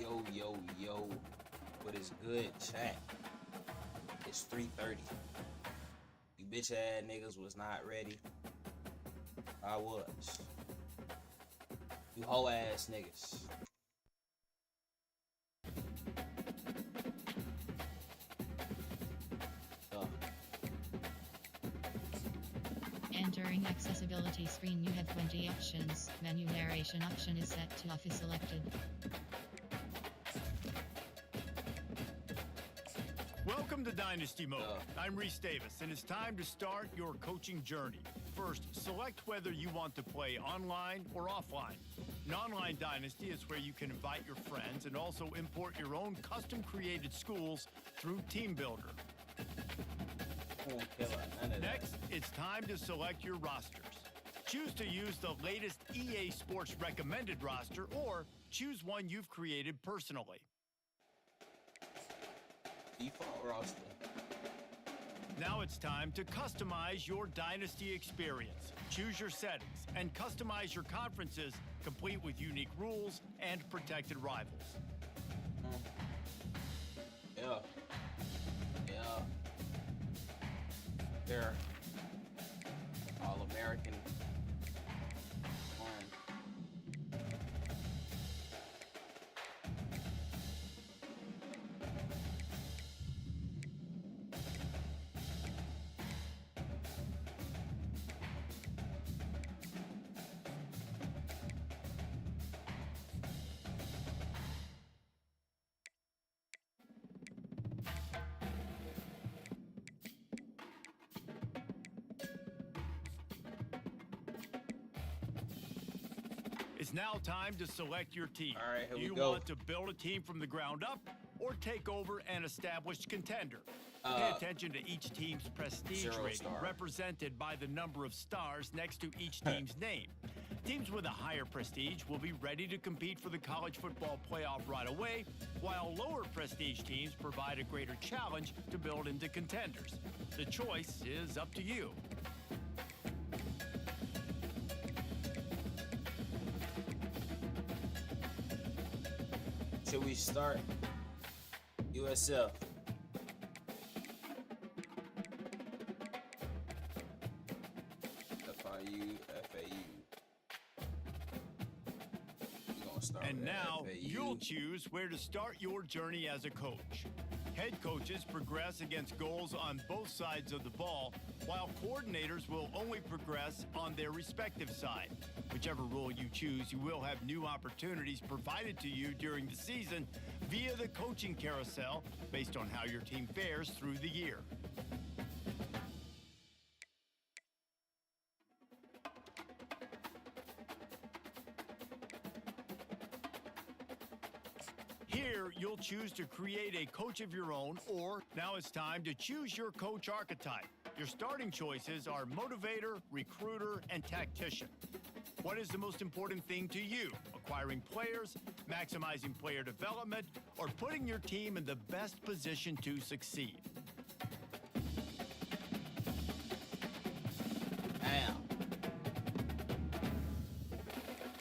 Yo. What is good, chat? It's 3:30. You bitch ass niggas was not ready. I was. You hoe ass niggas. Entering accessibility screen, you have 20 options. Menu narration option is set to off is selected. Welcome to Dynasty Mode. I'm Reese Davis, and it's time to start your coaching journey. First, select whether you want to play online or offline. An online Dynasty is where you can invite your friends and also import your own custom-created schools through Team Builder. Next, it's time to select your rosters. Choose to use the latest EA Sports recommended roster or choose one you've created personally. Default roster. Now it's time to customize your Dynasty experience. Choose your settings and customize your conferences, complete with unique rules and protected rivals. Yeah. They're All-American. It's now time to select your team. All right, here we Do you go. want to build a team from the ground up or take over an established contender? Pay attention to each team's prestige 0 rating, star. represented by the number of stars next to each team's name. Teams with a higher prestige will be ready to compete for the college football playoff right away, while lower prestige teams provide a greater challenge to build into contenders. The choice is up to you. Should we start USF? FIU, FAU. We're gonna start And with now FAU. you'll choose where to start your journey as a coach. Head coaches progress against goals on both sides of the ball, while coordinators will only progress on their respective side. Whichever role you choose, you will have new opportunities provided to you during the season via the coaching carousel based on how your team fares through the year. Here, you'll choose to create a coach of your own, or now it's time to choose your coach archetype. Your starting choices are motivator, recruiter, and tactician. What is the most important thing to you? Acquiring players, maximizing player development, or putting your team in the best position to succeed? Damn.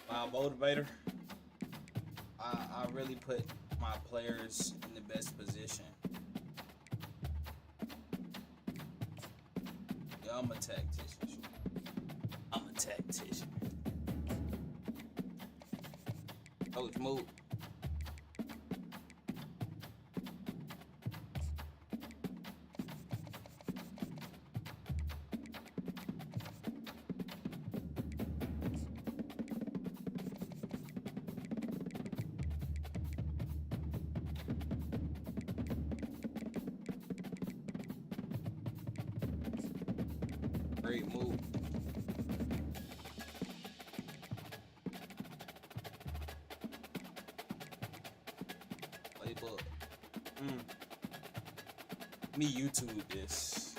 My motivator. I really put my players in the best position. Yeah, I'm a tactician. Coach, move. Great move. Playbook. Me YouTube this.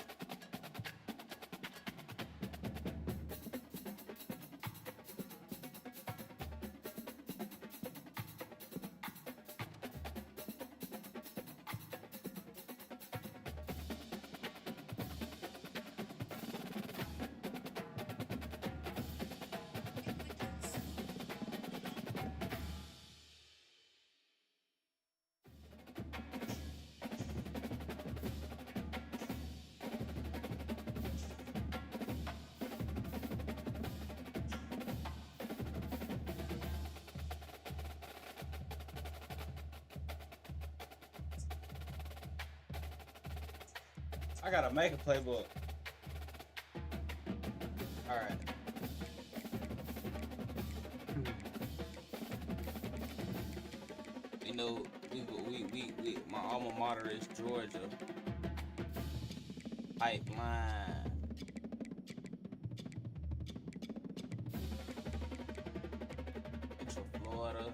I gotta make a playbook. All right. You know, we my alma mater is Georgia. Pipeline. Metro Florida.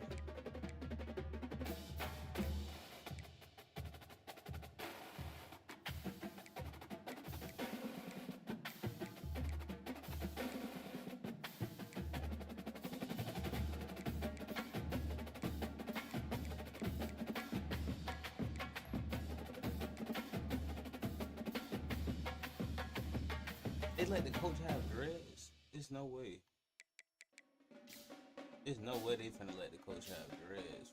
They let the coach have dreads? There's no way. There's no way they finna let the coach have dreads.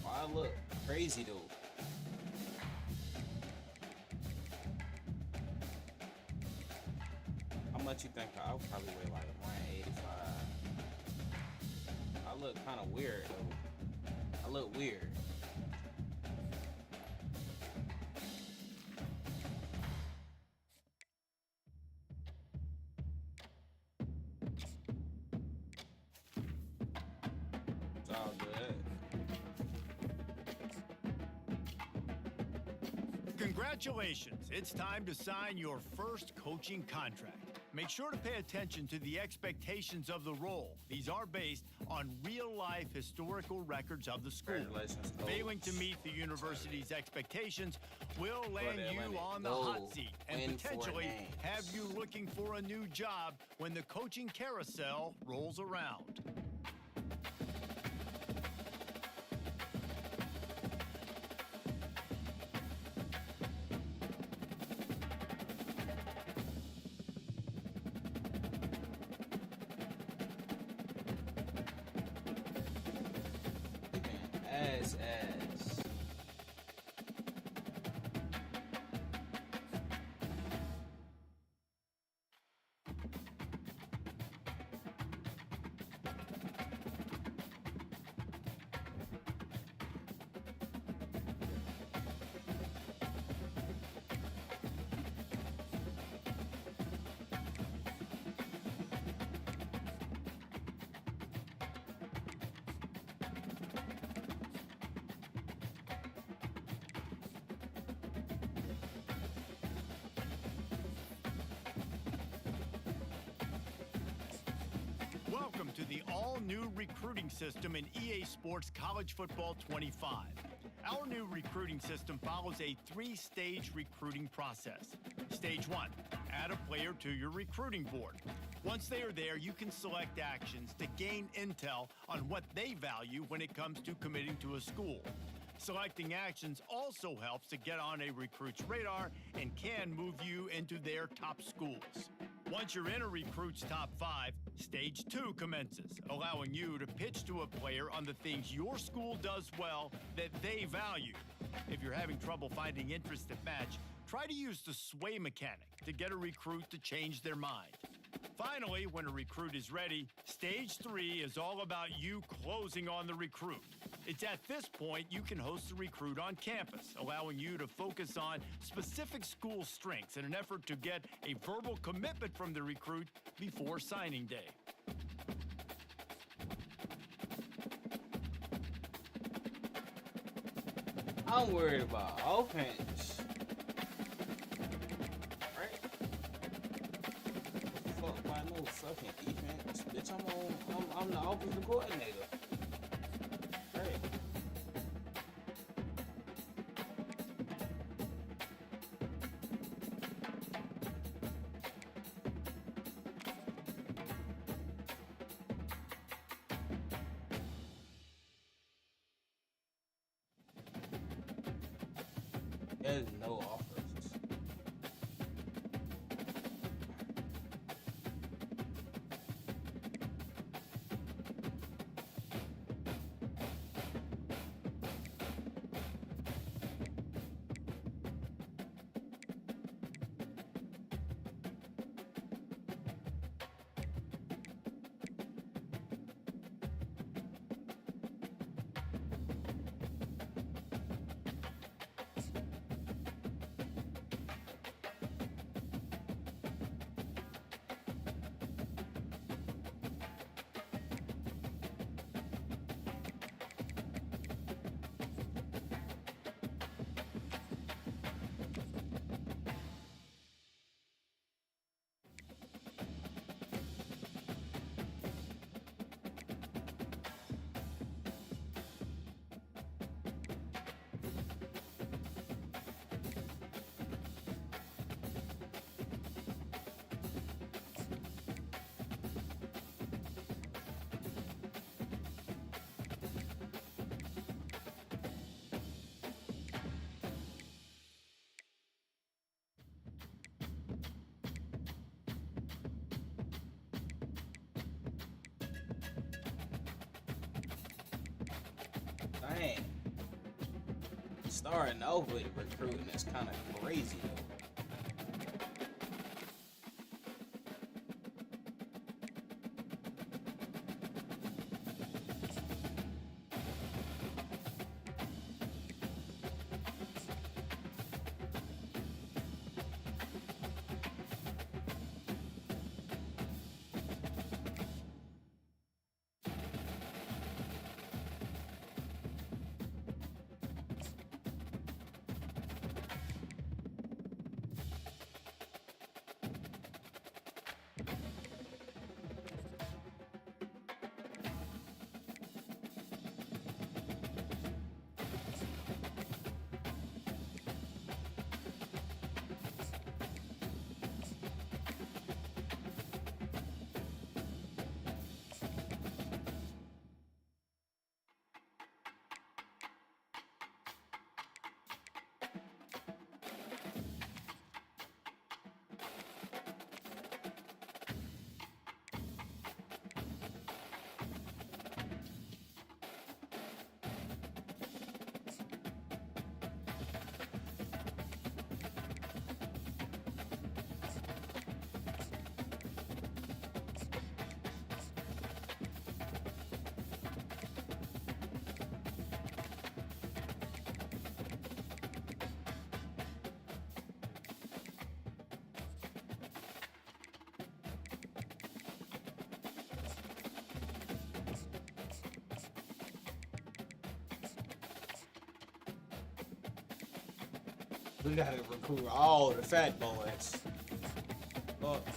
I look crazy though. How much you think I'll probably weigh like 185? I look kind of weird though. I look weird. It's all good. Congratulations, it's time to sign your first coaching contract. Make sure to pay attention to the expectations of the role. These are based on real-life historical records of the school. Congratulations, coach. Failing to meet the university's expectations will land you on the hot seat and potentially have you looking for a new job when the coaching carousel rolls around. Ass. Welcome to the all-new recruiting system in EA Sports College Football 25. Our new recruiting system follows a three-stage recruiting process. Stage 1, add a player to your recruiting board. Once they are there, you can select actions to gain intel on what they value when it comes to committing to a school. Selecting actions also helps to get on a recruit's radar and can move you into their top schools. Once you're in a recruit's top 5, Stage 2 commences, allowing you to pitch to a player on the things your school does well that they value. If you're having trouble finding interest that match, try to use the sway mechanic to get a recruit to change their mind. Finally, when a recruit is ready, Stage 3 is all about you closing on the recruit. It's at this point you can host the recruit on campus, allowing you to focus on specific school strengths in an effort to get a verbal commitment from the recruit before signing day. I'm worried about offense. Right? Fuck by no fucking defense. Bitch, I'm the offensive coordinator. Right. There's no offers. Man, starting off with recruiting is kind of crazy though. We gotta recruit all the fat boys. Fuck.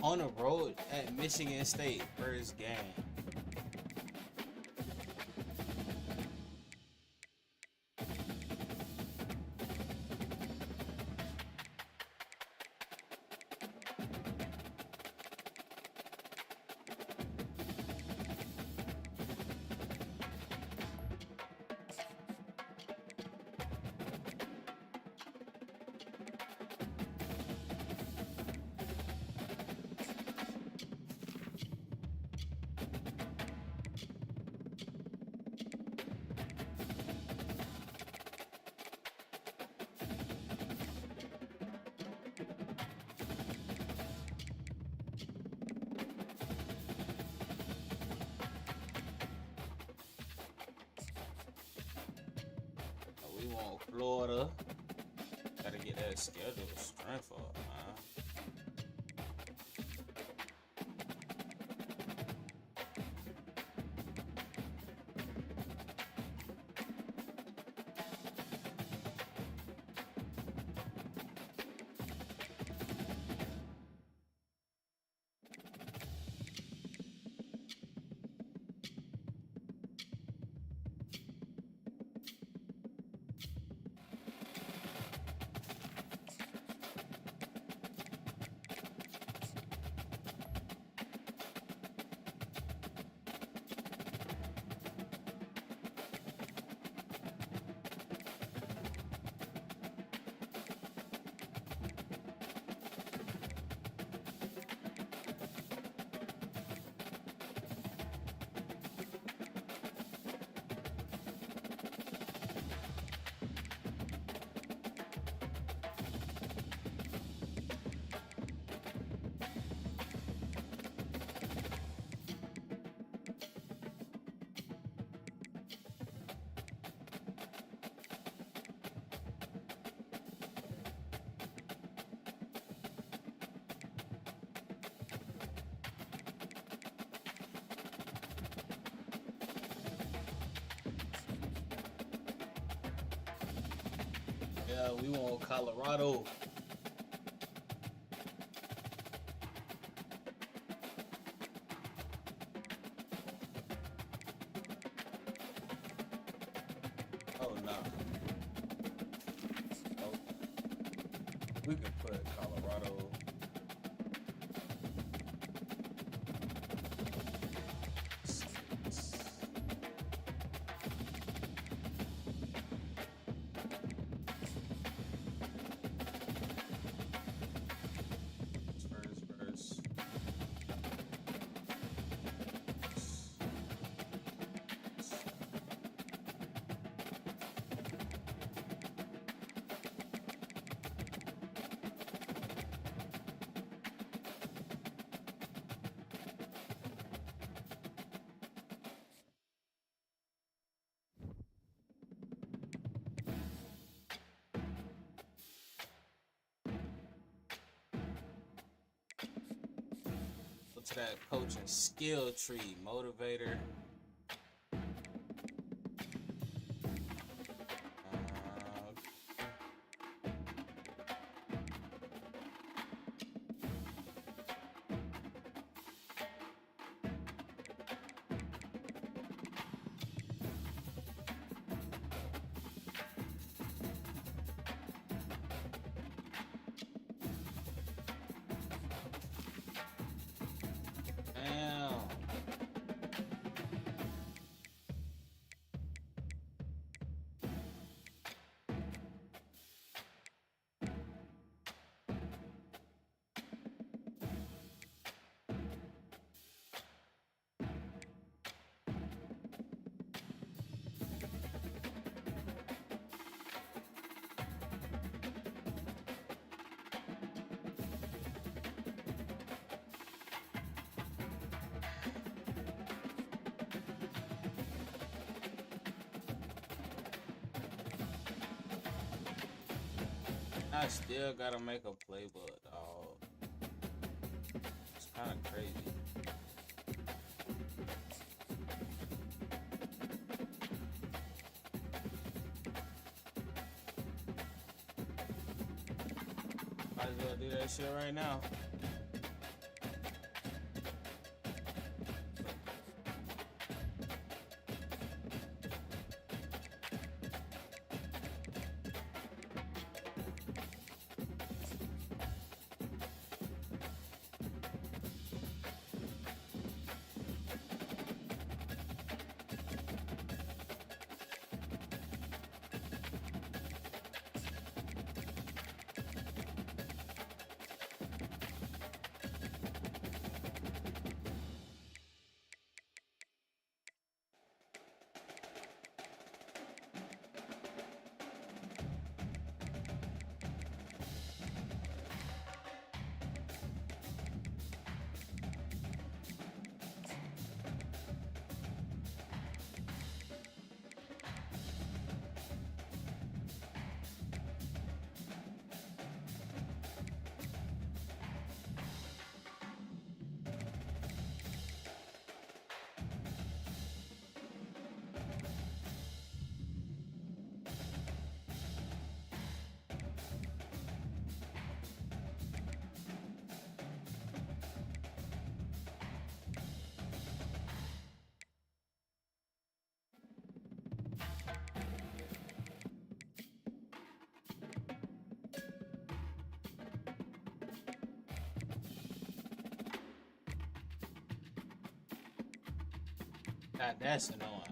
on the road at Michigan State first game. We want Florida. Gotta get that schedule strength up, man. Yeah, we want Colorado. Oh no. Oh. We could put Colorado. To that coaching skill tree motivator. I still gotta make a playbook, dog. It's kind of crazy. Might as well do that shit right now. God, that's annoying.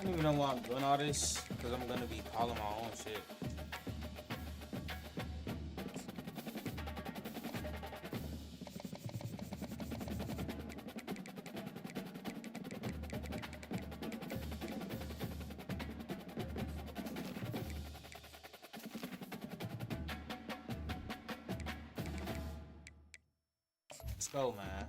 don't even know why I'm doing all this, because I'm gonna be calling my own shit. Let's go, man.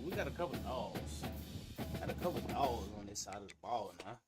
We got a couple dogs. Got a couple dogs on this side of the ball now.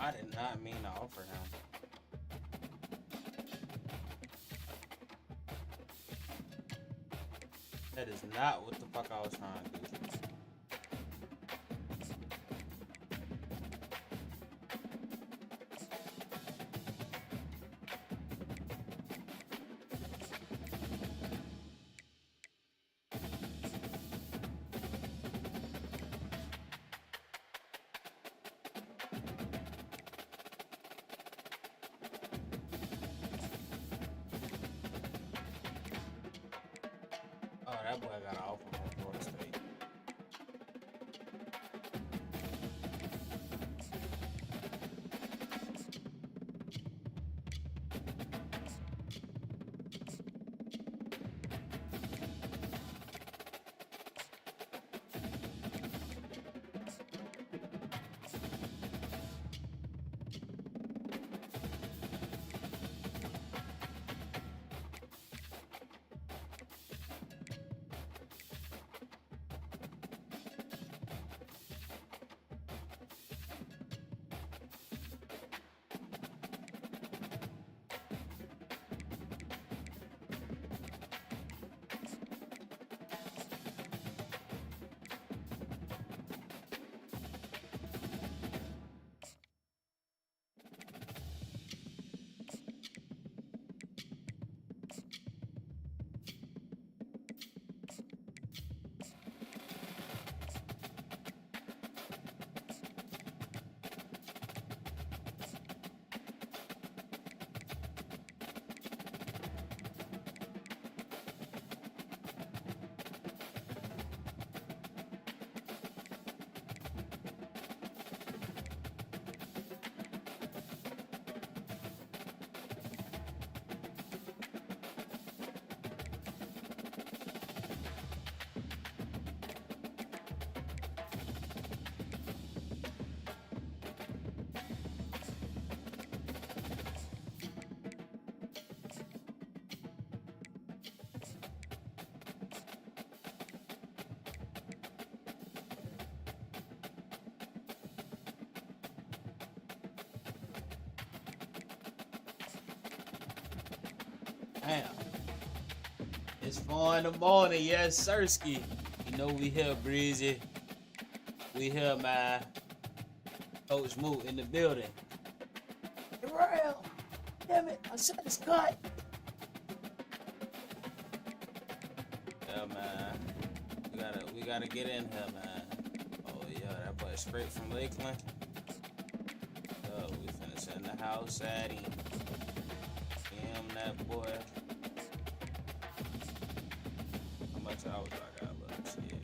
I did not mean to offer him. That is not what the fuck I was trying to do. Oh, that boy got an offer from Florida State. Damn. It's 4 in the morning, yes, Sirski. You know we here, Breezy. We here, man. Coach Moot in the building. Real. Damn it, I said it's cut. Yeah, man. We gotta get in here, man. Oh yeah, that boy straight from Lakeland. Oh, we finna send the house at him. Damn that boy. How much hours I got left? Shit.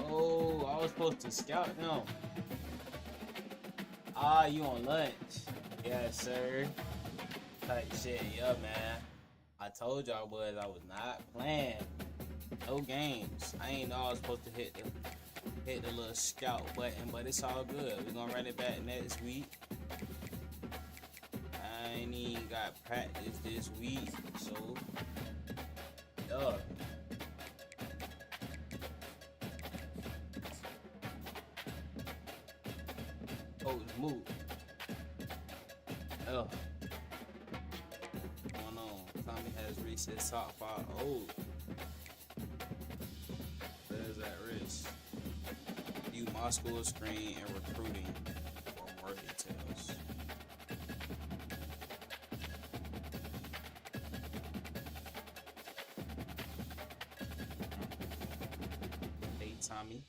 Oh, I was supposed to scout him. Ah, you on lunch? Yes, sir. Type shit, yeah, man. I told y'all I was not playing. No games. I ain't know I was supposed to hit the little scout button, but it's all good. We're gonna run it back next week. I ain't even got practice this week, so yeah. Coach move. Oh. What's going on? Tommy has reached his top 5. Oh. There's that risk. View my school screen and recruiting for more details. Hey Tommy.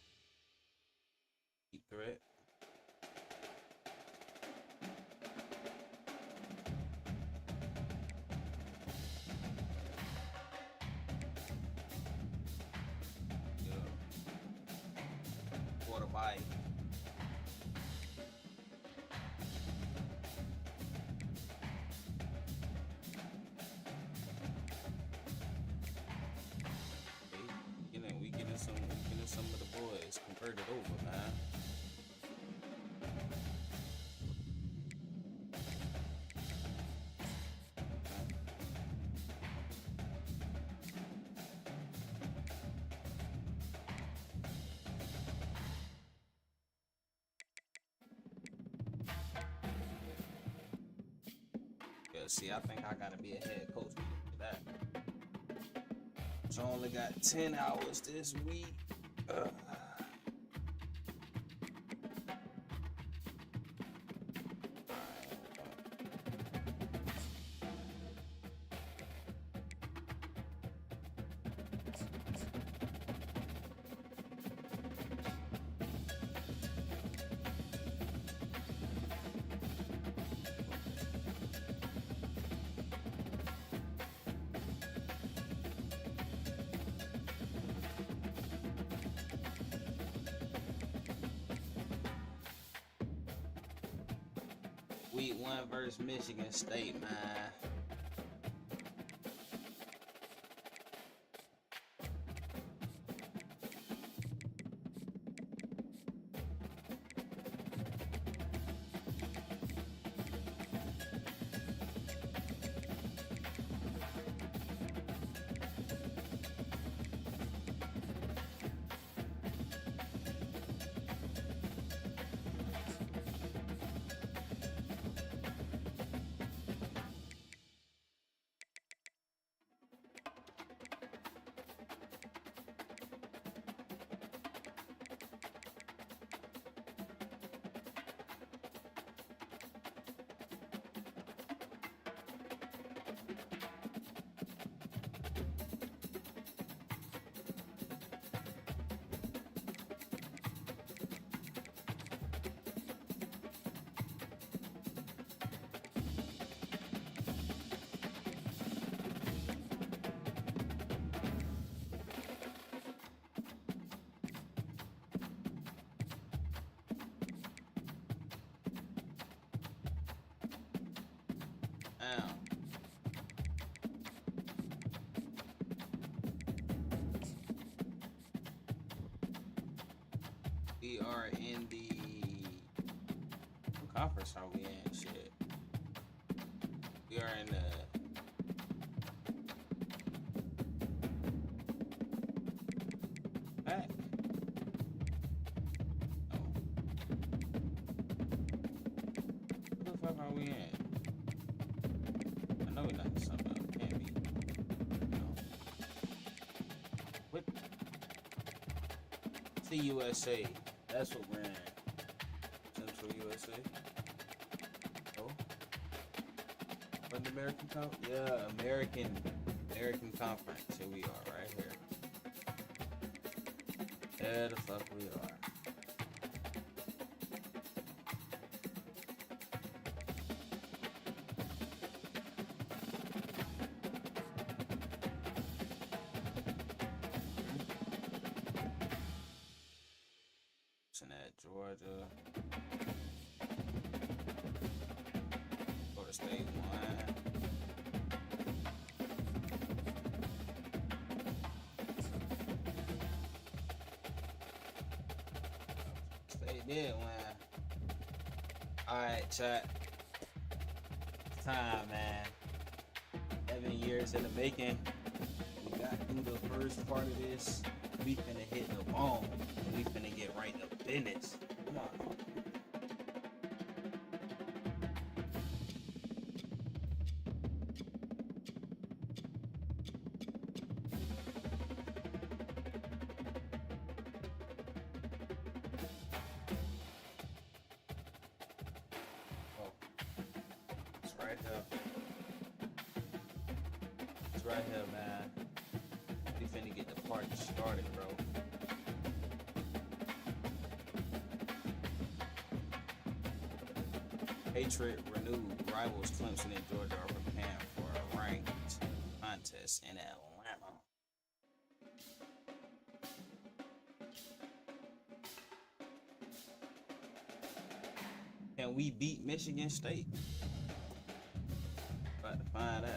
Deep threat. Quarter bike. We getting some of the boys converted over, man. Yeah, see, I think I gotta be a head coach for that. So I only got 10 hours this week. Week 1 versus Michigan State, man. We are in the what conference are we in? Shit. We are in the back. Oh. What the fuck are we in? I know we're not in something else. Can't be. No. What? It's the USA. That's what we're in. Central USA. Oh. What the American Conference? Yeah, American Conference. Here we are, right here. There the fuck we are. Georgia. Florida State won. did win. Alright, chat. It's time, man. 7 years in the making. We got through the first part of this. We finna hit the bone. We finna get right to business. Come on. Right here. It's right here, man. We finna get the party started, bro. Hatred renewed. Rivals Clemson and Georgia are preparing for a ranked contest in Atlanta. Can we beat Michigan State? About to find out.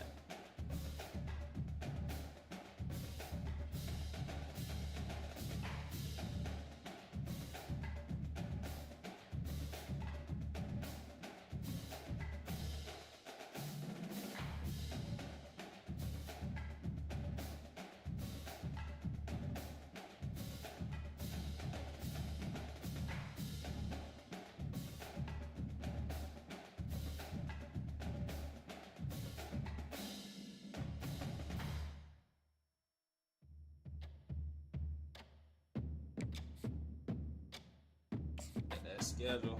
That schedule.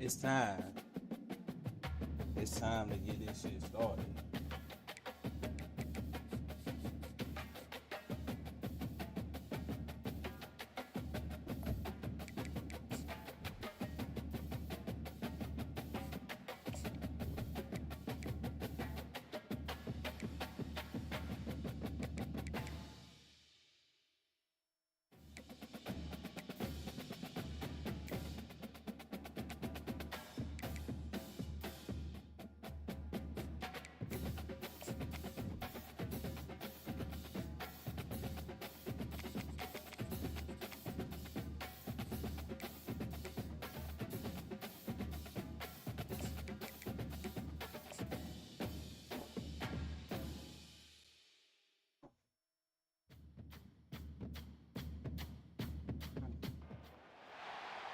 It's time. It's time to get this shit started.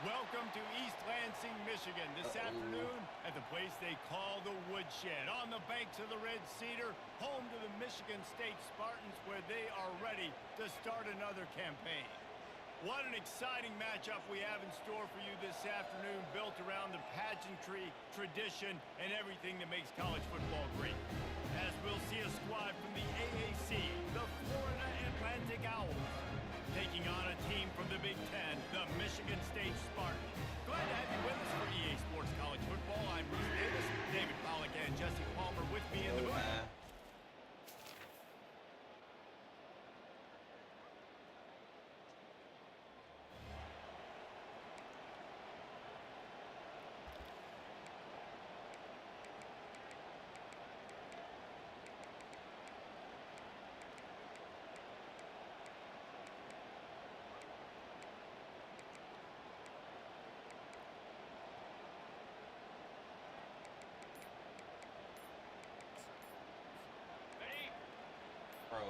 Welcome to East Lansing, Michigan. This afternoon at the place they call the Woodshed, on the banks of the Red Cedar, home to the Michigan State Spartans, where they are ready to start another campaign. What an exciting matchup we have in store for you this afternoon, built around the pageantry, tradition, and everything that makes college football great. As we'll see a squad from the AAC, the Florida Atlantic Owls, taking on a team from the Big Ten, the Michigan State Spartans. Glad to have you with us for EA Sports College Football. I'm Bruce Davis, David Pollack, and Jesse Palmer with me in the booth. Bro.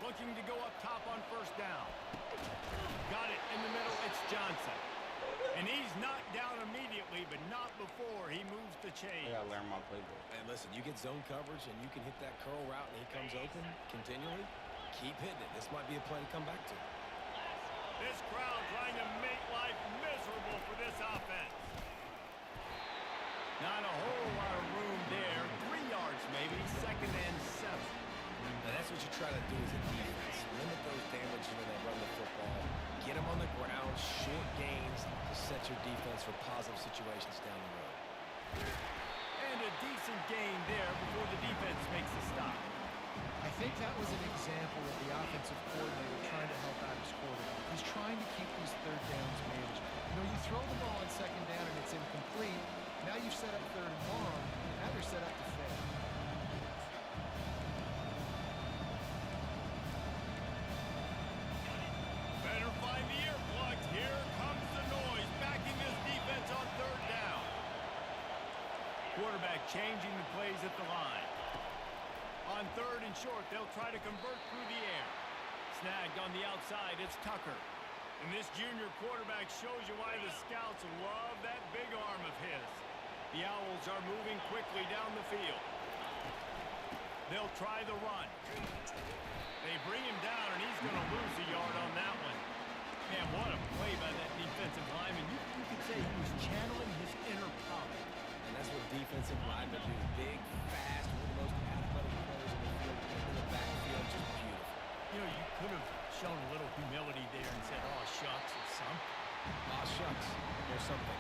Looking to go up top on first down. Got it in the middle, it's Johnson. And he's knocked down immediately, but not before he moves the chain. I gotta learn my playbook. And listen, you get zone coverage and you can hit that curl route and he comes open continually. Keep hitting it. This might be a play to come back to. This crowd trying to make life miserable for this offense. Not a whole lot of room there. 3 yards maybe, 2nd and 7. Now that's what you try to do as a defense. Limit those damages when they run the football. Get them on the ground, short gains to set your defense for positive situations down the road. And a decent gain there before the defense makes a stop. I think that was an example of the offensive coordinator trying to help out his quarterback. He's trying to keep these third downs managed. You know, you throw the ball on 2nd down and it's incomplete. Now you've set up 3rd and long. Now they're set up to fail. Better find the earplugs. Here comes the noise, backing this defense on 3rd down. Quarterback changing the plays at the line. On 3rd and short, they'll try to convert through the air. Snagged on the outside, it's Tucker. And this junior quarterback shows you why the scouts love that big arm of his. The Owls are moving quickly down the field. They'll try the run. They bring him down, and he's going to lose a yard on that one. Man, what a play by that defensive lineman. You could say he was channeling his inner power. And that's what defensive linemen do. Big, fast, one of the most athletic players in the field. In the backfield, just beautiful. You know, you could have shown a little humility there and said, oh, shucks, or something. Aw, shucks, or something.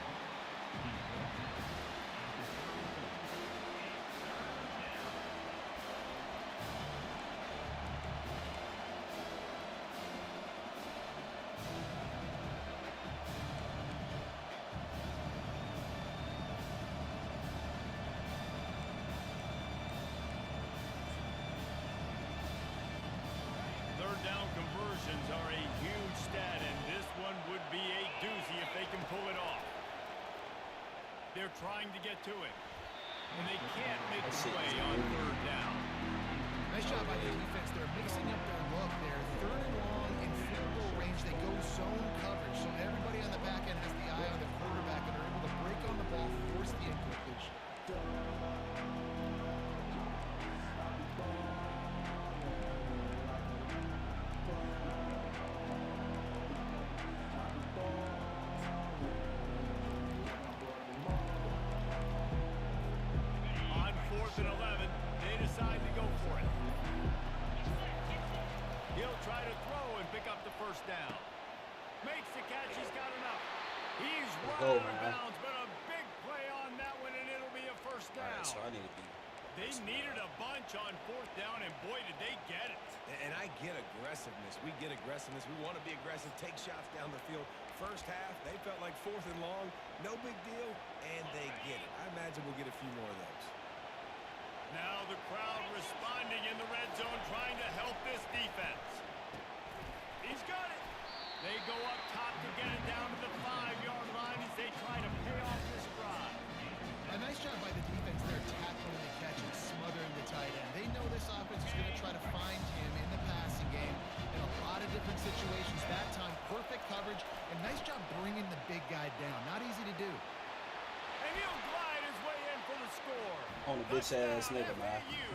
Down conversions are a huge stat, and this one would be a doozy if they can pull it off. They're trying to get to it, and they can't make the play on 3rd down. Nice job by the defense. They're mixing up their look there. 3rd and long in field goal range. They go zone coverage, so everybody on the back end has the eye on the quarterback, and they're able to break on the ball, force the incompletion. He's Let's right go, out of man. bounds, but a big play on that one, and it'll be a first down. All right, so I need to be. They needed a bunch on fourth down, and boy, did they get it. And I get aggressiveness. We get aggressiveness. We want to be aggressive, take shots down the field. First half, they felt like 4th and long. No big deal, and they get it. I imagine we'll get a few more of those. Now the crowd responding in the red zone, trying to help this defense. He's got it. They go up top to get it down to the 5-yard line as they try to pay off this drive. A nice job by the defense there, tackling the catch and smothering the tight end. They know this offense is going to try to find him in the passing game in a lot of different situations. That time, perfect coverage, and nice job bringing the big guy down. Not easy to do. And he'll glide his way in for the score. On the bitch ass nigga, man. FAU.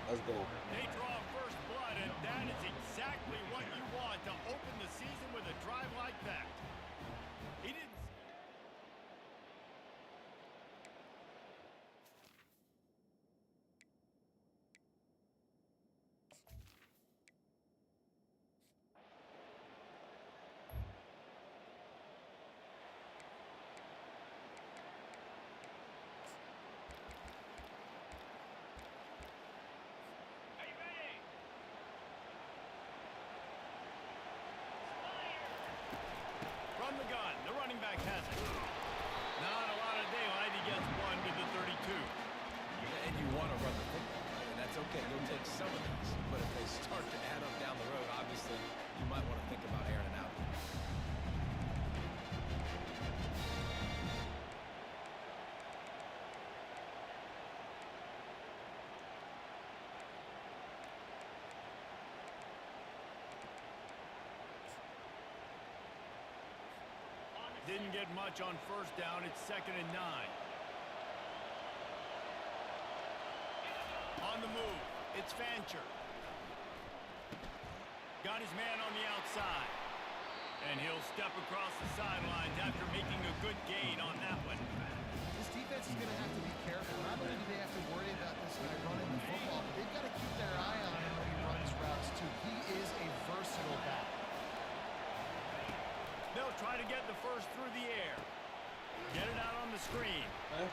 Let's go. They draw first blood, and that is exactly what you want to open the season with a drive like that. He didn't. From the gun, the running back has it. Not a lot of daylight. He gets one to the 32. And you want to run the football, and that's okay. You'll take some of these. But if they start to add up down the road, obviously, you might want to think about airing it out. Didn't get much on first down. It's 2nd and 9. On the move, it's Fancher. Got his man on the outside. And he'll step across the sidelines after making a good gain on that one. This defense is going to have to be careful. Not only do they have to worry about this guy running the football, but they've got to keep their eye on him when he runs routes, too. He is a versatile back. They'll try to get the first through the air. Get it out on the screen. Huh?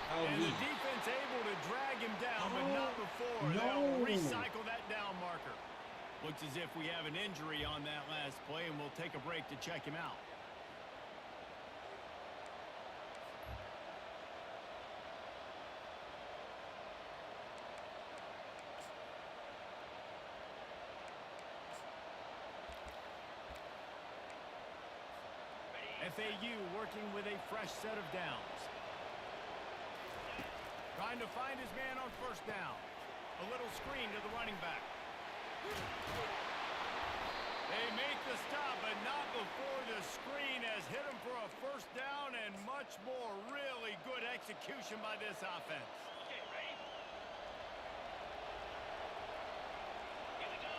How And we? the defense able to drag him down, but not before. No. They'll recycle that down marker. Looks as if we have an injury on that last play, and we'll take a break to check him out. FAU working with a fresh set of downs. Trying to find his man on first down. A little screen to the running back. They make the stop, but not before the screen has hit him for a first down, and much more. Really good execution by this offense. Okay, ready? Here we go.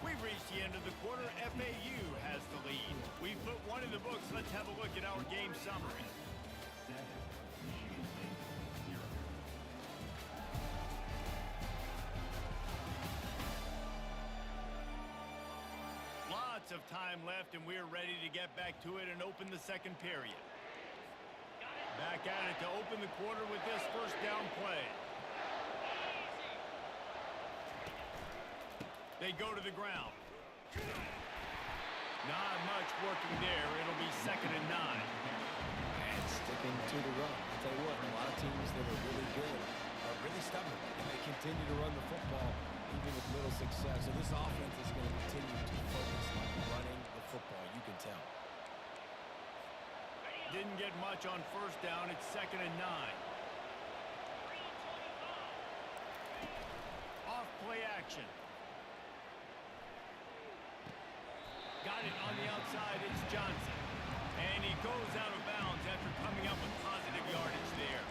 We've reached the end of the quarter. FAU has the lead. We've put one in the books. Let's have a look at our game summary. Lots of time left, and we're ready to get back to it and open the second period. Back at it to open the quarter with this first down play. They go to the ground. Not much working there. It'll be 2nd and 9. And sticking to the run. I'll tell you what, a lot of teams that are really good are really stubborn, and they continue to run the football even with little success. So this offense is going to continue to focus on running the football. You can tell. Didn't get much on first down. It's 2nd and 9. Off play action. Got it on the outside. It's Johnson. And he goes out of bounds after coming up with positive yardage there.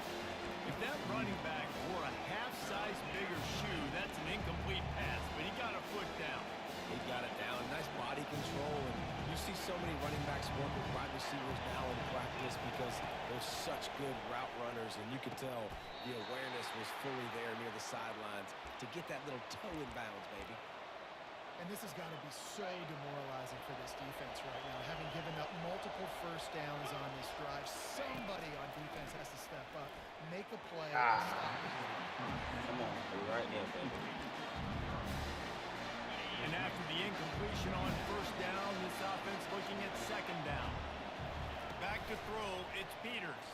If that running back wore a half-size bigger shoe, that's an incomplete pass, but he got a foot down. He got it down. Nice body control. And you see so many running backs work with wide receivers now in practice because they're such good route runners. And you could tell the awareness was fully there near the sidelines to get that little toe in bounds, baby. And this has got to be so demoralizing for this defense right now, having given up multiple first downs on this drive. Somebody on defense has to step up, make a play, and stop it. Come on, we're right there, baby. And after the incompletion on first down, this offense looking at second down. Back to throw, it's Peters.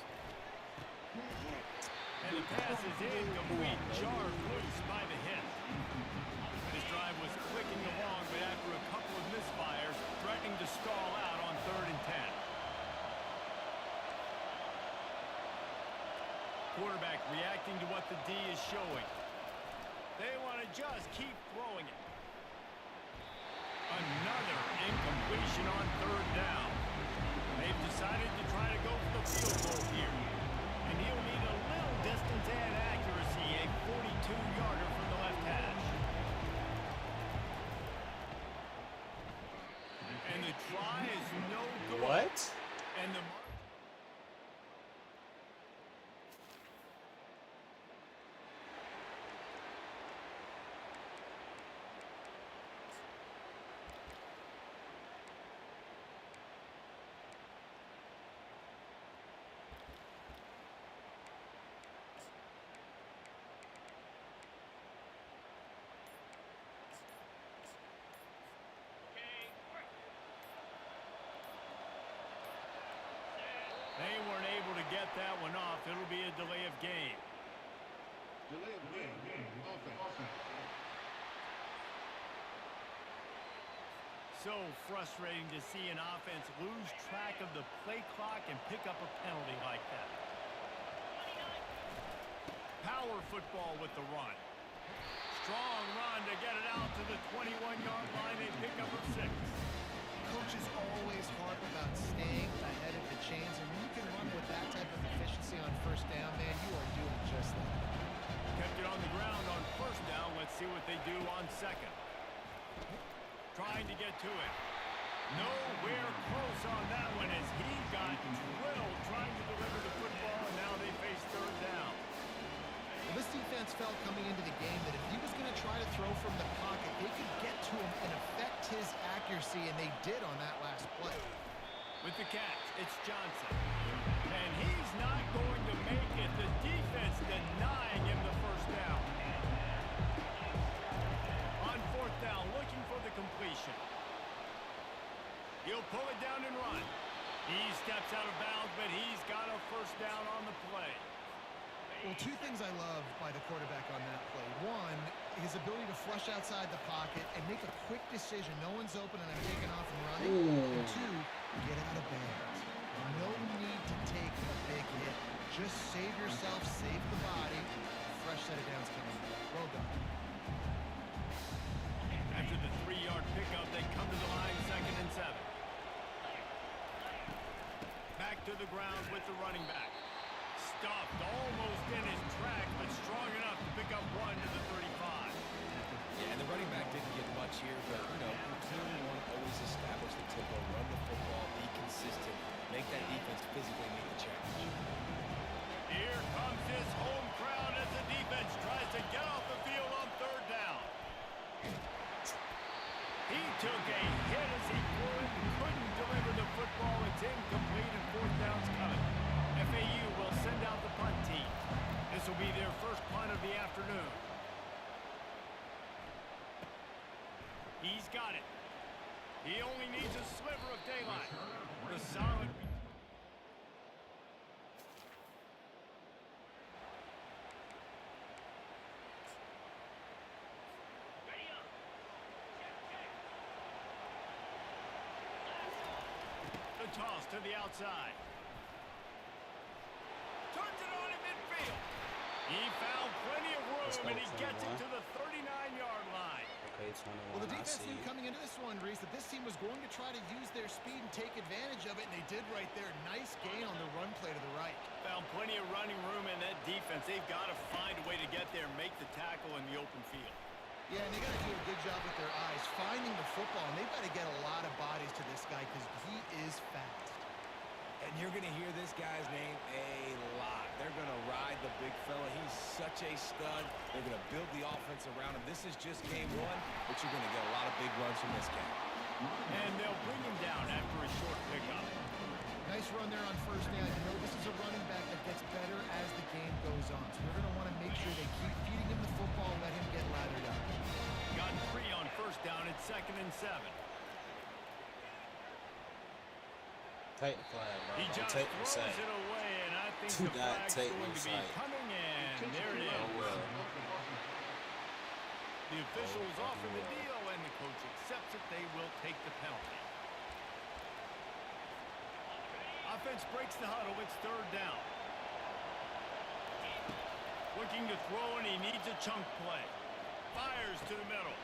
And the pass is incomplete, jarred loose by the hit. This drive was clicking along, but after a couple of misfires, threatening to stall out on 3rd and 10. Quarterback reacting to what the D is showing. They want to just keep throwing it. Another incompletion on 3rd down. They've decided to try to go for the field goal here. And he'll need a little distance and accuracy, a 42-yarder from the left hash. And the try is no good. What? And the They weren't able to get that one off. It'll be a delay of game. Delay of game. Offense. So frustrating to see an offense lose track of the play clock and pick up a penalty like that. Power football with the run. Strong run to get it out to the 21-yard line. They pick up a 6. Coaches always harp about staying ahead of the chains, and when you can run with that type of efficiency on first down, man, you are doing just that. Kept it on the ground on first down. Let's see what they do on second. Trying to get to it. Nowhere close on that one as he got drilled trying to deliver the football, and now they face 3rd down. Well, this defense felt coming into the game that if he was going to try to throw from the pocket, they could get to him and affect his accuracy, and they did on that last play. With the catch, it's Johnson. And he's not going to make it. The defense denying him the first down. On 4th down, looking for the completion. He'll pull it down and run. He steps out of bounds, but he's got a first down on the play. Well, 2 things I love by the quarterback on that play. 1, his ability to flush outside the pocket and make a quick decision. No one's open and I'm taking off and running. And 2, get out of bounds. No need to take a big hit. Just save yourself, save the body. Fresh set of downs coming. Well done. After the 3-yard pickup, they come to the line 2nd and 7. Back to the ground with the running back. Stuffed almost in his track, but strong enough to pick up 1 to the 35. Yeah, and the running back didn't get much here, but, you clearly want to always establish the tempo, run the football, be consistent, make that defense physically meet the challenge. Here comes his home crowd as the defense tries to get off the field on 3rd down. He took a hit as he threw it, couldn't deliver the football. It's incomplete and 4th down's coming. FAU will send out the punt team. This will be their first punt of the afternoon. He's got it. He only needs a sliver of daylight. The solid... The toss to the outside. Turns it on in midfield. He found plenty of room, and he gets it to the 39-yard line. Okay, 21. Well, the I defense see knew you. coming into this one, Reese, that this team was going to try to use their speed and take advantage of it, and they did right there. Nice gain on the run play to the right. Found plenty of running room in that defense. They've got to find a way to get there, make the tackle in the open field. Yeah, and they got to do a good job with their eyes, finding the football, and they've got to get a lot of bodies to this guy because he is fast. And you're going to hear this guy's name a lot. They're going to ride the big fella. He's such a stud. They're going to build the offense around him. This is just game one, but you're going to get a lot of big runs from this guy. And they'll bring him down after a short pickup. Nice run there on first down. You know, this is a running back that gets better as the game goes on. So they're going to want to make sure they keep feeding him the football and let him get lathered up. Got 3 on first down at 2nd and 7. Take the flag, bro. He Don't just take the throws sack. it away, and I think Do the not flag's take going the to be sack. coming in. There it is. Oh, well. The official is offering the deal, and the coach accepts it. They will take the penalty. Offense breaks the huddle. It's 3rd down. Looking to throw, and he needs a chunk play. Fires to the middle.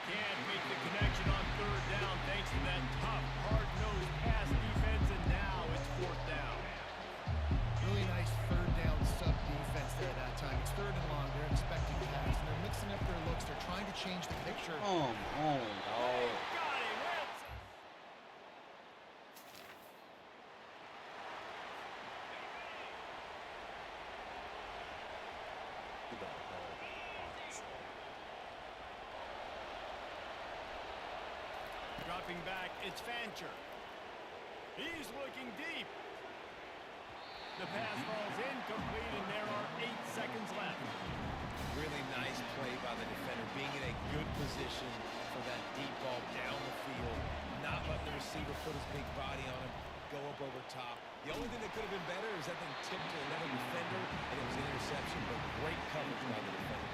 Can't make the connection on 3rd down thanks to that tough, hard-nosed pass defense, and now it's 4th down. Really nice 3rd down sub defense there that time. It's 3rd and long. They're expecting pass, and they're mixing up their looks. They're trying to change the picture. Come on, dog. Got him, Wentz. Dropping back, it's Fancher. He's looking deep. The pass falls incomplete, and there are 8 seconds left. Really nice play by the defender, being in a good position for that deep ball down the field, not letting the receiver put his big body on him, go up over top. The only thing that could have been better is that thing tipped to another defender, and it was an interception, but great coverage by the defender.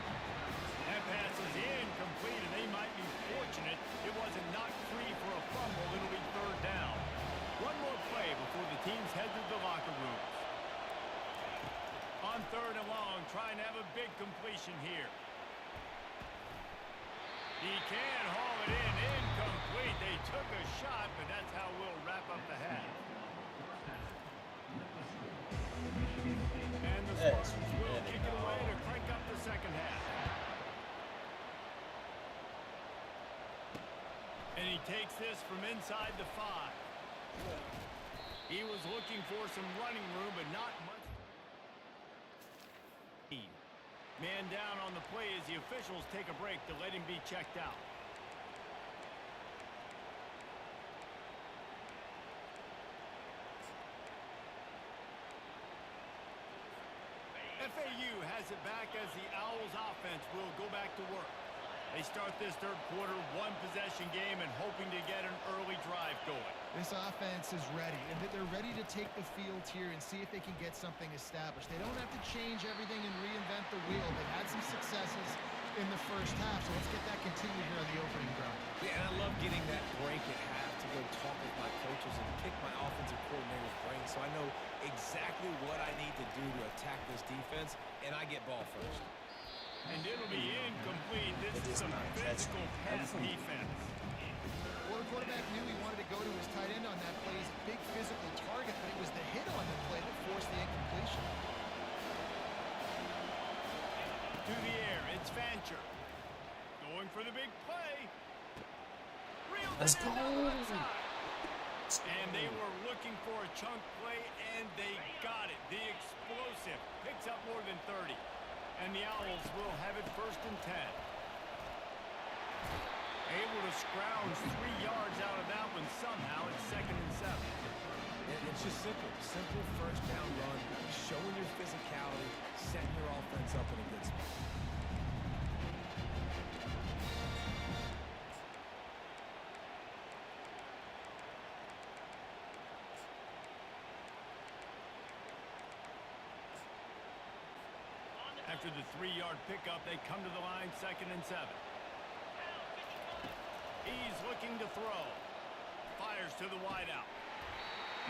That pass is incomplete, and they might be fortunate it wasn't knocked free for a fumble. It'll be 3rd down. One more play before the teams head to the locker rooms. On 3rd and long, trying to have a big completion here. He can haul it in. Incomplete. They took a shot, but that's how we'll wrap up the half. And the Spartans will kick it away to crank up the second half. And he takes this from inside the 5. He was looking for some running room, but not much. Man down on the play as the officials take a break to let him be checked out. FAU has it back as the Owls offense will go back to work. They start this 3rd quarter, 1-possession game, and hoping to get an early drive going. This offense is ready, and they're ready to take the field here and see if they can get something established. They don't have to change everything and reinvent the wheel. They've had some successes in the first half, so let's get that continued here on the opening drive. Yeah, and I love getting that break at half to go talk with my coaches and pick my offensive coordinator's brain so I know exactly what I need to do to attack this defense, and I get ball first. And it'll be incomplete. This is some physical pass defense. Well, the quarterback knew he wanted to go to his tight end on that play. He's a big physical target, but it was the hit on the play that forced the incompletion. To the air, it's Fancher. Going for the big play. Let's go. And they were looking for a chunk play, and they got it. The explosive picks up more than 30. And the Owls will have it 1st and 10. Able to scrounge 3 yards out of that one somehow. It's 2nd and 7. It's just simple. Simple 1st down run, showing your physicality, setting your offense up in a good spot. After the 3-yard pickup, they come to the line, 2nd and 7. He's looking to throw. Fires to the wideout.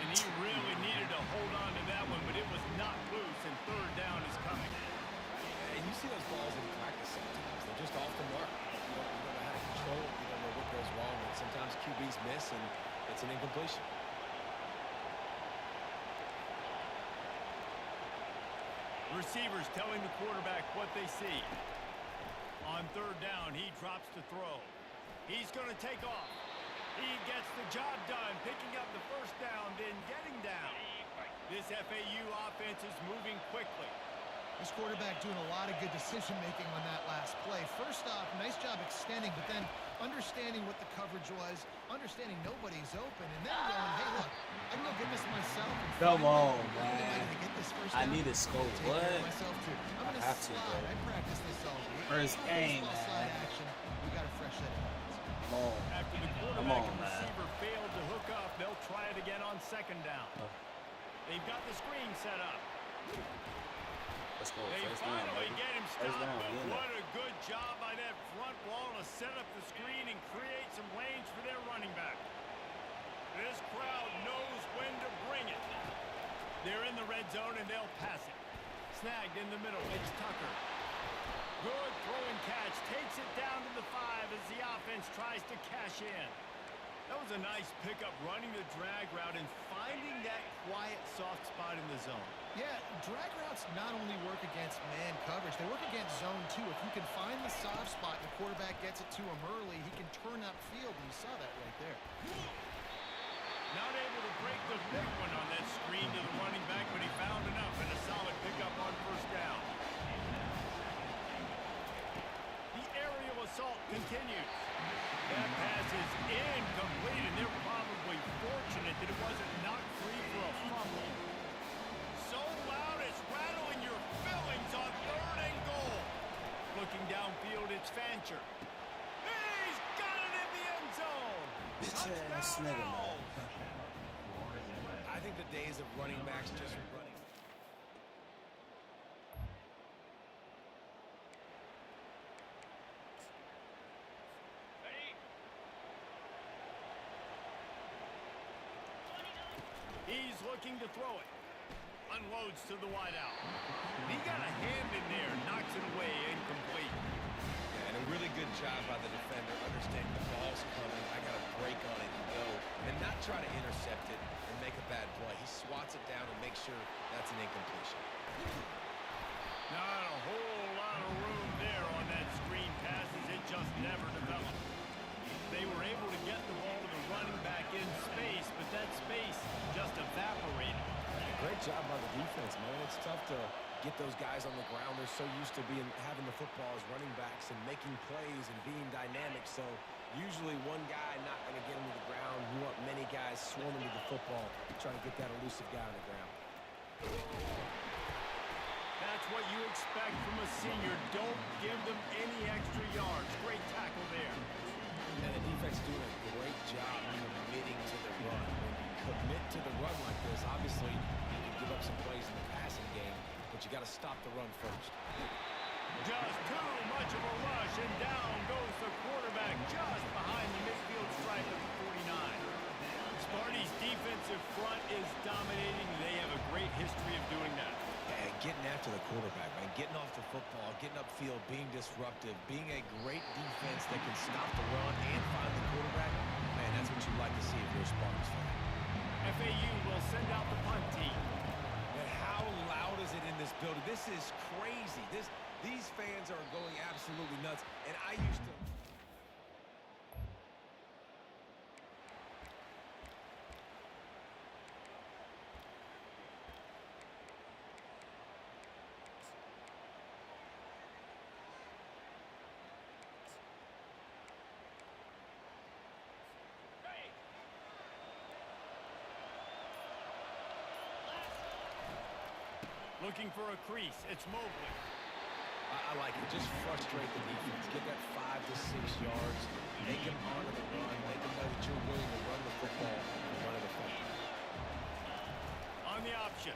And he really needed to hold on to that one, but it was not loose, and 3rd down is coming. And you see those balls in practice sometimes. They're just off the mark. You don't know how to control it. You don't know what goes wrong. And sometimes QBs miss, and it's an incompletion. Receivers telling the quarterback what they see. On 3rd down, he drops to throw. He's going to take off. He gets the job done, picking up the first down, then getting down. This FAU offense is moving quickly. This quarterback doing a lot of good decision-making on that last play. First off, nice job extending, but then understanding what the coverage was, understanding nobody's open, and then going, hey, look, I can go get this myself. And Come on, am I man. gonna get this first I down? need a scope. Take care of What? myself, too. I'm I gonna have to, slide. bro. I practice this all week. First game, Baseball man. slide action. We got a fresh set of hands. Come on. After the Come quarterback on, and man. receiver failed to hook up, they'll try it again on second down. They've got the screen set up. Let's go. They First down, finally baby. get him First stopped, down. but We in what there. a good job by that front wall to set up the screen and create some lanes for their running back. This crowd knows when to bring it. They're in the red zone and they'll pass it. Snagged in the middle, it's Tucker. Good throw and catch, takes it down to the 5 as the offense tries to cash in. That was a nice pickup, running the drag route and finding that quiet, soft spot in the zone. Yeah, drag routes not only work against man coverage, they work against zone too. If you can find the soft spot and the quarterback gets it to him early, he can turn upfield, and you saw that right there. Not able to break the big one on that screen to the running back, but he found enough and a solid pickup on first down. The aerial assault continues. That pass is incomplete, and they're probably fortunate that it wasn't knocked free for a fumble. So loud it's rattling your fillings on 3rd and goal. Looking downfield, it's Fancher. He's got it in the end zone. Bitch ass Touchdown, nigga, man. Owls. I think the days of running backs just running. He's looking to throw it. Unloads to the wideout. He got a hand in there, knocks it away, incomplete. Yeah, and a really good job by the defender, understanding the ball's coming. I got to break on it and go, and not try to intercept it and make a bad play. He swats it down and makes sure that's an incompletion. Not a whole lot of room there on that screen pass as it just never developed. They were able to get the ball to the running back in space, but that space just evaporated. Great job by the defense, man. It's tough to get those guys on the ground. They're so used to having the football as running backs and making plays and being dynamic. So usually one guy not going to get him to the ground. You want many guys swarming to the football, trying to get that elusive guy on the ground. That's what you expect from a senior. Don't give them any extra yards. Great tackle there. And the defense doing a great job committing to the run. When you commit to the run like this, obviously you can give up some plays in the passing game, but you got to stop the run first. Just too much of a rush, and down goes the quarterback just behind the midfield stripe at the 49. Sparty's defensive front is dominating. They have a great history of doing that. And getting after the quarterback, man, getting off the football, getting upfield, being disruptive, being a great defense that can stop the run and find the quarterback, man, that's what you like to see if you're a Spartans fan. FAU will send out the punt team. Man, how loud is it in this building? This is crazy. These fans are going absolutely nuts, and I used to... Looking for a crease. It's Mobley. I like it. Just frustrate the defense. Get that 5 to 6 yards. Make them honor the run. Make them know that you're willing to run the football and run it effectively. On the option.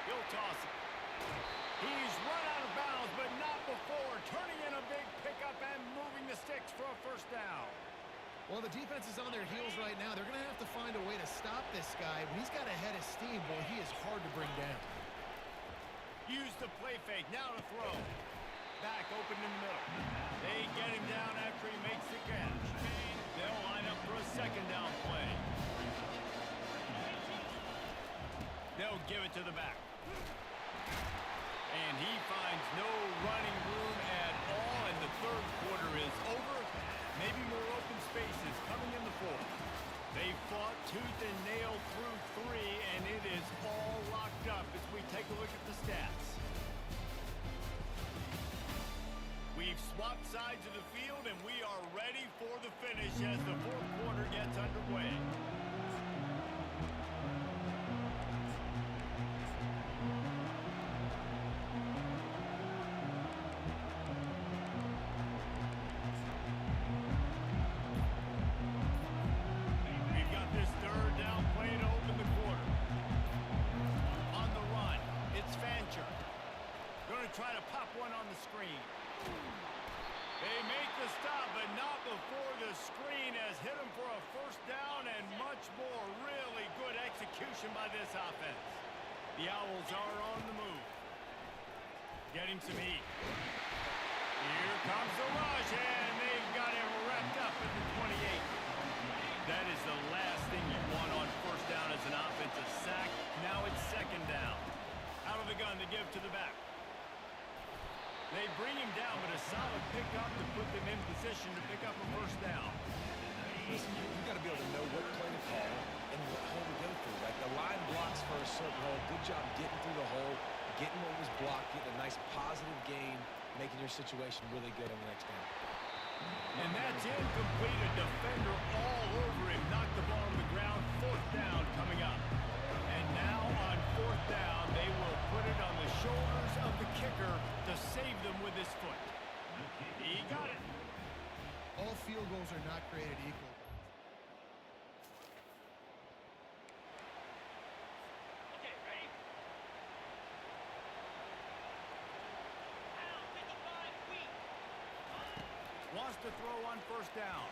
He'll toss it. He's run out of bounds, but not before. Turning in a big pickup and moving the sticks for a first down. Well, the defense is on their heels right now. They're going to have to find a way to stop this guy. When he's got a head of steam, boy, he is hard to bring down. Use the play fake. Now to throw. Back open in the middle. They get him down after he makes the catch. They'll line up for a second down play. They'll give it to the back. And he finds no running room at all, and the third quarter is over. Maybe more open tooth and nail through 3, and it is all locked up as we take a look at the stats. We've swapped sides of the field, and we are ready for the finish as the fourth quarter gets underway. We've got this third down play to open the quarter. On the run, it's Fancher. Going to try to pop one on the screen. They make the stop, but not before the screen has hit him for a first down and much more. Really good execution by this offense. The Owls are on the move. Getting some heat. Here comes the rush, and they've got him wrapped up at the 28. That is the last thing you want on first down as an offensive sack. Now it's second down. Out of the gun to give to the back. They bring him down, but a solid pickup to put them in position to pick up a first down. Listen, you got to be able to know what play to call and what hole to go through. Like the line blocks for a certain hole. Good job getting through the hole, getting what was blocked, getting a nice positive gain, making your situation really good on the next down. And that's incomplete. A defender all over him. Knocked the ball on the ground. Fourth down coming up. And now on fourth down, they will put it on the shoulders of the kicker to save them with his foot. He got it. All field goals are not created equal. Okay, ready? Wants to throw on first down.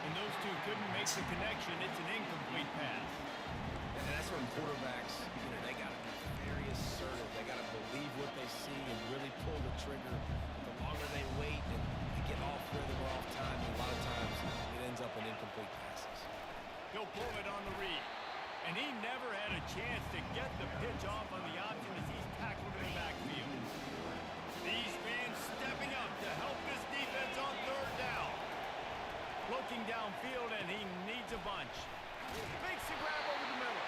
And those two couldn't make the connection. It's an incomplete pass. And that's when quarterbacks, they got to be very assertive. They got to believe what they see and really pull the trigger. The longer they wait and they get off rhythm or off time, a lot of times it ends up in incomplete passes. He'll pull it on the read. And he never had a chance to get the pitch off on the option as he's tackled in the backfield. These fans stepping up to help this defense on third down. Looking downfield, and he needs a bunch. Makes the grab over the middle.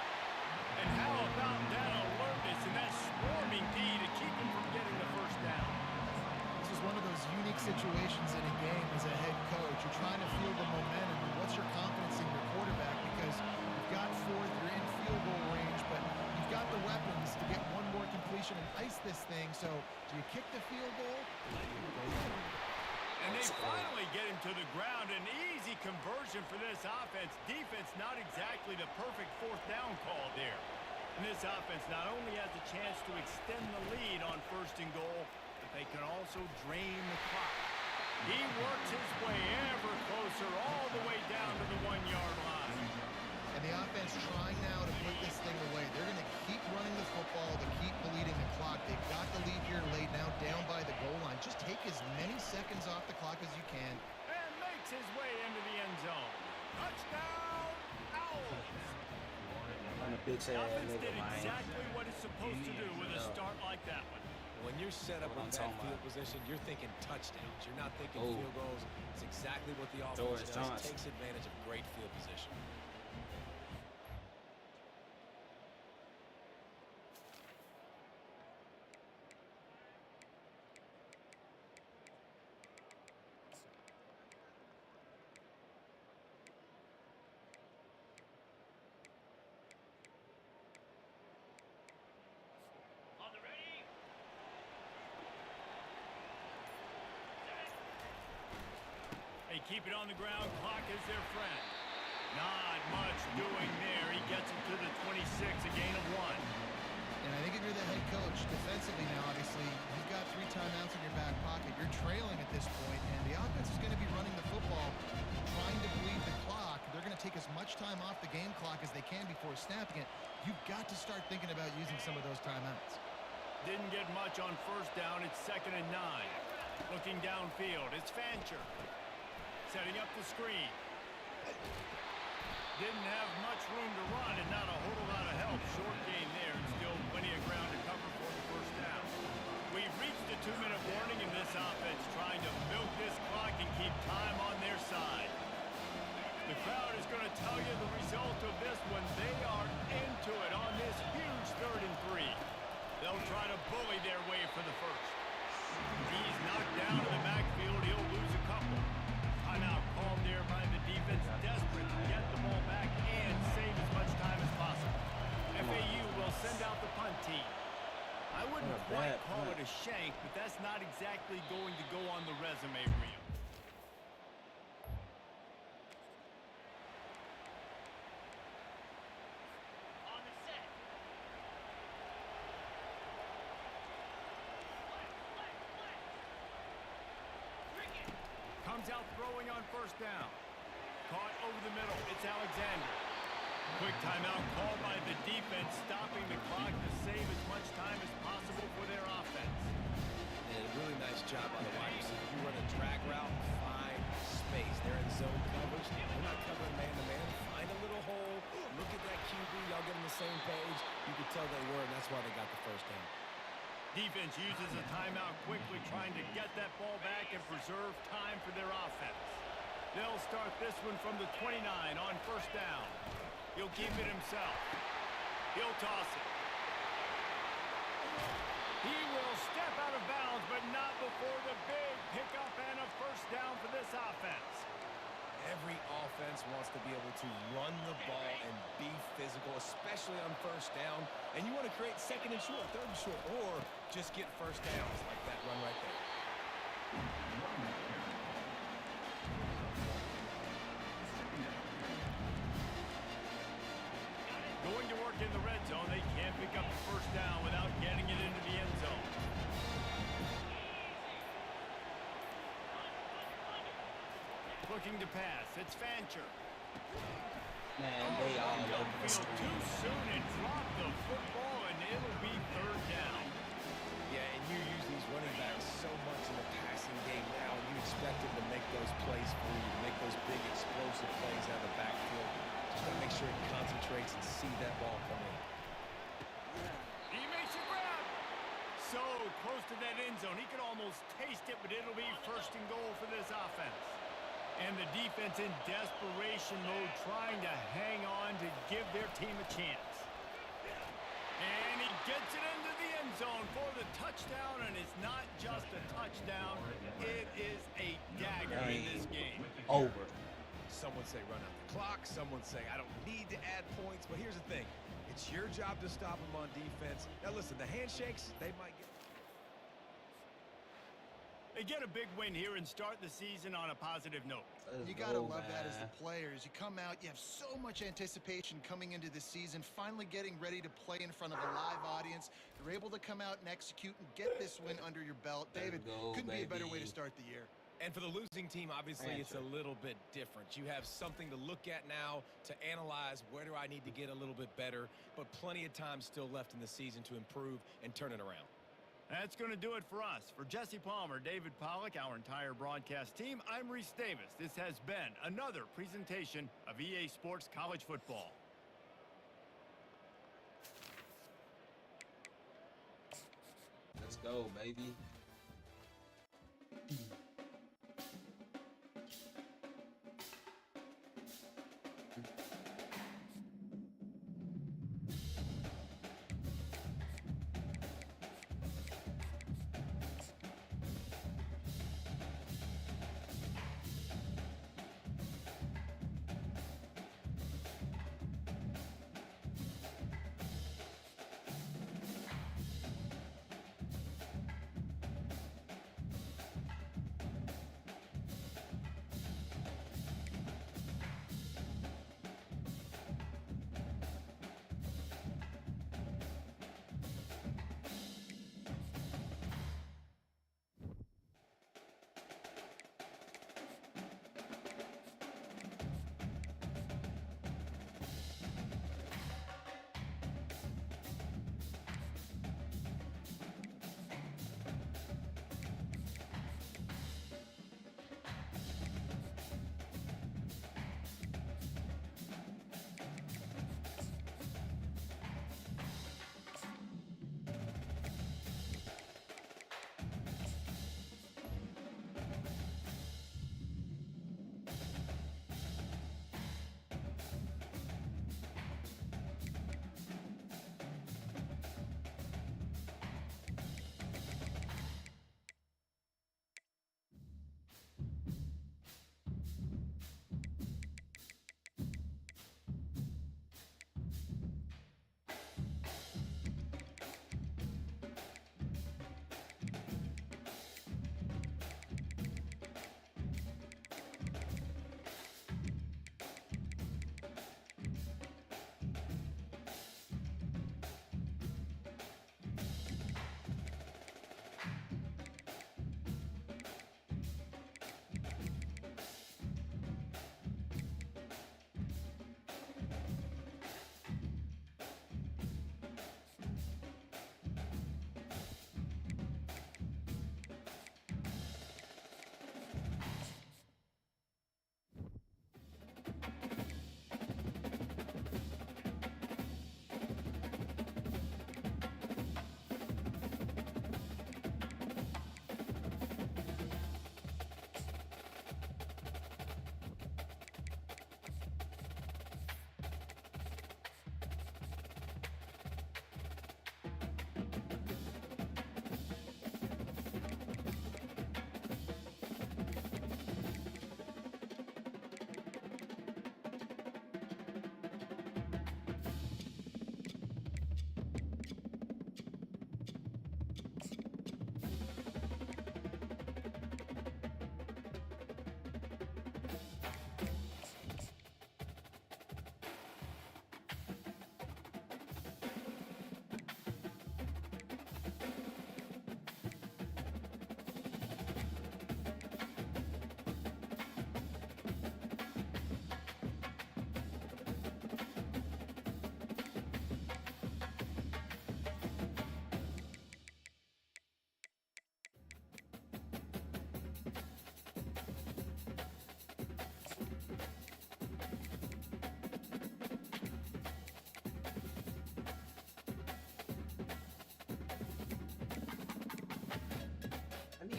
And how about that alertness and that swarming D to keep him from getting the first down? This is one of those unique situations in a game as a head coach. You're trying to feel the momentum. What's your confidence in your quarterback? Because you've got fourth, you're in field goal range, but you've got the weapons to get one more completion and ice this thing. So do you kick the field goal? And they finally get him to the ground. An easy conversion for this offense. Defense not exactly the perfect fourth down call there. And this offense not only has a chance to extend the lead on first and goal, but they can also drain the clock. He works his way ever closer all the way down to the 1-yard line. And the offense trying now to put this thing away. They're going to keep running the football to keep bleeding the clock. They've got the lead here laid now down by the goal line. Just take as many seconds off the clock as you can. And makes his way into the end zone. Touchdown, Owls! On the bitch ass Offense nigga, did man. exactly what it's supposed to do with a start like that one. When you're set up What with I'm that talking field about. position, you're thinking touchdowns. You're not thinking Oh. field goals. It's exactly what the George offense does. Johnson. Takes advantage of great field position. They keep it on the ground. Clock is their friend. Not much doing there. He gets it to the 26, a gain of 1. And I think if you're the head coach, defensively now, obviously, you've got 3 timeouts in your back pocket. You're trailing at this point, and the offense is going to be running the football, trying to bleed the clock. They're going to take as much time off the game clock as they can before snapping it. You've got to start thinking about using some of those timeouts. Didn't get much on first down. It's 2nd and 9. Looking downfield. It's Fancher. Setting up the screen. Didn't have much room to run and not a whole lot of help. Short gain there. Still plenty of ground to cover for the first down. We've reached a 2-minute warning in this offense, trying to milk this clock and keep time on their side. The crowd is going going to tell you the result of this one. They are into it on this huge 3rd and 3. They'll try to bully their way for the first. He's knocked down in the backfield. He'll lose a couple. Timeout called there by the defense, desperate to get the ball back and save as much time as possible. FAU will send out the punt team. I wouldn't quite call it a shank, but that's not exactly going to go on the resume reel. Comes out throwing on 1st down. Caught over the middle. It's Alexander. Quick timeout called by the defense, stopping the clock to save as much time as possible for their offense. And a really nice job on the wide receiver. You run a drag route, find space. They're in zone coverage. They're not covering man-to-man. Find a little hole. Look at that QB. Y'all get on the same page. You could tell they were, and that's why they got the 1st down. Defense uses a timeout quickly, trying to get that ball back and preserve time for their offense. They'll start this one from the 29 on 1st down. He'll keep it himself. He'll toss it. He will step out of bounds, but not before the big pickup and a 1st down for this offense. Every offense wants to be able to run the ball and be physical, especially on 1st down. And you want to create 2nd and short, 3rd and short, or just get 1st downs like that run right there. Going to work in the red zone. They can't pick up the 1st down without getting it into the end zone. Looking to pass. It's Fancher. Man, they all over the Field street. too soon and drop the football, and it'll be 3rd down. Yeah, and you use these running backs so much in the passing game now, and you expect them to make those plays for you, to make those big explosive plays out of the backfield. Just got to make sure he concentrates and see that ball come in. He makes a grab. So close to that end zone. He could almost taste it, but it'll be 1st and goal for this offense. And the defense in desperation mode, trying to hang on to give their team a chance. And he gets it into the end zone for the touchdown, and it's not just a touchdown, it is a dagger in this game. Over. Some would say run out the clock, some would say I don't need to add points, but here's the thing. It's your job to stop them on defense. Now listen, the handshakes, they might get... They get a big win here and start the season on a positive note. You got to love that as the players. You come out, you have so much anticipation coming into this season, finally getting ready to play in front of a live audience. You're able to come out and execute and get this win under your belt. David, couldn't be a better way to start the year. And for the losing team, obviously, it's a little bit different. You have something to look at now to analyze where do I need to get a little bit better, but plenty of time still left in the season to improve and turn it around. That's going to do it for us. For Jesse Palmer, David Pollack, our entire broadcast team, I'm Reese Davis. This has been another presentation of EA Sports College Football. Let's go, baby.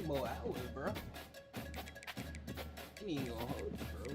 more hours, bro. He ain't gonna hold you, bro.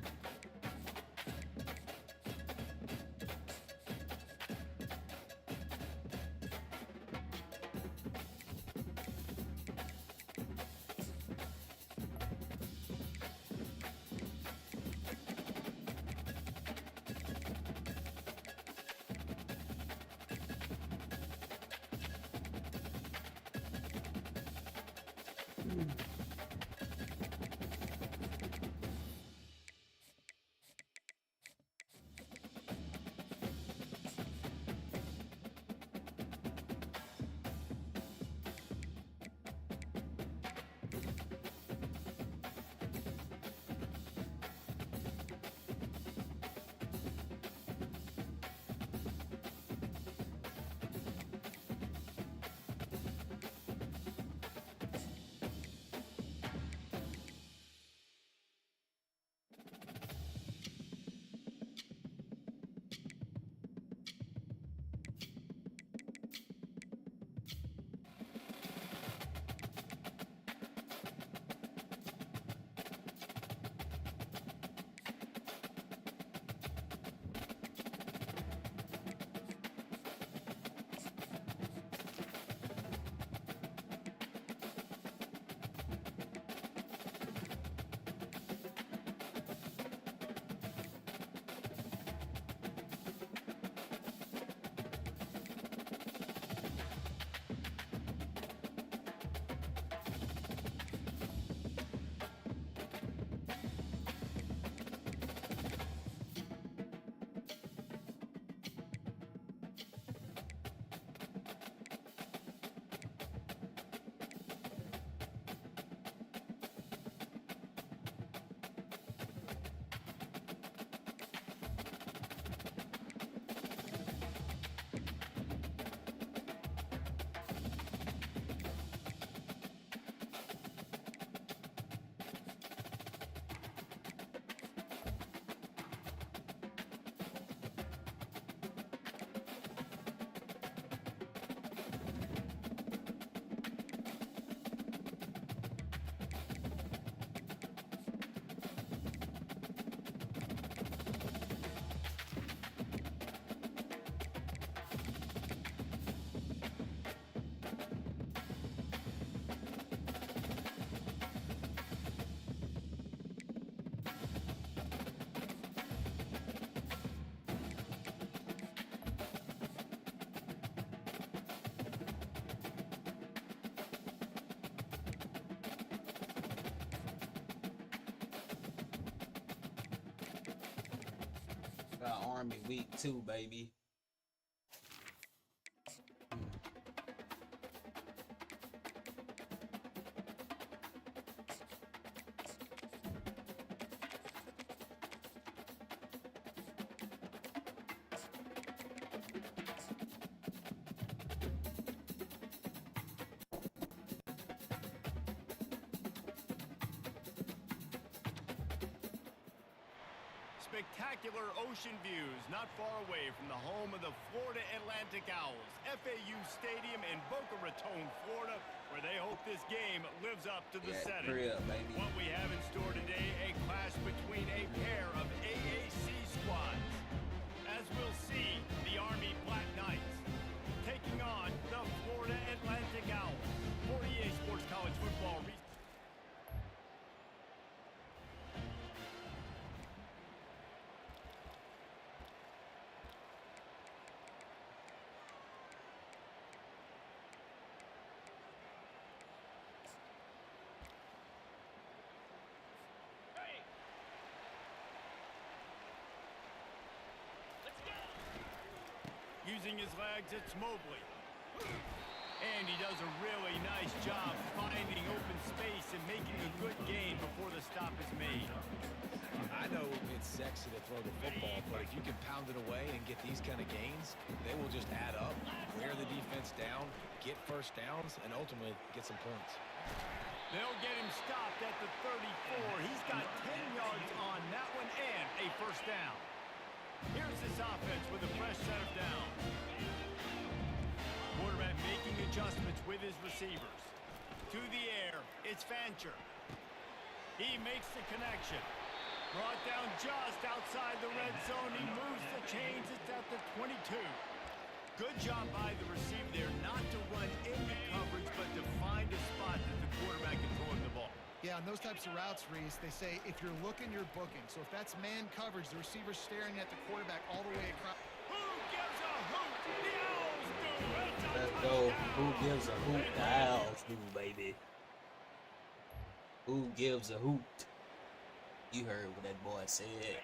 Army week 2, baby. Spectacular ocean views not far away from the home of the Florida Atlantic Owls, FAU Stadium in Boca Raton, Florida, where they hope this game lives up to the setting. Baby. What we have in store today, a clash between a pair of AAC squads. As we'll see, the Army Black Knights taking on the Florida Atlantic Owls. For EA Sports College Football. Using his legs, it's Mobley. And he does a really nice job finding open space and making a good gain before the stop is made. I know it's sexy to throw the football, but if you can pound it away and get these kind of gains, they will just add up, wear the defense down, get first downs, and ultimately get some points. They'll get him stopped at the 34. He's got 10 yards on that one and a first down. Here's this offense with a fresh set of downs. Quarterback making adjustments with his receivers. To the air, it's Fancher. He makes the connection. Brought down just outside the red zone. He moves the chains. It's at the 22. Good job by the receiver there, not to run into coverage, but to find a spot that the quarterback can throw him the ball. Yeah, on those types of routes, Reese, they say if you're looking, you're booking. So if that's man coverage, the receiver's staring at the quarterback all the way across. Who gives a hoot? The Owls do. It's a Let's go. touchdown. Who gives a hoot? The Owls do, baby. Who gives a hoot? You heard what that boy said.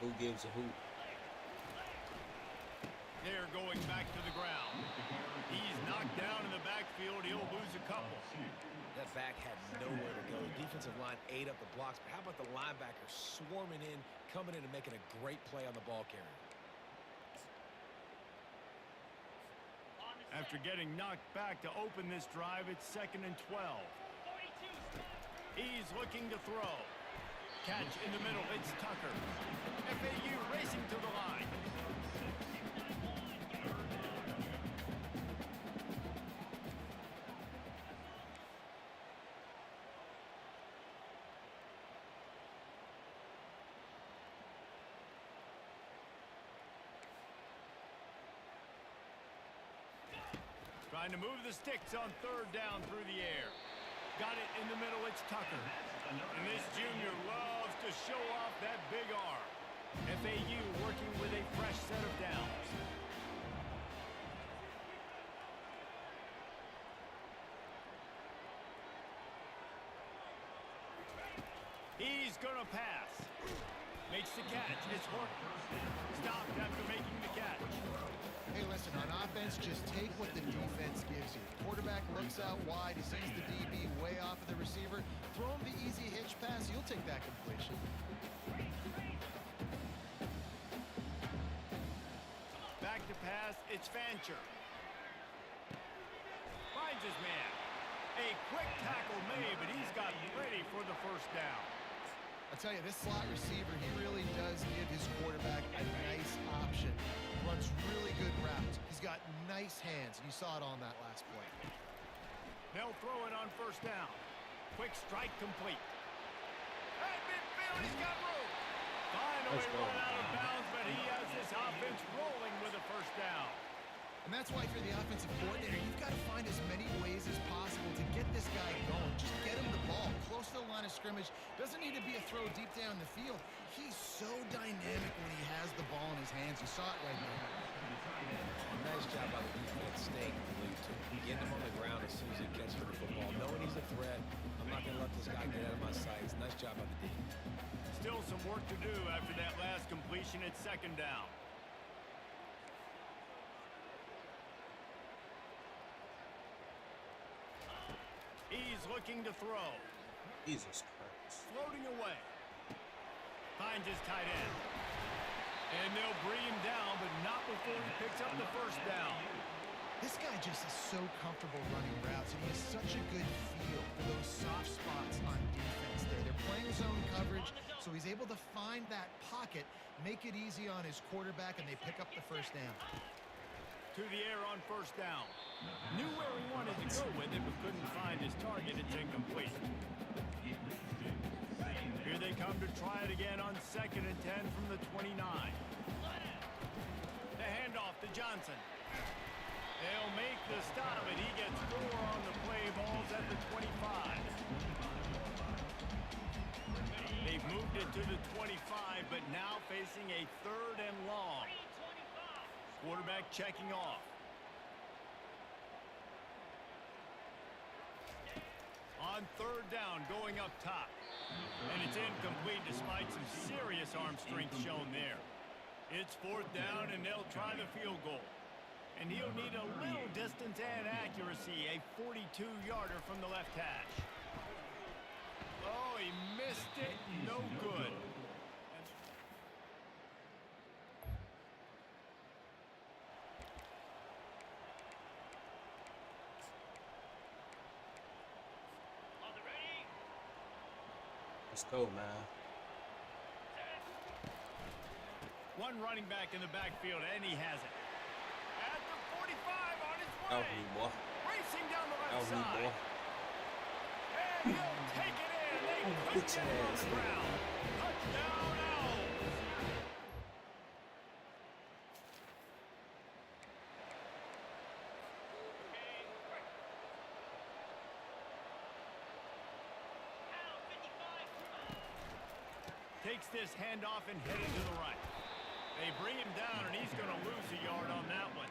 Who gives a hoot? They're going back to the ground. He's knocked down in the backfield. He'll lose a couple. That back had nowhere to go. The defensive line ate up the blocks. But how about the linebacker swarming in, coming in and making a great play on the ball carrier? After getting knocked back to open this drive, it's 2nd and 12. He's looking to throw. Catch in the middle. It's Tucker. FAU racing to the line. Trying to move the sticks on 3rd down through the air. Got it in the middle, it's Tucker. And this junior loves to show off that big arm. FAU working with a fresh set of downs. He's gonna pass. Makes the catch, it's Horton. Stopped after making the catch. Hey, listen, on offense, just take what the defense gives you. Quarterback looks out wide. He sends the DB way off of the receiver. Throw him the easy hitch pass. You'll take that completion. Back to pass, it's Fancher. Finds his man. A quick tackle made, but he's got ready for the 1st down. I tell you, this slot receiver, he really does give his quarterback a nice option. Runs really good routes. He's got nice hands, and you saw it on that last play. They'll throw it on 1st down. Quick strike complete. At midfield, he's got room. Finally run out of bounds, but he has this offense rolling with a 1st down. And that's why, if you're the offensive coordinator, you've got to find as many ways as possible to get this guy going. Just get him the ball close to the line of scrimmage. Doesn't need to be a throw deep down the field. He's so dynamic when he has the ball in his hands. You saw it right there. Nice job by the defense staying glued to him. Getting him on the ground as soon as he catches the football. Knowing he's a threat, I'm not going to let this guy get out of my sights. Nice job by the defense. Still some work to do after that last completion at 2nd down. He's looking to throw. Jesus Christ. Floating away. Finds his tight end. And they'll bring him down, but not before he picks up the 1st down. This guy just is so comfortable running routes, and he has such a good feel for those soft spots on defense there. They're playing zone coverage, so he's able to find that pocket, make it easy on his quarterback, and they pick up the 1st down. To the air on 1st down. Knew where he wanted to go with it, but couldn't find his target. It's incomplete. Here they come to try it again on 2nd and 10 from the 29. The handoff to Johnson. They'll make the stop, and he gets 4 on the play. Balls at the 25. They've moved it to the 25, but now facing a 3rd and long. Quarterback checking off. On 3rd down, going up top. And it's incomplete despite some serious arm strength shown there. It's 4th down, and they'll try the field goal. And he'll need a little distance and accuracy, a 42-yarder from the left hash. Oh, he missed it. No good. Let's go, man. One running back in the backfield, and he has it. At the 45 on his That was me, boy. Racing down the That left was me, side. boy. And he'll take it in. They couldn't get him on the ground. Touchdown, Owls. Takes this handoff and headed to the right. They bring him down, and he's going to lose a yard on that one.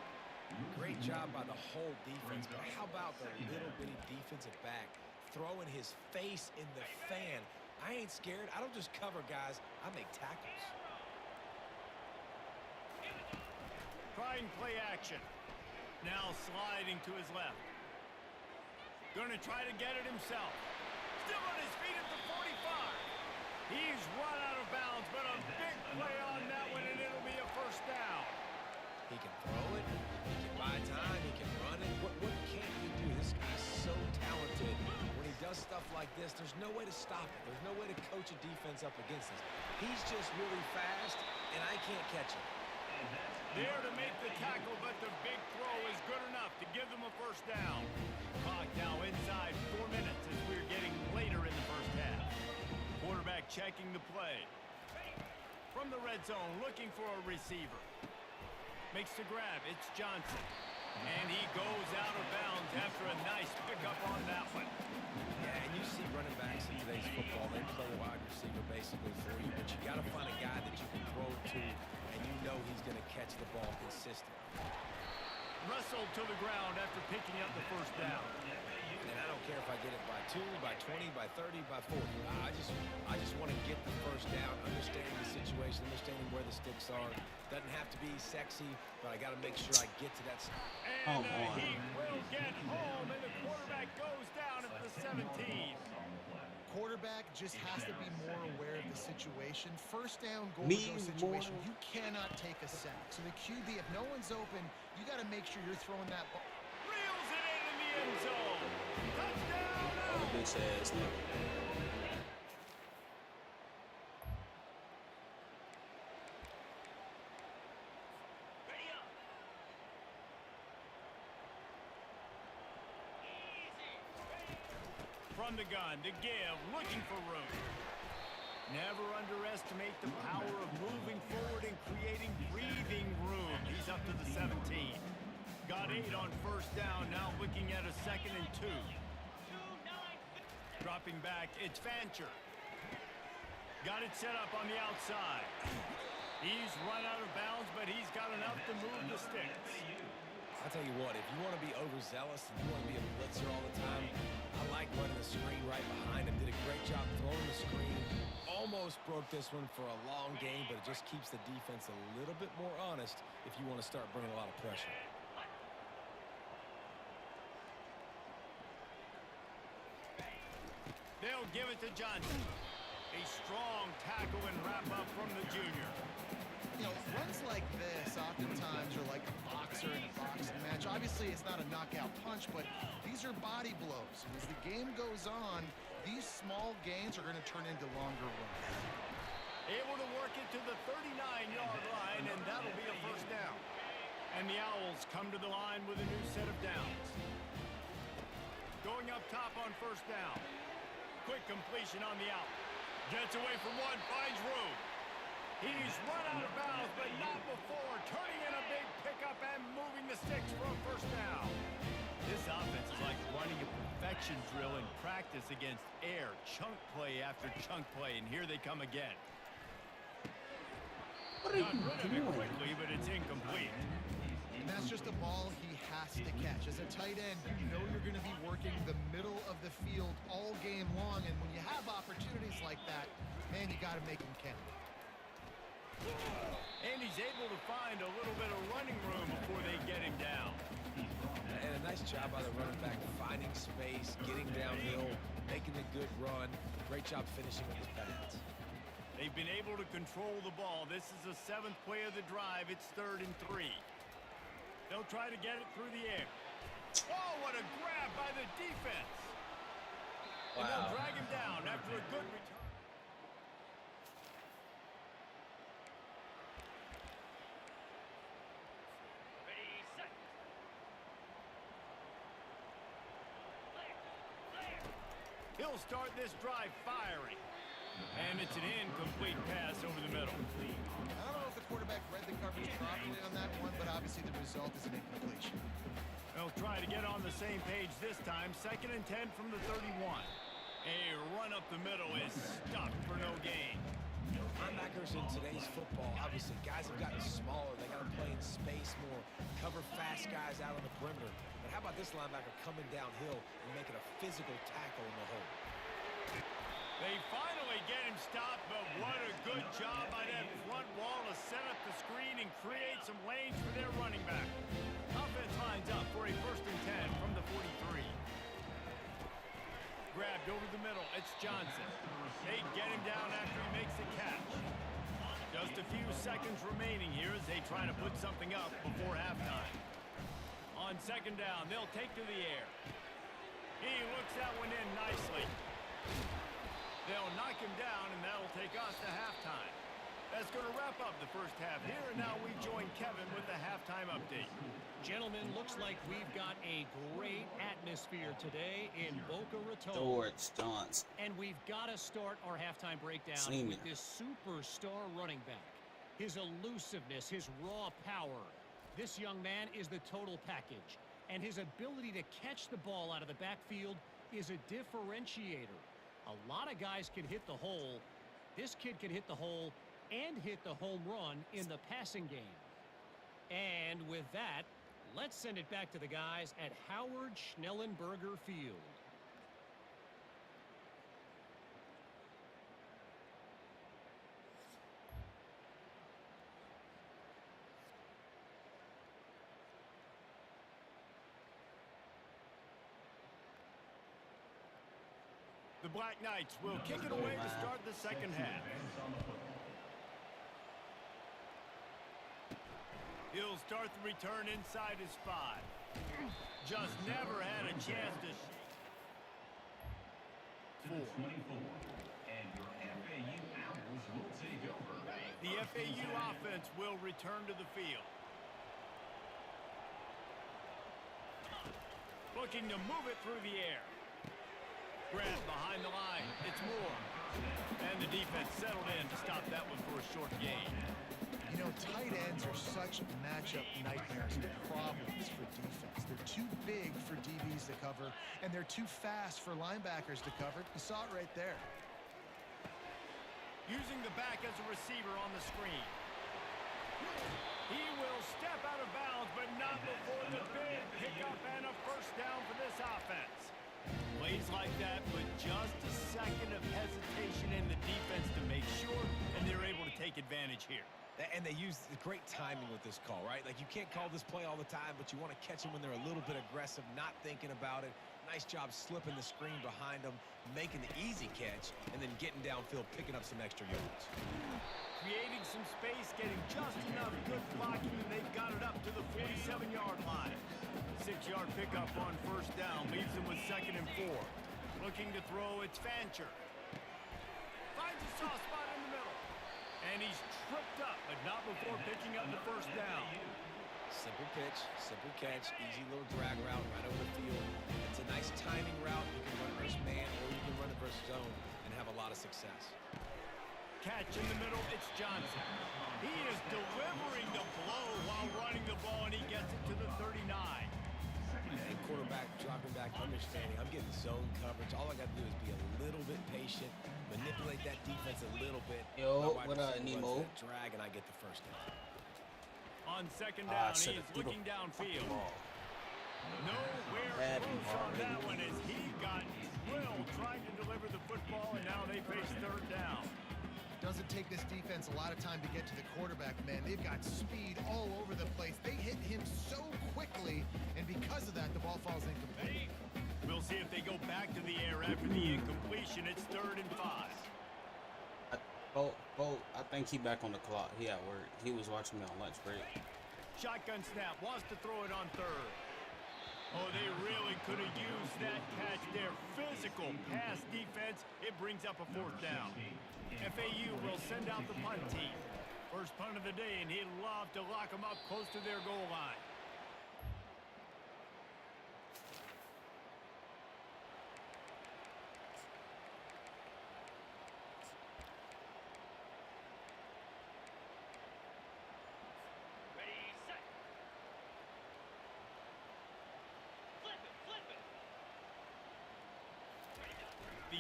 Great job by the whole defense, but how about the little bitty defensive back throwing his face in the fan? I ain't scared. I don't just cover guys. I make tackles. Trying play action. Now sliding to his left. Going to try to get it himself. Still on his feet at the 45. He's run out of bounds, but a big play on that one, and it'll be a first down. He can throw it. He can buy time. He can run it. What can't he do? This guy's so talented. When he does stuff like this, there's no way to stop it. There's no way to coach a defense up against this. He's just really fast, and I can't catch him. There to make the tackle, but the big throw is good enough to give them a first down. Clock now inside 4 minutes as we're getting later in the first half. Quarterback checking the play. From the red zone, looking for a receiver. Makes the grab. It's Johnson. And he goes out of bounds after a nice pickup on that one. Yeah, and you see running backs in today's football, they play wide receiver basically for you, but you got to find a guy that you can throw to, and you know he's going to catch the ball consistently. Wrestled to the ground after picking up the first down. And I don't care if I get it by 2, by 20, by 30, by 40. I just want to get the first down, understanding the situation, understanding where the sticks are. Doesn't have to be sexy, but I got to make sure I get to that. And he will get home, and the quarterback goes down at the 17. Quarterback just has to be more aware of the situation. First down, goal Me to go situation. more. You cannot take a sack. So the QB, if no one's open, you got to make sure you're throwing that ball. Reels it in the end zone. Touchdown! That was a bitch ass nigga. From the gun to give, looking for room. Never underestimate the power of moving forward and creating breathing room. He's up to the 17. Got 8 on first down, now looking at a 2nd and 2. Dropping back, it's Fancher. Got it set up on the outside. He's run out of bounds, but he's got enough to move the sticks. I'll tell you what, if you want to be overzealous and you want to be a blitzer all the time, I like running the screen right behind him. Did a great job throwing the screen. Almost broke this one for a long game, but it just keeps the defense a little bit more honest if you want to start bringing a lot of pressure. They'll give it to Johnson. A strong tackle and wrap up from the junior. You know, runs like this oftentimes are like a boxer in a boxing match. Obviously, it's not a knockout punch, but these are body blows. And as the game goes on, these small gains are going to turn into longer runs. Able to work it to the 39-yard line, and that'll be a first down. And the Owls come to the line with a new set of downs. Going up top on first down. Quick completion on the out. Gets away from one, finds room. He's run out of bounds, but not before. Turning in a big pickup and moving the sticks for a first down. This offense is like running a perfection drill in practice against air. Chunk play after chunk play, and here they come again. What are Got you rid of it doing? quickly, but it's incomplete. And that's just a ball he has to catch. As a tight end, you know you're going to be working the middle of the field all game long, and when you have opportunities like that, man, you got to make them count. And he's able to find a little bit of running room before they get him down. And a nice job by the running back, finding space, getting downhill, making a good run. Great job finishing with his pads. They've been able to control the ball. This is the 7th play of the drive. It's 3rd and 3. They'll try to get it through the air. Oh, what a grab by the defense. And they'll drag him down after a good return. He'll start this drive firing. And it's an incomplete pass over the middle. I don't know if the quarterback read the coverage properly on that one, but obviously the result is an incompletion. They'll try to get on the same page this time. 2nd and 10 from the 31. A run up the middle is stopped for no gain. Linebackers in today's football, obviously, guys have gotten smaller. They got to play in space more, cover fast guys out on the perimeter. But how about this linebacker coming downhill and making a physical tackle in the hole? They finally get him stopped, but what a good job by that front wall to set up the screen and create some lanes for their running back. Offense lines up for a 1st and 10 from the 43. Grabbed over the middle, it's Johnson. They get him down after he makes the catch. Just a few seconds remaining here as they try to put something up before halftime. On 2nd down, they'll take to the air. He looks that one in nicely. They'll knock him down, and that'll take us to halftime. That's going to wrap up the first half here, and now we join Kevin with the halftime update. Gentlemen, looks like we've got a great atmosphere today in Boca Raton. George Johnson. And we've got to start our halftime breakdown Senior. with this superstar running back. His elusiveness, his raw power. This young man is the total package. And his ability to catch the ball out of the backfield is a differentiator. A lot of guys can hit the hole. This kid can hit the hole and hit the home run in the passing game. And with that, let's send it back to the guys at Howard Schnellenberger Field. The Black Knights will kick it away to start the second half. He'll start the return inside his 5. Just never had a chance to... 4. And your FAU Owls will take over. The FAU offense will return to the field. Looking to move it through the air. Grab behind the line. It's Moore. And the defense settled in to stop that one for a short gain. You know, tight ends are such matchup nightmares and problems for defense. They're too big for DBs to cover, and they're too fast for linebackers to cover. You saw it right there. Using the back as a receiver on the screen. He will step out of bounds, but not before the big pickup and a first down for this offense. Plays like that, but just a second of hesitation in the defense to make sure, and they're able to take advantage here. And they use the great timing with this call, right? Like, you can't call this play all the time, but you want to catch them when they're a little bit aggressive, not thinking about it. Nice job slipping the screen behind them, making the easy catch, and then getting downfield, picking up some extra yards. Creating some space, getting just enough good blocking, and they've got it up to the 47-yard line. 6-yard pickup on first down, leaves them with 2nd and 4. Looking to throw, it's Fancher. Finds a soft spot in the middle. And he's tripped up, but not before picking up the first down. Simple pitch, simple catch, easy little drag route right over the field. It's a nice timing route. You can run it versus man, or you can run it versus zone and have a lot of success. Catch in the middle, it's Johnson. He is delivering the blow while running the ball, and he gets it to the 39. And quarterback dropping back, understanding I'm getting zone coverage. All I got to do is be a little bit patient, manipulate that defense a little bit. Yo, what up, Nemo? Drag, and I get the first down. On 2nd down, he is looking downfield. Nowhere close on that one as he got drilled trying to deliver the football, and now they face 3rd down. Doesn't take this defense a lot of time to get to the quarterback, man. They've got speed all over the place. They hit him so quickly, and because of that, the ball falls incomplete. We'll see if they go back to the air after the incompletion. It's 3rd and 5. I think he back on the clock. He at work. He was watching me on lunch break. Shotgun snap, wants to throw it on 3rd. Oh, they really could have used that catch there. Physical pass defense. It brings up a 4th down. FAU will send out the punt team. First punt of the day, and he'd love to lock them up close to their goal line.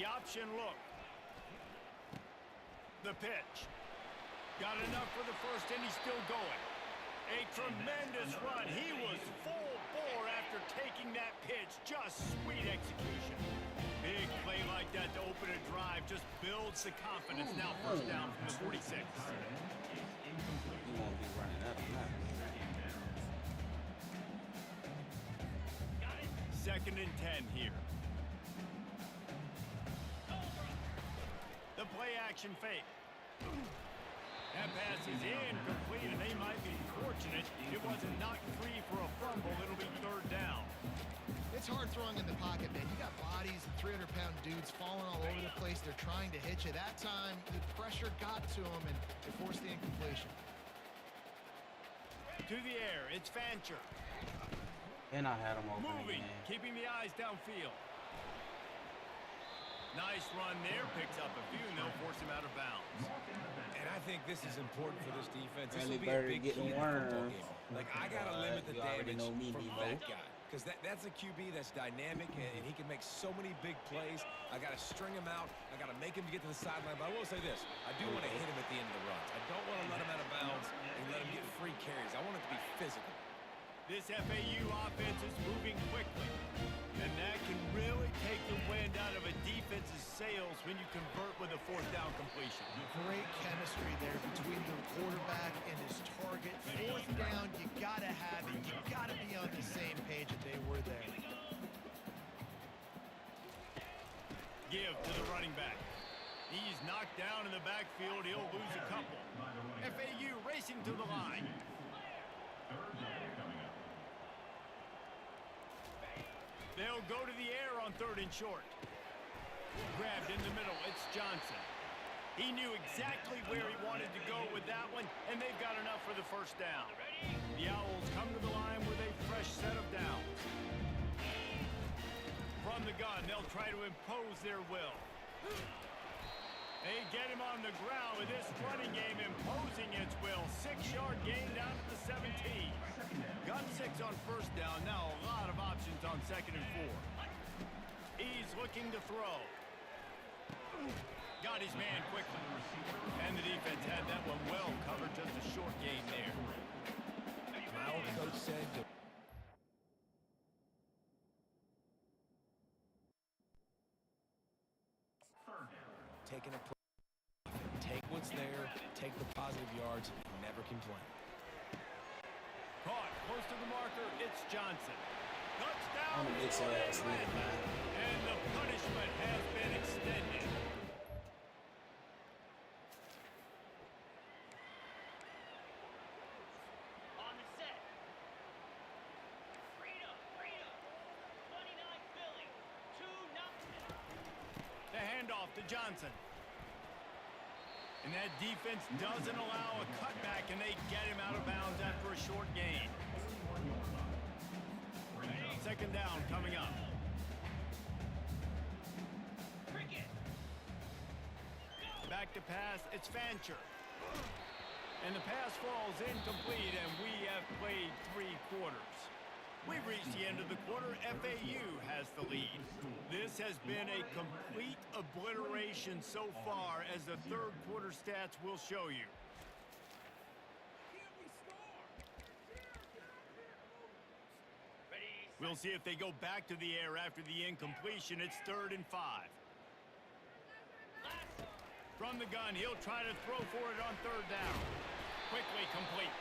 The option look. The pitch. Got enough for the first, and he's still going. A tremendous run. He was full bore after taking that pitch. Just sweet execution. Big play like that to open a drive just builds the confidence. Now first down from the 46. You won't be running up now. Second and 10 here. The play action fake. That pass is incomplete, and they might be fortunate it wasn't knocked free for a fumble. It'll be third down. It's hard throwing in the pocket, man. You got bodies and 300-pound dudes falling all over the place. They're trying to hit you. That time, the pressure got to them, and they forced the incompletion. To the air, it's Fancher. And I had him open Moving, again. keeping the eyes downfield. Nice run there, picks up a few, and they'll force him out of bounds. And I think this is important for this defense. This Early will be a bird big key getting to the football worms. game. Like, I got to limit the You already damage know me, from Devo. that guy. Because that's a QB that's dynamic, and he can make so many big plays. I got to string him out. I got to make him get to the sideline. But I will say this. I do want to hit him at the end of the runs. I don't want to let him out of bounds and let him get free carries. I want it to be physical. This FAU offense is moving quickly, and that can really take the wind out of a defense's sails when you convert with a fourth down completion. Great chemistry there between the quarterback and his target. Fourth down, you got to have it. You got to be on the same page that they were there. Give to the running back. He's knocked down in the backfield. He'll lose a couple. FAU racing to the line. They'll go to the air on third and short. Grabbed in the middle. It's Johnson. He knew exactly where he wanted to go with that one, and they've got enough for the first down. The Owls come to the line with a fresh set of downs. From the gun, they'll try to impose their will. They get him on the ground with this running game imposing its will. 6-yard gain down to the 17. Got 6 on first down. Now a lot of options on second and 4. He's looking to throw. Got his man quickly. And the defense had that one well covered. Just a short gain there. My old coach said to taking a take what's there, take the positive yards, and never complain. Caught close to the marker. It's Johnson. I'm Touchdown. a big ass nigga, man. And the punishment has been extended. On the set. Freedom, freedom. 29 Philly. 2-0. The handoff to Johnson. And that defense doesn't allow a cutback, and they get him out of bounds after a short gain. Second down coming up. Back to pass, it's Fancher. And the pass falls incomplete, and we have played 3 quarters. We've reached the end of the quarter. FAU has the lead. This has been a complete obliteration so far, as the third quarter stats will show you. We'll see if they go back to the air after the incompletion. It's 3rd and 5. From the gun, he'll try to throw for it on 3rd down. Quickly complete.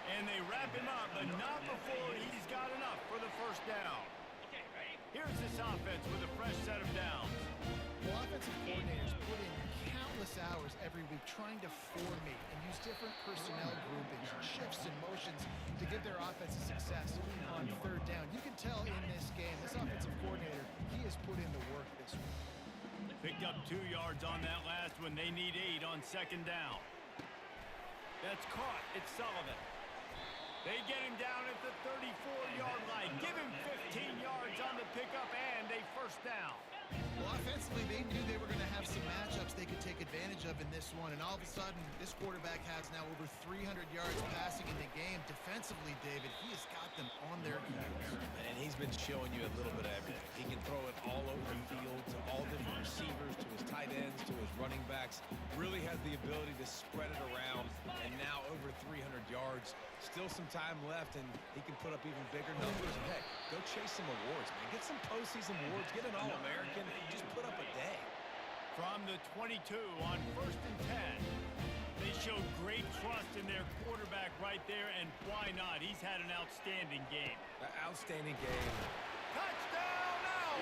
And they wrap him up, but not before he's got enough for the first down. Okay, ready? Here's this offense with a fresh set of downs. Well, offensive coordinators put in countless hours every week trying to formate and use different personnel groupings, shifts and motions to give their offense a success on 3rd down. You can tell in this game, this offensive coordinator, he has put in the work this week. Picked up 2 yards on that last one. They need 8 on 2nd down. That's caught. It's Sullivan. They get him down at the 34-yard line. Give him 15 yards on the pickup and a first down. Well, offensively, they knew they were going to have some matchups they could take advantage of in this this one, and all of a sudden, this quarterback has now over 300 yards passing in the game. Defensively, David, he has got them on their heels. And he's been showing you a little bit of everything. He can throw it all over the field to all different receivers, to his tight ends, to his running backs. Really has the ability to spread it around, and now over 300 yards. Still some time left, and he can put up even bigger numbers. And heck, go chase some awards, man. Get some postseason awards. Get an All-American. Just put up a day. From the 22 on 1st and 10. They showed great trust in their quarterback right there, and why not? He's had an outstanding game. Outstanding game. Touchdown now!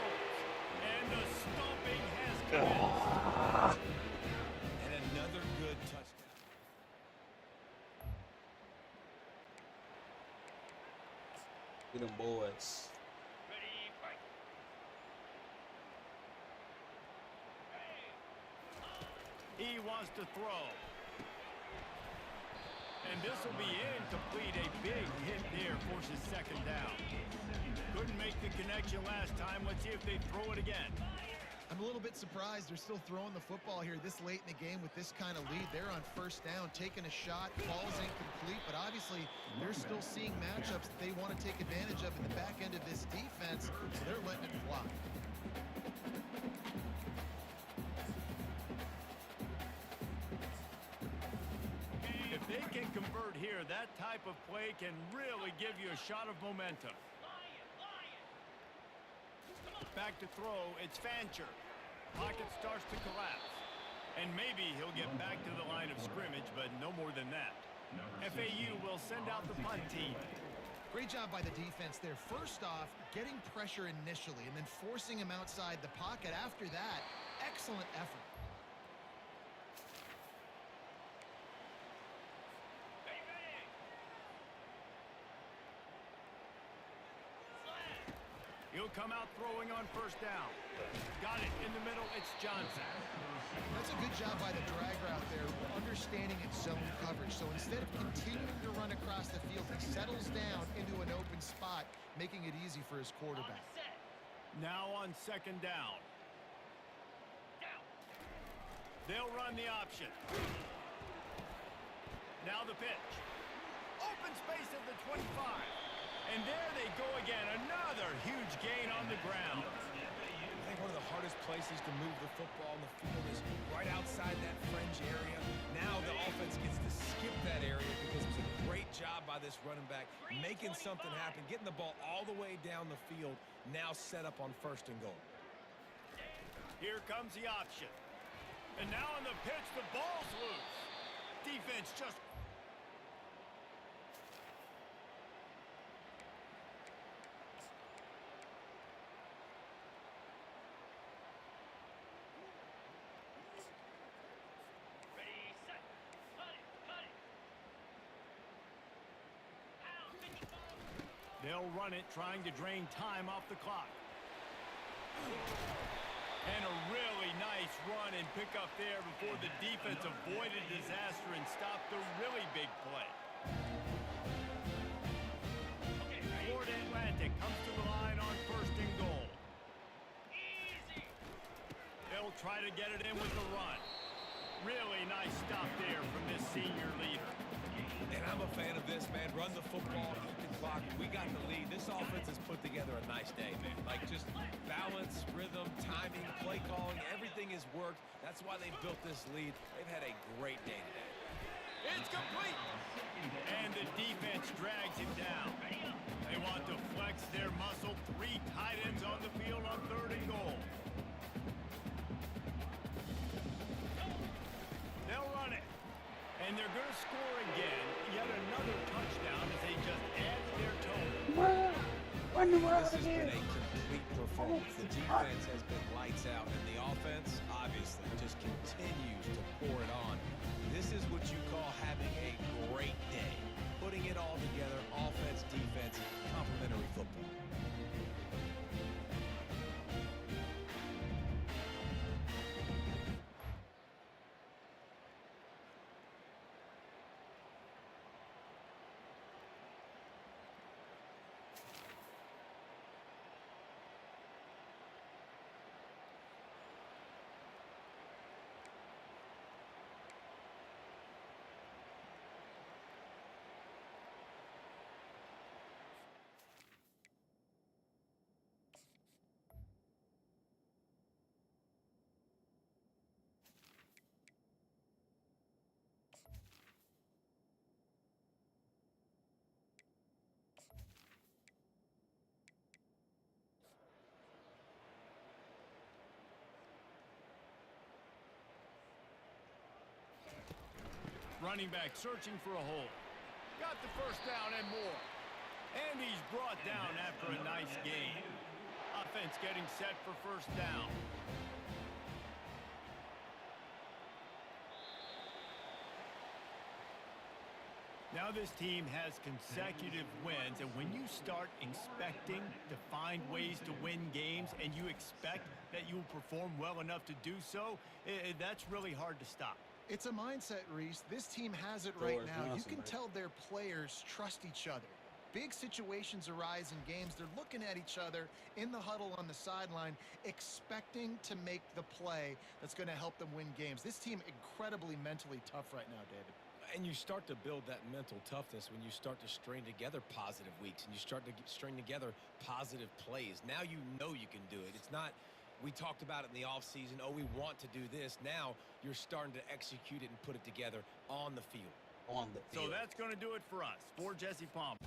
And the stomping has commenced. And another good touchdown. Get them boys. Ready, fight. He wants to throw. And this will be incomplete. A big hit there forces 2nd down. Couldn't make the connection last time. Let's see if they throw it again. I'm a little bit surprised they're still throwing the football here this late in the game with this kind of lead. They're on 1st down, taking a shot, ball's incomplete, but obviously they're still seeing matchups that they want to take advantage of in the back end of this defense, so they're letting it fly. If they can convert here, that type of play can really give you a shot of momentum. Back to throw, it's Fancher. Pocket starts to collapse. And maybe he'll get back to the line of scrimmage, but no more than that. FAU will send out the punt team. Great job by the defense there. First off, getting pressure initially and then forcing him outside the pocket after that. Excellent effort. He'll come out throwing on 1st down. Got it in the middle. It's Johnson. That's a good job by the drag route there, understanding its zone coverage. So instead of continuing to run across the field, he settles down into an open spot, making it easy for his quarterback. Now on 2nd down. They'll run the option. Now the pitch. Open space at the 25. And there they go again. Another huge gain on the ground. I think one of the hardest places to move the football in the field is right outside that fringe area. Now the offense gets to skip that area because it was a great job by this running back making something happen, getting the ball all the way down the field, now set up on 1st and goal. Here comes the option. And now on the pitch, the ball's loose. Defense just... They'll run it, trying to drain time off the clock. And a really nice run and pick up there before the defense avoided disaster and stopped the really big play. Florida Atlantic comes to the line on 1st and goal. Easy. They'll try to get it in with the run. Really nice stop there from this senior leader. And I'm a fan of this, man. Run the football, keep the clock. We got the lead. This offense has put together a nice day, man. Like, just balance, rhythm, timing, play calling, everything has worked. That's why they built this lead. They've had a great day today. It's complete! And the defense drags him down. They want to flex their muscle. 3 tight ends on the field on 3rd and goal. They'll run it. And they're going to score again. Yet another touchdown as they just add their total. This has been a complete performance. The defense has been lights out, and the offense, obviously, just continues to pour it on. This is what you call having a great day. Putting it all together, offense, defense, complementary football. Running back searching for a hole. Got the first down and more. And he's brought down after a nice gain. Offense getting set for first down. Now this team has consecutive wins, and when you start expecting to find ways to win games and you expect that you will perform well enough to do so, that's really hard to stop. It's a mindset, Reese. This team has it right now. You can tell their players trust each other. Big situations arise in games. They're looking at each other in the huddle on the sideline, expecting to make the play that's going to help them win games. This team incredibly mentally tough right now, David. And you start to build that mental toughness when you start to string together positive weeks and you start to string together positive plays. Now you know you can do it. It's not, we talked about it in the offseason, oh, we want to do this. Now you're starting to execute it and put it together on the field. On the field. So that's going to do it for us. For Jesse Palmer.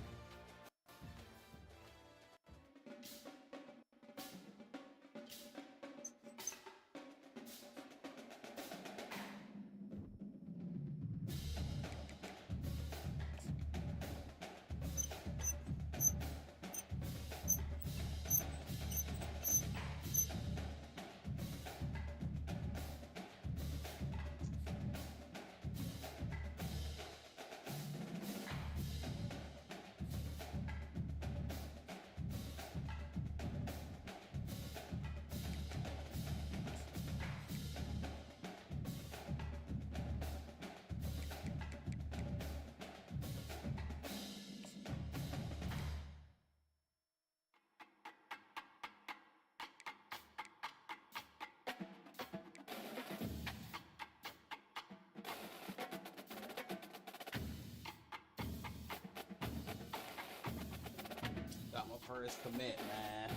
Got my first commit, man.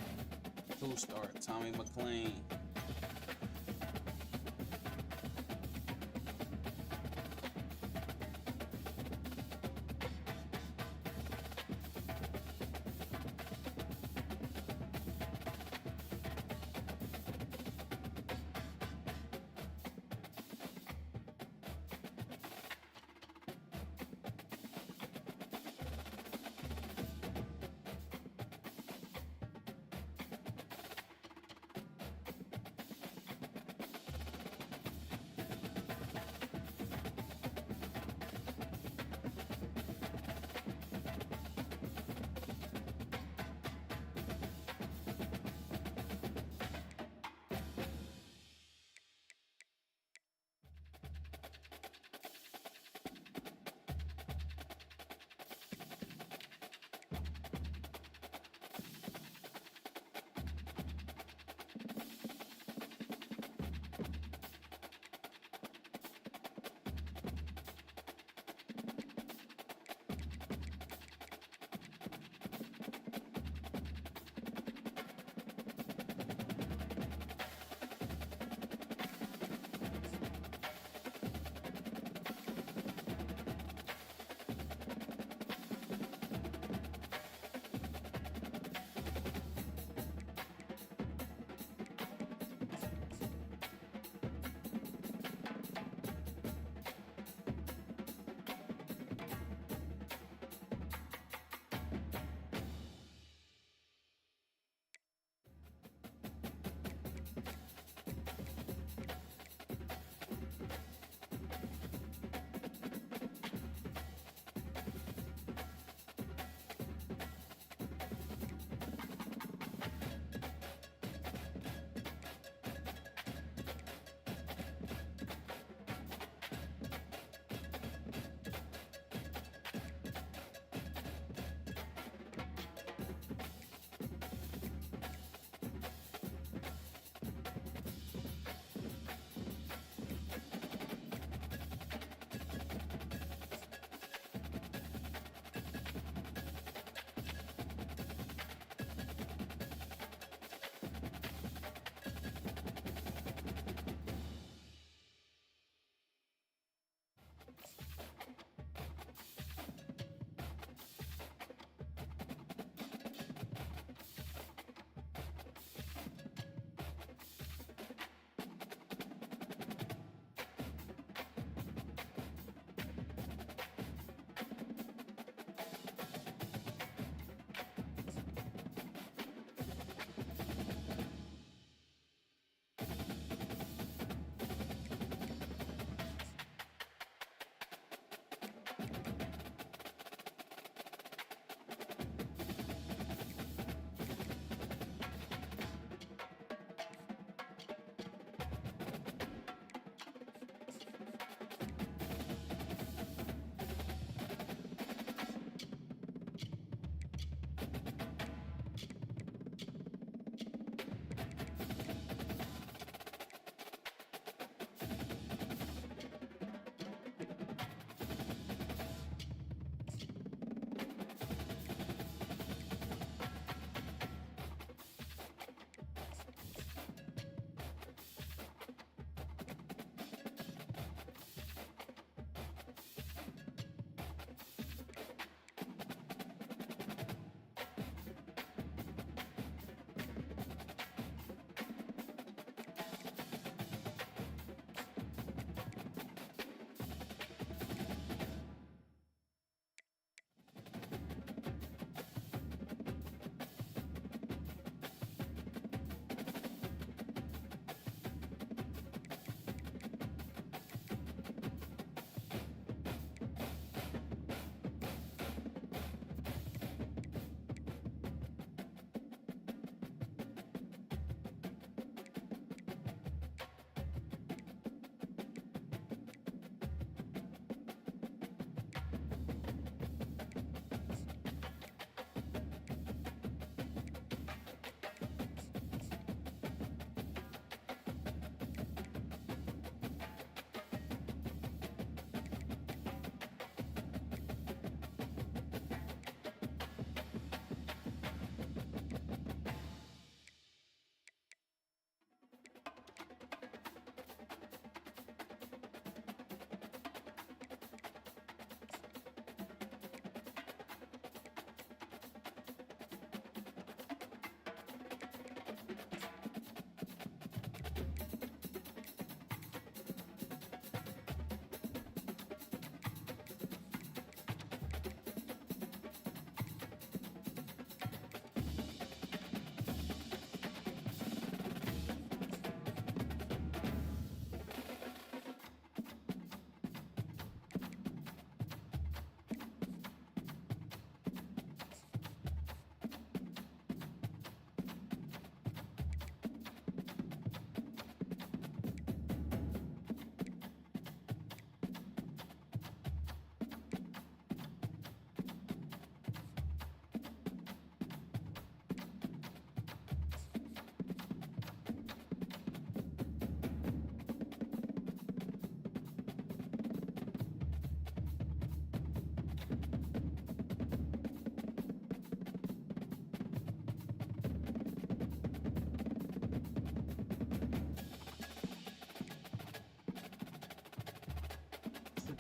2-star, Tommy McLean.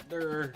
there.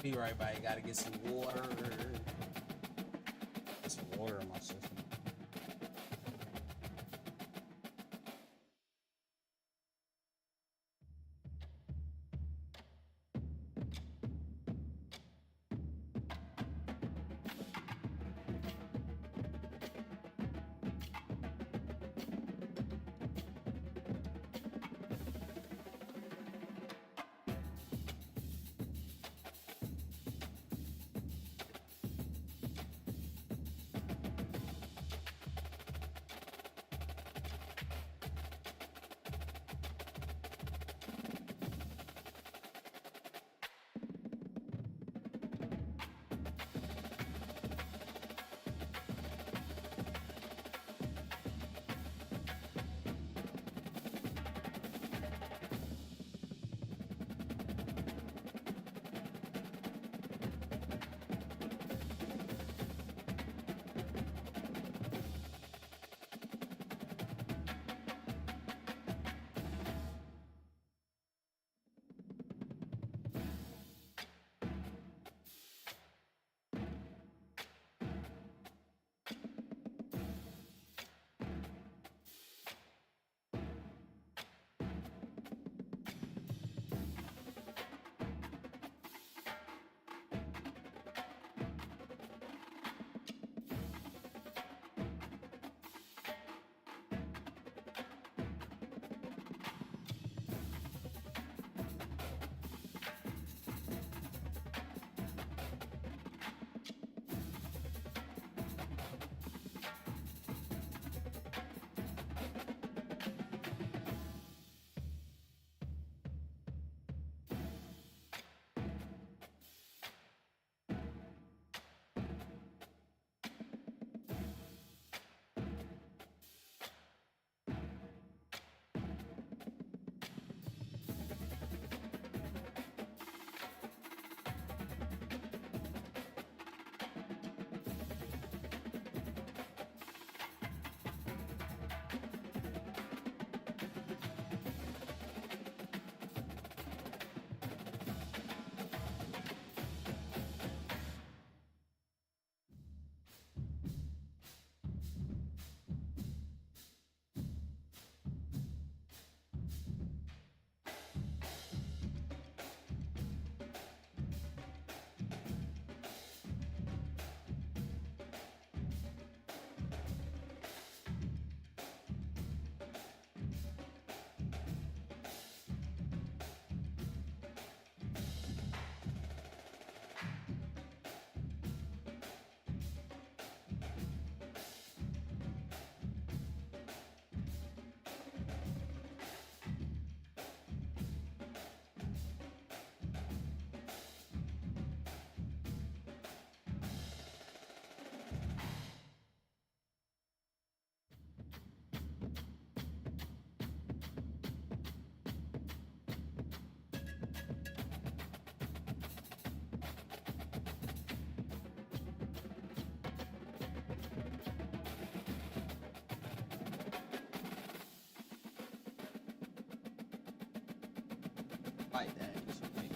Be right back. Gotta get some water. Get some water in my system. Like that. So maybe.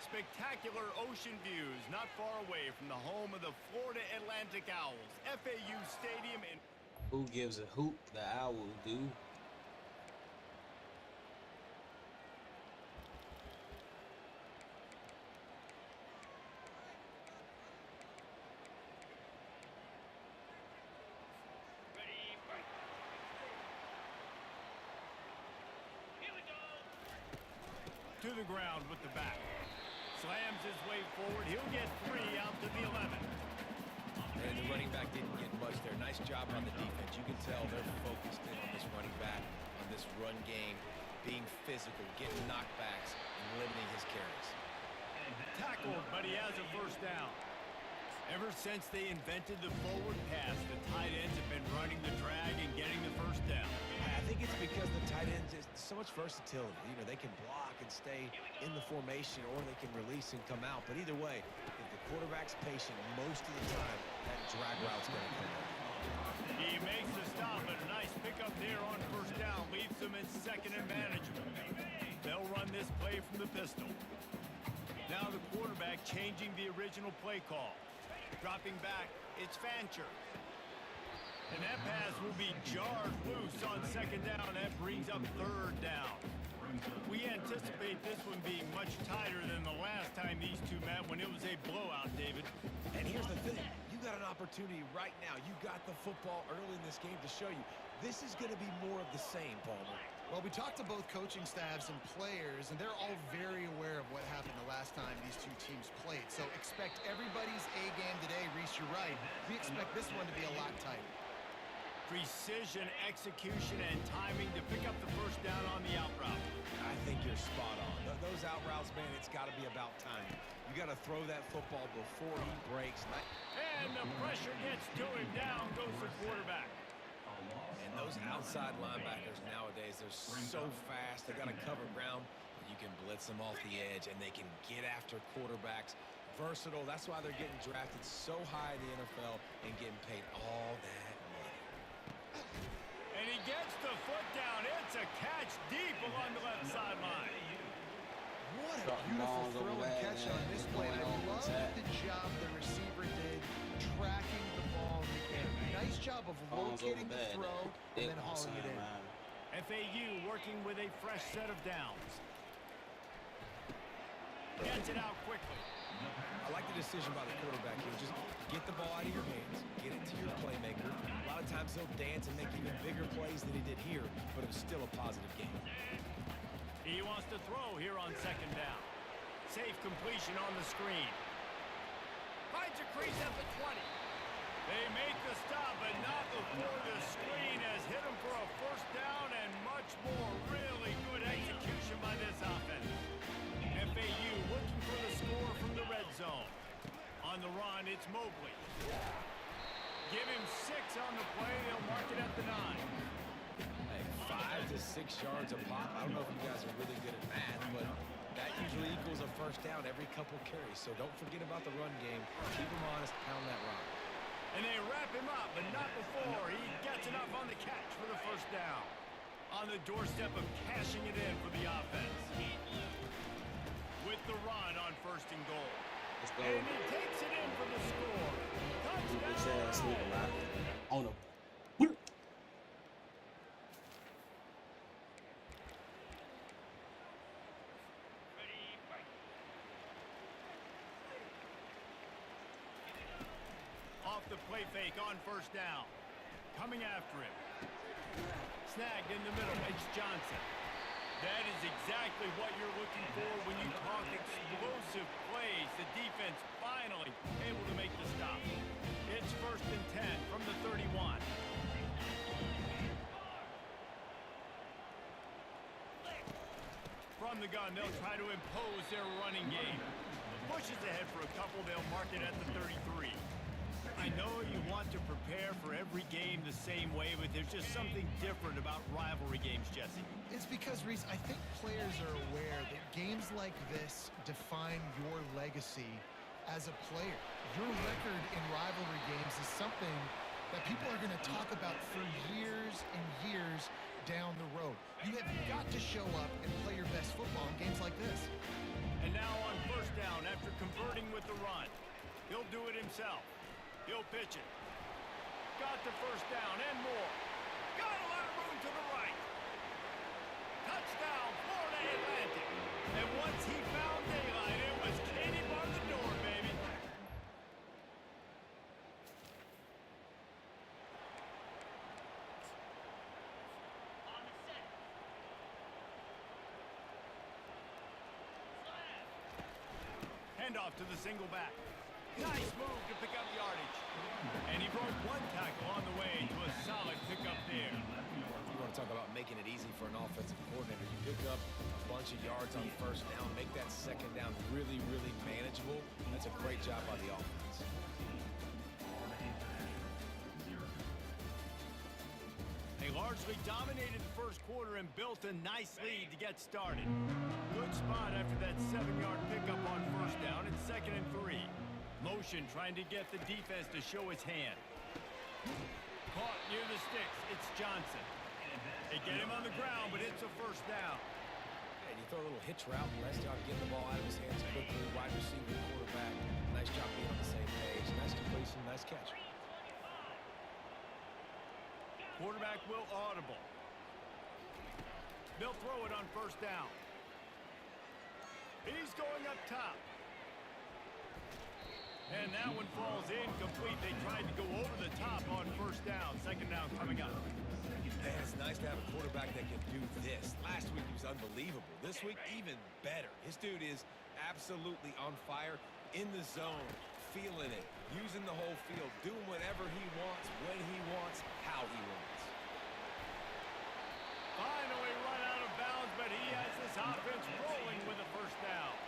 Spectacular ocean views not far away from the home of the Florida Atlantic Owls, FAU Stadium in... Who gives a hoot? The Owls do. Ready, fight. Here we go. To the ground with the back. Slams his way forward. He'll get 3 out to the 11. And the running back didn't get much there. Nice job on the defense. You can tell they're focused in on this running back, on this run game, being physical, getting knockbacks, and limiting his carries. Tackled, but he has a first down. Ever since they invented the forward pass, the tight ends have been running the drag and getting the first down. I think it's because the tight ends is so much versatility. You know, they can block and stay in the formation, or they can release and come out. But either way, if the quarterback's patient most of the time, that drag route's going to come out. He makes the stop, but a nice pickup there on first down. Leaves them in second and manageable. They'll run this play from the pistol. Now the quarterback changing the original play call. Dropping back, it's Fancher. And that pass will be jarred loose on second down. That brings up third down. We anticipate this one being much tighter than the last time these two met when it was a blowout, David. And here's the thing. You got an opportunity right now. You got the football early in this game to show you. This is going to be more of the same, Palmer. Well, we talked to both coaching staffs and players, and they're all very aware of what happened the last time these two teams played. So expect everybody's A game today. Reese, you're right. We expect this one to be a lot tighter. Precision, execution, and timing to pick up the first down on the out route. I think you're spot on. Those out routes, man, it's got to be about timing. You got to throw that football before he breaks. And the pressure gets to him. Down goes the quarterback. And those outside linebackers nowadays, they're so fast. They got to cover ground. You can blitz them off the edge, and they can get after quarterbacks. Versatile. That's why they're getting drafted so high in the NFL and getting paid all that money. And he gets the foot down. It's a catch deep along the left sideline. What a beautiful throw and catch on this play. I love the job the receiver did tracking the ball in the air. Nice job of locating the throw and then hauling it in. FAU working with a fresh set of downs. Gets it out quickly. I like the decision by the quarterback here. Just get the ball out of your hands, get it to your playmaker. A lot of times he'll dance and make even bigger plays than he did here, but it was still a positive game. He wants to throw here on second down. Safe completion on the screen. Finds a crease at the 20. They make the stop, but not before the screen has hit him for a first down and much more. Really good execution by this offense. FAU looking for the score from the red zone. On the run, it's Mobley. Give him 6 on the play. They'll mark it at the 9. Hey, 5 to 6 yards a pop. I don't know if you guys are really good at math, but that usually equals a first down every couple carries. So don't forget about the run game. Keep him honest. Pound that rock. And they wrap him up, but not before he gets enough on the catch for the first down. On the doorstep of cashing it in for the offense. With the run on first and goal. Let's go. And he takes it in for the score. Touchdown! On him. Ready, fight. Off the play fake on first down. Coming after him. Snagged in the middle. It's Johnson. That is exactly what you're looking for when you talk explosive plays. The defense finally able to make the stop. It's first and 10 from the 31. From the gun, they'll try to impose their running game. Pushes ahead for a couple, they'll mark it at the 33. I know you want to prepare for every game the same way, but there's just something different about rivalry games, Jesse. It's because, Reese, I think players are aware that games like this define your legacy as a player. Your record in rivalry games is something that people are going to talk about for years and years down the road. You have got to show up and play your best football in games like this. And now on first down, after converting with the run, he'll do it himself. He'll pitch it. Got the first down and more. Got a lot of room to the right. Touchdown, Florida Atlantic. And once he found daylight, it was Katie bar the door, baby. On the set. Slab. Handoff to the single back. Nice move to pick up yardage. And he broke one tackle on the way to a solid pickup there. You want to talk about making it easy for an offensive coordinator. You pick up a bunch of yards on first down, make that second down really, really manageable. That's a great job by the offense. They largely dominated the first quarter and built a nice lead to get started. Good spot after that 7-yard pickup on first down and 2nd and 3. Motion trying to get the defense to show its hand. Caught near the sticks. It's Johnson. They get him on the ground, but it's a first down. And you throw a little hitch route. Nice job getting the ball out of his hands quickly. Wide receiver, quarterback. Nice job being on the same page. Nice completion, nice catch. Quarterback will audible. They'll throw it on first down. He's going up top. And that one falls incomplete. They tried to go over the top on first down. 2nd down coming up. Man, it's nice to have a quarterback that can do this. Last week he was unbelievable. This week, even better. His dude is absolutely on fire, in the zone, feeling it, using the whole field, doing whatever he wants, when he wants, how he wants. Finally run out of bounds, but he has this offense rolling with a first down.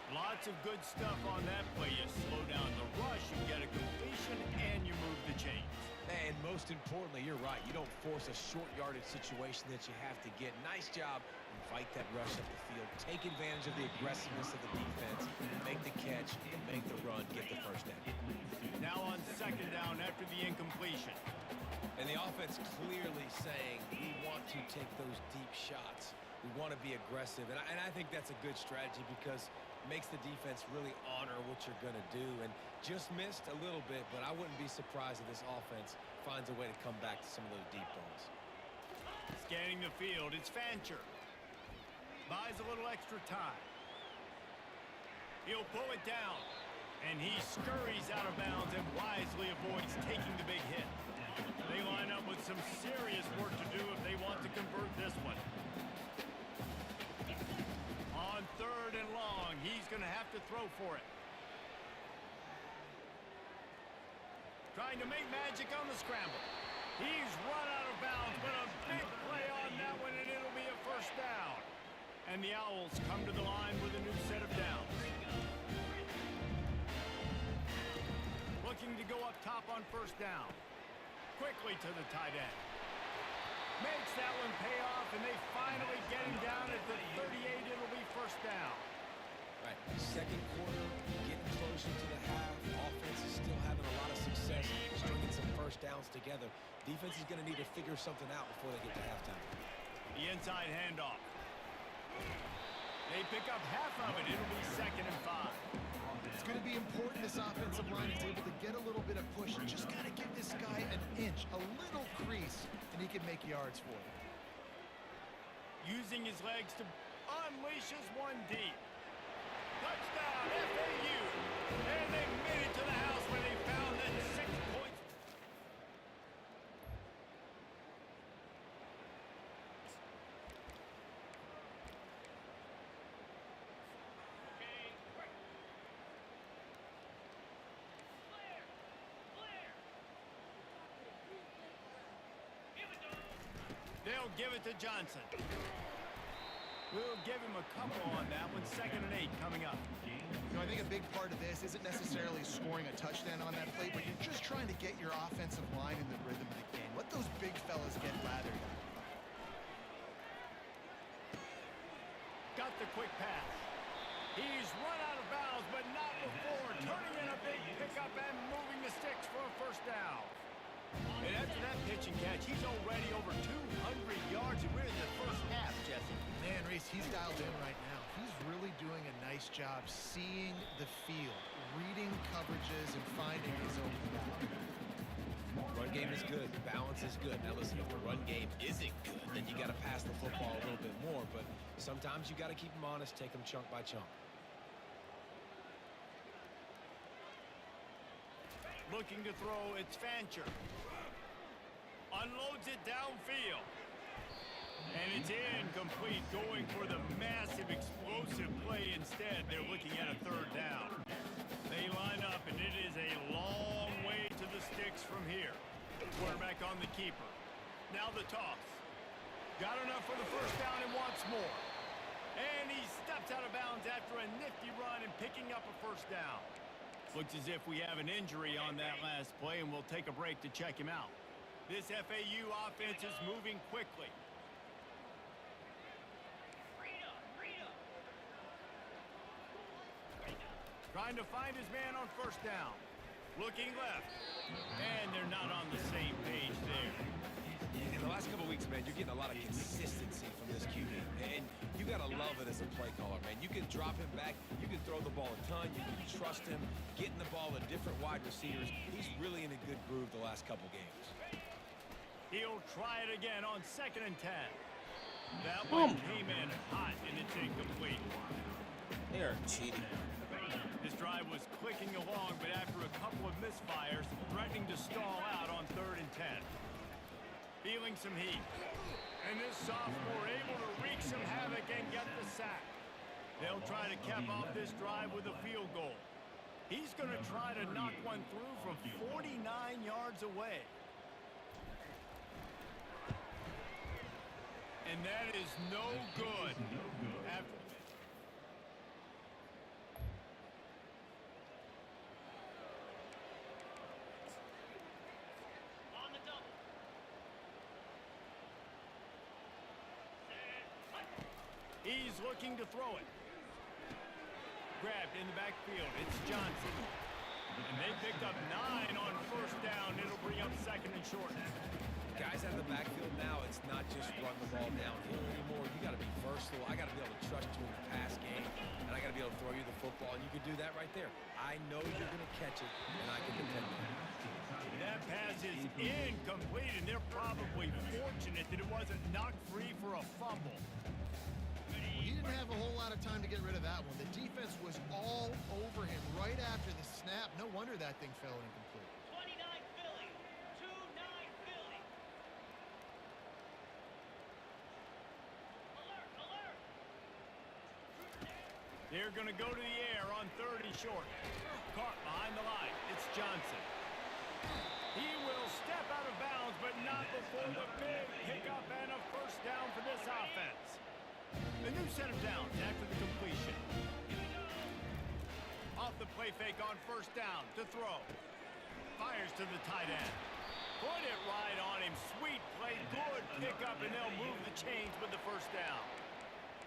Lots of good stuff on that play. You slow down the rush, you get a completion, and you move the chains. And most importantly, you're right. You don't force a short yardage situation that you have to get. Nice job. Invite that rush up the field. Take advantage of the aggressiveness of the defense. Make the catch, and make the run. Get the first down. Now on 2nd down after the incompletion. And the offense clearly saying, we want to take those deep shots. We want to be aggressive. And I think that's a good strategy because it makes the defense really honor what you're going to do. And just missed a little bit, but I wouldn't be surprised if this offense finds a way to come back to some of those deep balls. Scanning the field, it's Fancher. Buys a little extra time. He'll pull it down. And he scurries out of bounds and wisely avoids taking the big hit. They line up with some serious work to do if they want to convert this one. On 3rd and long, he's going to have to throw for it. Trying to make magic on the scramble. He's run out of bounds, but a big play on that one, and it'll be a first down. And the Owls come to the line with a new set of downs. Looking to go up top on first down. Quickly to the tight end. Makes that one pay off, and they finally get him down at the 38. It'll be first down. Right, 2nd quarter, getting closer to the half. Offense is still having a lot of success, stringing some first downs together. Defense is going to need to figure something out before they get to halftime. The inside handoff. They pick up half of it. It'll be 2nd and 5. It's going to be important this offensive line is able to get a little bit of push. Just got to give this guy an inch, a little crease, and he can make yards for it. Using his legs to unleash his one deep. Touchdown, FAU. And they made it to the house where they found that 6 points. Okay, break. Clear. Clear. Here we go. They'll give it to Johnson. We'll give him a couple on that one. 2nd and 8 coming up. You know, I think a big part of this isn't necessarily scoring a touchdown on that play, but you're just trying to get your offensive line in the rhythm of the game. Let those big fellas get lathered up. Got the quick pass. He's run out of bounds, but not before turning in a big pickup and moving the sticks for a 1st down. And after that pitch and catch, he's already over 200 yards, and we're in the 1st half, Jesse. Man, Reese, he's dialed in right now. He's really doing a nice job seeing the field, reading coverages, and finding his own route. Run game is good. Balance is good. Now listen, if the run game isn't good, then you got to pass the football a little bit more. But sometimes you got to keep them honest, take them chunk by chunk. Looking to throw, it's Fancher. Unloads it downfield. And it's incomplete, going for the massive explosive play instead. They're looking at a 3rd down. They line up, and it is a long way to the sticks from here. Quarterback on the keeper. Now the toss. Got enough for the 1st down and wants more. And he steps out of bounds after a nifty run and picking up a 1st down. Looks as if we have an injury on that last play, and we'll take a break to check him out. This FAU offense is moving quickly. Trying to find his man on 1st down. Looking left. And they're not on the same page there. In the last couple of weeks, man, you're getting a lot of consistency from this QB. And you got to love it as a play caller, man. You can drop him back. You can throw the ball a ton. You can trust him. Getting the ball to different wide receivers. He's really in a good groove the last couple games. He'll try it again on 2nd and 10. That one came in hot, and it's incomplete. They are cheating. This drive was clicking along, but after a couple of misfires, threatening to stall out on 3rd and 10. Feeling some heat. And this sophomore able to wreak some havoc and get the sack. They'll try to cap off this drive with a field goal. He's going to try to knock one through from 49 yards away. And that is no good. On the double. He's looking to throw it. Grabbed in the backfield. It's Johnson. And they picked up 9 on 1st down. It'll bring up 2nd and short. Guys out of the backfield now, it's not just run the ball downhill anymore. You got to be versatile. I got to be able to trust you in the pass game, and I got to be able to throw you the football, and you can do that right there. I know you're going to catch it, and I can depend on it. That pass is incomplete, and they're probably fortunate that it wasn't knocked free for a fumble. He didn't have a whole lot of time to get rid of that one. The defense was all over him right after the snap. No wonder that thing fell incomplete. 29 Philly. 2-9 Philly. Alert, alert. They're going to go to the air on 3rd and short. Caught behind the line. It's Johnson. He will step out of bounds, but not before the big pickup and a 1st down for this offense. The new set of downs after the completion. Off the play fake on 1st down to throw. Fires to the tight end. Put it right on him. Sweet play. Good pickup, and they'll move the chains with the 1st down.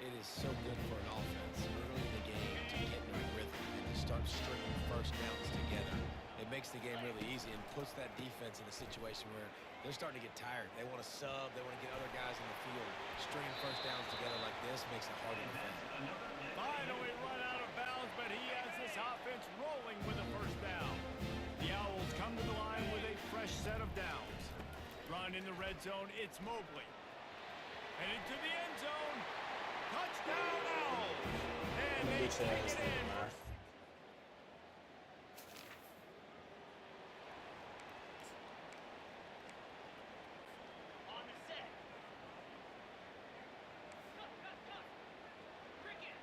It is so good for an offense early in the game to get into a rhythm and to start stringing 1st downs together. It makes the game really easy and puts that defense in a situation where they're starting to get tired. They want to sub. They want to get other guys in the field. Stringing 1st downs together like this makes it hard to defend. Finally run out of bounds, but he has this offense rolling with a 1st down. The Owls come to the line with a fresh set of downs. Run in the red zone, it's Mobley. And into the end zone. Touchdown, Owls! And they take it in. On the set. Cut. Cricket.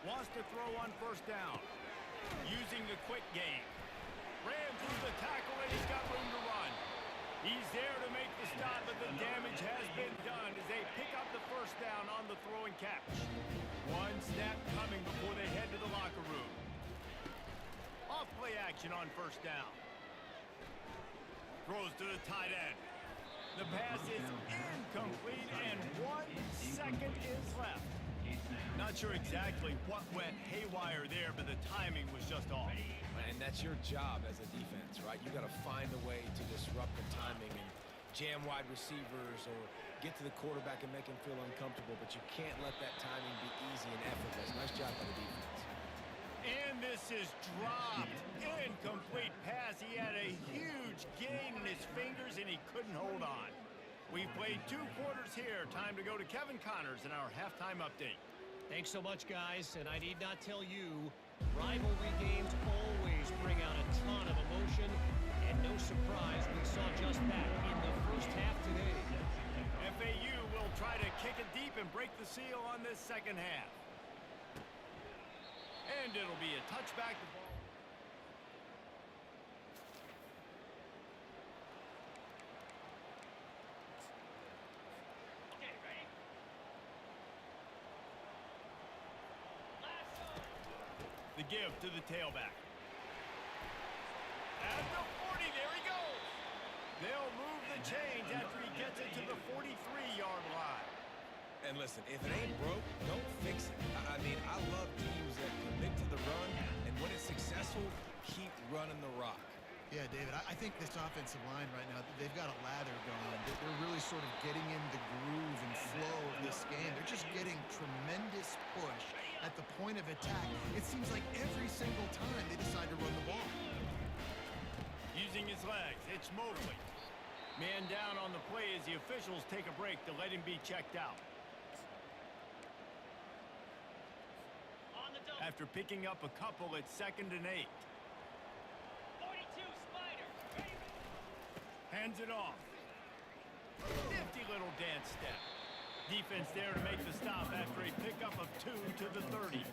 Wants to throw on 1st down. Using the quick game. Ran through the tackle, and he's got room to run. He's there to make the and catch. One snap coming before they head to the locker room. Off play action on first down. Throws to the tight end. The pass is incomplete, and 1 second is left. Not sure exactly what went haywire there, but the timing was just off. And that's your job as a defense, right? You got to find a way to disrupt the timing and jam wide receivers or get to the quarterback and make him feel uncomfortable, but you can't let that timing be easy and effortless. Nice job by the defense. And this is dropped. Incomplete pass. He had a huge gain in his fingers, and he couldn't hold on. We've played 2 quarters here. Time to go to Kevin Connors in our halftime update. Thanks so much, guys, and I need not tell you, rivalry games always bring out a ton of emotion, and no surprise we saw just that in the first half today. FAU will try to kick it deep and break the seal on this second half. And it'll be a touchback. Okay, ready? Lasso. The give to the tailback. At the 40, there he goes. They'll move the chains after he gets it to the 43-yard line. And listen, if it ain't broke, don't fix it. I mean, I love teams that commit to the run, and when it's successful, keep running the rock. Yeah, David, I think this offensive line right now, they've got a lather going. They're really sort of getting in the groove and flow of this game. They're just getting tremendous push at the point of attack. It seems like every single time they decide to run the ball. Using his legs, it's Mobley. Man down on the play as the officials take a break to let him be checked out. On the double. After picking up a couple at 2nd and 8. 42 Spider. Ready? Hands it off. Nifty little dance step. Defense there to make the stop after a pickup of 2 to the 30.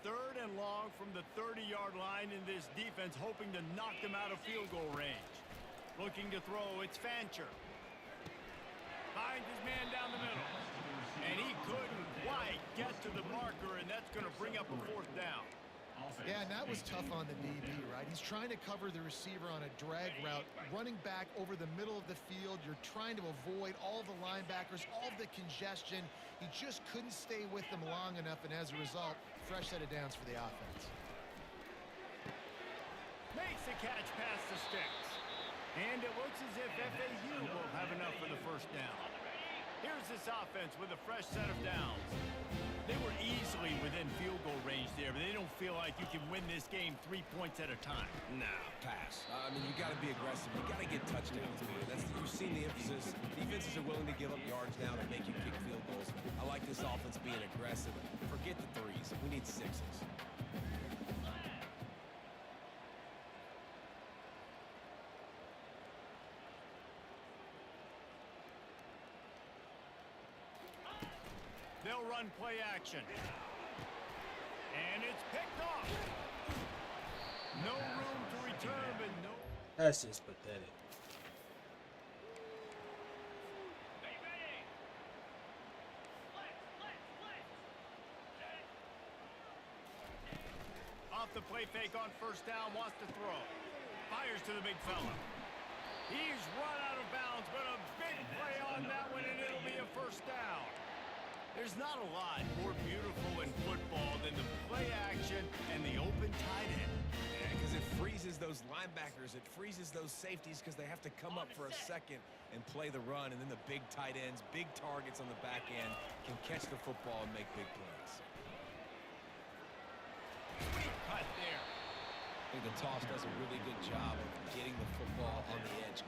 Third and long from the 30-yard line, in this defense hoping to knock them out of field goal range. Looking to throw, it's Fancher. Finds his man down the middle. And he couldn't quite get to the marker, and that's going to bring up a 4th down. Yeah, and that was tough on the DB, right? He's trying to cover the receiver on a drag route, running back over the middle of the field. You're trying to avoid all the linebackers, all the congestion. He just couldn't stay with them long enough, and as a result, fresh set of downs for the offense. Makes the catch past the sticks. And it looks as if FAU will have enough for the 1st down. Here's this offense with a fresh set of downs. They were easily within field goal range there, but they don't feel like you can win this game 3 points at a time. Nah, pass. I mean, you got to be aggressive. You got to get touchdowns, man. You've seen the emphasis. Defenses are willing to give up yards now to make you kick field goals. I like this offense being aggressive. Forget the 3s. We need 6s. They'll run play action. And it's picked off. No room to return, but no. That's just pathetic. Ready, ready. Blitz. Off the play fake on 1st down, wants to throw. Fires to the big fella. He's run out of bounds, but a big play on that one, and it'll be a 1st down. There's not a lot more beautiful in football than the play action and the open tight end. Yeah, because it freezes those linebackers. It freezes those safeties because they have to come up for a second and play the run. And then the big tight ends, big targets on the back end can catch the football and make big plays. Sweet cut there. I think the toss does a really good job of getting the football on the edge.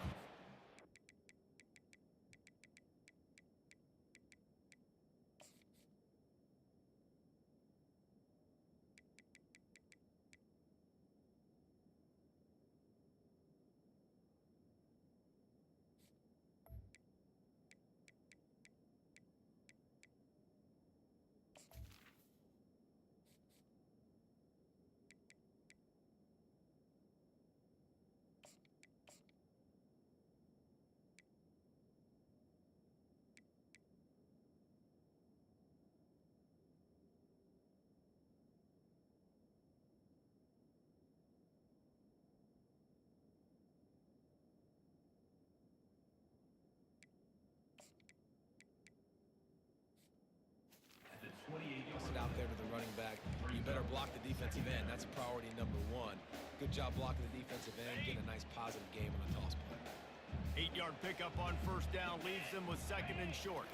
there to the running back. You better block the defensive end. That's priority number one. Good job blocking the defensive end, getting a nice positive game on the toss play. 8-yard pickup on first down leaves them with second and short.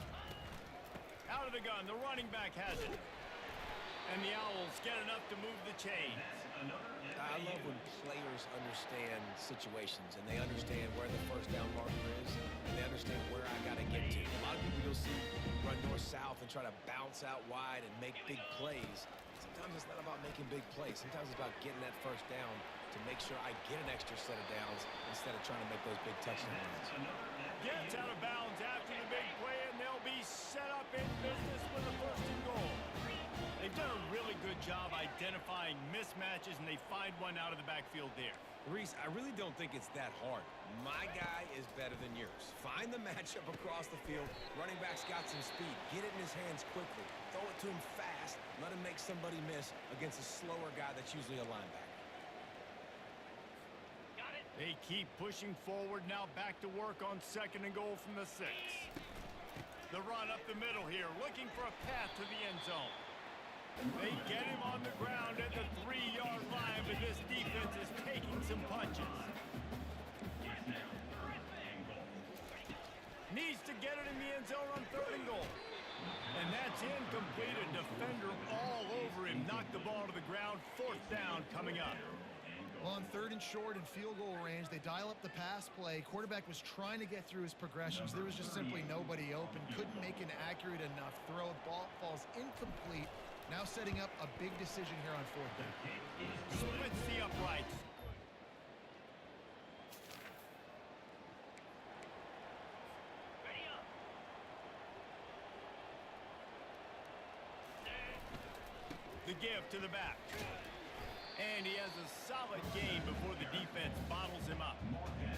Out of the gun, the running back has it. And the Owls get enough to move the chains. I love when players understand situations and they understand where the first down marker is and they understand where I got to get to. A lot of people you'll see run north-south and try to bounce out wide and make big plays. Sometimes it's not about making big plays. Sometimes it's about getting that first down to make sure I get an extra set of downs instead of trying to make those big touchdown runs. Gets out of bounds after the big play, and they'll be set up in business with a first and goal. They've done a really good job identifying mismatches, and they find one out of the backfield there. Reese, I really don't think it's that hard. My guy is better than yours. Find the matchup across the field. Running back's got some speed. Get it in his hands quickly. Throw it to him fast. Let him make somebody miss against a slower guy that's usually a linebacker. They keep pushing forward, now back to work on second and goal from the 6. The run up the middle here, looking for a path to the end zone. They get him on the ground at the 3-yard line, but this defense is taking some punches. Needs to get it in the end zone on third and goal. And that's incomplete. A defender all over him. Knocked the ball to the ground. Fourth down coming up. Well, on third and short and field goal range, they dial up the pass play. Quarterback was trying to get through his progressions. There was just simply nobody open. Couldn't make an accurate enough throw. Ball falls incomplete. Now setting up a big decision here on fourth down. Splits the uprights. Ready up. The give to the back. And he has a solid game before the defense bottles him up.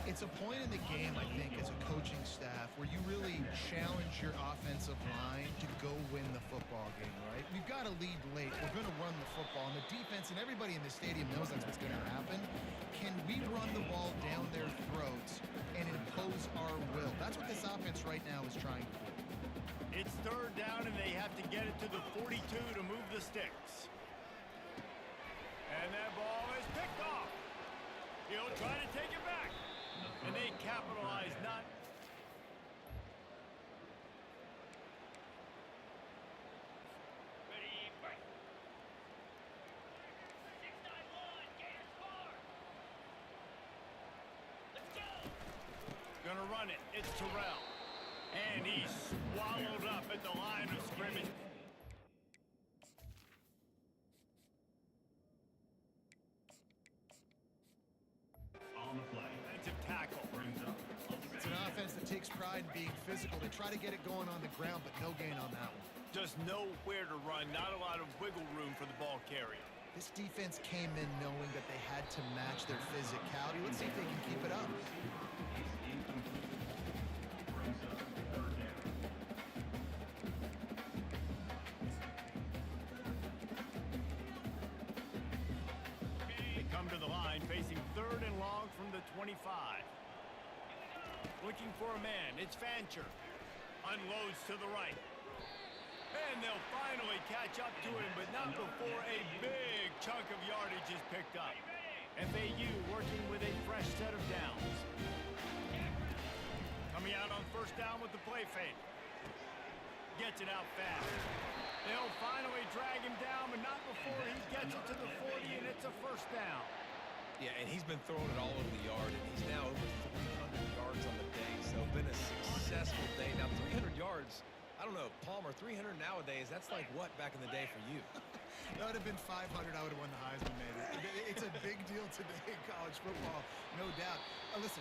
It's a point in the game, I think, as a coaching staff where you really challenge your offensive line to go win the football game, right? We've got to lead late. We're going to run the football. And the defense and everybody in the stadium knows that's what's going to happen. Can we run the ball down their throats and impose our will? That's what this offense right now is trying to do. It's third down, and they have to get it to the 42 to move the sticks. And that ball is picked off. He'll try to take it back. And they capitalize not. Ready, break. 6-9-1, Gators far. Let's go. Gonna run it. It's Terrell. And he's swallowed up at the line of scrimmage. On the play. Defensive tackle. Brings up. It's an offense that takes pride in being physical. They try to get it going on the ground, but no gain on that one. Just nowhere to run. Not a lot of wiggle room for the ball carrier. This defense came in knowing that they had to match their physicality. Let's see if they can keep it up. Brings up third down. They come to the line, facing third and long from the 25. Looking for a man. It's Fancher. Unloads to the right. And they'll finally catch up to him, but not before a big chunk of yardage is picked up. FAU working with a fresh set of downs. Coming out on first down with the play fake. Gets it out fast. They'll finally drag him down, but not before he gets it to the 40, and it's a first down. Yeah, and he's been throwing it all over the yard, and he's now over 300 yards on the day, so been a successful day. Now, 300 yards, I don't know, Palmer, 300 nowadays, that's like what back in the day for you? That would have been 500. I would have won the Heisman, maybe. It's a big deal today in college football, no doubt. Listen,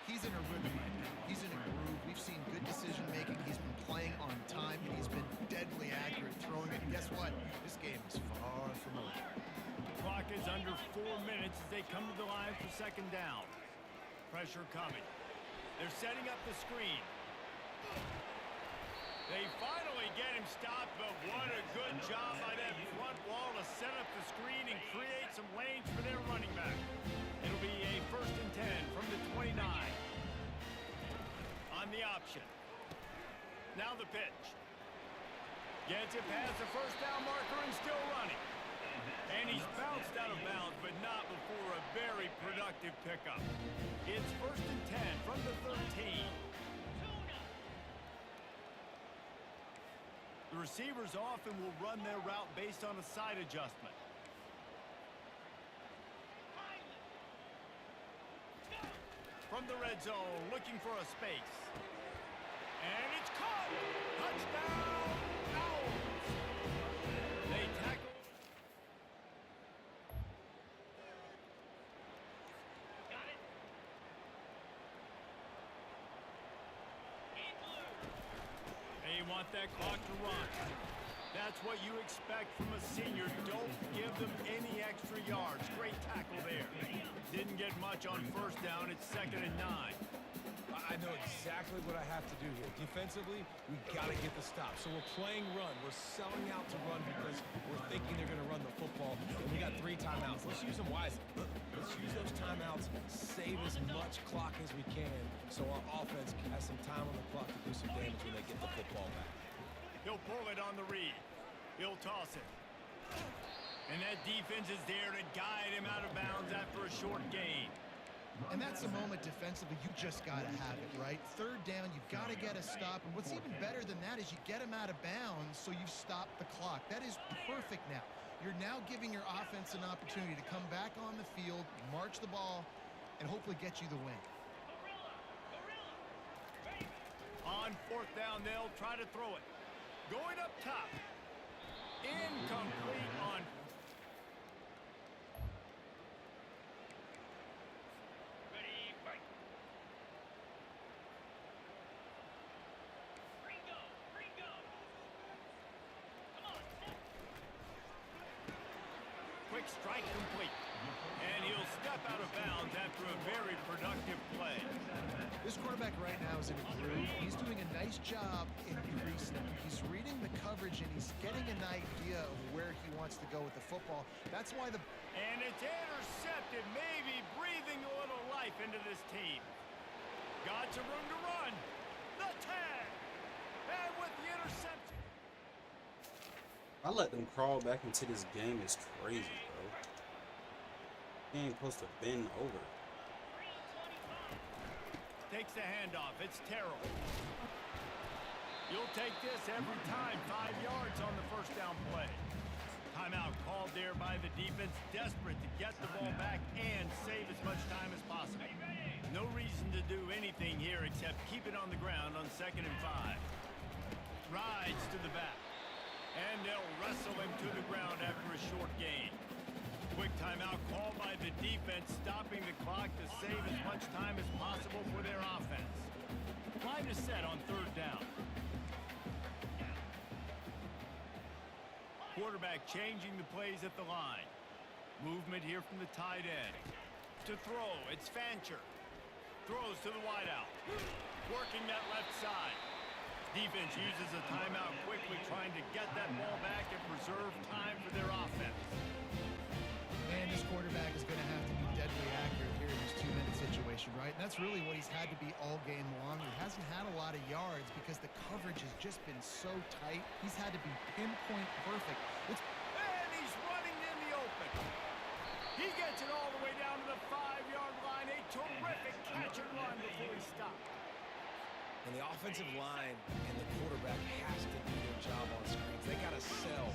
he's in a rhythm right now. He's in a groove. We've seen good decision-making. He's been playing on time, and he's been deadly accurate throwing it. And guess what? This game is far from over. Clock is under 4 minutes as they come to the line for second down. Pressure coming. They're setting up the screen. They finally get him stopped, but what a good job by that front wall to set up the screen and create some lanes for their running back. It'll be a first and 10 from the 29. On the option. Now the pitch. Gets it past the first down marker and still running. And he's bounced out of bounds, but not before a very productive pickup. It's 1st and 10 from the 13. The receivers often will run their route based on a side adjustment. From the red zone, looking for a space. And it's caught! Touchdown, Owls! They tackle. Got it. They want that clock to run. That's what you expect from a senior. Don't give them any extra yards. Great tackle there. Didn't get much on first down. It's 2nd and 9. I know exactly what I have to do here. Defensively, we've got to get the stop. So we're playing run. We're selling out to run because we're thinking they're going to run the football. And we got 3 timeouts. Let's use them wisely. Let's use those timeouts, save as much clock as we can so our offense can have some time on the clock to do some damage when they get the football back. He'll pull it on the read. He'll toss it. And that defense is there to guide him out of bounds after a short gain. And that's the moment defensively you just got to have it, right? 3rd down, you've got to get a stop. And what's even better than that is you get him out of bounds so you've stopped the clock. That is perfect now. You're now giving your offense an opportunity to come back on the field, march the ball, and hopefully get you the win. On 4th down, they'll try to throw it. Going up top. Incomplete on. Ready, fight. Ringo, Ringo. Come on, set. Quick strike complete. And he'll step out of bounds after a very productive play. This quarterback right now is in a groove. He's doing a nice job in pre-snap. He's reading the coverage and he's getting an idea of where he wants to go with the football. That's why And it's intercepted, maybe breathing a little life into this team. Got some room to run. The tag. And with the interception. I let them crawl back into this game is crazy, bro. He ain't supposed to bend over. Takes the handoff. It's Terrell. You'll take this every time. 5 yards on the first down play. Timeout called there by the defense. Desperate to get the ball back and save as much time as possible. No reason to do anything here except keep it on the ground on 2nd and 5. Rides to the back. And they'll wrestle him to the ground after a short gain. Quick timeout called by the defense, stopping the clock to save as much time as possible for their offense. Line is set on 3rd down. Quarterback changing the plays at the line. Movement here from the tight end. To throw, it's Fancher. Throws to the wideout. Working that left side. Defense uses a timeout quickly, trying to get that ball back and preserve time for their offense. Man, this quarterback is going to have to be deadly accurate here in this 2-minute situation, right? And that's really what he's had to be all game long. He hasn't had a lot of yards because the coverage has just been so tight. He's had to be pinpoint perfect. And he's running in the open. He gets it all the way down to the 5-yard line. A terrific catch and run before he stopped. And the offensive line and the quarterback has to do their job on screens. They got to sell.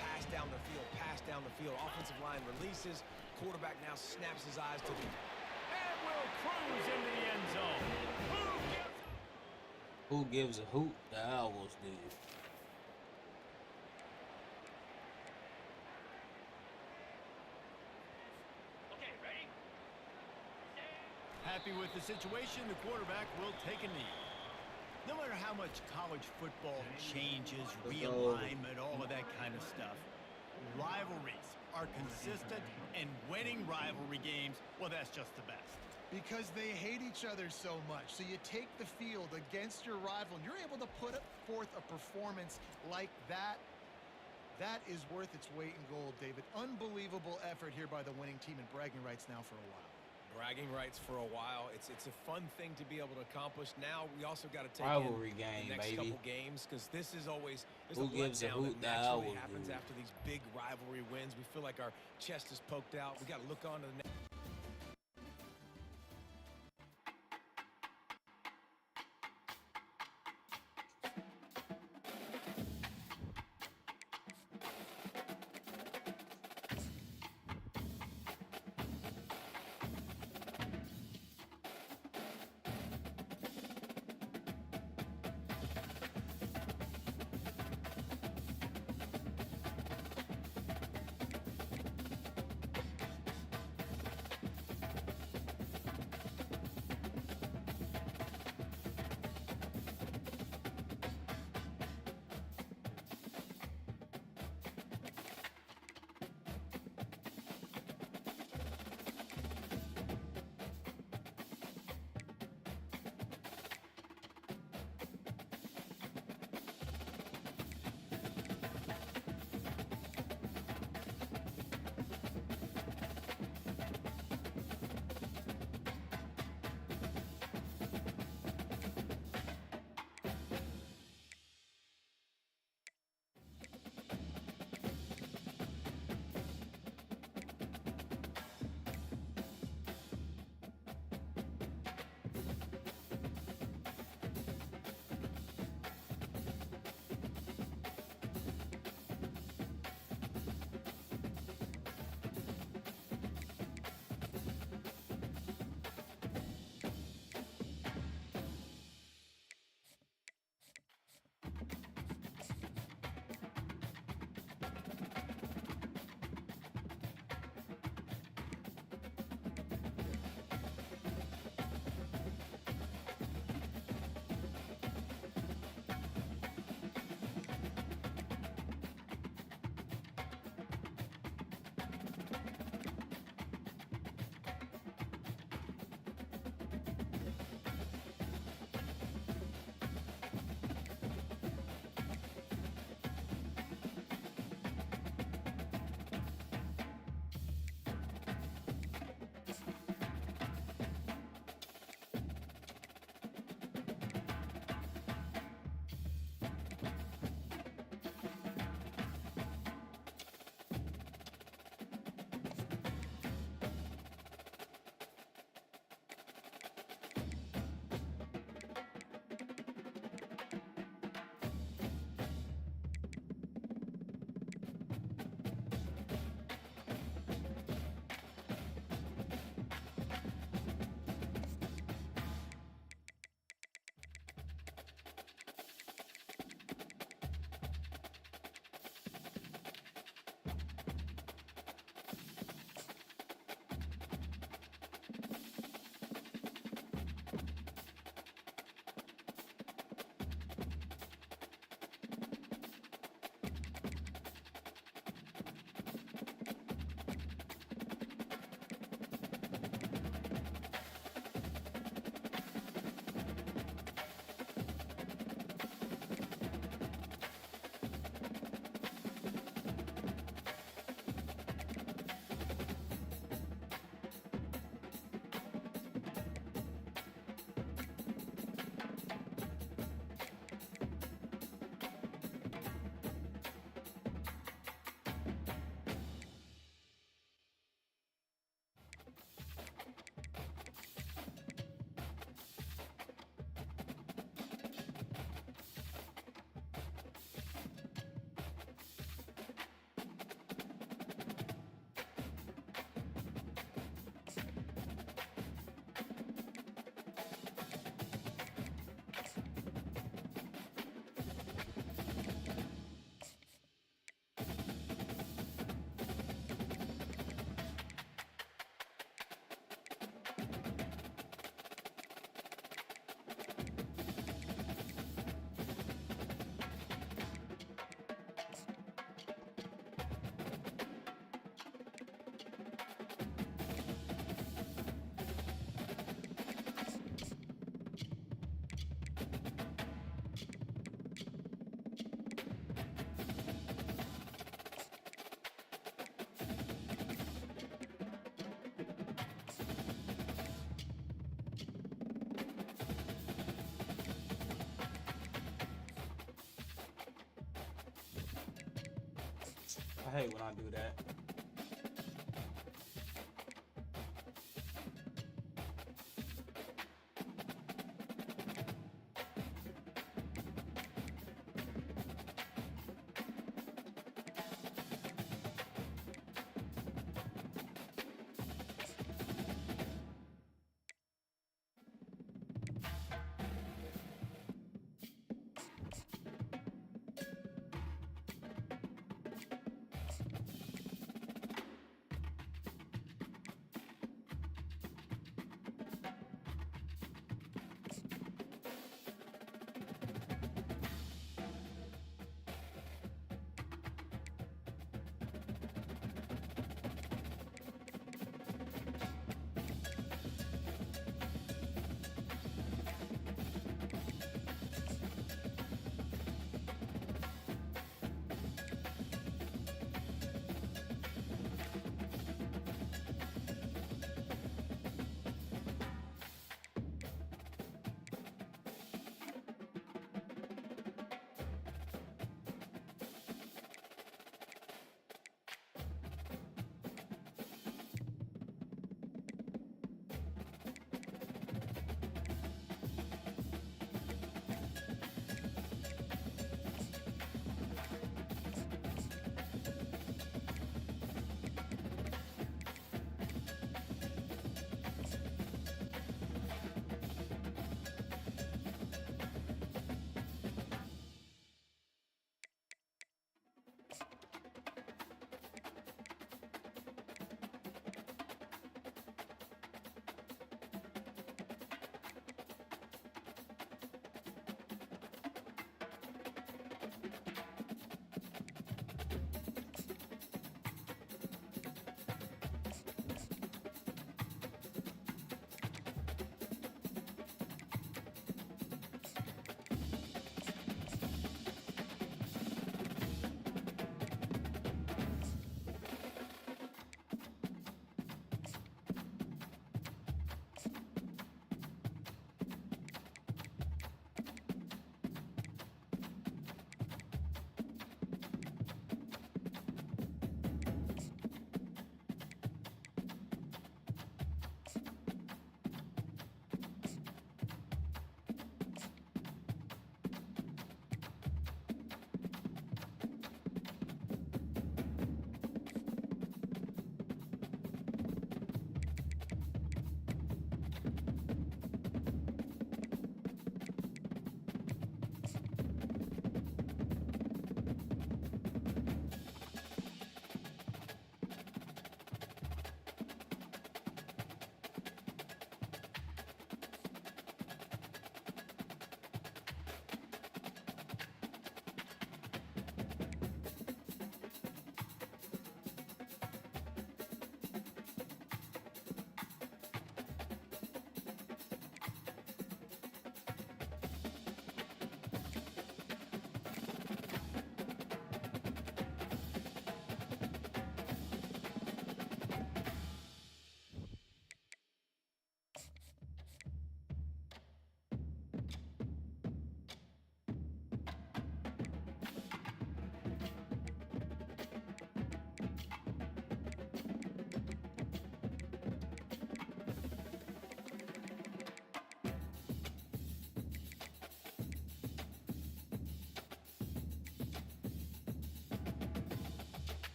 Pass down the field, pass down the field. Offensive line releases. Quarterback now snaps his eyes to the... And will cruise into the end zone. Who gives a hoot? The Owls do. Okay, ready? Happy with the situation, the quarterback will take a knee. No matter how much college football changes, realignment, all of that kind of stuff, rivalries are consistent, and winning rivalry games, well, that's just the best. Because they hate each other so much. So you take the field against your rival, and you're able to put forth a performance like that. That is worth its weight in gold, David. Unbelievable effort here by the winning team, and bragging rights now for a while. bragging rights for a while. It's a fun thing to be able to accomplish. Now we also got to take Rivalry in game, the next baby. couple games because this is always Who gives a letdown hoot that the naturally Owls happens do? after these big rivalry wins. We feel like our chest is poked out. We got to look on to the next. hate when I do that.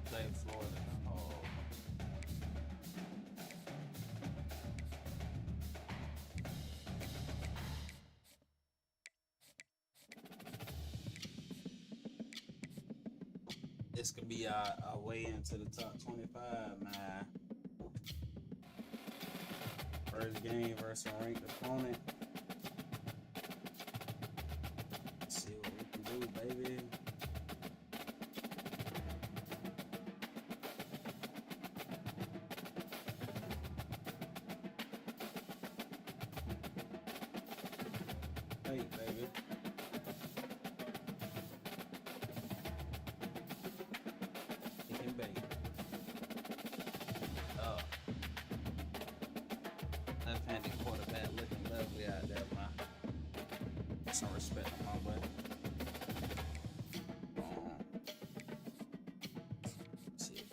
play Florida. Oh. This could be our way into the top 25, man. First game versus a ranked opponent. Let's see what we can do, baby. Hey, baby. He can bake. Oh. Left-handed quarterback looking lovely out there, man. Some respect on my way. Let's see.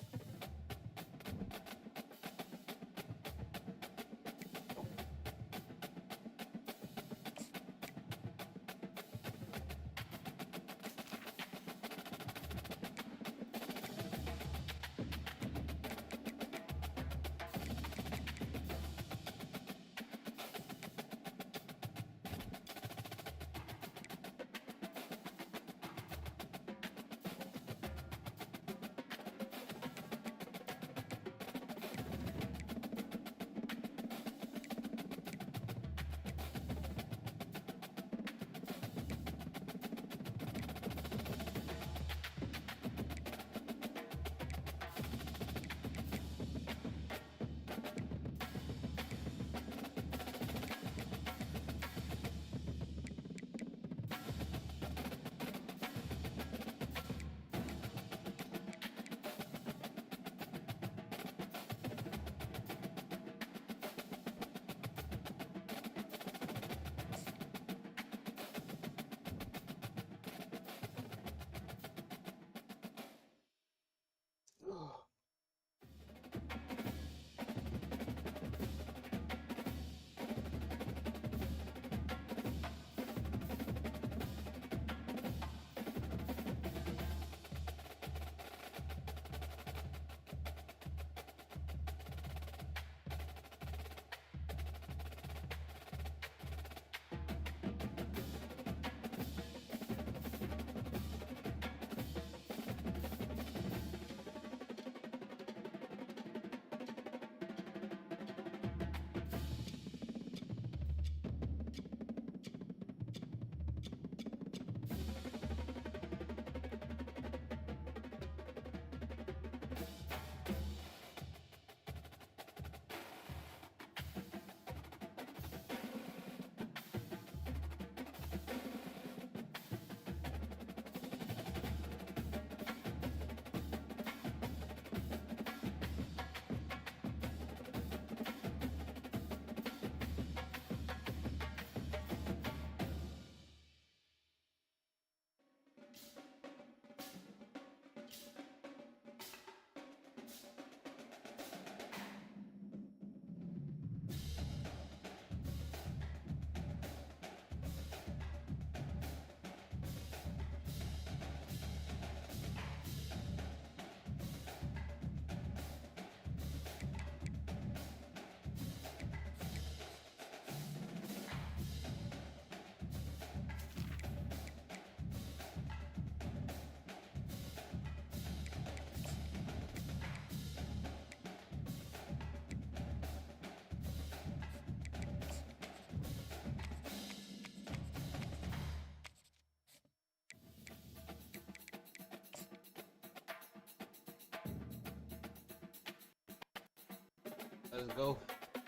Let's go,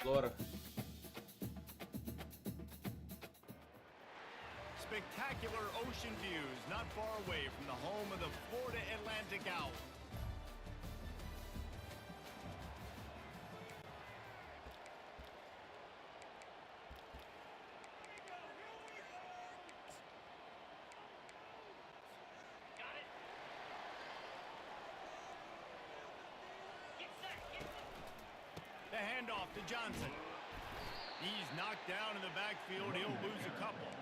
Florida. Spectacular ocean views not far away from the home of the Florida Atlantic Owl. Got it. Get set. Get set. The handoff to Johnson. He's knocked down in the backfield. He'll lose a couple.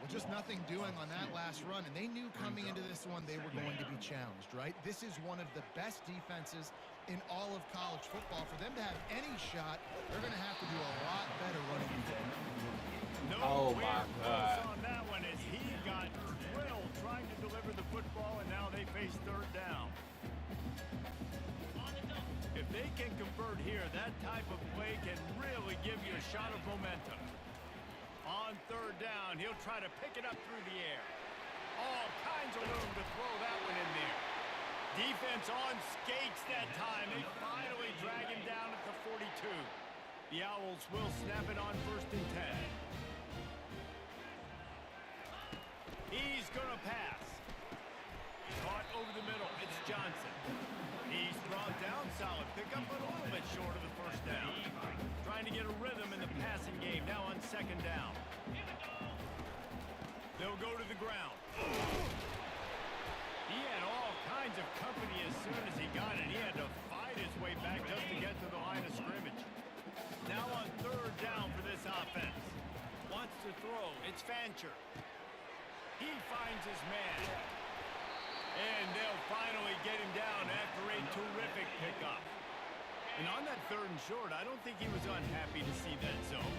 Well, just nothing doing on that last run, and they knew coming into this one they were going to be challenged, right? This is one of the best defenses in all of college football. For them to have any shot, they're going to have to do a lot better running the football. Oh my God. On that one as he got drilled trying to deliver the football, and now they face third down. If they can convert here, that type of play can really give you a shot of momentum. On third down, he'll try to pick it up through the air. All kinds of room to throw that one in there. Defense on skates that time. They finally drag him down at the 42. The Owls will snap it on 1st and 10. He's going to pass. Caught over the middle. It's Johnson. He's brought down. Solid pickup, but a little bit short of the first down. Trying to get a rhythm in the passing game. Now on 2nd down. They'll go to the ground. He had all kinds of company as soon as he got it. He had to fight his way back just to get to the line of scrimmage. Now on 3rd down for this offense. Wants to throw. It's Fancher. He finds his man. And they'll finally get him down after a terrific pickup. And on that 3rd and short, I don't think he was unhappy to see that zone.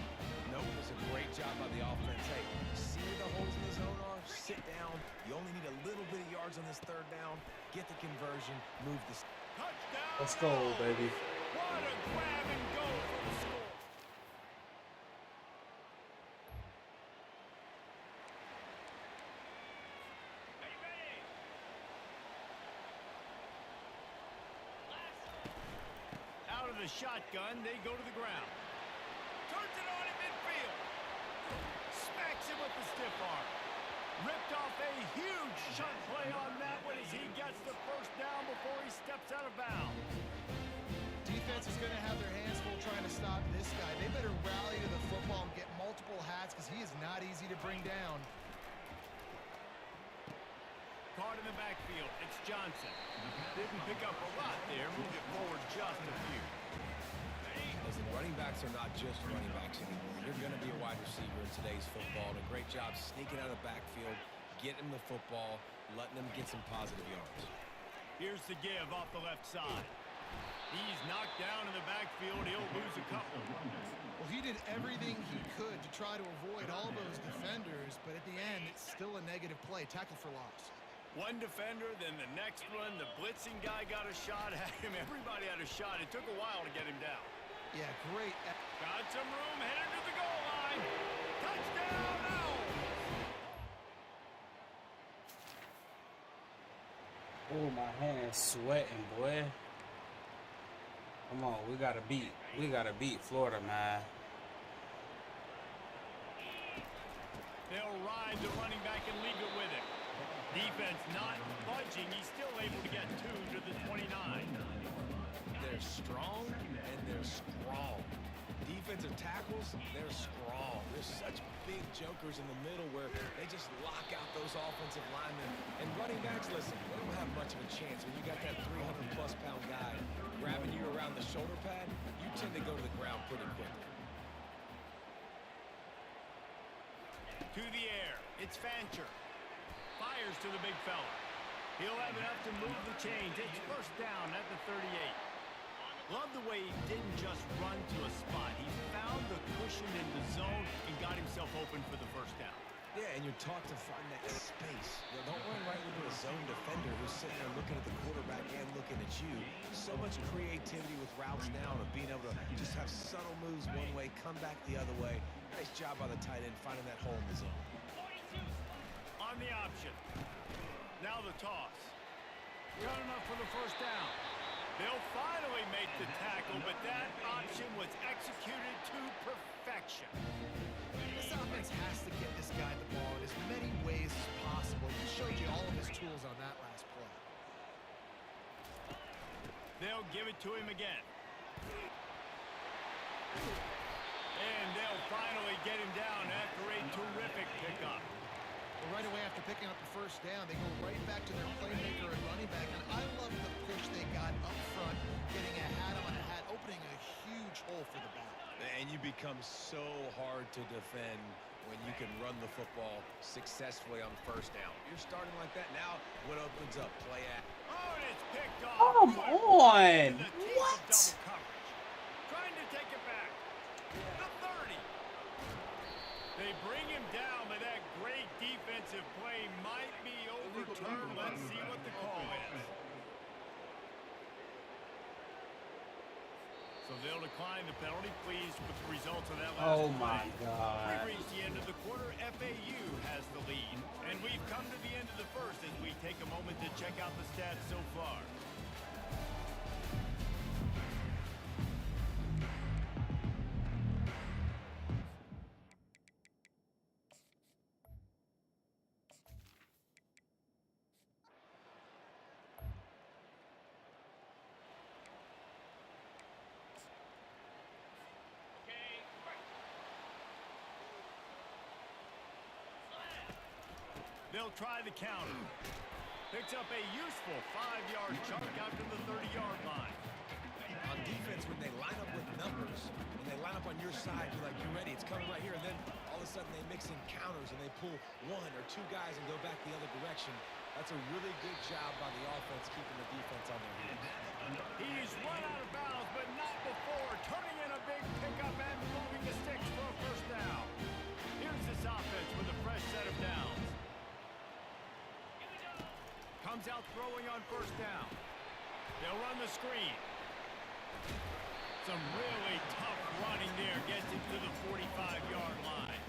Nope, it was a great job by the offense. Hey, see where the holes in the zone are? Sit down. You only need a little bit of yards on this 3rd down. Get the conversion. Move the... Touchdown! Let's go, baby. What a grab and go for the score. Are you ready? Out of the shotgun, they go to the ground. Turns it on in midfield. Smacks him with the stiff arm. Ripped off a huge shot play on that one as he gets the 1st down before he steps out of bounds. Defense is going to have their hands full trying to stop this guy. They better rally to the football and get multiple hats because he is not easy to bring down. Caught in the backfield. It's Johnson. Didn't pick up a lot there. Moved it forward just a few. Listen, running backs are not just running backs anymore. You're going to be a wide receiver in today's football. And a great job sneaking out of the backfield, getting the football, letting them get some positive yards. Here's the give off the left side. He's knocked down in the backfield. He'll lose a couple. Well, he did everything he could to try to avoid all those defenders, but at the end, it's still a negative play. Tackle for loss. One defender, then the next one. The blitzing guy got a shot at him. Everybody had a shot. It took a while to get him down. Yeah, great. Got some room, headed to the goal line. Touchdown, Owls! Oh, my hand's sweating, boy. Come on, we gotta beat Florida, man. They'll ride the running back and leave it with him. Defense not budging. He's still able to get 2 to the 29. They're strong and they're strong. Defensive tackles, they're strong. There's such big jokers in the middle where they just lock out those offensive linemen. And running backs, listen, they don't have much of a chance when you got that 300-plus pound guy grabbing you around the shoulder pad. You tend to go to the ground pretty quickly. To the air. It's Fancher. Fires to the big fella. He'll have enough to move the chains. It's 1st down at the 38. Love the way he didn't just run to a spot. He found the cushion in the zone and got himself open for the 1st down. Yeah, and you're taught to find that space. You know, don't run right into a zone defender who's sitting there looking at the quarterback and looking at you. So much creativity with routes now of being able to just have subtle moves one way, come back the other way. Nice job by the tight end finding that hole in the zone. 42. On the option. Now the toss. Good enough for the 1st down. They'll finally make the tackle, but that option was executed to perfection. This offense has to get this guy the ball in as many ways as possible. He showed you all of his tools on that last play. They'll give it to him again. And they'll finally get him down after a terrific pickup. Well, right away after picking up the 1st down, they go right back to their playmaker and running back. And I love the push they got up front, getting a hat on a hat, opening a huge hole for the back. And you become so hard to defend when you can run the football successfully on first down. You're starting like that. Now what opens up? Play at. Oh, and it's picked off. Come on. The teeth of What? double coverage. Trying to take it back. The 30. They bring him down, but that great defensive play might be overturned. Let's see what the call is. So they'll decline the penalty. Pleased with the results of that last Oh my play. God. We've reached the end of the quarter. FAU has the lead. And we've come to the end of the first as we take a moment to check out the stats so far. They'll try the counter. Picks up a useful 5-yard chunk out to the 30-yard line. On defense, when they line up with numbers, when they line up on your side, you're like, you're ready, it's coming right here. And then all of a sudden they mix in counters and they pull 1 or 2 guys and go back the other direction. That's a really good job by the offense keeping the defense on their heels. He's run out of bounds, but not before. Turning in a big pickup and moving the sticks for a first down. Here's this offense with a fresh set of downs. Comes out throwing on first down. They'll run the screen. Some really tough running there. Gets it to the 45-yard line.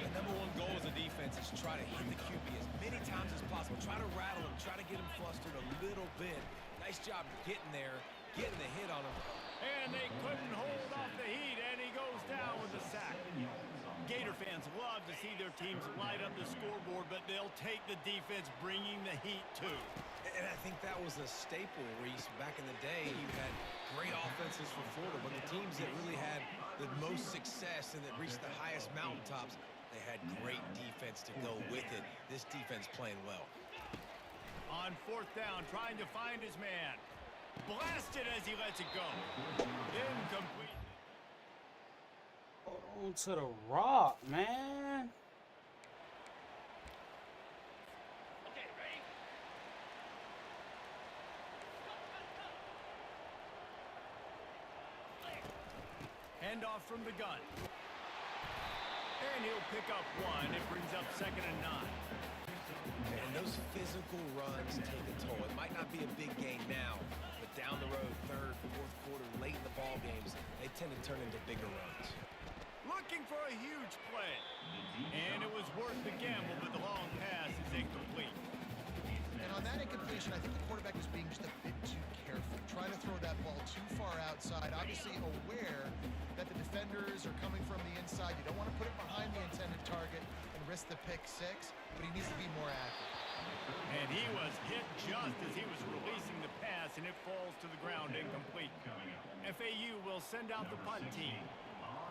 The number one goal as a defense is try to hit the QB as many times as possible. Try to rattle him. Try to get him flustered a little bit. Nice job getting there, getting the hit on him. And they couldn't hold off the heat, and he goes down with a sack. Gator fans love to see their teams light up the scoreboard, but they'll take the defense bringing the heat too. And I think that was a staple, Reese. Back in the day, you had great offenses for Florida, but the teams that really had the most success and that reached the highest mountaintops, they had great defense to go with it. This defense playing well. On fourth down, trying to find his man. Blasted as he lets it go. Incomplete. On to the rock, man. Okay, ready? Handoff from the gun. And he'll pick up 1. It brings up 2nd and 9. And those physical runs take a toll. It might not be a big gain now, but down the road, third, fourth quarter, late in the ball games, they tend to turn into bigger runs. Looking for a huge play. And it was worth the gamble, but the long pass is incomplete. And on that incompletion, I think the quarterback was being just a bit too careful, trying to throw that ball too far outside, obviously aware that the defenders are coming from the inside. You don't want to put it behind the intended target and risk the pick 6, but he needs to be more accurate. And he was hit just as he was releasing the pass, and it falls to the ground incomplete. FAU will send out the punt team.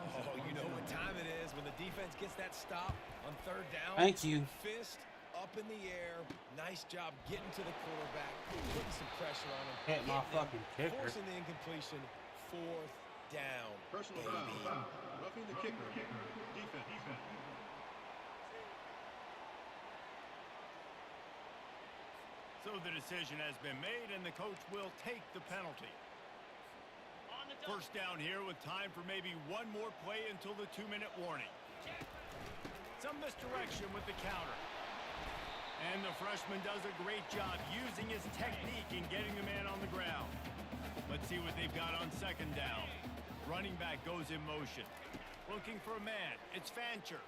Oh, you know what time it is when the defense gets that stop on third down. Thank you. Fist up in the air. Nice job getting to the quarterback, putting some pressure on him. Hit my getting him, fucking kicker. Forcing the incompletion. Fourth down. Personal baby. foul. Roughing the kicker. Defense. So the decision has been made, and the coach will take the penalty. First down here with time for maybe one more play until the 2-minute warning. Some misdirection with the counter. And the freshman does a great job using his technique and getting the man on the ground. Let's see what they've got on second down. Running back goes in motion. Looking for a man. It's Fancher.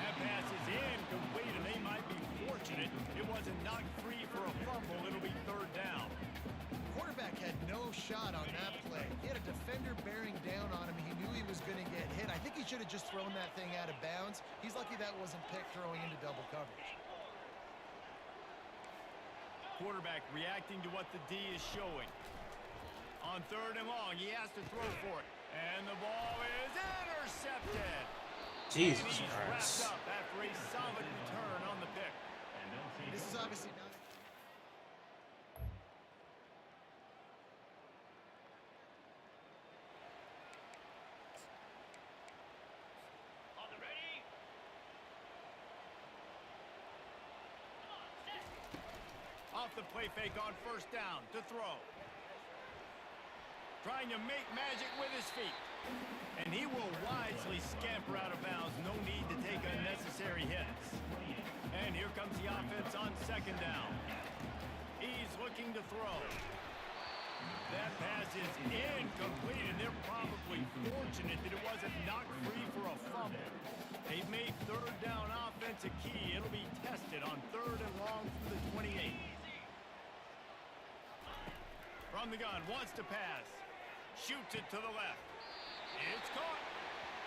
That pass is incomplete, and they might be fortunate it wasn't knocked free for a fumble. It'll be third down. Quarterback had no shot on that play. He had a defender bearing down on him. He knew he was going to get hit. I think he should have just thrown that thing out of bounds. He's lucky that wasn't picked throwing into double coverage. Quarterback reacting to what the D is showing. On third and long, he has to throw for it. And the ball is intercepted. Jesus and he's Christ. wrapped up after a solid return on the pick. This is obviously not... off the play fake on first down to throw. Trying to make magic with his feet. And he will wisely scamper out of bounds. No need to take unnecessary hits. And here comes the offense on second down. He's looking to throw. That pass is incomplete, and they're probably fortunate that it wasn't knocked free for a fumble. They've made third down offense a key. It'll be tested on third and long from the 28. From the gun, wants to pass. Shoots it to the left. It's caught.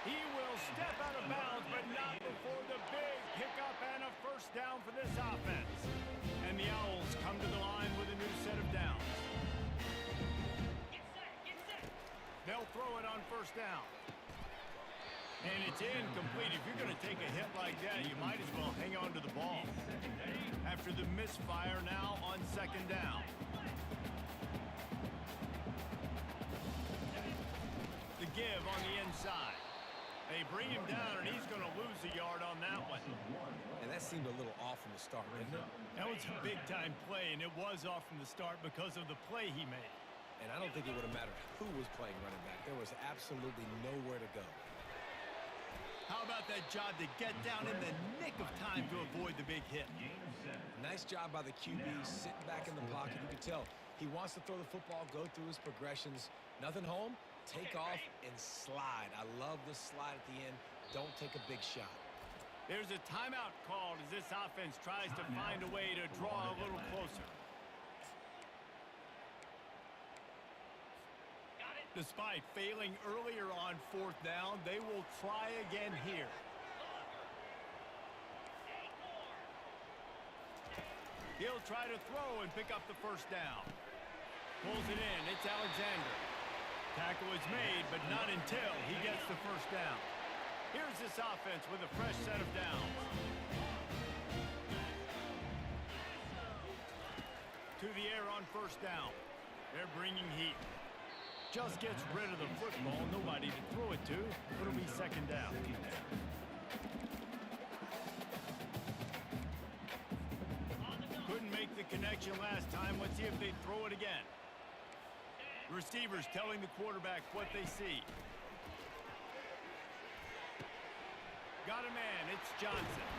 He will step out of bounds, but not before the big pickup and a first down for this offense. And the Owls come to the line with a new set of downs. They'll throw it on first down. And it's incomplete. If you're going to take a hit like that, you might as well hang on to the ball. After the misfire, now on second down. The give on the inside. They bring him down, and he's going to lose a yard on that one. And that seemed a little off from the start, didn't it? That was a big-time play, and it was off from the start because of the play he made. And I don't think it would have mattered who was playing running back. There was absolutely nowhere to go. How about that job to get down in the nick of time to avoid the big hit? Nice job by the QB, sitting back in the pocket. You can tell he wants to throw the football, go through his progressions. Nothing home, take off and slide. I love the slide at the end. Don't take a big shot. There's a timeout called as this offense tries to find a way to draw a little closer. Despite failing earlier on fourth down, they will try again here. He'll try to throw and pick up the first down. Pulls it in. It's Alexander. Tackle is made, but not until he gets the first down. Here's this offense with a fresh set of downs. To the air on first down. They're bringing heat. Just gets rid of the football. Nobody to throw it to. It'll be second down. Couldn't make the connection last time. Let's see if they throw it again. Receivers telling the quarterback what they see. Got a man. It's Johnson.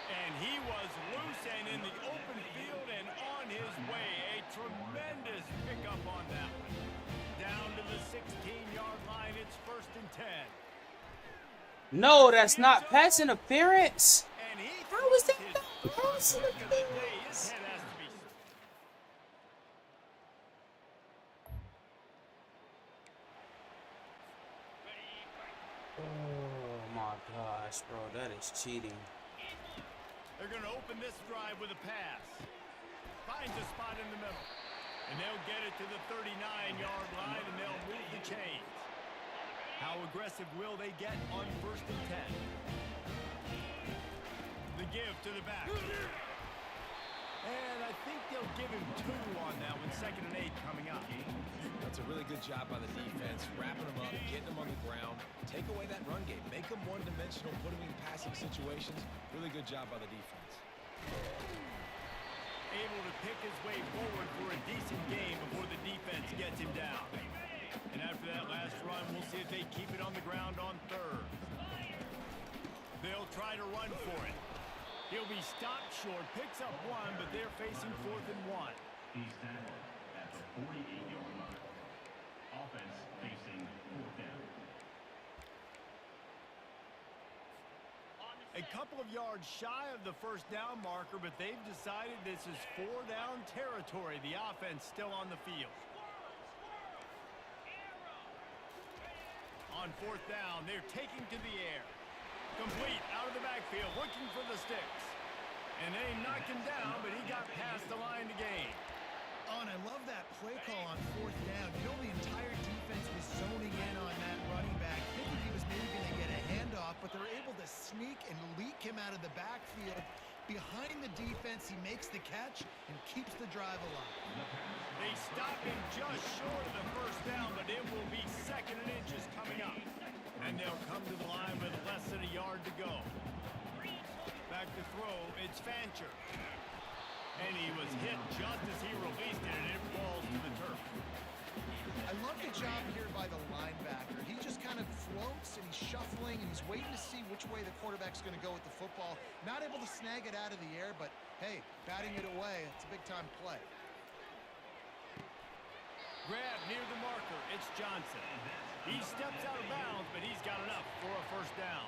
And he was loose and in the open field and on his way. A tremendous pickup on that one. Down to the 16-yard line. It's first and 10. No, that's not pass interference. And he How was that not pass interference? Oh my gosh, bro, that is cheating. They're going to open this drive with a pass. Finds a spot in the middle. And they'll get it to the 39-yard line, and they'll move the chains. How aggressive will they get on first and 10? The give to the back. And I think they'll give him 2 on that one. Second and 8 coming up. That's a really good job by the defense, wrapping them up, getting them on the ground. Take away that run game. Make them one-dimensional, put them in passing situations. Really good job by the defense. Able to pick his way forward for a decent game before the defense gets him down. And after that last run, we'll see if they keep it on the ground on third. They'll try to run for it. He'll be stopped short, picks up 1, but they're facing 4th and 1. He's tackled at the 48-yard line. Offense facing 4th down. A couple of yards shy of the first down marker, but they've decided this is 4-down territory. The offense still on the field. On 4th down, they're taking to the air. Complete out of the backfield, looking for the sticks. And they knocked him down, but he got past the line to gain. Oh, and I love that play call on 4th down. You know, the entire defense was zoning in on that running back, thinking he was maybe going to get a handoff, but they're able to sneak and leak him out of the backfield. Behind the defense, he makes the catch and keeps the drive alive. They stop him just short of the first down, but it will be 2nd and inches coming up. And they'll come to the line with less than a yard to go. Back to throw, it's Fancher. And he was hit just as he released it, and it falls to the turf. I love the job here by the linebacker. He just kind of floats and he's shuffling and he's waiting to see which way the quarterback's going to go with the football. Not able to snag it out of the air, but hey, batting it away, it's a big-time play. Grab near the marker. It's Johnson. He steps out of bounds, but he's got enough for a first down.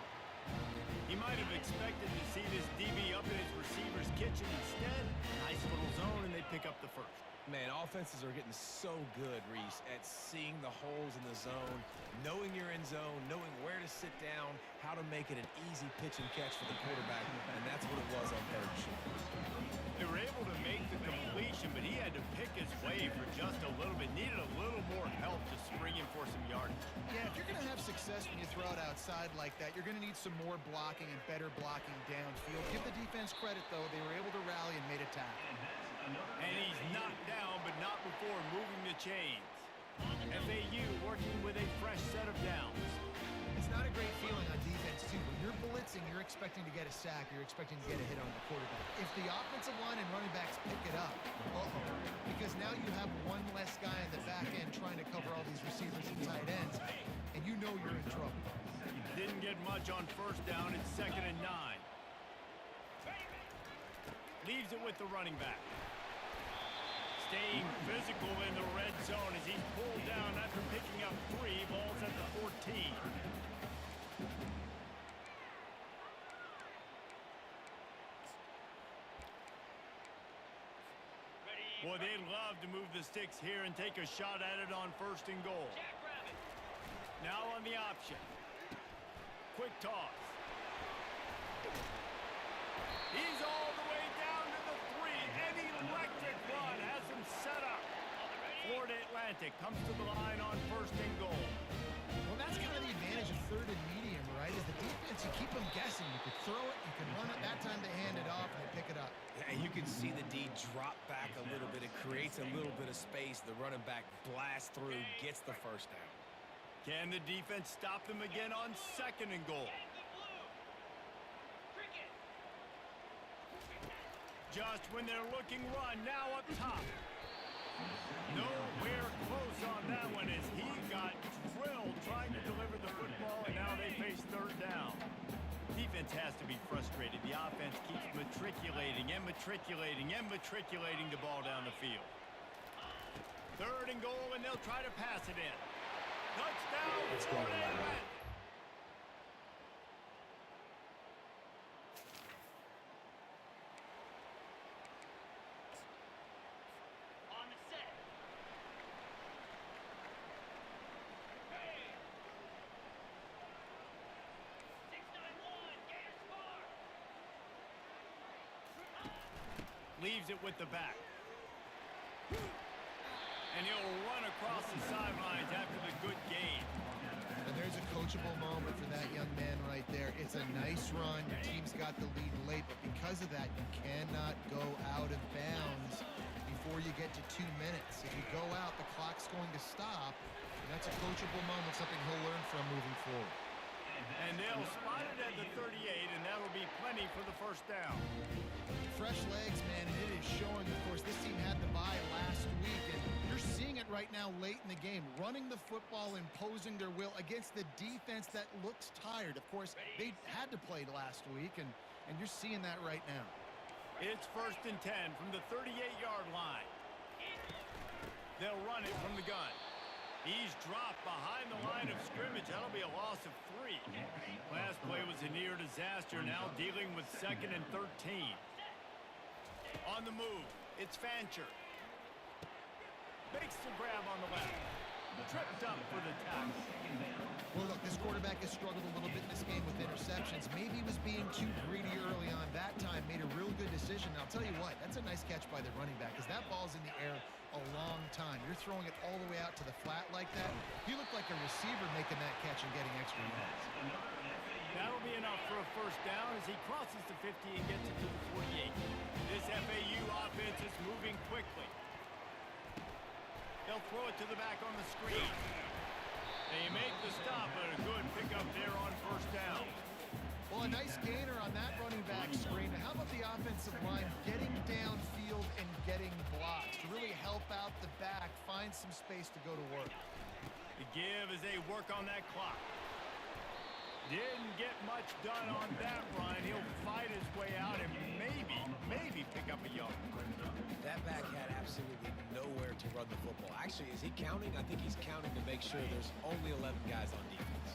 He might have expected to see this DB up in his receiver's kitchen. Instead, nice little zone, and they pick up the first. Man, offenses are getting so good, Reese, at seeing the holes in the zone, knowing you're in zone, knowing where to sit down, how to make it an easy pitch and catch for the quarterback, and that's what it was on third and short. They were able to make the completion, but he had to pick his way for just a little bit. Needed a little more help to spring him for some yardage. Yeah, if you're going to have success when you throw it outside like that, you're going to need some more blocking and better blocking downfield. Give the defense credit, though. They were able to rally and made a tackle. And he's knocked down, but not before moving the chains. FAU working with a fresh set of downs. It's not a great feeling on defense, too. When you're blitzing, you're expecting to get a sack. You're expecting to get a hit on the quarterback. If the offensive line and running backs pick it up, because now you have one less guy in the back end trying to cover all these receivers and tight ends, and you know you're in trouble. Didn't get much on first down. It's 2nd and 9. Leaves it with the running back. Staying physical in the red zone as he's pulled down after picking up 3. Balls at the 14. Boy, they'd love to move the sticks here and take a shot at it on 1st and goal. Now on the option. Quick toss. He's all the way down to the 3. An electric run has him set up. Florida Atlantic comes to the line on 1st and goal. Well, that's kind of the advantage of 3rd and medium, right? Is the defense, you keep them guessing. You could throw it, you can run it. That time they hand it off and they pick it up. And you can see the D drop back a little bit. It creates a little bit of space. The running back blasts through, gets the first down. Can the defense stop them again on 2nd and goal? Just when they're looking run, now up top. Nowhere close on that one as he got drilled trying to deliver the football, and now they face 3rd down. Defense has to be frustrated. The offense keeps matriculating and matriculating and matriculating the ball down the field. 3rd and goal, and they'll try to pass it in. Touchdown, Florida Atlantic. On the set. Hey! 691, Gators far. Leaves it with the back. And he'll run across the sidelines after the good gain. And there's a coachable moment for that young man right there. It's a nice run. Your team's got the lead late, but because of that, you cannot go out of bounds before you get to 2 minutes. If you go out, the clock's going to stop. And that's a coachable moment, something he'll learn from moving forward. And they'll spot it at the 38, and that'll be plenty for the first down. Fresh legs, man, and it is showing. Of course, this team had the bye last week, and you're seeing it right now late in the game. Running the football, imposing their will against the defense that looks tired. Of course, they had to play last week, and you're seeing that right now. It's 1st and 10 from the 38-yard line. They'll run it from the gun. He's dropped behind the line of scrimmage. That'll be a loss of 3. Last play was a near disaster. Now dealing with 2nd and 13. On the move, it's Fancher. Makes the grab on the left. Tripped up for the tackle. Well, look, this quarterback has struggled a little bit in this game with interceptions. Maybe he was being too greedy early on. That time made a real good decision. And I'll tell you what, that's a nice catch by the running back because that ball's in the air a long time. You're throwing it all the way out to the flat like that. You look like a receiver making that catch and getting extra yards. That'll be enough for a first down as he crosses the 50 and gets it to the 48. This FAU offense is moving quickly. They'll throw it to the back on the screen. They make the stop, but a good pickup there on first down. Well, a nice gainer on that running back screen. How about about the offensive line getting downfield and getting blocks to really help out the back, find some space to go to work. The give as they work on that clock. Didn't get much done on that run. He'll fight his way out and maybe pick up a yard. That back had absolutely nowhere to run the football. Actually, is he counting? I think he's counting to make sure there's only 11 guys on defense.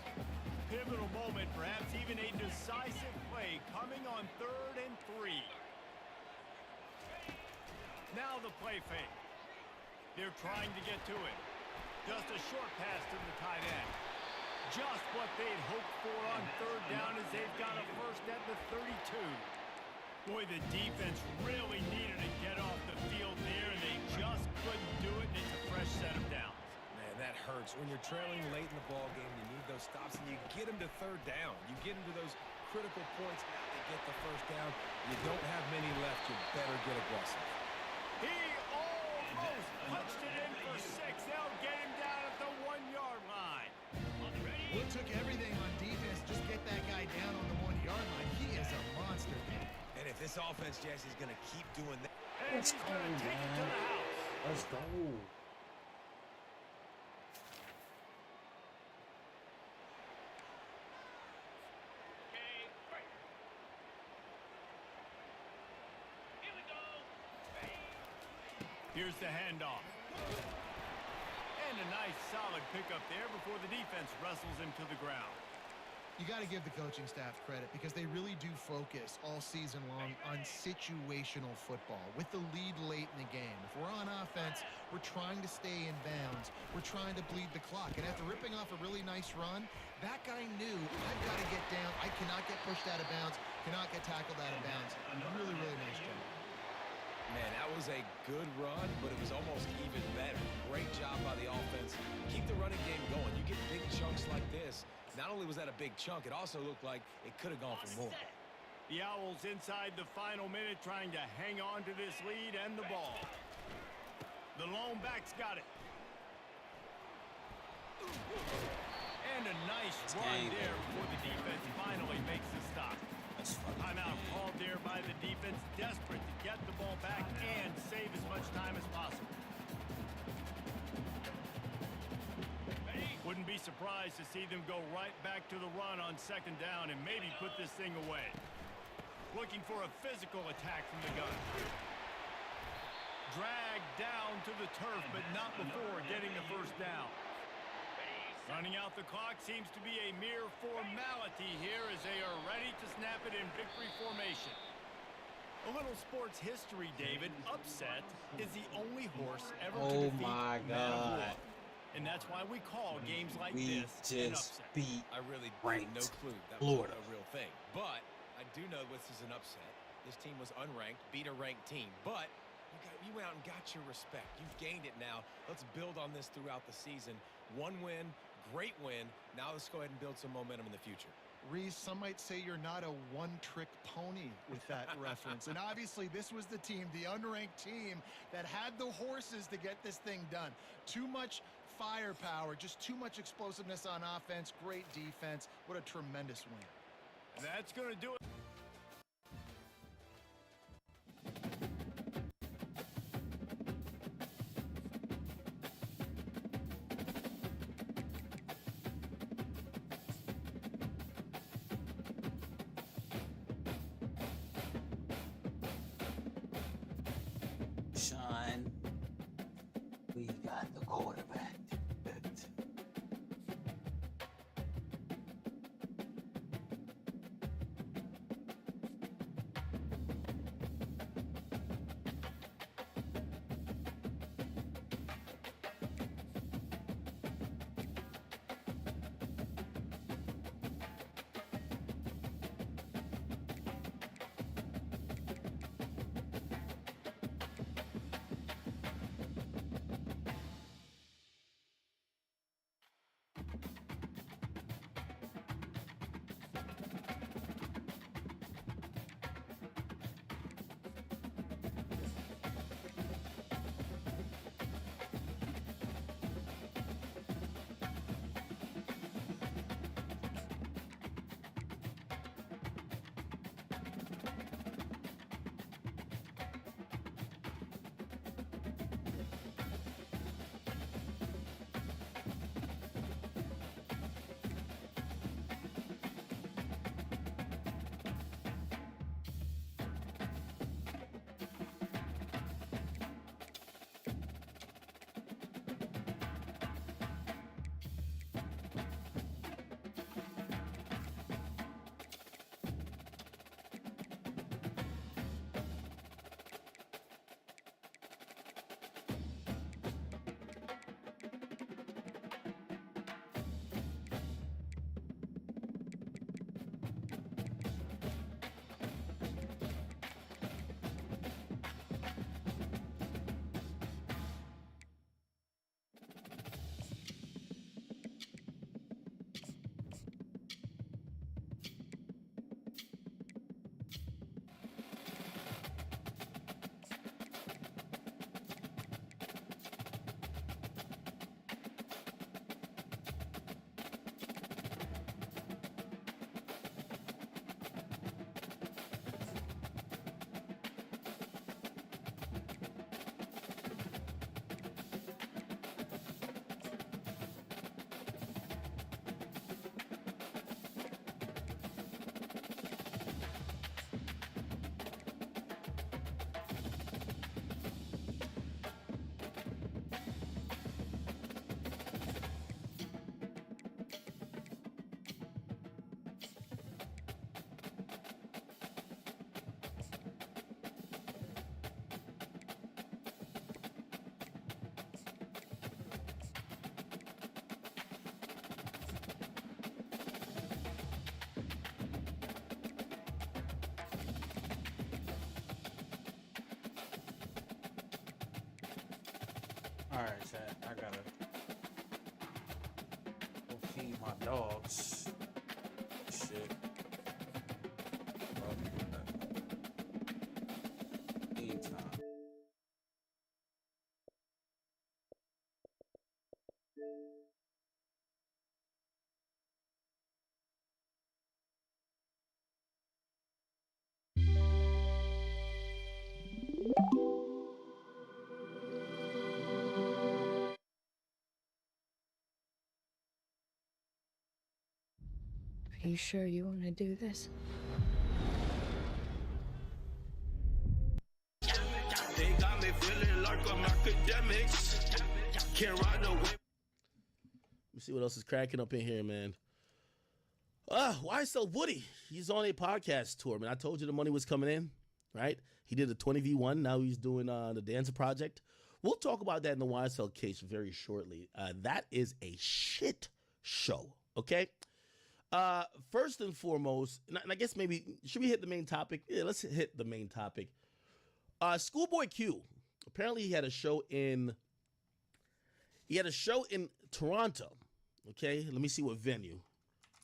Pivotal moment, perhaps even a decisive play coming on 3rd and 3. Now the play fake. They're trying to get to it. Just a short pass to the tight end. Just what they'd hoped for on 3rd down as they've got a first at the 32. Boy, the defense really needed to get off the field there, and they just couldn't do it, and it's a fresh set of downs. Man, that hurts. When you're trailing late in the ball game, you need those stops, and you get them to 3rd down. You get into those critical points. Now they get the first down. You don't have many left. You better get aggressive. He almost punched it in for 6. They'll get him down at the 1-yard line. It took everything on defense. Just get that guy down on the 1-yard line. He is a monster, man. And if this offense, Jesse, is going to keep doing that. And he's going to take it to the house. Let's go. Okay, break. Here we go. Here's the handoff. And a nice solid pickup there before the defense wrestles him to the ground. You got to give the coaching staff credit because they really do focus all season long on situational football with the lead late in the game. If we're on offense, we're trying to stay in bounds. We're trying to bleed the clock. And after ripping off a really nice run, that guy knew, I've got to get down. I cannot get pushed out of bounds, cannot get tackled out of bounds. Really, really nice job. Man, that was a good run, but it was almost even better. Great job by the offense. Keep the running game going. You get big chunks like this. Not only was that a big chunk, it also looked like it could have gone for more. The Owls inside the final minute trying to hang on to this lead and the ball. The lone back's got it. And a nice run there before the defense finally makes the stop. Timeout called there by the defense, desperate to get the ball back and save as much time as possible. Wouldn't be surprised to see them go right back to the run on 2nd down and maybe put this thing away. Looking for a physical attack from the gun. Dragged down to the turf, but not before getting the first down. Running out the clock seems to be a mere formality here as they are ready to snap it in victory formation. A little sports history, David. Upset is the only horse ever to defeat my God. and that's why we call games like We this an just upset. beat I really ranked had no clue that Florida. was a real thing. But I do know this is an upset. This team was unranked, beat a ranked team. But you went out and got your respect. You've gained it now. Let's build on this throughout the season. One win, great win. Now let's go ahead and build some momentum in the future. Reese, some might say you're not a one-trick pony with that reference. And obviously, this was the team, the unranked team, that had the horses to get this thing done. Too much firepower, just too much explosiveness on offense, great defense. What a tremendous win. That's going to do it. Sean, we got the quarterback. right, chat. I gotta go feed my dogs. Shit. Feed time. Are you sure you want to do this? They got me feeling like I'm academics. Can't ride away. Let me see what else is cracking up in here, man. Why sell Woody? He's on a podcast tour, man. I told you the money was coming in, right? He did a 20v1. Now he's doing the Dancer Project. We'll talk about that in the YSL case very shortly. That is a shit show, okay? First and foremost, and I guess maybe, should we hit the main topic? Yeah, let's hit the main topic. Schoolboy Q. Apparently he had a show in Toronto. Okay, let me see what venue.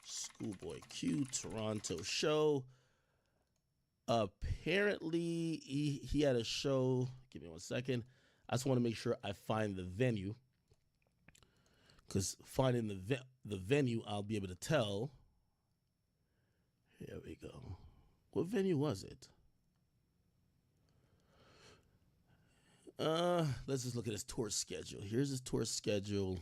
Schoolboy Q, Toronto show. Apparently he had a show. Give me 1 second. I just want to make sure I find the venue. Because finding the venue, I'll be able to tell. Here we go. What venue was it? Let's just look at his tour schedule. Here's his tour schedule.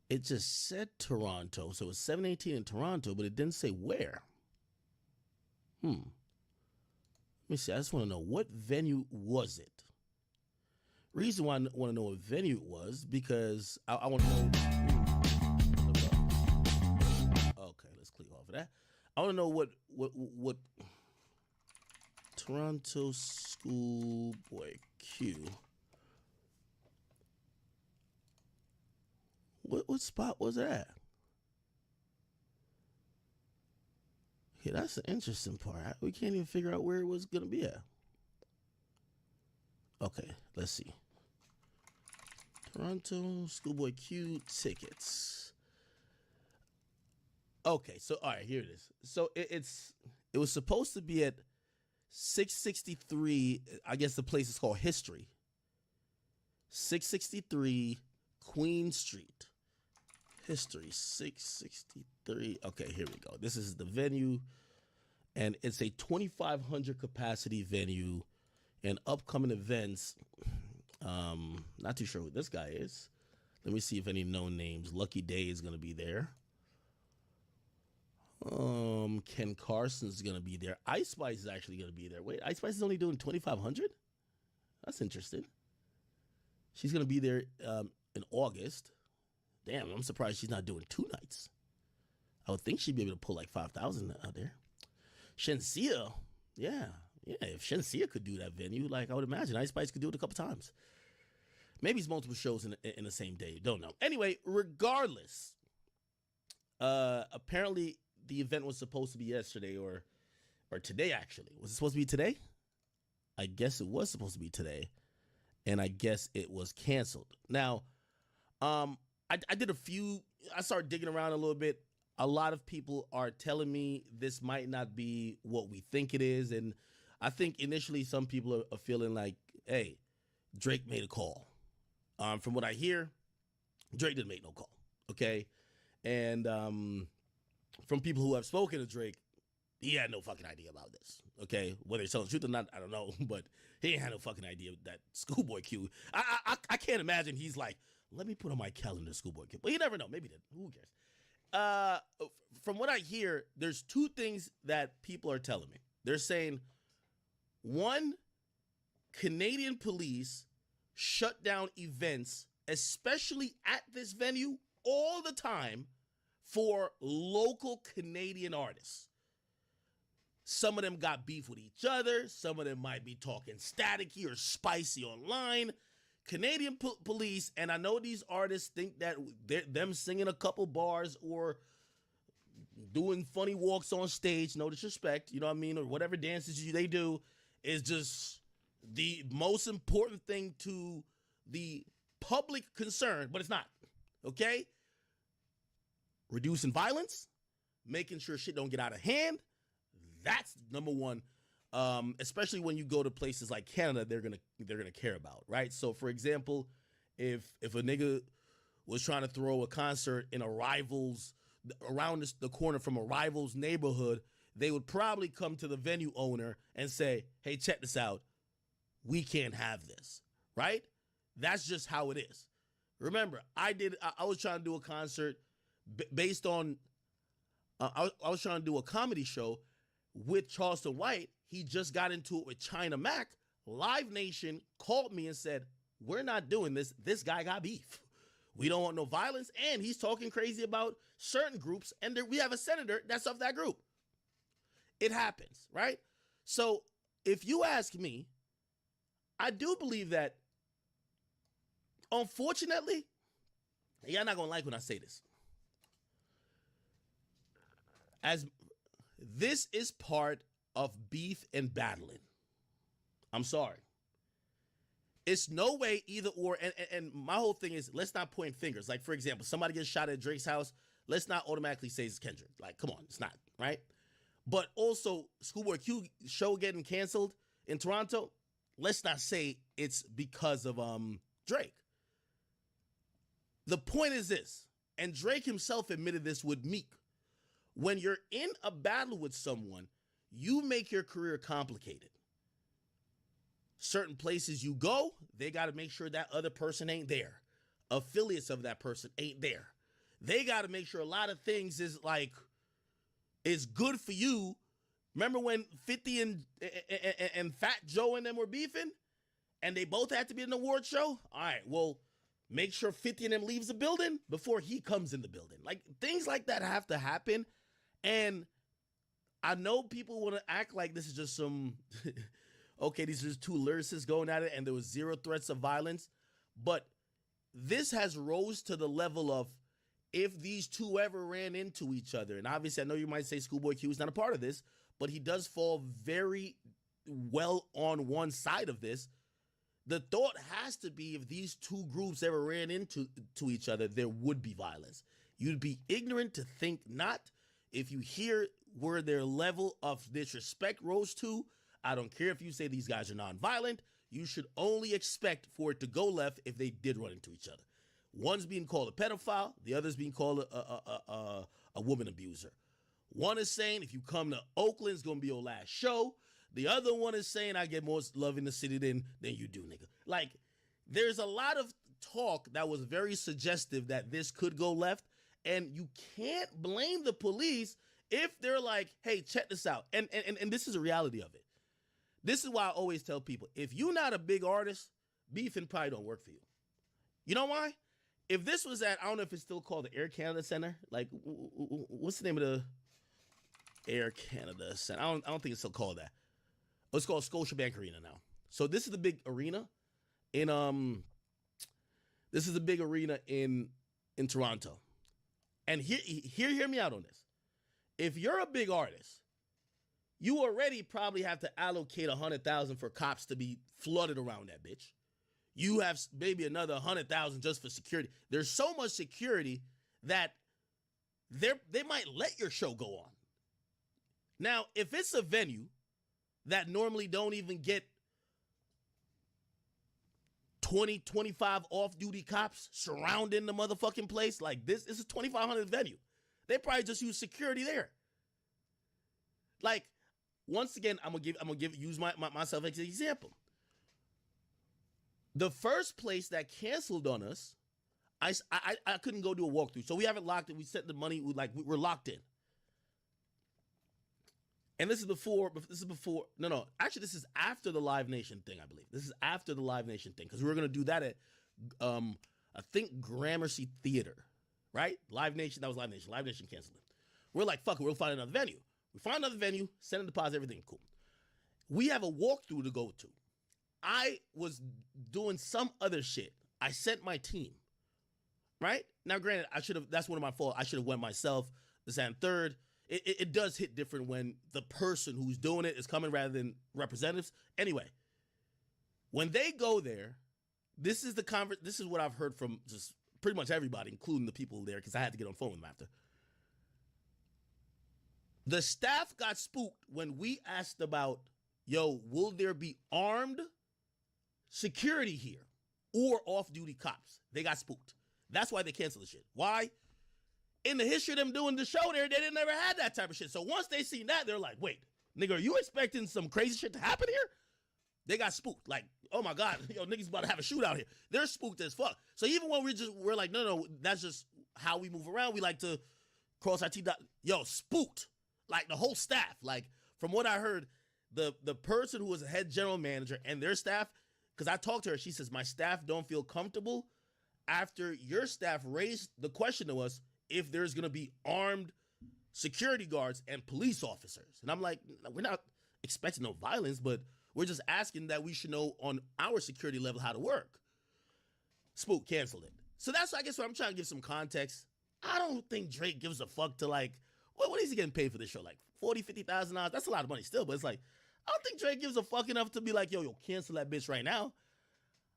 It just said Toronto, so it's 7/18 in Toronto, but it didn't say where. Let me see. I just want to know, what venue was it? Reason why I want to know what venue it was, because I want to know. Okay, let's click off of that. I want to know what Toronto Schoolboy Q. What spot was that? Yeah, that's the interesting part. We can't even figure out where it was gonna be at. Okay, let's see. Toronto Schoolboy Q tickets. Okay, so all right, here it is. So it was supposed to be at 663. I guess the place is called History. 663 Queen Street. History 663. Okay, here we go. This is the venue, and it's a 2,500 capacity venue. And upcoming events, not too sure who this guy is. Let me see if any known names. Lucky Day is going to be there. Ken Carson's going to be there. Ice Spice is actually going to be there. Wait, Ice Spice is only doing 2,500? That's interesting. She's going to be there in August. Damn, I'm surprised she's not doing 2 nights. I would think she'd be able to pull like 5,000 out there. Shensia, yeah, if Shensia could do that venue, like I would imagine Ice Spice could do it a couple times. Maybe it's multiple shows in the same day. Don't know. Anyway, regardless, apparently the event was supposed to be yesterday or today, actually. Was it supposed to be today? I guess it was supposed to be today. And I guess it was canceled. Now, I started digging around a little bit. A lot of people are telling me this might not be what we think it is. And I think initially some people are feeling like, hey, Drake made a call. From what I hear, Drake didn't make no call. Okay. And from people who have spoken to Drake, he had no fucking idea about this. Okay. Whether he's telling the truth or not, I don't know. But he ain't had no fucking idea that Schoolboy Q. I can't imagine he's like, let me put on my calendar Schoolboy Q. But you never know. Maybe he did. Who cares? From what I hear, there's 2 things that people are telling me. They're saying, one, Canadian police shut down events, especially at this venue, all the time for local Canadian artists. Some of them got beef with each other. Some of them might be talking staticky or spicy online. Canadian police, and I know these artists think that them singing a couple bars or doing funny walks on stage, no disrespect, you know what I mean, or whatever dances they do is just the most important thing to the public concern, but it's not. Okay? Reducing violence, making sure shit don't get out of hand. That's number one. Especially when you go to places like Canada, they're gonna care about, right? So, for example, if a nigga was trying to throw a concert in a rival's around the corner from a rival's neighborhood, they would probably come to the venue owner and say, "Hey, check this out. We can't have this," right? That's just how it is. Remember, I was trying to do a concert based on. I was trying to do a comedy show with Charleston White. He just got into it with China Mac. Live Nation called me and said, "We're not doing this. This guy got beef. We don't want no violence." And he's talking crazy about certain groups. And we have a senator that's of that group. It happens, right? So if you ask me, I do believe that, unfortunately, y'all not going to like when I say this. As this is part of beef and battling. I'm sorry. It's no way either or. And my whole thing is, let's not point fingers. Like, for example, somebody gets shot at Drake's house. Let's not automatically say it's Kendrick. Like, come on, it's not, right? But also, Schoolboy Q show getting canceled in Toronto. Let's not say it's because of Drake. The point is this, and Drake himself admitted this with Meek. When you're in a battle with someone, you make your career complicated. Certain places you go, they got to make sure that other person ain't there. Affiliates of that person ain't there. They got to make sure a lot of things is good for you. Remember when 50 and Fat Joe and them were beefing? And they both had to be in the award show? All right, well, make sure 50 and them leaves the building before he comes in the building. Like, things like that have to happen. And I know people want to act like this is just some, okay, these are just two lyricists going at it and there was zero threats of violence. But this has rose to the level of, if these two ever ran into each other, and obviously I know you might say Schoolboy Q is not a part of this, but he does fall very well on one side of this. The thought has to be, if these two groups ever ran into each other, there would be violence. You'd be ignorant to think not. If you hear where their level of disrespect rose to, I don't care if you say these guys are nonviolent, you should only expect for it to go left if they did run into each other. One's being called a pedophile, the other's being called a woman abuser. One is saying, if you come to Oakland, it's going to be your last show. The other one is saying, I get more love in the city than you do, nigga. Like, there's a lot of talk that was very suggestive that this could go left, and you can't blame the police if they're like, hey, check this out. And this is a reality of it. This is why I always tell people, if you're not a big artist, beefing probably don't work for you. You know why? If this was at, I don't know if it's still called the Air Canada Center. Like, what's the name of the Air Canada Center? I don't think it's still called that. It's called Scotiabank Arena now. So this is the big arena in Toronto. And hear me out on this. If you're a big artist, you already probably have to allocate $100,000 for cops to be flooded around that bitch. You have maybe another $100,000 just for security. There's so much security that they might let your show go on. Now, if it's a venue that normally don't even get 20, 25 off-duty cops surrounding the motherfucking place, like this is a 2,500 venue. They probably just use security there. Like, once again, I'm gonna use myself as an example. The first place that canceled on us, I couldn't go do a walkthrough. So we haven't locked it. We set the money, we're locked in. And this is before, actually this is after the Live Nation thing, I believe. This is after the Live Nation thing, because we were going to do that at, I think, Gramercy Theater, right? Live Nation canceled it. We're like, fuck it, we'll find another venue. We find another venue, send a deposit, everything, cool. We have a walkthrough to go to. I was doing some other shit. I sent my team, right? Now, granted, that's one of my fault. I should have went myself, this and third. It does hit different when the person who's doing it is coming rather than representatives. Anyway, when they go there, this is what I've heard from just pretty much everybody, including the people there, because I had to get on the phone with them after. The staff got spooked when we asked about, yo, will there be armed security here or off-duty cops? They got spooked. That's why they canceled the shit. Why? In the history of them doing the show there, they didn't ever had that type of shit. So once they seen that, they're like, wait, nigga, are you expecting some crazy shit to happen here? They got spooked. Like, oh my God, yo, niggas about to have a shootout here. They're spooked as fuck. So even when we're like, no, that's just how we move around. We like to cross our T. Yo, spooked. Like the whole staff. Like from what I heard, the person who was the head general manager and their staff, because I talked to her, she says, my staff don't feel comfortable after your staff raised the question to us if there's going to be armed security guards and police officers. And I'm like, we're not expecting no violence, but we're just asking that we should know on our security level how to work. Spook canceled it. So that's, I guess, what I'm trying to give some context. I don't think Drake gives a fuck to like, what is he getting paid for this show? Like $40,000, $50,000? That's a lot of money still, but it's like, I don't think Drake gives a fuck enough to be like, yo, cancel that bitch right now.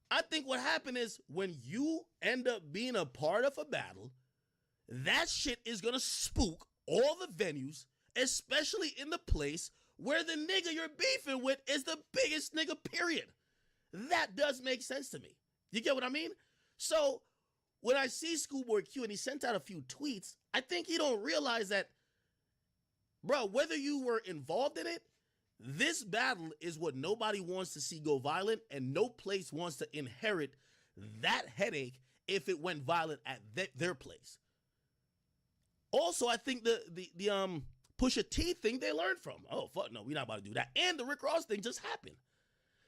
I think what happened is when you end up being a part of a battle, that shit is gonna spook all the venues, especially in the place where the nigga you're beefing with is the biggest nigga, period. That does make sense to me. You get what I mean? So when I see Schoolboy Q and he sent out a few tweets, I think he don't realize that, bro, whether you were involved in it, this battle is what nobody wants to see go violent, and no place wants to inherit that headache if it went violent at their place. Also, I think the Pusha T thing they learned from. Oh, fuck no, we're not about to do that. And the Rick Ross thing just happened.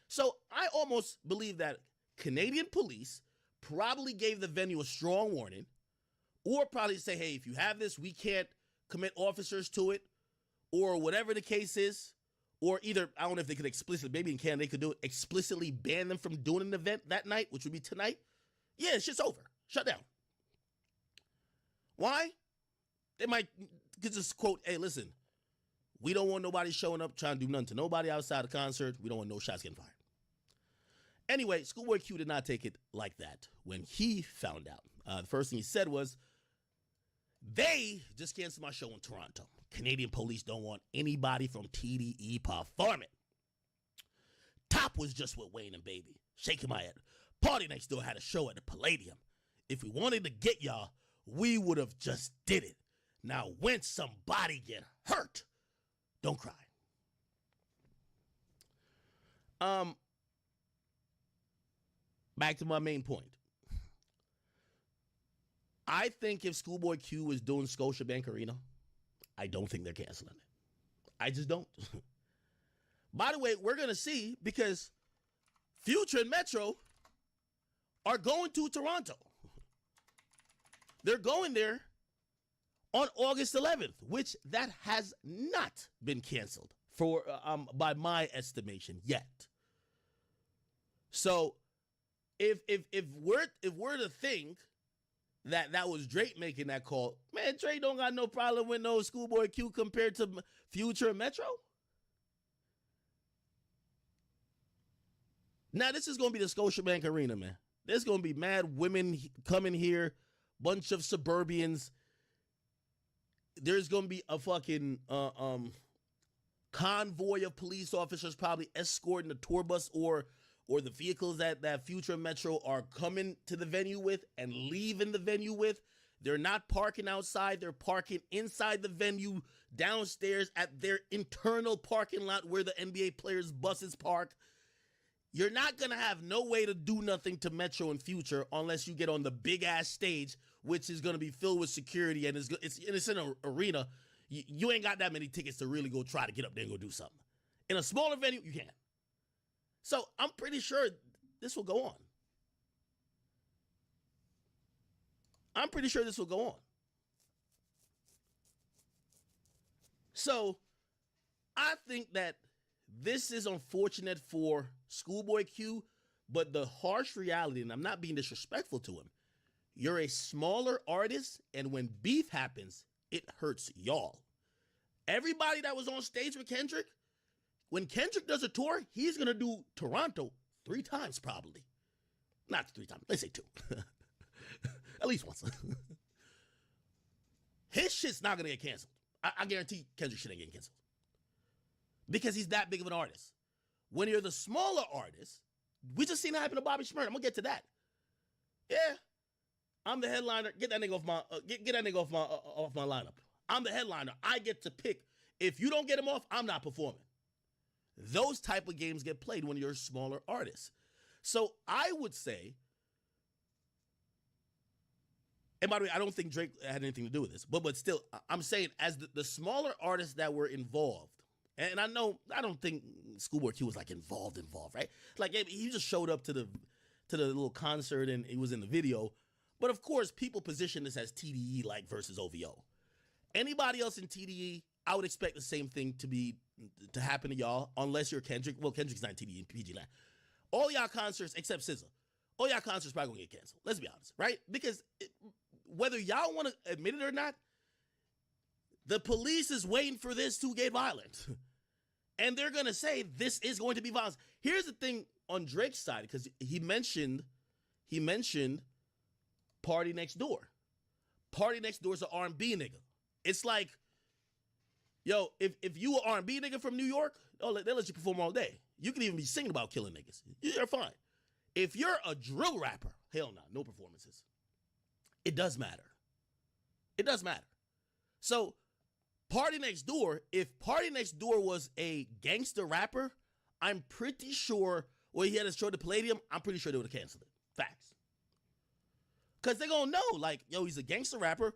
So I almost believe that Canadian police probably gave the venue a strong warning, or probably say, hey, if you have this, we can't commit officers to it, or whatever the case is. Or either, I don't know if they could explicitly, maybe in Canada they could do it, explicitly ban them from doing an event that night, which would be tonight. Yeah, shit's over. Shut down. Why? They might just quote, hey, listen, we don't want nobody showing up trying to do nothing to nobody outside the concert. We don't want no shots getting fired. Anyway, Schoolboy Q did not take it like that when he found out. The first thing he said was, they just canceled my show in Toronto. Canadian police don't want anybody from TDE performing. Top was just with Wayne and Baby. Shaking my head. Party Next Door had a show at the Palladium. If we wanted to get y'all, we would have just did it. Now, when somebody get hurt, don't cry. Back to my main point. I think if Schoolboy Q was doing Scotiabank Arena, I don't think they're canceling it. I just don't. By the way, we're going to see, because Future and Metro are going to Toronto. They're going there on August 11th, which that has not been canceled for by my estimation yet. So if we're to think that was Drake making that call, man, Drake don't got no problem with no Schoolboy Q compared to Future and Metro. Now, this is going to be the Scotiabank Arena, man. There's going to be mad women coming here, bunch of suburbians. There's going to be a fucking convoy of police officers probably escorting the tour bus or the vehicles that Future and Metro are coming to the venue with and leaving the venue with. They're not parking outside. They're parking inside the venue, downstairs at their internal parking lot where the NBA players' buses park. You're not going to have no way to do nothing to Metro and Future unless you get on the big-ass stage, which is going to be filled with security, and it's in an arena. You ain't got that many tickets to really go try to get up there and go do something. In a smaller venue, you can. So I'm pretty sure this will go on. I'm pretty sure this will go on. So I think that this is unfortunate for Schoolboy Q, but the harsh reality, and I'm not being disrespectful to him, you're a smaller artist, and when beef happens, it hurts y'all. Everybody that was on stage with Kendrick, when Kendrick does a tour, he's going to do Toronto 3 times probably. Not 3 times. Let's say 2. At least once. His shit's not gonna get canceled. I guarantee Kendrick shit ain't getting canceled. Because he's that big of an artist. When you're the smaller artist, we just seen it happen to Bobby Shmurda. I'm gonna get to that. Yeah, I'm the headliner. Get that nigga off my get that nigga off my lineup. I'm the headliner. I get to pick. If you don't get him off, I'm not performing. Those type of games get played when you're a smaller artist. So I would say, and by the way, I don't think Drake had anything to do with this, but still, I'm saying as the smaller artists that were involved, and I don't think Schoolboy Q was like involved, right? Like he just showed up to the little concert and he was in the video. But of course, people position this as TDE like versus OVO. Anybody else in TDE, I would expect the same thing to happen to y'all, unless you're Kendrick. Well, Kendrick's not TDE in PG land. All y'all concerts except SZA, all y'all concerts probably gonna get canceled. Let's be honest, right? Because whether y'all want to admit it or not, the police is waiting for this to get violent. And they're going to say this is going to be violence. Here's the thing on Drake's side, because he mentioned Party Next Door. Party Next Door is an R&B nigga. It's like, yo, if you an R&B nigga from New York, they'll let you perform all day. You can even be singing about killing niggas. You're fine. If you're a drill rapper, hell no performances. It does matter. It does matter. So, Party Next Door, if Party Next Door was a gangster rapper, I'm pretty sure, he had his show at the Palladium, I'm pretty sure they would have canceled it. Facts. Because they're going to know, like, yo, he's a gangster rapper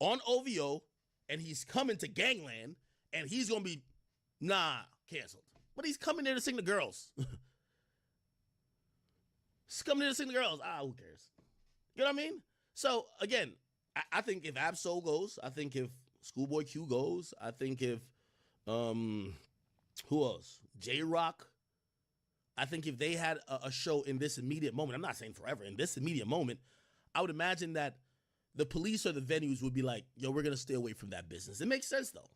on OVO, and he's coming to Gangland, and he's going to be, canceled. But he's coming there to sing the girls. He's coming there to sing the girls. Who cares? You know what I mean? So, again, I think if Absol goes, I think if Schoolboy Q goes, I think if, who else? J-Rock. I think if they had a show in this immediate moment, I'm not saying forever, in this immediate moment, I would imagine that the police or the venues would be like, yo, we're going to stay away from that business. It makes sense, though.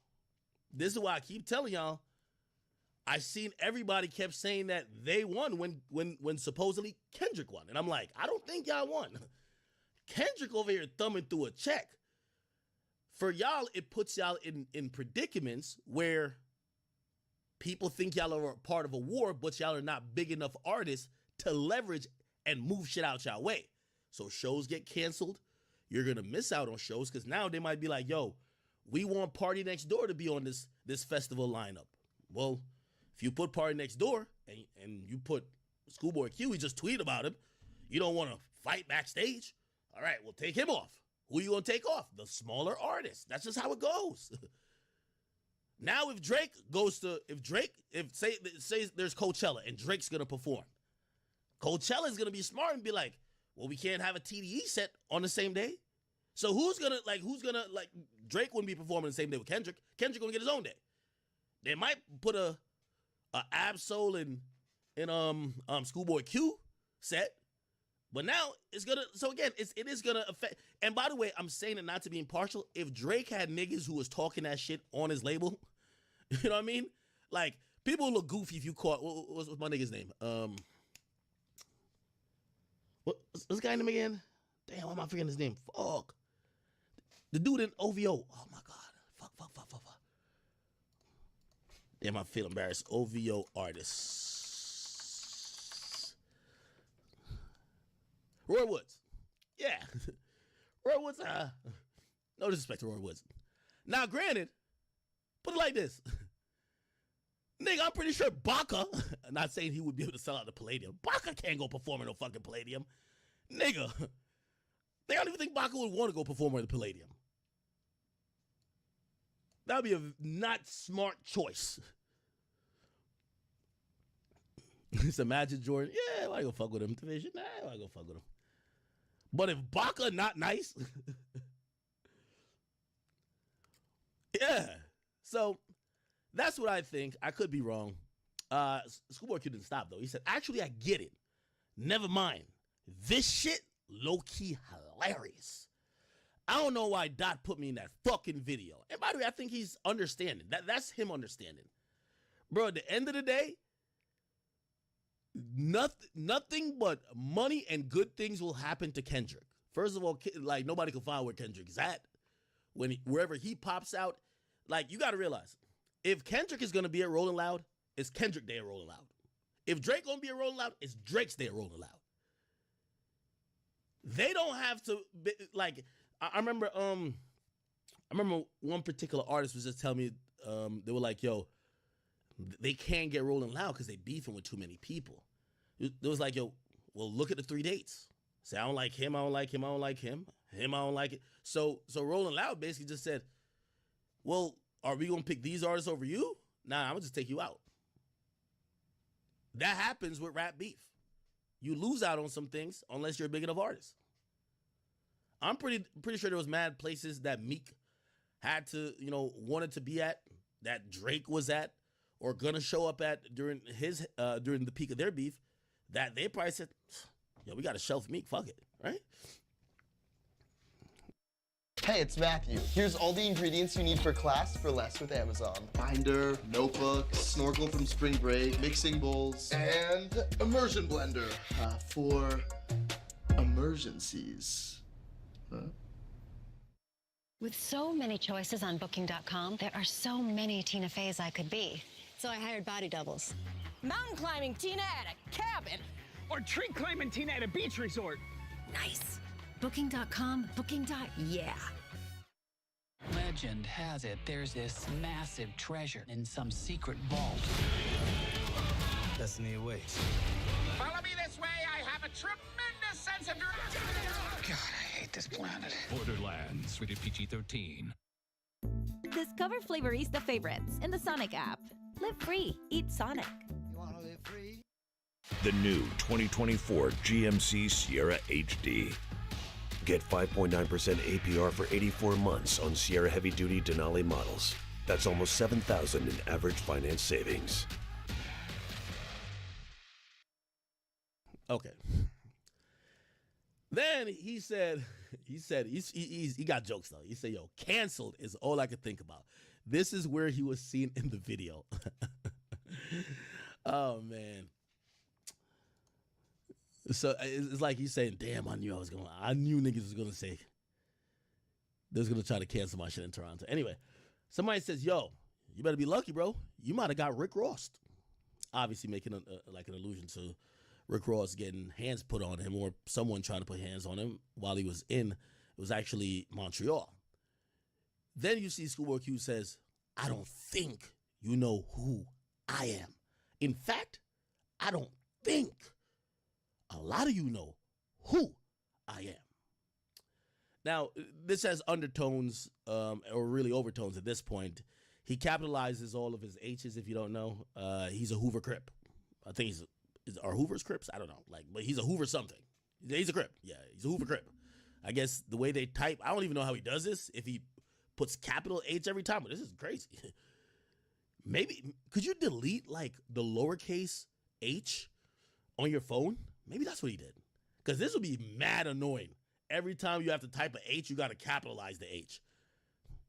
This is why I keep telling y'all, I seen everybody kept saying that they won when supposedly Kendrick won. And I'm like, I don't think y'all won. Kendrick over here thumbing through a check. For y'all, it puts y'all in predicaments where people think y'all are a part of a war, but y'all are not big enough artists to leverage and move shit out y'all way. So shows get canceled. You're going to miss out on shows because now they might be like, yo, we want Party Next Door to be on this festival lineup. Well, if you put Party Next Door and you put Schoolboy Q, he just tweeted about him, you don't want to fight backstage? All right, well, take him off. Who you gonna take off? The smaller artist. That's just how it goes. Now, if say there's Coachella and Drake's gonna perform, Coachella is gonna be smart and be like, well, we can't have a TDE set on the same day. So who's gonna Drake wouldn't be performing the same day with Kendrick. Kendrick gonna get his own day. They might put a Absol and Schoolboy Q set. But now it's gonna. So again, it is gonna affect. And by the way, I'm saying it not to be impartial. If Drake had niggas who was talking that shit on his label, you know what I mean? Like people look goofy if you caught. What's my nigga's name? What's this guy name again? Damn, why am I forgetting his name? Fuck. The dude in OVO. Oh my god. Fuck. Damn, I feel embarrassed. OVO artists. Roy Woods. Yeah. Roy Woods, no disrespect to Roy Woods. Now, granted, put it like this. Nigga, I'm pretty sure Baca, I'm not saying he would be able to sell out the Palladium. Baca can't go perform in no fucking Palladium. Nigga, they don't even think Baca would want to go perform in the Palladium. That would be a not smart choice. Just imagine Jordan. Yeah, why go fuck with him? Division? Nah, why go fuck with him? But if Baca not nice, yeah. So that's what I think. I could be wrong. Schoolboy Q didn't stop though. He said, "Actually, I get it. Never mind. This shit low key hilarious. I don't know why Dot put me in that fucking video. And by the way, I think he's understanding. That's him understanding, bro. At the end of the day, Nothing but money and good things will happen to Kendrick. First of all, like nobody can find where Kendrick's at. Wherever he pops out, like you got to realize, if Kendrick is gonna be at Rolling Loud, it's Kendrick Day at Rolling Loud. If Drake gonna be at Rolling Loud, it's Drake's Day at Rolling Loud. They don't have to be, like. I remember one particular artist was just telling me they were like, yo, they can't get Rolling Loud because they beefing with too many people. It was like, yo, well, look at the 3 dates. Say, I don't like him, I don't like him, I don't like him, I don't like it. So Rolling Loud basically just said, well, are we gonna pick these artists over you? Nah, I'm gonna just take you out. That happens with rap beef. You lose out on some things unless you're a big enough artist. I'm pretty sure there was mad places that Meek had to, wanted to be at, that Drake was at, or gonna show up at during the peak of their beef, that they probably said, yo, we gotta shelf Meek, fuck it, right? Hey, it's Matthew. Here's all the ingredients you need for class for less with Amazon. Binder, notebook, snorkel from spring break, mixing bowls, and immersion blender for emergencies. Huh? With so many choices on Booking.com, there are so many Tina Feys I could be. So I hired body doubles. Mountain climbing Tina at a cabin. Or tree climbing Tina at a beach resort. Nice. Booking.com, yeah. Legend has it there's this massive treasure in some secret vault. Destiny awaits. Follow me this way. I have a tremendous sense of direction. God, I hate this planet. Borderlands, rated PG-13. Discover Flavorista favorites in the Sonic app. Live free, eat Sonic. You want to live free? The new 2024 GMC Sierra HD. Get 5.9% APR for 84 months on Sierra heavy-duty Denali models. That's almost $7,000 in average finance savings. Okay. Then he got jokes though. He said, yo, canceled is all I could think about. This is where he was seen in the video. Oh, man. So it's like he's saying, damn, I knew niggas was going to say, they was going to try to cancel my shit in Toronto. Anyway, somebody says, yo, you better be lucky, bro. You might have got Rick Ross. Obviously making an allusion to Rick Ross getting hands put on him, or someone trying to put hands on him while he was in. It was actually Montreal. Then you see Schoolboy Q says, I don't think you know who I am. In fact, I don't think a lot of you know who I am. Now, this has undertones, or really overtones at this point. He capitalizes all of his H's, if you don't know. He's a Hoover Crip. I think are Hoovers Crips? I don't know. But he's a Hoover something. He's a Crip. Yeah, he's a Hoover Crip. I guess the way they type, I don't even know how he does this. If he puts capital H every time, but this is crazy. Maybe, could you delete the lowercase h on your phone? Maybe that's what he did. Because this would be mad annoying. Every time you have to type an H, you got to capitalize the H.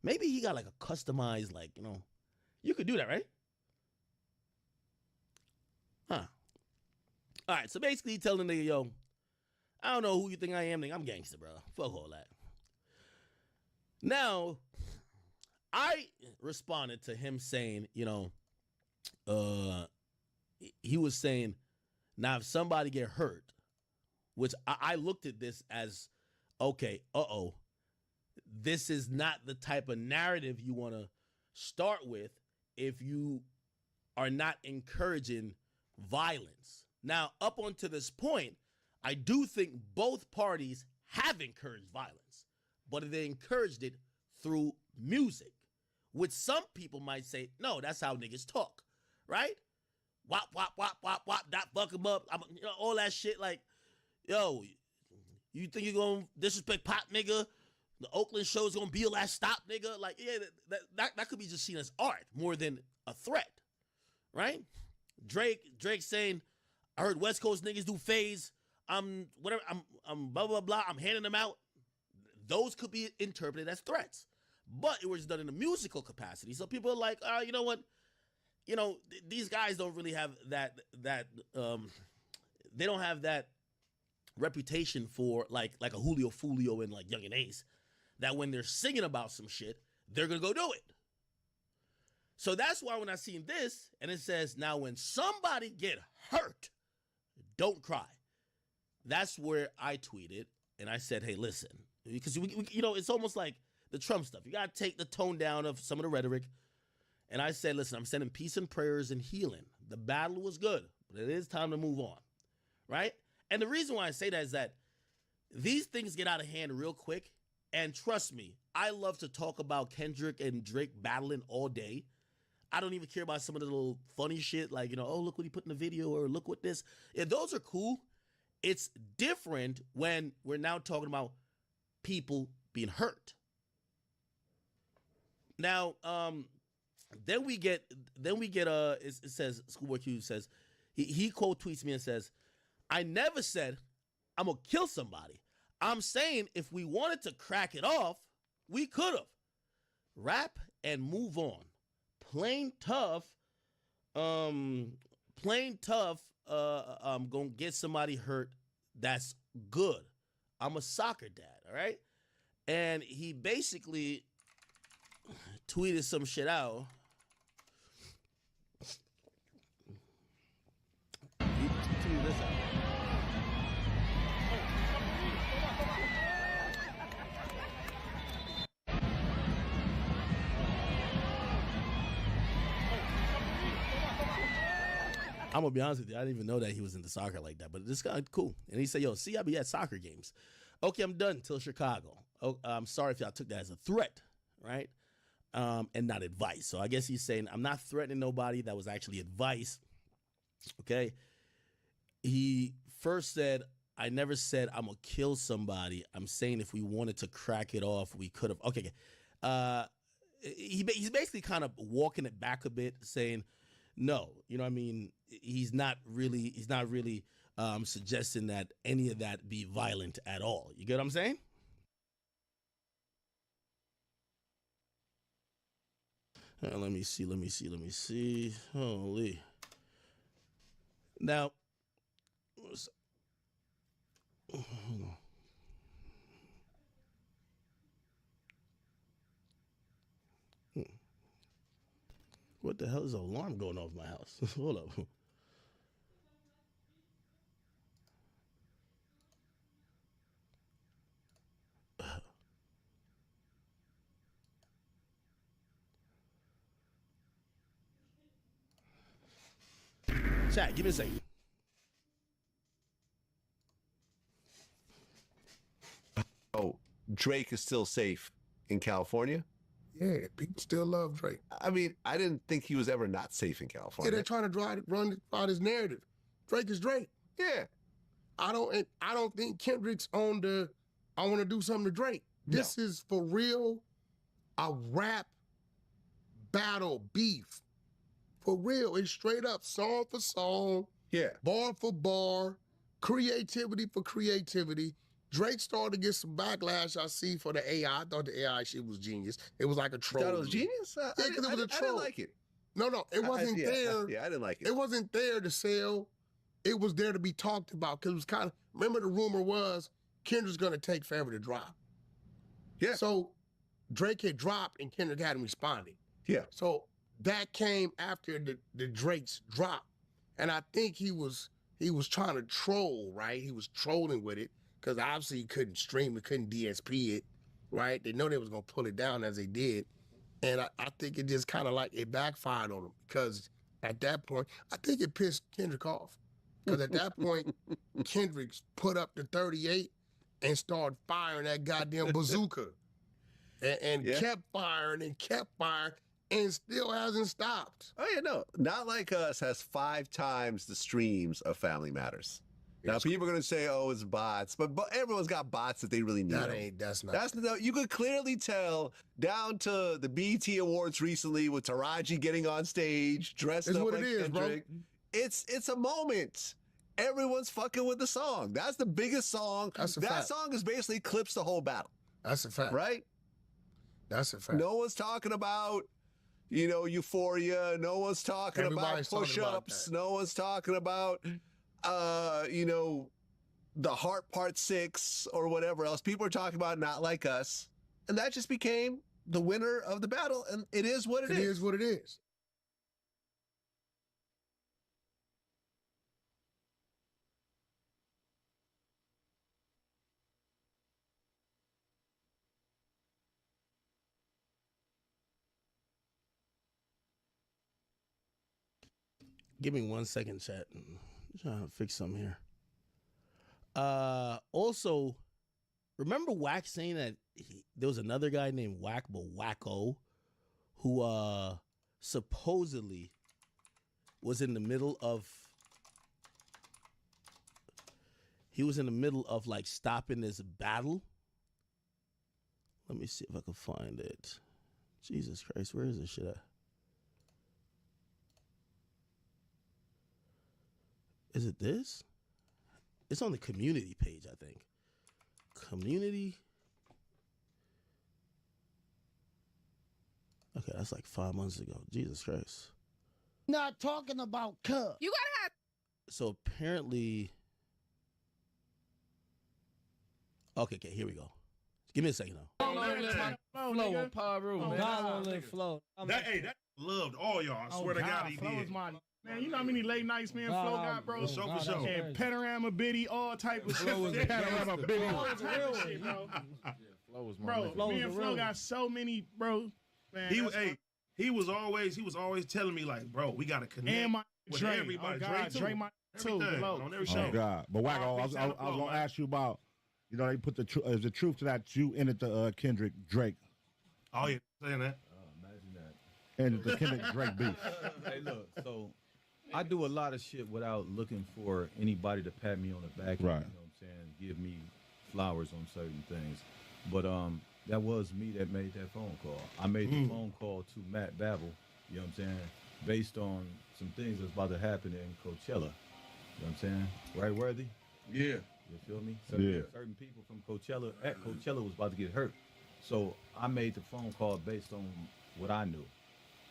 Maybe he got a customized, you could do that, right? Huh. All right, so basically telling the nigga, yo, I don't know who you think I am, nigga. I'm gangster, bro. Fuck all that. Now, I responded to him saying, he was saying, now if somebody get hurt, which I looked at this as, okay, this is not the type of narrative you want to start with if you are not encouraging violence. Now, up until this point, I do think both parties have encouraged violence, but they encouraged it through music, which some people might say, no, that's how niggas talk, right? Wop, wop, wop, wop, wop, dot, fuck him up, all that shit. Yo, you think you're going to disrespect Pop, nigga? The Oakland show's going to be your last stop, nigga? That could be just seen as art more than a threat, right? Drake saying, I heard West Coast niggas do phase. I'm blah, blah, blah. I'm handing them out. Those could be interpreted as threats. But it was done in a musical capacity. So people are like, you know what? These guys don't really have that they don't have that reputation for like a Julio Fulio and like Young and Ace, that when they're singing about some shit, they're gonna go do it. So that's why when I seen this and it says, now when somebody get hurt, don't cry. That's where I tweeted and I said, hey, listen, because we you know, it's almost like the Trump stuff. You gotta take the tone down of some of the rhetoric. And I said, listen, I'm sending peace and prayers and healing. The battle was good, but it is time to move on, right? And the reason why I say that is that these things get out of hand real quick. And trust me, I love to talk about Kendrick and Drake battling all day. I don't even care about some of the little funny shit like, you know, oh, look what he put in the video or look what this. Yeah, those are cool. It's different when we're now talking about people being hurt. Now, then we get it says, Schoolboy Q says, he quote tweets me and says, I never said I'm gonna kill somebody. I'm saying if we wanted to crack it off, we could have. Rap and move on. Plain tough, gonna get somebody hurt. That's good. I'm a soccer dad, all right? And he basically tweeted some shit out. He tweeted this out. I'm gonna be honest with you, I didn't even know that he was into soccer like that, but this guy cool. And he said, yo, see, I be at soccer games. Okay, I'm done till Chicago. Oh, I'm sorry if y'all took that as a threat, right? And not advice. So I guess he's saying, I'm not threatening nobody. That was actually advice. Okay. He first said, I never said I'm gonna kill somebody. I'm saying if we wanted to crack it off, we could have. Okay. He's basically kind of walking it back a bit, saying, no, you know what I mean? He's not really suggesting that any of that be violent at all. You get what I'm saying? Let me see. Holy. Now, hold on. What the hell is an alarm going off my house? Hold up. Chat, give me a second. Oh, Drake is still safe in California? Yeah, people still love Drake. I mean, I didn't think he was ever not safe in California. Yeah, they're trying to run out his narrative. Drake is Drake. Yeah. I don't think Kendrick's on the I want to do something to Drake. This is for real a rap battle beef. For real. It's straight up song for song. Yeah. Bar for bar. Creativity for creativity. Drake started to get some backlash, I see, for the AI. I thought the AI shit was genius. It was like a troll. You thought it was genius? Yeah, because it was a troll. I didn't like it. No, it wasn't there. Yeah, I didn't like it. It wasn't there to sell. It was there to be talked about because it was kind of, remember the rumor was Kendrick's going to take forever to drop. Yeah. So Drake had dropped and Kendrick hadn't responded. Yeah. So that came after the Drake's drop. And I think he was trying to troll, right? He was trolling with it. Because obviously he couldn't stream it, couldn't DSP it, right? They know they was going to pull it down as they did. And I think it just kind of like, it backfired on him. Because at that point, I think it pissed Kendrick off. Because at that point, Kendrick put up the 38 and started firing that goddamn bazooka. And kept firing and still hasn't stopped. Oh, yeah, no. Not Like Us has 5 times the streams of Family Matters. Now, people are going to say, oh, it's bots, but everyone's got bots that they really need. That's not. You could clearly tell down to the BET Awards recently with Taraji getting on stage, dressed up like Kendrick. It's a moment. Everyone's fucking with the song. That's the biggest song. That's a that fact. Song has basically eclipsed the whole battle. That's a fact. Right? That's a fact. No one's talking about, Euphoria. No one's talking about push-ups. No one's talking about The Heart Part 6 or whatever else. People are talking about Not Like Us. And that just became the winner of the battle. And it is what it is. It is what it is. Give me 1 second, chat. I'm trying to fix something here. Also, remember Wack saying that there was another guy named Wack, but Wacko, who supposedly was in the middle of like stopping this battle. Let me see if I can find it. Jesus Christ, where is this shit at? Is it this? It's on the community page, I think. Community. Okay, that's like 5 months ago. Jesus Christ. Not talking about Cub. You gotta have. So apparently. Okay, here we go. Give me a second now. Flow on Paru, man. God on flow. That loved all y'all. I swear to God, he did. Man, you know how many late nights me and Flo got, bro? For sure. And Panorama Biddy, all type of shit. Panorama Biddy. All type of shit, bro. Bro, me and Flo got so many, bro. Man, he was always telling me, like, bro, we gotta connect and my with Dre, everybody. Dre my too, Flo. On every For show. sure. God. But Wacko, I was gonna ask you about, they put the truth to that you ended the Kendrick Drake. Oh yeah, saying that. Imagine that. Ended the Kendrick Drake beef. Hey, look, so I do a lot of shit without looking for anybody to pat me on the back. Right. You know what I'm saying? Give me flowers on certain things. But that was me that made that phone call. I made the phone call to Matt Babel, you know what I'm saying, based on some things that's about to happen in Coachella. You know what I'm saying? Right, Worthy? Yeah. You feel me? Yeah. Certain people from Coachella was about to get hurt. So I made the phone call based on what I knew.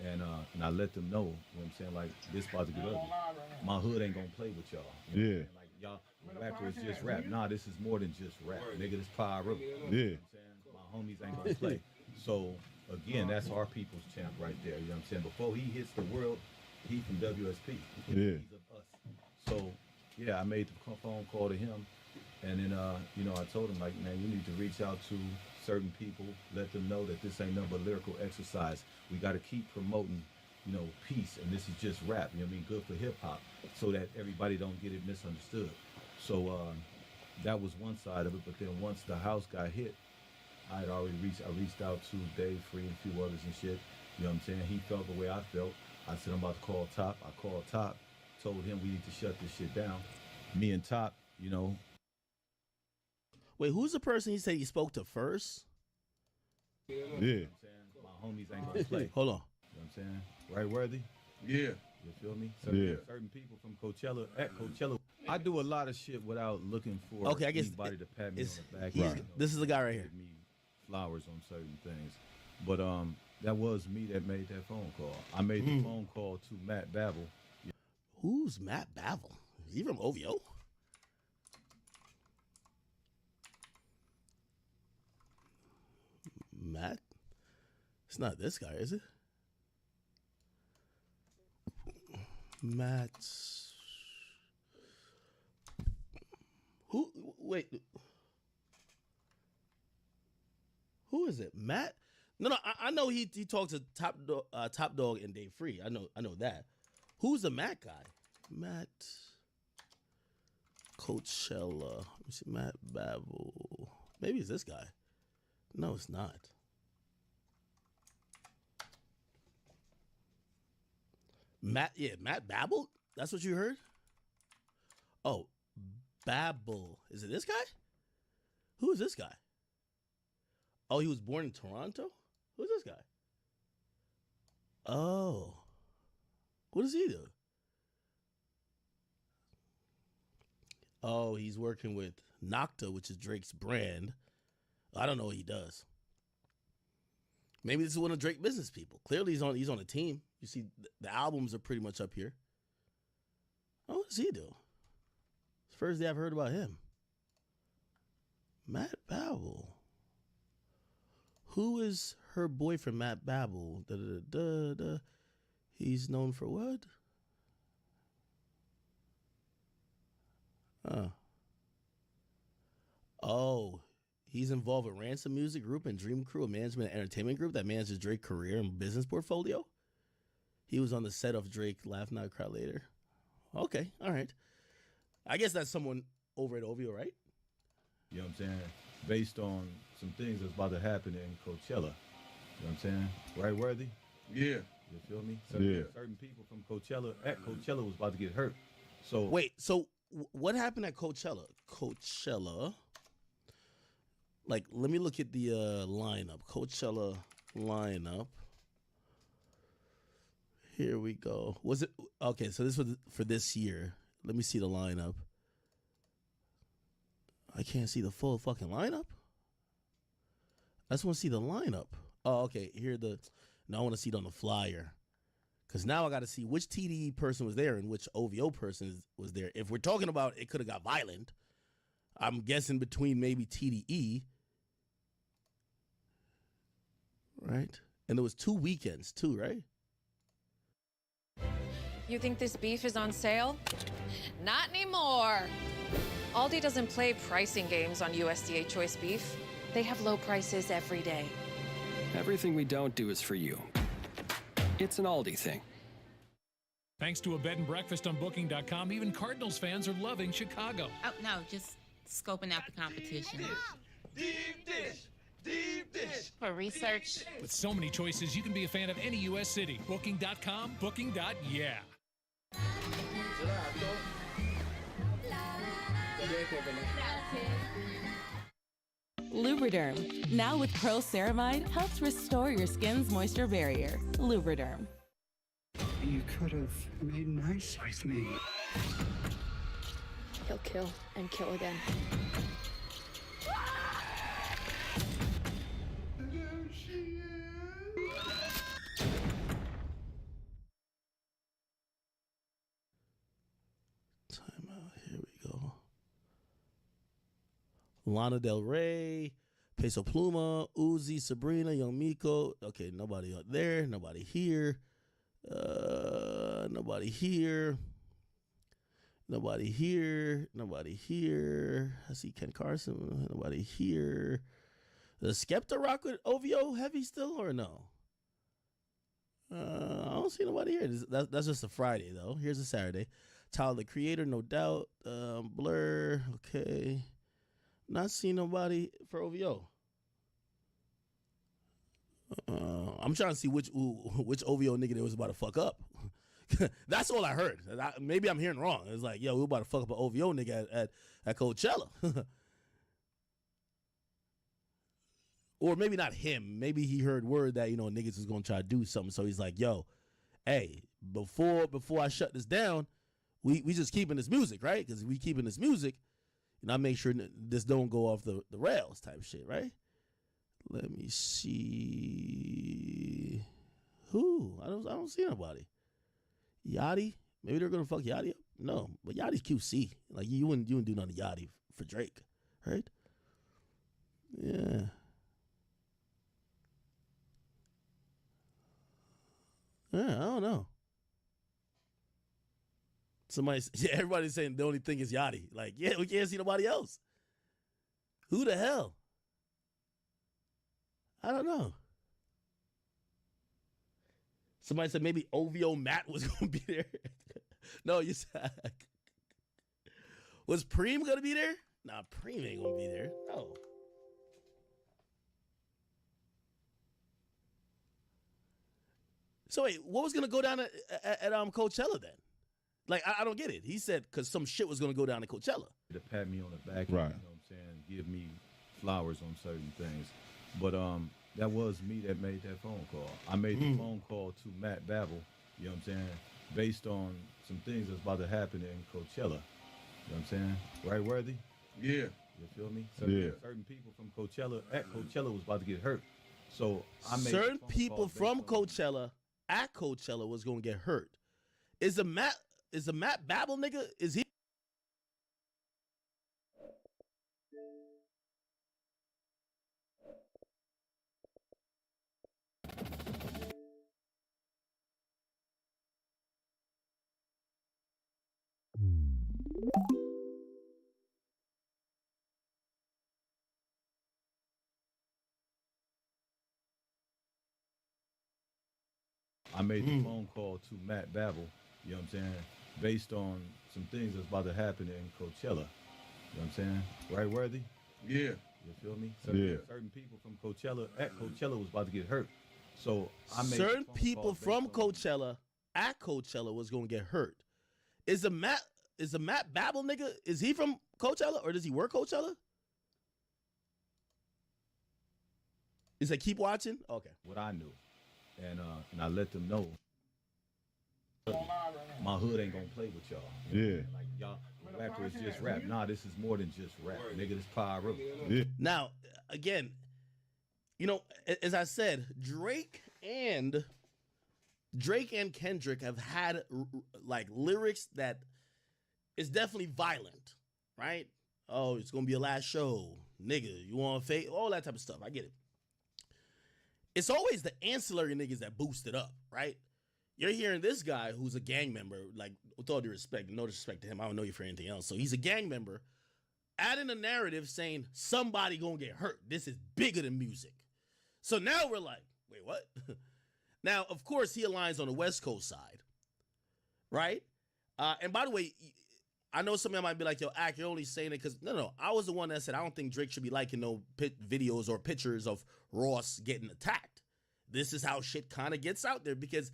And I let them know, you know what I'm saying, like, this about to get ugly. My hood ain't gonna play with y'all. You know what I'm saying? Like, y'all, rapper is just rap. Nah, this is more than just rap. Nigga, this pyro. Yeah. You know what I'm saying? My homies ain't gonna play. So, again, that's our people's champ right there. You know what I'm saying? Before he hits the world, he from WSP. Yeah. He's of us. So, yeah, I made the phone call to him. And then, I told him, like, man, you need to reach out to certain people, let them know that this ain't nothing but lyrical exercise. We got to keep promoting, peace, and this is just rap, you know what I mean, good for hip-hop, so that everybody don't get it misunderstood. So that was one side of it, but then once the house got hit, I reached out to Dave Free and a few others and shit, you know what I'm saying? He felt the way I felt. I said, I'm about to call Top. I called Top, told him we need to shut this shit down. Me and Top, Wait, who's the person he said he spoke to first? Yeah. You know what I'm saying? My homies ain't gonna play. Hold on. You know what I'm saying? Right, Worthy? Yeah. You feel me? Yeah. Certain people from Coachella, at Coachella, I do a lot of shit without looking for I guess anybody to pat me on the back. Right. This is the guy right here. Give me flowers on certain things. But that was me that made that phone call. I made the phone call to Matt Babel. Who's Matt Babel? Is he from OVO? Matt? It's not this guy, is it? Matt. Who? Wait. Who is it? Matt? No. I know he talks to Top Dog and Dave Free. I know that. Who's the Matt guy? Matt Coachella. Let me see. Matt Babel. Maybe it's this guy. No, it's not. Matt Babel? That's what you heard? Oh, Babel. Is it this guy? Who is this guy? Oh, he was born in Toronto? Who's this guy? Oh. What does he do? Oh, he's working with Nocta, which is Drake's brand. I don't know what he does. Maybe this is one of Drake's business people. Clearly, he's on a team. You see, the albums are pretty much up here. Oh, what does he do? first day I've heard about him. Matt Babel. Who is her boyfriend, Matt Babel? He's known for what? Oh, he's involved with Ransom Music Group and Dream Crew, a management and entertainment group that manages Drake's career and business portfolio. He was on the set of Drake Laugh Now, Cry Later. Okay, all right. I guess that's someone over at OVO, right? You know what I'm saying? Based on some things that's about to happen in Coachella. You know what I'm saying? Right, Worthy? Yeah. You feel me? Certain people from Coachella, at Coachella, was about to get hurt. So wait, so what happened at Coachella? Coachella. Like, let me look at the lineup. Coachella lineup. Here we go. Was it okay? So this was for this year. Let me see the lineup. I can't see the full fucking lineup. I just want to see the lineup. Oh, okay. Now I want to see it on the flyer. Because now I got to see which TDE person was there and which OVO person was there. If we're talking about it could have got violent, I'm guessing between maybe TDE. Right? And there was 2 weekends too, right? You think this beef is on sale? Not anymore. Aldi doesn't play pricing games on USDA choice beef. They have low prices every day. Everything we don't do is for you. It's an Aldi thing. Thanks to a bed and breakfast on Booking.com, even Cardinals fans are loving Chicago. Oh, no, just scoping out the competition. Deep dish. Deep dish. For research. With so many choices, you can be a fan of any U.S. city. Booking.com, Booking.yeah. Lubriderm, now with Pearl Ceramide, helps restore your skin's moisture barrier. Lubriderm. You could have made nice with me. He'll kill and kill again. Lana Del Rey, Peso Pluma, Uzi, Sabrina, Young Miko. Okay, nobody up there. Nobody here. Nobody here. Nobody here. Nobody here. I see Ken Carson. Nobody here. Does Skepta rock with OVO heavy still or no? I don't see nobody here. That's just a Friday though. Here's a Saturday. Tyler the Creator, no doubt. Blur. Okay. Not seeing nobody for OVO. I'm trying to see which OVO nigga they was about to fuck up. That's all I heard. Maybe I'm hearing wrong. It's like, yo, we about to fuck up an OVO nigga at Coachella. Or maybe not him. Maybe he heard word that, niggas was going to try to do something. So he's like, yo, hey, before I shut this down, we just keeping this music, right? Because we keeping this music, I make sure this don't go off the rails type shit, right? Let me see. Who? I don't see nobody. Yachty? Maybe they're gonna fuck Yachty up? No, but Yachty's QC. Like you wouldn't do nothing to Yachty for Drake, right? Yeah. Yeah, I don't know. Everybody's saying the only thing is Yachty. Like, yeah, we can't see nobody else. Who the hell? I don't know. Somebody said maybe OVO Matt was going to be there. No, you said. Was Preem going to be there? Nah, Preem ain't going to be there. No. So wait, what was going to go down at Coachella then? Like, I don't get it. He said because some shit was going to go down at Coachella. To pat me on the back, right. You know what I'm saying, give me flowers on certain things. But that was me that made that phone call. I made the phone call to Matt Babel, you know what I'm saying, based on some things that's about to happen in Coachella. You know what I'm saying? Right, Worthy? Yeah. You feel me? Certain people from Coachella, at Coachella was about to get hurt. So I made certain people from Coachella at Coachella was going to get hurt. Is the Matt Babel nigga, is he I made the phone call to Matt Babel, you know what I'm saying, based on some things that's about to happen in Coachella. You know what I'm saying? Right, Worthy? Yeah. You feel me? Certain people from Coachella at Coachella was about to get hurt. So I made certain people from Coachella at Coachella was gonna get hurt. Is the Matt Babel nigga, is he from Coachella or does he work Coachella? Is that keep watching? Okay. What I knew. And I let them know my hood ain't gonna play with y'all. You know what I'm saying? Like y'all rapper is just rap. Nah, this is more than just rap. Nigga, this pyro. Now, again, you know, as I said, Drake and Kendrick have had like lyrics that is definitely violent, right? Oh, it's gonna be your last show, nigga. You want to fake all that type of stuff. I get it. It's always the ancillary niggas that boost it up, right? You're hearing this guy who's a gang member, like, with all due respect, no disrespect to him, I don't know you for anything else. So he's a gang member, adding a narrative saying somebody gonna get hurt. This is bigger than music. So now we're like, wait, what? Now, of course, he aligns on the West Coast side, right? And by the way, I know some of y'all might be like, yo, Ak, you're only saying it because, no, I was the one that said I don't think Drake should be liking no videos or pictures of Ross getting attacked. This is how shit kind of gets out there because,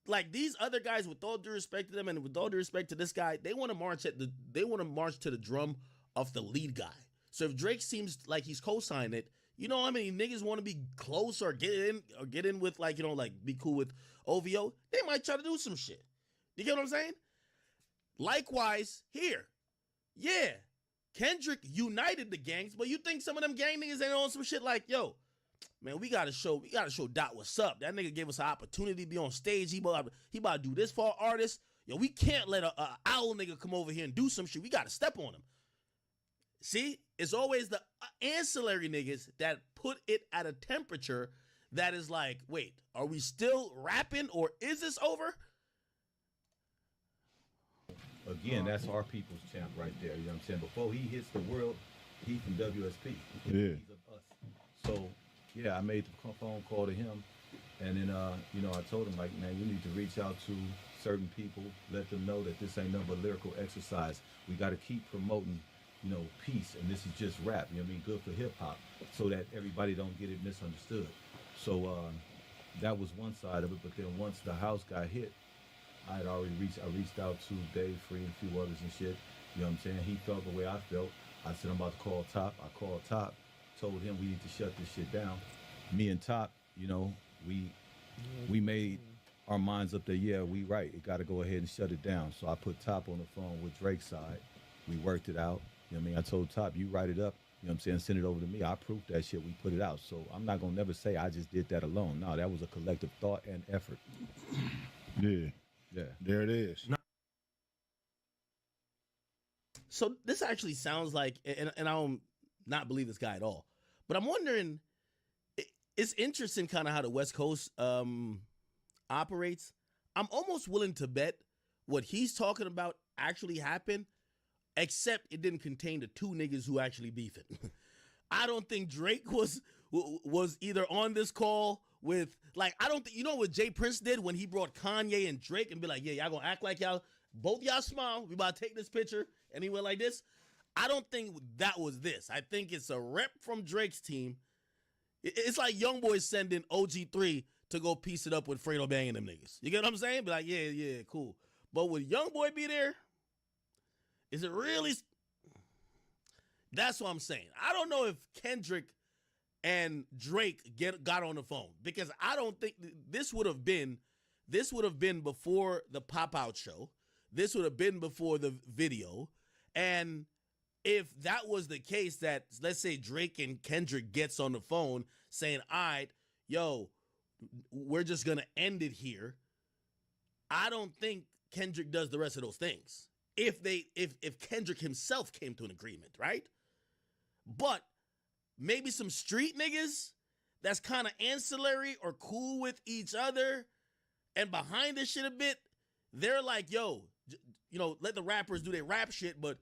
like, these other guys, with all due respect to them and with all due respect to this guy, they want to march to the drum of the lead guy. So if Drake seems like he's co-signing it, you know how many niggas want to be close or get in with, like, you know, like, be cool with OVO? They might try to do some shit. You get what I'm saying? Likewise, here. Yeah, Kendrick united the gangs, but you think some of them gang niggas ain't on some shit like, yo, man, we gotta show Dot what's up. That nigga gave us an opportunity to be on stage. He about to do this for our artists. Yo, we can't let a owl nigga come over here and do some shit. We gotta step on him. See, it's always the ancillary niggas that put it at a temperature that is like, wait, are we still rapping or is this over? Again, that's our people's champ right there. You know what I'm saying? Before he hits the world, he from WSP. Yeah. He's of us. So, yeah, I made the phone call to him. And then, you know, I told him, like, man, you need to reach out to certain people, let them know that this ain't nothing but lyrical exercise. We got to keep promoting, you know, peace. And this is just rap. You know what I mean? Good for hip-hop so that everybody don't get it misunderstood. So that was one side of it. But then once the house got hit, I reached out to Dave Free and a few others and shit. You know what I'm saying? He felt the way I felt. I said, I'm about to call Top. I called Top, told him we need to shut this shit down. Me and Top, you know, we made our minds up that, yeah, we right. It got to go ahead and shut it down. So I put Top on the phone with Drake's side. We worked it out. You know what I mean? I told Top, you write it up. You know what I'm saying? Send it over to me. I proved that shit. We put it out. So I'm not going to never say I just did that alone. No, that was a collective thought and effort. Yeah. Yeah, there it is. So this actually sounds like, and I don't not believe this guy at all, but I'm wondering, it's interesting kind of how the West Coast operates. I'm almost willing to bet what he's talking about actually happened, except it didn't contain the two niggas who actually beefing. I don't think Drake was either on this call with, like, I don't think, you know what Jay Prince did when he brought Kanye and Drake and be like, yeah, y'all gonna act like y'all, both y'all smile, we about to take this picture, and he went like this. I don't think that was this. I think it's a rep from Drake's team. It's like YoungBoy sending OG3 to go piece it up with Fredo Bang and them niggas. You get what I'm saying? Be like, yeah, cool. But would YoungBoy be there? Is it really? That's what I'm saying. I don't know if Kendrick and Drake got on the phone, because I don't think this would have been before the pop-out show. This would have been before the video. And if that was the case, that let's say Drake and Kendrick gets on the phone saying, all right, yo, we're just going to end it here, I don't think Kendrick does the rest of those things. If Kendrick himself came to an agreement, right? But maybe some street niggas that's kind of ancillary or cool with each other and behind this shit a bit, they're like, yo, let the rappers do their rap shit, but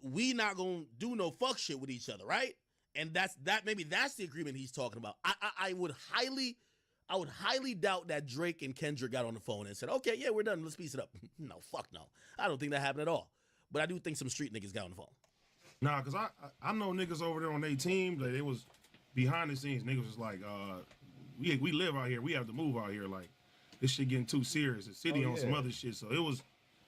we not gonna do no fuck shit with each other, right? And maybe that's the agreement he's talking about. I would highly doubt that Drake and Kendrick got on the phone and said, okay, yeah, we're done. Let's piece it up. No, fuck no. I don't think that happened at all. But I do think some street niggas got on the phone. Nah, because I know niggas over there on their team that it was behind the scenes. Niggas was like, we live out here. We have to move out here. Like, this shit getting too serious. The city on some other shit. So it was,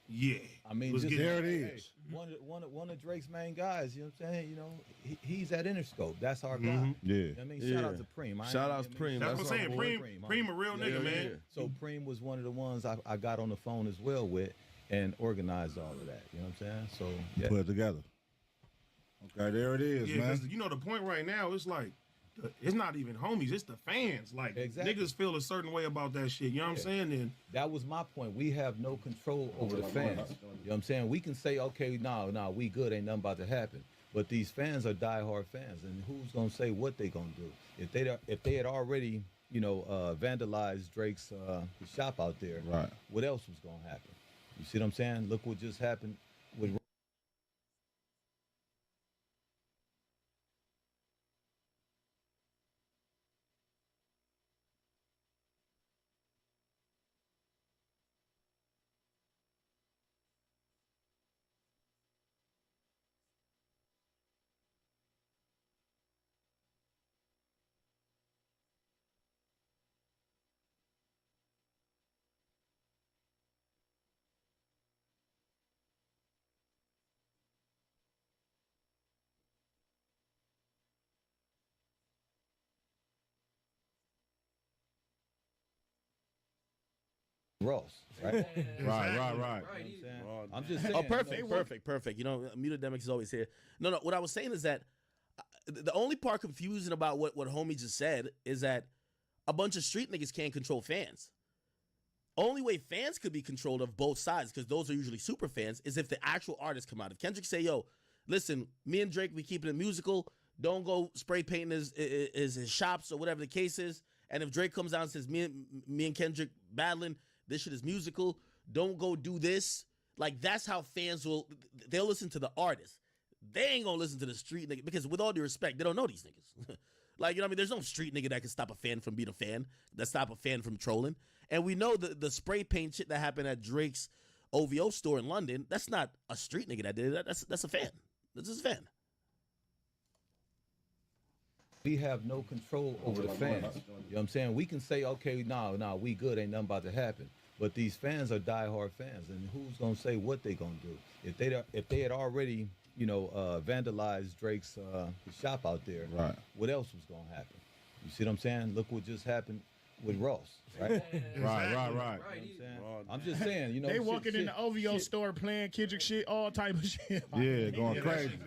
yeah. I mean, there it is. One of Drake's main guys, you know what I'm saying? He's at Interscope. That's our guy. Yeah. You know I mean, shout out to Preem. Shout out to Preem. That's what I'm saying. Preem a real nigga, man. Yeah. So Preem was one of the ones I got on the phone as well with and organized all of that. You know what I'm saying? So yeah. Put it together. Okay, there it is, man. The point right now, it's like, it's not even homies, it's the fans. Like, niggas feel a certain way about that shit. You know what I'm saying? And that was my point. We have no control over the fans. You know what I'm saying? We can say, okay, no, we good, ain't nothing about to happen. But these fans are diehard fans, and who's gonna say what they gonna do? If they had already, vandalized Drake's shop out there, right? What else was gonna happen? You see what I'm saying? Look what just happened with. Ross, right? Right. I'm just saying. Oh, perfect. Mutademic is always here. No. What I was saying is that the only part confusing about what homie just said is that a bunch of street niggas can't control fans. Only way fans could be controlled of both sides, because those are usually super fans, is if the actual artists come out. If Kendrick say, yo, listen, me and Drake, we keeping it musical. Don't go spray painting his shops or whatever the case is. And if Drake comes out and says, me and Kendrick battling, this shit is musical, don't go do this. Like, that's how fans they'll listen to the artist. They ain't gonna listen to the street nigga, because with all due respect, they don't know these niggas. Like, there's no street nigga that can stop a fan from being a fan, that stop a fan from trolling. And we know the spray paint shit that happened at Drake's OVO store in London, that's not a street nigga that did it. That's a fan. That's his fan. We have no control over the fans. You know what I'm saying? We can say, okay, no, we good, ain't nothing about to happen. But these fans are diehard fans, and who's gonna say what they gonna do? If they had already, vandalized Drake's shop out there, right? What else was gonna happen? You see what I'm saying? Look what just happened with Ross, right? Right. I'm just saying, they walking in the OVO store playing Kendrick shit, all type of shit. Yeah, going crazy.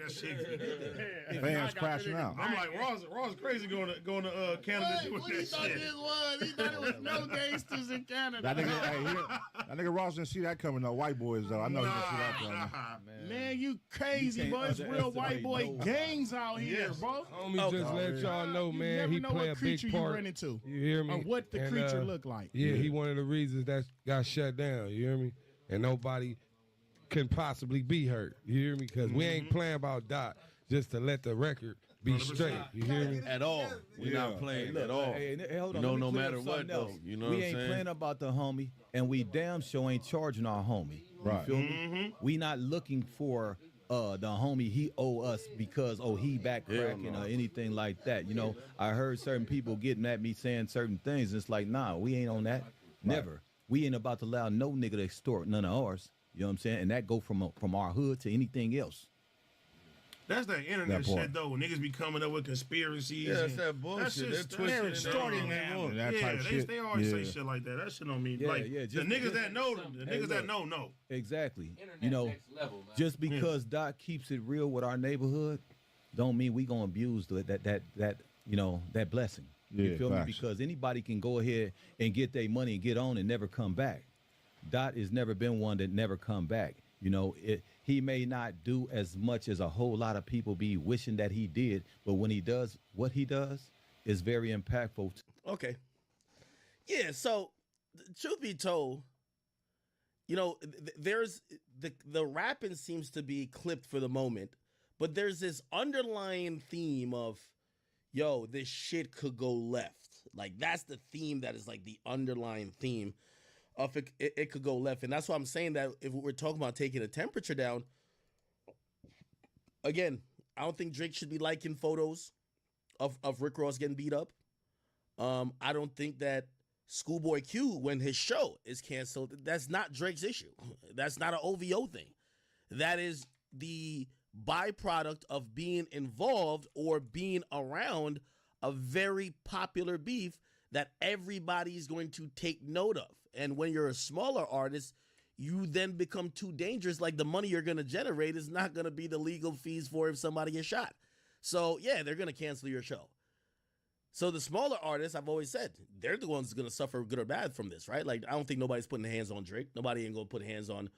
Fans crashing out. I'm like, Ross crazy going to Canada doing that shit. He thought this was? He thought it was no gangsters in Canada. That nigga Ross didn't see that coming. No white boys though. I know he didn't see that coming. Man, you crazy, boy. It's real white boy gangs out here, bro. Homie, just let y'all know, man. He play a big part. You run into. You hear me? Or what the creature look like. Yeah, he one of the reasons that got shut down. You hear me? And nobody can possibly be hurt. You hear me? Because we ain't playing about Dot just to let the record be straight. You hear me? At all. We're not playing at all. Hold on, no matter what, though. You know what I'm saying? We ain't playing about the homie, and we damn sure ain't charging our homie. Right. You feel me? We not looking for the homie he owe us because he back cracking or anything like that. I heard certain people getting at me saying certain things. It's like, nah, we ain't on that. Never. We ain't about to allow no nigga to extort none of ours. You know what I'm saying? And that go from our hood to anything else. That's that internet shit, though. Niggas be coming up with conspiracies. Yeah, that's that bullshit. They're twisting They always say shit like that. That shit don't mean the niggas that know. Exactly. Next level, just because Doc keeps it real with our neighborhood, don't mean we gonna abuse that blessing. You feel me? Because anybody can go ahead and get their money and get on and never come back. Dot has never been one that never come back. He may not do as much as a whole lot of people be wishing that he did, but when he does what he does, is very impactful. Okay. Yeah, so truth be told, there's the rapping seems to be clipped for the moment, but there's this underlying theme of, yo, this shit could go left. Like, that's the theme that is like the underlying theme of it could go left. And that's why I'm saying that if we're talking about taking a temperature down, again, I don't think Drake should be liking photos of Rick Ross getting beat up. I don't think that Schoolboy Q, when his show is canceled, that's not Drake's issue. That's not an OVO thing. That is the byproduct of being involved or being around a very popular beef that everybody's going to take note of. And when you're a smaller artist, you then become too dangerous. Like, the money you're going to generate is not going to be the legal fees for if somebody gets shot. So, yeah, they're going to cancel your show. So the smaller artists, I've always said, they're the ones going to suffer good or bad from this, right? Like, I don't think nobody's putting hands on Drake. Nobody ain't going to put hands on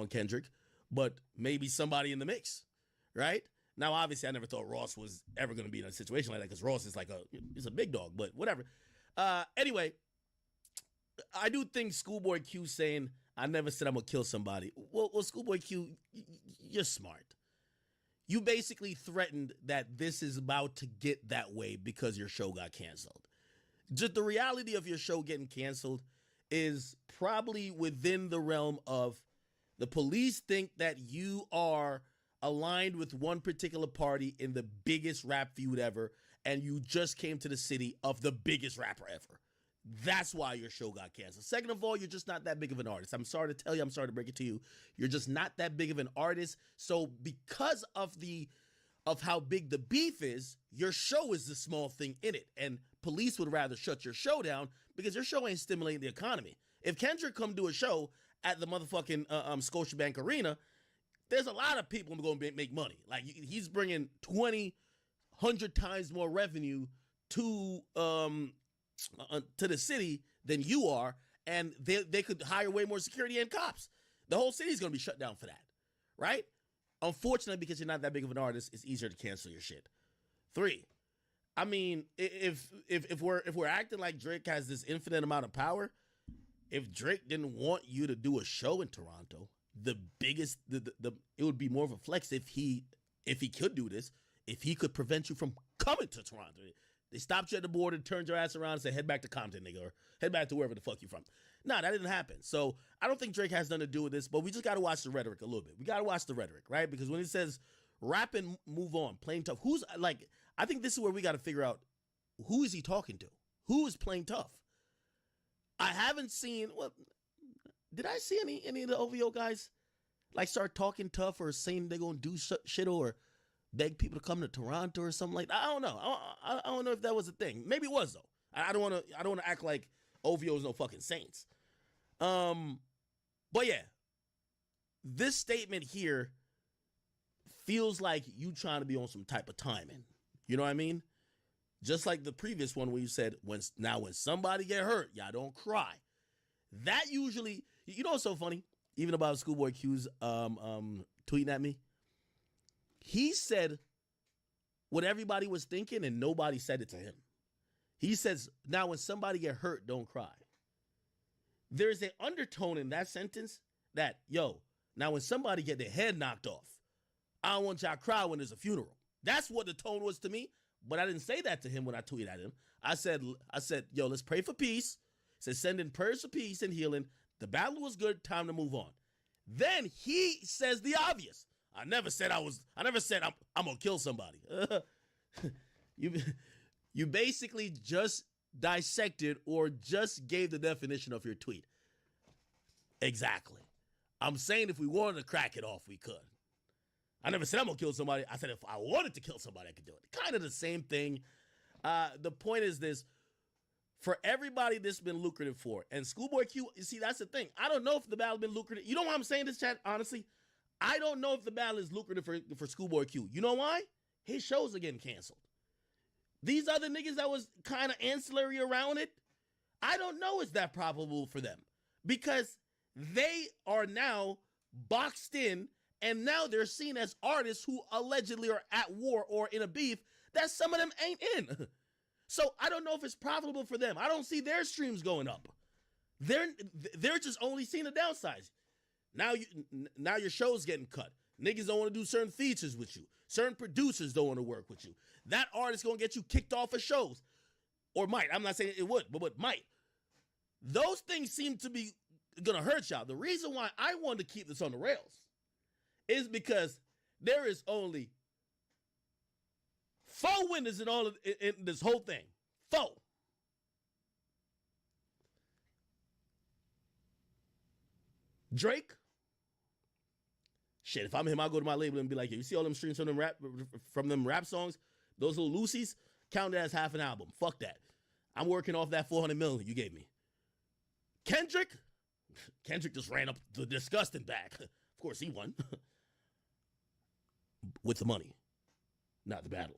Kendrick. But maybe somebody in the mix, right? Now, obviously, I never thought Ross was ever going to be in a situation like that because Ross is like he's a big dog, but whatever. Anyway, I do think Schoolboy Q saying, I never said I'm going to kill somebody. Well, Schoolboy Q, you're smart. You basically threatened that this is about to get that way because your show got canceled. Just the reality of your show getting canceled is probably within the realm of the police think that you are aligned with one particular party in the biggest rap feud ever, and you just came to the city of the biggest rapper ever. That's why your show got canceled. Second of all, you're just not that big of an artist. I'm sorry to tell you, I'm sorry to break it to you. You're just not that big of an artist. So because of how big the beef is, your show is the small thing in it. And police would rather shut your show down because your show ain't stimulating the economy. If Kendrick come do a show at the motherfucking Scotiabank Arena, there's a lot of people going to make money. Like, he's bringing 100 times more revenue to the city than you are, and they could hire way more security and cops. The whole city's going to be shut down for that, right? Unfortunately, because you're not that big of an artist, it's easier to cancel your shit. 3, I mean, if we're acting like Drake has this infinite amount of power, if Drake didn't want you to do a show in Toronto, it would be more of a flex if he could do this, if he could prevent you from coming to Toronto. They stopped you at the border, turned your ass around and said, head back to Compton, nigga, or head back to wherever the fuck you from. Nah, that didn't happen. So I don't think Drake has nothing to do with this, but we just got to watch the rhetoric a little bit. We got to watch the rhetoric, right? Because when it says rap and move on, playing tough, I think this is where we got to figure out, who is he talking to? Who is playing tough? I haven't seen, did I see any of the OVO guys like start talking tough or saying they're going to do shit or beg people to come to Toronto or something like that? I don't know. I don't know if that was a thing. Maybe it was, though. I don't want to act like OVO is no fucking saints. But yeah, this statement here feels like you trying to be on some type of timing. You know what I mean? Just like the previous one where you said, when somebody get hurt, y'all don't cry. That usually, you know what's so funny? Even about Schoolboy Q's tweeting at me. He said what everybody was thinking and nobody said it to him. He says, now when somebody get hurt, don't cry. There's an undertone in that sentence that, yo, now when somebody get their head knocked off, I don't want y'all to cry when there's a funeral. That's what the tone was to me, but I didn't say that to him when I tweeted at him. I said, yo, let's pray for peace. I said, send in prayers for peace and healing. The battle was good, time to move on. Then he says the obvious. I never said I'm gonna kill somebody. You basically just dissected or just gave the definition of your tweet. Exactly. I'm saying if we wanted to crack it off, we could. I never said I'm gonna kill somebody. I said if I wanted to kill somebody, I could do it. Kind of the same thing. The point is this. For everybody this been lucrative for, and Schoolboy Q, you see, that's the thing. I don't know if the battle been lucrative. You know why I'm saying this, chat? Honestly, I don't know if the battle is lucrative for Schoolboy Q. You know why? His shows are getting canceled. These other niggas that was kind of ancillary around it, I don't know is that probable for them. Because they are now boxed in, and now they're seen as artists who allegedly are at war or in a beef that some of them ain't in. So I don't know if it's profitable for them. I don't see their streams going up. They're just only seeing the downsides. Now your show's getting cut. Niggas don't want to do certain features with you. Certain producers don't want to work with you. That artist gonna get you kicked off of shows. Or might. I'm not saying it would, but might. Those things seem to be gonna hurt y'all. The reason why I wanted to keep this on the rails is because there is only 4 winners in this whole thing. 4. Drake. Shit, if I'm him, I'll go to my label and be like, you see all them streams from them rap songs? Those little loosies? Count it as half an album. Fuck that. I'm working off that 400 million you gave me. Kendrick just ran up the disgusting bag. Of course, he won. With the money, not the battle.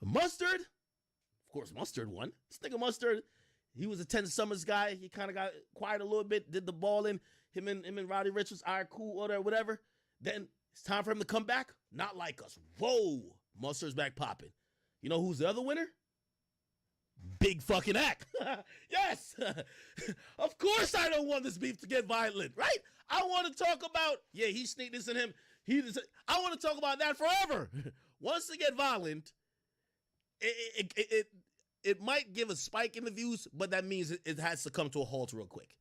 Mustard? Of course, Mustard won. This nigga Mustard, he was a 10 Summers guy. He kind of got quiet a little bit, did the balling. Him and Roddy Ricch was all right, cool, whatever. Then it's time for him to come back. Not like us. Whoa, Mustard's back popping. You know who's the other winner? Big fucking act. Yes. Of course I don't want this beef to get violent, right? I want to talk about, he sneaked this in him. I want to talk about that forever. Once they get violent, it might give a spike in the views, but that means it has to come to a halt real quick.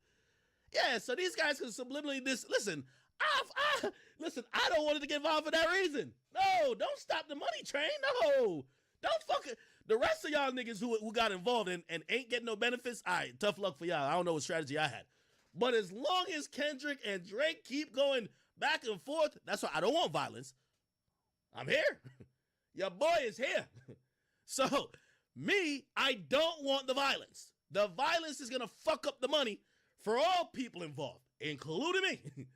Yeah, so these guys can subliminally listen, I don't want it to get violent for that reason. No, don't stop the money train. No, don't fuck it. The rest of y'all niggas who got involved and ain't getting no benefits, all right, tough luck for y'all. I don't know what strategy I had. But as long as Kendrick and Drake keep going back and forth, that's why I don't want violence. I'm here. Your boy is here. So, I don't want the violence. The violence is going to fuck up the money for all people involved, including me.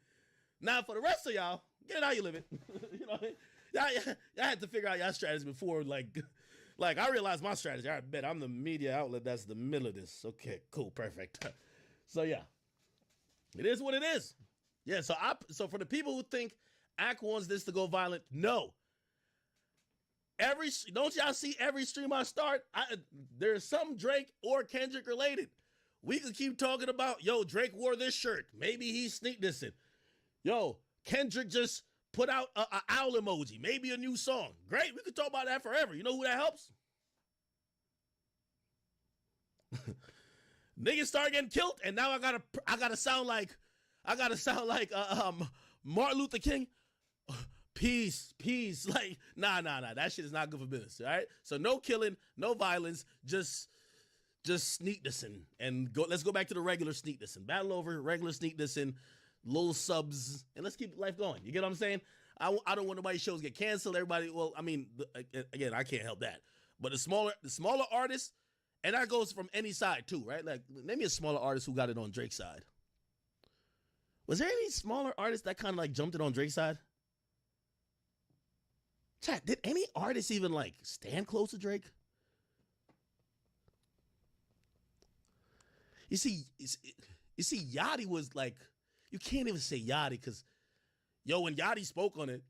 Now, for the rest of y'all, get it how you live it. You know, y'all had to figure out y'all strategy before, like I realized my strategy. I bet I'm the media outlet that's the middle of this. Okay, cool, perfect. So, yeah. It is what it is. Yeah, so for the people who think Ak wants this to go violent, no. Don't y'all see every stream I start? There's some Drake or Kendrick related. We could keep talking about, Drake wore this shirt. Maybe he sneaked this in. Kendrick just put out an owl emoji. Maybe a new song. Great, we could talk about that forever. You know who that helps? Niggas start getting killed, and now I gotta sound like Martin Luther King. Peace. Like, nah. That shit is not good for business. All right. So no killing, no violence, just sneak dissing and go. Let's go back to the regular sneak dissing. Battle over, regular sneak dissing, little subs, and let's keep life going. You get what I'm saying? I don't want nobody's shows get canceled. Everybody. Well, I mean, again, I can't help that. But the smaller artists. And that goes from any side too, right? Like, name me a smaller artist who got it on Drake's side. Was there any smaller artists that kind of like jumped it on Drake's side? Chat, did any artist even like stand close to Drake? You see, Yachty was like, you can't even say Yachty because, when Yachty spoke on it,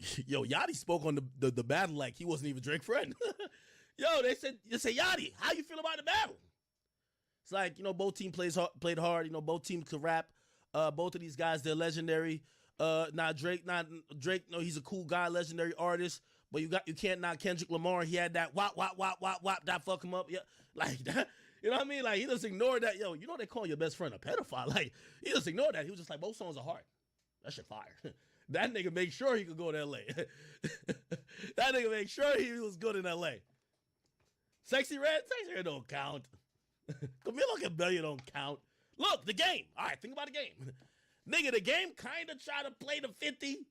Yachty spoke on the battle like he wasn't even Drake's friend. They said, Yachty, how you feel about the battle? It's like, both teams played hard. Both teams could rap. Both of these guys, they're legendary. Drake, no, he's a cool guy, legendary artist. But you can't knock Kendrick Lamar. He had that wop, that fuck him up. Yeah, like that. You know what I mean? Like, he just ignored that. They call your best friend a pedophile. Like, he just ignored that. He was just like, both songs are hard. That shit fire. That nigga made sure he could go to L.A. That nigga made sure he was good in L.A. Sexy Red don't count. Camilo Cabello don't count. Look, the game. All right, think about the game. Nigga, the game kind of try to play the 50.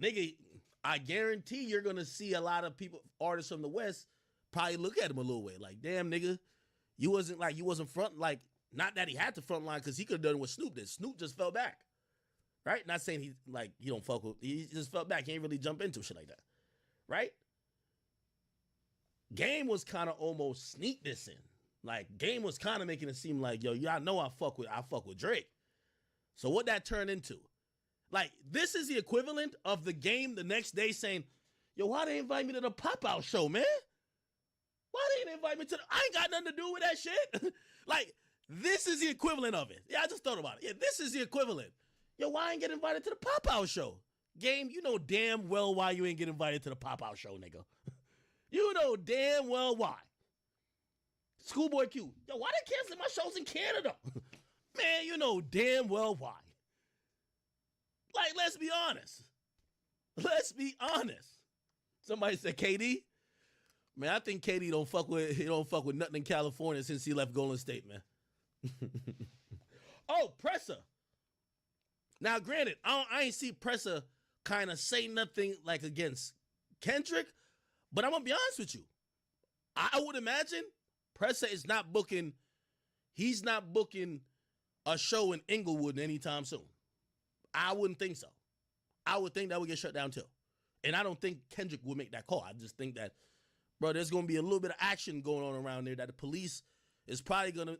Nigga, I guarantee you're going to see a lot of artists from the West, probably look at him a little way. Like, damn, nigga, you wasn't front, like, not that he had to front line because he could have done what Snoop did. Snoop just fell back. Right? Not saying he don't fuck with, he just fell back. He ain't really jump into shit like that. Right? Game was kind of almost sneak this in. Like, Game was kind of making it seem like, y'all know I fuck with Drake. So what that turned into? Like, this is the equivalent of the Game the next day saying, why they invite me to the pop-out show, man? Why they didn't invite me to I ain't got nothing to do with that shit. Like, This is the equivalent of it. Yeah, I just thought about it. Yeah, this is the equivalent. Yo, why I ain't get invited to the Pop-Out show? Game, you know damn well why you ain't get invited to the Pop-Out show, nigga. You know damn well why. Schoolboy Q. Yo, why they canceling my shows in Canada? Man, you know damn well why. Like, let's be honest. Let's be honest. Somebody said KD. Man, I think KD don't fuck with nothing in California since he left Golden State, man. Oh, Presser. Now, granted, I ain't see Presser kind of say nothing like against Kendrick, but I'm gonna be honest with you. I would imagine Presser is not booking. He's not booking a show in Inglewood anytime soon. I wouldn't think so. I would think that would get shut down too, and I don't think Kendrick would make that call. I just think that, bro, there's gonna be a little bit of action going on around there that the police is probably gonna.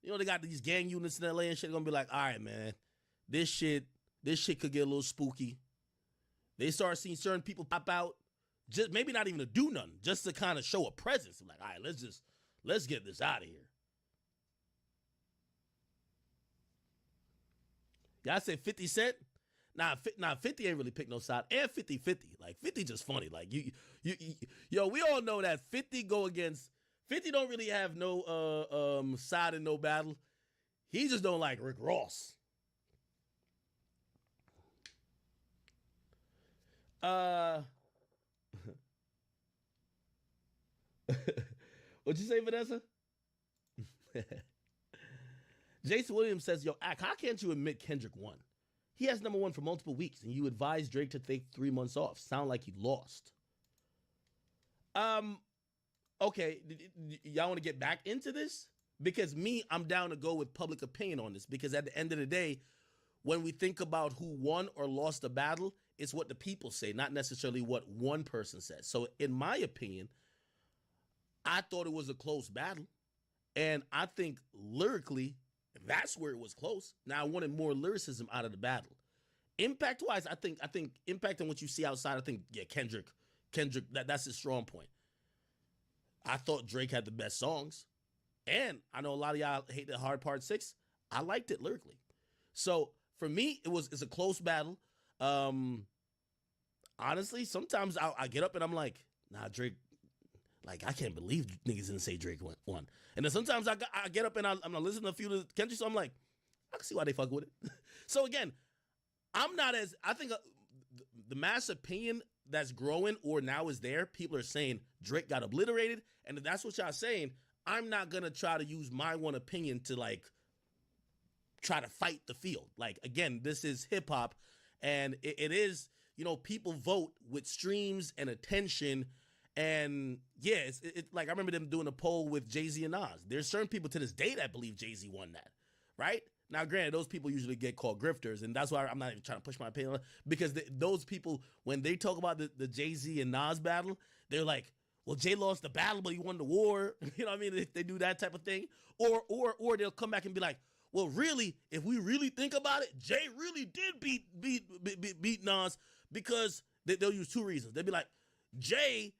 You know, they got these gang units in LA and shit. Gonna be like, all right, man, this shit could get a little spooky. They start seeing certain people pop out, just maybe not even to do nothing, just to kind of show a presence. I'm like, all right, let's get this out of here. Y'all say 50 Cent? Nah, 50 ain't really pick no side. And 50-50. Like, 50 just funny. Like, yo, we all know that 50 go against. 50 don't really have no side in no battle. He just don't like Rick Ross. What'd you say, Vanessa? Jason Williams says, yo, Ak, how can't you admit Kendrick won? He has number one for multiple weeks, and you advised Drake to take 3 months off. Sound like he lost. Okay, y'all want to get back into this? Because I'm down to go with public opinion on this. Because at the end of the day, when we think about who won or lost a battle, it's what the people say, not necessarily what one person says. So in my opinion, I thought it was a close battle. And I think lyrically, that's where it was close. Now I wanted more lyricism out of the battle. Impact-wise, I think impact on what you see outside, I think, yeah, Kendrick, that's his strong point. I thought Drake had the best songs. And I know a lot of y'all hate the Hard Part 6. I liked it lyrically. So for me, it's a close battle. Honestly, sometimes I get up and I'm like, nah, Drake, like, I can't believe niggas didn't say Drake won. And then sometimes I get up and I'm listening to a few of the Kendrick, so I'm like, I can see why they fuck with it. So again, I think the mass opinion that's growing or now is there, people are saying Drake got obliterated, and if that's what y'all saying, I'm not gonna try to use my one opinion to like try to fight the field. Like, again, this is hip hop, and it is, you know, people vote with streams and attention, and yeah, it's like I remember them doing a poll with Jay-Z and Nas. There's certain people to this day that believe Jay-Z won that, right? Now, granted, those people usually get called grifters, and that's why I'm not even trying to push my opinion on it, because those people, when they talk about the Jay-Z and Nas battle, they're like, well, Jay lost the battle, but he won the war. You know what I mean? They do that type of thing. Or they'll come back and be like, well, really, if we really think about it, Jay really did beat Nas, because they'll use two reasons. They'll be like, Jay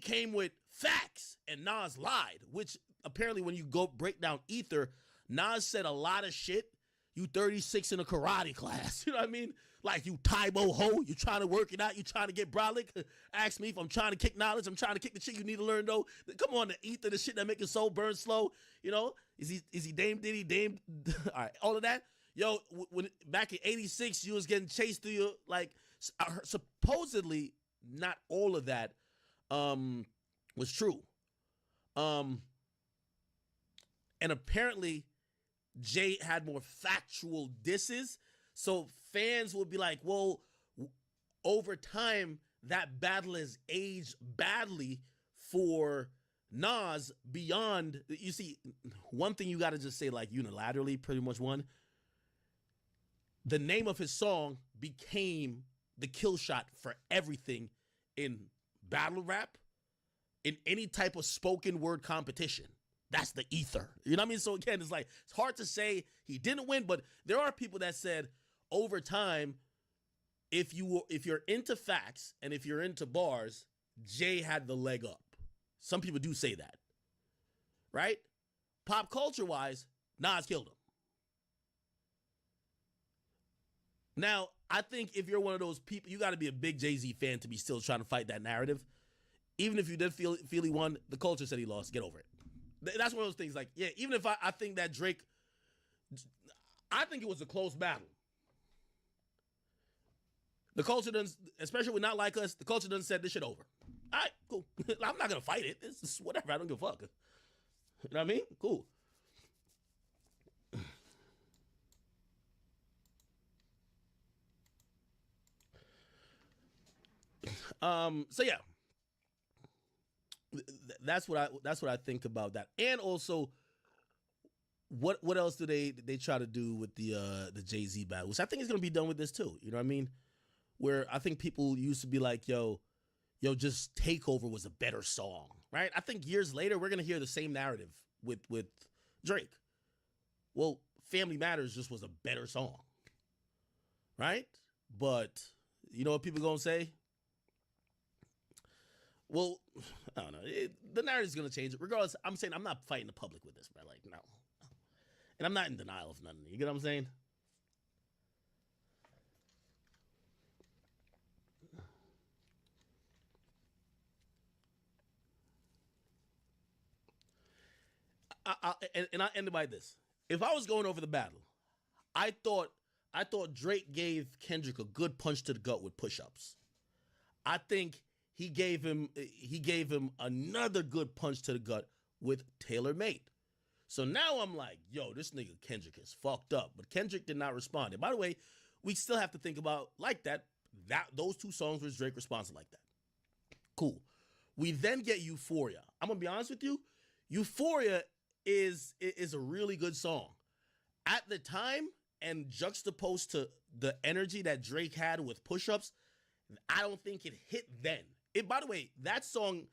came with facts and Nas lied, which apparently when you go break down Ether, Nas said a lot of shit. You 36 in a karate class. You know what I mean? Like, you Taibo ho. You trying to work it out. You trying to get brolic. Ask me if I'm trying to kick knowledge. I'm trying to kick the shit you need to learn, though. Come on, the Ether, the shit that make your soul burn slow. You know? Is he Dame Diddy? Dame? All right, all of that. Yo, when back in 86, you was getting chased through your, like, supposedly, not all of that was true. And apparently, Jay had more factual disses, so fans would be like, well, over time, that battle has aged badly for Nas beyond, you see, one thing you got to just say, like, unilaterally, pretty much one, the name of his song became the kill shot for everything in battle rap, in any type of spoken word competition. That's the ether. You know what I mean? So again, it's like, it's hard to say he didn't win, but there are people that said over time, if you're into facts and if you're into bars, Jay had the leg up. Some people do say that, right? Pop culture wise, Nas killed him. Now, I think if you're one of those people, you got to be a big Jay-Z fan to be still trying to fight that narrative. Even if you did feel he won, the culture said he lost. Get over it. That's one of those things. Like, yeah, even if I think that Drake, I think it was a close battle. The culture doesn't, especially with Not Like Us, the culture doesn't said this shit over. All right, cool. I'm not going to fight it. It's just whatever. I don't give a fuck. You know what I mean? Cool. So yeah, that's what I think about that. And also, what else do they try to do with the Jay-Z battle, which I think is gonna be done with this too. You know what I mean? Where I think people used to be like, yo, just Takeover was a better song, right? I think years later we're gonna hear the same narrative with Drake. Well, Family Matters just was a better song, right? But you know what people gonna say? Well, I don't know. The narrative's going to change. Regardless, I'm saying I'm not fighting the public with this, bro. Like, no. And I'm not in denial of nothing. You get what I'm saying? And I ended by this. If I was going over the battle, I thought Drake gave Kendrick a good punch to the gut with push-ups. I think he gave him another good punch to the gut with Tailor Made. So now I'm like, yo, this nigga Kendrick is fucked up. But Kendrick did not respond. And by the way, we still have to think about like that those two songs was Drake responsive like that. Cool. We then get Euphoria. I'm gonna be honest with you. Euphoria is a really good song. At the time, and juxtaposed to the energy that Drake had with push-ups, I don't think it hit then. By the way, that song,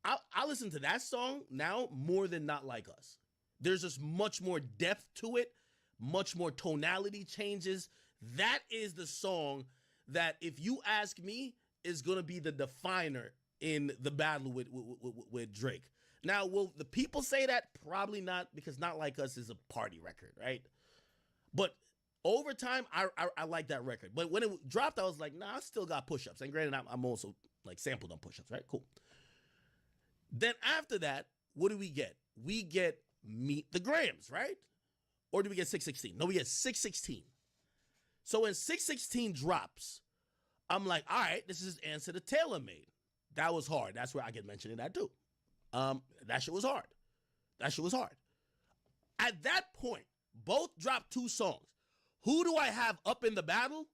I listen to that song now more than Not Like Us. There's just much more depth to it, much more tonality changes. That is the song that, if you ask me, is going to be the definer in the battle with Drake. Now, will the people say that? Probably not, because Not Like Us is a party record, right? But over time, I like that record. But when it dropped, I was like, nah, I still got push-ups. And granted, I'm also like sampled on push-ups, right? Cool. Then after that, what do we get? We get Meet the Grams, right? Or do we get 616? No, we get 616. So when 616 drops, I'm like, all right, this is answer to Tailor Made. That was hard. That's where I get mentioned in that too. That shit was hard. At that point, both dropped two songs. Who do I have up in the battle?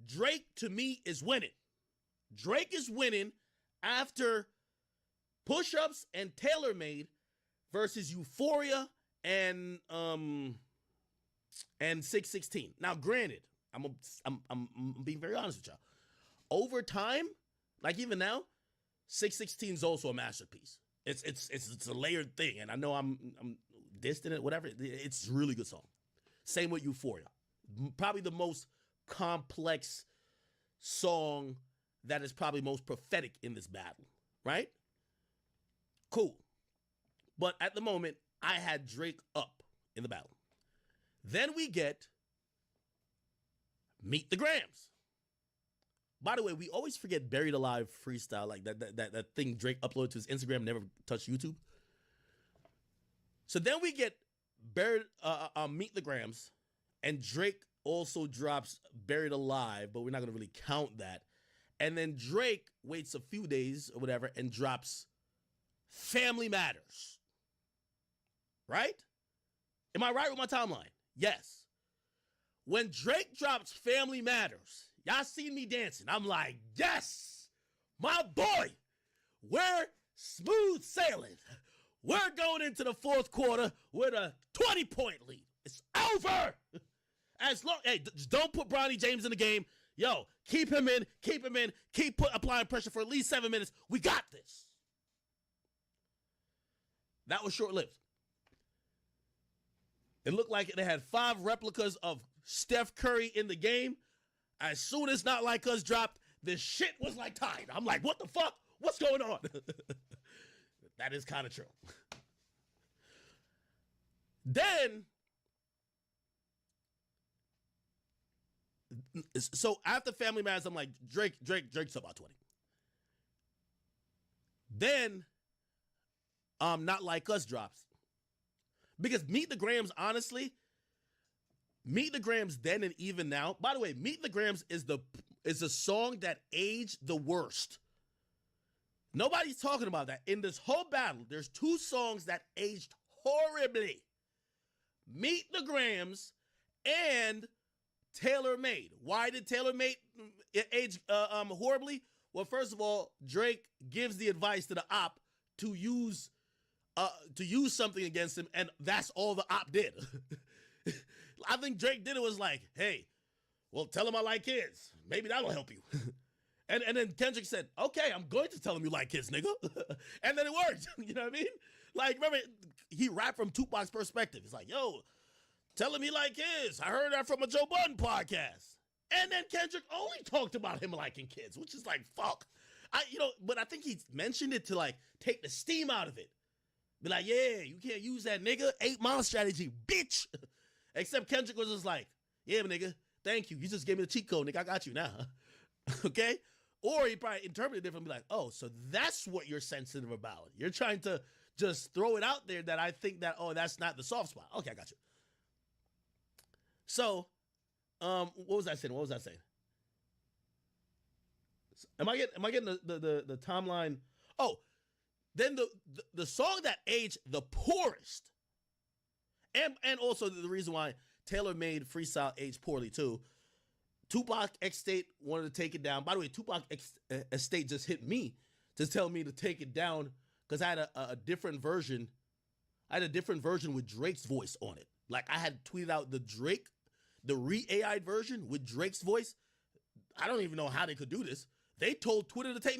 Drake, to me, is winning. Drake is winning after Push-Ups and Tailor Made versus Euphoria and 616. Now, granted, I'm being very honest with y'all. Over time, like even now, 616 is also a masterpiece. It's a layered thing, and I know I'm distant it, whatever. It's a really good song. Same with Euphoria. Probably the most complex song that is probably most prophetic in this battle, right? Cool. But at the moment, I had Drake up in the battle. Then we get Meet the Grams. By the way, we always forget Buried Alive freestyle, like that thing Drake uploaded to his Instagram, never touched YouTube. So then we get Meet the Grams, and Drake also drops Buried Alive, but we're not going to really count that. And then Drake waits a few days or whatever and drops Family Matters. Right? Am I right with my timeline? Yes. When Drake drops Family Matters, y'all seen me dancing. I'm like, yes, my boy, we're smooth sailing. We're going into the fourth quarter with a 20-point lead. It's over. Hey, just don't put Bronny James in the game. Yo, keep him in, keep applying pressure for at least 7 minutes. We got this. That was short-lived. It looked like they had 5 replicas of Steph Curry in the game. As soon as Not Like Us dropped, this shit was like tied. I'm like, what the fuck? What's going on? That is kind of true. Then, so after Family Matters, I'm like, Drake's about 20. Then, Not Like Us drops. Because Meet the Grams, honestly, Meet the Grams then and even now. By the way, Meet the Grams is a song that aged the worst. Nobody's talking about that. In this whole battle, there's 2 songs that aged horribly. Meet the Grams and Tailor Made. Why did Tailor Made age horribly? Well, first of all, Drake gives the advice to the op to use something against him, and that's all the op did. I think Drake did it was like, hey, well, tell him I like kids. Maybe that'll help you. and then Kendrick said, okay, I'm going to tell him you like kids, nigga. And then it worked. You know what I mean? Like, remember, he rapped from Tupac's perspective. He's like, yo, tell him he like kids. I heard that from a Joe Budden podcast. And then Kendrick only talked about him liking kids, which is like, fuck. But I think he mentioned it to like take the steam out of it. Be like, yeah, you can't use that, nigga. 8 Mile strategy, bitch. Except Kendrick was just like, yeah, nigga, thank you. You just gave me the cheat code, nigga. I got you now. Okay? Or he probably interpreted it differently, be like, oh, so that's what you're sensitive about. You're trying to just throw it out there that I think that, oh, that's not the soft spot. Okay, I got you. So, what was I saying? Am I getting the timeline? Oh, then the song that aged the poorest, and also the reason why Taylor Made Freestyle aged poorly too. Tupac X-State wanted to take it down. By the way, Tupac X-State just hit me to tell me to take it down because I had a different version. I had a different version with Drake's voice on it. Like I had tweeted out the re-AI'd version with Drake's voice. I don't even know how they could do this. They told Twitter to take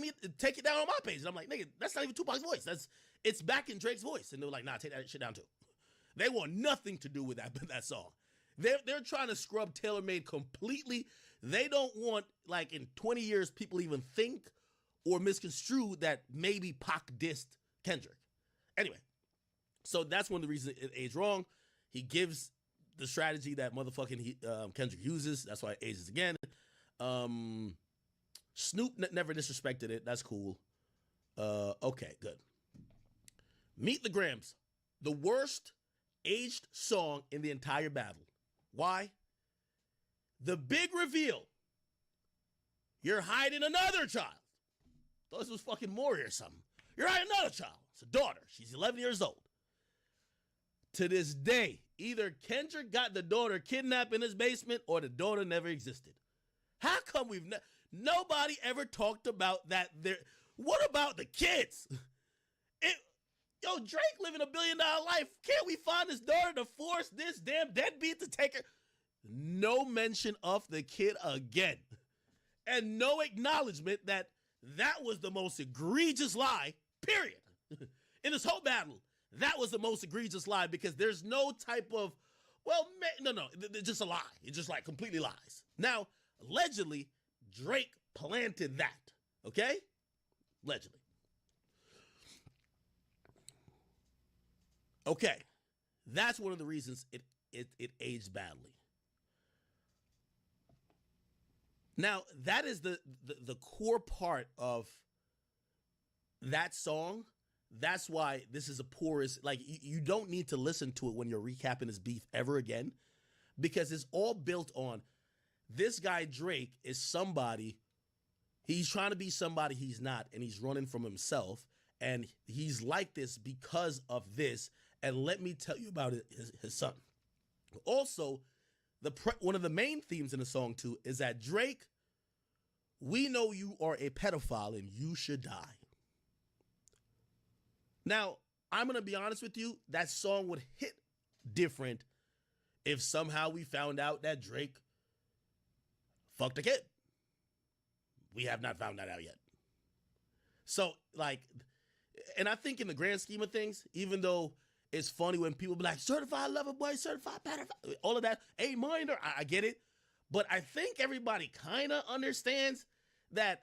it down on my page. And I'm like, nigga, that's not even Tupac's voice. It's back in Drake's voice. And they were like, nah, take that shit down too. They want nothing to do with that song. They're trying to scrub Taylor Made completely. They don't want, like, in 20 years, people even think or misconstrue that maybe Pac dissed Kendrick. Anyway, so that's one of the reasons it aged wrong. He gives the strategy that motherfucking Kendrick uses. That's why it ages again. Snoop never disrespected it. That's cool. Okay, good. Meet the Grams. The worst aged song in the entire battle. Why? The big reveal. You're hiding another child. Thought this was fucking Maury or something. You're hiding another child. It's a daughter. She's 11 years old. To this day, either Kendrick got the daughter kidnapped in his basement or the daughter never existed. How come nobody ever talked about that there? What about the kids? Yo, Drake living $1 billion life. Can't we find his daughter to force this damn deadbeat to take her? No mention of the kid again. And no acknowledgement that was the most egregious lie, period. In this whole battle, that was the most egregious lie because there's no type of, it's just a lie. It's just like completely lies. Now, allegedly, Drake planted that, okay? Allegedly. Okay, that's one of the reasons it aged badly. Now, that is the core part of that song. That's why this is a poorest, like, you don't need to listen to it when you're recapping his beef ever again, because it's all built on this guy Drake is somebody, he's trying to be somebody he's not, and he's running from himself, and he's like this because of this. And let me tell you about his son. Also, one of the main themes in the song, too, is that Drake, we know you are a pedophile and you should die. Now, I'm going to be honest with you, that song would hit different if somehow we found out that Drake fucked a kid. We have not found that out yet. So, like, and I think in the grand scheme of things, even though it's funny when people be like, certified lover boy, certified pedophile, all of that, A-minder, I get it. But I think everybody kind of understands that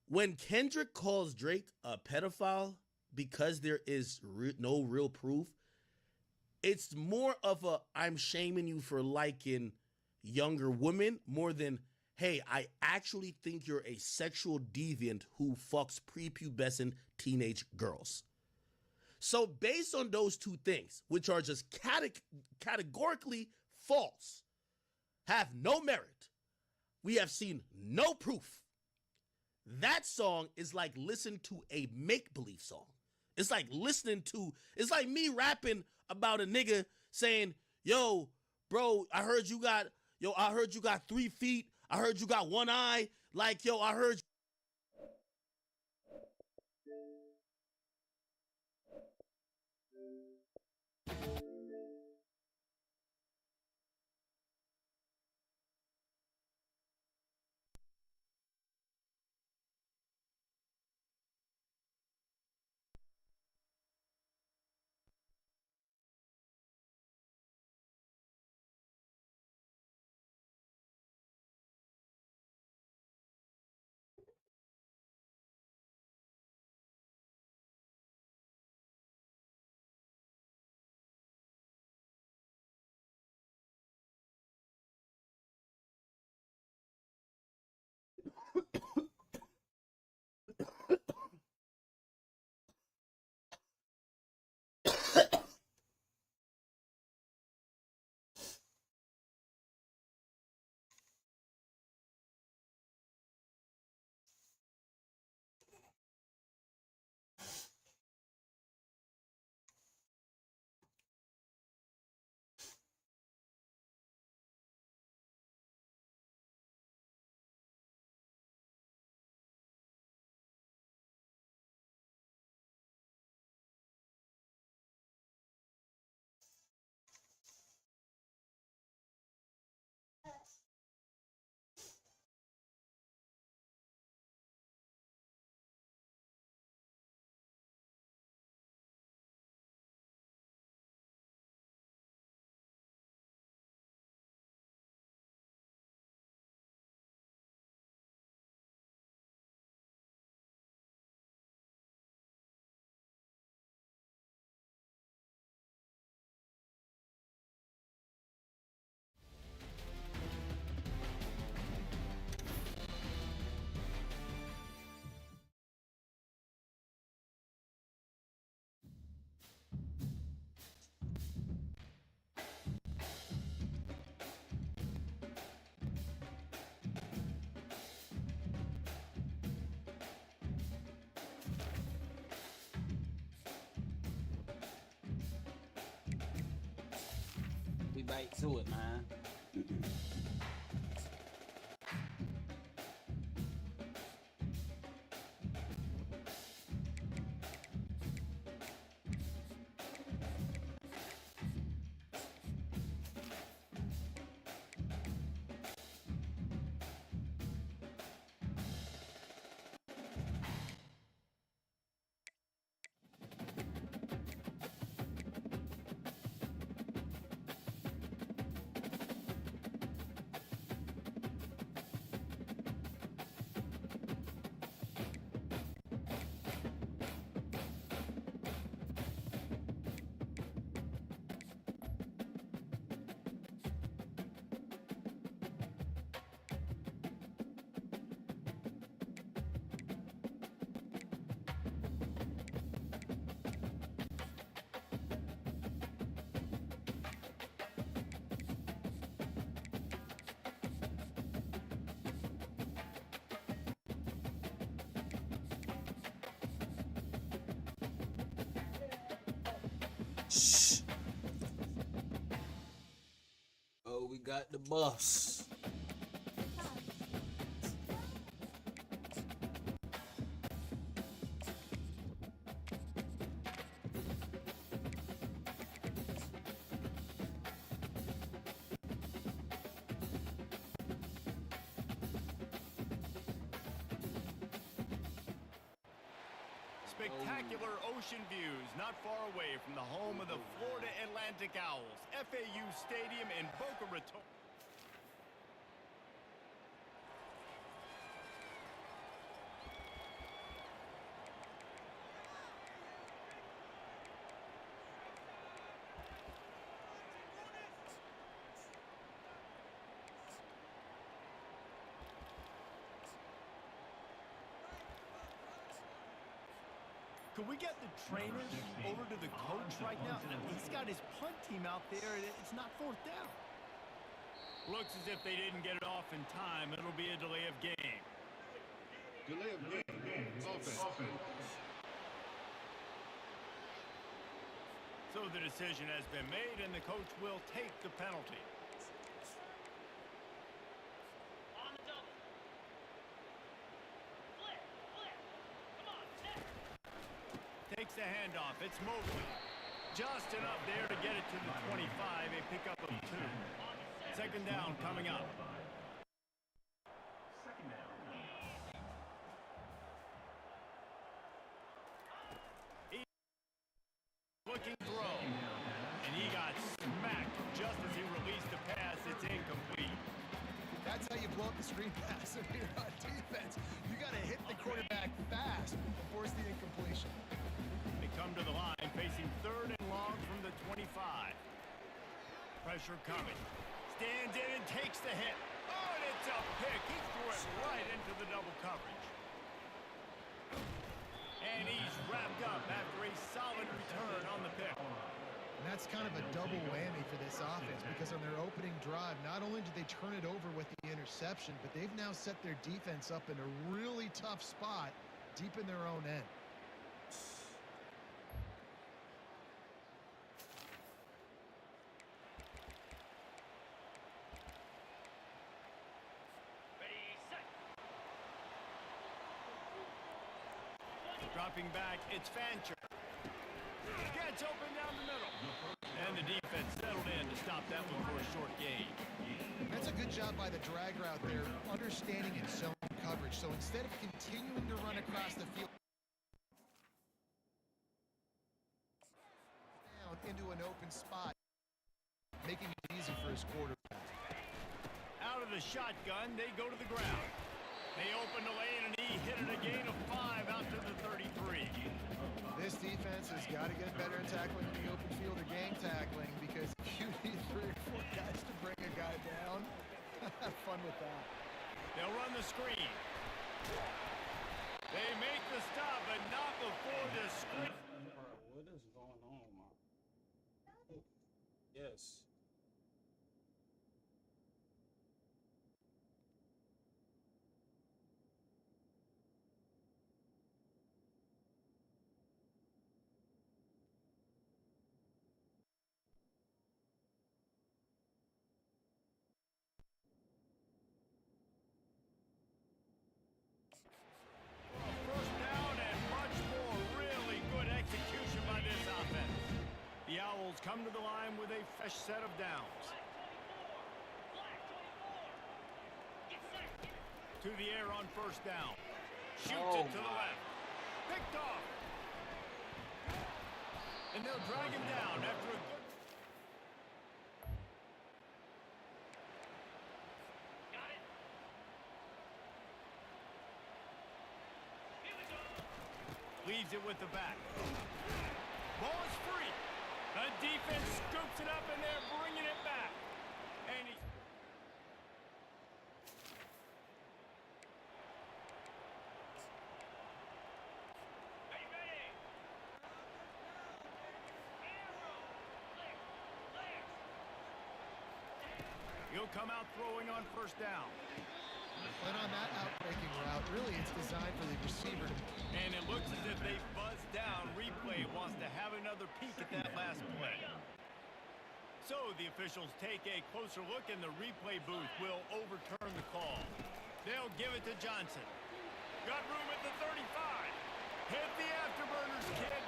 when Kendrick calls Drake a pedophile because there is no real proof, it's more of a I'm shaming you for liking younger women more than, hey, I actually think you're a sexual deviant who fucks prepubescent teenage girls. So based on those two things, which are just categorically false, have no merit, we have seen no proof. That song is like listening to a make-believe song. It's like it's like me rapping about a nigga saying, yo, bro, I heard you got 3 feet. I heard you got 1 eye. Like, yo, I heard We bite to it, man. Shh. Oh, we got the buffs. Spectacular ocean views not far away from the home of the Florida Atlantic Owls, FAU Stadium in Boca Raton. Could we get the trainers over to the coach right now? He's got his punt team out there. It's not fourth down. Looks as if they didn't get it off in time. It'll be a delay of game. Delay of game. Offense. So the decision has been made, and the coach will take the penalty. On the double. Flip. Come on, set. Takes the handoff. It's Mobley. Just enough there to get it to the 25. A pickup of 2. Second down coming up. Looking throw. And he got smacked just as he released the pass. It's incomplete. That's how you blow up the screen pass if you're on defense. You got to hit the quarterback fast and force the incompletion. They come to the line facing 3rd and long from the 25. Pressure coming. Stands in and takes the hit. Oh, and it's a pick. He threw it right into the double coverage. And he's wrapped up after a solid return on the pick. And that's kind of a double whammy for this offense because on their opening drive, not only did they turn it over with the interception, but they've now set their defense up in a really tough spot deep in their own end. Dropping back, it's Fancher. Gets open down the middle. And the defense settled in to stop that one for a short gain. That's a good job by the drag route there, understanding its zone coverage. So instead of continuing to run across the field down into an open spot, making it easy for his quarterback. Out of the shotgun, they go to the ground. They open the lane, and he hit it a gain of 5 out to the 33. This defense has got to get better at tackling in the open field or gang tackling because you need 3 or 4 guys to bring a guy down. Have fun with that. They'll run the screen. They make the stop, but not before the screen. What is going on, man? Yes. First down and much more really good execution by this offense. The Owls come to the line with a fresh set of downs. To the air on first down. Shoots it to the left. Picked off. And they'll drag him down after a good... Leaves it with the back. Ball is free. The defense scoops it up, and they're bringing it back. And he's... He'll come out throwing on first down. But on that outbreaking route, really it's designed for the receiver to... And it looks as if they buzzed down. Replay wants to have another peek at that last play. So the officials take a closer look, and the replay booth will overturn the call. They'll give it to Johnson. Got room at the 35. Hit the afterburners, kid.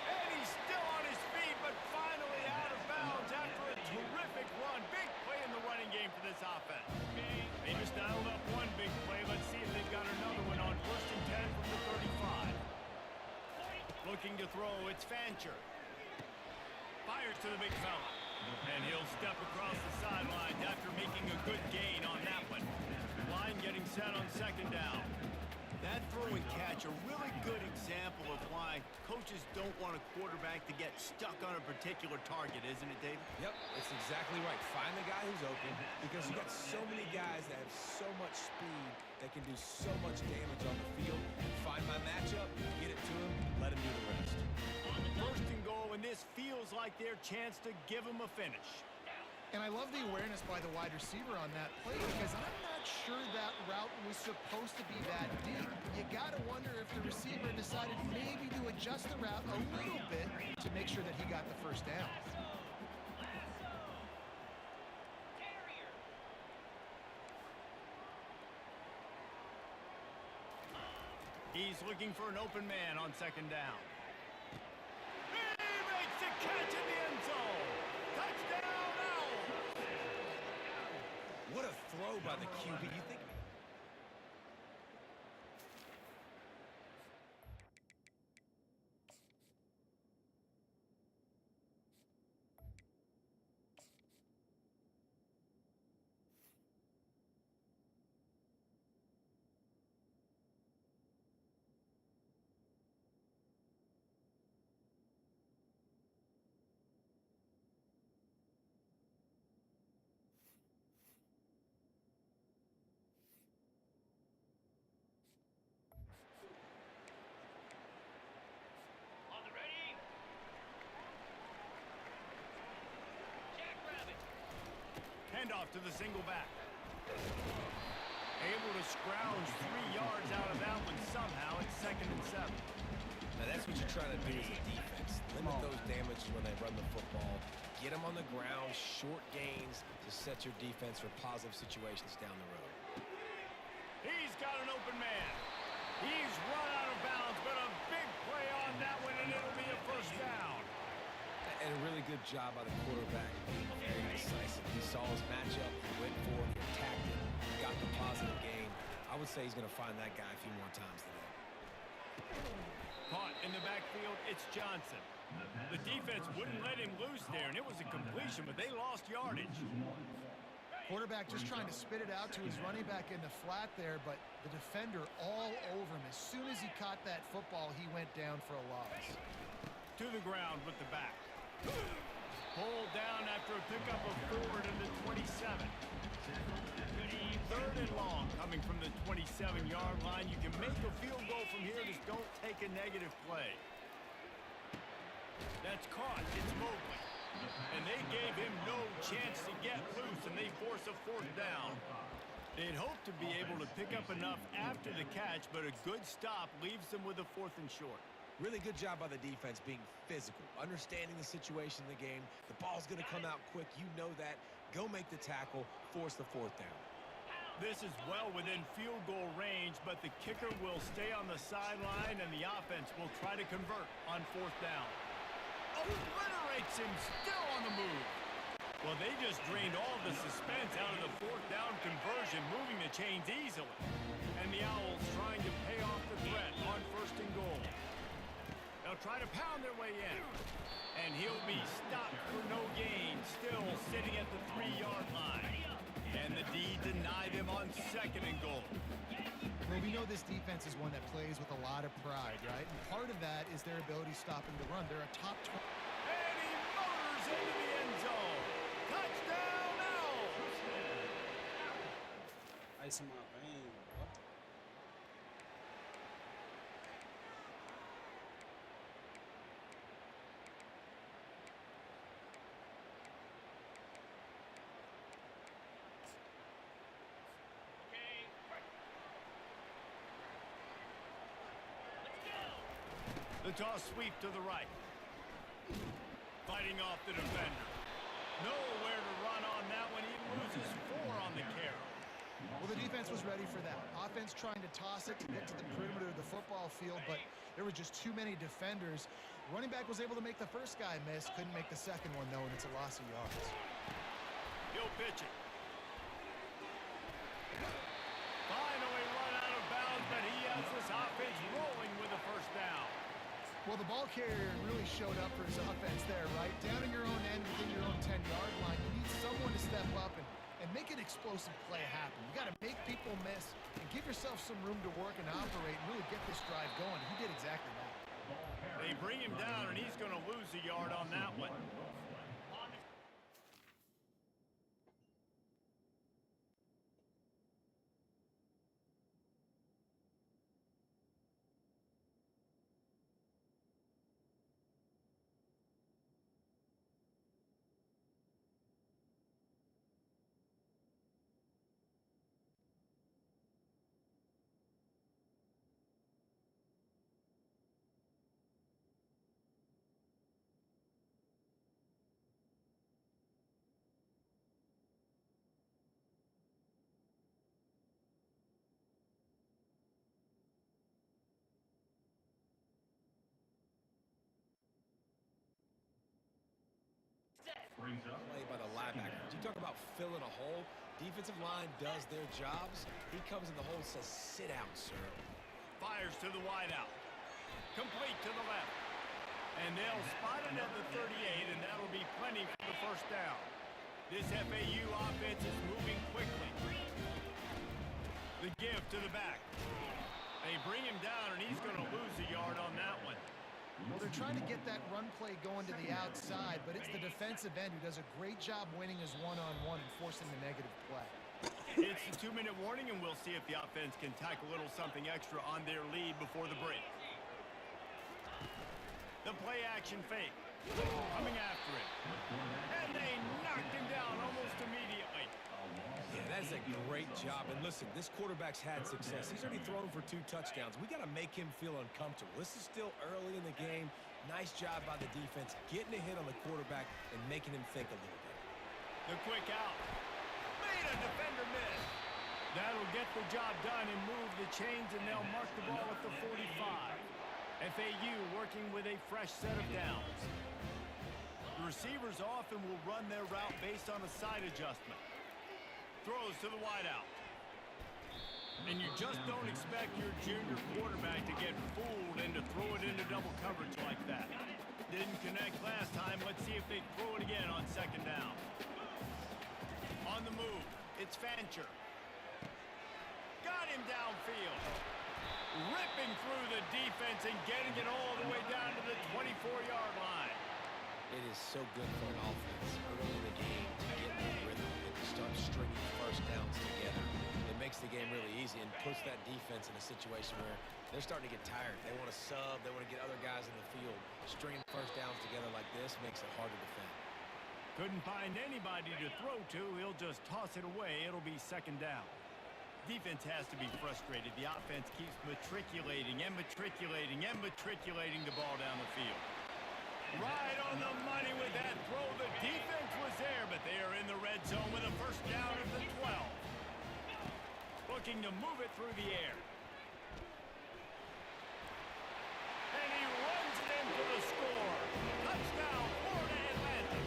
And he's still on his feet, but finally out of bounds after a terrific run. Big play in the running game for this offense. They just dialed up one big play. Let's see if they've got another one on 1st and 10 from the 35. Looking to throw, it's Fancher. Fires to the big fella. And he'll step across the sidelines after making a good gain on that one. Line getting set on second down. That throw and catch, a really good example of why coaches don't want a quarterback to get stuck on a particular target, isn't it, David? Yep, that's exactly right. Find the guy who's open because you got so many guys that have so much speed They can do so much damage on the field. Find my matchup, get it to him, let him do the rest. First and goal, and this feels like their chance to give them a finish. And I love the awareness by the wide receiver on that play because I'm not sure that route was supposed to be that deep. You got to wonder if the receiver decided maybe to adjust the route a little bit to make sure that he got the first down. He's looking for an open man on second down. He makes the catch in the end zone. Touchdown, Owls! What a throw by the QB. You think... Handoff to the single back. Able to scrounge 3 yards out of that one somehow. It's 2nd and 7. Now that's what you're trying to do as a defense. Limit those damages when they run the football. Get them on the ground, short gains to set your defense for positive situations down the road. He's got an open man. He's run out of bounds, but a big play on that one, and it'll be a first down. And a really good job by the quarterback, being very decisive. He saw his matchup, he went for it, he attacked it, got the positive gain. I would say he's going to find that guy a few more times today. Caught in the backfield, it's Johnson. The defense wouldn't let him loose there, and it was a completion, but they lost yardage. Quarterback just trying to spit it out to his running back in the flat there, but the defender all over him. As soon as he caught that football, he went down for a loss. To the ground with the back. Pulled down after a pickup of 4 to the 27. 3rd and long coming from the 27-yard line. You can make a field goal from here. Just don't take a negative play. That's caught. It's Mobley. And they gave him no chance to get loose, and they force a 4th down. They'd hoped to be able to pick up enough after the catch, but a good stop leaves them with a 4th and short. Really good job by the defense being physical, understanding the situation in the game. The ball's going to come out quick. You know that. Go make the tackle, force the 4th down. This is well within field goal range, but the kicker will stay on the sideline, and the offense will try to convert on 4th down. Obliterates him, still on the move. Well, they just drained all the suspense out of the 4th down conversion, moving the chains easily. And the Owls trying to pay off the threat on 1st and goal. They'll try to pound their way in. And he'll be stopped for no gain, still sitting at the 3-yard line. And the D denied him on 2nd and goal. Well, we know this defense is one that plays with a lot of pride, right? And part of that is their ability stopping the run. They're a top 20. And he motors into the end zone. Touchdown, Owls! Ice in my vein, bro. The toss sweep to the right. Fighting off the defender. Nowhere to run on that one. He loses 4 on the carry. Well, the defense was ready for that. Offense trying to toss it to get to the perimeter of the football field, but there were just too many defenders. Running back was able to make the first guy miss. Couldn't make the second one, though, and it's a loss of yards. He'll pitch it. Finally run out of bounds, but he has this offense rolling with a first down. Well, the ball carrier really showed up for his offense there, right? Down in your own end, within your own 10-yard line, you need someone to step up and make an explosive play happen. You got to make people miss and give yourself some room to work and operate and really get this drive going. He did exactly that. They bring him down, and he's going to lose a yard on that one. play by the linebacker. You talk about filling a hole. Defensive line does their jobs. He comes in the hole and says, sit down, sir. Fires to the wideout. Complete to the left. And they'll spot it at the 38, and that'll be plenty for the first down. This FAU offense is moving quickly. The give to the back. They bring him down, and he's going to lose a yard on that one. Well, they're trying to get that run play going to the outside, but it's the defensive end who does a great job winning his one-on-one and forcing the negative play. It's the 2-minute warning, and we'll see if the offense can tack a little something extra on their lead before the break. The play-action fake. Coming after it. And they knocked him down almost immediately. Yeah, that's a great job. And listen, this quarterback's had success. He's already thrown for 2 touchdowns. We got to make him feel uncomfortable. This is still early in the game. Nice job by the defense, getting a hit on the quarterback and making him think a little bit. The quick out. Made a defender miss. That'll get the job done and move the chains, and they'll mark the ball at the 45. FAU working with a fresh set of downs. The receivers often will run their route based on a side adjustment. Throws to the wideout. And you just don't expect your junior quarterback to get fooled and to throw it into double coverage like that. Didn't connect last time. Let's see if they throw it again on second down. On the move, it's Fancher. Got him downfield. Ripping through the defense and getting it all the way down to the 24-yard line. It is so good for an offense early in the game to get in the rhythm and to start stringing first downs together. It makes the game really easy and puts that defense in a situation where they're starting to get tired. They want to sub. They want to get other guys in the field. Stringing first downs together like this makes it hard to defend. Couldn't find anybody to throw to. He'll just toss it away. It'll be second down. Defense has to be frustrated. The offense keeps matriculating and matriculating and matriculating the ball down the field. Right on the money with that throw. The defense was there, but they are in the red zone with a first down at the 12. Looking to move it through the air. And he runs it in for the score. Touchdown, Florida Atlantic.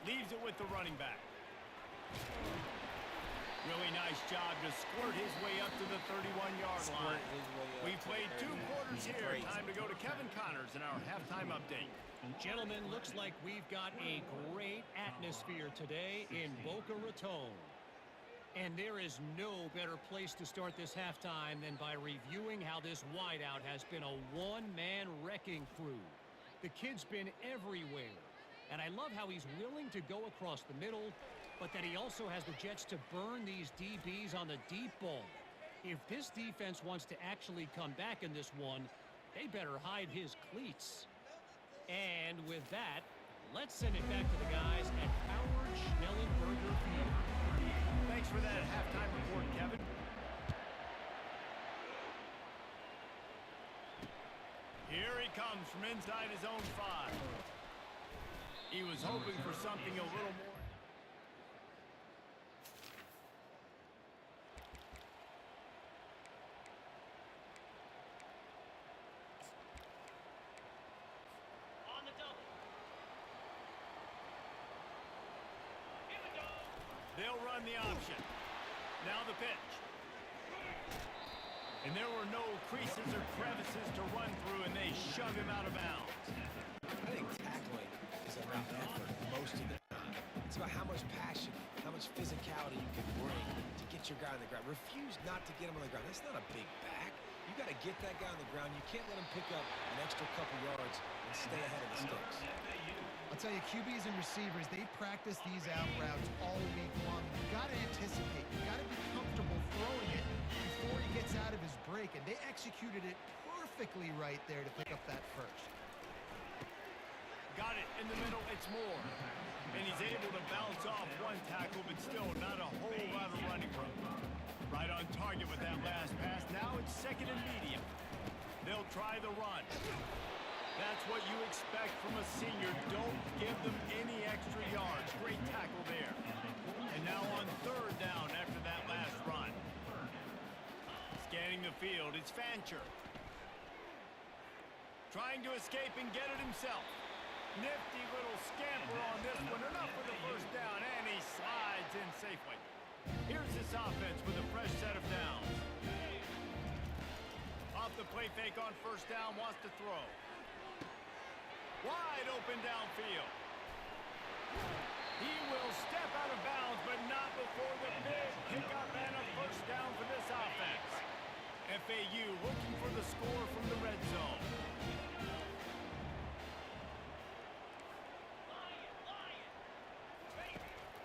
Leaves it with the running back. Really nice job to squirt his way up to the 31-yard line. We played 2 quarters here. Time to go to Kevin Connors in our halftime update. Gentlemen, looks like we've got a great atmosphere today in Boca Raton. And there is no better place to start this halftime than by reviewing how this wideout has been a one-man wrecking crew. The kid's been everywhere. And I love how he's willing to go across the middle, but that he also has the jets to burn these DBs on the deep ball. If this defense wants to actually come back in this one, they better hide his cleats. And with that, let's send it back to the guys at Howard Schnellenberger Field. Thanks for that halftime report, Kevin. Here he comes from inside his own 5. He was hoping for something a little more. On the double. Here we go. They'll run the option. Now the pitch. And there were no creases or crevices to run through, and they shove him out of bounds. I think tackling is about effort most of the time. It's about how much passion, how much physicality you can bring to get your guy on the ground. Refuse not to get him on the ground. That's not a big back. You got to get that guy on the ground. You can't let him pick up an extra couple yards and stay ahead of the sticks. I'll tell you, QBs and receivers, they practice these out routes all week long. You got to anticipate. You got to be comfortable throwing it before he gets out of his break, and they executed it perfectly perfectly right there to pick up that first. Got it in the middle, it's Moore. And he's able to bounce off one tackle, but still not a whole lot of running room. Right on target with that last pass. Now it's second and medium. They'll try the run. That's what you expect from a senior. Don't give them any extra yards. Great tackle there. And now on third down after that last run. Scanning the field, it's Fancher. Trying to escape and get it himself. Nifty little scamper on this one. Enough for the first down, and he slides in safely. Here's this offense with a fresh set of downs. Off the play fake on first down, wants to throw. Wide open downfield. He will step out of bounds, but not before the big pickup and a first down for this offense. FAU looking for the score from the red zone.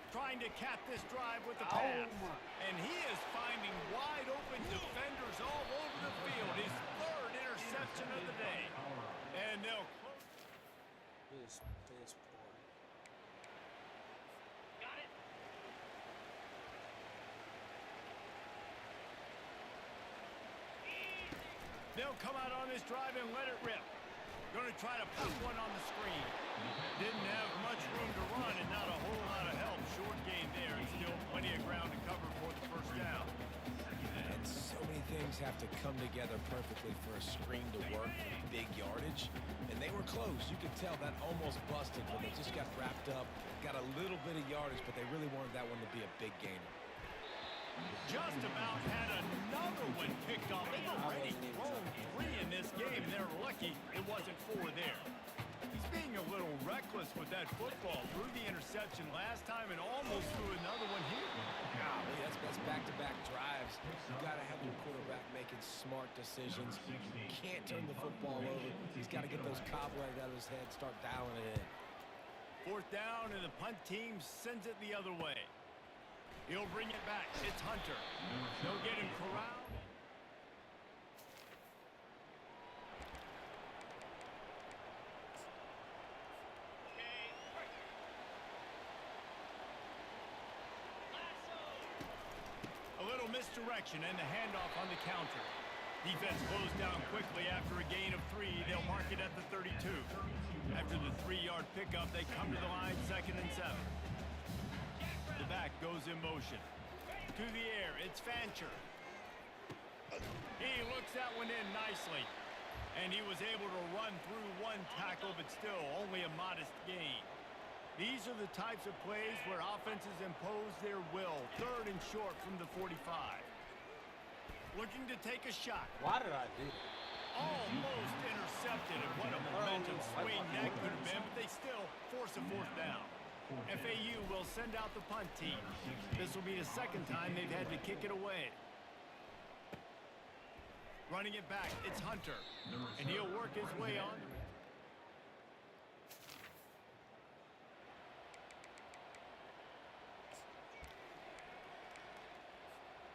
Trying to cap this drive with the pass. And he is finding wide open defenders all over the field. His third interception of the day. And they'll close. This part. Got it. They'll come out on this drive and let it rip. Going to try to put one on the screen. Didn't have much room to run and not a whole lot of help. Short gain there and still plenty of ground to cover for the first down. And so many things have to come together perfectly for a screen to work for big yardage. And they were close. You could tell that almost busted, but they just got wrapped up, got a little bit of yardage, but they really wanted that one to be a big gainer. Just about had another one picked off. They've already thrown 3 in this game, and they're lucky it wasn't 4 there. He's being a little reckless with that football. Threw the interception last time and almost threw another one here. Golly, that's back-to-back drives. You got to have your quarterback making smart decisions. Can't turn the football over. He's got to get those cobwebs out of his head, start dialing it in. Fourth down, and the punt team sends it the other way. He'll bring it back. It's Hunter. They'll get him corralled. A little misdirection and the handoff on the counter. Defense closed down quickly after a gain of 3. They'll mark it at the 32. After the 3-yard pickup, they come to the line, 2nd and 7. The back goes in motion. To the air, it's Fancher. He looks that one in nicely. And he was able to run through one tackle, but still only a modest gain. These are the types of plays where offenses impose their will. 3rd and short from the 45. Looking to take a shot. Why did I do that? Almost intercepted, and what a momentum swing that could have been, but they still force a 4th down. FAU will send out the punt team. This will be the 2nd time they've had to kick it away. Running it back, it's Hunter. And he'll work his way on.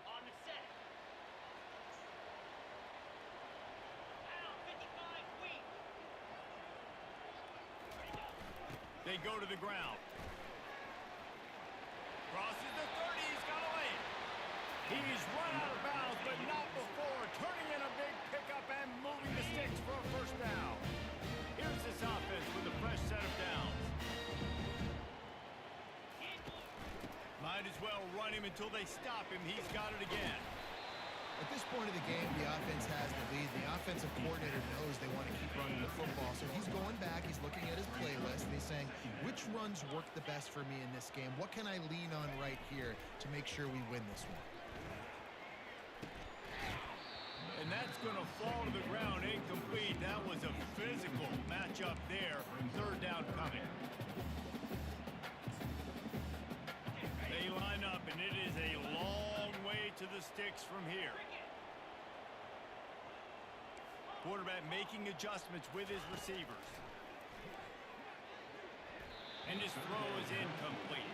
On the set. They go to the ground. Crosses the 30, he's got to land. He's run out of bounds, but not before. Turning in a big pickup and moving the sticks for a first down. Here's this offense with a fresh set of downs. Might as well run him until they stop him. He's got it again. At this point of the game, the offense has the lead. The offensive coordinator knows they want to keep running the football. So he's going back, he's looking at his playlist, and he's saying, which runs work the best for me in this game? What can I lean on right here to make sure we win this one? And that's going to fall to the ground incomplete. That was a physical matchup there. 3rd down coming. They line up, and it is a long way to the sticks from here. Quarterback making adjustments with his receivers. And his throw is incomplete.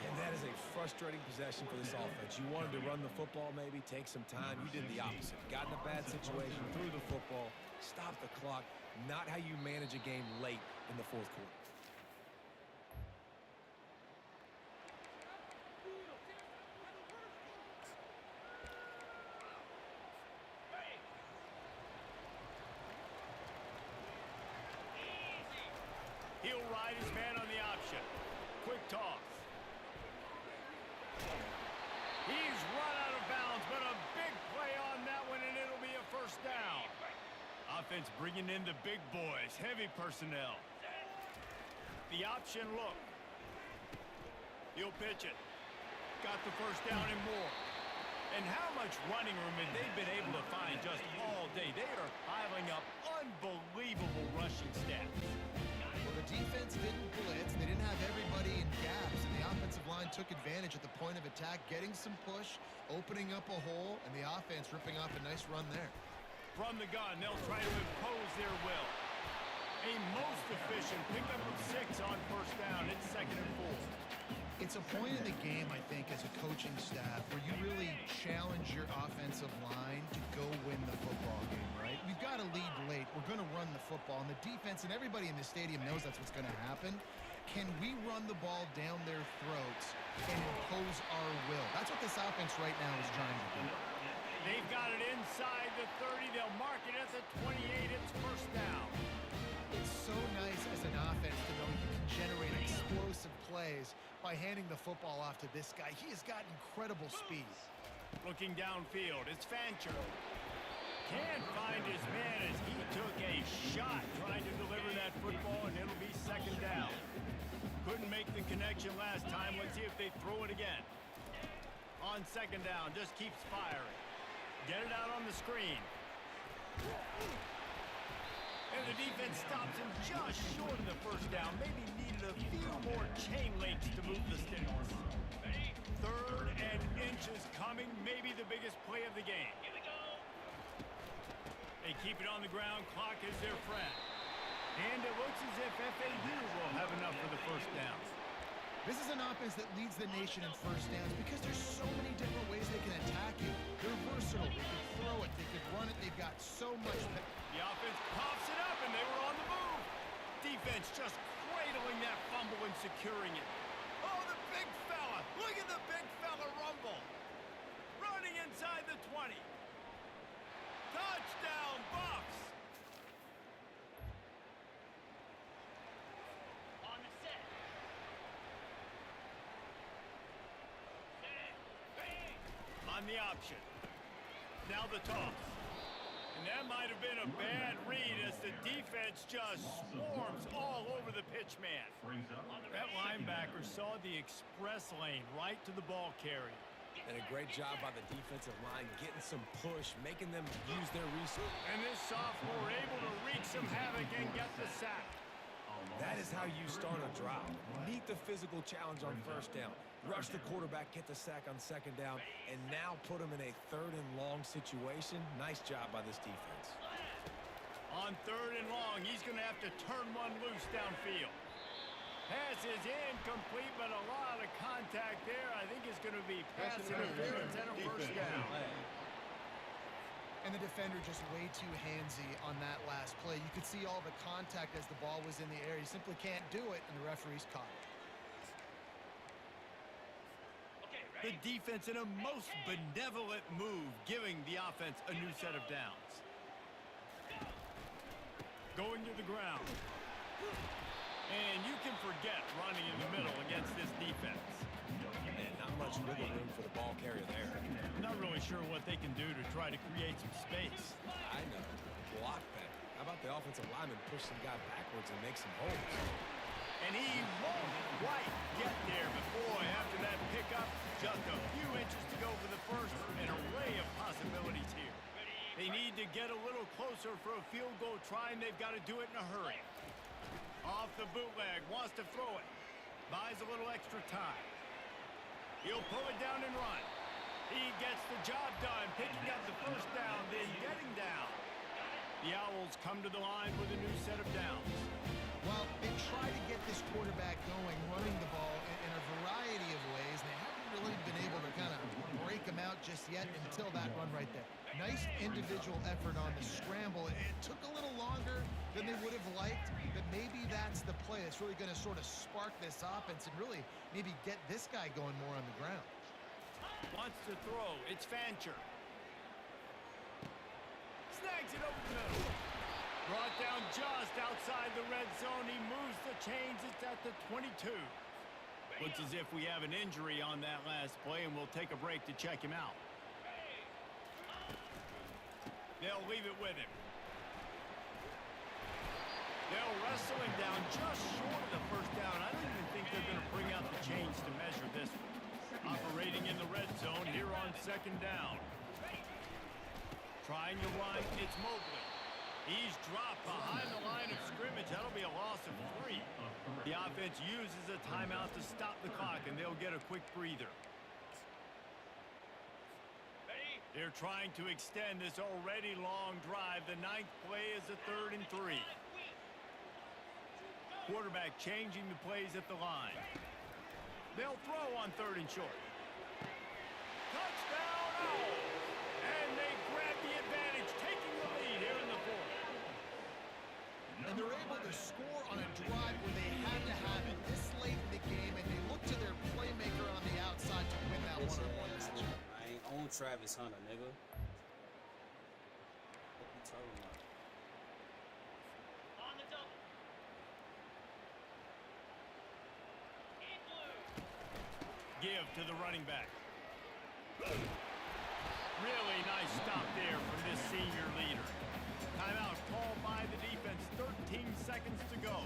And that is a frustrating possession for this offense. You wanted to run the football, maybe take some time. You did the opposite. Got in a bad situation, threw the football, stopped the clock. Not how you manage a game late in the fourth quarter. He'll ride his man on the option. Quick toss. He's run out of bounds, but a big play on that one, and it'll be a first down. Offense bringing in the big boys, heavy personnel. The option look. He'll pitch it. Got the first down and more. And how much running room have they been able to find just all day? They are piling up unbelievable rushing stats. Well, the defense didn't blitz. They didn't have everybody in gaps, and the offensive line took advantage at the point of attack, getting some push, opening up a hole, and the offense ripping off a nice run there. From the gun, they'll try to impose their will. A most efficient pickup of 6 on first down. It's 2nd and 4. It's a point in the game, I think, as a coaching staff, where you really challenge your offensive line to go win the football game, right? We've got to lead late. We're going to run the football, and the defense and everybody in the stadium knows that's what's going to happen. Can we run the ball down their throats and impose our will? That's what this offense right now is trying to do. They've got it inside the 30. They'll mark it at the 28. It's first down. It's so nice as an offense to know you can generate explosive plays by handing the football off to this guy. He has got incredible speed. Looking downfield, it's Fancher. Can't find his man as he took a shot trying to deliver that football, and it'll be 2nd down. Couldn't make the connection last time. Let's see if they throw it again. On 2nd down, just keeps firing. Get it out on the screen. And the defense stops him just short of the first down. Maybe needed a few more chain links to move the sticks. 3rd and inches coming. Maybe the biggest play of the game. Here we go. They keep it on the ground. Clock is their friend. And it looks as if FAU will have enough for the first down. This is an offense that leads the nation in first downs because there's so many different ways they can attack you. They're versatile. They can throw it. They can run it. They've got so much. The offense pops it up, and they were on the move. Defense just cradling that fumble and securing it. Oh, the big fella. Look at the big fella rumble. Running inside the 20. Touchdown, Buffs. On the set. On the option. Now the toss. And that might have been a bad read as the defense just swarms all over the pitch man. That linebacker saw the express lane right to the ball carrier. And a great job by the defensive line, getting some push, making them use their resources. And this sophomore able to wreak some havoc and get the sack. That is how you start a drive. Meet the physical challenge on first down. Rush the quarterback, get the sack on 2nd down, and now put him in a 3rd and long situation. Nice job by this defense. On 3rd and long, he's going to have to turn one loose downfield. Pass is incomplete, but a lot of contact there. I think it's going to be pass interference and a first down. And the defender just way too handsy on that last play. You could see all the contact as the ball was in the air. He simply can't do it, and the referee's caught it. The defense in a most benevolent move, giving the offense a new set of downs. Going to the ground. And you can forget running in the middle against this defense. And not much wiggle room for the ball carrier there. Not really sure what they can do to try to create some space. I know. Block better. How about the offensive lineman push some guy backwards and make some holes? And he won't quite get there. But boy, after that pickup, just a few inches to go for the first. An array of possibilities here. They need to get a little closer for a field goal try, and they've got to do it in a hurry. Off the bootleg, wants to throw it. Buys a little extra time. He'll pull it down and run. He gets the job done, picking up the first down, then getting down. The Owls come to the line with a new set of downs. Well, they try to get this quarterback going, running the ball in a variety of ways, and they haven't really been able to kind of break him out just yet until that run right there. Nice individual effort on the scramble. It took a little longer than they would have liked, but maybe that's the play that's really going to sort of spark this offense and really maybe get this guy going more on the ground. Wants to throw. It's Fancher. Snags it over the middle. Brought down just outside the red zone. He moves the chains. It's at the 22. Looks as if we have an injury on that last play, and we'll take a break to check him out. They'll leave it with him. They'll wrestle him down just short of the first down. I don't even think they're going to bring out the chains to measure this one. Operating in the red zone here on second down. Trying to run, it's Mobley. He's dropped behind the line of scrimmage. That'll be a loss of 3. The offense uses a timeout to stop the clock, and they'll get a quick breather. They're trying to extend this already long drive. The 9th play is a 3rd and 3. Quarterback changing the plays at the line. They'll throw on 3rd and short. Touchdown Owls! And they grab the advantage, taking the lead here in the 4th. And they're able to score on a drive where they had to have it this late in the game, and they look to their playmaker on the outside to win that one-on-one match. I ain't on Travis Hunter, nigga. What you talking about? On the double. Give to the running back. Really nice stop there from this senior leader. Timeout called by the defense. 13 seconds to go.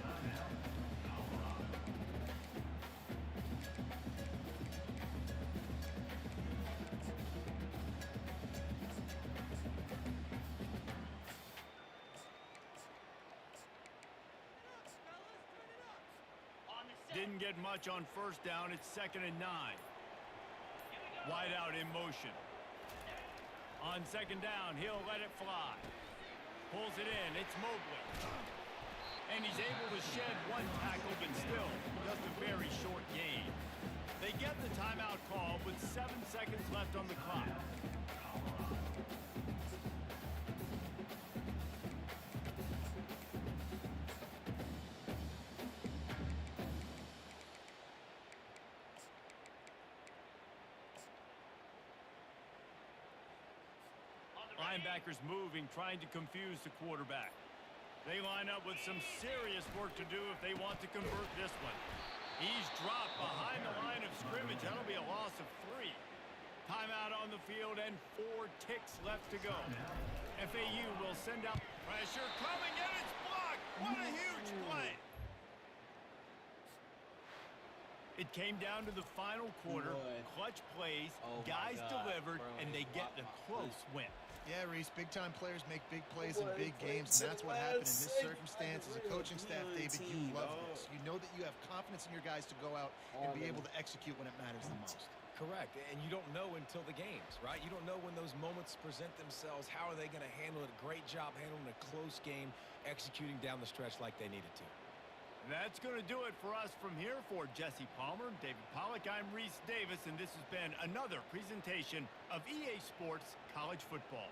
Didn't get much on first down. It's 2nd and 9. Wide out in motion. On 2nd down, he'll let it fly. Pulls it in. It's Mobley. And he's able to shed 1 tackle, but still just a very short gain. They get the timeout call with 7 seconds left on the clock. Linebackers moving, trying to confuse the quarterback. They line up with some serious work to do if they want to convert this one. He's dropped behind the line of scrimmage. That'll be a loss of 3. Timeout on the field and 4 ticks left to go. FAU will send out pressure coming, and it's blocked. What a huge play. It came down to the final quarter. Clutch plays, guys delivered, and they get the close win. Yeah, Reese, big-time players make big plays in big games, and that's what happened in this circumstance. As a coaching staff, David, you love this. You know that you have confidence in your guys to go out and be able to execute when it matters the most. Correct, and you don't know until the games, right? You don't know when those moments present themselves. How are they going to handle it? Great job handling a close game, executing down the stretch like they needed to. That's going to do it for us from here. For Jesse Palmer, David Pollack, I'm Reese Davis, and this has been another presentation of EA Sports College Football.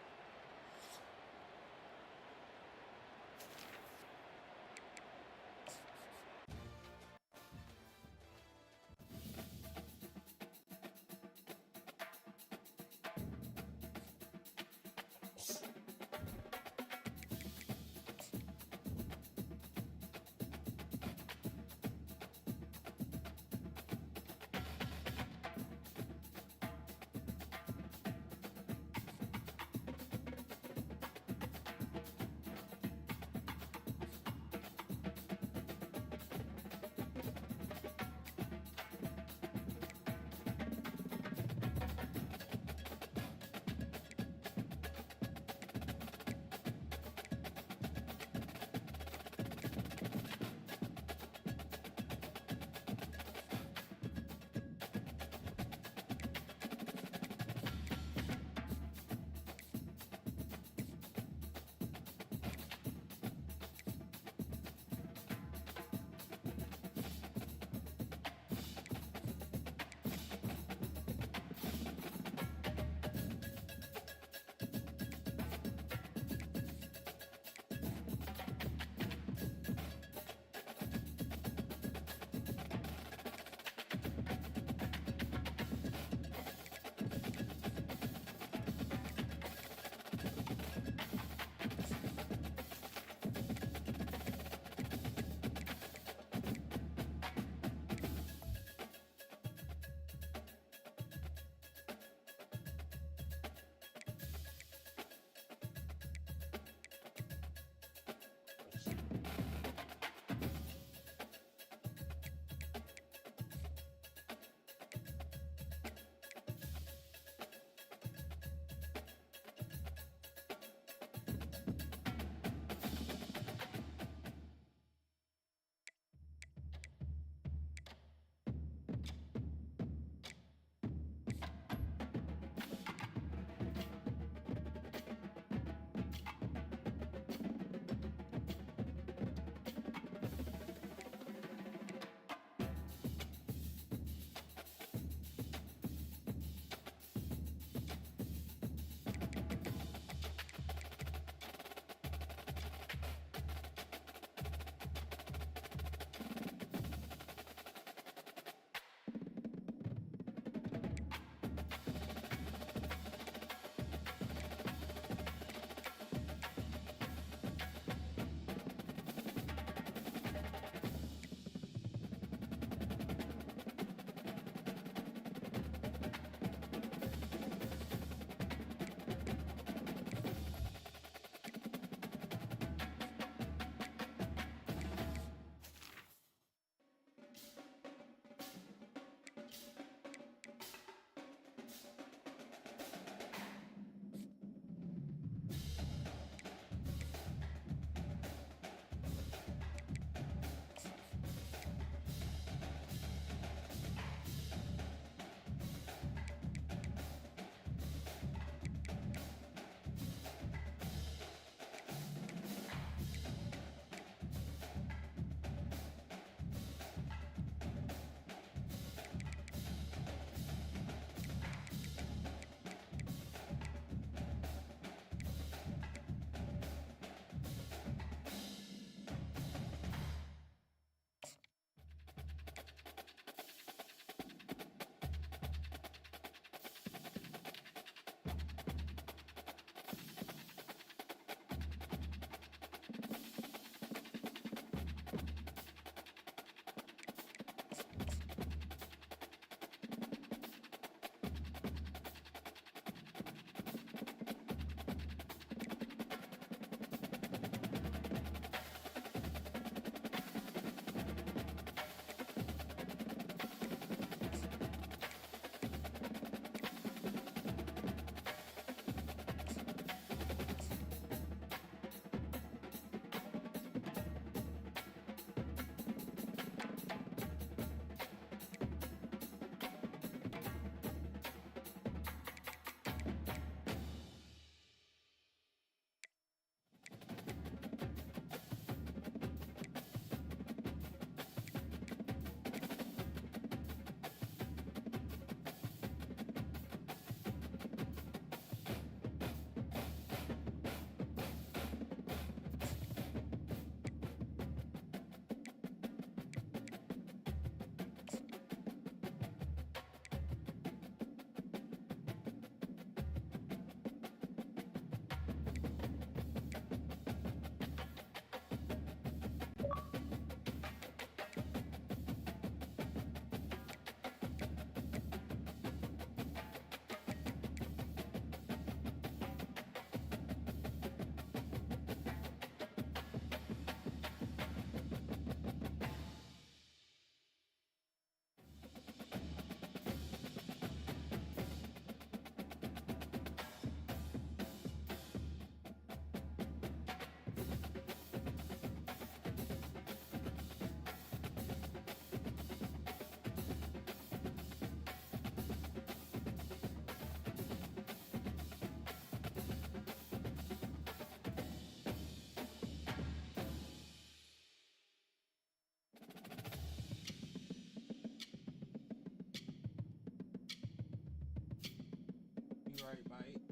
Straight bite.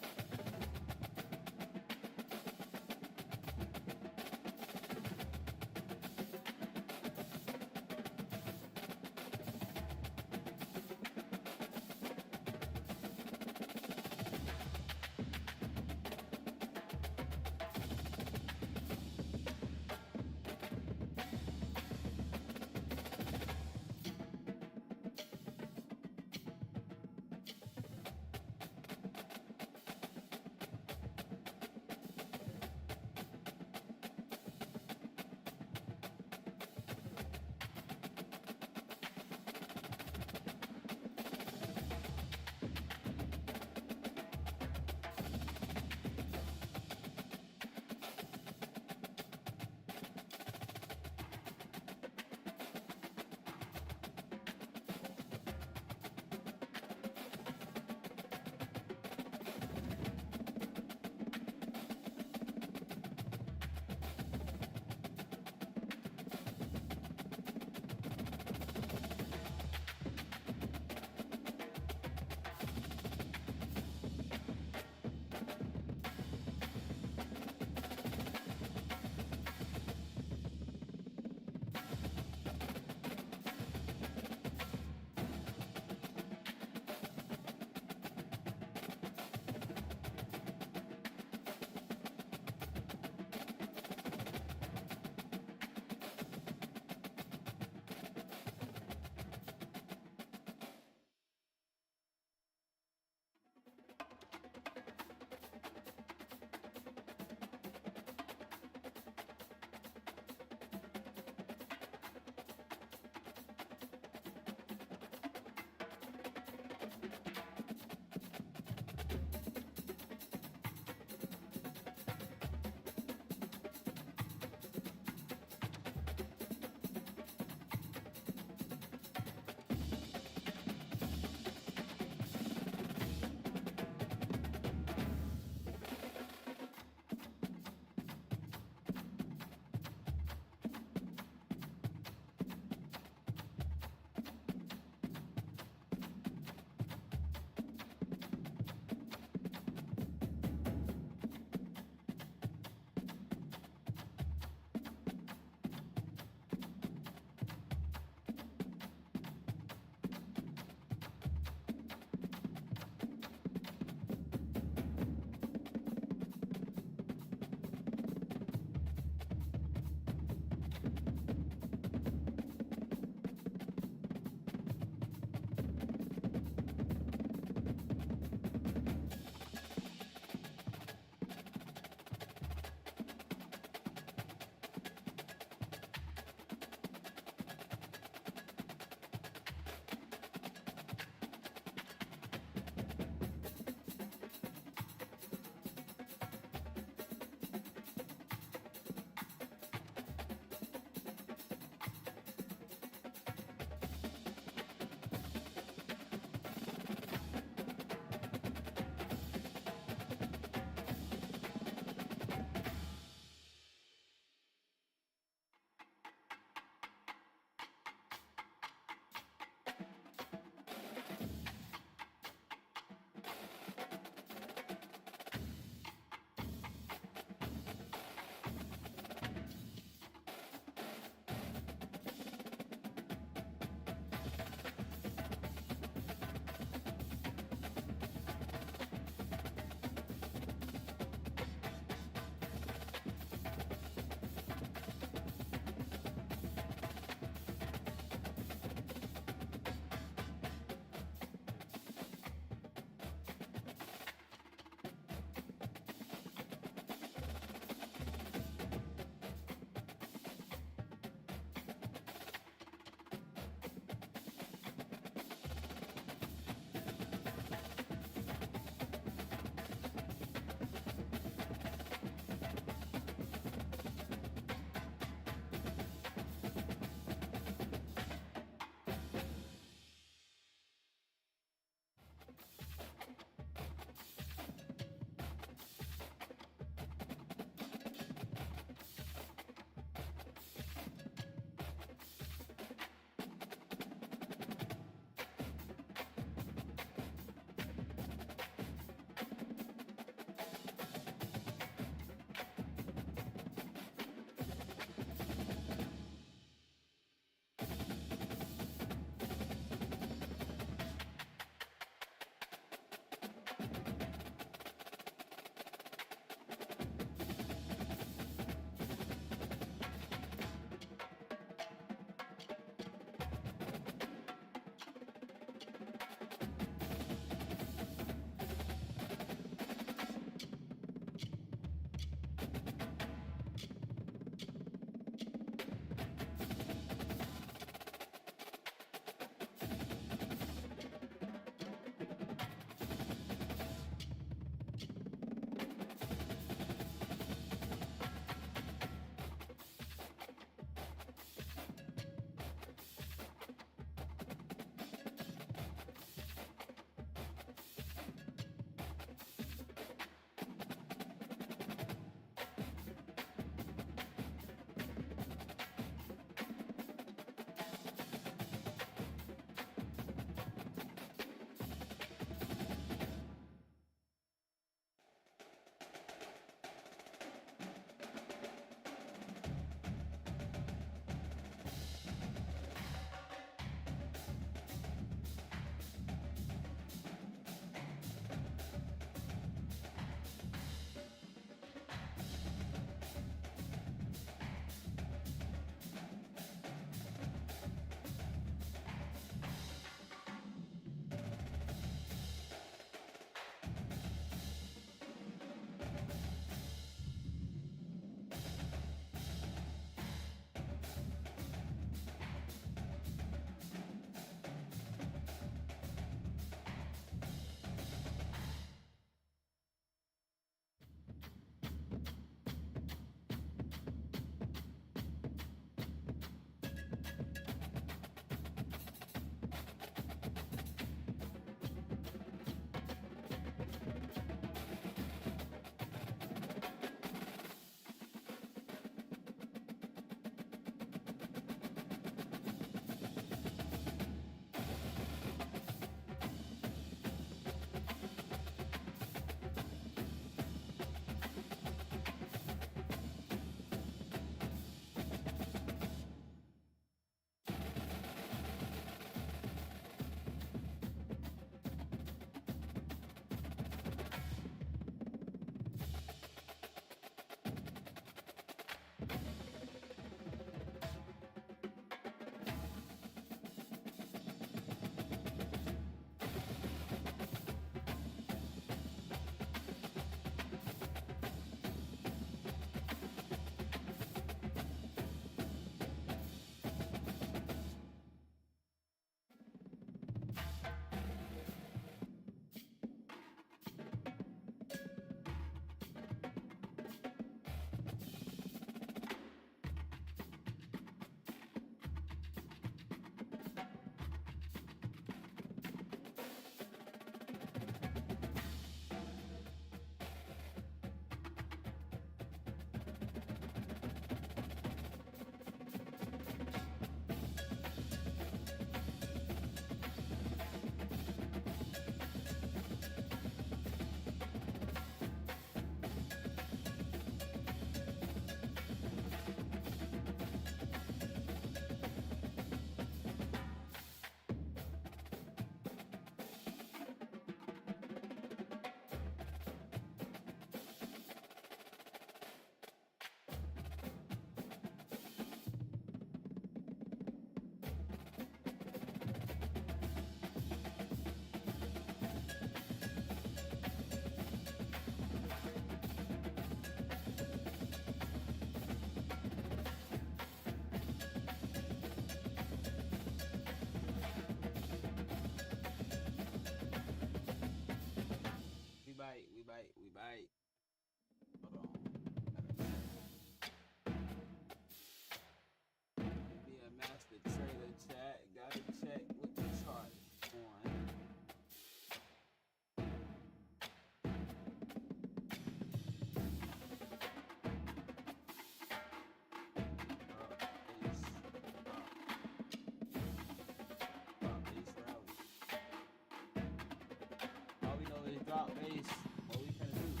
drop base. What we finna do?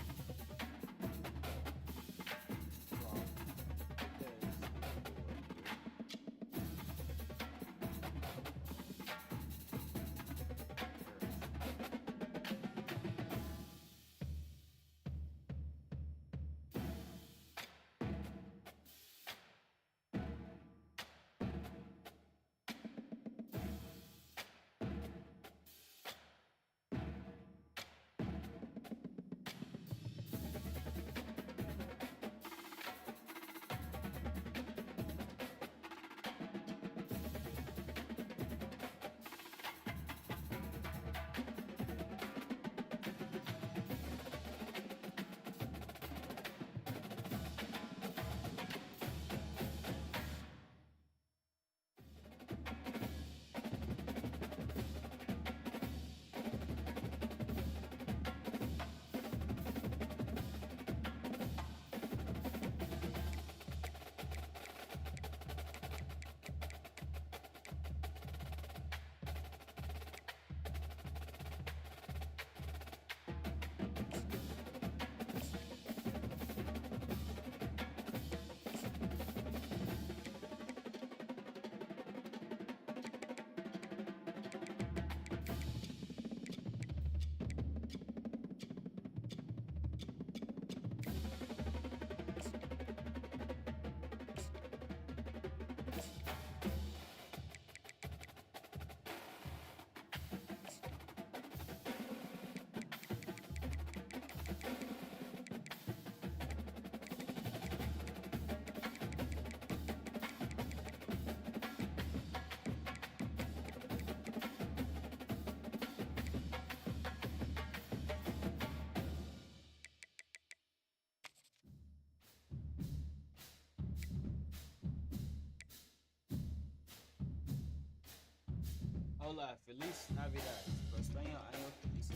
Hola, Feliz Navidad. Por Español, año feliz.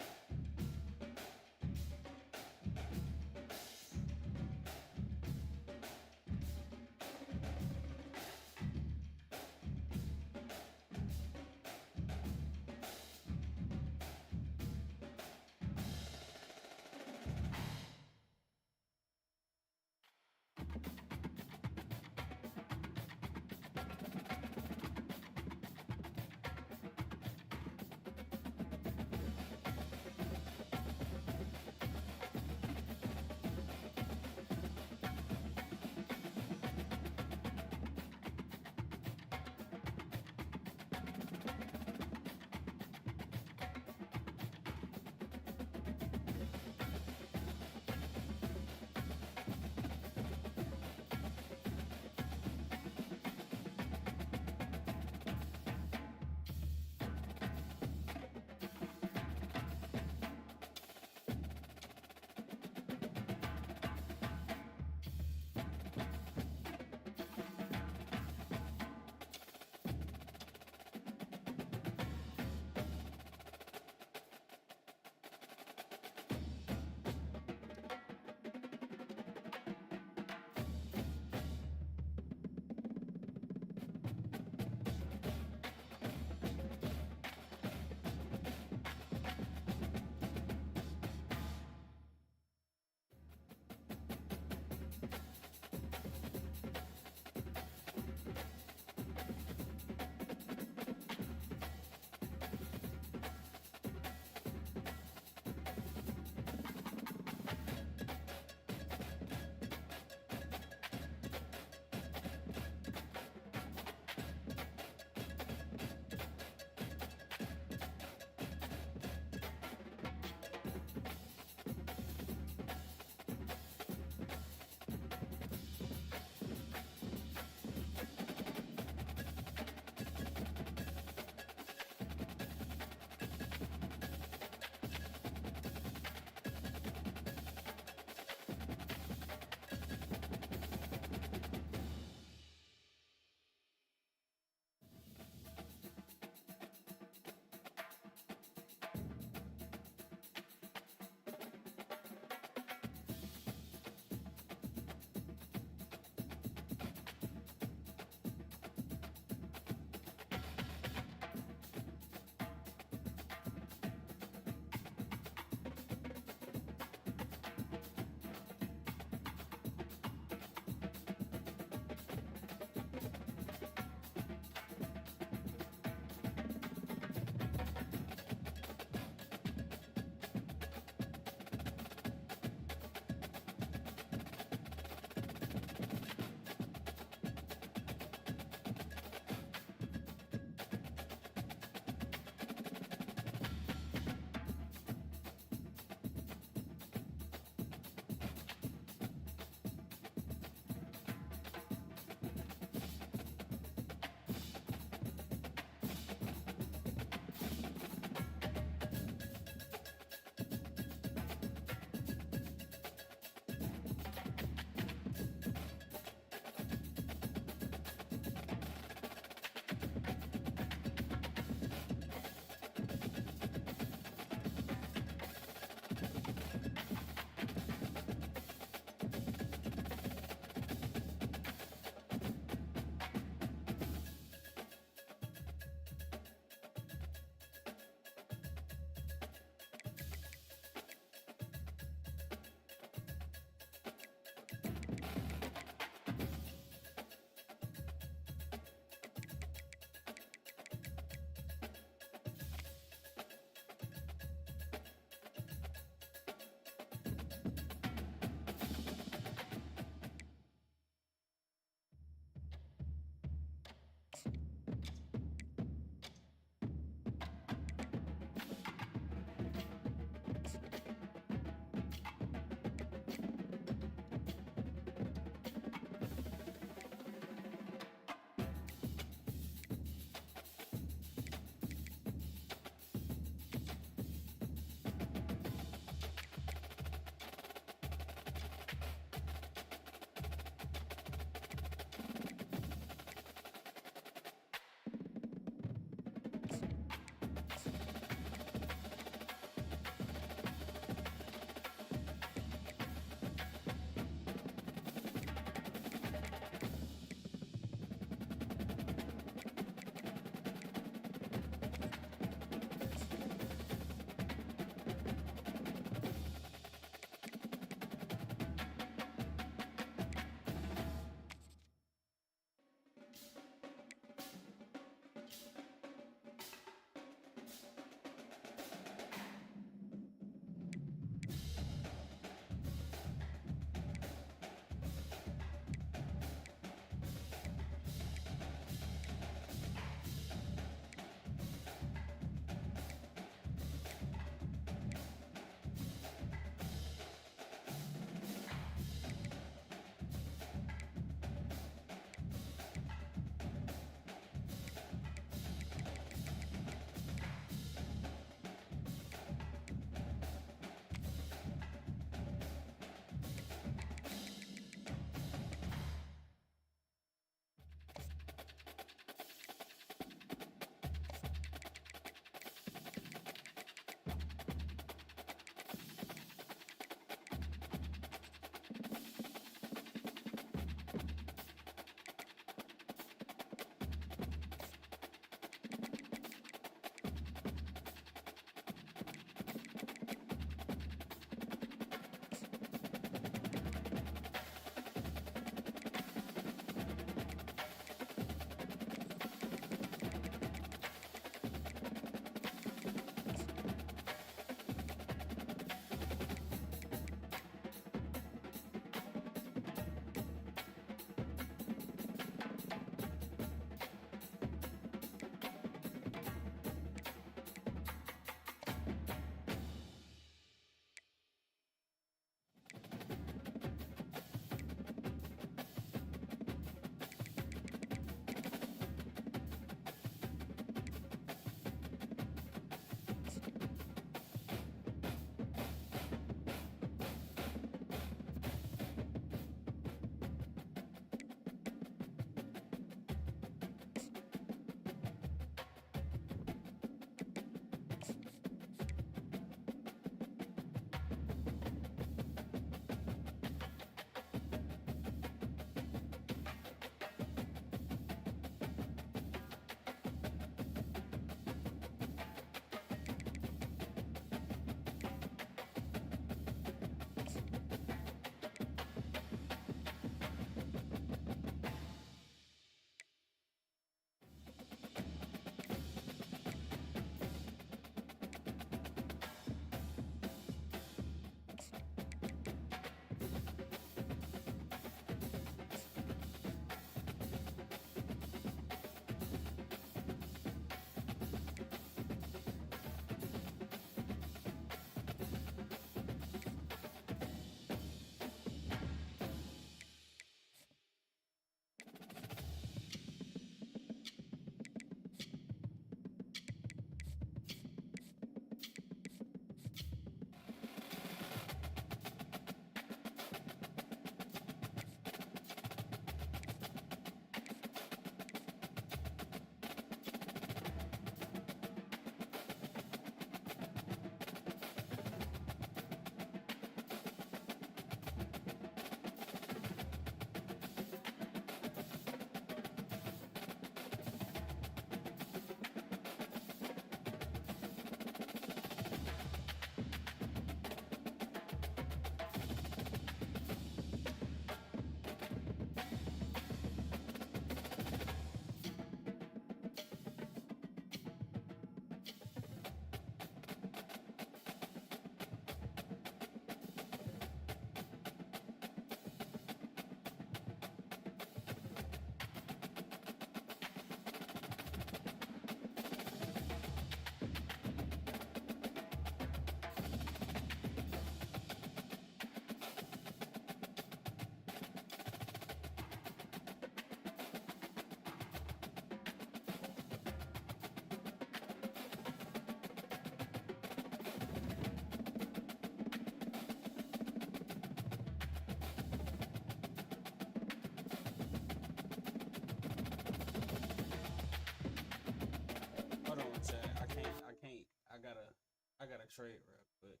trade real quick.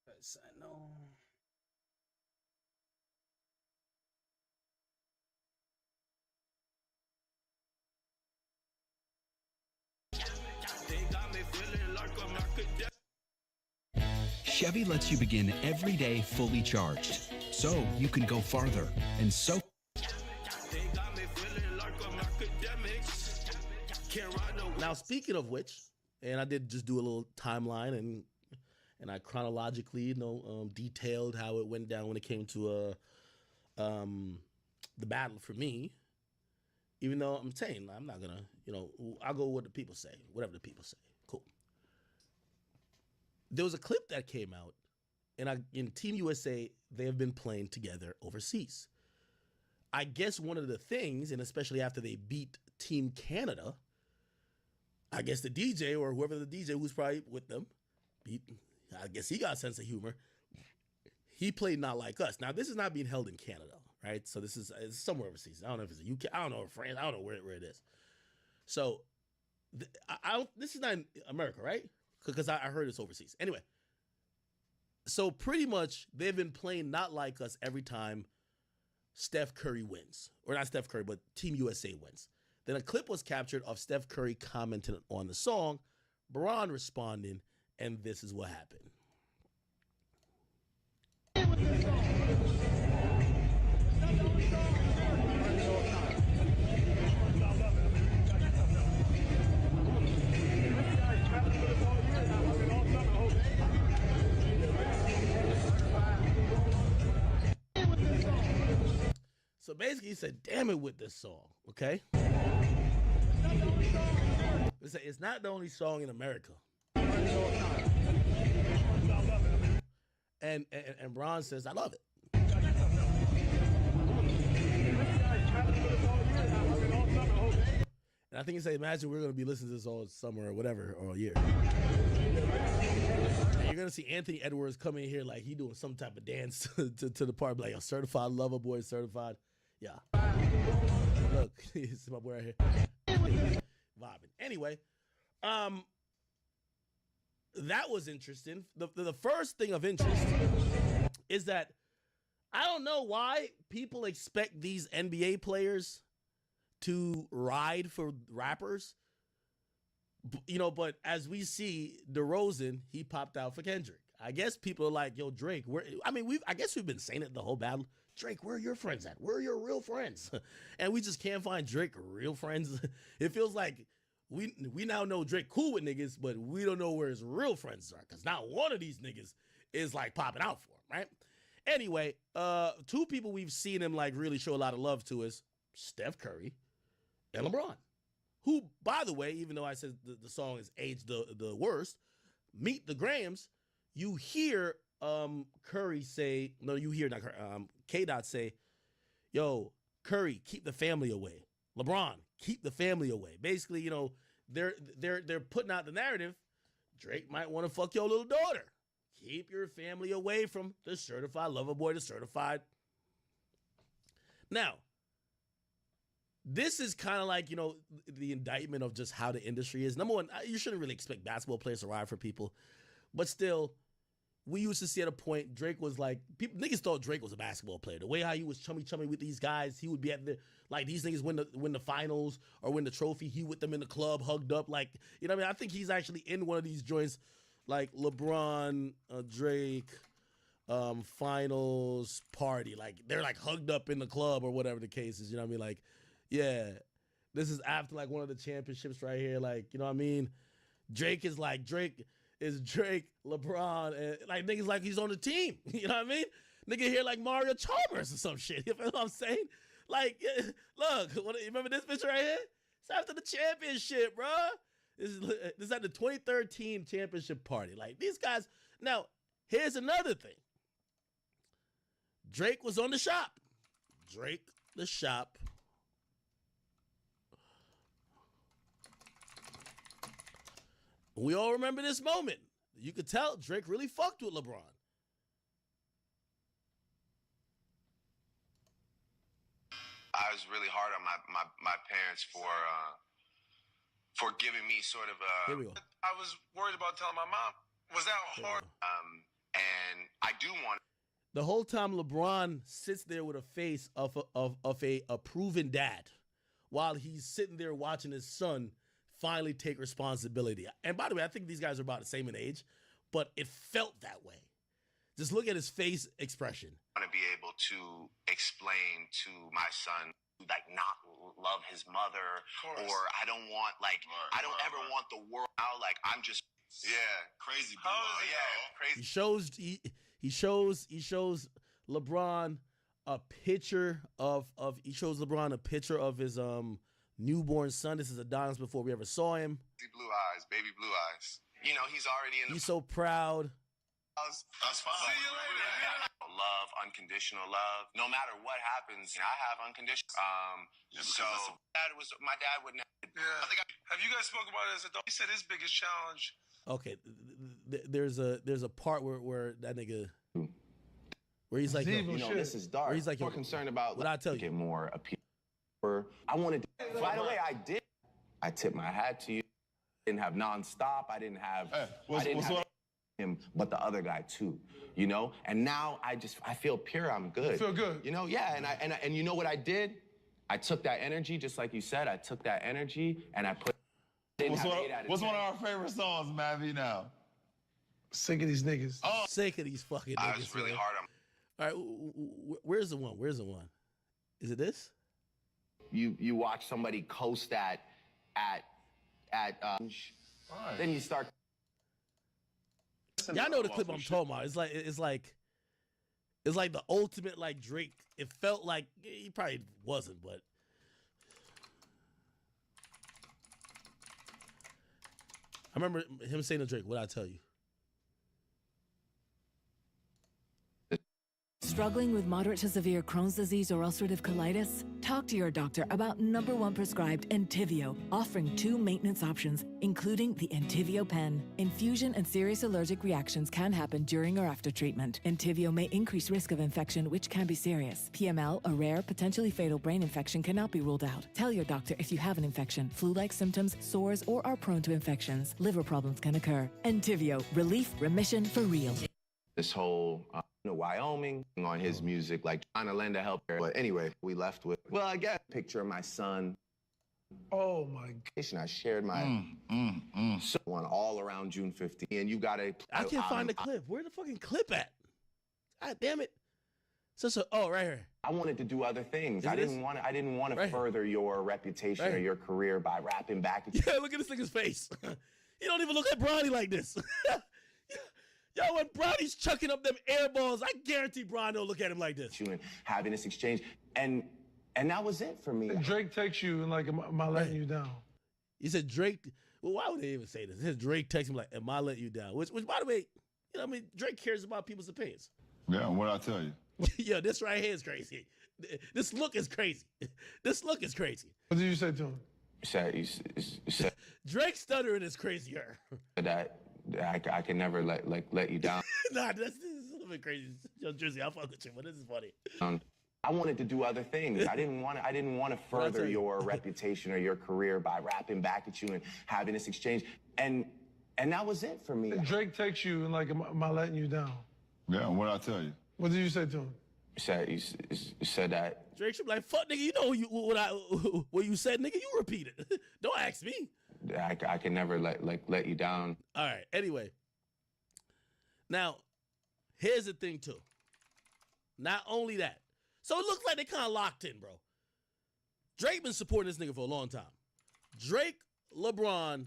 Yes, I know. They got me feeling like I'm academic. Chevy lets you begin every day fully charged, so you can go farther and so. They got me feeling like I'm academics. Can't ride no. Now, speaking of which, and I did just do a little timeline and I chronologically, detailed how it went down when it came to the battle for me. Even though I'm saying I'm not gonna, I'll go with what the people say, whatever the people say. Cool. There was a clip that came out, and in Team USA, they have been playing together overseas. I guess one of the things, and especially after they beat Team Canada, I guess the DJ or whoever the DJ who's probably with them, I guess he got a sense of humor. He played Not Like Us. Now, this is not being held in Canada, right? So it's somewhere overseas. I don't know if it's the UK. I don't know, France. I don't know where it is. So this is not in America, right? Because I heard it's overseas. Anyway, so pretty much they've been playing Not Like Us every time Steph Curry wins. Or not Steph Curry, but Team USA wins. Then a clip was captured of Steph Curry commenting on the song, Bron responding, and this is what happened. So basically, he said, damn it with this song, okay? It's not the only song in America. And Bron says, I love it. And I think he said, imagine we're going to be listening to this all summer or whatever, or all year. And you're going to see Anthony Edwards come in here like he doing some type of dance to the part, like a certified lover boy, certified. Yeah. Look, it's my boy right here. Vibing. Anyway, that was interesting. The first thing of interest is that I don't know why people expect these NBA players to ride for rappers. But as we see, DeRozan, he popped out for Kendrick. I guess people are like, yo, Drake, I guess we've been saying it the whole battle. Drake, where are your friends at? Where are your real friends? And we just can't find Drake real friends. It feels like we now know Drake cool with niggas, but we don't know where his real friends are, because not one of these niggas is like popping out for him, right? Anyway, two people we've seen him like really show a lot of love to is Steph Curry and LeBron, who, by the way, even though I said the song is aged the worst, Meet the Grahams, you hear Curry say, no, you hear not K-Dot say, yo, Curry, keep the family away. LeBron, keep the family away. Basically, they're putting out the narrative. Drake might want to fuck your little daughter. Keep your family away from the certified lover boy, the certified. Now, this is kind of like, the indictment of just how the industry is. Number one, you shouldn't really expect basketball players to ride for people. But still, we used to see at a point, Drake was like, niggas thought Drake was a basketball player. The way how he was chummy with these guys, he would be at like these niggas win the finals or win the trophy. He with them in the club, hugged up. Like, you know what I mean? I think he's actually in one of these joints, like LeBron, Drake, finals party. Like, they're like hugged up in the club or whatever the case is. You know what I mean? Like, yeah, this is after like one of the championships right here. Like, you know what I mean? Drake, LeBron, and like niggas like he's on the team. You know what I mean? Nigga here like Mario Chalmers or some shit. You know what I'm saying? Like, look, you remember this picture right here? It's after the championship, bro. This is at the 2013 championship party. Like, these guys. Now, here's another thing. Drake was on the shop. We all remember this moment. You could tell Drake really fucked with LeBron. I was really hard on my parents for giving me sort of Here we go. I was worried about telling my mom. Was that hard? And I do want. The whole time LeBron sits there with a face of a proven dad, while he's sitting there watching his son finally take responsibility. And by the way, I think these guys are about the same in age, but it felt that way. Just look at his face expression. I want to be able to explain to my son, like, not love his mother, or I don't want, like, I don't ever want the world out. Like, I'm just, crazy. Crazy. He shows LeBron a picture of his newborn son. This is Adonis before we ever saw him. Blue eyes, baby blue eyes. You know, he's already in the. He's so proud. That's fine. See you later. Love, unconditional love. No matter what happens, I have unconditional. My dad would never. Yeah. Have you guys spoken about it as adults? He said his biggest challenge. Okay, there's a part where that nigga, where he's like, this is dark. Where he's like, more concerned about what I tell you, get more appeal. I wanted to. By the way, I did. I tipped my hat to you. Didn't have nonstop. I didn't have. I didn't have him, but the other guy too. And now I feel pure. I'm good. You feel good. And you know what I did? I took that energy, just like you said. I took that energy and I put. What's one of our favorite songs, Mavi? Now. Sick of these niggas. Oh, sick of these fucking niggas. I was really hard on. All right, where's the one? Is it this? You watch somebody coast at then you start. Y'all know the clip I'm talking about. It's like the ultimate like Drake. It felt like he probably wasn't, but I remember him saying to Drake, "What I tell you." Struggling with moderate to severe Crohn's disease or ulcerative colitis? Talk to your doctor about #1 prescribed Entyvio, offering 2 maintenance options, including the Entyvio pen. Infusion and serious allergic reactions can happen during or after treatment. Entyvio may increase risk of infection, which can be serious. PML, a rare, potentially fatal brain infection, cannot be ruled out. Tell your doctor if you have an infection, flu-like symptoms, sores, or are prone to infections. Liver problems can occur. Entyvio, relief, remission for real. This whole Wyoming on his music, like trying to lend a help. But anyway, we left with, well, I guess, a picture of my son. Oh my gosh. I shared my one all around June 15th. And you got I can't find the clip. Where the fucking clip at? God damn it. So right here. I wanted to do other things. I didn't want to further your reputation or your career by rapping back at you. Yeah, look at this nigga's face. He don't even look at Bronny like this. Yo, when Bronny's chucking up them air balls, I guarantee Bron don't look at him like this. And having this exchange, and that was it for me. Drake texts you and like, am I letting you down? He said Drake. Well, why would they even say this? He said Drake texts him like, am I letting you down? Which by the way, Drake cares about people's opinions. Yeah, what I tell you? Yo, this right here is crazy. This look is crazy. This look is crazy. What did you say to him? He said Drake stuttering is crazier. That I can never let you down. Nah, this is a little bit crazy. Yo, Drizzy, I'll fuck with you, but this is funny. I wanted to do other things. I didn't want to further your reputation or your career by rapping back at you and having this exchange. And that was it for me. Drake texts you and like, am I letting you down? Yeah, what I tell you? What did you say to him? He said that. Drake should be like, fuck, nigga, you know what you said, nigga, you repeat it. Don't ask me. I can never let you down. All right. Anyway, now here's the thing too. Not only that, so it looks like they kind of locked in, bro. Drake been supporting this nigga for a long time. Drake, LeBron,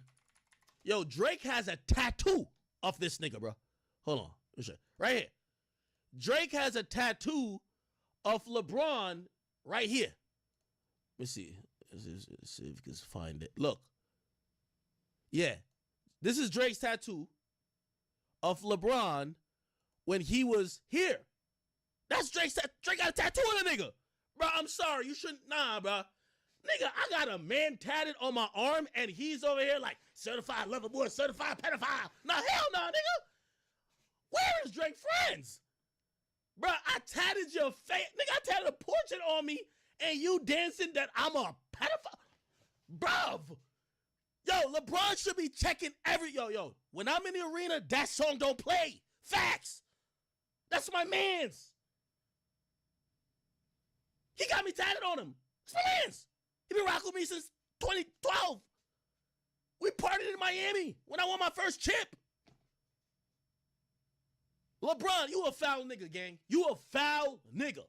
Drake has a tattoo of this nigga, bro. Hold on, let me show you. Right here. Drake has a tattoo of LeBron right here. Let me see. Let's see if we can find it. Look. Yeah, this is Drake's tattoo of LeBron when he was here. That's Drake's tattoo. Drake got a tattoo on a nigga. Bro, I'm sorry. You shouldn't. Nah, bro. Nigga, I got a man tatted on my arm and he's over here like certified lover boy, certified pedophile. Nah, hell no, nigga. Where is Drake friends? Bro, I tatted your face. Nigga, I tatted a portrait on me and you dancing that I'm a pedophile. Bruv. Yo, LeBron should be checking yo. When I'm in the arena, that song don't play. Facts. That's my man's. He got me tatted on him. It's my man's. He been rocking with me since 2012. We partied in Miami when I won my first chip. LeBron, you a foul nigga, gang. You a foul nigga.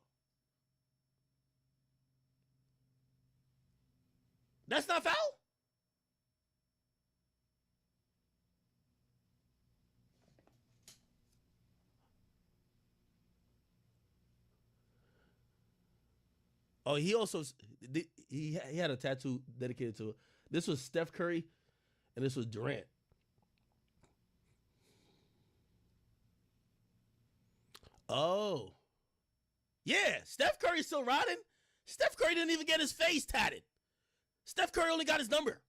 That's not foul? Oh, he also he had a tattoo dedicated to it. This was Steph Curry, and this was Durant. Oh, yeah. Steph Curry's still riding. Steph Curry didn't even get his face tatted. Steph Curry only got his number.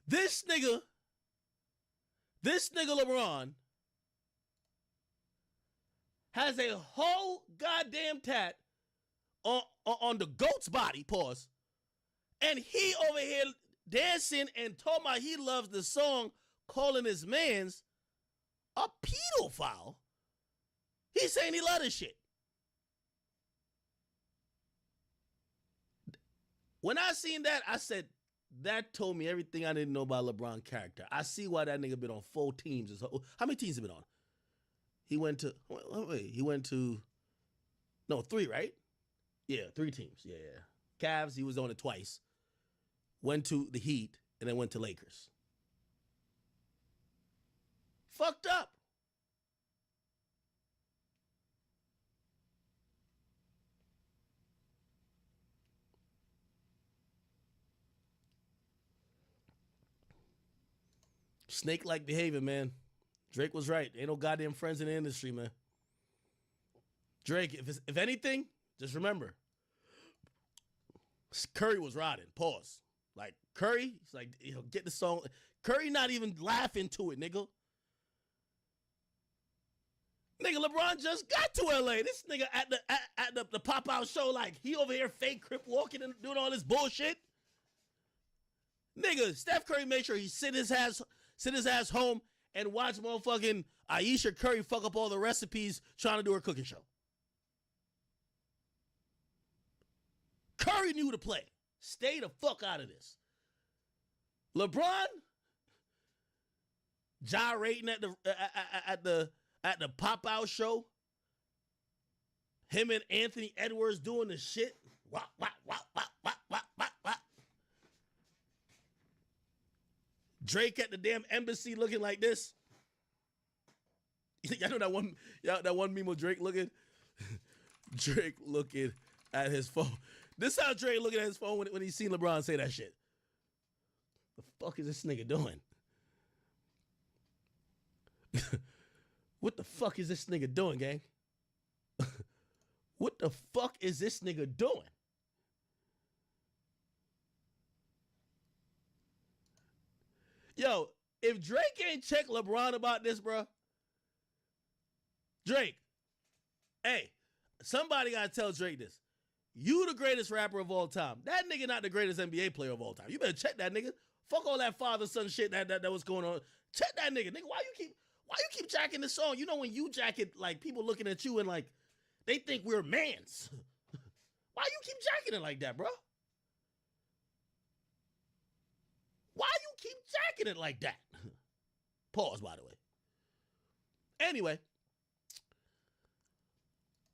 This nigga LeBron has a whole goddamn tat on the GOAT's body, pause. And he over here dancing and talking about he loves the song, calling his mans a pedophile. He's saying he love this shit. When I seen that, I said, that told me everything I didn't know about LeBron's character. I see why that nigga been on 4 teams. How many teams he been on? He went to, no, 3, right? Yeah, 3 teams. Yeah. Cavs, he was on it twice. Went to the Heat, and then went to Lakers. Fucked up. Snake-like behavior, man. Drake was right. Ain't no goddamn friends in the industry, man. Drake, if anything, just remember, Curry was riding. Pause. Like, Curry, he's like, get the song. Curry not even laughing to it, nigga. Nigga, LeBron just got to LA. This nigga at the pop-out show, like, he over here fake crip walking and doing all this bullshit. Nigga, Steph Curry made sure he sit his ass home and watch motherfucking Ayesha Curry fuck up all the recipes trying to do her cooking show. Curry knew to play. Stay the fuck out of this. LeBron gyrating at the pop-out show. Him and Anthony Edwards doing the shit. Wah, wah, wah, wah, wah, wah, wah, wah. Drake at the damn embassy looking like this. Y'all know that one meme of Drake looking? Drake looking at his phone. This how Drake looking at his phone when he seen LeBron say that shit. The fuck is this nigga doing? What the fuck is this nigga doing, gang? What the fuck is this nigga doing? Yo, if Drake ain't check LeBron about this, bro, Drake, hey, somebody gotta tell Drake this. You the greatest rapper of all time. That nigga not the greatest NBA player of all time. You better check that nigga. Fuck all that father-son shit that was going on. Check that nigga. Nigga, why you keep jacking this song? You know when you jack it, like, people looking at you and, like, they think we're mans. Why you keep jacking it like that, bro? Why you keep jacking it like that? Pause, by the way. Anyway,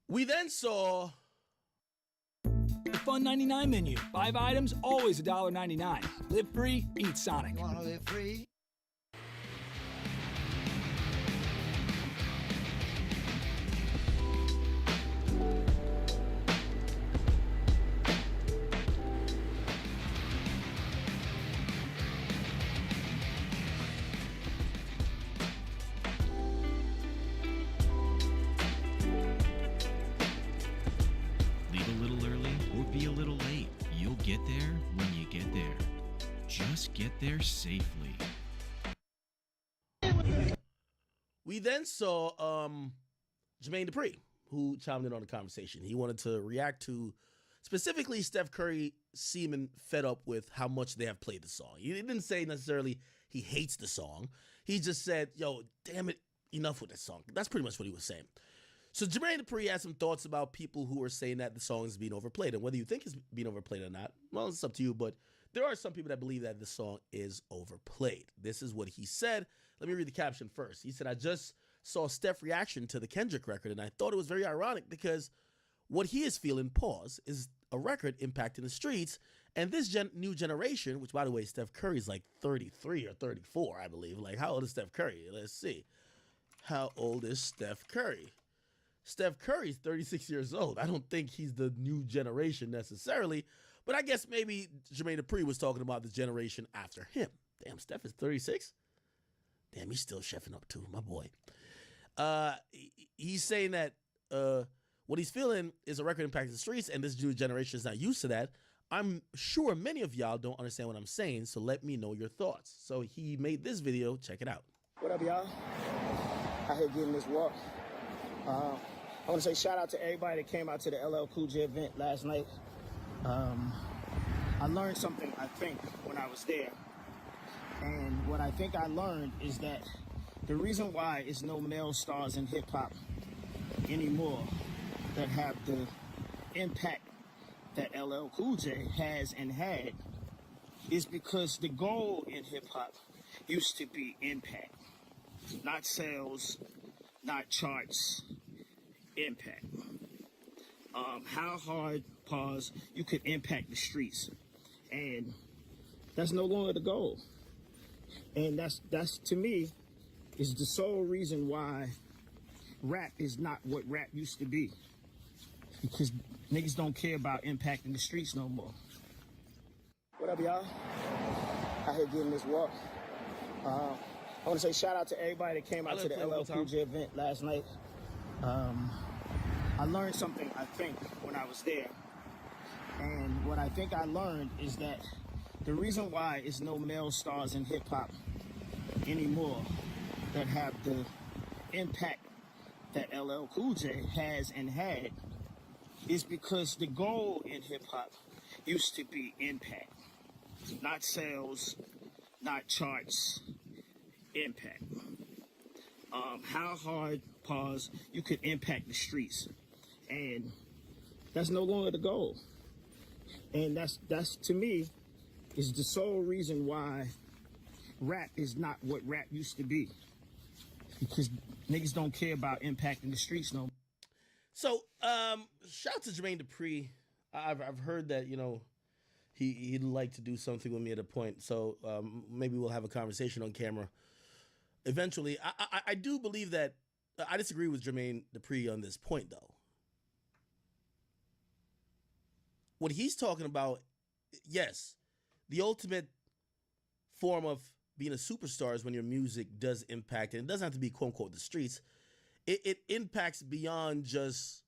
we then saw the Fun 99 menu. 5 items, always $1.99. Live free, eat Sonic. You wanna live free? Leave a little early or be a little late. You'll get there when you get there. Just get there safely. We then saw Jermaine Dupri, who chimed in on the conversation. He wanted to react to Specifically, Steph Curry seeming fed up with how much they have played the song. He didn't say necessarily he hates the song. He just said, yo, damn it, enough with that song. That's pretty much what he was saying. So Jermaine Dupri has some thoughts about people who are saying that the song is being overplayed. And whether you think it's being overplayed or not, well, it's up to you. But there are some people that believe that the song is overplayed. This is what he said. Let me read the caption first. He said, I just saw Steph's reaction to the Kendrick record, and I thought it was very ironic because what he is feeling, pause, is a record impacting the streets. And this new generation, which, by the way, Steph Curry's like 33 or 34, I believe. Like, how old is Steph Curry? Let's see. How old is Steph Curry? Steph Curry's 36 years old. I don't think he's the new generation necessarily, but I guess maybe Jermaine Dupri was talking about the generation after him. Damn, Steph is 36? Damn, he's still chefing up too, my boy. He's saying that what he's feeling is a record impacting the streets, and this new generation is not used to that. I'm sure many of y'all don't understand what I'm saying, so let me know your thoughts. So he made this video. Check it out. What up, y'all? Out here getting this walk. I want to say shout out to everybody that came out to the LL Cool J event last night. I learned something, I think, when I was there. And what I think I learned is that the reason why it's no male stars in hip-hop anymore that have the impact that LL Cool J has and had is because the goal in hip-hop used to be impact. Not sales, not charts, impact. How hard, pause, you could impact the streets. And that's no longer the goal. And that's to me, is the sole reason why rap is not what rap used to be. Because niggas don't care about impacting the streets no more. What up, y'all? Out here getting this walk. I want to say shout out to everybody that came out to the LL Cool J event last night. I learned something, I think, when I was there. And what I think I learned is that the reason why it's no male stars in hip-hop anymore that have the impact that LL Cool J has and had is because the goal in hip-hop used to be impact. Not sales, not charts, impact. How hard, pause, you could impact the streets. And that's no longer the goal. And that's to me, is the sole reason why rap is not what rap used to be. Because niggas don't care about impacting the streets no more. So, shout out to Jermaine Dupri. I've heard that, you know, he'd like to do something with me at a point. So maybe we'll have a conversation on camera eventually. I do believe that I disagree with Jermaine Dupri on this point, though. What he's talking about, yes, the ultimate form of being a superstar is when your music does impact, and it doesn't have to be quote unquote the streets. It impacts beyond just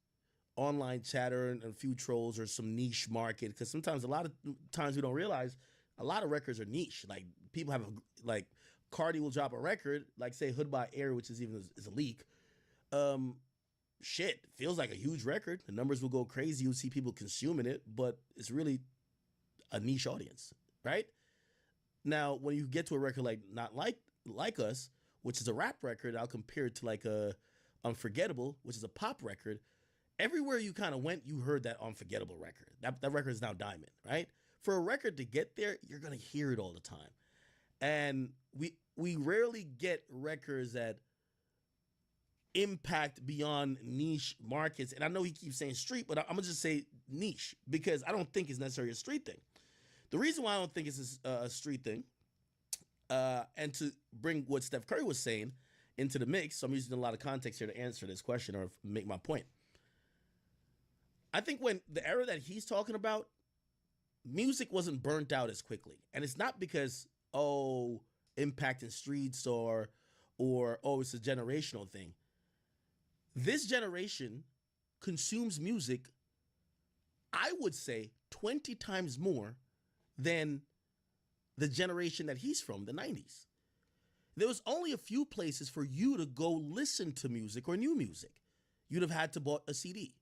online chatter and a few trolls or some niche market, because sometimes, a lot of times, we don't realize a lot of records are niche. Like, people have like Cardi will drop a record, like say Hood by Air, which is a leak. Shit, feels like a huge record. The numbers will go crazy. You'll see people consuming it, but it's really a niche audience, right? Now, when you get to a record like Not Like Us, which is a rap record, I'll compare it to like a Unforgettable, which is a pop record. Everywhere you kind of went, you heard that Unforgettable record. That record is now diamond, right? For a record to get there, you're gonna hear it all the time, and we rarely get records that impact beyond niche markets. And I know he keeps saying street, but I'm gonna just say niche, because I don't think it's necessarily a street thing. The reason why I don't think it's a street thing, and to bring what Steph Curry was saying into the mix, so I'm using a lot of context here to answer this question or make my point. I think when the era that he's talking about, music wasn't burnt out as quickly. And it's not because, impacting streets or it's a generational thing. This generation consumes music, I would say, 20 times more than the generation that he's from, the 90s. There was only a few places for you to go listen to music or new music. You'd have had to bought a CD.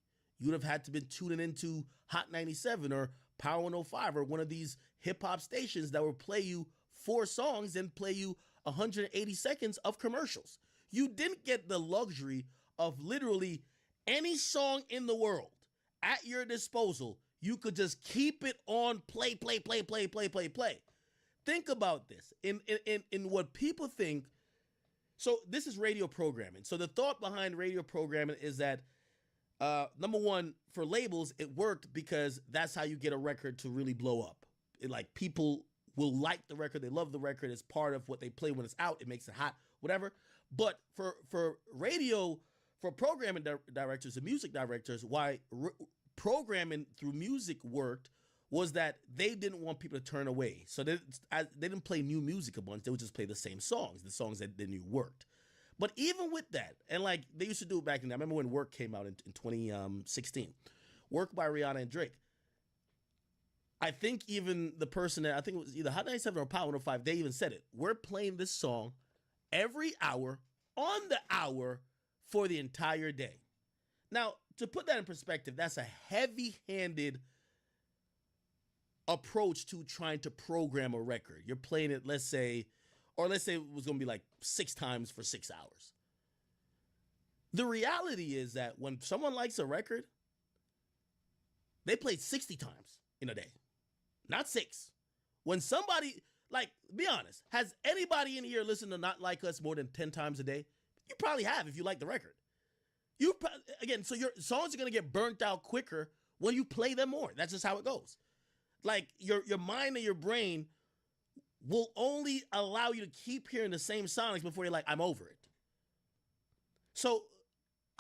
You would have had to been tuning into Hot 97 or Power 105 or one of these hip hop stations that would play you 4 songs and play you 180 seconds of commercials. You didn't get the luxury of literally any song in the world at your disposal. You could just keep it on play. Think about this. In what people think. So this is radio programming. So the thought behind radio programming is that number one, for labels, it worked because that's how you get a record to really blow up. Like people will like the record, they love the record. It's part of what they play when it's out. It makes it hot, whatever. But for radio, for programming directors and music directors, why programming through music worked was that they didn't want people to turn away. So they didn't play new music a bunch. They would just play the same songs, the songs that they knew worked. But even with that, and like they used to do it back in the, I remember when Work came out in 2016. Work by Rihanna and Drake. I think even the person that, I think it was either Hot 97 or Power 105, they even said it. We're playing this song every hour, on the hour, for the entire day. Now, to put that in perspective, that's a heavy-handed approach to trying to program a record. You're playing it, let's say it was going to be like 6 times for 6 hours. The reality is that when someone likes a record, they play it 60 times in a day, not 6. When somebody, like, be honest, has anybody in here listened to Not Like Us more than 10 times a day? You probably have if you like the record. Again, so your songs are going to get burnt out quicker when you play them more. That's just how it goes. Like, your mind and your brain will only allow you to keep hearing the same sonics before you're like, I'm over it. So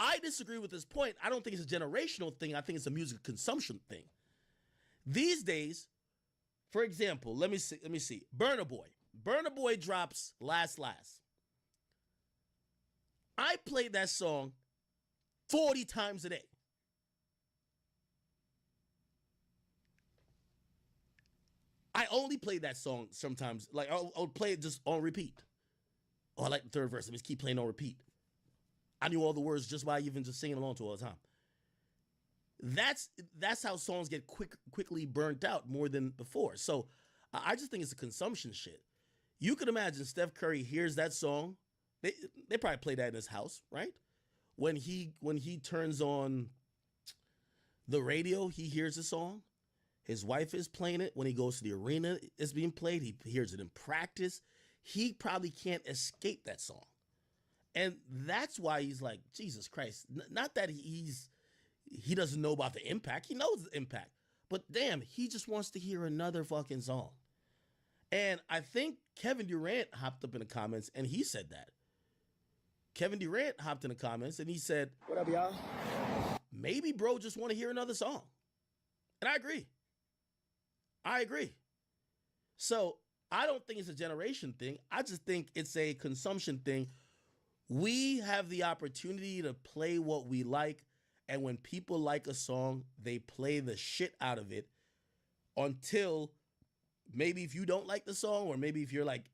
I disagree with this point. I don't think it's a generational thing. I think it's a music consumption thing. These days, for example, let me see. Burna Boy. Burna Boy drops Last. I played that song 40 times a day. I only play that song sometimes. Like, I'll play it just on repeat. Oh, I like the third verse. Let me just keep playing on repeat. I knew all the words just by even just singing along to all the time. That's how songs get quickly burnt out more than before. So I just think it's a consumption shit. You could imagine Steph Curry hears that song. They probably play that in his house, right? When he turns on the radio, he hears the song. His wife is playing it. When he goes to the arena, it's being played. He hears it in practice. He probably can't escape that song. And that's why he's like, Jesus Christ. Not that he doesn't know about the impact. He knows the impact. But damn, he just wants to hear another fucking song. And I think Kevin Durant hopped up in the comments and he said that. Kevin Durant hopped in the comments and he said, what up, y'all? Maybe bro just want to hear another song. And I agree. So I don't think it's a generation thing. I just think it's a consumption thing. We have the opportunity to play what we like. And when people like a song, they play the shit out of it until maybe if you don't like the song, or maybe if you're like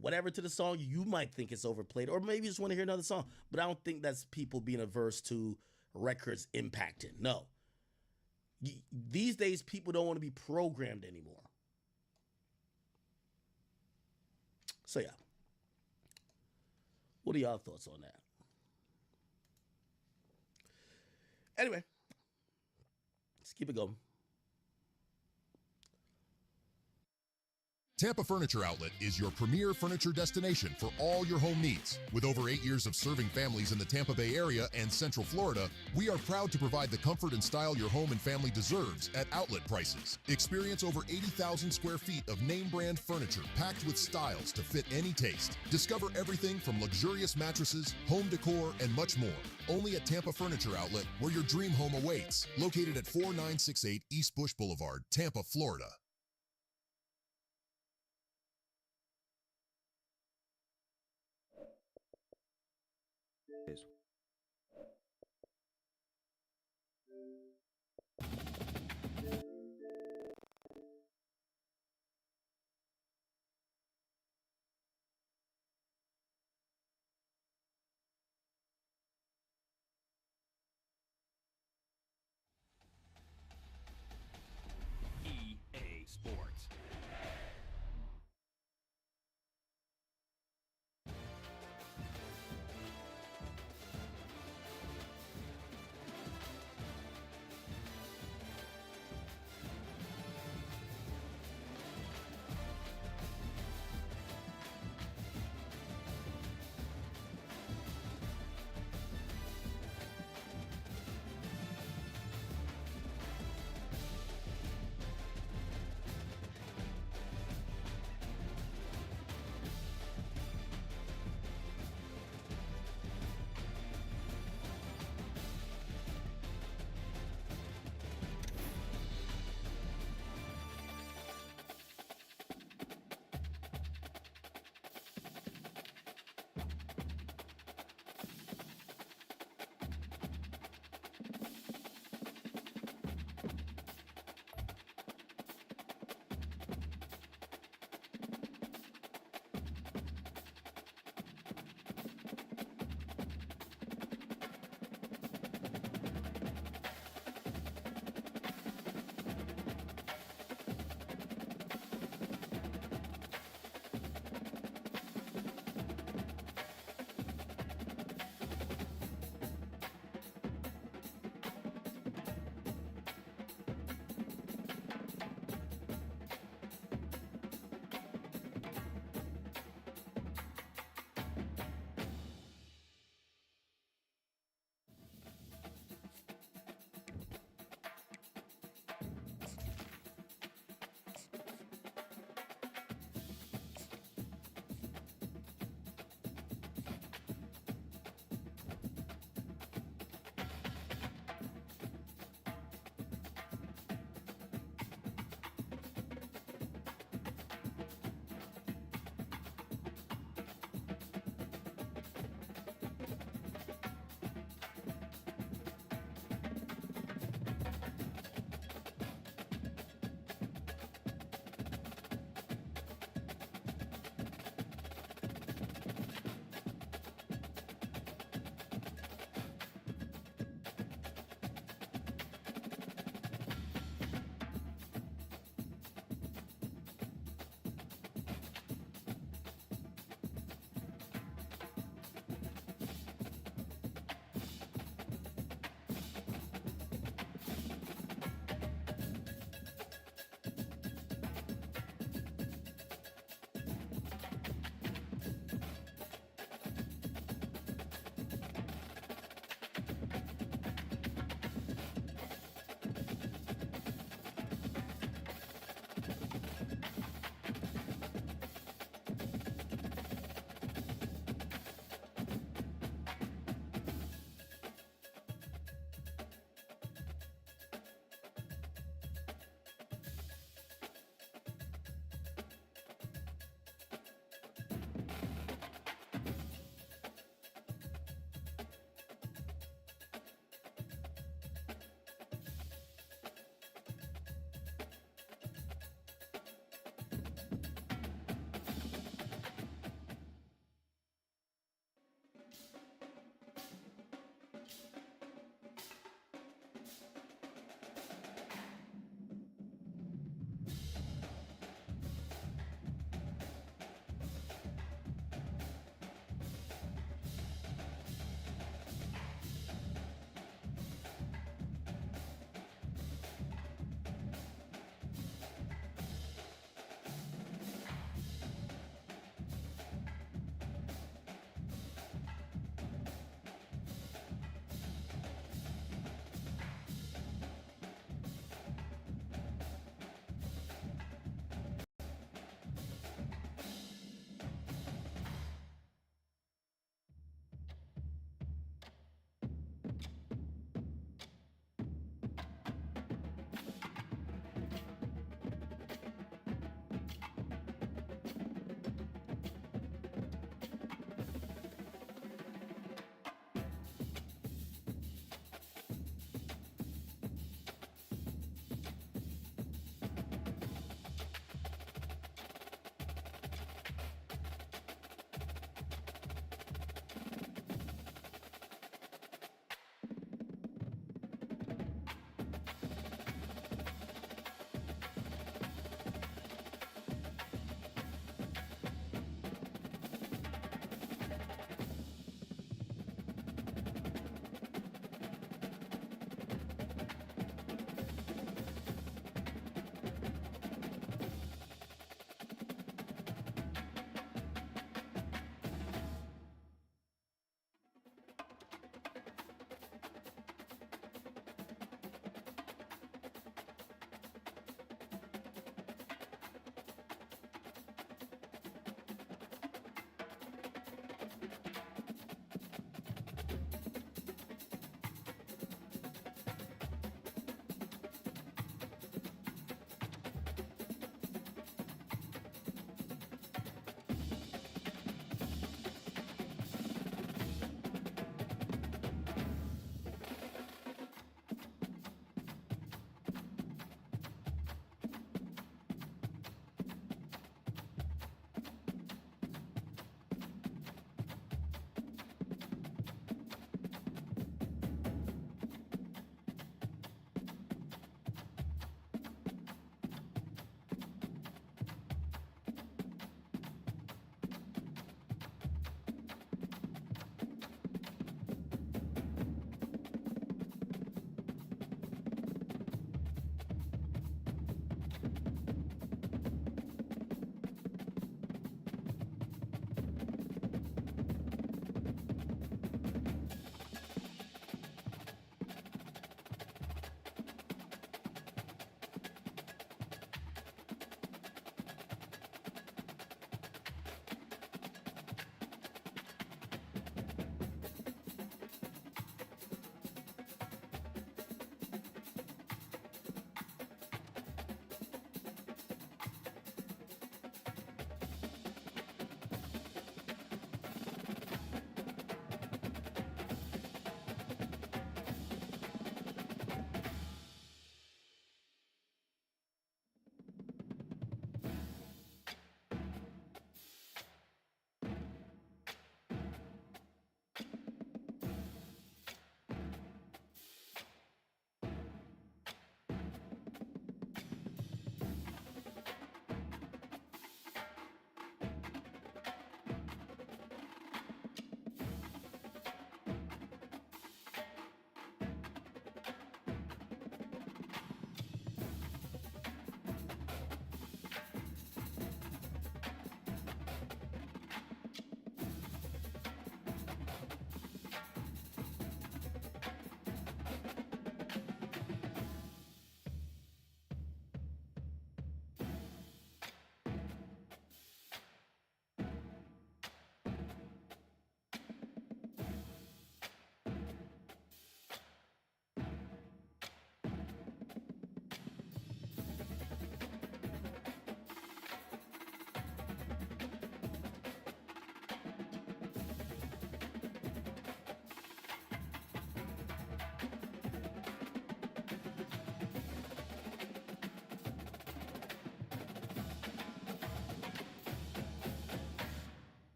whatever to the song, you might think it's overplayed, or maybe you just want to hear another song. But I don't think that's people being averse to records impacting. No. These days, people don't want to be programmed anymore. So, yeah. What are y'all thoughts on that? Anyway, let's keep it going. Tampa Furniture Outlet is your premier furniture destination for all your home needs. With over 8 years of serving families in the Tampa Bay area and Central Florida, we are proud to provide the comfort and style your home and family deserves at outlet prices. Experience over 80,000 square feet of name brand furniture packed with styles to fit any taste. Discover everything from luxurious mattresses, home decor, and much more. Only at Tampa Furniture Outlet, where your dream home awaits. Located at 4968 East Bush Boulevard, Tampa, Florida. Sports.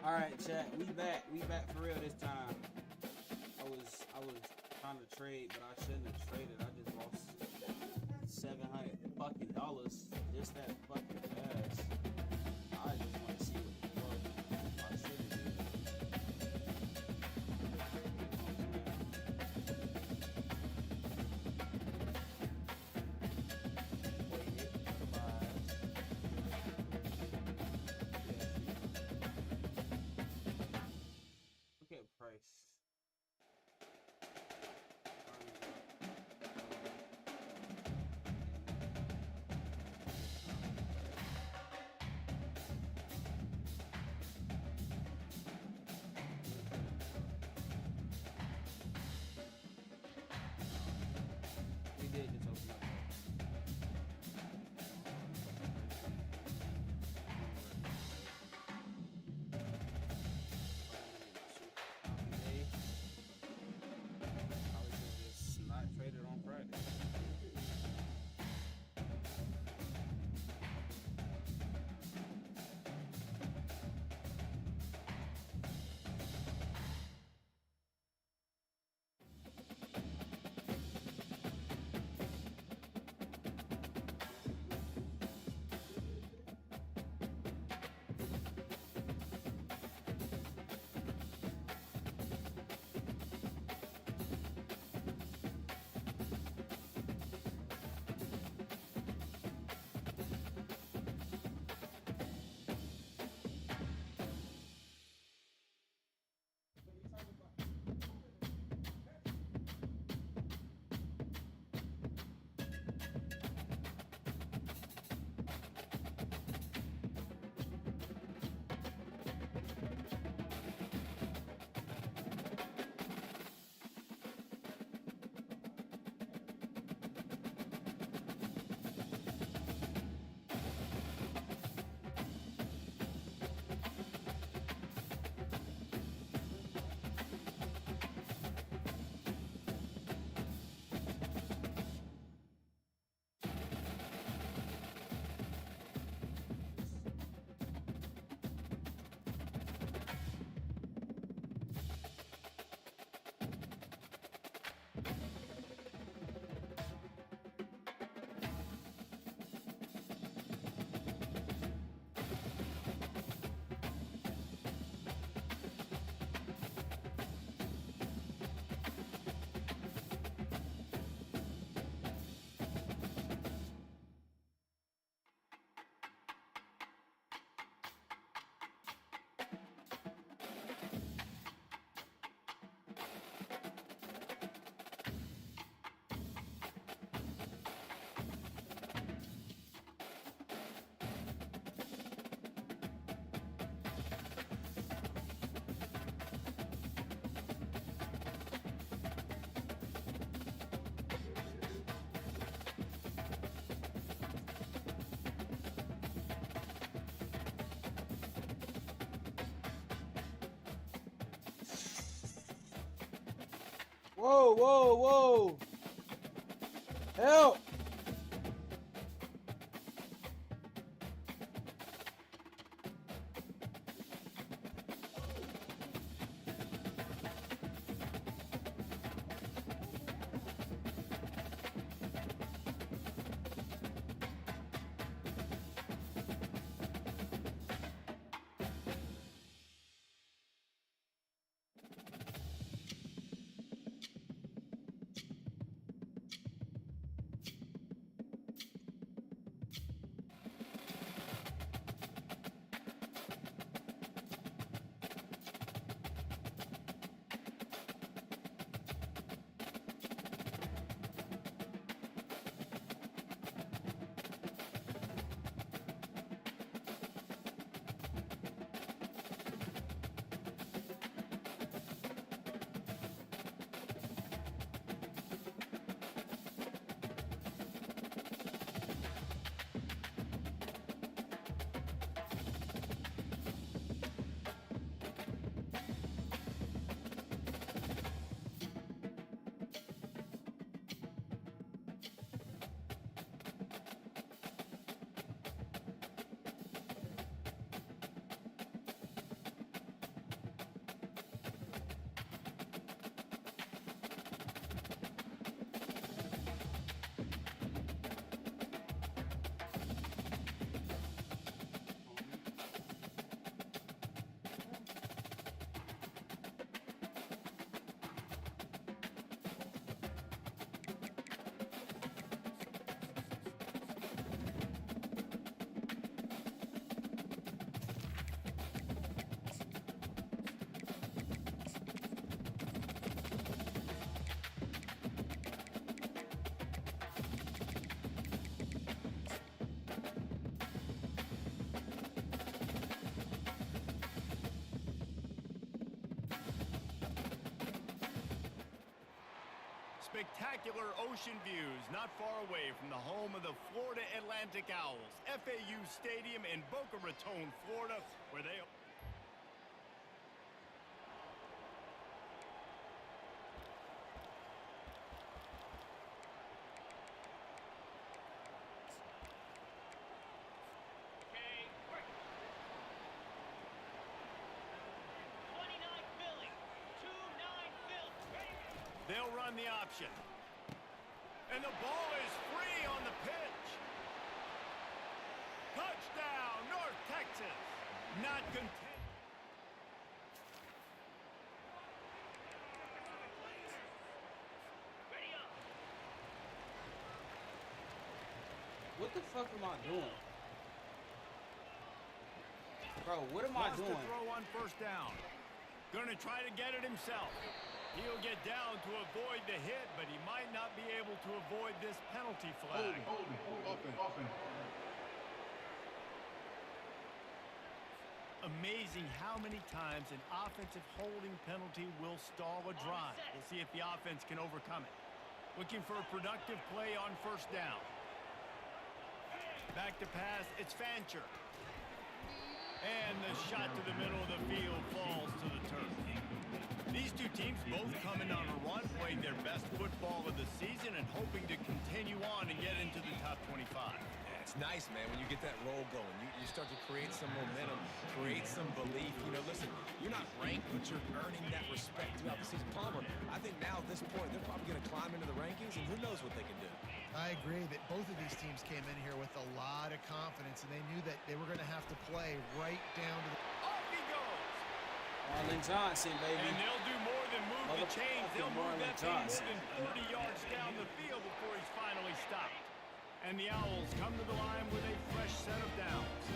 All right, chat. We back. We back for real this time. I was trying to trade, but I shouldn't have traded. I just lost $700 fucking dollars just that fucking fast. I just want to see what the fuck I should have did. Look at price. We did just open up. Probably should just not traded on Friday. Whoa, whoa, whoa! Help! spectacular ocean views not far away from the home of the Florida Atlantic Owls, FAU Stadium in Boca Raton, Florida, where they... They'll run the option. And the ball is free on the pitch. Touchdown, North Texas. Not content. What the fuck am I doing? Bro, what am I doing? To throw on first down. Gonna try to get it himself. He'll get down to avoid the hit, but he might not be able to avoid this penalty flag. Amazing how many times an offensive holding penalty will stall a drive. We'll see if the offense can overcome it. Looking for a productive play on first down. Back to pass, it's Fancher. And the shot to the middle of the field falls to the turf. These two teams both coming on a run, playing their best football of the season and hoping to continue on and get into the top 25. Yeah, it's nice, man, when you get that roll going. You start to create some momentum, create some belief. You know, listen, you're not ranked, but you're earning that respect throughout the season. Palmer, I think now at this point, they're probably going to climb into the rankings, and who knows what they can do. I agree that both of these teams came in here with a lot of confidence, and they knew that they were going to have to play right down to the... Off he goes! Marlon Johnson, baby. And they'll do more than move the chains. They'll move that thing more than 40 yards down the field before he's finally stopped. And the Owls come to the line with a fresh set of downs.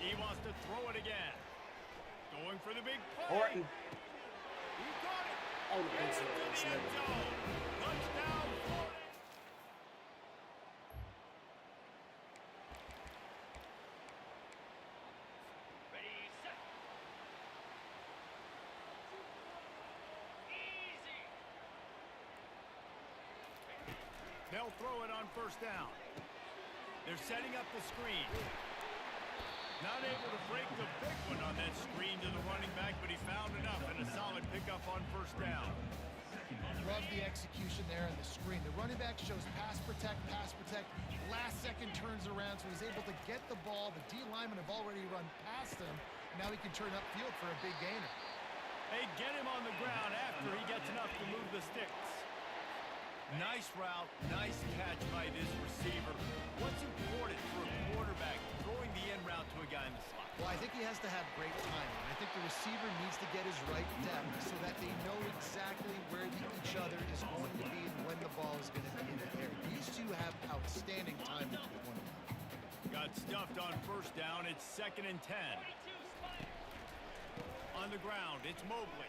He wants to throw it again. Going for the big play. Horton. He got it. Oh, the into the end zone. Touchdown, Florida. They'll throw it on first down. They're setting up the screen. Not able to break the big one on that screen to the running back, but he found enough and a solid pickup on first down. Love the execution there on the screen. The running back shows pass protect. Last second turns around, so he's able to get the ball. The D linemen have already run past him. Now he can turn upfield for a big gainer. They get him on the ground after he gets enough to move the sticks. Nice route, nice catch by this receiver. What's important for a quarterback throwing the end route to a guy in the slot? Well, I think he has to have great timing. I think the receiver needs to get his right depth so that they know exactly where each other is going to be and when the ball is going to be in the air. These two have outstanding timing with one another. Got stuffed on first down. It's 2nd and 10. On the ground, it's Mobley.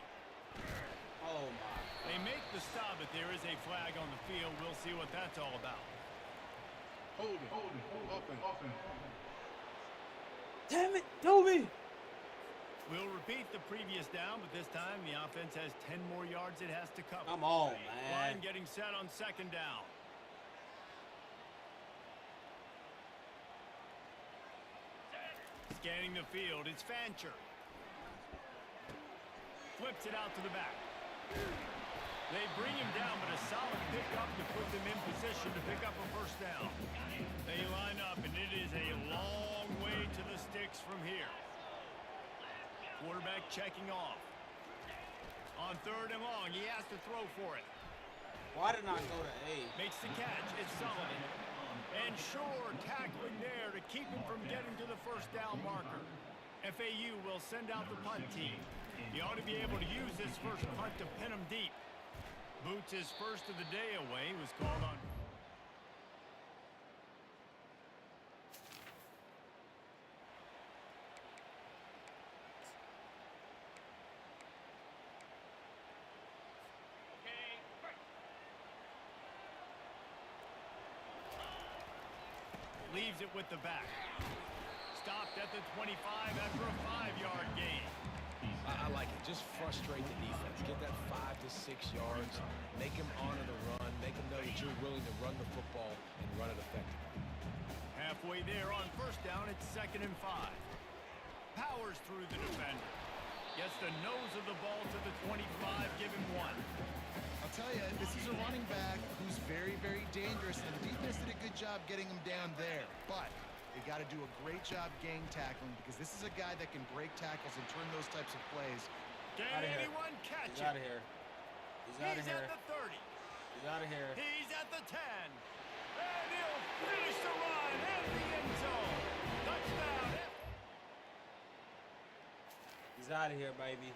Oh, my. They make the stop, but there is a flag on the field. We'll see what that's all about. Hold it. Offense. Damn it, Toby! We'll repeat the previous down, but this time the offense has 10 more yards it has to cover. Come on, man. Line getting set on 2nd down. Scanning the field, it's Fancher. Flips it out to the back. They bring him down, but a solid pickup to put them in position to pick up a first down. They line up, and it is a long way to the sticks from here. Quarterback checking off. On 3rd and long, he has to throw for it. Why did not go to A? Makes the catch. It's Sullivan. And Shore tackling there to keep him from getting to the first down marker. FAU will send out the punt team. He ought to be able to use this first punt to pin him deep. Boots his first of the day away. He was called on. Leaves it with the back. Stopped at the 25 after a 5-yard gain. I like it. Just frustrate the defense. Get that 5 to 6 yards. Make them honor the run. Make them know that you're willing to run the football and run it effectively. Halfway there on first down, it's 2nd and 5. Powers through the defender. Gets the nose of the ball to the 25, give him 1. I'll tell you, this is a running back who's very, very dangerous, and the defense did a good job getting him down there. But they got to do a great job gang tackling because this is a guy that can break tackles and turn those types of plays. Can anyone catch He's him? out of here. He's out of here. At the 30. He's out of here. He's at the 10. And he'll finish the run in the end zone. Touchdown. He's out of here, baby.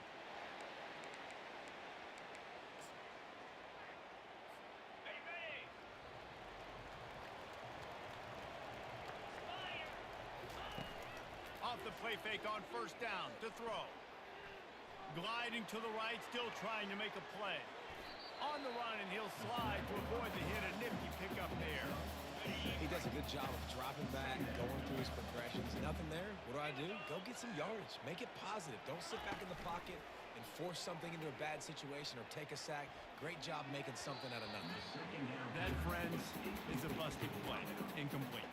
Off the play fake on first down to throw. Gliding to the right, still trying to make a play. On the run, and he'll slide to avoid the hit. A nifty pickup there. He does a good job of dropping back, going through his progressions. Nothing there. What do? Go get some yardage. Make it positive. Don't sit back in the pocket and force something into a bad situation or take a sack. Great job making something out of nothing. That, friends, is a busted play. Incomplete.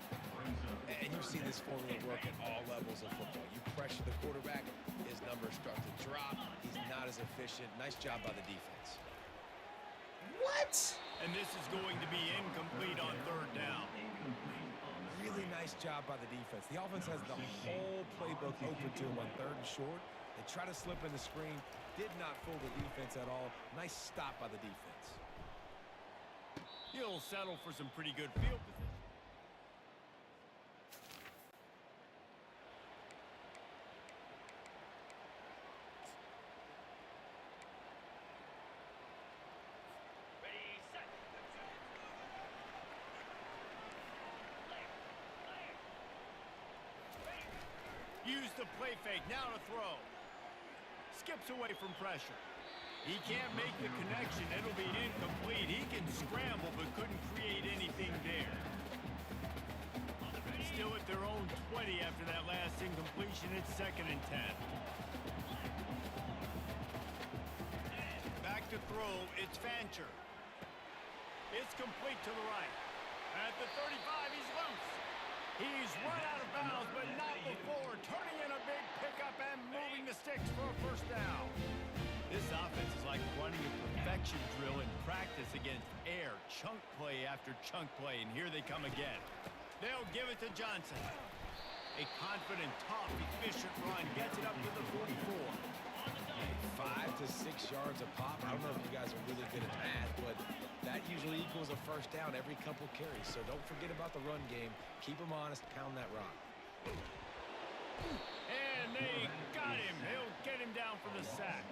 And you see this formula work at all levels of football. You pressure the quarterback, his numbers start to drop. He's not as efficient. Nice job by the defense. What? And this is going to be incomplete on third down. Really nice job by the defense. The offense has the whole playbook open to him on 3rd and short. They try to slip in the screen. Did not fool the defense at all. Nice stop by the defense. He'll settle for some pretty good field position. Use the play fake, now to throw. Skips away from pressure. He can't make the connection, it'll be incomplete. He can scramble, but couldn't create anything there. Still at their own 20 after that last incompletion, it's 2nd and 10. Back to throw, it's Fancher. It's complete to the right. At the 35, he's loose. He's run out of bounds, but not before. Turning in a big pickup and moving the sticks for a first down. This offense is like running a perfection drill in practice against air. Chunk play after chunk play, and here they come again. They'll give it to Johnson. A confident, tough, efficient run gets it up to the 44. 5 to 6 yards a pop. I don't know if you guys are really good at math, but that usually equals a first down every couple carries. So don't forget about the run game. Keep them honest. Pound that rock. And they got him. He'll get him down for the sack.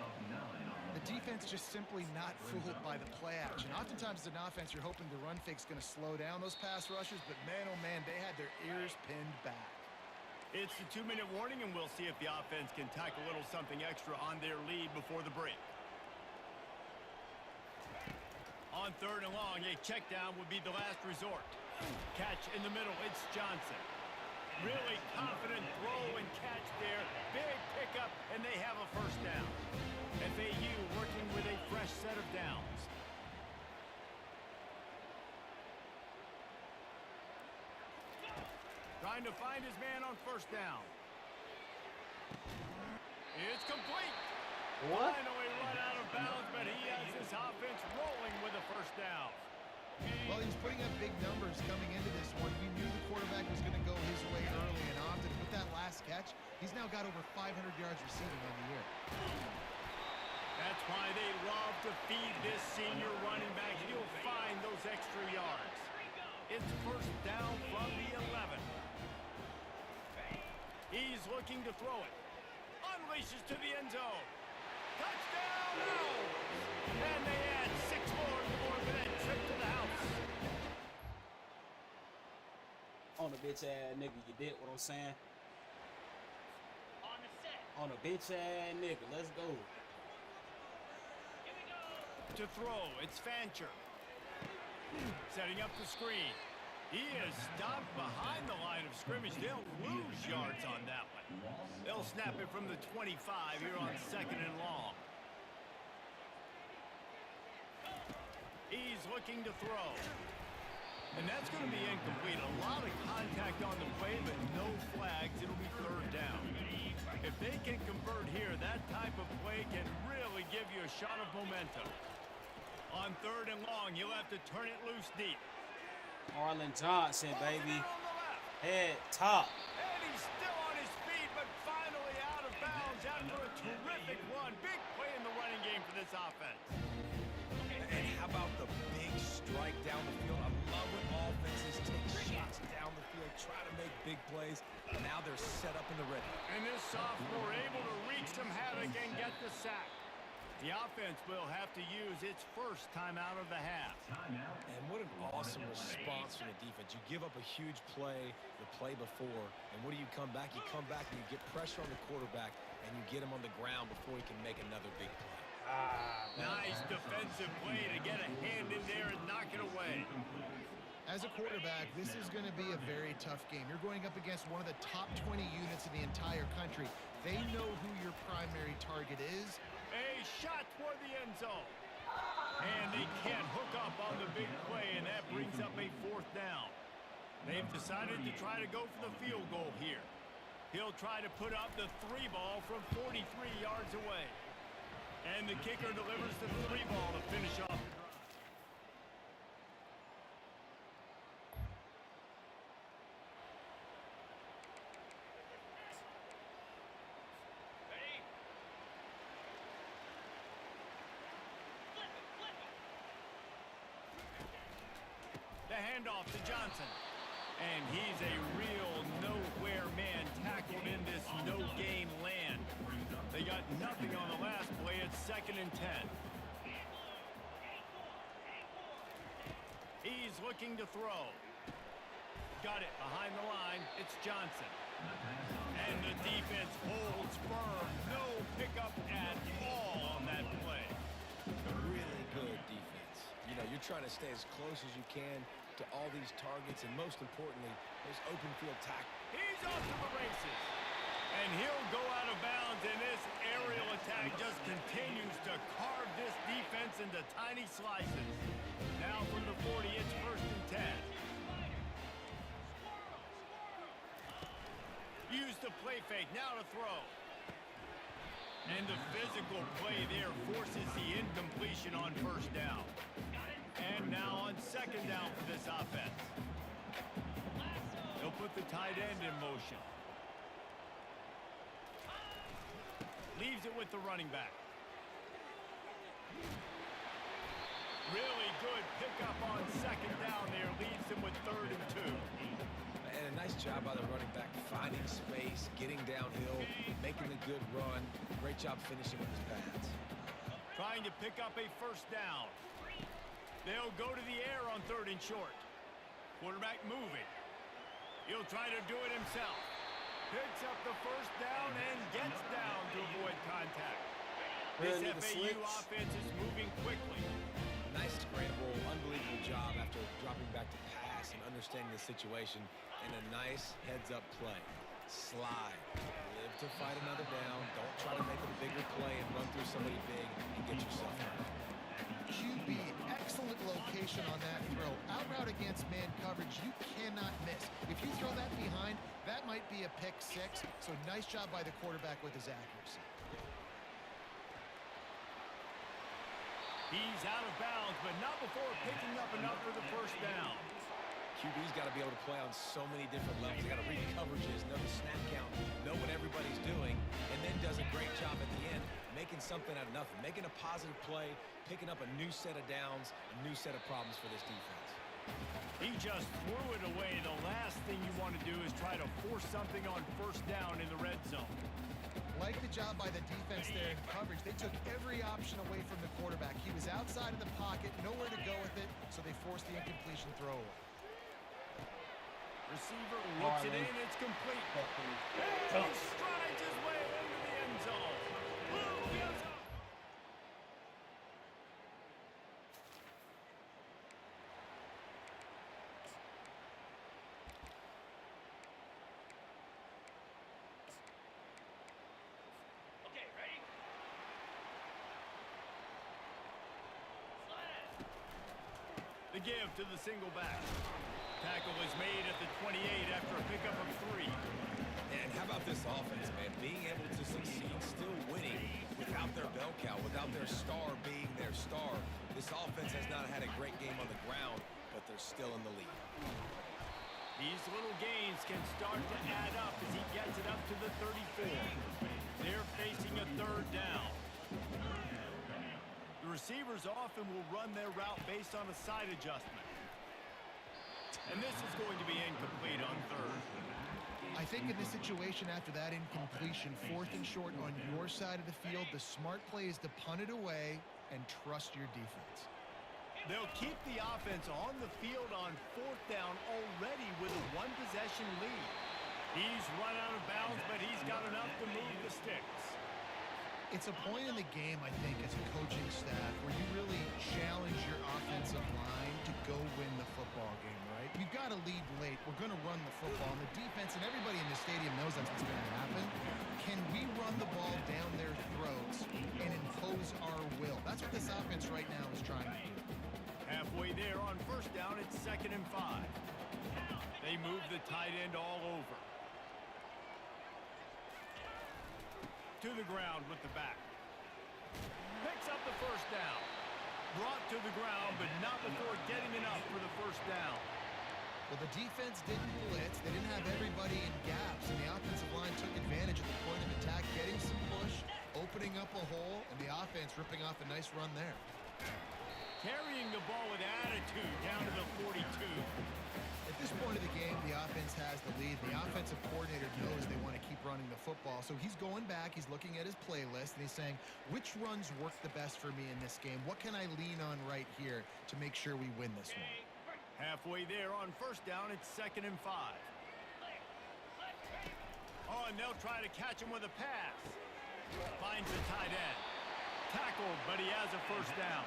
The defense just simply not fooled by the play action. Oftentimes as an offense, you're hoping the run fake's going to slow down those pass rushers, but man, oh man, they had their ears pinned back. It's the 2-minute warning, and we'll see if the offense can tack a little something extra on their lead before the break. On 3rd and long, a check down would be the last resort. Catch in the middle, it's Johnson. Really confident throw and catch there. Big pickup, and they have a first down. FAU working with a fresh set of downs. Trying to find his man on first down. It's complete. What? Finally run out of bounds, but he has his offense rolling with a first down. Well, he was putting up big numbers coming into this one. We knew the quarterback was going to go his way early and often. With that last catch, he's now got over 500 yards receiving on the year. That's why they love to feed this senior running back. He'll find those extra yards. It's first down from the 11. He's looking to throw it. Unleashes to the end zone. Touchdown! And they add 6 more to the board for that trip to the house. On a bitch ass nigga, you did what I'm saying? On a bitch ass nigga, let's go. To throw, it's Fancher. Setting up the screen. He is stopped behind the line of scrimmage. They'll lose yards on that one. They'll snap it from the 25 here on 2nd and long. He's looking to throw. And that's going to be incomplete. A lot of contact on the play, but no flags. It'll be 3rd down. If they can convert here, that type of play can really give you a shot of momentum. On 3rd and long, you'll have to turn it loose deep. Marlon Johnson, baby. Head top. And he's still on his feet, but finally out of bounds after a terrific run. Big play in the running game for this offense. And how about the big strike down the field? I love when offenses take shots down the field, try to make big plays. Now they're set up in the red. And this sophomore able to wreak some havoc and get the sack. The offense will have to use its first timeout of the half. And what an awesome response from the defense. You give up a huge play the play before, and what do you come back? You come back and you get pressure on the quarterback, and you get him on the ground before he can make another big play. Nice defensive play to get a hand in there and knock it away. As a quarterback, this is going to be a very tough game. You're going up against one of the top 20 units in the entire country. They know who your primary target is. A shot toward the end zone. And they can't hook up on the big play, and that brings up a 4th down. They've decided to try to go for the field goal here. He'll try to put up the 3 ball from 43 yards away. And the kicker delivers the 3 ball to finish off the drive. The handoff to Johnson. And he's a real nowhere man tackled in this no-gain land. They got nothing on the last play. It's 2nd and 10. He's looking to throw. Got it behind the line. It's Johnson. And the defense holds firm. No pickup at all on that play. Really good defense. You know, you're trying to stay as close as you can to all these targets, and most importantly, those open field tackles. He's off to the races. And he'll go out of bounds, and this aerial attack just continues to carve this defense into tiny slices. Now from the 40, it's 1st and 10. Use the play fake, now to throw. And the physical play there forces the incompletion on 1st down. And now on 2nd down for this offense. They'll put the tight end in motion. Leaves it with the running back. Really good pickup on 2nd down there. Leaves him with 3rd and 2. And a nice job by the running back, finding space, getting downhill, making a good run. Great job finishing with his pads. Trying to pick up a 1st down. They'll go to the air on 3rd and short. Quarterback moving. He'll try to do it himself. Picks up the 1st down and gets down to avoid contact. This FAU offense is moving quickly. Nice scramble, unbelievable job after dropping back to pass and understanding the situation, and a nice heads-up play. Slide. Live to fight another down. Don't try to make a bigger play and run through somebody big and get yourself hurt. QB, excellent location on that throw. Out route against man coverage, you cannot miss. If you throw that behind, that might be a pick 6. So nice job by the quarterback with his accuracy. He's out of bounds, but not before picking up enough for the 1st down. QB's got to be able to play on so many different levels. He's got to read coverages, know the snap count, know what everybody's doing, and then does a great job at the end, making something out of nothing, making a positive play, picking up a new set of downs, a new set of problems for this defense. He just threw it away. The last thing you want to do is try to force something on 1st down in the red zone. Like the job by the defense there in coverage. They took every option away from the quarterback. He was outside of the pocket, nowhere to go with it, so they forced the incompletion throw away. Receiver looks it in, it's complete. And he strides his way into the end zone. The give to the single back. Tackle is made at the 28 after a pickup of 3. And how about this offense, man? Being able to succeed, still winning without their bell cow, without their star being their star. This offense has not had a great game on the ground, but they're still in the lead. These little gains can start to add up as he gets it up to the 34. They're facing a 3rd down. The receivers often will run their route based on a side adjustment. And this is going to be incomplete on 3rd. I think in this situation, after that incompletion, 4th and short on your side of the field, the smart play is to punt it away and trust your defense. They'll keep the offense on the field on 4th down already with a 1-possession lead. He's run out of bounds, but he's got enough to move the sticks. It's a point in the game, I think, as a coaching staff, where you really challenge your offensive line to go win the football game, right? We've got to lead late. We're going to run the football. And the defense, and everybody in the stadium knows that's what's going to happen. Can we run the ball down their throats and impose our will? That's what this offense right now is trying to do. Halfway there on 1st down, it's 2nd and 5. They move the tight end all over. To the ground with the back. Picks up the 1st down. Brought to the ground, but not before getting enough for the 1st down. Well, the defense didn't blitz. They didn't have everybody in gaps, and the offensive line took advantage of the point of attack, getting some push, opening up a hole, and the offense ripping off a nice run there. Carrying the ball with attitude down to the 42. At this point of the game, the offense has the lead. The offensive coordinator knows they want to keep running the football. So he's going back, he's looking at his playlist, and he's saying, which runs work the best for me in this game? What can I lean on right here to make sure we win this one? Halfway there on 1st down, it's 2nd and 5. Oh, and they'll try to catch him with a pass. Finds the tight end. Tackled, but he has a 1st down.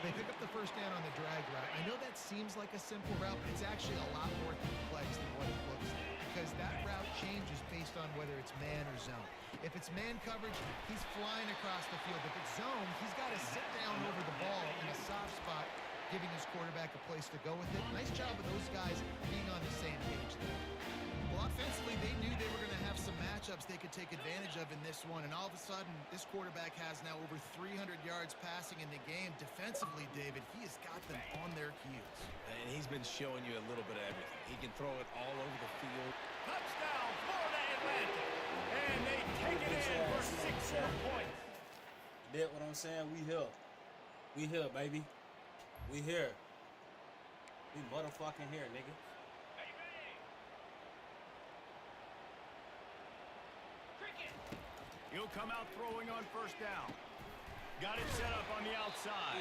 They pick up the 1st down on the drag route. I know that seems like a simple route, but it's actually a lot more complex than what it looks like, because that route changes based on whether it's man or zone. If it's man coverage, he's flying across the field. If it's zone, he's got to sit down over the ball in a soft spot, giving his quarterback a place to go with it. Nice job of those guys being on the same page there. Well, offensively, they knew they were going to have some matchups they could take advantage of in this one, and all of a sudden, this quarterback has now over 300 yards passing in the game. Defensively, David, he has got them on their heels. And he's been showing you a little bit of everything. He can throw it all over the field. Touchdown, Florida Atlantic. And they take it in for 6 points. Get what I'm saying? We here. We here, baby. We here. We motherfucking here, nigga. He'll come out throwing on 1st down. Got it set up on the outside.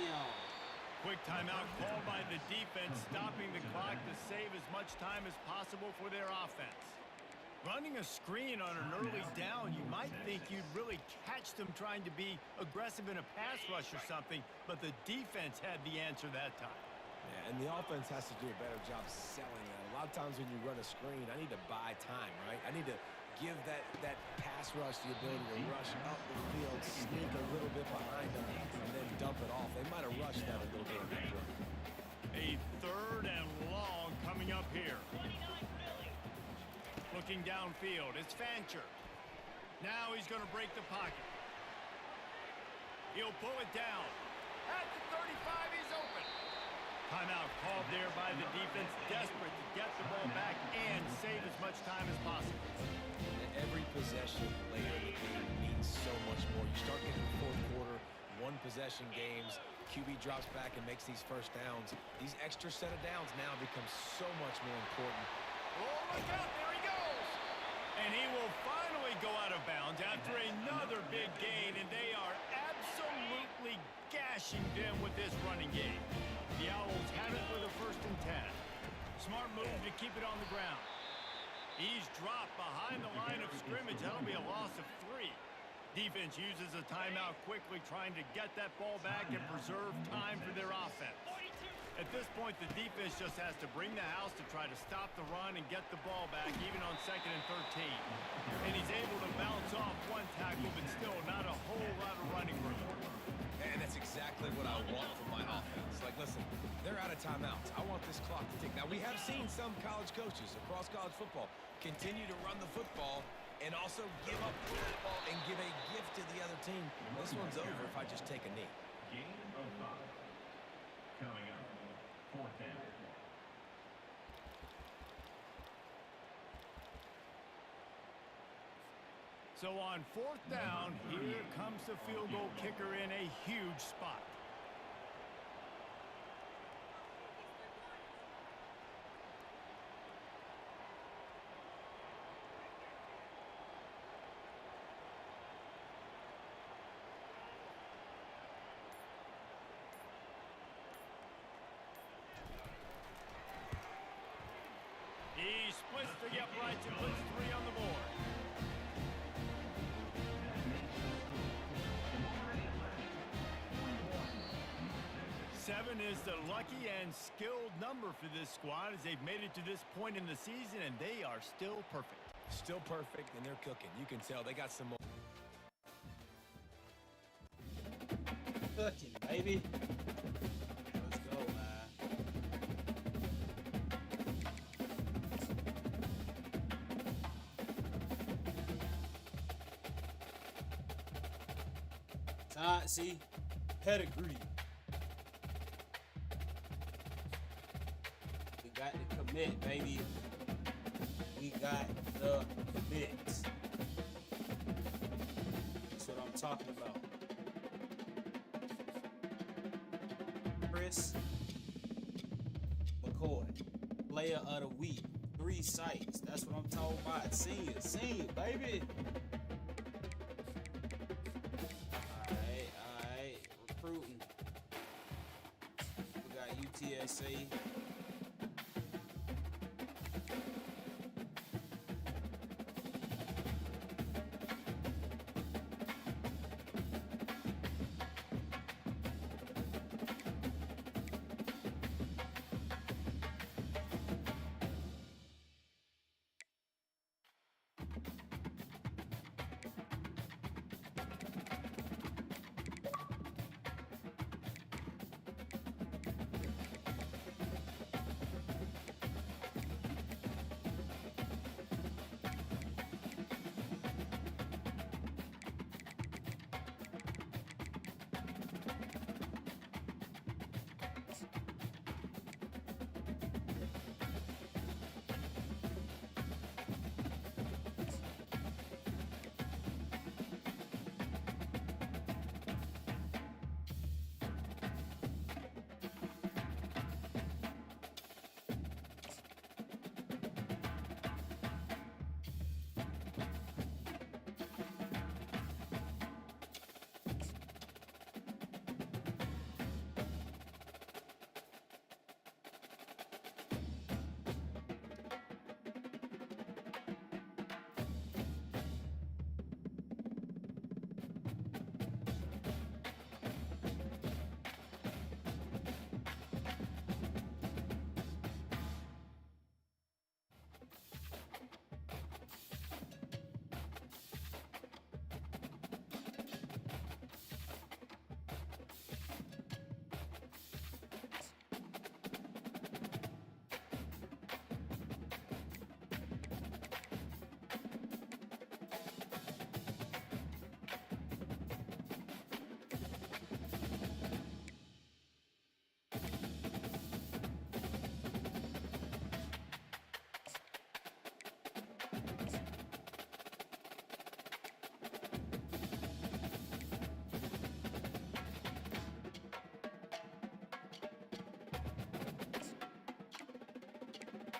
Quick timeout called by the defense, stopping the clock to save as much time as possible for their offense. Running a screen on an early down, you might think you'd really catch them trying to be aggressive in a pass rush or something, but the defense had the answer that time. Yeah, and the offense has to do a better job selling that. A lot of times when you run a screen, I need to buy time, right? I need to give that pass rush the ability to rush up the field, sneak a little bit behind them, and then dump it off. They might have rushed that a little bit. A 3rd and long coming up here. Looking downfield, it's Fancher. Now he's going to break the pocket. He'll pull it down. At the 35, he's open. Timeout called there by the defense, desperate to get the ball back and save as much time as possible. Every possession later in the game means so much more. You start getting the 4th quarter, 1-possession games, QB drops back and makes these 1st downs. These extra set of downs now become so much more important. Oh, look out, there he goes! And he will finally go out of bounds after another big gain, and they are absolutely gashing them with this running game. The Owls have it with a 1st and 10. Smart move to keep it on the ground. He's dropped behind the line of scrimmage. That'll be a loss of 3. Defense uses a timeout quickly, trying to get that ball back and preserve time for their offense. At this point, the defense just has to bring the house to try to stop the run and get the ball back, even on 2nd and 13. And he's able to bounce off one tackle, but still not a whole lot of running room. And that's exactly what I want from my offense. Like, listen, they're out of timeouts. I want this clock to tick. Now, we have seen some college coaches across college football continue to run the football and also give up the football and give a gift to the other team. This one's over if I just take a knee. Game of 5. Coming up, 4th down. So on 4th down, here comes the field goal kicker in a huge spot. He splits the uprights and puts 3 on the board. Seven is the lucky and skilled number for this squad as they've made it to this point in the season, and they are still perfect. Still perfect, and they're cooking. You can tell they got some more. Cooking, baby. Let's go, man. See, pedigree. We got the commit, baby. We got the commit. That's what I'm talking about. Chris McCoy, player of the week. 3 sites. That's what I'm talking about. Senior, baby. Recruiting. We got UTSA.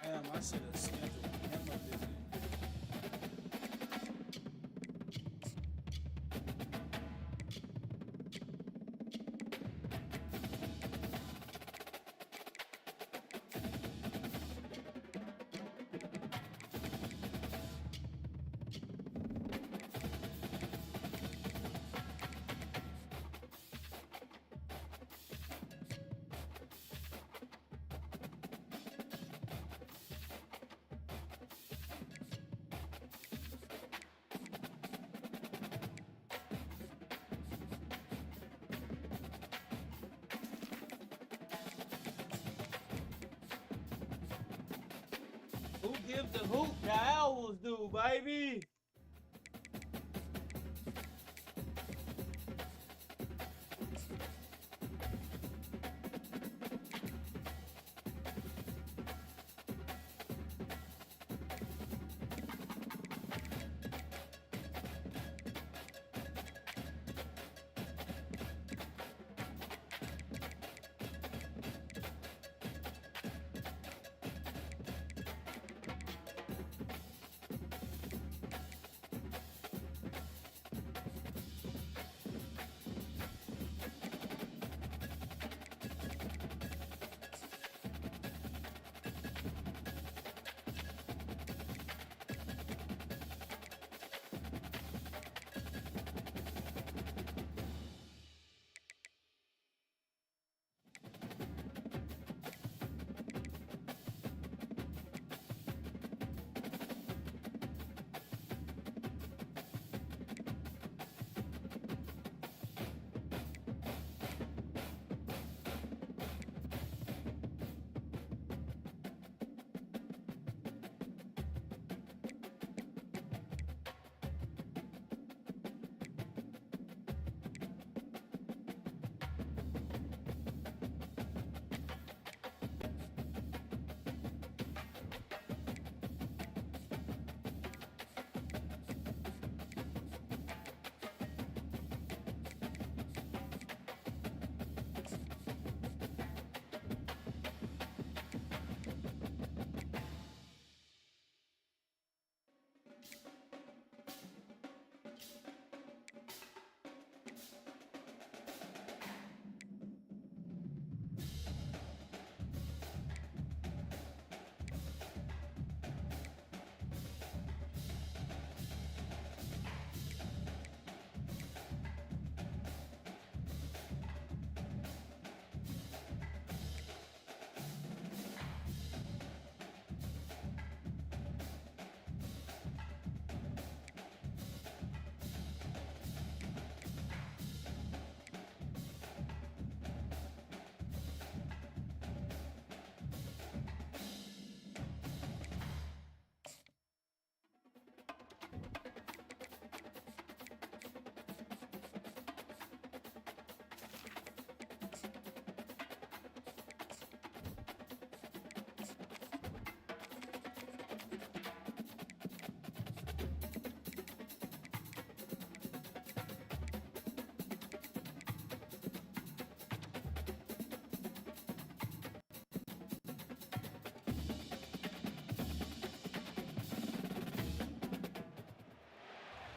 Damn, I should have scheduled him a visit. Give the hoop the Owls do, baby.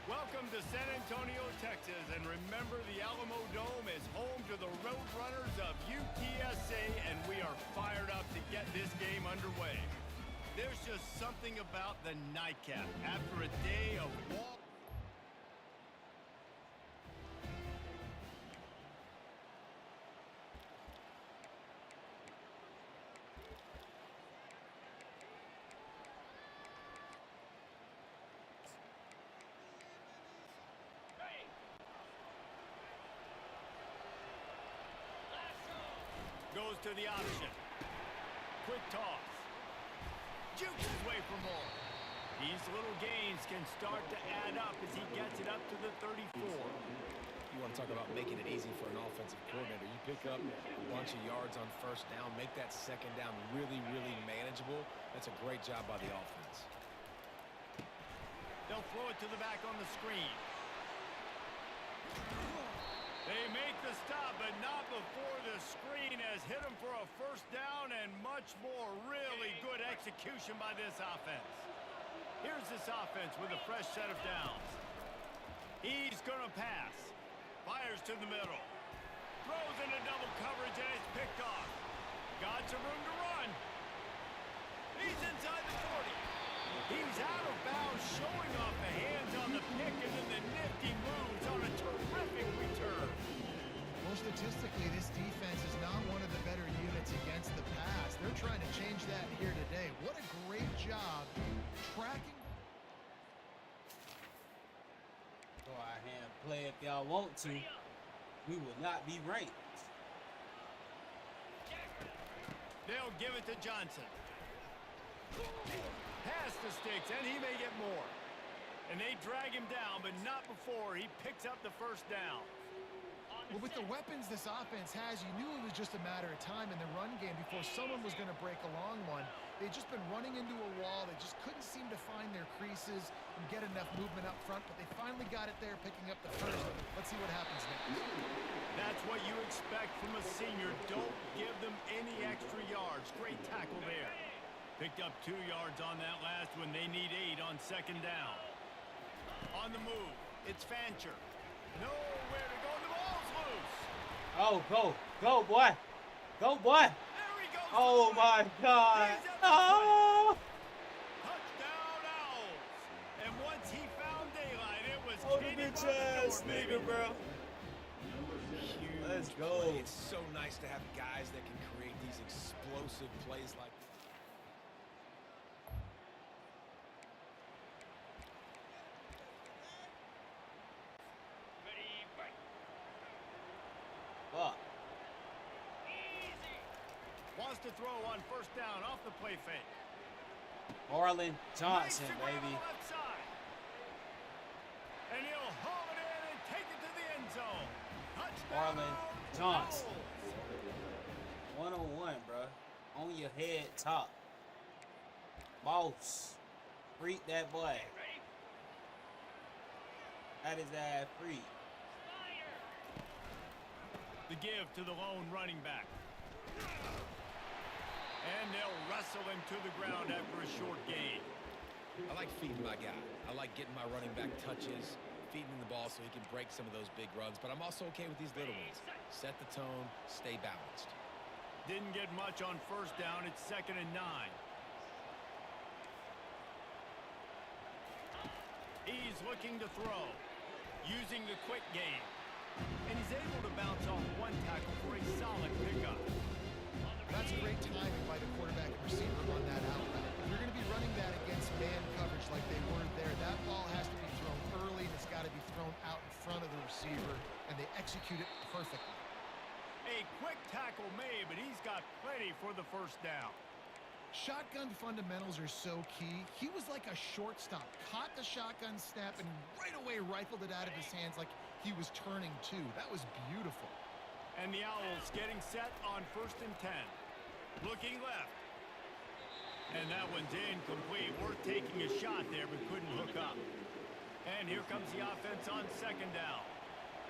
Welcome to San Antonio, Texas, and remember the Alamo Dome is home to the Roadrunners of UTSA, and we are fired up to get this game underway. There's just something about the nightcap after a day of walk. Goes to the option. Quick toss. Jukes his way for more. These little gains can start to add up as he gets it up to the 34. You want to talk about making it easy for an offensive coordinator. You pick up a bunch of yards on first down, make that second down really, really manageable. That's a great job by the offense. They'll throw it to the back on the screen. They make the stop, but not before the screen has hit him for a first down and much more. Really good execution by this offense. Here's this offense with a fresh set of downs. He's going to pass. Fires to the middle. Throws into double coverage, and it's picked off. Got some room to run. He's inside the 40. He's out of bounds, showing off the hands on the pick, and then the nifty moves on a terrific return. Well, statistically, this defense is not one of the better units against the pass. They're trying to change that here today. What a great job tracking. Go ahead and play if y'all want to. We will not be ranked. They'll give it to Johnson. Pass to the sticks, and he may get more. And they drag him down, but not before he picks up the first down. Well, with the weapons this offense has, you knew it was just a matter of time in the run game before someone was going to break a long one. They'd just been running into a wall. They just couldn't seem to find their creases and get enough movement up front, but they finally got it there, picking up the first. Let's see what happens next. That's what you expect from a senior. Don't give them any extra yards. Great tackle there. Picked up 2 yards on that last one. They need 8 on second down. On the move, it's Fancher. Nowhere to go. The ball's loose. Oh, go, boy. Go, boy. Oh, my God. Oh. Touchdown Owls. And once he found daylight, it was the bitch ass nigga, bro. Let's go. Play. It's so nice to have guys that can create these explosive plays like that. Wants to throw on first down off the play fake. Marlon Johnson, baby. And he'll haul it in and take it to the end zone. Touchdown. Marlon Johnson. 1-on-1, bro. On your head top. Boss. Freak that boy. That is that freak. The give to the lone running back. And they'll wrestle him to the ground after a short gain. I like feeding my guy. I like getting my running back touches, feeding him the ball so he can break some of those big runs, but I'm also okay with these little ones. Set the tone, stay balanced. Didn't get much on first down. It's 2nd and 9. He's looking to throw, using the quick game. And he's able to bounce off one tackle for a solid pickup. That's great timing by the quarterback and receiver on that out route. If you're going to be running that against man coverage like they were there, that ball has to be thrown early and it's got to be thrown out in front of the receiver, and they execute it perfectly. A quick tackle made, but he's got plenty for the first down. Shotgun fundamentals are so key. He was like a shortstop, caught the shotgun snap and right away rifled it out of his hands like he was turning too. That was beautiful. And the Owls getting set on 1st and 10. Looking left. And that one's incomplete. Worth taking a shot there, but couldn't hook up. And here comes the offense on 2nd down.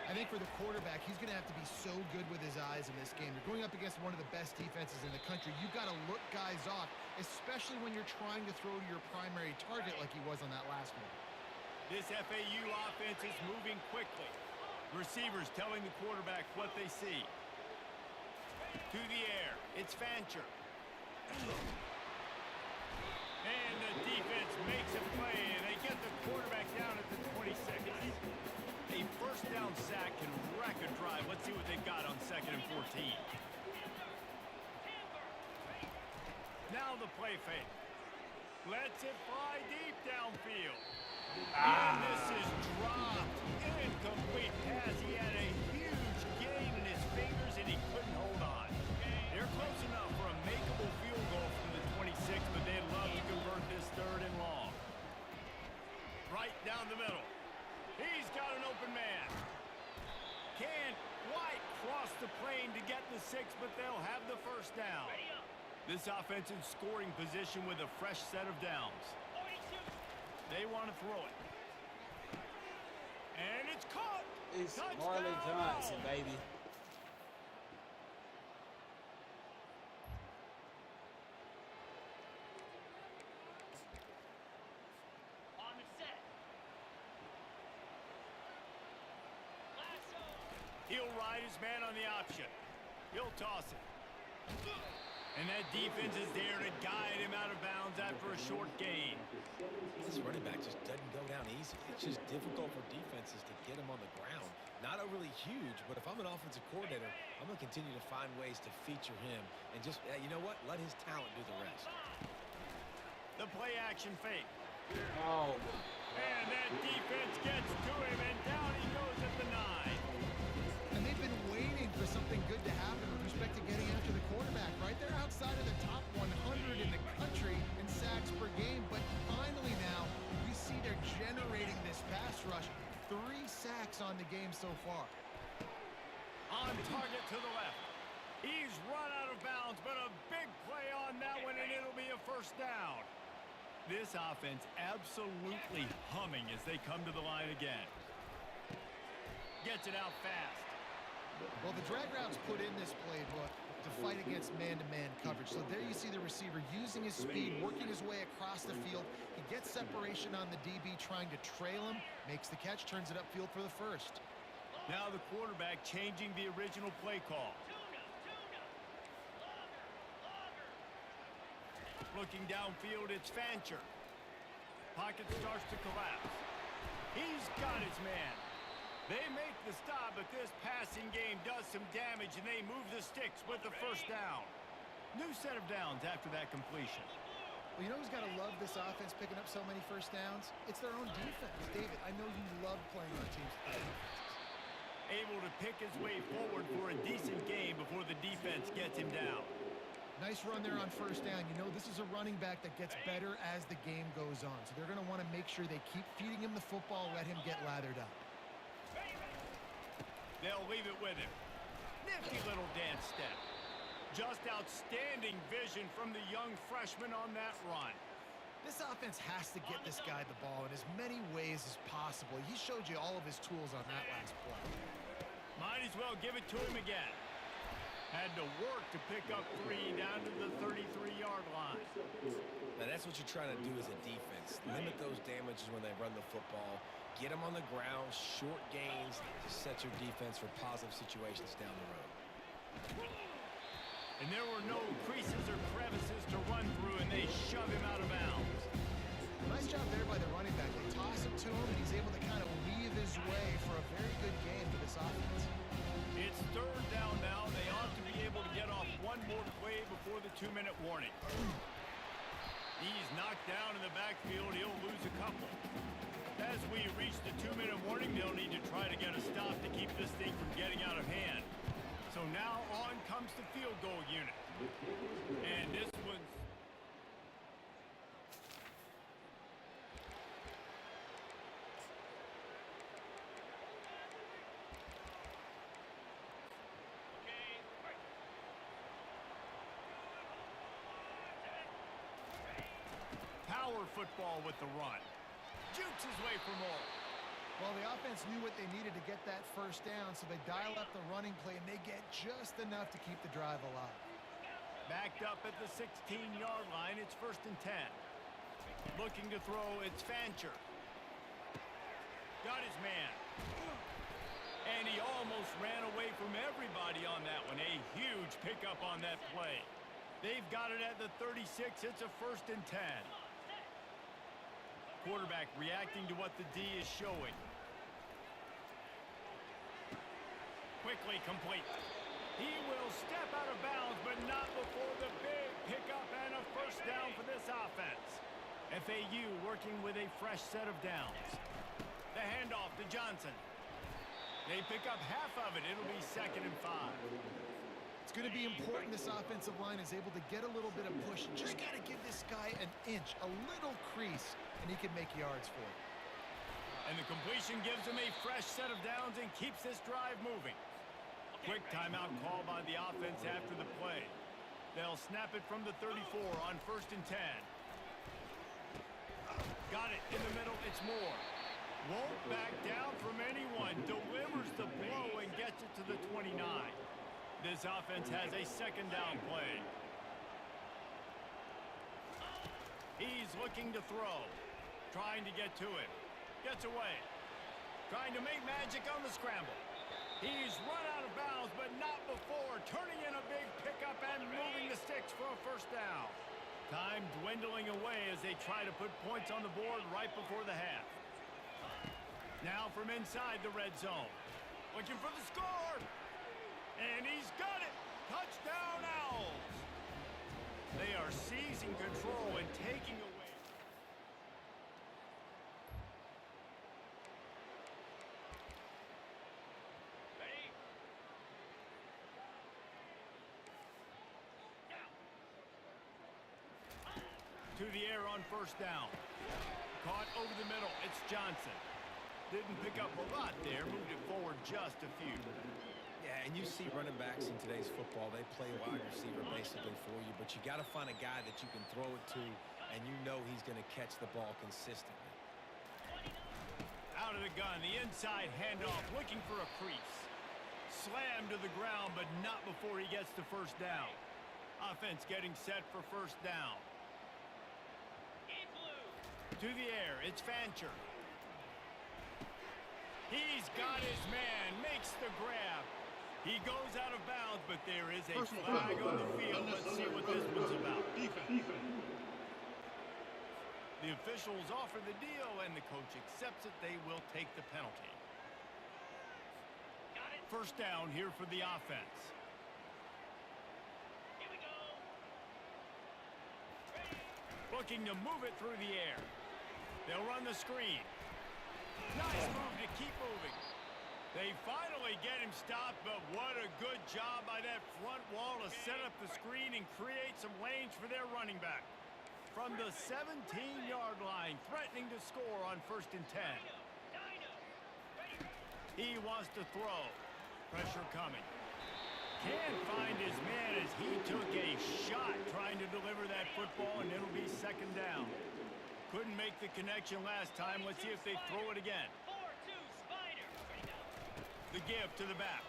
I think for the quarterback, he's going to have to be so good with his eyes in this game. You're going up against one of the best defenses in the country. You've got to look guys off, especially when you're trying to throw to your primary target like he was on that last one. This FAU offense is moving quickly. Receivers telling the quarterback what they see. To the air, it's Fancher. And the defense makes a play, and they get the quarterback down at the 26. A first down sack can wreck a drive. Let's see what they got on 2nd and 14. Now the play fake. Lets it fly deep downfield. And this is dropped. Incomplete pass. He had a huge gain in his fingers, and he couldn't hold on. They're close enough for a makeable field goal from the 26, but they'd love to convert this 3rd and long. Right down the middle. He's got an open man. Can White cross the plane to get the 6, but they'll have the first down. This offense in scoring position with a fresh set of downs. They want to throw it. And it's caught. It's Marlon Johnson, baby. He'll ride his man on the option. He'll toss it. And that defense is there to guide him out of bounds after a short gain. This running back just doesn't go down easy. It's just difficult for defenses to get him on the ground. Not overly huge, but if I'm an offensive coordinator, I'm going to continue to find ways to feature him and just, you know what, let his talent do the rest. The play action fake. Oh. And that defense gets to him, and down he goes at the 9. And they've been waiting for something good to happen with respect to getting after the quarterback, right? They're outside of the top 100 in the country in sacks per game, but finally game so far. On target to the left. He's run out of bounds, but a big play on that one, and it'll be a first down. This offense absolutely humming as they come to the line again. Gets it out fast. Well, the drag route's put in this playbook to fight against man-to-man coverage. So there you see the receiver using his speed, working his way across the field. He gets separation on the DB, trying to trail him, makes the catch, turns it upfield for the first. Now the quarterback changing the original play call. Looking downfield, it's Fancher. Pocket starts to collapse. He's got his man. They make the stop, but this passing game does some damage, and they move the sticks with the first down. New set of downs after that completion. Well, you know who's got to love this offense picking up so many first downs? It's their own defense. David, I know you love playing on teams. Able to pick his way forward for a decent game before the defense gets him down. Nice run there on first down. You know, this is a running back that gets better as the game goes on. So they're going to want to make sure they keep feeding him the football, let him get lathered up. They'll leave it with him. Nifty little dance step. Just outstanding vision from the young freshman on that run. This offense has to get this guy the ball in as many ways as possible. He showed you all of his tools on that last play. Might as well give it to him again. Had to work to pick up 3 down to the 33-yard line. Now that's what you're trying to do as a defense. Limit those damages when they run the football. Get them on the ground, short gains to set your defense for positive situations down the road. And there were no creases or crevices to run through, and they shove him out of bounds. Nice job there by the running back. They toss it to him, and he's able to kind of weave his way for a very good game for this offense. It's third down now. They ought to be able to get off one more play before the 2-minute warning. He's knocked down in the backfield. He'll lose a couple. As we reach the 2-minute warning, they'll need to try to get a stop to keep this thing from getting out of hand. So now on comes the field goal unit. And this one's... Power football with the run. Jukes his way for more. Well, the offense knew what they needed to get that first down, so they dial up the running play, and they get just enough to keep the drive alive. Backed up at the 16-yard line, it's 1st and 10. Looking to throw, it's Fancher. Got his man. And he almost ran away from everybody on that one. A huge pickup on that play. They've got it at the 36. It's a 1st and 10. Quarterback reacting to what the D is showing. Quickly complete. He will step out of bounds, but not before the big pickup and a first down for this offense. FAU working with a fresh set of downs. The handoff to Johnson. They pick up half of it. It'll be 2nd and 5. It's going to be important this offensive line is able to get a little bit of push. Just got to give this guy an inch, a little crease, and he can make yards for it. And the completion gives him a fresh set of downs and keeps this drive moving. Quick timeout call by the offense after the play. They'll snap it from the 34 on 1st and 10. Got it in the middle. It's Moore. Won't back down from anyone. Delivers the blow and gets it to the 29. This offense has a 2nd down play. He's looking to throw. Trying to get to it. Gets away. Trying to make magic on the scramble. He's run out of bounds, but not before. Turning in a big pickup and moving the sticks for a first down. Time dwindling away as they try to put points on the board right before the half. Now from inside the red zone. Looking for the score. And he's got it! Touchdown, Owls! They are seizing control and taking away. Ready? To the air on 1st down. Caught over the middle. It's Johnson. Didn't pick up a lot there, moved it forward just a few. Yeah, and you see running backs in today's football, they play wide receiver basically for you, but you got to find a guy that you can throw it to, and you know he's going to catch the ball consistently. Out of the gun, the inside handoff, looking for a crease. Slammed to the ground, but not before he gets to first down. Offense getting set for first down. To the air, it's Fancher. He's got his man, makes the grab. He goes out of bounds, but there is a flag on the field. Let's see what this one's about. The officials offer the deal, and the coach accepts it. They will take the penalty. First down here for the offense. Here we go. Looking to move it through the air. They'll run the screen. Nice move to keep moving. They finally get him stopped, but what a good job by that front wall to set up the screen and create some lanes for their running back. From the 17-yard line, threatening to score on 1st and 10. He wants to throw. Pressure coming. Can't find his man as he took a shot trying to deliver that football, and it'll be 2nd down. Couldn't make the connection last time. Let's see if they throw it again. The give to the back.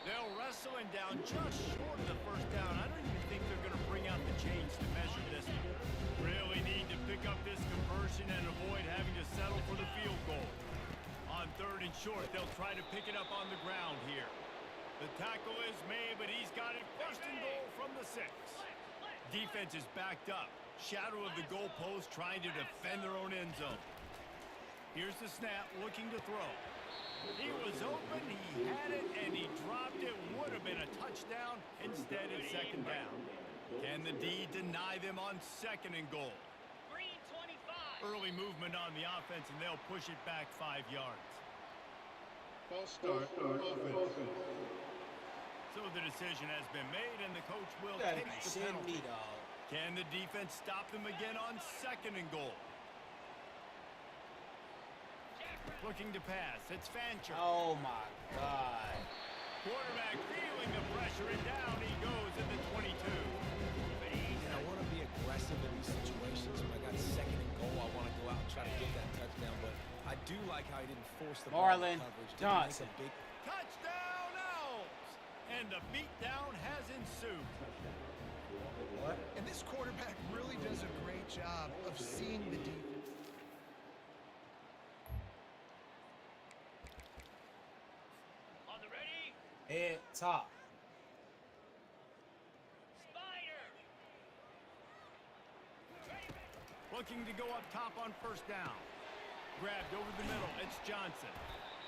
They'll wrestle him down just short of the first down. I don't even think they're going to bring out the chains to measure this one. Really need to pick up this conversion and avoid having to settle for the field goal. On 3rd and short, they'll try to pick it up on the ground here. The tackle is made, but he's got it 1st and goal from the 6. Defense is backed up. Shadow of the goalpost trying to defend their own end zone. Here's the snap, looking to throw. He was open, he had it, and he dropped it. Would have been a touchdown. Instead, it's 2nd down. Can the D deny them on 2nd and goal? Early movement on the offense, and they'll push it back 5 yards. False start. Offense. So the decision has been made, and the coach will take the penalty. Can the defense stop them again on 2nd and goal? Looking to pass. It's Fancher. Oh, my God. Quarterback feeling the pressure, and down he goes at the 22. And I want to be aggressive in these situations. When I got 2nd and goal, I want to go out and try to get that touchdown. But I do like how he didn't force the ball coverage. Johnson. Touchdown, Owls! And a beatdown has ensued. What? And this quarterback really does a great job of seeing the defense. Head top. Looking to go up top on 1st down. Grabbed over the middle. It's Johnson.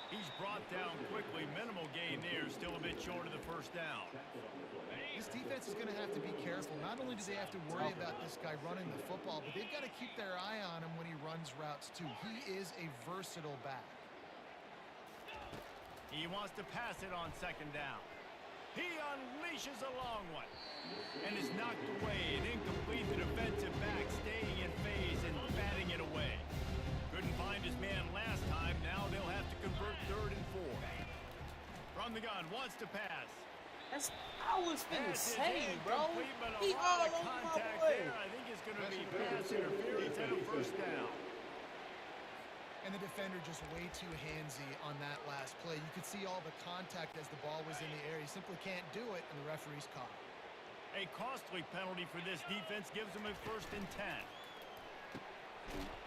He's brought down quickly. Minimal gain there. Still a bit short of the 1st down. This defense is going to have to be careful. Not only do they have to worry about this guy running the football, but they've got to keep their eye on him when he runs routes too. He is a versatile back. He wants to pass it on 2nd down. He unleashes a long one and is knocked away. An incomplete. The defensive back staying in phase and batting it away. Couldn't find his man last time. Now they'll have to convert 3rd and 4. From the gun, wants to pass. That's I was finna say, bro. He all over my way. I think it's going to be pass interference and a 1st down. And the defender just way too handsy on that last play. You could see all the contact as the ball was in the air. He simply can't do it, and the referee's caught. A costly penalty for this defense gives them a 1st and 10.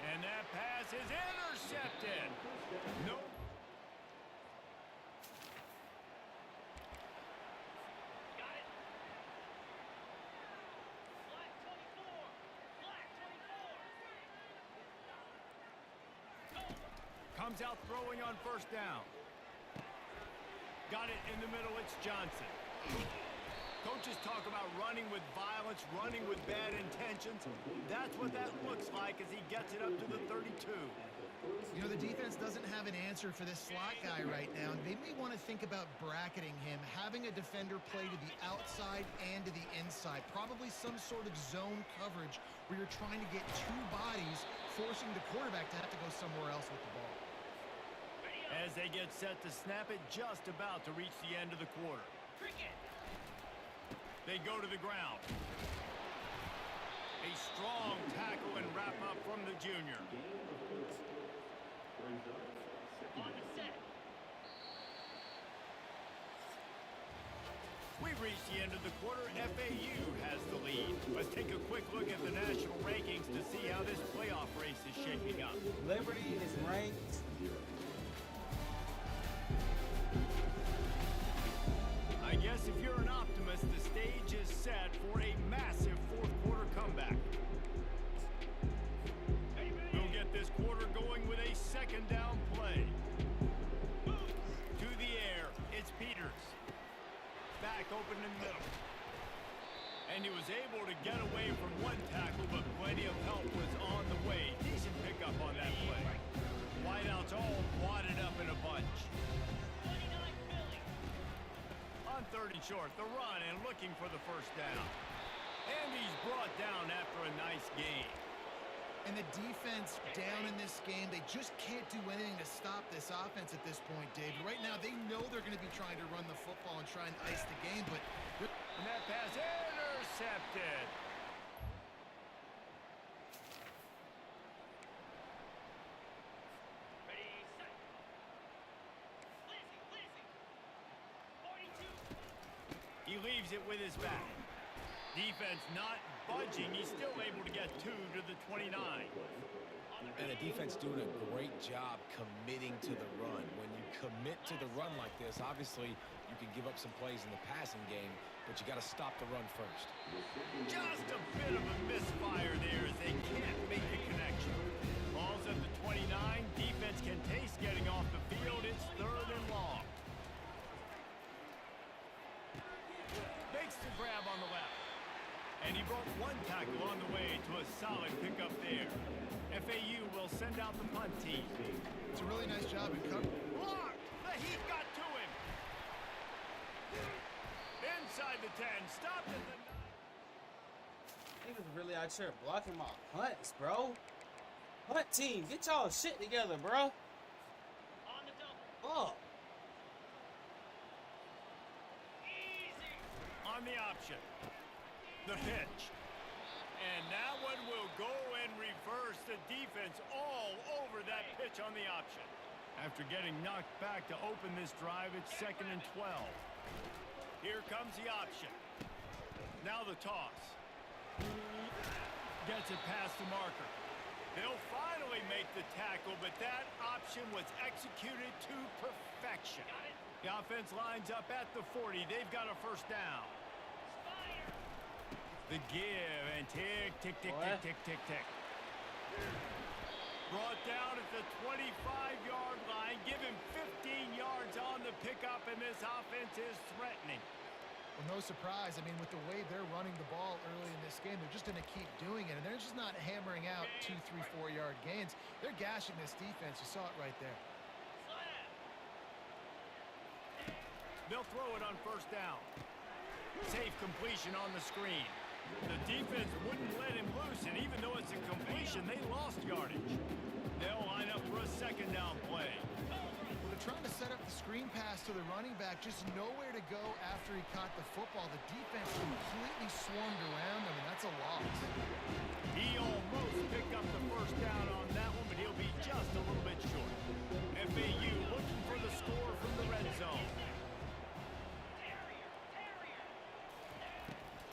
And that pass is intercepted. No. Got it. Flat 24. Flat 24. Comes out throwing on 1st down. Got it in the middle. It's Johnson. Coaches talk about running with violence, running with bad intentions. That's what that looks like as he gets it up to the 32. You know, the defense doesn't have an answer for this slot guy right now, and they may want to think about bracketing him, having a defender play to the outside and to the inside. Probably some sort of zone coverage where you're trying to get two bodies, forcing the quarterback to have to go somewhere else with the ball. As they get set to snap it, just about to reach the end of the quarter. They go to the ground. A strong tackle and wrap up from the junior. We've reached the end of the quarter. FAU has the lead. Let's take a quick look at the national rankings to see how this playoff race is shaping up. Liberty is ranked. I guess if you're an optimist, the stage is set for a massive fourth quarter comeback. We'll get this quarter going with a second down play. To the air, it's Peters. Back open in the middle. And he was able to get away from one tackle, but plenty of help was on the way. Decent pickup on that play. Wideouts all wadded up in a bunch. On third and short, the run and looking for the first down. And he's brought down after a nice gain. And the defense down in this game, they just can't do anything to stop this offense at this point, David. Right now, they know they're going to be trying to run the football and try and ice the game, but... And that pass intercepted. He leaves it with his back. Defense not budging. He's still able to get 2 to the 29. And the defense doing a great job committing to the run. When you commit to the run like this, obviously you can give up some plays in the passing game, but you got to stop the run first. Just a bit of a misfire there as they can't make the connection. Ball's at the 29. Defense can taste getting off the field. It's third and long. Makes the grab on the left. And he broke one tackle on the way to a solid pickup there. FAU will send out the punt team. It's a really nice job in cover. Blocked! The heat got to him. Inside the 10. Stopped at the 9. Niggas really out here blocking my punts, bro. Punt team, get y'all shit together, bro. On the double. On the option. The hitch. And that one will go and reverse the defense all over that pitch on the option. After getting knocked back to open this drive, it's 2nd and 12. Here comes the option. Now the toss. Gets it past the marker. They'll finally make the tackle, but that option was executed to perfection. The offense lines up at the 40. They've got a first down. The give and tick, tick, tick, tick, tick, tick, tick. Brought down at the 25-yard line. Give him 15 yards on the pickup, and this offense is threatening. Well, no surprise. I mean, with the way they're running the ball early in this game, they're just going to keep doing it, and they're just not hammering out 2, 3, 4-yard gains. They're gashing this defense. You saw it right there. They'll throw it on first down. Safe completion on the screen. The defense wouldn't let him loose, and even though it's a completion, they lost yardage. They'll line up for a second down play. Well, they're trying to set up the screen pass to the running back, just nowhere to go after he caught the football. The defense completely swarmed around him, and that's a loss. He almost picked up the first down on that one, but he'll be just a little bit short. FAU looking for the score from the red zone.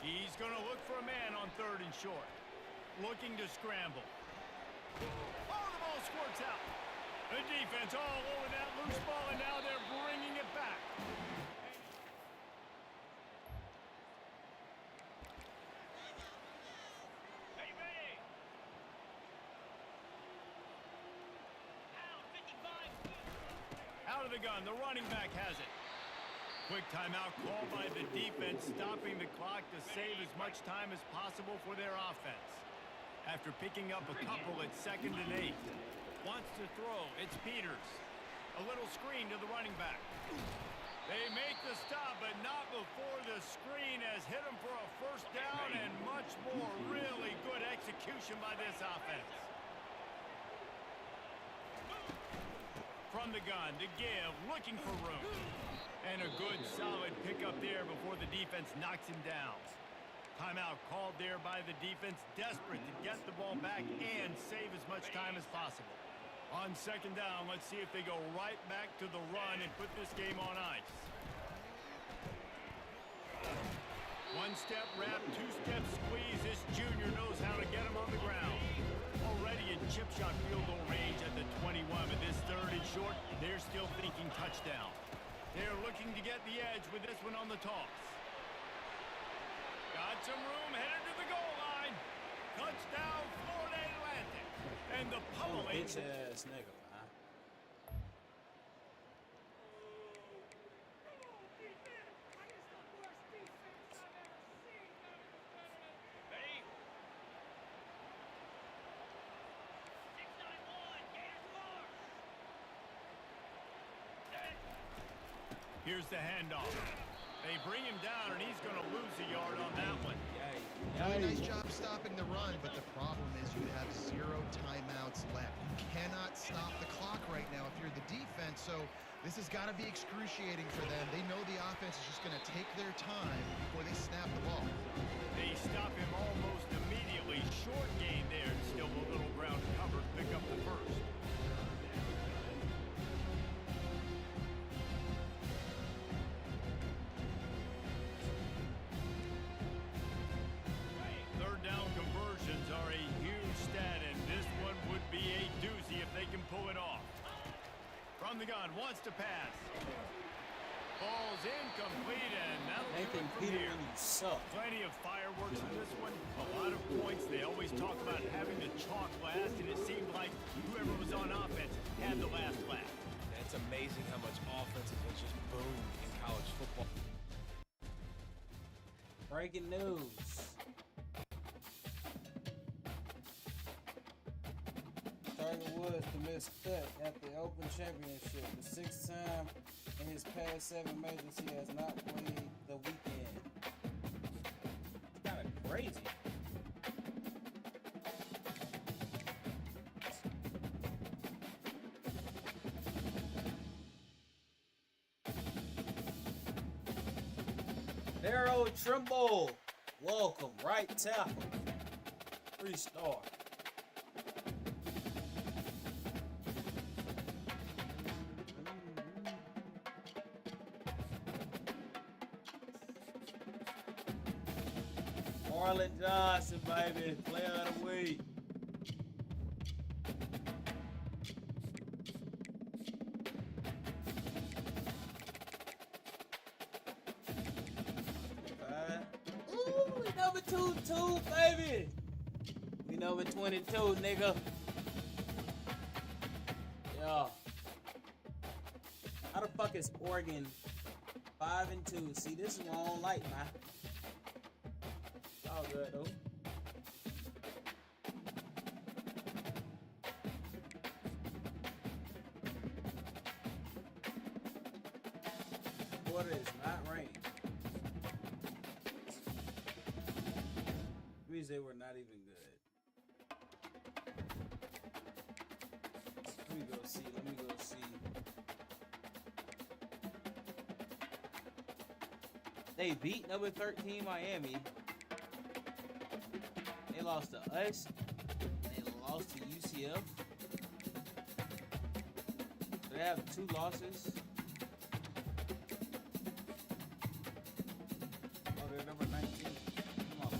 He's going to look for a man on third and short. Looking to scramble. Oh, the ball squirts out. The defense all over that loose ball, and now they're bringing it back. Out of the gun, the running back has it. Quick timeout called by the defense, stopping the clock to save as much time as possible for their offense. After picking up a couple at 2nd and 8. Wants to throw. It's Peters. A little screen to the running back. They make the stop, but not before the screen has hit them for a first down and much more. Really good execution by this offense. From the gun to give, looking for room. And a good solid pickup there before the defense knocks him down. Timeout called there by the defense, desperate to get the ball back and save as much time as possible. On 2nd down, let's see if they go right back to the run and put this game on ice. One-step wrap, two-step squeeze. This junior knows how to get him on the ground. Already in chip shot field goal range at the 21, but this 3rd and short, they're still thinking touchdown. They're looking to get the edge with this one on the toss. Got some room, headed to the goal line. Touchdown, Florida Atlantic. And the pummeling. Bitch ass nigga, man. Here's the handoff. They bring him down, and he's going to lose a yard on that one. Really nice job stopping the run, but the problem is you have 0 timeouts left. You cannot stop the clock right now if you're the defense, so this has got to be excruciating for them. They know the offense is just going to take their time before they snap the ball. They stop him almost immediately. Short gain there. Still a little ground covered. Pick up the first. Third down conversions are a huge stat, and this one would be a doozy if they can pull it off. From the gun, wants to pass. Ball's incomplete, and that'll do it from here. Plenty of fireworks in this one. A lot of points. They always talk about having the chalk last, and it seemed like whoever was on offense had the last laugh. It's amazing how much offense has just boomed in college football. Breaking news. Tiger Woods to miss cut at the Open Championship. The 6th time in his past 7 majors he has not played the weekend. It's kind of crazy. Darryl Trimble, welcome, right tackle, 3-star. Marlon Johnson, baby, player of the week. Ooh, we number 22, baby. We number 22, nigga. Yeah. How the fuck is Oregon 5-2? See, this is what I don't like, man. It's all good, though. What is not rain? Means they were not even good. Let me go see. They beat number 13 Miami. They lost to us. They lost to UCF. They have 2 losses. Oh, they're number 19. Come on.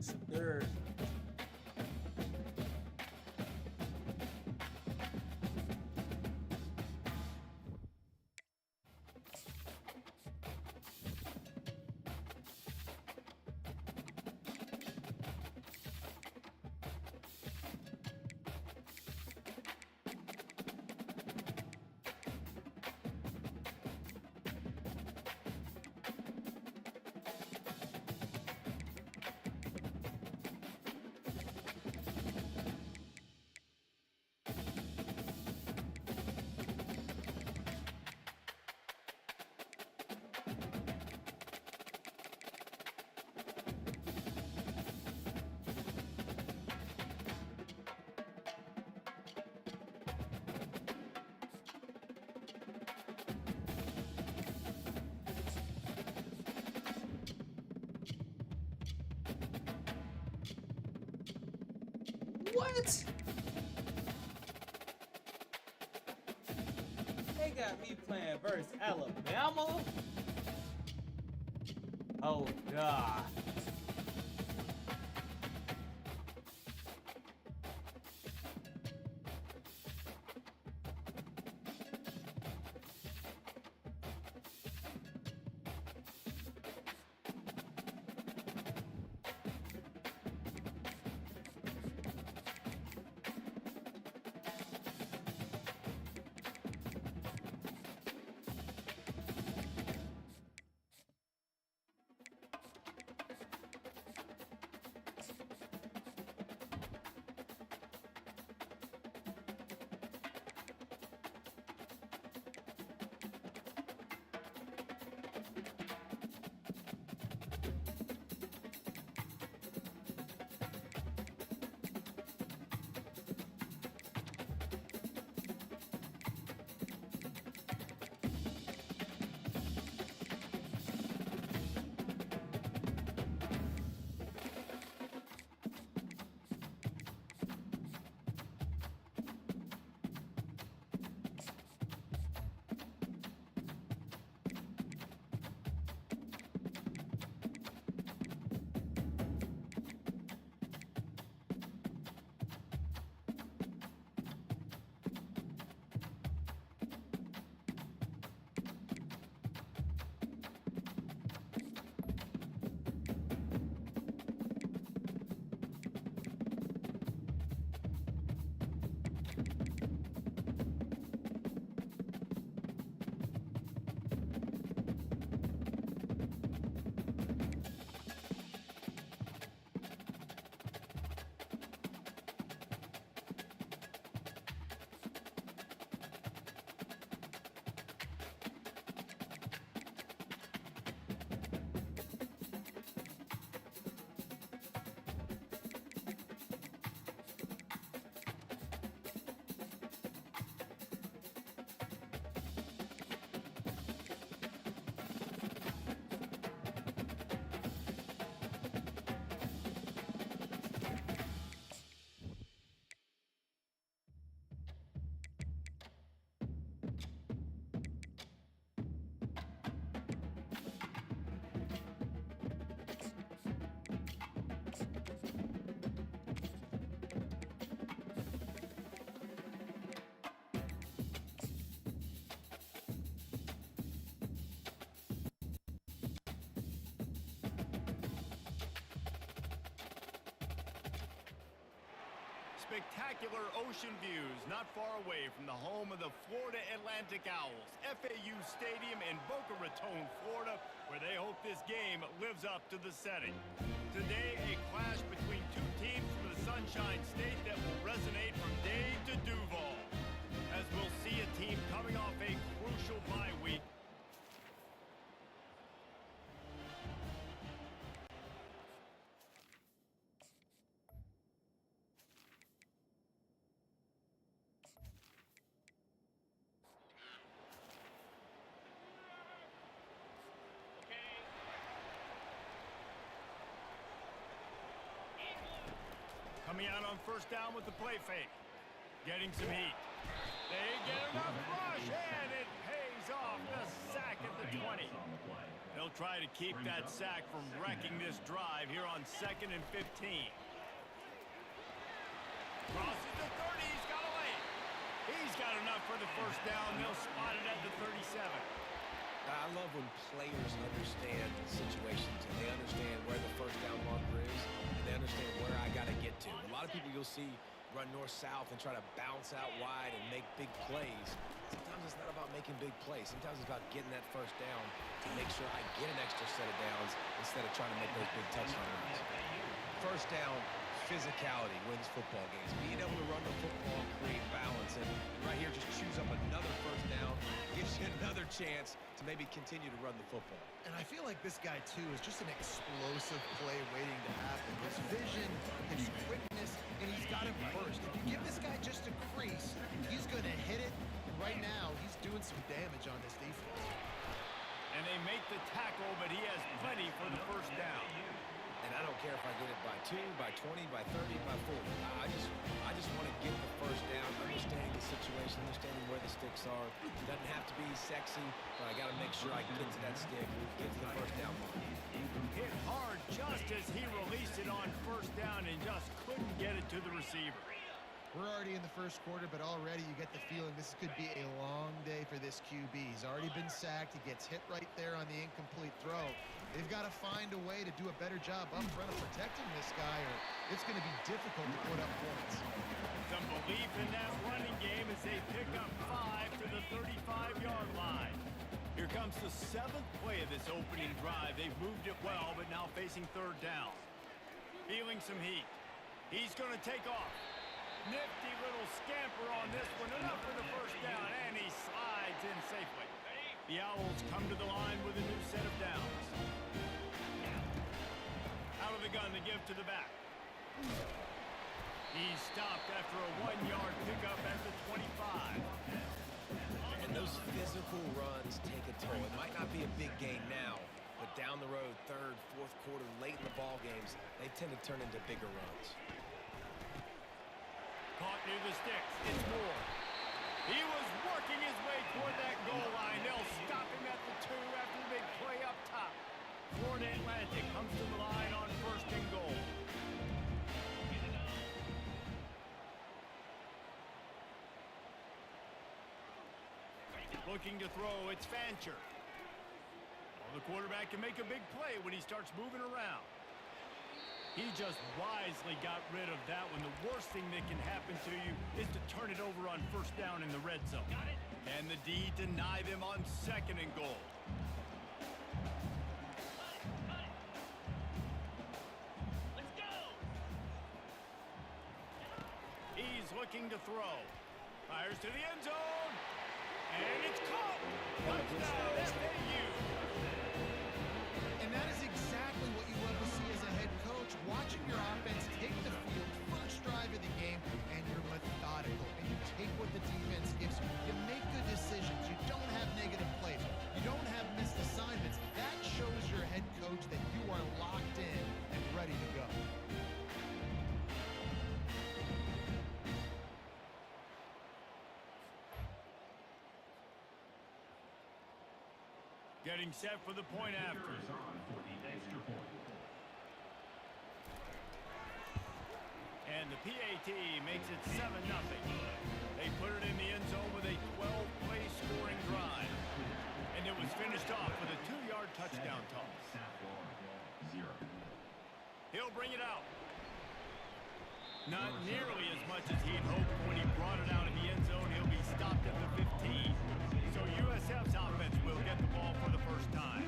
Third. What? They got me playing versus Alabama? Oh, God. Spectacular ocean views not far away from the home of the Florida Atlantic Owls, FAU Stadium in Boca Raton, Florida, where they hope this game lives up to the setting. Today, a clash between two teams from the Sunshine State that will resonate from Dade to Duval, as we'll see a team coming off a crucial bye week. Coming out on first down with the play fake. Getting some heat. They get enough rush, and it pays off. The sack at the 20. They'll try to keep that sack from wrecking this drive here on 2nd and 15. Crosses the 30. He's got a lane. He's got enough for the first down. They'll spot it at the 37. I love when players understand situations and they understand where the first down marker is and they understand where I got to get to. A lot of people you'll see run north-south and try to bounce out wide and make big plays. Sometimes it's not about making big plays. Sometimes it's about getting that first down to make sure I get an extra set of downs instead of trying to make those big touchdown runs. First down, physicality wins football games. Being able to run the football, create balance, and right here just choose up another first down, gives you another chance to maybe continue to run the football. And I feel like this guy, too, is just an explosive play waiting to happen. His vision, his quickness, and he's got it first. If you give this guy just a crease, he's going to hit it. And right now, he's doing some damage on this defense. And they make the tackle, but he has plenty for the first down. And I don't care if I get it by 2, by 20, by 30, by 40. I just want to get the first down, understanding the situation, understanding where the sticks are. It doesn't have to be sexy, but I got to make sure I get to that stick, get to the first down mark. Hit hard just as he released it on first down and just couldn't get it to the receiver. We're already in the first quarter, but already you get the feeling this could be a long day for this QB. He's already been sacked. He gets hit right there on the incomplete throw. They've got to find a way to do a better job up front of protecting this guy, or it's going to be difficult to put up points. Some belief in that running game as they pick up 5 to the 35-yard line. Here comes the 7th play of this opening drive. They've moved it well, but now facing third down. Feeling some heat. He's going to take off. Nifty little scamper on this one. Enough for the first down, and he slides in safely. The Owls come to the line with a new set of downs. Out of the gun to give to the back. He's stopped after a 1-yard pickup at the 25. And those physical runs take a toll. It might not be a big gain now, but down the road, 3rd, 4th quarter, late in the ball games, they tend to turn into bigger runs. Caught near the sticks. It's Moore. He was working his way toward that goal line. They'll stop him at the 2 after the big play up top. Florida Atlantic comes to the line on 1st and goal. Looking to throw, it's Fancher. Well, the quarterback can make a big play when he starts moving around. He just wisely got rid of that one. The worst thing that can happen to you is to turn it over on first down in the red zone. And the D deny them on 2nd and goal. Let's go. He's looking to throw. Fires to the end zone. And it's caught. Touchdown, FAU. And that is exactly what you love to see as a head coach, watching your offense take the field, first drive of the game, and you're methodical, and you take what the defense gives you. You make good decisions. You don't have negative plays. You don't have missed assignments. That shows your head coach that you are locked in and ready to go. Getting set for the point after. And the PAT makes it 7-0. They put it in the end zone with a 12-play scoring drive. And it was finished off with a 2-yard touchdown toss. He'll bring it out. Not nearly as much as he'd hoped when he brought it out of the end zone. He'll be stopped at the 15. So USF's offense will get the ball for the first time.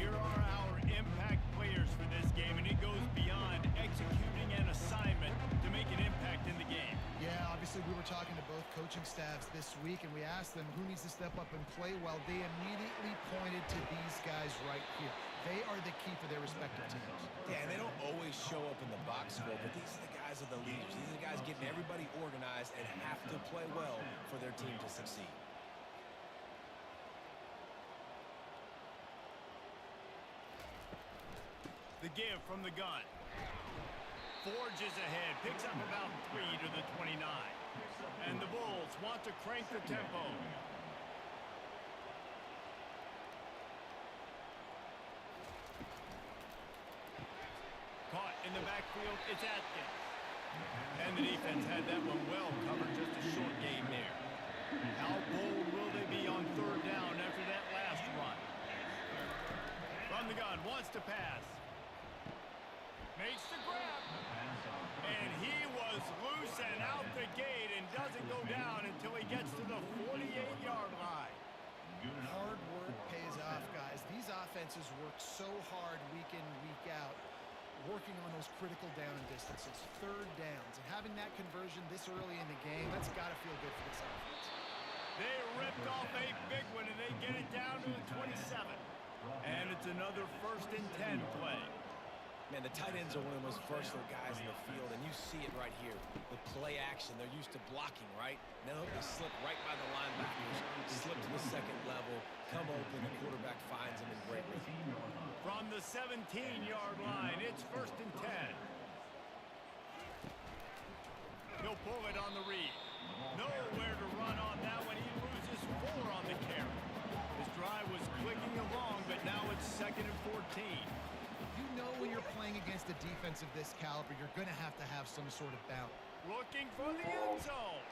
Here are our impact players for this game, and it goes beyond executing an assignment to make an impact in the game. Yeah, obviously we were talking to both coaching staffs this week, and we asked them who needs to step up and play well. They immediately pointed to these guys right here. They are the key for their respective teams. Yeah, and they don't always show up in the box score, but these are the guys are the leaders. These are the guys getting everybody organized and have to play well for their team to succeed. The give from the gun. Forges ahead, picks up about 3 to the 29. And the Bulls want to crank the tempo. backfield. It's Atkins. And the defense had that one well covered, just a short game there. How bold will they be on third down after that last run? From the gun, wants to pass. Makes the grab. And he was loose and out the gate and doesn't go down until he gets to the 48-yard line. Hard work pays off, guys. These offenses work so hard week in, week out, working on those critical down and distances, third downs, and having that conversion this early in the game, that's got to feel good for this offense. They ripped off a big one, and they get it down to the 27. And it's another 1st and 10 play. Man, the tight ends are one of the most versatile guys in the field, and you see it right here. The play action, they're used to blocking, right? Now they slip right by the linebackers, slip to the second level, come open, the quarterback finds them in great rhythm. From the 17-yard line, it's 1st and 10. He'll pull it on the read. Nowhere to run on that one. He loses 4 on the carry. His drive was clicking along, but now it's 2nd and 14. You know when you're playing against a defense of this caliber, you're going to have some sort of bounce. Looking for the end zone.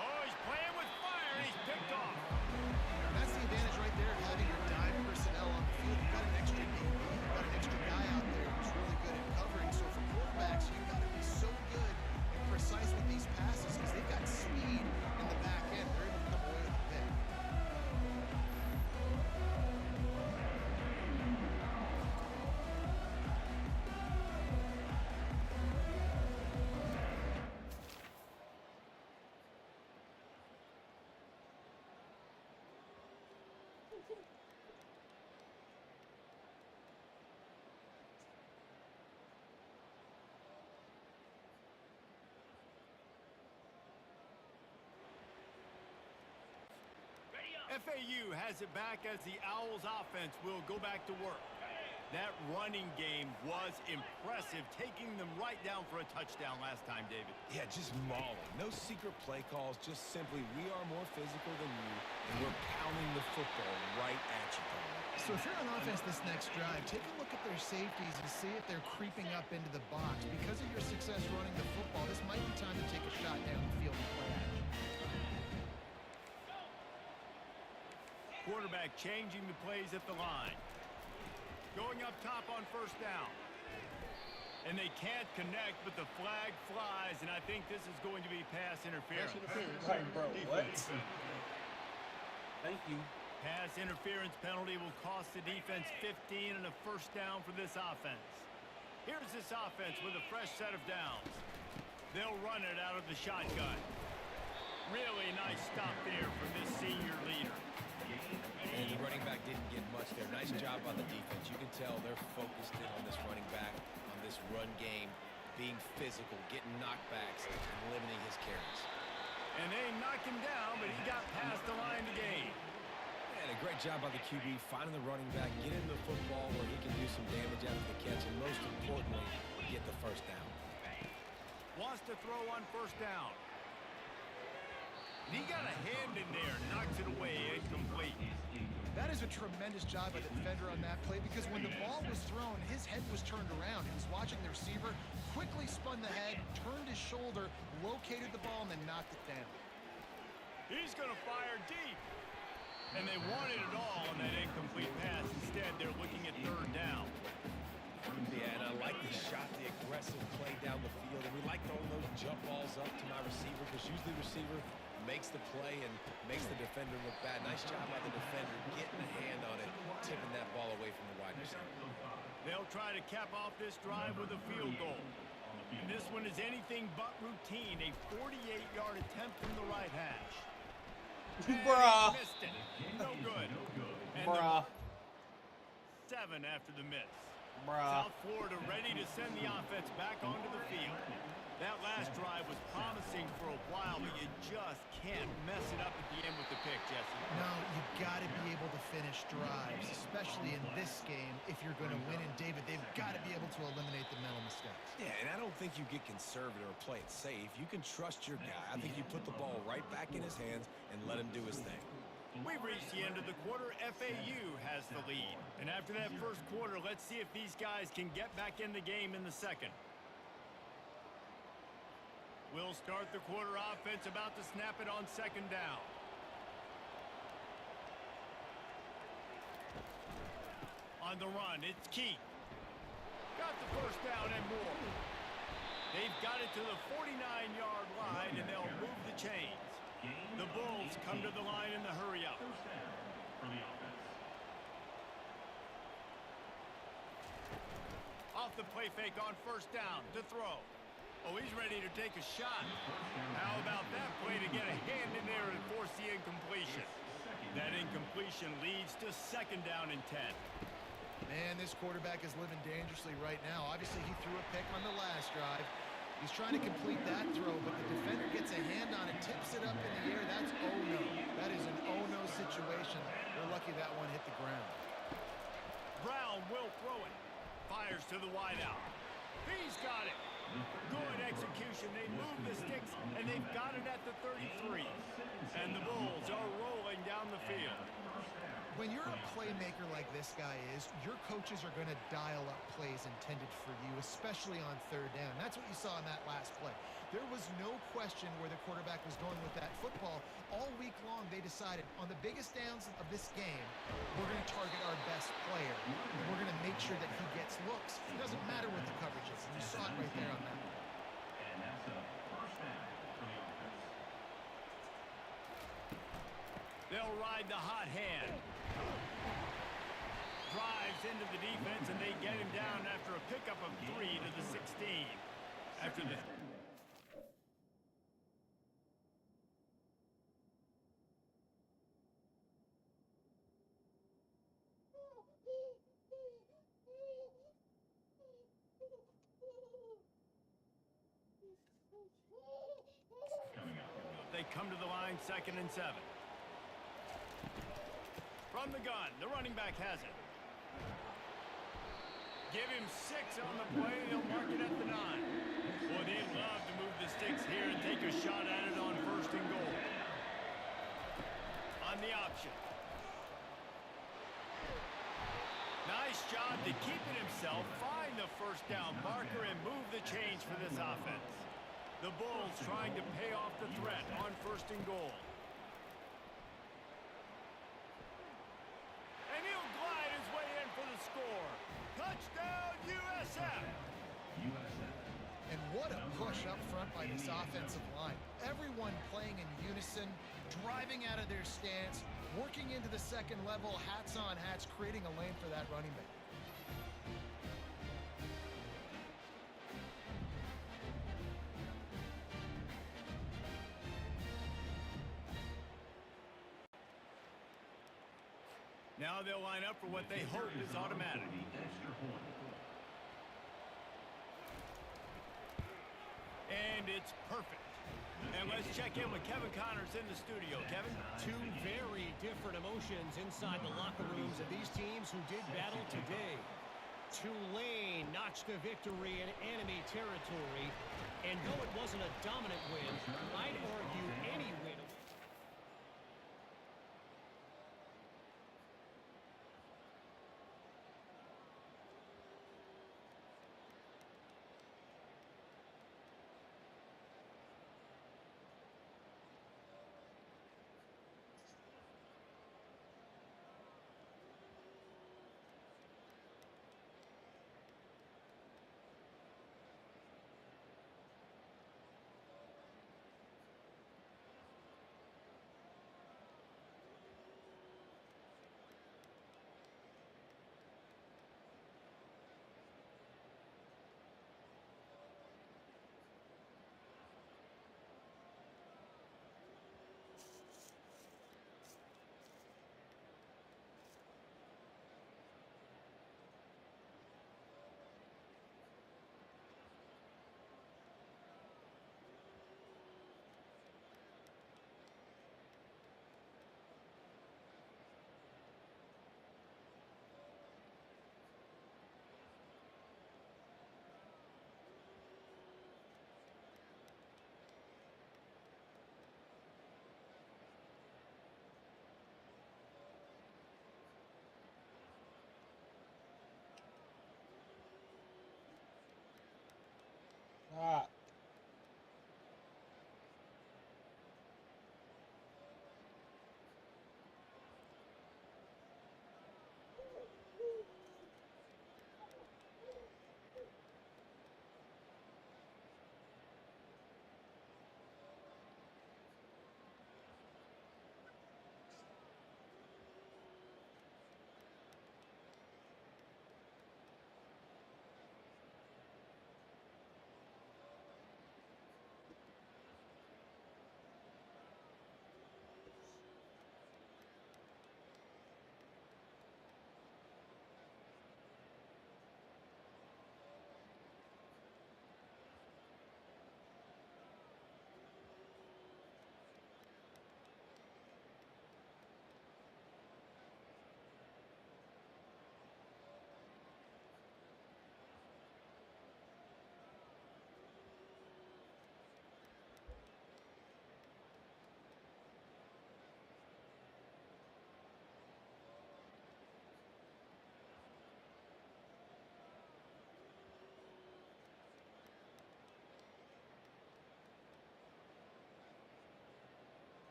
Oh, he's playing with fire, and he's picked off. That's the advantage right there of having your dime personnel on the field. You've got an extra DB, you've got an extra guy out there who's really good at covering. So for quarterbacks, you've got to be so good and precise with these passes because they've got speed in the back end. They're able to come away with a pick. FAU has it back as the Owls offense will go back to work. That running game was impressive, taking them right down for a touchdown last time, David. Yeah, just mauling. No secret play calls, just simply we are more physical than you, and we're pounding the football right at you. So if you're on offense this next drive, take a look at their safeties and see if they're creeping up into the box. Because of your success running the football, this might be time to take a shot down the field and play action. Quarterback changing the plays at the line. Going up top on 1st down. And they can't connect, but the flag flies, and I think this is going to be pass interference. Right, bro, what? Thank you. Pass interference penalty will cost the defense 15 and a 1st down for this offense. Here's this offense with a fresh set of downs. They'll run it out of the shotgun. Really nice stop there from this senior leader. And the running back didn't get much there. Nice job on the defense. You can tell they're focused in on this running back, on this run game, being physical, getting knockbacks, and limiting his carries. And they knocked him down, but he got past the line to gain. And a great job by the QB, finding the running back, get him the football where he can do some damage after the catch, and most importantly, get the 1st down. Wants to throw on 1st down. He got a hand in there, knocks it away, incomplete. That is a tremendous job by the defender on that play because when the ball was thrown, his head was turned around. He was watching the receiver, quickly spun the head, turned his shoulder, located the ball, and then knocked it down. He's going to fire deep. And they wanted it all on that incomplete pass. Instead, they're looking at 3rd down. Yeah, and I like the shot, the aggressive play down the field. And we like throwing those jump balls up to my receiver because usually the receiver makes the play and makes the defender look bad. Nice job by the defender getting a hand on it, tipping that ball away from the wide receiver. They'll try to cap off this drive with a field goal. And this one is anything but routine. A 48-yard attempt from the right hash. Bruh. Missed it. No good. And Bruh. 7 after the miss. Bruh. South Florida ready to send the offense back onto the field. That last drive was promising for a while, but you just can't mess it up at the end with the pick, Jesse. No, you got to be able to finish drives, especially in this game. If you're going to win, and David, they've got to be able to eliminate the mental mistakes. Yeah, and I don't think you get conservative or play it safe. You can trust your guy. I think you put the ball right back in his hands and let him do his thing. We've reached the end of the quarter. FAU has the lead. And after that first quarter, let's see if these guys can get back in the game in the second. We'll start the quarter offense, about to snap it on second down. On the run, it's Keith. Got the first down and more. They've got it to the 49-yard line, and they'll move the chains. The Bulls come to the line in the hurry-up. Off the play fake on first down to throw. Oh, he's ready to take a shot. How about that play to get a hand in there and force the incompletion? That incompletion leads to second down and 10. Man, this quarterback is living dangerously right now. Obviously, he threw a pick on the last drive. He's trying to complete that throw, but the defender gets a hand on it, tips it up in the air. That's oh-no. That is an oh-no situation. They're lucky that one hit the ground. Brown will throw it. Fires to the wideout. He's got it. Good execution. They move the sticks, and they've got it at the 33. And the Bulls are rolling down the field. When you're a playmaker like this guy is, your coaches are going to dial up plays intended for you, especially on third down. That's what you saw in that last play. There was no question where the quarterback was going with that football. All week long, they decided on the biggest downs of this game, we're going to target our best player. We're going to make sure that he gets looks. It doesn't matter what the coverage is. And you saw it right there on that. And that's a first down for the offense. They'll ride the hot hand. Drives into the defense, and they get him down after a pickup of 3 to the 16. After the... They come to the line, 2nd and 7. From the gun, the running back has it. Give him 6 on the play. They'll mark it at the 9. Boy, they'd love to move the sticks here and take a shot at it on 1st and goal. On the option. Nice job to keep it himself, find the first down marker, and move the chains for this offense. The Bulls trying to pay off the threat on 1st and goal. And he'll glide his way in for the score. Touchdown, USF! And what a push up front by this offensive line. Everyone playing in unison, driving out of their stance, working into the second level, hats on hats, creating a lane for that running back. Now they'll line up for what they hope is automatic. And it's perfect. And let's check in with Kevin Connors in the studio. Kevin? Two very different emotions inside the locker rooms of these teams who did battle today. Tulane notched a victory in enemy territory. And though it wasn't a dominant win, I'd argue any win.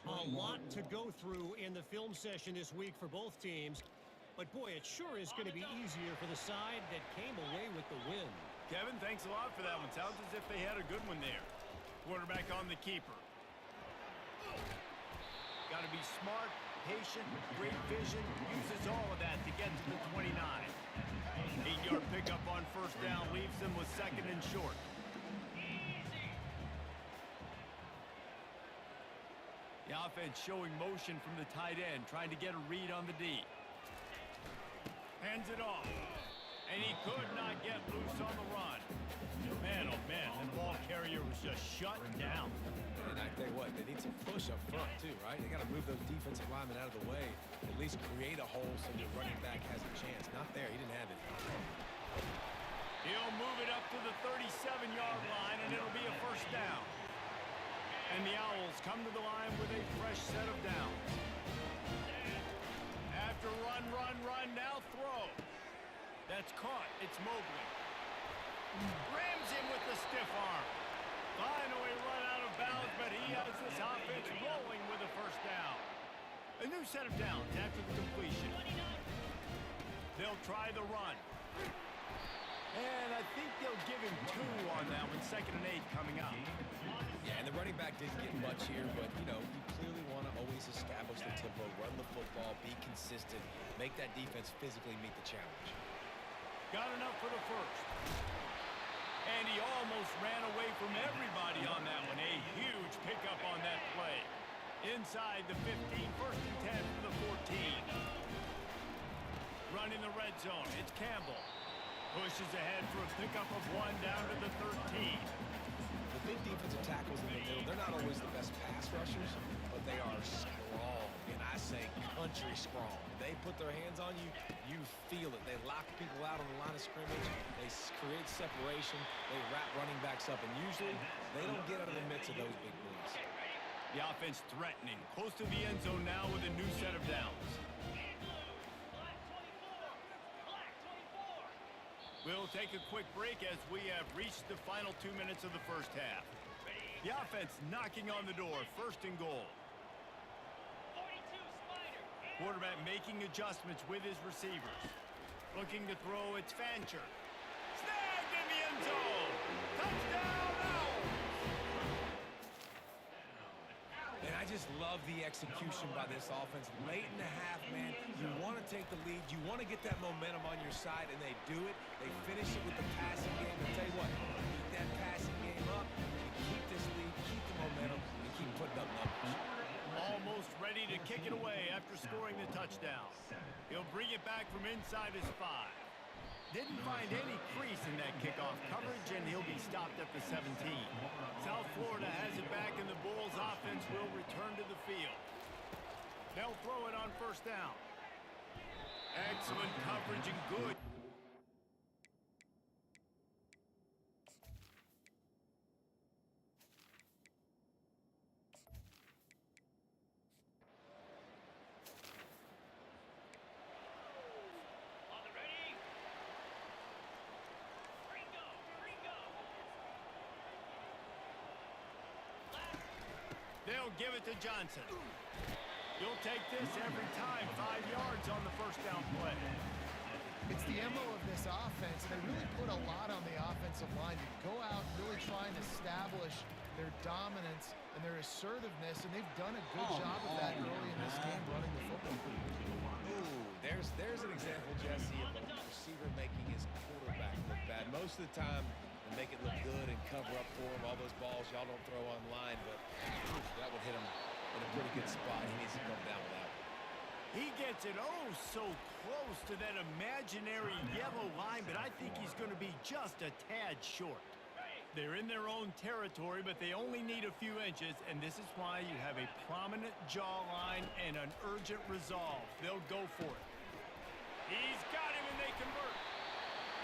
A lot to go through in the film session this week for both teams. But, boy, it sure is going to be easier for the side that came away with the win. Kevin, thanks a lot for that one. Sounds as if they had a good one there. Quarterback on the keeper. Got to be smart, patient, great vision. Uses all of that to get to the 29. 8-yard pickup on first down leaves them with second and short. The offense showing motion from the tight end, trying to get a read on the D. Hands it off. And he could not get loose on the run. Man, oh man, the ball carrier was just shut down. And I tell you what, they need some push up front too, right? They got to move those defensive linemen out of the way, at least create a hole so the running back has a chance. Not there, he didn't have it. He'll move it up to the 37-yard line, and it'll be a first down. And the Owls come to the line with a fresh set of downs. After run, now throw. That's caught. It's Mobley. Rams him with the stiff arm. Finally run out of bounds, but he has this offense rolling with a first down. A new set of downs after the completion. They'll try the run. And I think they'll give him 2 on that one. 2nd and 8 coming up. Yeah, and the running back didn't get much here, but, you know, you clearly want to always establish the tempo, run the football, be consistent, make that defense physically meet the challenge. Got enough for the first. And he almost ran away from everybody on that one. A huge pickup on that play. Inside the 15, 1st and 10 for the 14. Running the red zone. It's Campbell. Pushes ahead for a pickup of 1 down to the 13. The big defensive tackles in the middle, they're not always the best pass rushers, but they are strong, and I say country strong. They put their hands on you, you feel it. They lock people out on the line of scrimmage. They create separation. They wrap running backs up, and usually they don't get out of the midst of those big boys. The offense threatening, close to the end zone now with a new set of downs. We'll take a quick break as we have reached the final 2 minutes of the first half. The offense knocking on the door, 1st and goal. Quarterback making adjustments with his receivers. Looking to throw, it's Fancher. Snagged in the end zone! Touchdown, Owls! And I just love the execution by this offense. Late in the half, man, you want to take the lead. You want to get that momentum on your side, and they do it. They finish it with the passing game. I'll tell you what, keep that passing game up, keep this lead, keep the momentum, and keep putting up numbers. Almost ready to kick it away after scoring the touchdown. He'll bring it back from inside his 5. Didn't find any crease in that kickoff coverage, and he'll be stopped at the 17. South Florida has it back, and the Bulls offense will return to the field. They'll throw it on first down. Excellent coverage and good. They'll give it to Johnson. You'll take this every time. 5 yards on the first down play. It's the MO of this offense. They really put a lot on the offensive line to go out really trying to establish their dominance and their assertiveness, and they've done a good job of that early in this game running the football. Ooh, there's an example, Jesse, of a receiver making his quarterback look bad. Most of the time, they make it look good and cover up for him. All those balls y'all don't throw online, but that would hit him in a pretty good spot. He needs to come down with that one. He gets it so close to that imaginary yellow line, but I think he's going to be just a tad short. They're in their own territory, but they only need a few inches, and this is why you have a prominent jawline and an urgent resolve. They'll go for it. He's got him, and they convert.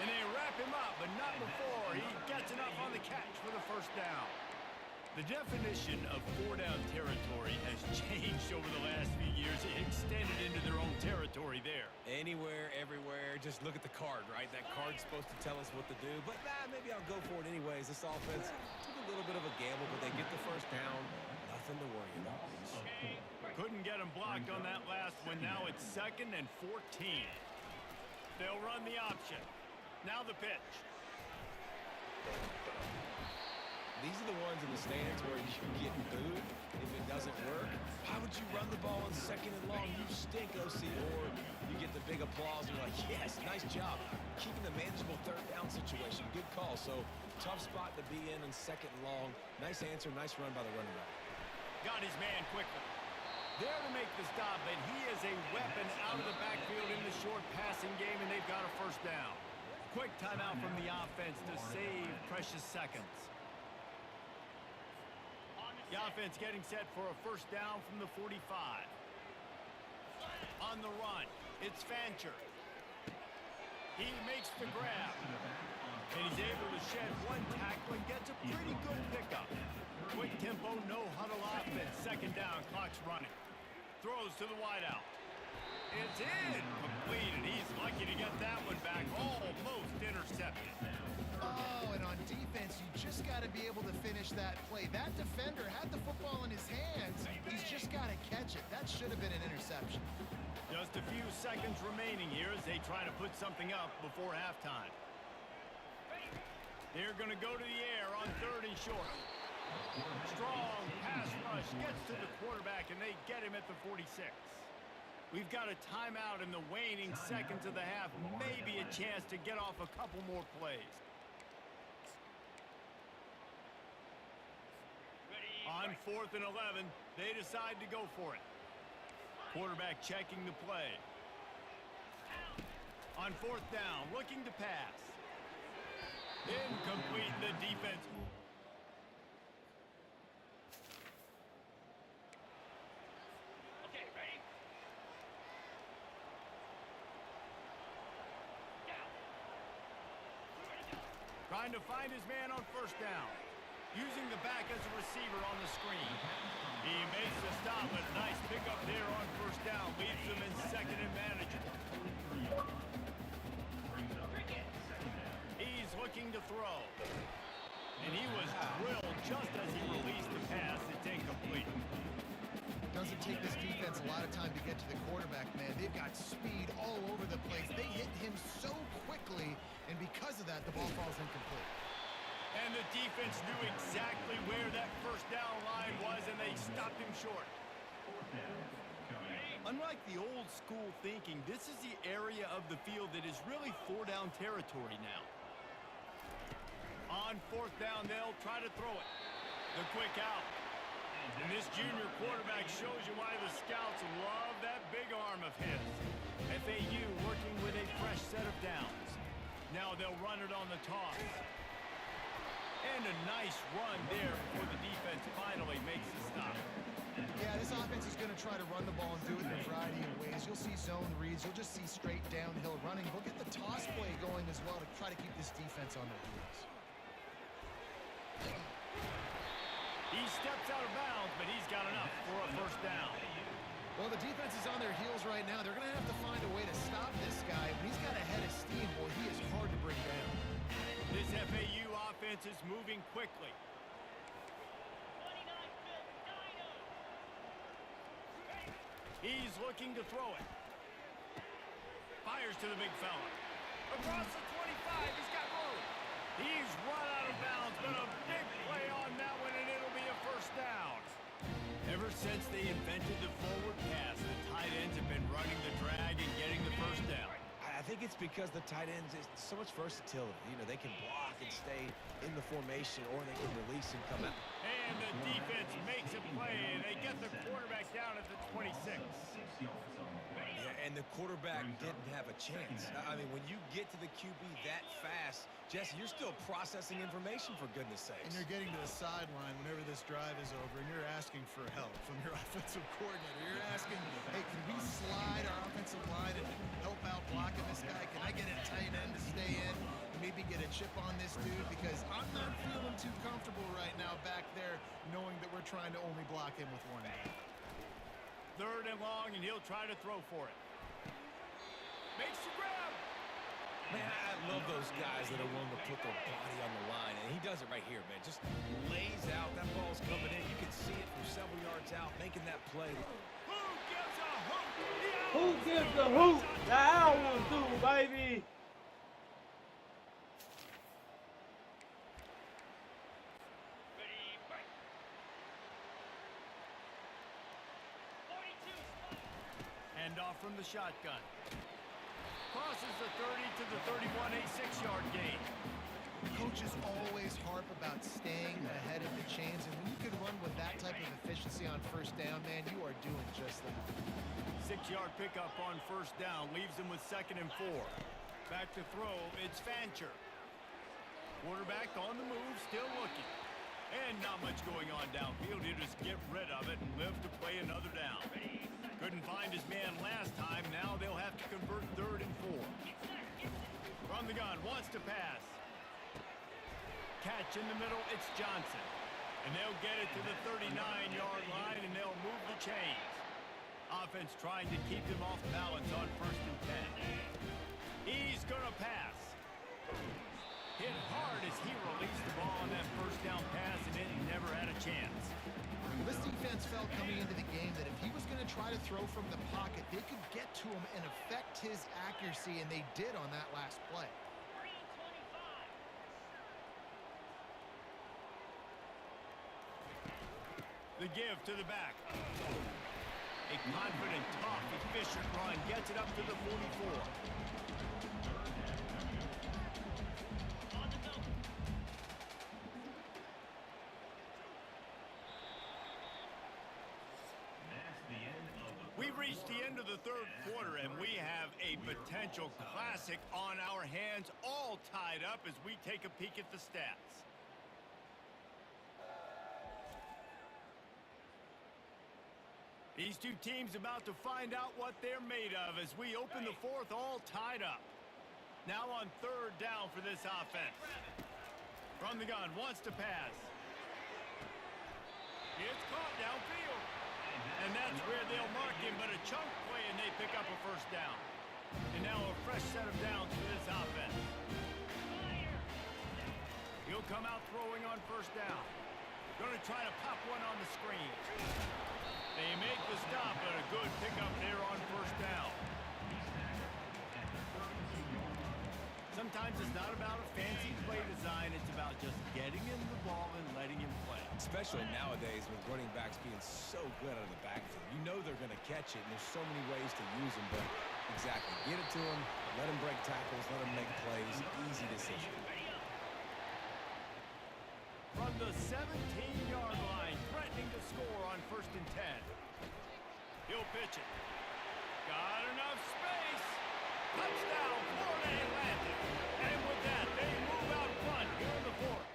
And they wrap him up, but not before he gets enough on the catch for the first down. The definition of 4-down territory has changed over the last few years. It extended into their own territory there. Anywhere, everywhere, just look at the card, right? That card's supposed to tell us what to do, but maybe I'll go for it anyways. This offense took a little bit of a gamble, but they get the first down. nothing to worry about. Couldn't get him blocked on that last one. Now it's 2nd and 14. They'll run the option. Now the pitch. These are the ones in the stands where you get booed if it doesn't work. Why would you run the ball on 2nd and long? You stink, OC. Or you get the big applause and you're like, yes, nice job. Keeping the manageable 3rd down situation. Good call. So tough spot to be in 2nd and long. Nice answer, nice run by the running back. Got his man quickly. There to make the stop, but he is a weapon out of the backfield in the short passing game, and they've got a 1st down. Quick timeout from the offense to save precious seconds. The offense getting set for a 1st down from the 45. On the run, it's Fancher. He makes the grab. And he's able to shed one tackle and gets a pretty good pickup. Quick tempo, no huddle offense. 2nd down, clock's running. Throws to the wideout. It's in. Complete, and he's lucky to get that one back. Almost intercepted. Oh, and on defense, you just got to be able to finish that play. That defender had the football in his hands. He's just got to catch it. That should have been an interception. Just a few seconds remaining here as they try to put something up before halftime. They're going to go to the air on 3rd and short. Strong pass rush gets to the quarterback, and they get him at the 46. We've got a timeout in the waning seconds of the half. Maybe a chance to get off a couple more plays. On 4th and 11, they decide to go for it. Quarterback checking the play. On 4th down, looking to pass. Incomplete. The defense. Okay, ready? Trying to find his man on 1st down. Using the back as a receiver on the screen. He makes the stop, but a nice pickup there on 1st down. Leaves them in 2nd and manageable. He's looking to throw. And he was drilled just as he released the pass. It's incomplete. Doesn't take this defense a lot of time to get to the quarterback, man. They've got speed all over the place. They hit him so quickly, and because of that, the ball falls incomplete. And the defense knew exactly where that 1st down line was, and they stopped him short. Unlike the old school thinking, this is the area of the field that is really 4-down territory now. On 4th down, they'll try to throw it. The quick out. And this junior quarterback shows you why the scouts love that big arm of his. FAU working with a fresh set of downs. Now they'll run it on the toss. And a nice run there before the defense finally makes the stop. Yeah, this offense is going to try to run the ball and do it in a variety of ways. You'll see zone reads. You'll just see straight downhill running. We'll get the toss play going as well to try to keep this defense on their heels. He steps out of bounds, but he's got enough for a 1st down. Well, the defense is on their heels right now. They're going to have to find a way to stop this guy. When he's got a head of steam, well, he is hard to bring down. This FAU offense is moving quickly. He's looking to throw it. Fires to the big fella. Across the 25, he's got room. He's run out of bounds, but a big play on that one, and it'll be a 1st down. Ever since they invented the forward pass, the tight ends have been running the drag and getting the 1st down. I think it's because the tight ends, is so much versatility. You know, they can block and stay in the formation, or they can release and come out. And the defense makes a play, and they get the quarterback down at the 26. Yeah, and the quarterback didn't have a chance. I mean, when you get to the QB that fast, Jesse, you're still processing information, for goodness sakes. And you're getting to the sideline whenever this drive is over, and you're asking for help from your offensive coordinator. You're asking, hey, can we slide our offensive line and help out blocking this guy? Can I get a tight end to stay in and maybe get a chip on this dude? Because I'm not feeling too comfortable right now back there knowing that we're trying to only block him with one guy. 3rd and long, and he'll try to throw for it. Makes the grab. Man, I love those guys that are willing to put their body on the line, and he does it right here, man. Just lays out. That ball's coming in. You can see it from several starts out making that play. Who gives a hoot? The Owls do, baby. Hand off from the shotgun. Crosses the 30 to the 31, a 6-yard gain. Coaches always harp about staying ahead of the chains, and when you can run with that type of efficiency on first down, man, you are doing just that. 6-yard pickup on first down leaves them with 2nd and 4. Back to throw, it's Fancher. Quarterback on the move, still looking. And not much going on downfield. He'll just get rid of it and live to play another down. Couldn't find his man last time. Now they'll have to convert 3rd and 4. From the gun, wants to pass. Catch in the middle, it's Johnson. And they'll get it to the 39-yard line, and they'll move the chains. Offense trying to keep them off balance on 1st and 10. He's going to pass. Hit hard as he released the ball on that first down pass, and then he never had a chance. This defense felt coming into the game that if he was going to try to throw from the pocket, they could get to him and affect his accuracy, and they did on that last play. The give to the back. A confident, tough, efficient run gets it up to the 44. We've reached the end of the 3rd quarter, and we have a potential classic on our hands, all tied up as we take a peek at the stats. These two teams about to find out what they're made of as we open the 4th, all tied up. Now on 3rd down for this offense. From the gun, wants to pass. It's caught downfield. And that's where they'll mark him, but a chunk play and they pick up a 1st down. And now a fresh set of downs for this offense. He'll come out throwing on 1st down. Going to try to pop one on the screen. They make the stop, but a good pickup there on 1st down. Sometimes it's not about a fancy play design. It's about just getting him the ball and letting him play. Especially nowadays with running backs being so good out of the backfield. You know they're going to catch it, and there's so many ways to use them. But exactly, get it to them, let them break tackles, let them make plays. Easy decision. From the 17-yard line, threatening to score on 1st and 10. He'll pitch it. Got enough space. Touchdown, Florida Atlantic. And with that, they move out front here in the 4th.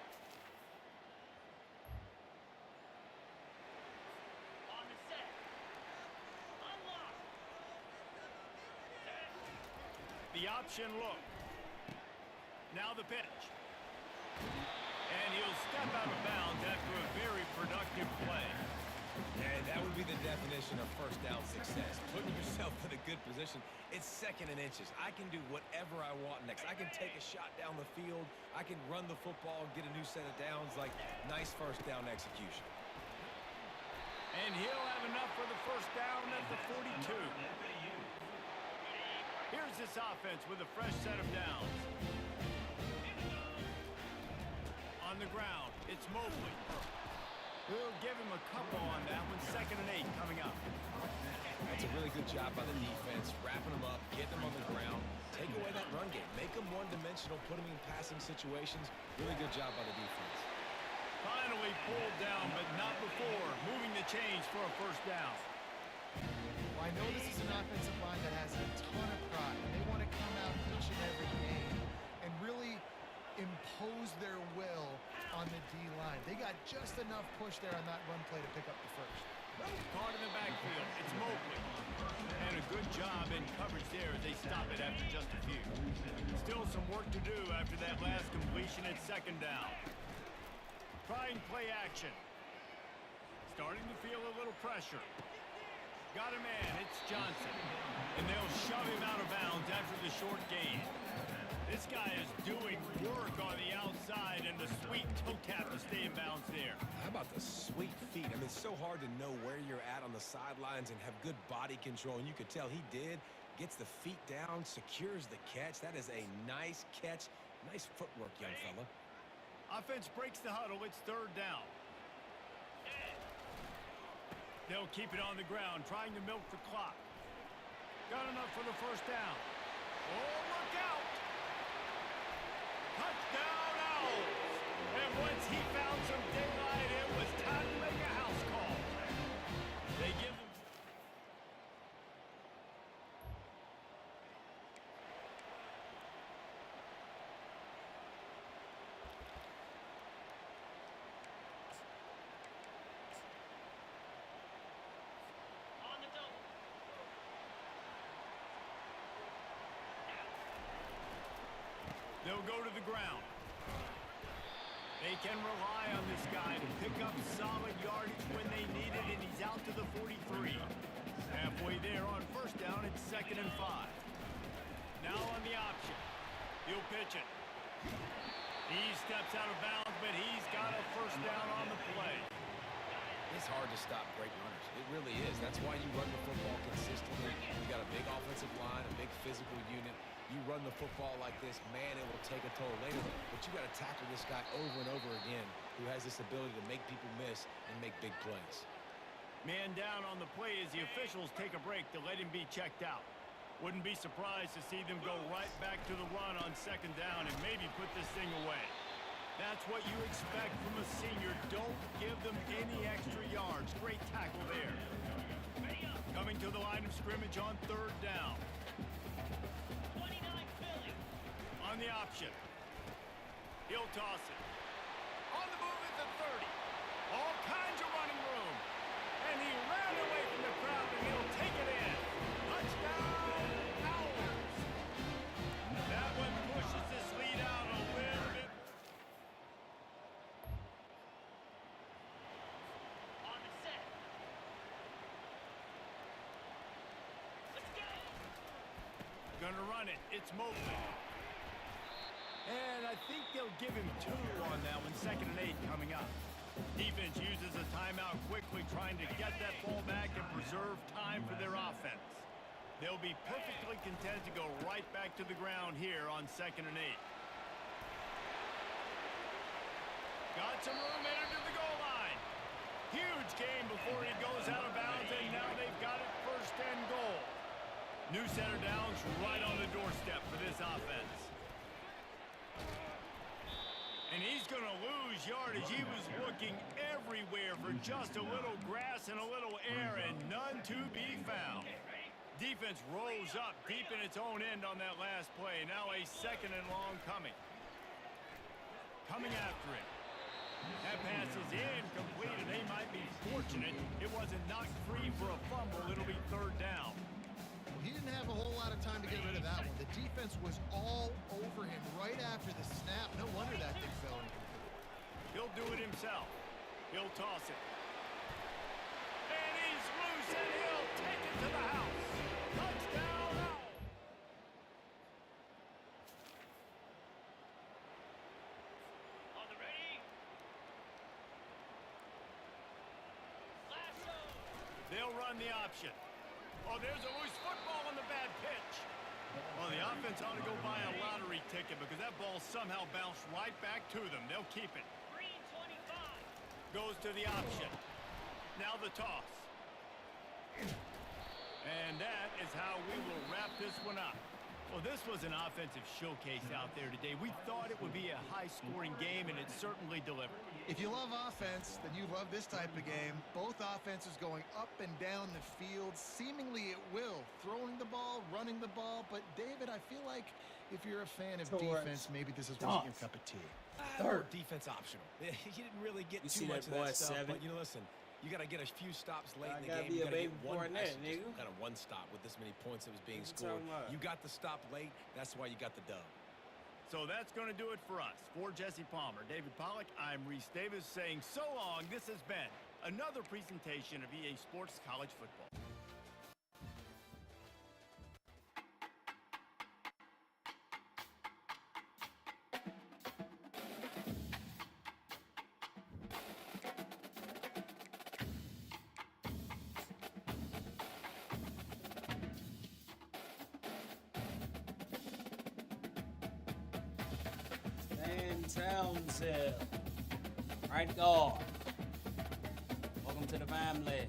On the set. Unlock. The option look. Now the pitch. And he'll step out of bounds after a very productive play. Yeah, that would be the definition of 1st down success. Putting yourself in a good position. It's 2nd and inches. I can do whatever I want next. I can take a shot down the field. I can run the football, get a new set of downs. Like, nice 1st down execution. And he'll have enough for the 1st down at the 42. Here's this offense with a fresh set of downs. On the ground, it's Mobley. We'll give him a couple on that one. 2nd and 8 coming up. That's a really good job by the defense, wrapping them up, getting them on the ground. Take away that run game. Make them one-dimensional, put them in passing situations. Really good job by the defense. Finally pulled down, but not before. Moving the chains for a 1st down. Well, I know this is an offensive line that has a ton of pride. They want to come out each and every game and really impose their will on the D-line. They got just enough push there on that run play to pick up the 1st. Caught in the backfield. It's Mobley. And a good job in coverage there as they stop it after just a few. Still some work to do after that last completion at 2nd down. Trying play action. Starting to feel a little pressure. Got a man. It's Johnson. And they'll shove him out of bounds after the short gain. This guy is doing work on the outside and the sweet toe tap to stay in bounds there. How about the sweet feet? I mean, it's so hard to know where you're at on the sidelines and have good body control, and you could tell he did. Gets the feet down, secures the catch. That is a nice catch. Nice footwork, young fella. Offense breaks the huddle. It's third down. They'll keep it on the ground, trying to milk the clock. Got enough for the first down. Oh, look out! Touchdown, Owls! And once he found some daylight, it was time to make a house call. They give him... They'll go to the ground. They can rely on this guy to pick up solid yardage when they need it, and he's out to the 43. Halfway there on first down, it's 2nd and 5. Now on the option. He'll pitch it. He steps out of bounds, but he's got a first down on the play. It's hard to stop great runners. It really is. That's why you run the football consistently. You got a big offensive line, a big physical unit. You run the football like this, man, it will take a toll later. But you got to tackle this guy over and over again who has this ability to make people miss and make big plays. Man down on the play as the officials take a break to let him be checked out. Wouldn't be surprised to see them go right back to the run on 2nd down and maybe put this thing away. That's what you expect from a senior. Don't give them any extra yards. Great tackle there. Coming to the line of scrimmage on 3rd down. On the option. He'll toss it. On the move at the 30. All kinds of running room. And he ran away from the crowd, and he'll take it in. Touchdown, Owls. That one pushes this lead out a little bit. On the set. Let's go. Gonna run it. It's Mobley. And I think they'll give him 2 on that one. 2nd and 8 coming up. Defense uses a timeout quickly, trying to get that ball back and preserve time for their offense. They'll be perfectly content to go right back to the ground here on 2nd and 8. Got some room headed to the goal line. Huge game before he goes out of bounds, and now they've got it 1st and goal. New center downs right on the doorstep for this offense. And he's going to lose yardage. He was looking everywhere for just a little grass and a little air, and none to be found. Defense rolls up deep in its own end on that last play. Now a 2nd and long coming. Coming after it. That pass is incomplete, and they might be fortunate it wasn't knocked free for a fumble. It'll be 3rd down. He didn't have a whole lot of time to get rid of that one. The defense was all over him right after the snap. No wonder that thing fell incomplete. He'll do it himself. He'll toss it. And he's loose, and he'll take it to the house. Touchdown, Owls. On the ready. Lasso. They'll run the option. Oh, there's a loose football on the bad pitch. Well, the offense ought to go buy a lottery ticket because that ball somehow bounced right back to them. They'll keep it. Green 25. Goes to the option. Now the toss. And that is how we will wrap this one up. Well, this was an offensive showcase out there today. We thought it would be a high-scoring game, and it certainly delivered. If you love offense, then you love this type of game. Both offenses going up and down the field, seemingly at will. Throwing the ball, running the ball. But, David, I feel like if you're a fan of defense, maybe this is wasn't your cup of tea. Defense optional. You didn't really get too much of that stuff, but, listen, you got to get a few stops late in the game. You got to get one, kind of one stop with this many points that was being scored. You got the stop late. That's why you got the dub. So that's going to do it for us. For Jesse Palmer, David Pollack, I'm Reese Davis saying so long. This has been another presentation of EA Sports College Football. Townsend. Right guard. Welcome to the family.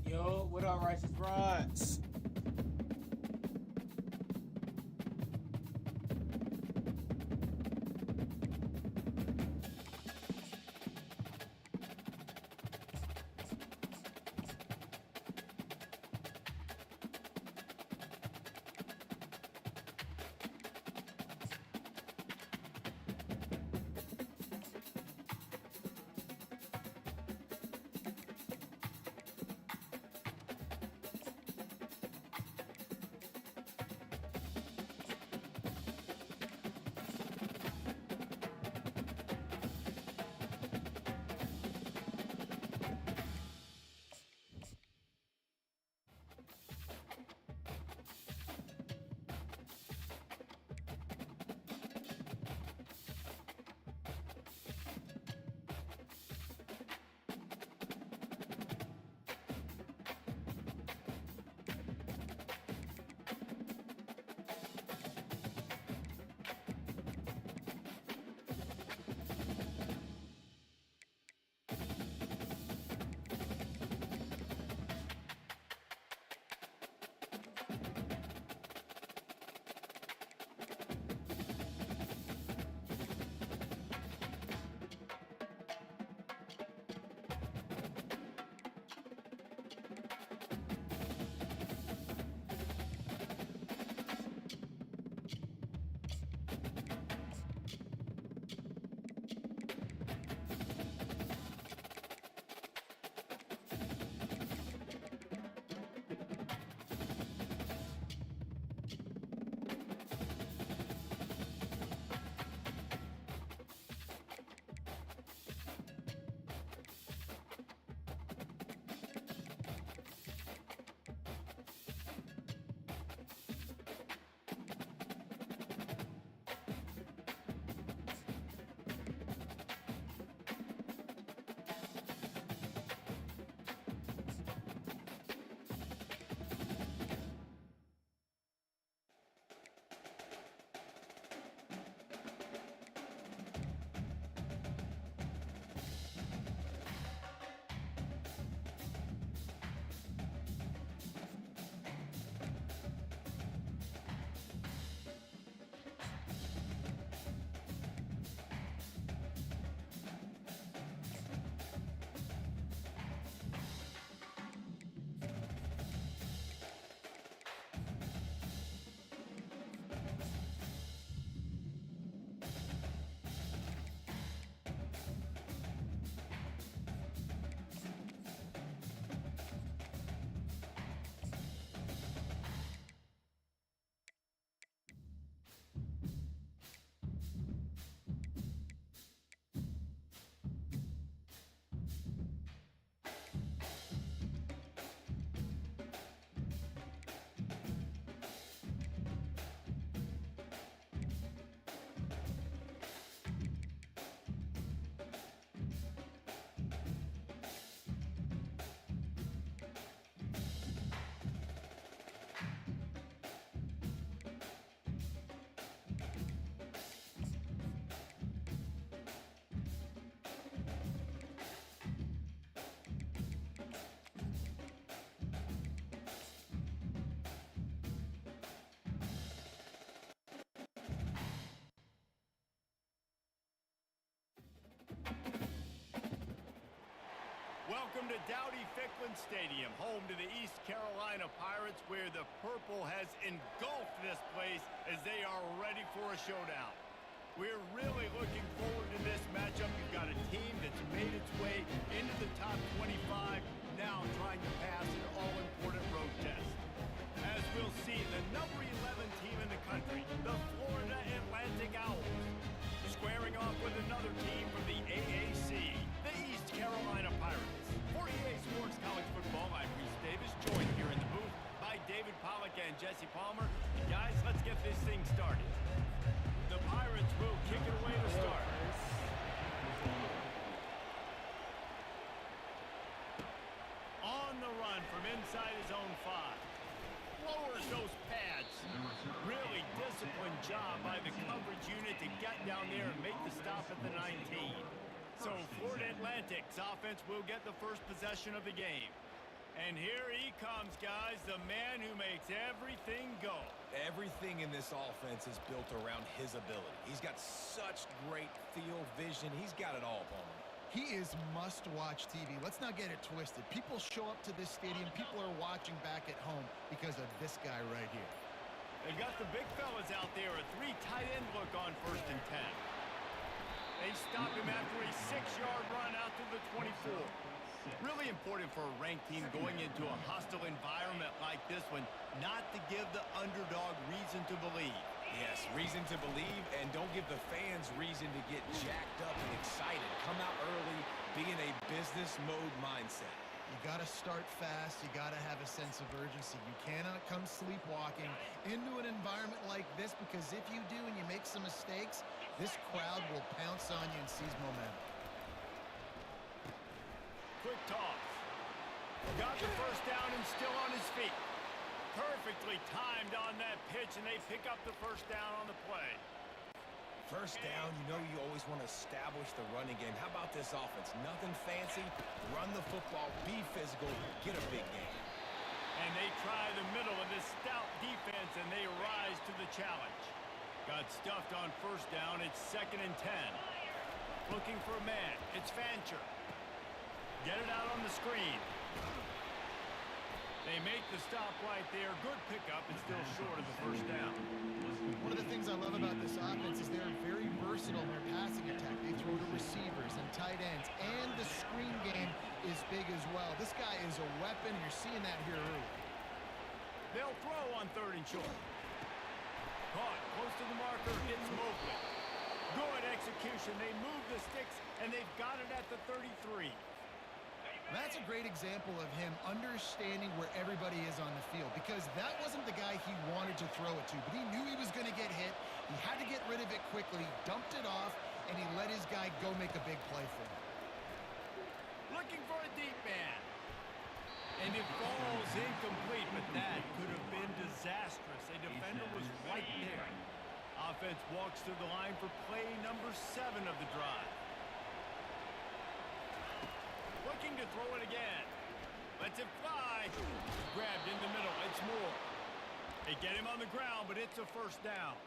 Yo, what up, Righteous Rods? Welcome to Dowdy-Ficklin Stadium, home to the East Carolina Pirates, where the purple has engulfed this place as they are ready for a showdown. We're really looking forward to this matchup. You've got a team that's made its way into the top 25, now trying to pass an all-important road test. As we'll see, the number 11 team in the country, the Florida Atlantic Owls, squaring off with another team from the AAC, the East Carolina Pirates. For EA Sports College Football, I'm Reese Davis, joined here in the booth by David Pollack and Jesse Palmer. Guys, let's get this thing started. The Pirates will kick it away to start. On the run from inside his own 5. Lowers those pads. Really disciplined job by the coverage unit to get down there and make the stop at the 19. So Florida Atlantic's offense will get the first possession of the game. And here he comes, guys, the man who makes everything go. Everything in this offense is built around his ability. He's got such great field vision. He's got it all, Palmer. He is must-watch TV. Let's not get it twisted. People show up to this stadium. People are watching back at home because of this guy right here. They've got the big fellas out there. A 3 tight end look on 1st and 10. They stop him after a 6-yard run out to the 24. Really important for a ranked team going into a hostile environment like this one, not to give the underdog reason to believe. Yes, reason to believe, and don't give the fans reason to get jacked up and excited. Come out early, be in a business mode mindset. You got to start fast. You got to have a sense of urgency. You cannot come sleepwalking into an environment like this, because if you do and you make some mistakes, this crowd will pounce on you and seize momentum. Quick toss. Got the first down and still on his feet. Perfectly timed on that pitch, and they pick up the first down on the play. First down, you know you always want to establish the running game. How about this offense? Nothing fancy. Run the football, be physical, get a big game. And they try the middle of this stout defense, and they rise to the challenge. Got stuffed on first down. It's 2nd and 10. Looking for a man. It's Fancher. Get it out on the screen. They make the stop right there. Good pickup and still short of the first down. One of the things I love about this offense is they're very versatile in their passing attack. They throw to receivers and tight ends, and the screen game is big as well. This guy is a weapon. You're seeing that here early. They'll throw on 3rd and short. Caught close to the marker. It's Mobley. Good execution. They move the sticks, and they've got it at the 33. That's a great example of him understanding where everybody is on the field, because that wasn't the guy he wanted to throw it to, but he knew he was going to get hit. He had to get rid of it quickly, dumped it off, and he let his guy go make a big play for him. Looking for a deep man. And it falls incomplete, but that could have been disastrous. A defender was right there. Offense walks through the line for play number 7 of the drive. Looking to throw it again. Lets it fly. Grabbed in the middle. It's Moore. They get him on the ground, but it's a first down.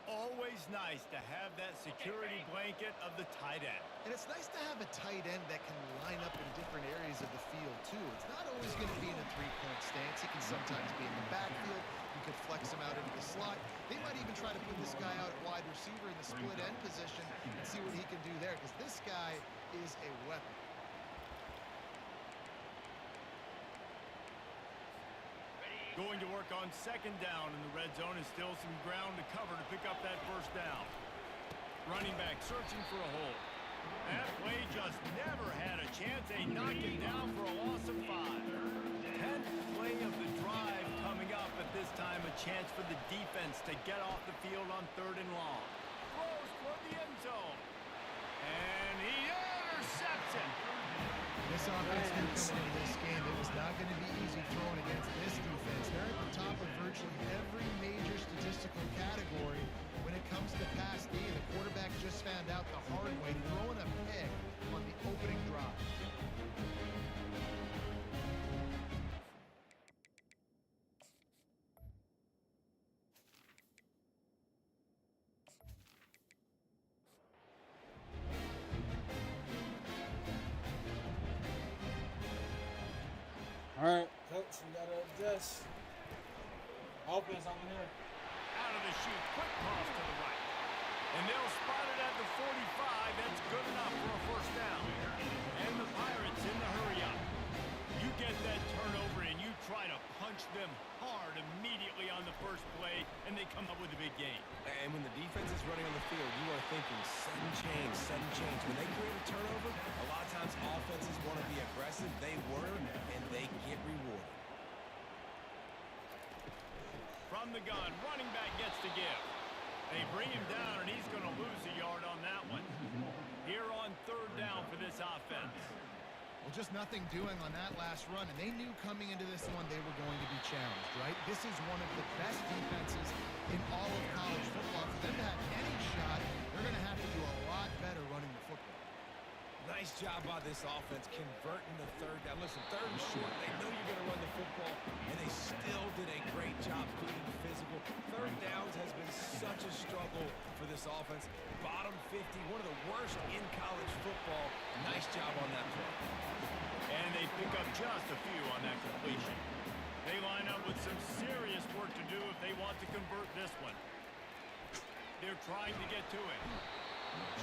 Always nice to have that security blanket of the tight end. And it's nice to have a tight end that can line up in different areas of the field, too. It's not always going to be in a 3-point stance. He can sometimes be in the backfield. You could flex him out into the slot. They might even try to put this guy out at wide receiver in the split end position and see what he can do there, because this guy is a weapon. Going to work on 2nd down in the red zone, is still some ground to cover to pick up that first down. Running back searching for a hole. That play just never had a chance. They knock it down for a loss of 5. 10th play of the drive coming up, at this time a chance for the defense to get off the field on 3rd and long. Throws toward the end zone. And he intercepts it. This offense knew coming into this game it was not going to be easy throwing against this defense. They're at the top of virtually every major statistical category when it comes to pass D, and the quarterback just found out the hard way, throwing a pick on the opening drive. All right, coach, we got to adjust. Offense over here. Out of the chute, quick cross to the right. And they'll spot it at the 45. That's good enough for a first down. And the Pirates in the hurry up. You get that turnover and you try to punch them hard immediately on the first play, and they come up with a big gain. And when the defense is running on the field, you are thinking sudden change, sudden change. When they create a turnover, a lot of times offenses want to be aggressive. They were, and they get rewarded. From the gun, running back gets to give. They bring him down, and he's going to lose a yard on that one. Here on third down for this offense. Well, just nothing doing on that last run, and they knew coming into this one they were going to be challenged, right? This is one of the best defenses in all of college football. For them to have any shot, they're going to have to do a lot better running the football. Nice job by this offense converting the third down. Listen, third and short, they know you're going to run the football, and they still did a great job being physical. Third downs has been such a struggle for this offense. Bottom 50, one of the worst in college football. Nice job on that play. And they pick up just a few on that completion. They line up with some serious work to do if they want to convert this one. They're trying to get to it.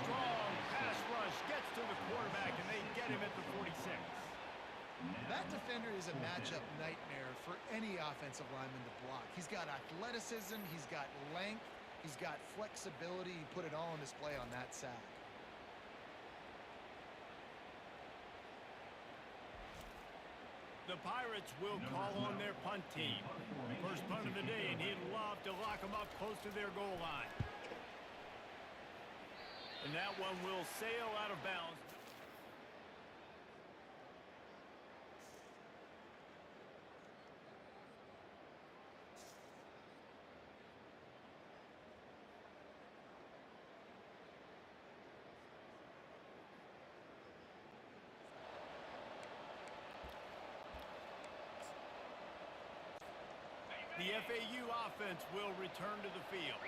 Strong pass rush gets to the quarterback, and they get him at the 46. That defender is a matchup nightmare for any offensive lineman to block. He's got athleticism, he's got length, he's got flexibility. He put it all on display on that sack. The Pirates will call on their punt team. First punt of the day, and he'd love to lock them up close to their goal line. And that one will sail out of bounds. The FAU offense will return to the field.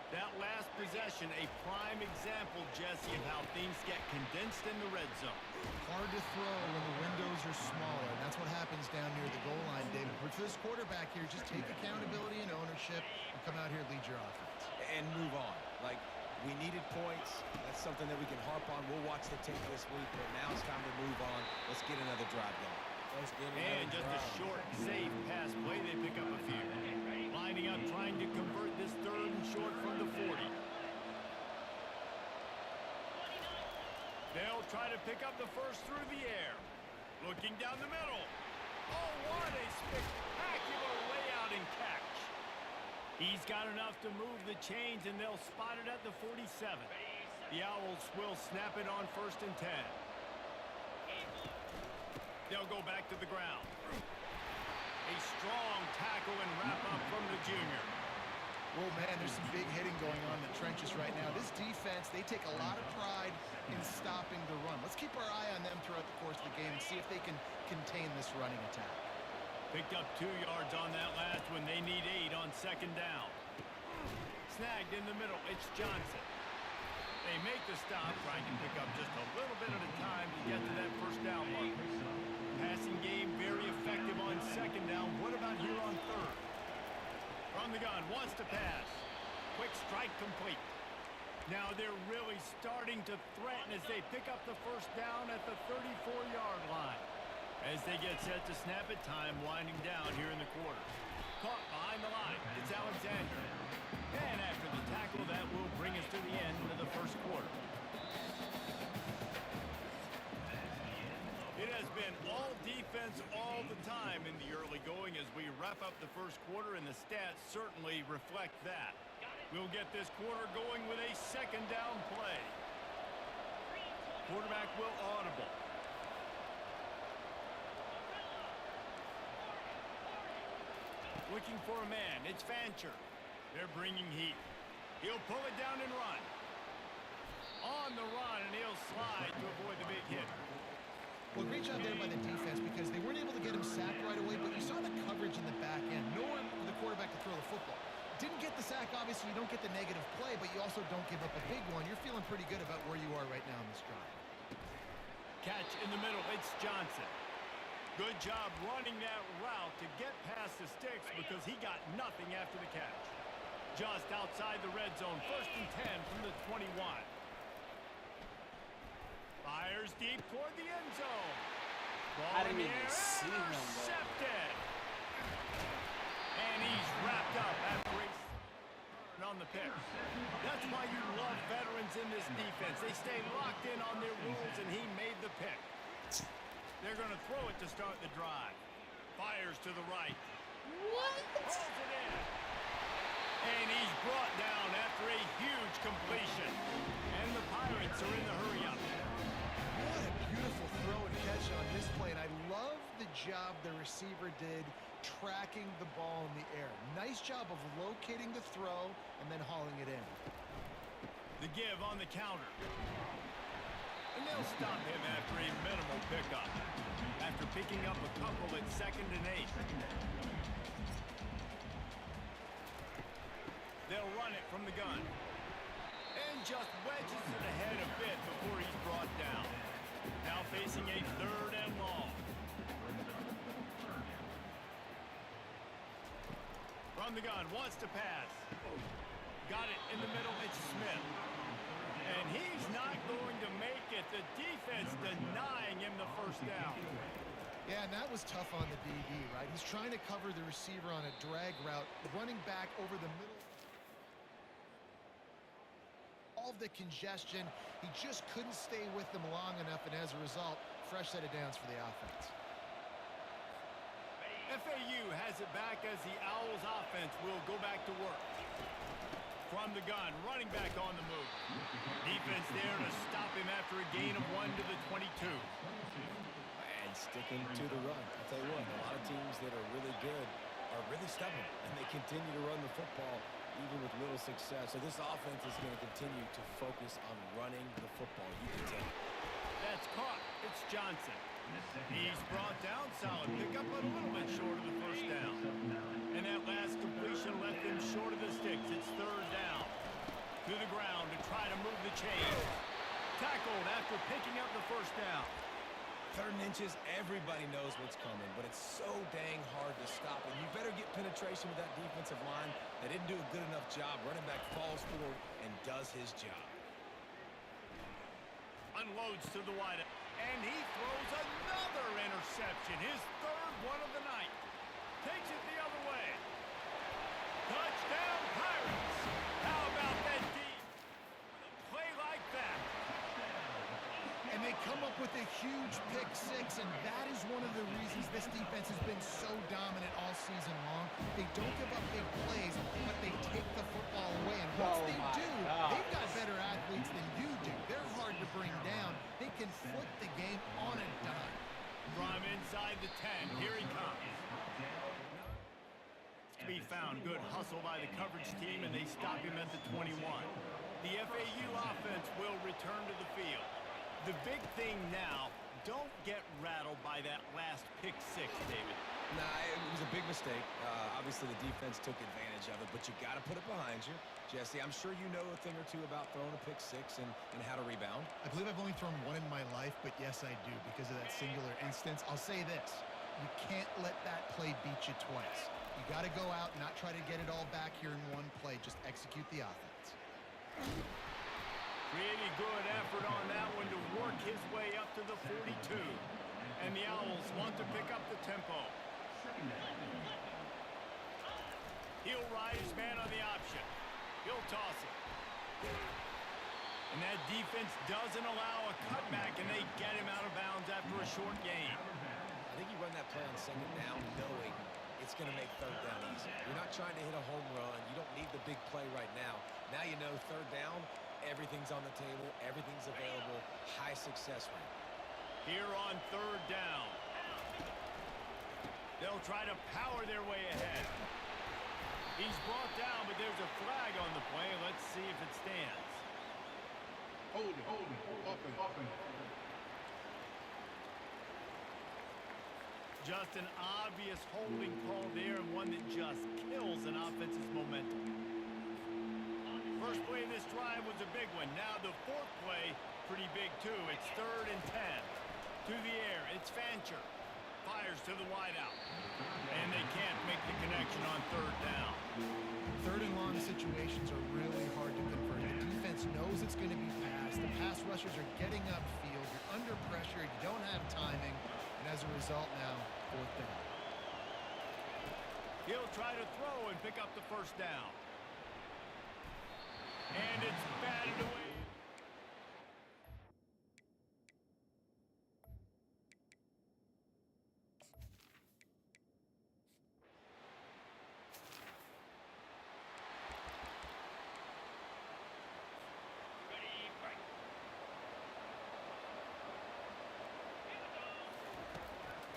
That last possession, a prime example, Jesse, of how things get condensed in the red zone. Hard to throw when the windows are smaller, and that's what happens down near the goal line, David. But for this quarterback here, just take accountability and ownership and come out here and lead your offense. And move on. Like, we needed points. That's something that we can harp on. We'll watch the tape this week, but now it's time to move on. Let's get another drive going. And just a short, safe pass play. They pick up a few. Lining up, trying to convert this third and short from the 40. They'll try to pick up the first through the air. Looking down the middle. Oh, what a spectacular layout and catch. He's got enough to move the chains, and they'll spot it at the 47. The Owls will snap it on 1st and 10. They'll go back to the ground. A strong tackle and wrap up from the junior. Well, man, there's some big hitting going on in the trenches right now. This defense, they take a lot of pride in stopping the run. Let's keep our eye on them throughout the course of the game and see if they can contain this running attack. Picked up 2 yards on that last one. They need 8 on 2nd down. Snagged in the middle. It's Johnson. They make the stop, trying to pick up just a little bit at a time to get to that 1st down mark. Passing game very effective on 2nd down. What about here on 3rd? From the gun, wants to pass. Quick strike complete. Now they're really starting to threaten as they pick up the 1st down at the 34-yard line. As they get set to snap it, time winding down here in the quarter. Caught behind the line. It's Alexander. And after the tackle, that will bring us to the end of the 1st quarter. It has been all defense all the time in the early going as we wrap up the 1st quarter, and the stats certainly reflect that. We'll get this quarter going with a 2nd down play. Quarterback will audible. Looking for a man. It's Fancher. They're bringing heat. He'll pull it down and run. On the run, and he'll slide to avoid the big hit. Well, great job there by the defense because they weren't able to get him sacked right away, but you saw the coverage in the back end. Nowhere for the quarterback to throw the football. Didn't get the sack, obviously. You don't get the negative play, but you also don't give up a big one. You're feeling pretty good about where you are right now in this drive. Catch in the middle. It's Johnson. Good job running that route to get past the sticks because he got nothing after the catch. Just outside the red zone, 1st and 10 from the 21. Fires deep toward the end zone. Ball in the air, intercepted. And he's wrapped up after he's on the pick. That's why you love veterans in this defense. They stay locked in on their rules, and he made the pick. They're going to throw it to start the drive. Fires to the right. What? Pulls it in. And he's brought down after a huge completion. And the Pirates are in the hurry-up. What a beautiful throw and catch on this play. And I love the job the receiver did tracking the ball in the air. Nice job of locating the throw and then hauling it in. The give on the counter. And they'll stop him after a minimal pickup. After picking up a couple at 2nd and 8. They'll run it from the gun. And just wedges it ahead a bit before he's brought down. Now facing a 3rd and long. From the gun, wants to pass. Got it in the middle, it's Smith. And he's not going to make it. The defense denying him the 1st down. Yeah, and that was tough on the DB, right? He's trying to cover the receiver on a drag route, running back over the middle. All of the congestion, he just couldn't stay with them long enough, and as a result, fresh set of downs for the offense. FAU has it back as the Owls offense will go back to work. From the gun, running back on the move. Defense there to stop him after a gain of 1 to the 22. And sticking to the run. I'll tell you what, a lot of teams that are really good are really stubborn, and they continue to run the football even with little success. So this offense is going to continue to focus on running the football. You can tell. That's caught. It's Johnson. He's brought down, solid pickup, but a little bit short of the 1st down. And that last completion left him short of the sticks. It's 3rd down. To the ground to try to move the chains. Tackled after picking up the 1st down. 3rd and inches, everybody knows what's coming, but it's so dang hard to stop. And you better get penetration with that defensive line. They didn't do a good enough job. Running back falls forward and does his job. Unloads to the wide. And he throws another interception. His 3rd one of the night. Takes it the other way. Touchdown Pirates. How about that D? With a play like that. And they come up with a huge pick 6, and that is one of the reasons this defense has been so dominant all season long. They don't give up big plays, but they take the football away. And once they do, they've got better athletes than you do. They're hard to bring down. They can flip the game on a dime. From inside the 10, here he comes. To be found, good hustle by the coverage team, and they stop him at the 21. The FAU offense will return to the field. The big thing now, don't get rattled by that last pick 6, David. Nah, it was a big mistake. Obviously, the defense took advantage of it, but you got to put it behind you. Jesse, I'm sure you know a thing or two about throwing a pick 6 and how to rebound. I believe I've only thrown one in my life, but yes, I do because of that singular instance. I'll say this. You can't let that play beat you twice. You got to go out and not try to get it all back here in one play. Just execute the offense. Really good effort on that one to work his way up to the 42. And the Owls want to pick up the tempo. He'll ride his man on the option. He'll toss it. And that defense doesn't allow a cutback, and they get him out of bounds after a short gain. I think you run that play on 2nd down knowing it's going to make 3rd down easy. You're not trying to hit a home run. You don't need the big play right now. Now you know 3rd down, everything's on the table, everything's available, high success rate. Here on 3rd down. They'll try to power their way ahead. He's brought down, but there's a flag on the play. Let's see if it stands. Hold it. Offense. Just an obvious holding call there, and one that just kills an offense's momentum. First play of this drive was a big one. Now the 4th play, pretty big too. It's 3rd and 10. To the air, it's Fancher. fires to the wideout. And they can't make the connection on third down. Third and long situations are really hard to convert. The defense knows it's going to be passed. The pass rushers are getting upfield. You're under pressure. You don't have timing. And as a result now, fourth down. He'll try to throw and pick up the first down. And it's batted away.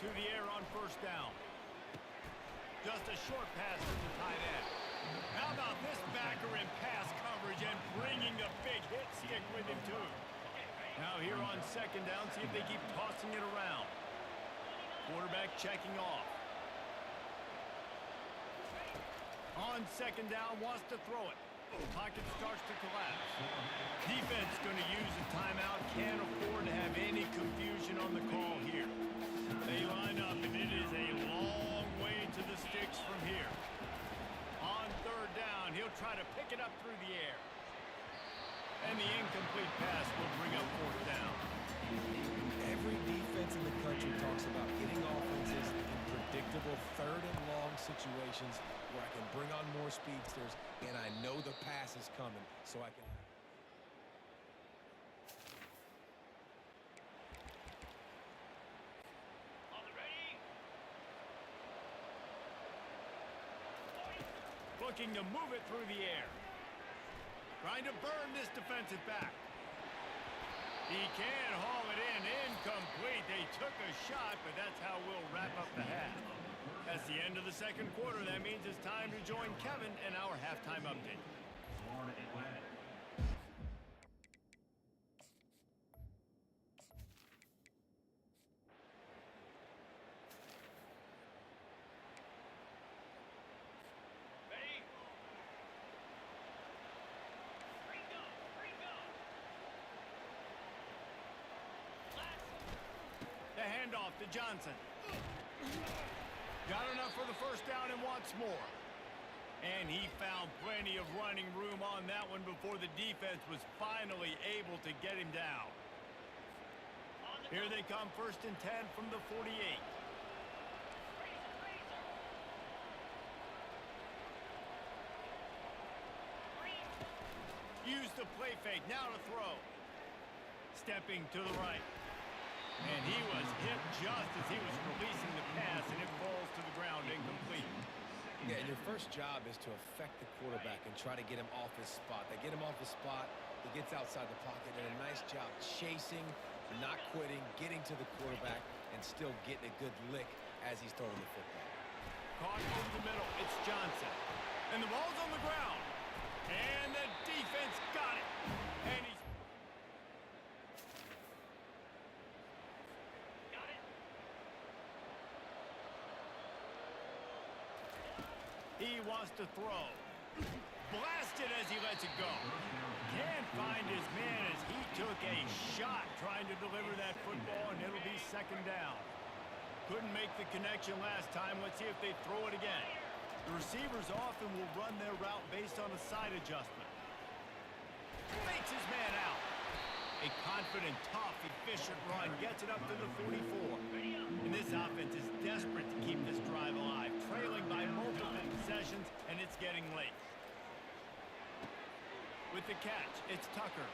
To the air on first down. Just a short pass to the tight end. How about this backer in pass coverage and bringing the big hit stick with him too. Now here on second down, see if they keep tossing it around. Quarterback checking off. On second down, wants to throw it. Pocket starts to collapse. Defense going to use a timeout. Can't afford to have any confusion on the call here. They line up, and it is a long way to the sticks from here. On third down, he'll try to pick it up through the air. And the incomplete pass will bring up fourth down. Every defense in the country talks about getting offenses in predictable third and long situations where I can bring on more speedsters, and I know the pass is coming, so I can... Looking to move it through the air. Trying to burn this defensive back. He can haul it in. Incomplete. They took a shot, but that's how we'll wrap up the half. That's the end of the second quarter. That means it's time to join Kevin in our halftime update. Florida Atlantic. The handoff to Johnson. Got enough for the first down and wants more. And he found plenty of running room on that one before the defense was finally able to get him down. Here they come, first and 10 from the 48. Use the play fake, now to throw. Stepping to the right. And he was hit just as he was releasing the pass, and it falls to the ground incomplete. Yeah, and your first job is to affect the quarterback and try to get him off his spot. They get him off his spot, he gets outside the pocket, and a nice job chasing, not quitting, getting to the quarterback, and still getting a good lick as he's throwing the football. Caught in the middle, it's Johnson. And the ball's on the ground. And the defense got it. And he's... He wants to throw. Blasted as he lets it go. Can't find his man as he took a shot trying to deliver that football, and it'll be second down. Couldn't make the connection last time. Let's see if they throw it again. The receivers often will run their route based on a side adjustment. Fakes his man out. A confident, tough, efficient run gets it up to the 44. And this offense is desperate to keep this drive alive, trailing by multiple possessions, and it's getting late. With the catch, it's Tucker.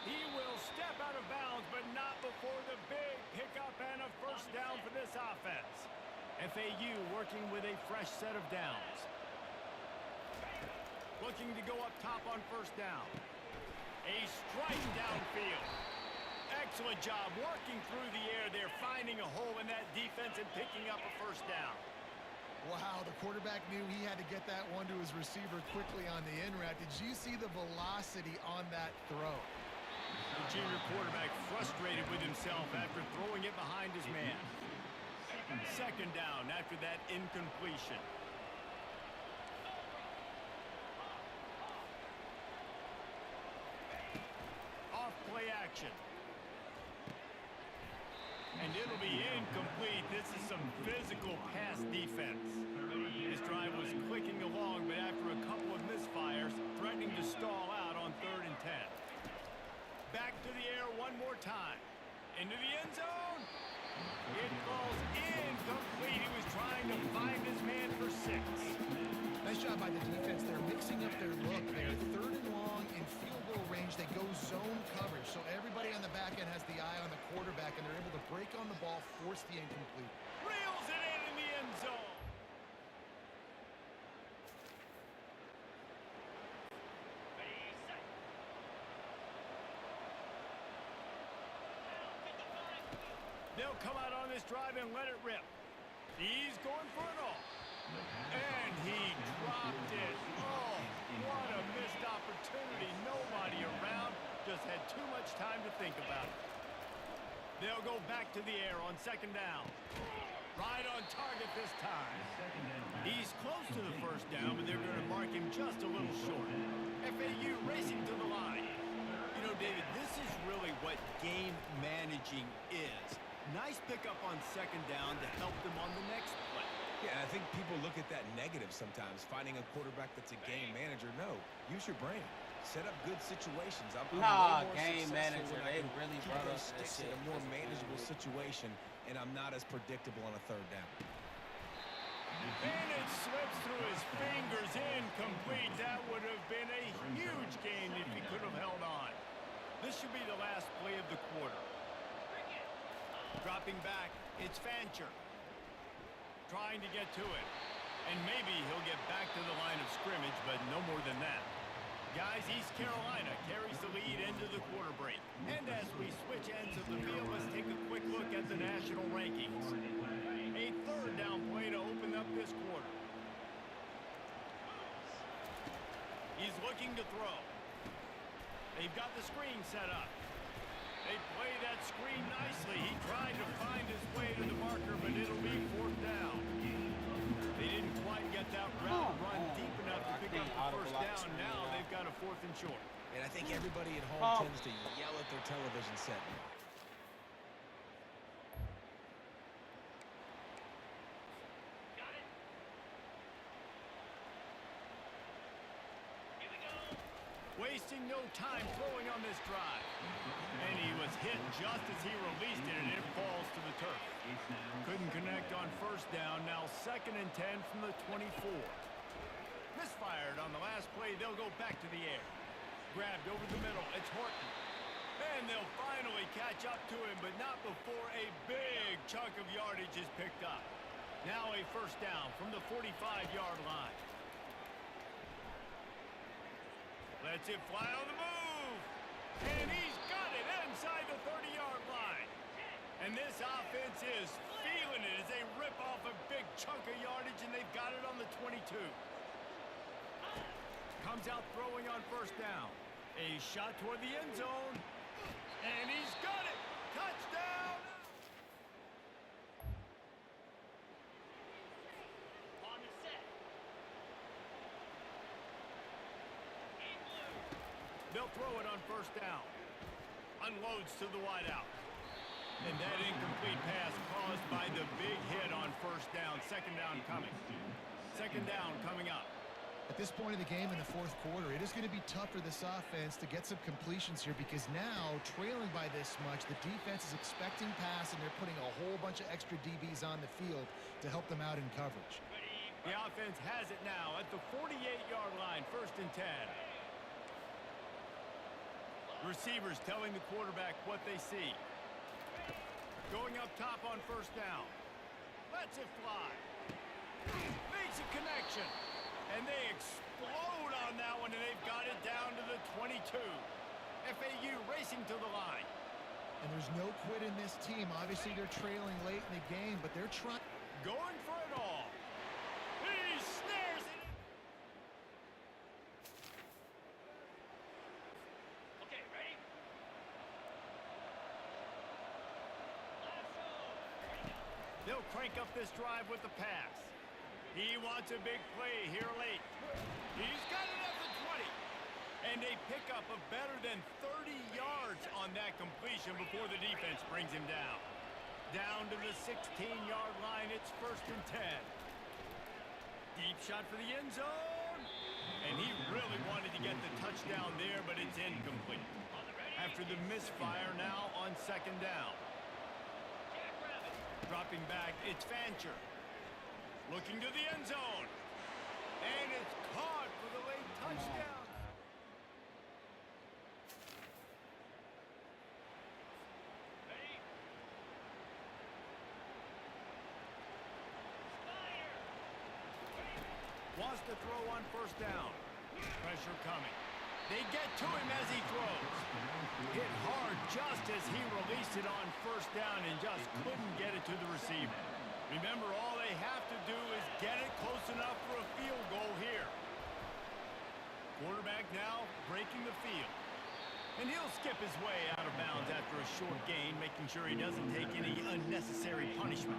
He will step out of bounds, but not before the big pickup and a first down for this offense. FAU working with a fresh set of downs. Looking to go up top on first down. A strike downfield. Excellent job working through the air there, finding a hole in that defense and picking up a first down. Wow, the quarterback knew he had to get that one to his receiver quickly on the in route. Did you see the velocity on that throw? The junior quarterback frustrated with himself after throwing it behind his man. Second down after that incompletion. Off play action. And it'll be incomplete. This is some physical pass defense. This drive was clicking along, but after a couple of misfires, threatening to stall out on 3rd and 10. Back to the air one more time. Into the end zone. It falls incomplete. He was trying to find his man for 6. Nice job by the defense. They're mixing up their look. They're 3rd and long in field goal range. They go zone coverage. So everybody on the back end has the eye on the quarterback, and they're able to break on the ball, force the incomplete. Reels it in the end zone. They'll come out on this drive and let it rip. He's going for it all. And he dropped it. Oh, what a missed opportunity. Nobody around. Just had too much time to think about it. They'll go back to the air on 2nd down. Right on target this time. He's close to the 1st down, but they're going to mark him just a little short. FAU racing to the line. You know, David, this is really what game managing is. Nice pickup on 2nd down to help them on the next play. Yeah, I think people look at that negative sometimes, finding a quarterback that's a game manager. No, use your brain. Set up good situations. I'm way more game successful manager. when I They can really keep brought those up that sticks in shit. a more manageable situation, and I'm not as predictable on a 3rd down. And it slips through his fingers, incomplete. That would have been a huge gain if he could have held on. This should be the last play of the quarter. Dropping back, it's Fancher. Trying to get to it. And maybe he'll get back to the line of scrimmage, but no more than that. Guys, East Carolina carries the lead into the quarter break. And as we switch ends of the field, let's take a quick look at the national rankings. A 3rd down play to open up this quarter. He's looking to throw. They've got the screen set up. They play that screen nicely. He tried to find his way to the marker, but it'll be 4th down. They didn't quite get that route run deep enough to pick up the 1st down. Now they've got a 4th and short. And I think everybody at home tends to yell at their television set. Wasting no time throwing on this drive. And he was hit just as he released it, and it falls to the turf. Couldn't connect on 1st down. Now 2nd and 10 from the 24. Misfired on the last play. They'll go back to the air. Grabbed over the middle. It's Horton. And they'll finally catch up to him, but not before a big chunk of yardage is picked up. Now a 1st down from the 45-yard line. Lets it fly on the move. And he's got it inside the 30-yard line. And this offense is feeling it as they rip off a big chunk of yardage, and they've got it on the 22. Comes out throwing on 1st down. A shot toward the end zone. And he's got it. Touchdown. They'll throw it on 1st down. Unloads to the wideout. And that incomplete pass caused by the big hit on 1st down. 2nd down coming. 2nd down coming up. At this point of the game in the 4th quarter, it is going to be tough for this offense to get some completions here because now, trailing by this much, the defense is expecting pass, and they're putting a whole bunch of extra DBs on the field to help them out in coverage. The offense has it now at the 48-yard line, 1st and 10. Receivers telling the quarterback what they see. Going up top on 1st down. Lets it fly. Makes a connection. And they explode on that one, and they've got it down to the 22. FAU racing to the line. And there's no quit in this team. Obviously, they're trailing late in the game, but they're trying. Going for it all. He snares it. Okay, ready? They'll crank up this drive with the pass. He wants a big play here late. He's got it at the 20. And a pickup of better than 30 yards on that completion before the defense brings him down. down to the 16-yard line. It's 1st and 10. Deep shot for the end zone. And he really wanted to get the touchdown there, but it's incomplete. After the misfire, now on 2nd down. Dropping back, it's Fancher. Looking to the end zone. And it's caught for the late touchdown. Wants to throw on 1st down. Pressure coming. They get to him as he throws. Hit hard just as he released it on 1st down and just couldn't get it to the receiver. Remember, all they have to do is get it close enough for a field goal here. Quarterback now breaking the field. And he'll skip his way out of bounds after a short gain, making sure he doesn't take any unnecessary punishment.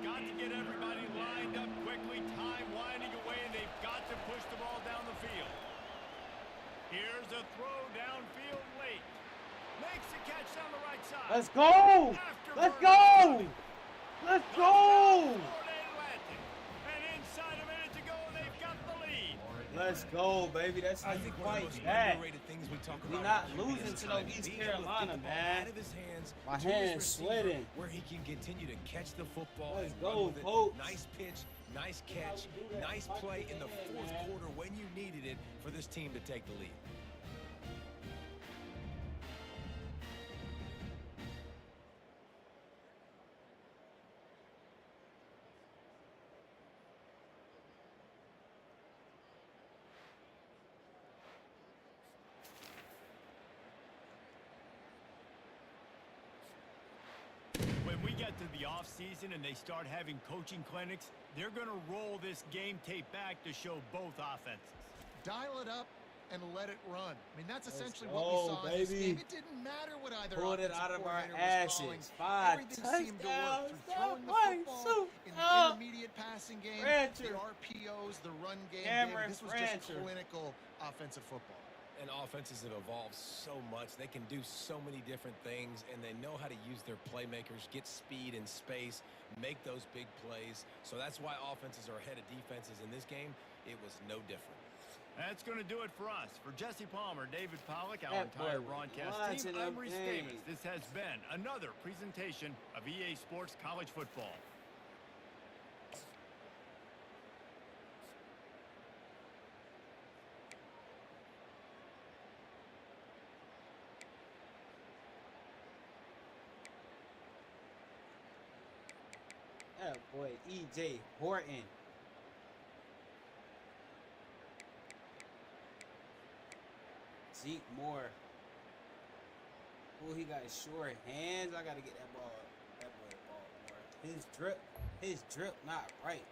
Got to get everybody lined up quickly, time winding away, and they've got to push the ball down the field. Here's a throw downfield late. Makes the catch down the right side. Let's go! Let's go! Let's go! And inside a minute to go, they've got the lead. Let's go, baby. That's how you fight back. We're not losing to no East Carolina, man. My hand's sweating. Where he can continue to catch the football. Let's go, Coach. Nice pitch, nice catch, nice play in the 4th quarter when you needed it for this team to take the lead. To the offseason and they start having coaching clinics, they're going to roll this game tape back to show both offenses. Dial it up and let it run. I mean, that's essentially what we saw in this game. It didn't matter what either pulled it out of our asses. 5 everything seemed to work through throwing the football in the intermediate passing game, the RPOs, the run game. This was just clinical offensive football. And offenses have evolved so much. They can do so many different things, and they know how to use their playmakers, get speed and space, make those big plays. So that's why offenses are ahead of defenses in this game. It was no different. That's going to do it for us. For Jesse Palmer, David Pollack, our entire broadcast team, I'm Reese Davis. This has been another presentation of EA Sports College Football. That boy, E.J. Horton. Zeke Moore. Oh, he got short hands. I gotta get that ball. That boy ball more. His drip not right.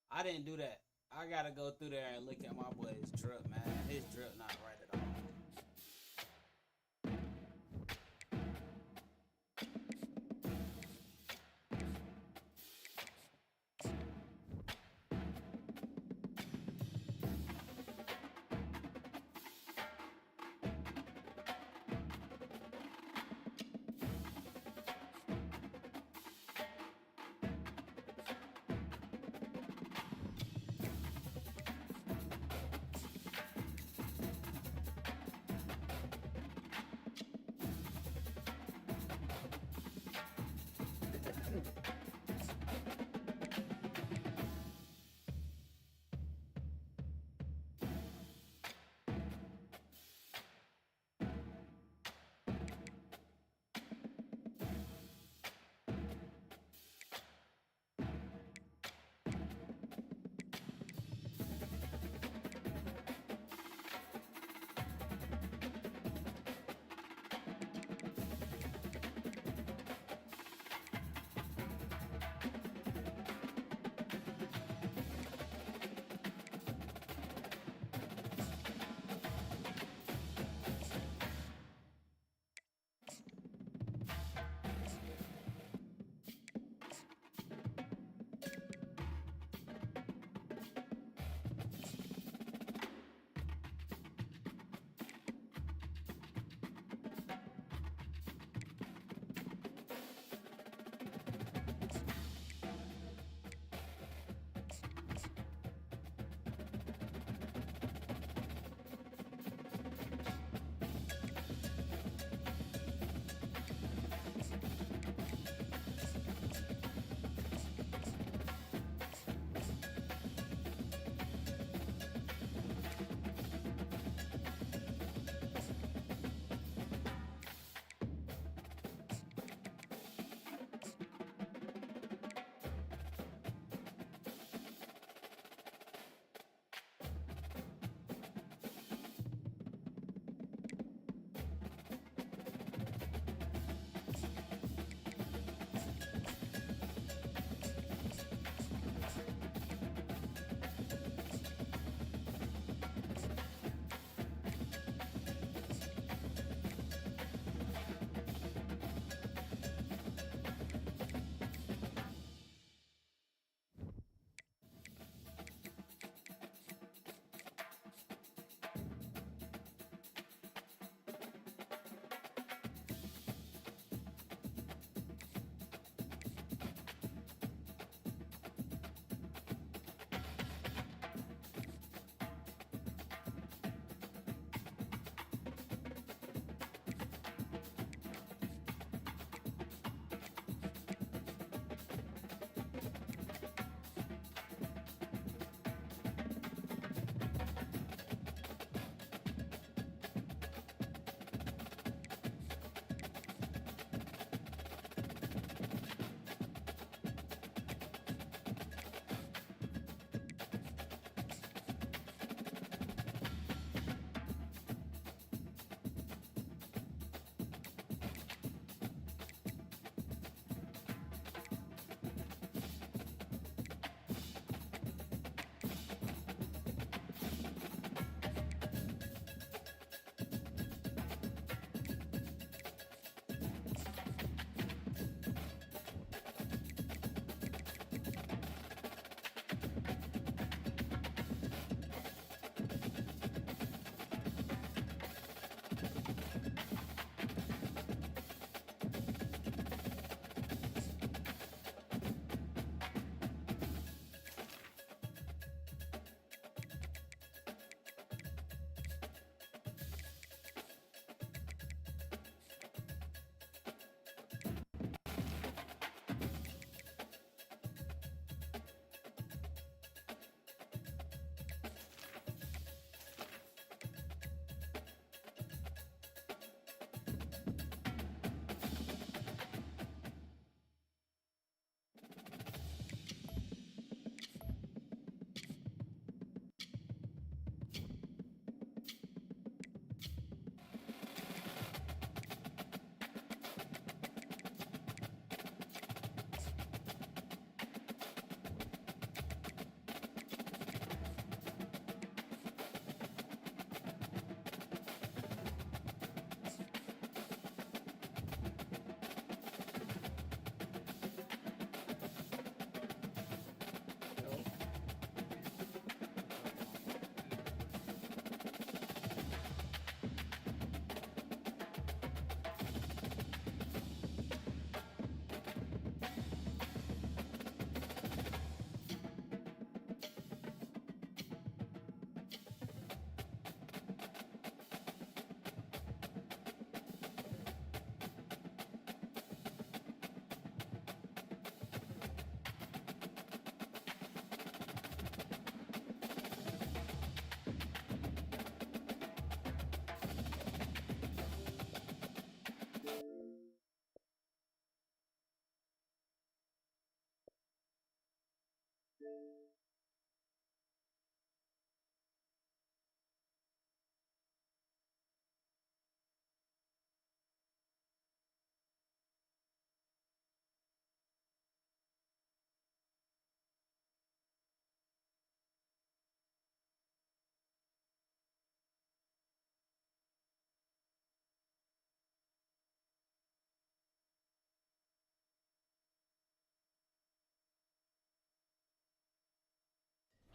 I didn't do that. I gotta go through there and look at my boy's drip, man. His drip not right at all.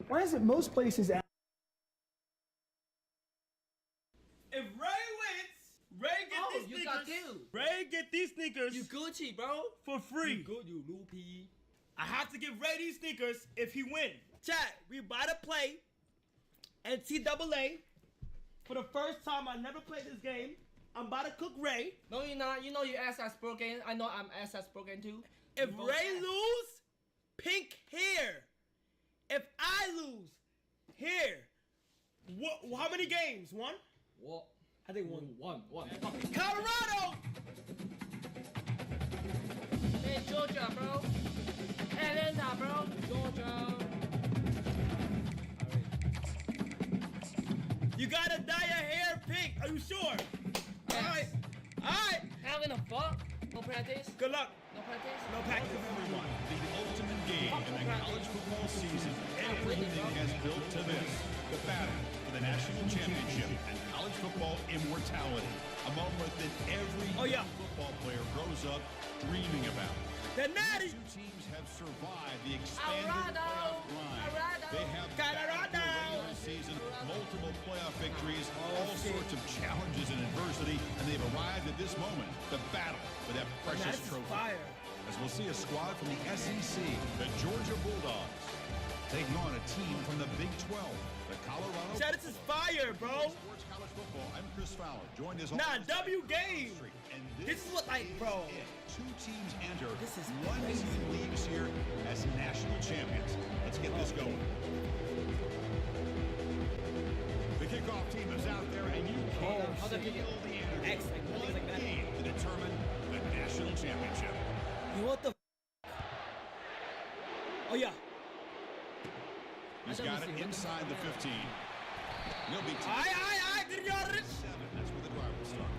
Why is it most places at? If Ray wins, Ray get these sneakers. Ray get these sneakers. You Gucci, bro. For free. You good, you loopy. I have to give Ray these sneakers if he wins. Chat, we about to play NCAA. For the first time, I never played this game. I'm about to cook Ray. No, you're not. You know you ass at sport game. I know I'm ass at sport game too. If Ray lose, pink hair. If I lose, here. What? How many games? One? What? I think one. One. Colorado! Hey, Georgia, bro. Atlanta, bro. Georgia. You gotta dye your hair pink. Are you sure? Yes. All right. Having a fuck? No practice? Good luck. No practice? No practice. Everyone, the ultimate game in the college football season. Everything has built to this. The battle for the national championship and college football immortality. A moment that every football player grows up dreaming about. The Natty. Two teams have survived the expanded playoff grind. They have battled the regular season, multiple playoff victories, all sorts of challenges and adversity, and they've arrived at this moment, the battle for that precious trophy. Fire. As we'll see a squad from the SEC, the Georgia Bulldogs, taking on a team from the Big 12, the Colorado. Chat, this is fire, bro. Sports College Football. I'm Chris Fowler, joined as always. W game. This is what, like, bro. Two teams enter. This is one team leaves here as national champions. Let's get this going. The kickoff team is out there, and you can feel the energy. One game to determine the national championship. You want the? Oh yeah. He's got it inside the 15. He'll be. Aye, good yard. 7. That's where the drive will start.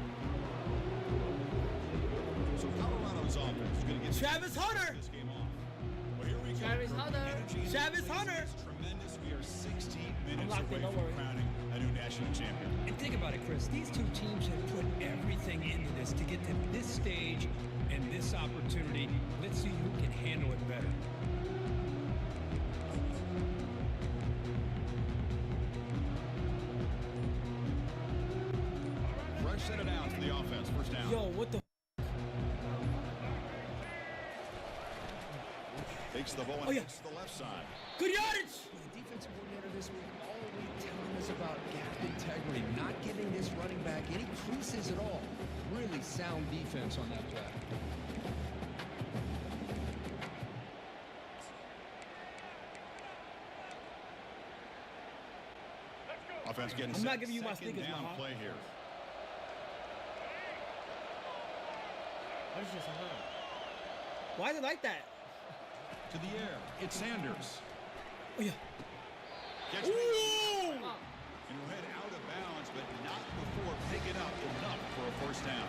So Colorado's offense is going to get Travis Hunter. This game off. Well, here we go. Travis Hunter. Travis Hunter. Tremendous. We are 16 minutes away from crowning a new national champion. And think about it, Chris. These two teams have put everything into this to get to this stage and this opportunity. Let's see who can handle it better. Rush set it out for the offense. First down. Yo, what the? Takes the ball and hits the left side. Good yardage. The defensive coordinator this week always telling us about gap integrity, not giving this running back any creases at all. Really sound defense on that play. Offense getting I'm not giving you my sneakers, down Mama. play here. Why is it like that? To the air. It's Sanders. Oh yeah. Catch me. And we'll head out of bounds, but not before picking up enough for a first down.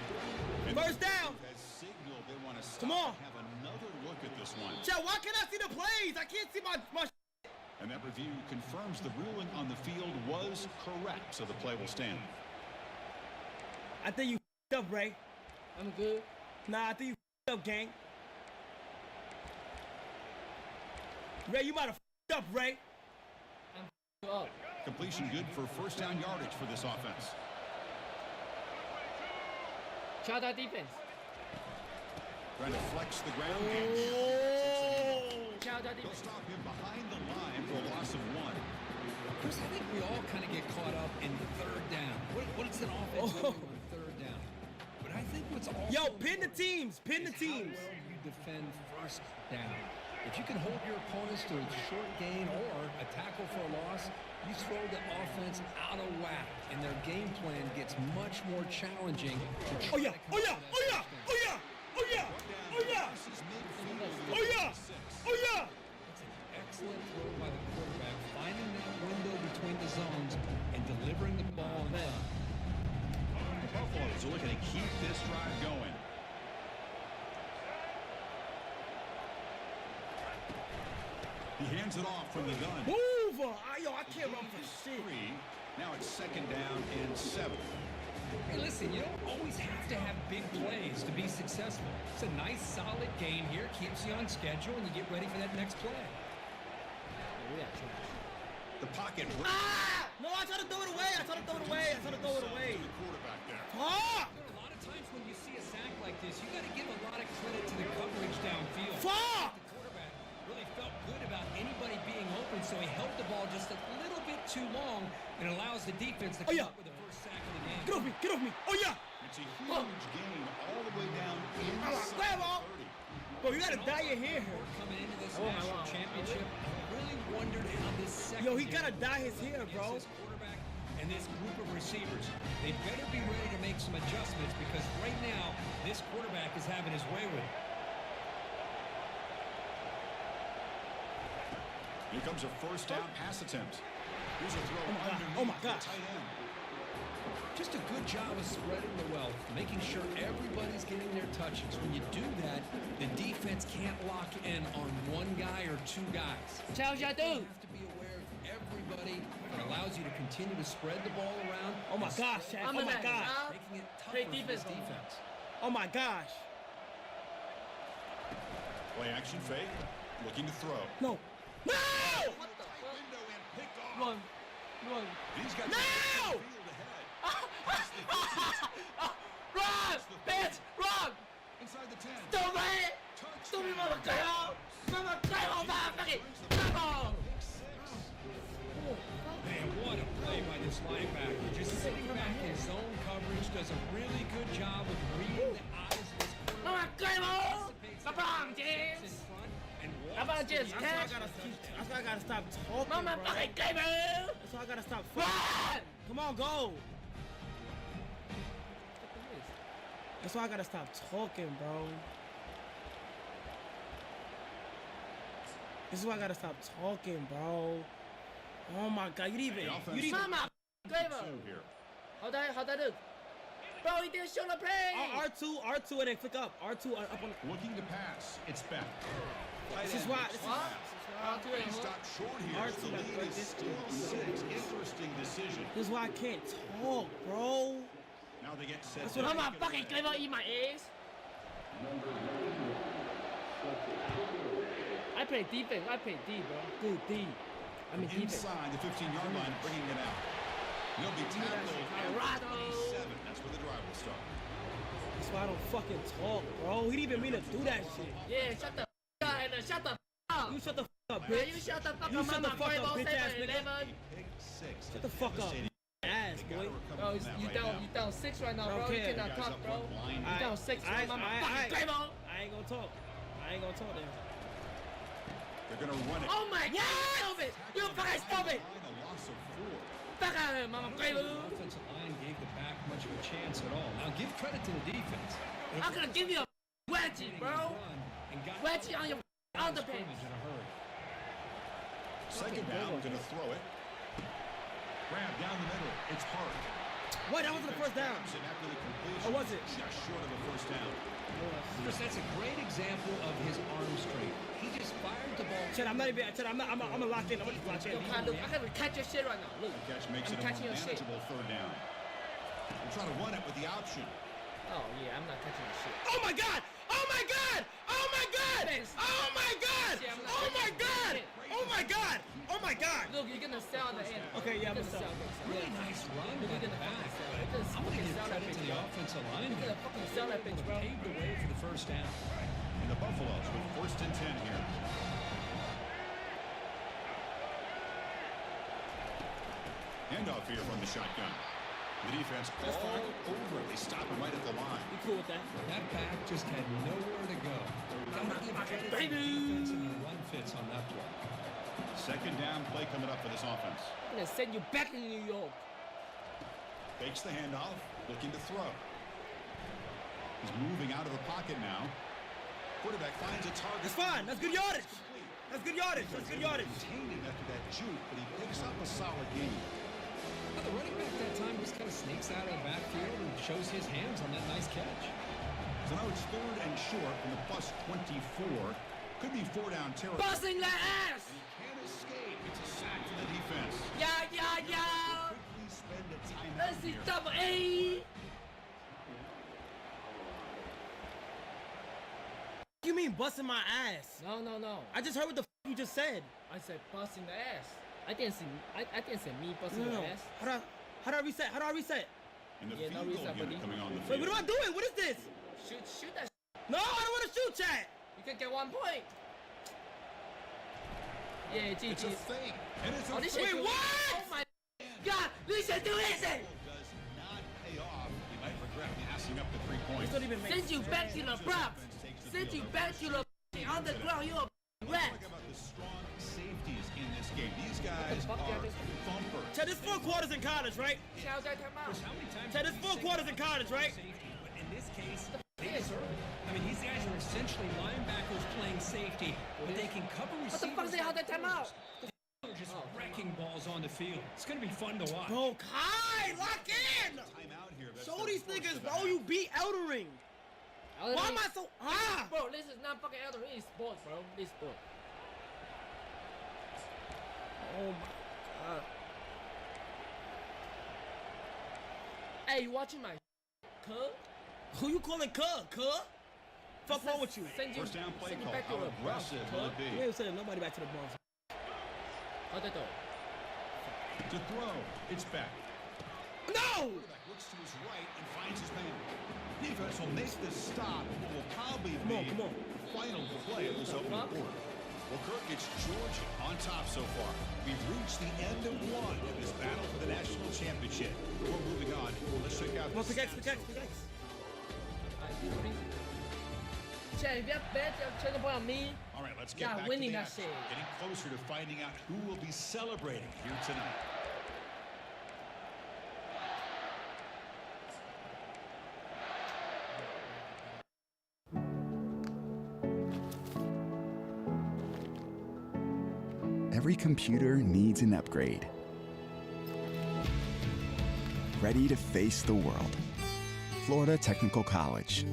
And First down. Has signaled they want to stop Come on. and have another look at this one. Chat, why can't I see the plays? I can't see my. And that review confirms the ruling on the field was correct, so the play will stand. I think you up, Ray. I'm good. Nah, I think you up, gang. Ray, you might have up, Ray. I'm up. Completion good for first down yardage for this offense. Shout out defense. Trying to flex the ground game. Shout out They'll defense. stop him behind the line for a loss of 1. Chris, I think we all kind of get caught up in third down. What is an offense on third down? But I think what's also Yo, pin the teams. Pin the teams. How well you defend first down. If you can hold your opponents to a short gain or a tackle for a loss, you throw the offense out of whack, and their game plan gets much more challenging. Oh yeah! Oh yeah! Oh yeah! Oh yeah! Oh yeah! Oh yeah! Oh yeah! Oh yeah! excellent throw by the quarterback, finding that window between the zones and delivering the ball in time. The Buffaloes are looking to keep this drive going. He hands it off from the gun. Move! Yo, I can't run for shit. Now it's 2nd down and 7. Hey, listen, you don't always have to have big plays to be successful. It's a nice, solid game here. Keeps you on schedule, and you get ready for that next play. The pocket. Ah! No, I tried to throw it away. I tried to throw it away. The quarterback there. Ah! There are a lot of times when you see a sack like this, you got to give a lot of credit to the coverage downfield. Fuck! The quarterback really felt good about anybody being open, so he held the ball just a little bit too long and allows the defense to come up with the first sack of the game. Get off me! Get off me! Oh yeah! It's a huge gain all the way down inside the 30. Bro, you gotta dye your hair. Coming into this national championship, I really wondered how this second. Yo, he gotta dye his hair, bro. This quarterback and this group of receivers, they better be ready to make some adjustments because right now this quarterback is having his way with it. Here comes a 1st down pass attempt. Here's a throw underneath the tight end. Just a good job of spreading the wealth, making sure everybody's getting their touches. When you do that, the defense can't lock in on one guy or two guys. You have to be aware of everybody. It allows you to continue to spread the ball around. Oh my gosh, Shaq. Oh my gosh. Making it tougher for this defense. Oh my gosh. Play action fake. Looking to throw. No. No! What the fuck? Window and picked off. Run. He's got no! Run! Bitch! Run! Inside the 10. Stupid! Stupid motherfucker! Motherfucker! Man, what a play by this linebacker. Just sitting back in zone coverage, does a really good job of reading the eyes of his quarterback. LeBron James! LeBron James, catch! That's why I gotta stop talking, Mama bro. fucking game! That's why I gotta stop fucking. Come on, go! That's why I gotta stop talking, bro. This is why I gotta stop talking, bro. Oh my god, you didn't even. Mama game! How'd I do? Bro, he didn't show the play! R2, and then click up. R2 up on the. Looking to pass. It's back. This is why. He stopped short here. The lead is still 6. Interesting decision. This is why I can't talk, bro. Now they get set. That's what I'm gonna fucking clever eat my ass. I play defense. I play D, bro. Dude, D. I mean defense. Inside the 15-yard line, bringing it out. He'll be tackled at 27. That's where the drive will start. That's why I don't fucking talk, bro. He didn't even mean to do that shit. Yeah, shut the f up, and shut the f up. You shut the f up, Yeah, bitch. you shut the fuck You up, shut the mama. fuck up, bitch ass nigga. Shut the fuck up. Ass, boy. Bro, you down 6 right now, bro. You cannot talk, bro. You down 6 right now, mama. Fucking game on. I ain't gonna talk. I ain't gonna talk there. They're gonna run it. Oh my god, stop it! You fucking stop it! A loss of 4. Fuck out of here, mama. Great The offensive line gave the back much of a chance at all. Now give credit to the defense. I'm gonna give you a wedgie, bro. Wedgie on your underpants. In a hurry. 2nd down, gonna throw it. Grab down the middle. It's hard. What? That wasn't the first down. Or was it? Just short of a 1st down. Chris, that's a great example of his arm strength. He just fired the ball. Chad, I'm not even. Chad, I'm gonna lock in. I'm gonna lock in. I gotta catch your shit right now. Look. The catch makes I'm it a catching more your shit. manageable 3rd down. We'll try to run it with the option. Oh yeah, I'm not catching your shit. Oh my god! Oh my god! Oh my god! Oh my god! Oh my god! Oh my god! Oh my god! Look, you're gonna sell on the end. Okay, yeah, I'm gonna sell. Really nice run by the back. I'm gonna give credit to the offensive line. You're gonna fucking sell that bitch, bro. Paved the way for the 1st down. And the Buffaloes with 1st and 10 here. Handoff here from the shotgun. The defense all over it. They stop him right at the line. You cool with that? That back just had nowhere to go. Defense and the run fits on that play. 2nd down play coming up for this offense. I'm gonna send you back to New York. Fakes the handoff, looking to throw. He's moving out of the pocket now. Quarterback finds a target. That's fine. That's good yardage. That's good yardage. That's good yardage. Contained him after that juke, but he picks up a solid gain. The running back that time just kind of sneaks out of the backfield and shows his hands on that nice catch. So now it's 3rd and short from the plus 24. Could be 4-down territory. Busting that ass! He can't escape. It's a sack for the defense. Yeah. Quickly spend a timeout This is here. double A. What you mean busting my ass? No. I just heard what the you just said. I said busting the ass. I didn't say me busting the ass. How do I reset? And the Yeah, no field goal reset, unit buddy. coming on the Wait, field. what am I doing? What is this? Shoot that. No, I don't want to shoot, chat. You can get 1 point. Yeah, GG. It's a fake. And it's a this fake. shit Wait, what? Oh my God, this shit too easy. Does not pay off. He might regret passing up the 3 points. This don't even make Send you back to the Bronx. Send you back to the underground. You a rat. Talk about the strong safeties in this game. These guys fuck are yeah, thumpers. Chad, this 4 quarters in college, right? Shout that time out. How many times Chad, this 4 quarters in college, right? Safety, but in this case, they deserve it. I mean, these guys are essentially linebackers playing safety, but they can cover receivers. What the fuck is they held that time out? They're just wrecking balls on the field. It's going to be fun to watch. Bro, Kai, lock in. Timeout here. That's Show their these first niggas, of bro. the You beat Eldering. Why am I so Bro, this is not fucking Elder. It's sports, bro. It's sports. Oh my God. Hey, you watching my cuz? Who you calling cuz? Fuck wrong with you? Send you, First down play send you call. back to How the Bronx, aggressive will it be? You ain't sending nobody back to the Bronx. How'd that go? To throw. It's back. No! Quarterback looks to his right and finds his man. Defense will make the stop. It will probably be Come on. the final play of this opening quarter. Well, Kirk, it's Georgia on top so far. We've reached the end of one in this battle for the national championship. Before moving on, let's check out Come on, the pick X. Chad, if you bet check up on me. All right, let's get Yeah, back winning to the that action. shit. Getting closer to finding out who will be celebrating here tonight. Every computer needs an upgrade. Ready to face the world. Florida Technical College.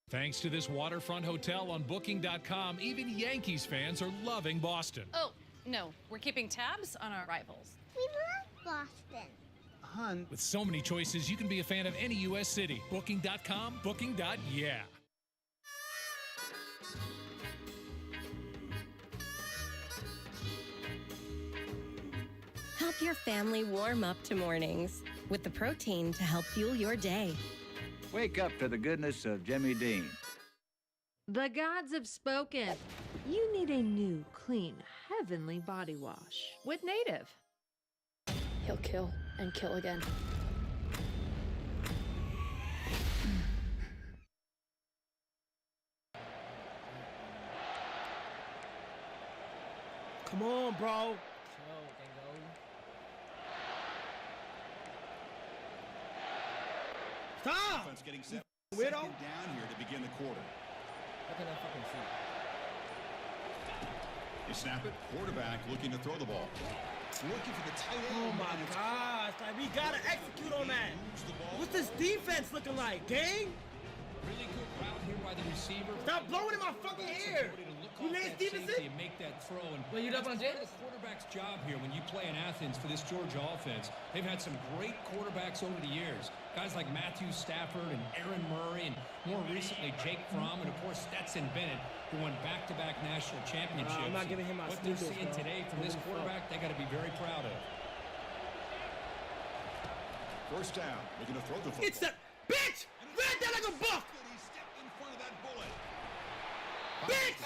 Thanks to this waterfront hotel on Booking.com, even Yankees fans are loving Boston. Oh, no, we're keeping tabs on our rivals. We love Boston. Hun. With so many choices, you can be a fan of any U.S. city. Booking.com, Booking.yeah. Help your family warm up to mornings with the protein to help fuel your day. Wake up to the goodness of Jimmy Dean. The gods have spoken. You need a new, clean, heavenly body wash with Native. He'll kill and kill again. Come on, bro. Stop! Offense getting set. Weirdo. Second down here to begin the quarter. How can I fucking see? They snap it. Quarterback looking to throw the ball. Looking for the tight end. Oh my gosh, like we gotta execute on that. What's this defense looking like, gang? Really good route here by the receiver. Stop blowing in my fucking ear. You Lance Stevenson? And make that throw. And well, you up on James? The quarterback's job here when you play in Athens for this Georgia offense. They've had some great quarterbacks over the years. Guys like Matthew Stafford and Aaron Murray, and more recently Jake Fromm, and of course Stetson Bennett, who won back-to-back national championships. I'm not giving him my What they're sneakers, seeing bro. today from this quarterback, they got to be very proud of. First down. Looking to throw the football. It's the bitch! Ran down like a buck! He stepped in front of that bullet. Bitch!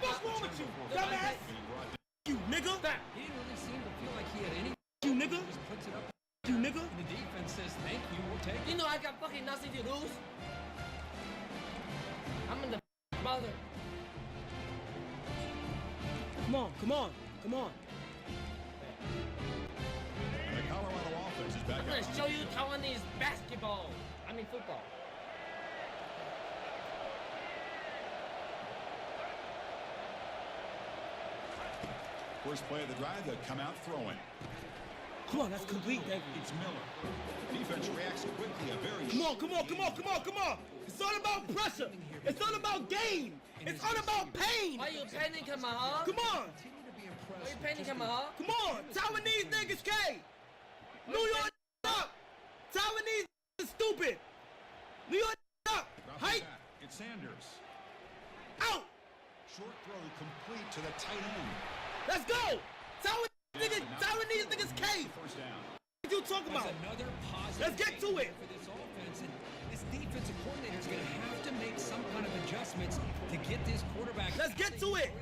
What's wrong with you, dumbass? You nigga! He didn't really seem to feel like he had any. You nigga! Just puts it up. You nigga! And the defense says, thank you, we'll take it. You know I got fucking nothing to lose. I'm in the bother. Come on. And the Colorado offense is back I'm gonna out. show you Taiwanese basketball. I mean football. First play of the drive, they'll come out throwing. Come on, that's complete, David. It's Miller. Defense reacts quickly. A very Come on. It's all about pressure. It's all about game. It's all about pain. Why you panicking, Maha? Come on. Why you panicking, Maha? Come on. Taiwanese niggas, K. New York up. Taiwanese is stupid. New York up. Height. It's Sanders. Out. Short throw complete to the tight end. Let's go. Taiwanese niggas K. First down. What you talking about? Another positive. Let's get to it. For this offense, and this defensive coordinator is going to have to make some kind of adjustments to get this quarterback. Let's get to it.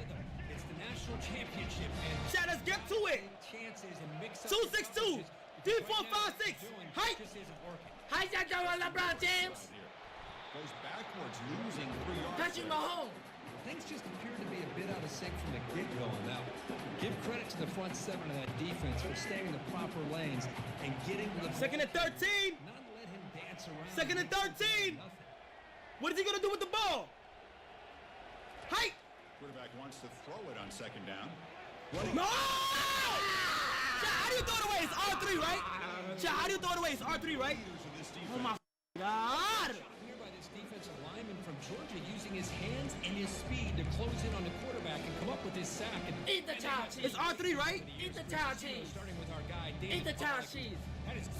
It's the national championship, and let's get to it. Chances and mix up 262. 3456. Height. Just isn't working. How's that going, LeBron James? Goes backwards, losing 3 yards. Patrick Mahomes. Things just appear to be a bit out of sync from the get-go. Now, give credit to the front seven of that defense for staying in the proper lanes and getting to the second and 13. Not let him dance around. Second and 13. What is he gonna do with the ball? Height. Quarterback wants to throw it on second down. No! How do you throw it away? It's R3, right? How do you throw it away? It's R3, right? Oh my God! Here by this defensive lineman from Georgia using his hands and his speed to close in on the quarterback and come up with his sack. And eat the child cheese. It's R3, right? Eat the child cheese. Starting with our guy, eat the child cheese.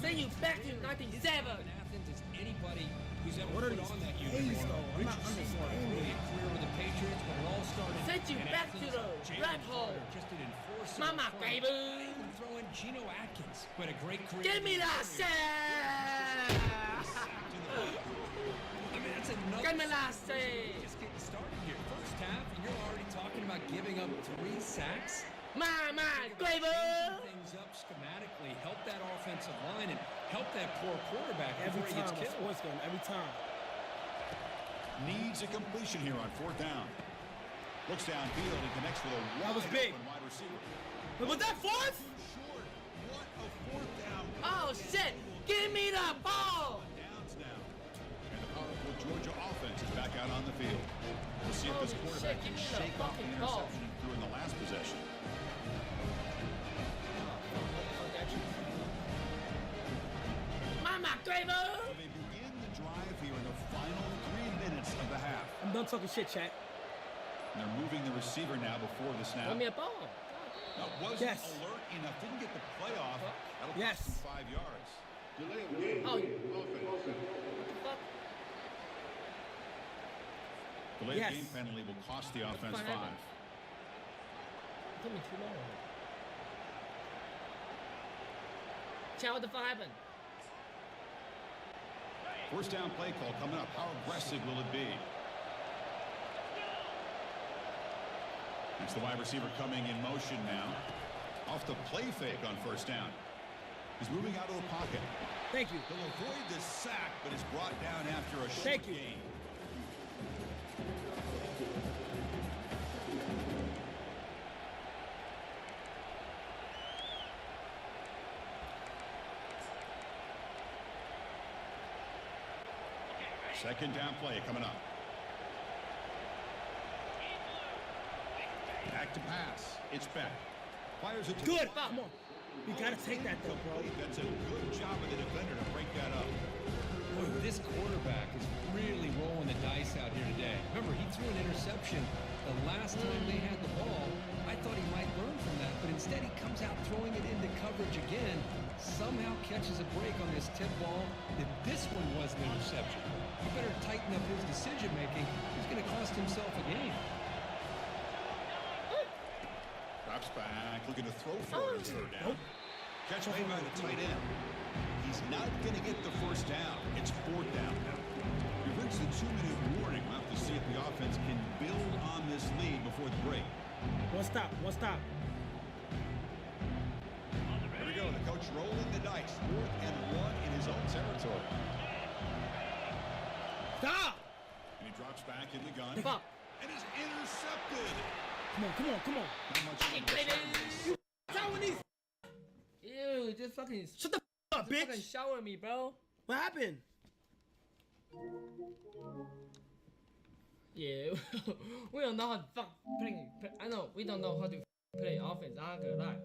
Send you back to 1997. Athens is anybody who's ever what put on that uniform. I'm not understanding. Really a career with the Patriots, but it all started. Send you back to the black hole. Just an enforcer. Mama, baby. Throwing Geno Atkins, but a great career. Give me that shit. I mean, that's another. Give me that shit. Just getting started here. First half, and you're already talking about giving up 3 sacks. Mama, baby. Things up schematically, help that offensive line, and help that poor quarterback every before he time. gets killed. Every time. Needs a completion here on fourth down. Looks downfield and connects with a wide receiver. Was that fourth? Short. What a fourth down. Oh shit! Give me the ball. Downs now. And the powerful Georgia offense is back out on the field. We'll see if this quarterback can shake off the interception he threw in the last possession. Mama, Gravo. So they begin the drive here in the final 3 minutes of the half. I'm done talking shit, chat. And they're moving the receiver now before the snap. Give me a ball. Wasn't alert enough. Didn't get the play off. That'll cost him 5 yards. Delayed game penalty will cost the offense 5. Took me too long. Chat with the 5. First down play call coming up. How aggressive will it be? It's the wide receiver coming in motion now. Off the play fake on first down. He's moving out of the pocket. Thank you. He'll avoid the sack, but is brought down after a short gain. Second down play coming up. Back to pass. It's back. Fires it to good. Come on. You gotta take that though, bro. That's a good job of the defender to break that up. Boy, this quarterback is really rolling the dice out here today. Remember, he threw an interception the last time they had the ball. I thought he might learn from that, but instead he comes out throwing it into coverage again. Somehow catches a break on this tip ball. If this one was an interception, he better tighten up his decision making. He's going to cost himself a game. Drops back, looking to throw for it third down. Catch made by the tight end. He's not going to get the first down. It's fourth down now. We've reached the 2-minute warning. We'll have to see if the offense can build on this lead before the break. One stop. Here we go. The coach rolling the dice. 4th and 1 in his own territory. Stop! And he drops back in the gun. Stop. And is intercepted. Come on. Not much on You Taiwanese. Ew, just fucking shut the up, bitch. Fucking shower me, bro. What happened? Yeah, we don't know how to fuck. I know we don't know how to play offense. I'm not gonna lie.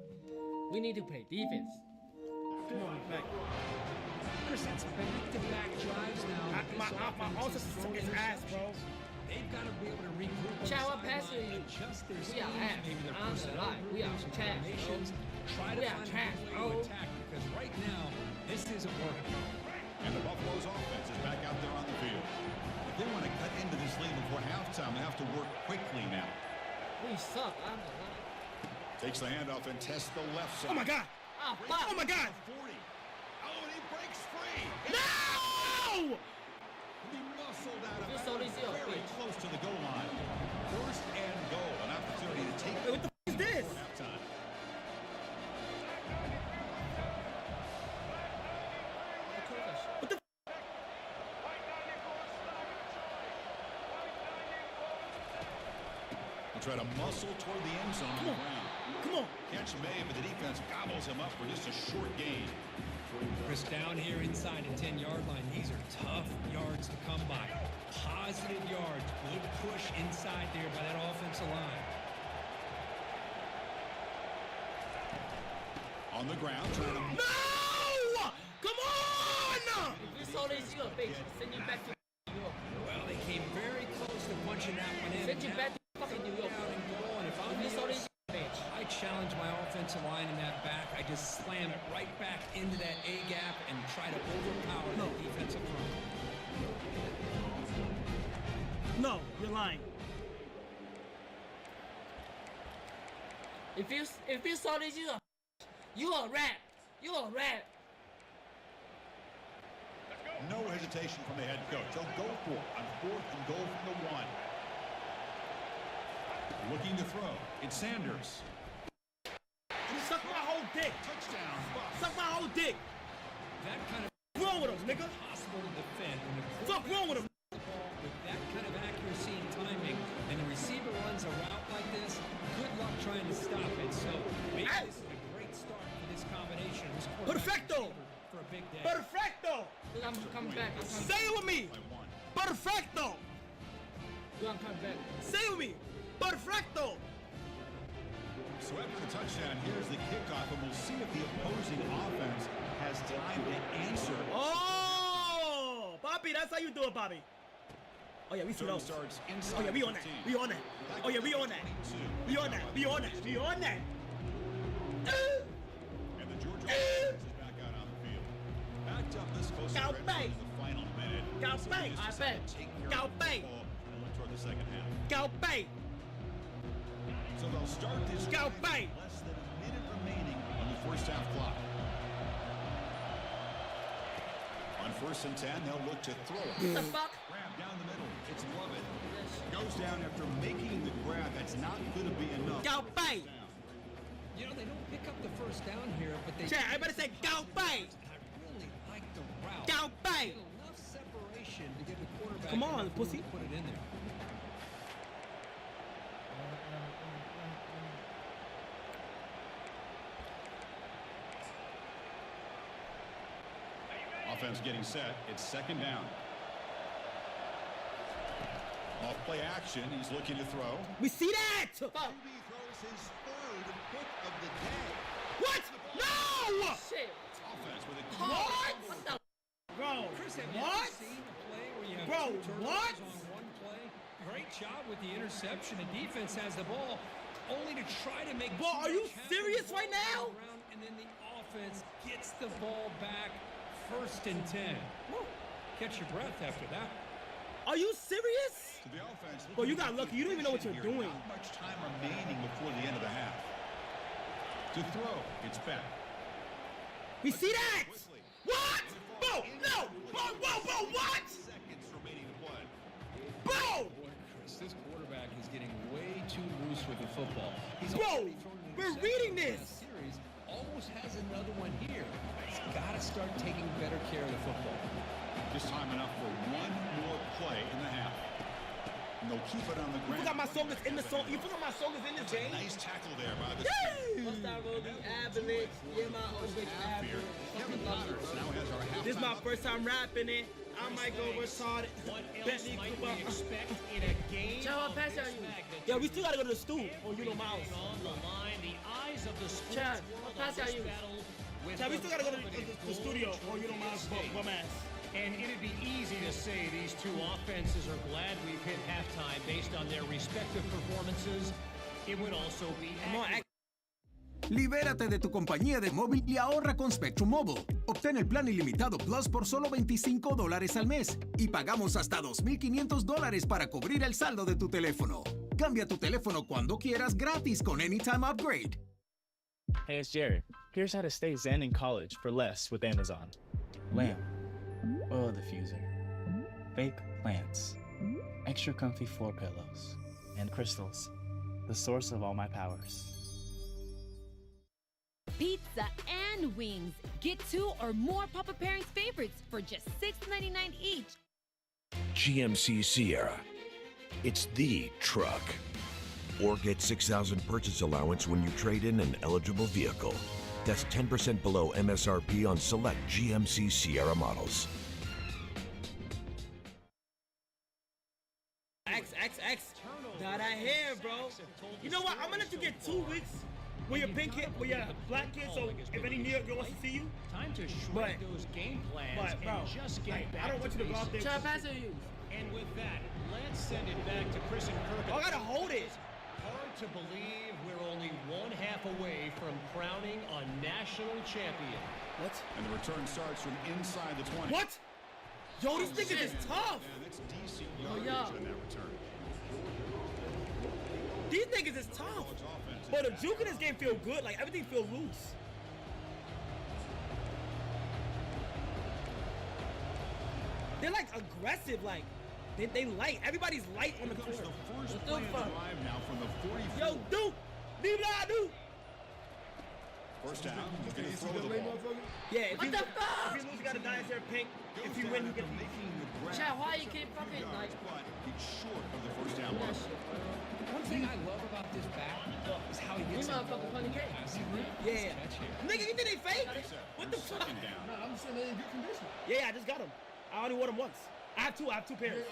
We need to play defense. Come on, back. Chris, that's back-to-back drives now. My offense is ass, bro. They've got to be able to regroup. Chow, I'm passing you. Adjust their We are ass. maybe their I'm not gonna lie. We are trash, bro. Try to We are find trash, a way bro. to attack because right now this isn't working. And the Buffalo's offense is back out there on the field. If they want to cut into this lead before halftime, they have to work quickly now. We suck. I'm not gonna lie. Takes the handoff and tests the left side. Oh my God! Oh, fuck. Oh my God! 40. Oh, and he breaks free. No! He muscled out of Just that so they see us, very bitch. close to the goal line. First and goal, an opportunity to take. Hey, what the f is this? Halftime. What the? He'll try to muscle toward the end zone on the ground. Come on! Catch made, but the defense gobbles him up for just a short gain. Chris, down here inside the 10-yard line, these are tough yards to come by. Positive yards, good push inside there by that offensive line. On the ground, trying to. No! Come on! If you saw this, you a bitch. Send you back to New York. Well, they came very close to punching that one in. Send you back to fucking New York. Down and goal, and if I'm If you saw the this, bitch. I challenge my offensive line in that back. I just slam it right back into that A gap and try to overpower the defensive front. No, you're lying. If you saw this, you a rat. You a rat. No hesitation from the head coach. He'll go for it on 4th and goal from the 1. Looking to throw. It's Sanders. You suck my whole dick. Touchdown. Suck my whole dick. That kind of What's wrong with him, nigga? possible to defend when the Fuck wrong with him? with that kind of accuracy and timing, and the receiver runs a route like this. Good luck trying to stop it. So maybe this is a great start for this combination. This Perfecto. For a big day. Perfecto. I'm coming back. I'm coming Say it with me. Perfecto. Dude, I'm coming back. Say it with me. Perfecto. So after the touchdown, here's the kickoff, and we'll see if the opposing offense has time to answer. Oh, Bobby, that's how you do it, Bobby. Oh yeah, we see those. Oh yeah, we on that. We on that. Oh yeah, we on that. We on that. We on that. We on that. And the Georgia offense is back out on the field. Backed up this close to the final minute. Galpay. I bet. Galpay. And look toward the second half. Galpay. So they'll start this Galpay. less than a minute remaining on the first half clock. On 1st and 10, they'll look to throw it. What the fuck? Grab down the middle. It's Lovett. Goes down after making the grab. That's not going to be enough. Galpay. You know, they don't pick up the first down here, but they... Chat, I better say Galpay. I really like the route. Galpay. Get enough separation to give the quarterback... Come on, enough room pussy. to put it in there. Offense getting set. It's second down. Off play action. He's looking to throw. We see that. QB throws his 3rd hit of the day. What? No. Shit. Offense with a What? What the? Bro. Chris, have you What? ever seen a play where you have Bro, two turnovers what? on one play? Great job with the interception. The defense has the ball, only to try to make... Bro, are you serious right now? And then the offense gets the ball back. 1st and 10. Woo. Catch your breath after that. Are you serious? To the offense. Bro, you got lucky. You don't even know what you're doing. Not much time remaining before the end of the half. To throw, it's back. We see that. What? Bro, no. Bro, what? Seconds remaining to play. Bro. Boy, Chris, this quarterback is getting way too loose with the football. He's Bro, already thrown an we're interception reading in the this. last series. Almost has another one here. He's got to start taking better care of the football. Just time enough for one more play in the half. And they'll keep it on the ground. You forgot my song is in the song. You forgot my song is in this game. Nice tackle there by the What's that? This is my first time rapping it. I might go retarded. What else might we expect in a game? Yeah, we still gotta go to the stool. Oh, you know, Miles. On the line, the eyes of the sports world of this battle with we still gotta go to the studio. Oh, you know, Miles, bum ass. And it'd be easy to say these two offenses are glad we've hit halftime based on their respective performances. It would also be accurate. Libérate de tu compañía de móvil y ahorra con Spectrum Mobile. Obtén el plan ilimitado Plus por solo $25 al mes y pagamos hasta $2,500 para cubrir el saldo de tu teléfono. Cambia tu teléfono cuando quieras gratis con Anytime Upgrade. Hey, it's Jared. Here's how to stay zen in college for less with Amazon. Lamp, oil diffuser, fake plants, extra comfy floor pillows, and crystals, the source of all my powers. Pizza and wings. Get 2 or more Papa Pairings favorites for just $6.99 each. GMC Sierra. It's the truck. Or get $6,000 purchase allowance when you trade in an eligible vehicle. That's 10% below MSRP on select GMC Sierra models. X. Got that hair, bro. You know what? I'm gonna let you get 2 weeks. With your pink kid, with your black kid, so if any New York girl wants to see you, time to shred those game plans bro, and just get back I don't want you to go out there. And with that, let's send it back to Chris and Kirk. I gotta hold it. Hard to believe we're only 1/2 away from crowning a national champion. What? And the return starts from inside the 20. What? Yo, this nigga is tough. Yeah, that's decent yardage on that return. These niggas is tough. But the juke in this game feel good. Like, everything feel loose. They're, like, aggressive. Like, they light. Everybody's light on the court. The first play of the drive now from the 44. Yo, Duke. Duke. First down. He's going to throw the ball. Yeah, if you lose, you got to dye his hair pink. If you win, you get Chad, why you keep fucking, like... He's short of the first down mark. One thing I love about this back is how he gets motherfucking funny game. Yeah. Nigga, you think they fake? What the fuck? No, I'm just saying they're in good condition. Yeah, I just got them. I only wore them once. I have two pairs.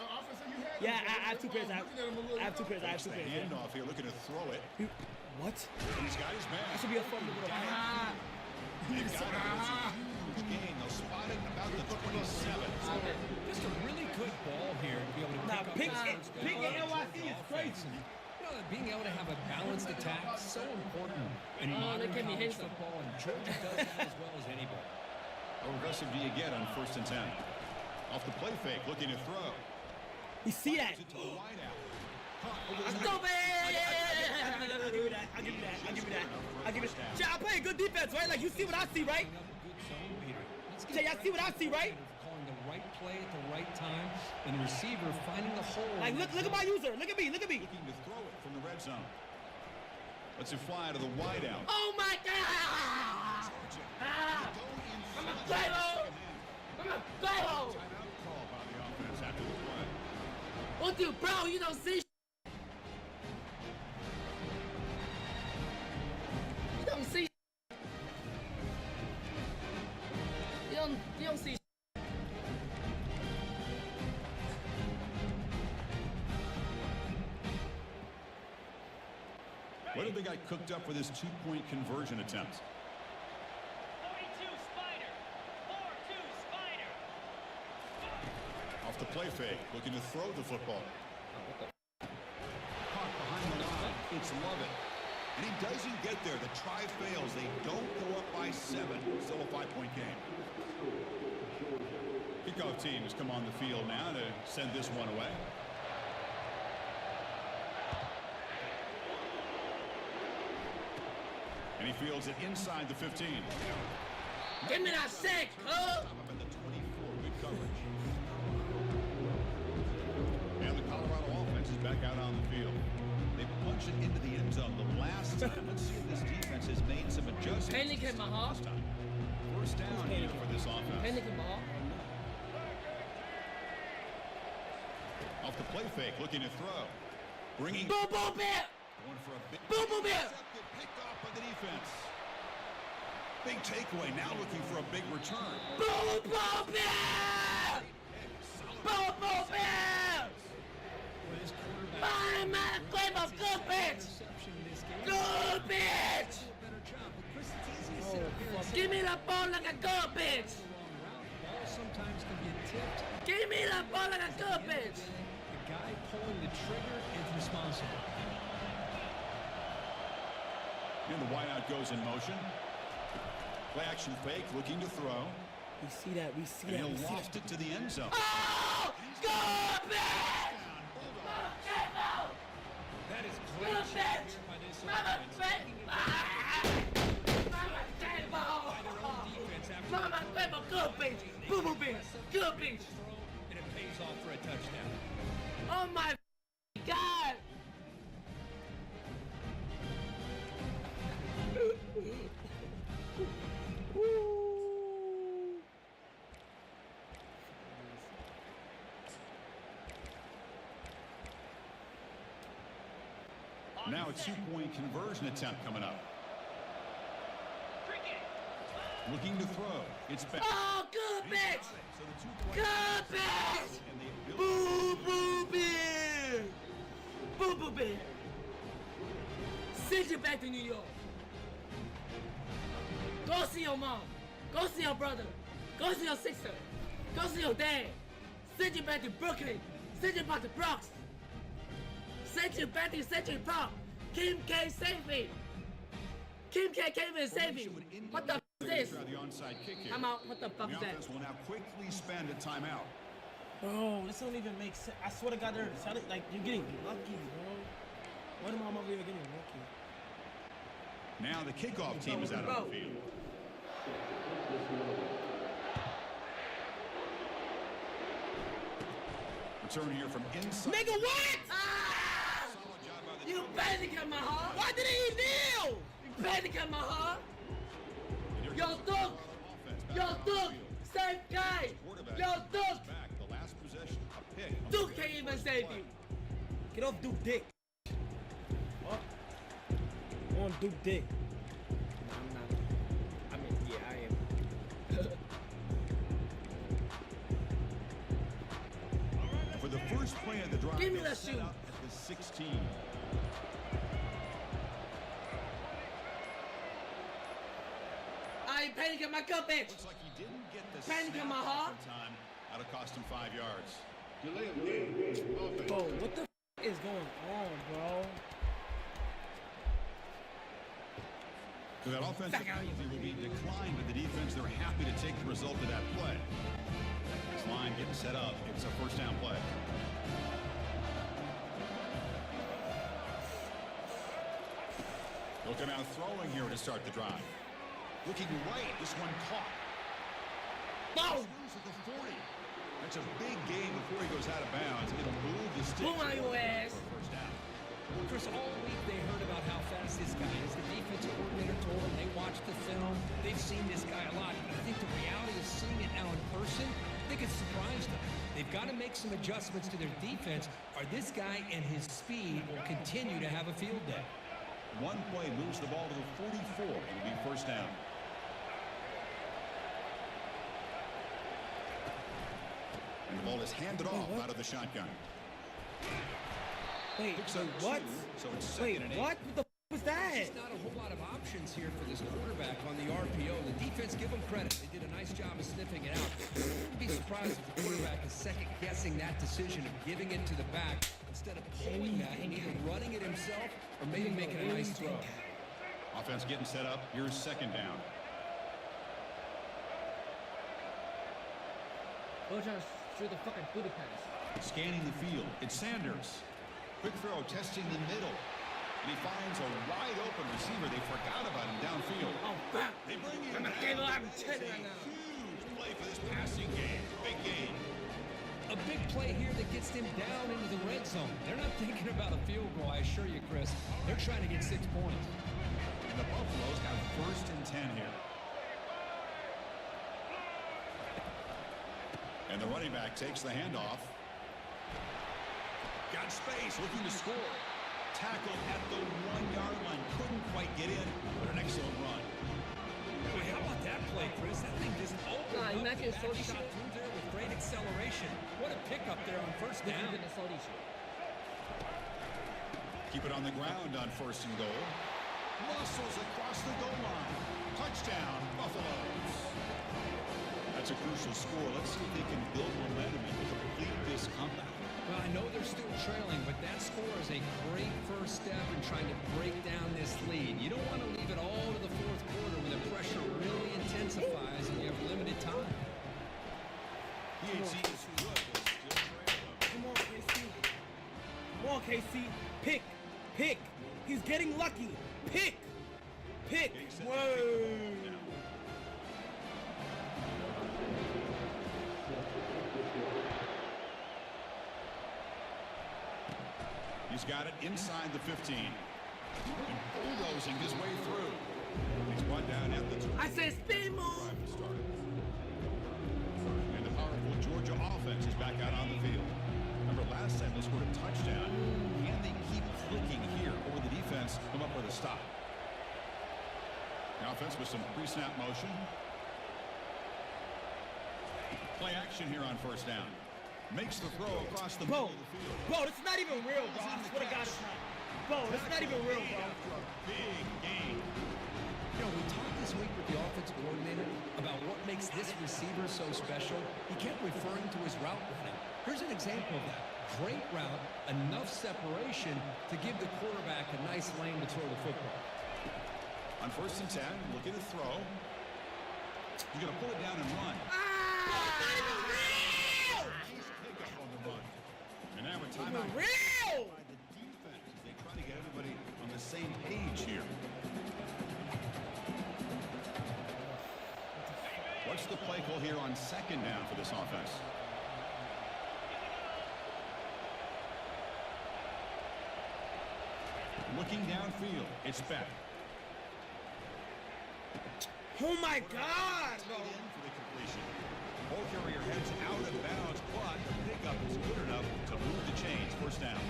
Yeah, I have 2 pairs. I have 2 pairs. Handoff here, looking to throw it. What? He's got his man. That should be a fun little They've got it. It's a huge gain. They'll spot it about the 27. Just a really good ball here to be able to pick up. Pink and NYC is crazy. You know, being able to have a balanced attack is so important in modern college football, and Georgia does that as well as anybody. How aggressive do you get on 1st and 10? Off the play fake, looking to throw. You see that? Stop it! I'll give you that. Chad, I play a good defense, right? Like, you see what I see, right? Chad, y'all see what I see, right? Calling the right play at the right time, and the receiver finding the hole. Like, look at my user. Look at me. Looking to throw it from the red zone. Lets it fly to the wideout. Oh my God! I'm a go! Timeout call by the offense after the play. Well, dude, bro, you don't see. You don't see. You don't see. What have they got cooked up for this 2-point conversion attempt? 42 Spider. 4-2 Spider. Off the play fake, looking to throw the football. Caught behind the line. It's Lovett. And he doesn't get there. The try fails. They don't go up by 7. Still a 5-point game. Kickoff teams come on the field now to send this one away. And he fields it inside the 15. Give me that 6, huh? Up at the 24. Good coverage. And the Colorado offense is back out on the field. They punch it into the end zone the last time. Let's see if this defense has made some adjustments. First down here for this offense. Off the play fake, looking to throw. Bringing... Boom, boom, bit! Going for a big... Boom, boom, bit! Picked off by the defense. Big takeaway, now looking for a big return. Boom, boom, bam! Boom, boom, bam! Bye, man! Claim of good bitch! Good bitch! Give me the ball like a good bitch! Sometimes can get tipped. Give me the ball like a good bitch! The guy pulling the trigger is responsible. And the wideout goes in motion. Play action fake, looking to throw. We see that, we see and that. He'll loft it to the end zone. Oh! Good bitch! That is great. Good bitch! Mama, Mama, good bitch! Boo boo bitch! Good bitch! And it pays off for a touchdown. Oh my God! Now a two-point conversion attempt coming up. Looking to throw. It's back. Oh, good bitch! Good bitch! Boo boo bitch! Boo boo bitch! Send you back to New York. Go see your mom. Go see your brother. Go see your sister. Go see your dad. Send you back to Brooklyn. Send you back to Bronx. Send you back to Century Park. Kim K save me. Kim K came and saved me. What the f is this? I'm out. What the fuck is that? The offense will now quickly spend a timeout. Bro, this don't even make sense. I swear to God, they're sounding like you're getting lucky, bro. What am I over here getting lucky? Now the kickoff team is out on the field. Return here from inside. Nigga, what? Ah! You panic at my heart. Why did he kneel? You panic at my heart. Yo, Duke. Yo, Duke. Same guy. Yo, Duke. The last possession, a pick. Duke can't even save you. Get off Duke dick. Oh. On Duke dick. No, I'm not. I mean, yeah, I am. For the first play of the drive, give me that shoe. At the 16. I ain't panicking my cup, bitch. Looks like he didn't get the panicking my heart. Time. That'll cost him 5 yards. Bro, what the f is going on, bro? So that offensive penalty will be declined, but the defense, they're happy to take the result of that play. This line getting set up. It's a first down play. Looking out throwing here to start the drive. Looking right, this one caught. No! At the 40. That's a big game before he goes out of bounds. It'll move the sticks. Boom on your ass. For a first down. Chris, all week they heard about how fast this guy is. The defensive coordinator told them they watched the film. They've seen this guy a lot. I think the reality of seeing it now in person, I think it's surprised them. They've got to make some adjustments to their defense, or this guy and his speed will continue to have a field day. One play moves the ball to the 44. It'll be first down. And the ball is handed off out of the shotgun. Wait, what? So it's wait, what? What the f was that? There's not a whole lot of options here for this quarterback on the RPO. The defense, give them credit. They did a nice job of sniffing it out. I'd be surprised if the quarterback is second-guessing that decision of giving it to the back instead of pulling that and either running it himself or maybe making a nice throw. Offense getting set up. Here's second down. Go trying to shoot the fucking booty pass. Scanning the field. It's Sanders. Quick throw, testing the middle. And he finds a wide open receiver. They forgot about him downfield. Oh, fuck. They bring him I'm down. right It's now. a huge play for this passing game. Big game. A big play here that gets them down into the red zone. They're not thinking about a field goal, I assure you, Chris. They're trying to get 6 points. And the Buffaloes have first and 10 here. And the running back takes the handoff. Got space, looking to score. Tackled at the 1 yard line. Couldn't quite get in, but an excellent run. How get shot through there with great acceleration. What a pickup there on first down. Keep it on the ground on 1st and goal. Muscles across the goal line. Touchdown, Buffaloes. That's a crucial score. Let's see if they can build momentum and complete this comeback. Well, I know they're still trailing, but that score is a great first step in trying to break down this lead. You don't want to leave it all to the fourth quarter when the pressure really intensifies and you have limited time. PHC is good, but still trailing. Come on, KC. Come on, KC. Pick. Pick. He's getting lucky. Pick. Pick. Whoa. He's got it inside the 15. And bulldozing his way through. He's brought down at the 20. I said spin move. And the powerful Georgia offense is back out on the field. Remember last time they scored a touchdown. Can they keep clicking here, or will the defense come up with a stop? The offense with some pre-snap motion. Play action here on 1st down. Makes the throw across the middle of the field. Bro, this is not even real, bro. I swear to God, it's not. Bro, this is not even real, bro. Big game. You know, we talked this week with the offensive coordinator about what makes this receiver so special. He kept referring to his route running. Here's an example of that. Great route, enough separation to give the quarterback a nice lane to throw the football. On 1st and 10, look at the throw. He's going to pull it down and run. And now a timeout by the defense as they try to get everybody on the same page here. What's the play call here on 2nd down for this offense? Looking downfield, it's back. Oh my God, bro. For the completion. Ball carrier heads out of bounds, but the pickup is good enough to move the chains. 1st down.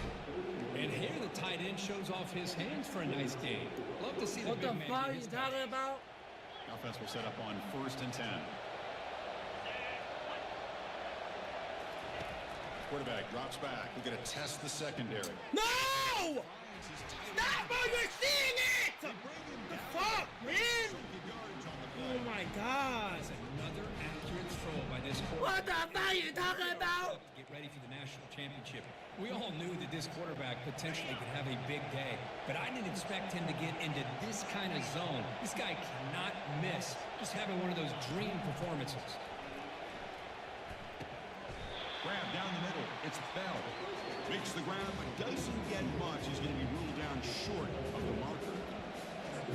And here the tight end shows off his hands for a nice gain. Love to see the big man. What the fuck are you talking about? Offense will set up on 1st and 10. Quarterback drops back. We're going to test the secondary. No! Stop, bro! You're seeing it! The fuck, man? Oh my God! That's another accurate throw by this quarterback. What the fuck are you talking about? Get ready for the national championship. We all knew that this quarterback potentially could have a big day, but I didn't expect him to get into this kind of zone. This guy cannot miss. Just having one of those dream performances. Grab down the middle. It's Bell. Makes the ground, but doesn't get much. He's going to be ruled down short of the marker.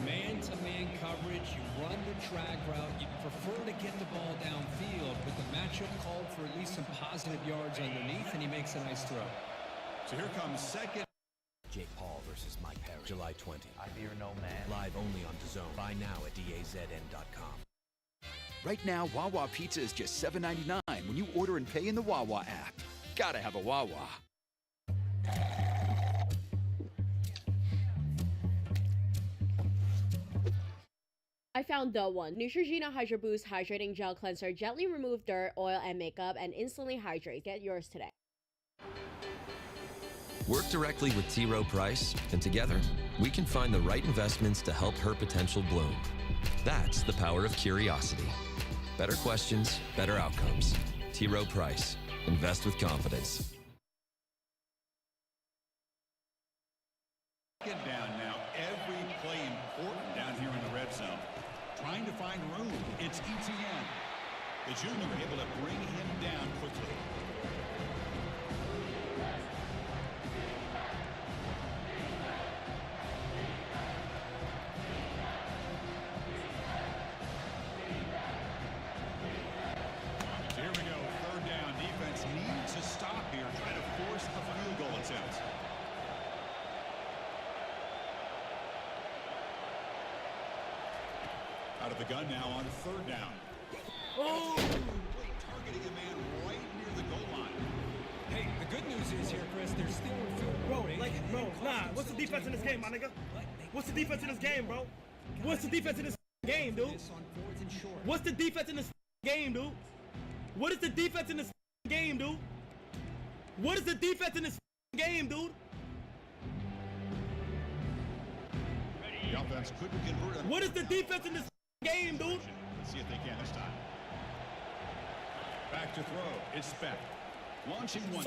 Man-to-man coverage, you run the drag route, you prefer to get the ball downfield, but the matchup called for at least some positive yards underneath, and he makes a nice throw. So here comes 2nd. Jake Paul versus Mike Perry, July 20. I fear no man. Live only on DAZN. Buy now at DAZN.com. Right now, Wawa Pizza is just $7.99 when you order and pay in the Wawa app. Gotta have a Wawa. I found the one. Neutrogena Hydro Boost Hydrating Gel Cleanser gently remove dirt, oil, and makeup and instantly hydrate. Get yours today. Work directly with T. Rowe Price, and together, we can find the right investments to help her potential bloom. That's the power of curiosity. Better questions, better outcomes. T. Rowe Price. Invest with confidence. Get down now. Every play important down here in the red zone. Trying to find room. It's ETN. The junior able to bring him down quickly. So here we go. 3rd down. Defense needs to stop here. Try to force a field goal attempt. Out of the gun now on 3rd down. Oh! Targeting a man right near the goal line. Hey, the good news is here, Chris, there's still a field goal range. What's the defense in this game, my nigga? What's the defense in this game, bro? What's the defense in this game, dude? What's the defense in this game, dude? What is the defense in this game, dude? What is the defense in this game, dude? The offense couldn't convert. What is the defense in this game, dude? Let's see if they can this time. Back to throw. It's Beck. Launching one.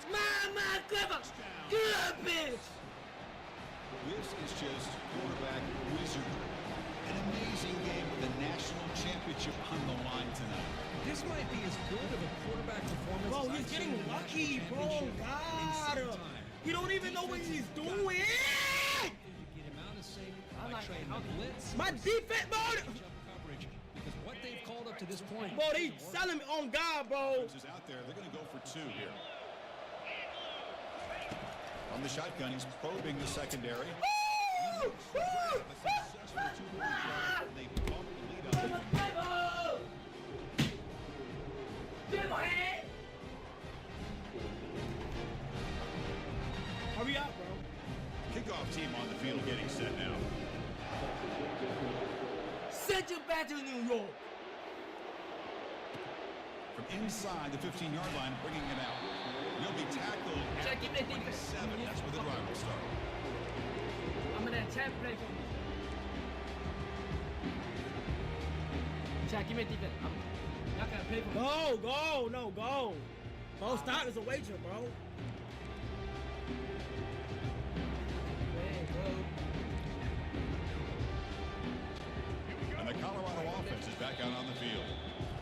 Mama, clever. Good bitch. This is just quarterback wizardry. An amazing game with a national championship on the line tonight. This might be as good of a quarterback performance. Bro, as he's I've getting seen in the lucky, national bro. championship in God. some time. He don't even know what he's doing. Get him out of sync by trading the blitz. My defense, bro. Coverage, because what they've called up to this point. Bro, they selling me on God, bro. Is out there. They're going to go for two here. On the shotgun, he's probing the secondary. They bump the lead up. Hurry up, bro. Kickoff team on the field getting set now. Send you back to New York. From inside the 15-yard line, bringing it out. He'll be tackled at 27. That's where the drive will start. I'm gonna attempt play for me. Jack, give me a defense. Y'all gotta play for me. Go, no, go. Bro, stop. It's a wager, bro. Hey, bro. And the Colorado offense is back out on the field.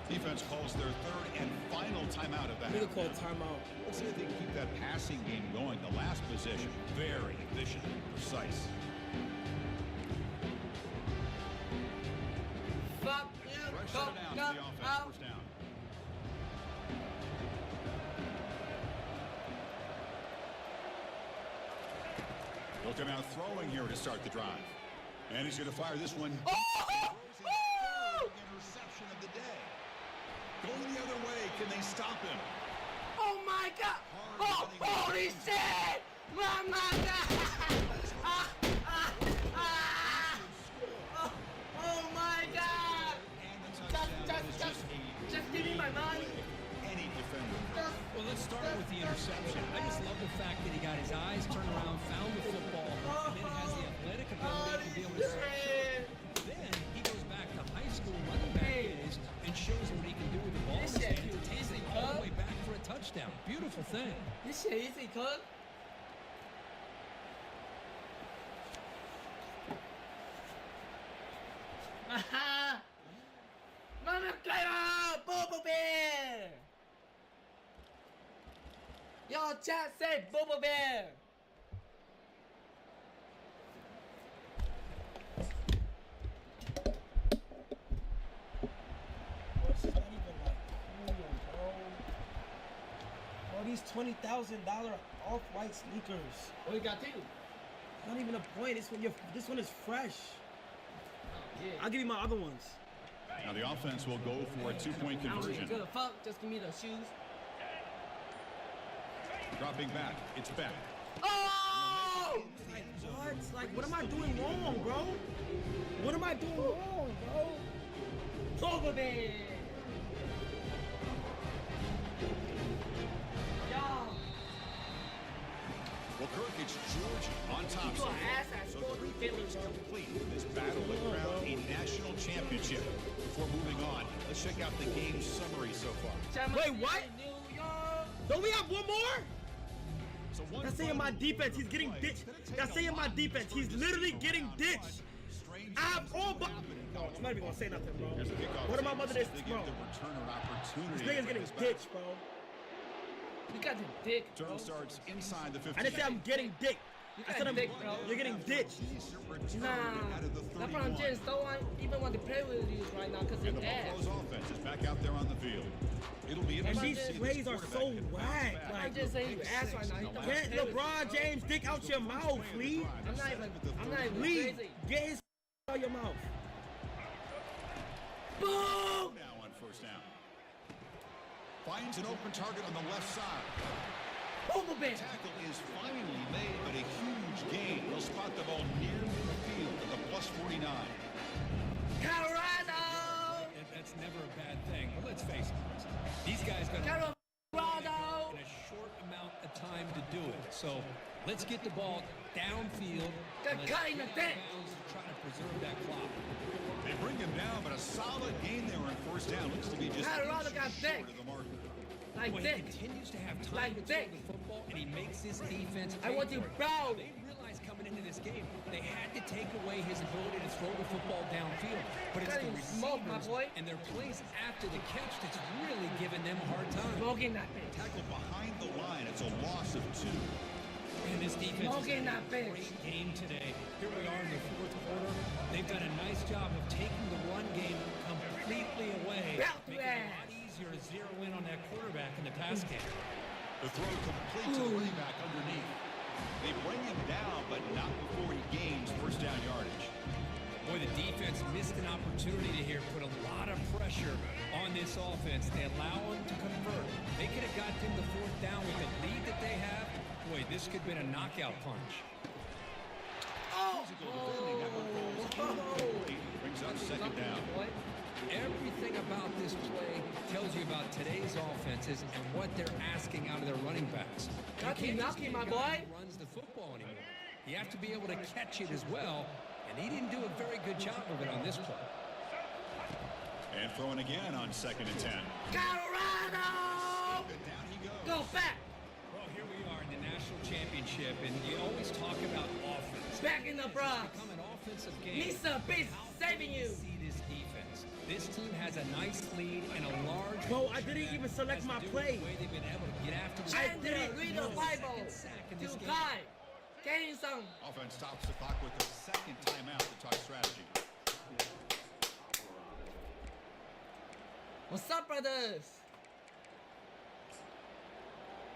Defense calls their third and final timeout of the half. Call timeout. Let's see if they can keep that passing game going. The last possession, very efficient and precise. Fuck you. Pressure down to the offense. First down. Looking out throwing here to start the drive. And he's going to fire this one. Interception of the day. Going the other way. Can they stop him? Oh my God! Oh, holy shit! My God! Oh my God! Just give me my money. Any defender. Well, let's start with the interception. I just love the fact that he got his eyes turned around, found the football, and then has the athletic ability to be able to see. Then he goes back to high school running back days and shows what he can do with the ball in his hands. Takes it all the way back for a touchdown. Beautiful thing. This shit easy, cuz. Mama Clara! Bobo Bear! Yo, chat said Bobo Bear! These $20,000 off-white sneakers. What you got too? Not even a point. This one is fresh. Yeah. I'll give you my other ones. Now the offense will go for a two-point conversion. Good fuck. Just give me the shoes. Dropping back. It's back. Oh! Like what? Like what am I doing wrong, bro? What am I doing wrong, bro? Over there. Well, Kirk, it's Georgia on top. So the 3 quarters complete. This battle to crown a national championship. Before moving on, let's check out the game summary so far. Wait, what? Don't we have one more? That's saying my defense, he's getting ditched. That's saying my defense, he's literally getting ditched. I have all but... No, I'm not even gonna say nothing, bro. What am I about to this, bro? This nigga's getting ditched, bro. You got the dick, bro. Turn starts inside the 15. I didn't say I'm getting dick. I said I'm dick, bro. You're getting ditched. Nah, LeBron James don't even want to play with you right now because And the his ass. Buffalo's offense is back out there on the field. It'll be And interesting these to see plays this are so whack. I'm just saying you ass right now. He don't Get wanna play LeBron James dick out your mouth, Lee. I'm not even Lee, crazy. get his out your mouth. Boom! Now on first down. Finds an open target on the left side. Over The tackle is finally made, but a huge gain. He'll spot the ball near midfield at the +49. Colorado! That's never a bad thing. Well, These guys got Colorado in a short amount of time to do it. So let's get the ball downfield. They're cutting the deck. Trying to preserve that clock. They bring him down, but a solid gain there on first down. Looks to be just Colorado got short of the marker. Like Boy, this. he continues to have time to throw the football, and he makes his defense. I want you proud. They realized coming into this game, they had to take away his ability to throw the football downfield. But it's the receivers and their plays after the catch that's really giving them a hard time. Smoking that bitch. Tackle behind the line. It's a loss of 2. And this defense Smoking has that had a bitch. great game today. Here we are in the fourth quarter. They've done a nice job of taking the run game completely away. Making it a lot easier to zero in on that quarterback in the pass game. The throw complete to the running back underneath. They bring him down, but not before he gains first down yardage. Boy, the defense missed an opportunity to here, put a lot of pressure on this offense. They allow them to convert. They could have got them the fourth down with the lead that they have. Boy, this could have been a knockout punch. Brings up second down. Everything about this play tells you about today's offenses and what they're asking out of their running backs. Knocky, my boy. Runs the football anymore. You have to be able to catch it as well, and he didn't do a very good job of it on this play. And throwing again on 2nd and 10. Colorado! Down he goes. Go back! Well, here we are in the national championship, and you always talk about offense. Back in the Bronx. It's become an offensive game. Mr. Beast saving you. See this defense. This team has a nice lead and a large. Bro, I didn't even select my play. The way they've been able to get after the I didn't read the Bible. To Kai. Getting some. Offense stops the clock with the second timeout to talk strategy. What's up, brothers?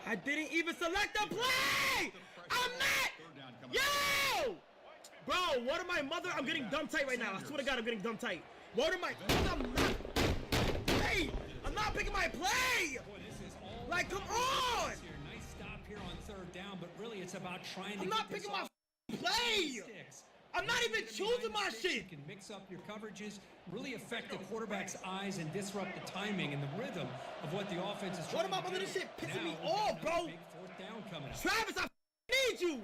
I didn't even select the play! I'm not! Yo! Bro, what am I, mother? I'm getting dumb tight right now. I swear to God, I'm getting dumb tight. What am I? I'm not. Hey! I'm not picking my play! Like, come on! Nice stop here on third down, but really it's about trying to I'm not picking my play! I'm not even choosing my shit! You can mix up your coverages, really affect the quarterback's eyes and disrupt the timing and the rhythm of what the offense is trying to do. What am I mother? This shit pissing me off, bro! Big fourth down coming up. Travis, I need you!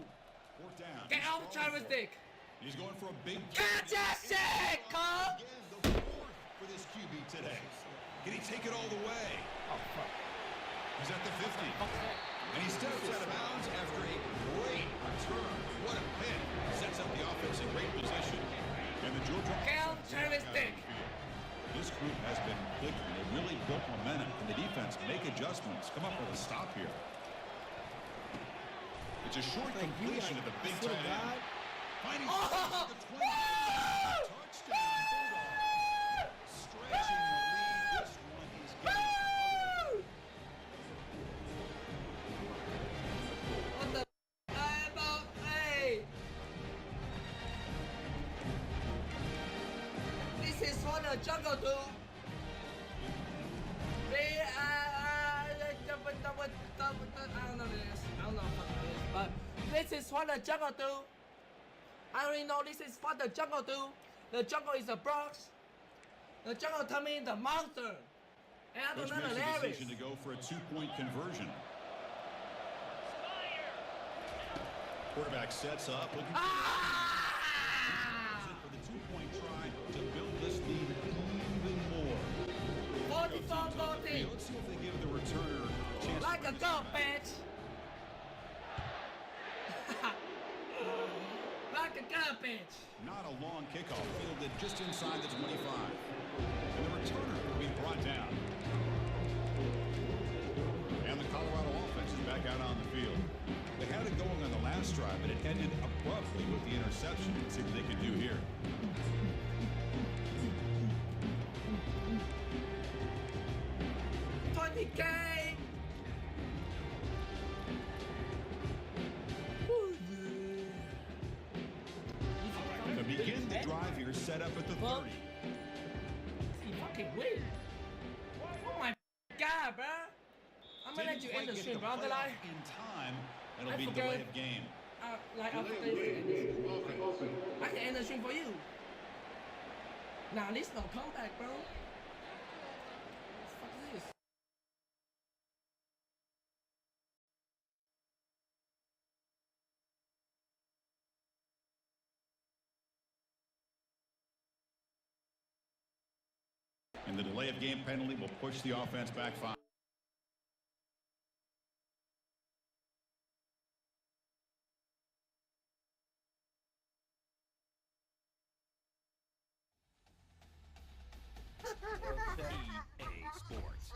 Fourth down. Get off Travis Dick. He's going for a big Catch that shit, Cole! The fourth for this QB today. Can he take it all the way? Oh, fuck. He's at the 50. And he steps out of bounds after a great return. What a pick. Sets up the offense in great position. And the Georgia Travis Dick. This group has been clicking. They really built momentum. And the defense make adjustments. Come up with a stop here. It's a short completion of the big tight end. Finding the 20. Touchdown. Stretching the lead. This one is getting What the about hey? This is what the jungle do. I don't know this. I don't know what this, but this is what the jungle do. I already know this is what the jungle do. The jungle is the Bronx. The jungle tell me the monster. And I don't know the lyrics. decision to go for a 2-point conversion. Quarterback sets up. Looking for the 2-point try to build this lead even more. 44-14. Let's see if they give the returner a chance. Like a goat, bitch. Like a goat, bitch. Not a long kickoff, fielded just inside the 25. And the returner will be brought down. And the Colorado offense is back out on the field. They had it going on the last drive, but it ended abruptly with the interception. Let's see what they can do here. $20K. To begin the drive here, set up at the 30. He fucking win. Oh my God, bro. I'm gonna let you end the stream, bro. I'm like, in time, it'll I be forgot. delay of game. Like after this, I can end the stream for you. Nah, this no comeback, bro. And the delay of game penalty will push the offense back 5. EA Sports.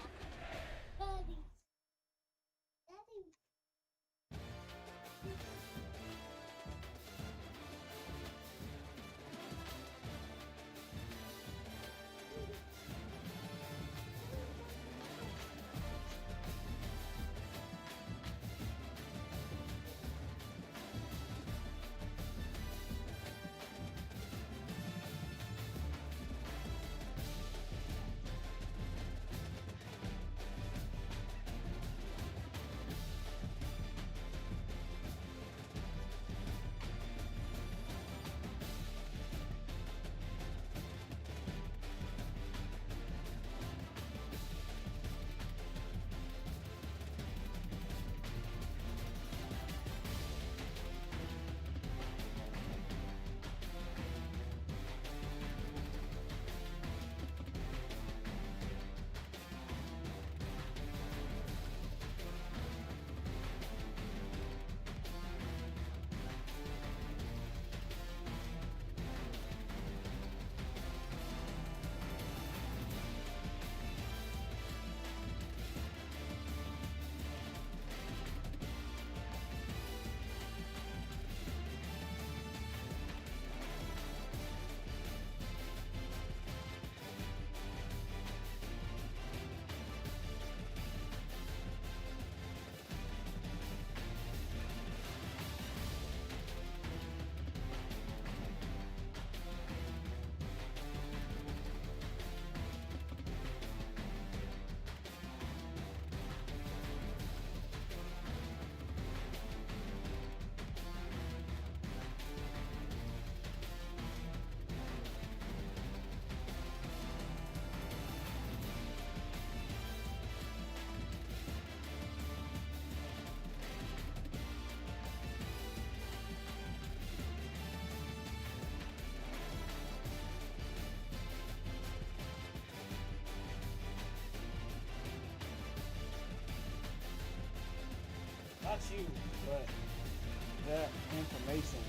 Not you, but that information.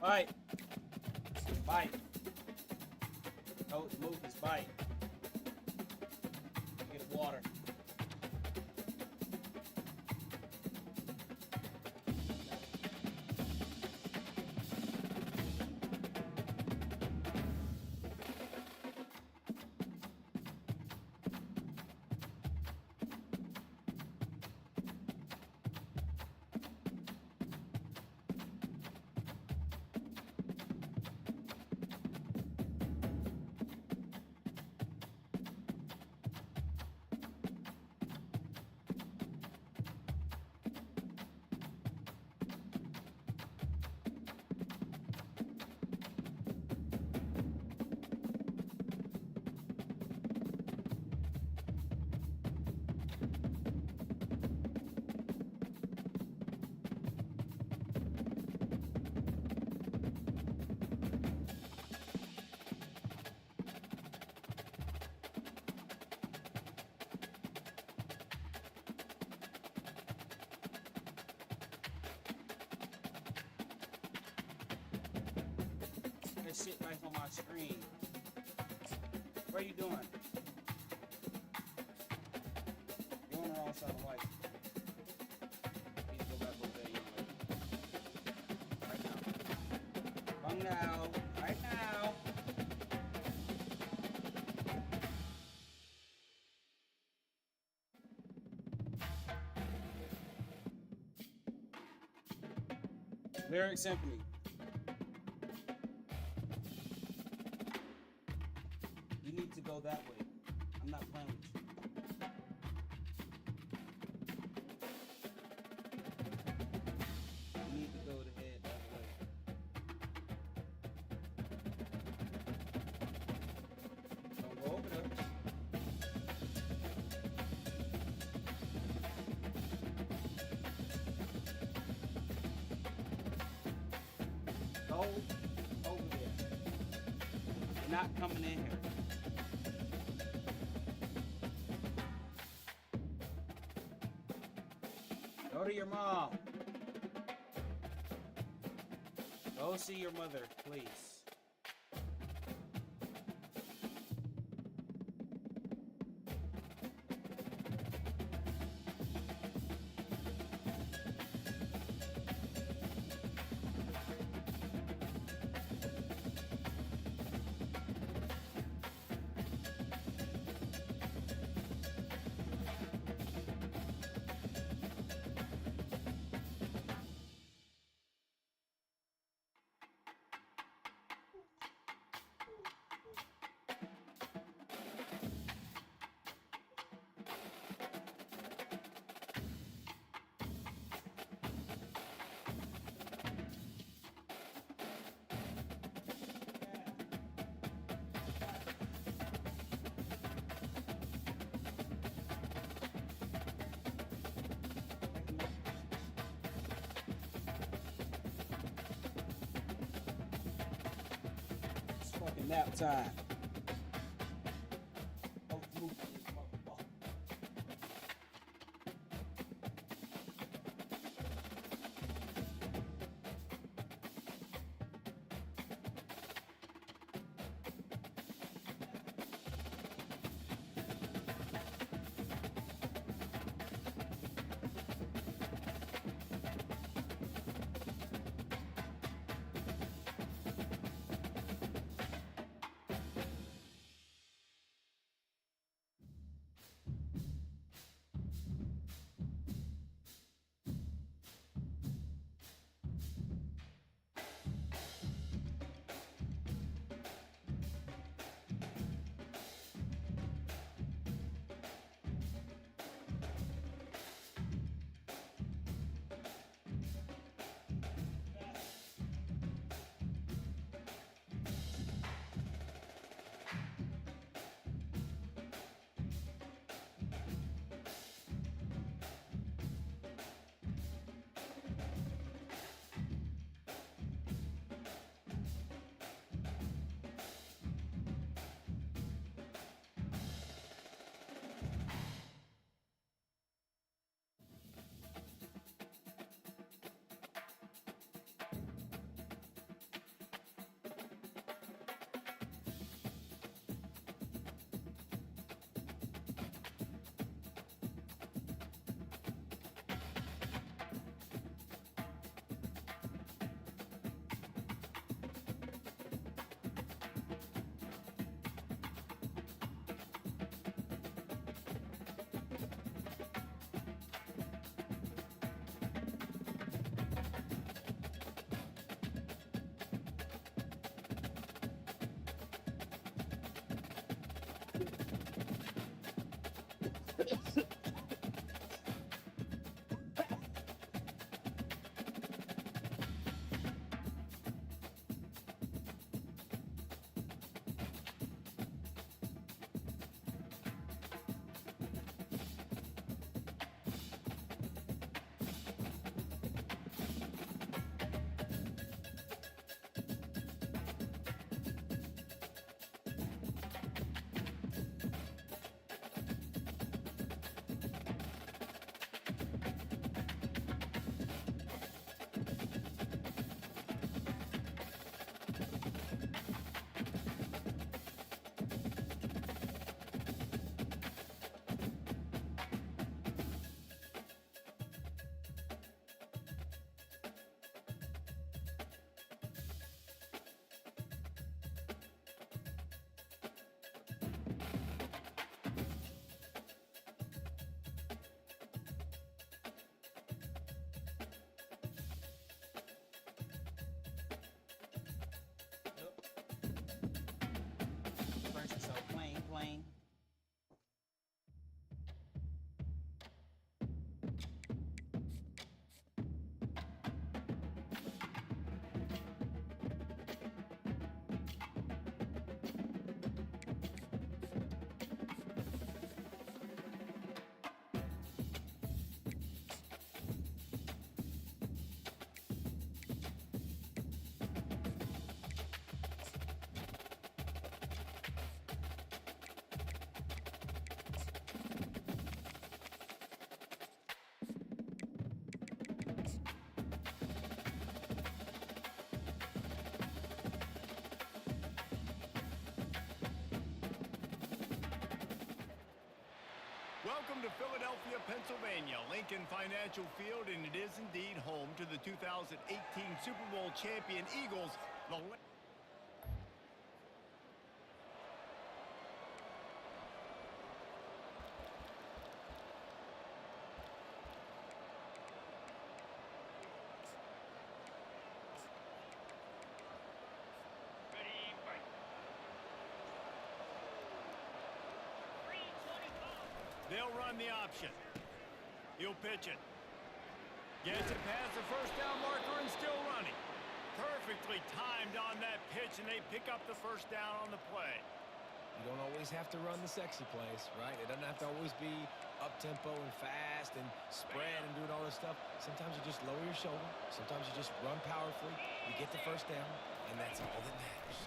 Bite. Bite. Coach Lucas, bite. Get water. That shit right on my screen. What are you doing? You're on the wrong side of white. Please go back over there, young lady. Right now. Come now. Right now. Lyric Symphony. You need to go that way. I'm not playing with you. You need to go to head that way. Don't go over there. Go over there. You're not coming in here. Go to your mom. Go see your mother, please. It's fucking nap time. Oh, move this motherfucker. So plain. Welcome to Philadelphia, Pennsylvania, Lincoln Financial Field, and it is indeed home to the 2018 Super Bowl champion Eagles. They'll run the option. He'll pitch it. Gets it past the first down marker and still running. Perfectly timed on that pitch, and they pick up the first down on the play. You don't always have to run the sexy plays, right? It doesn't have to always be up-tempo and fast and spread and doing all this stuff. Sometimes you just lower your shoulder. Sometimes you just run powerfully. You get the first down, and that's all that matters.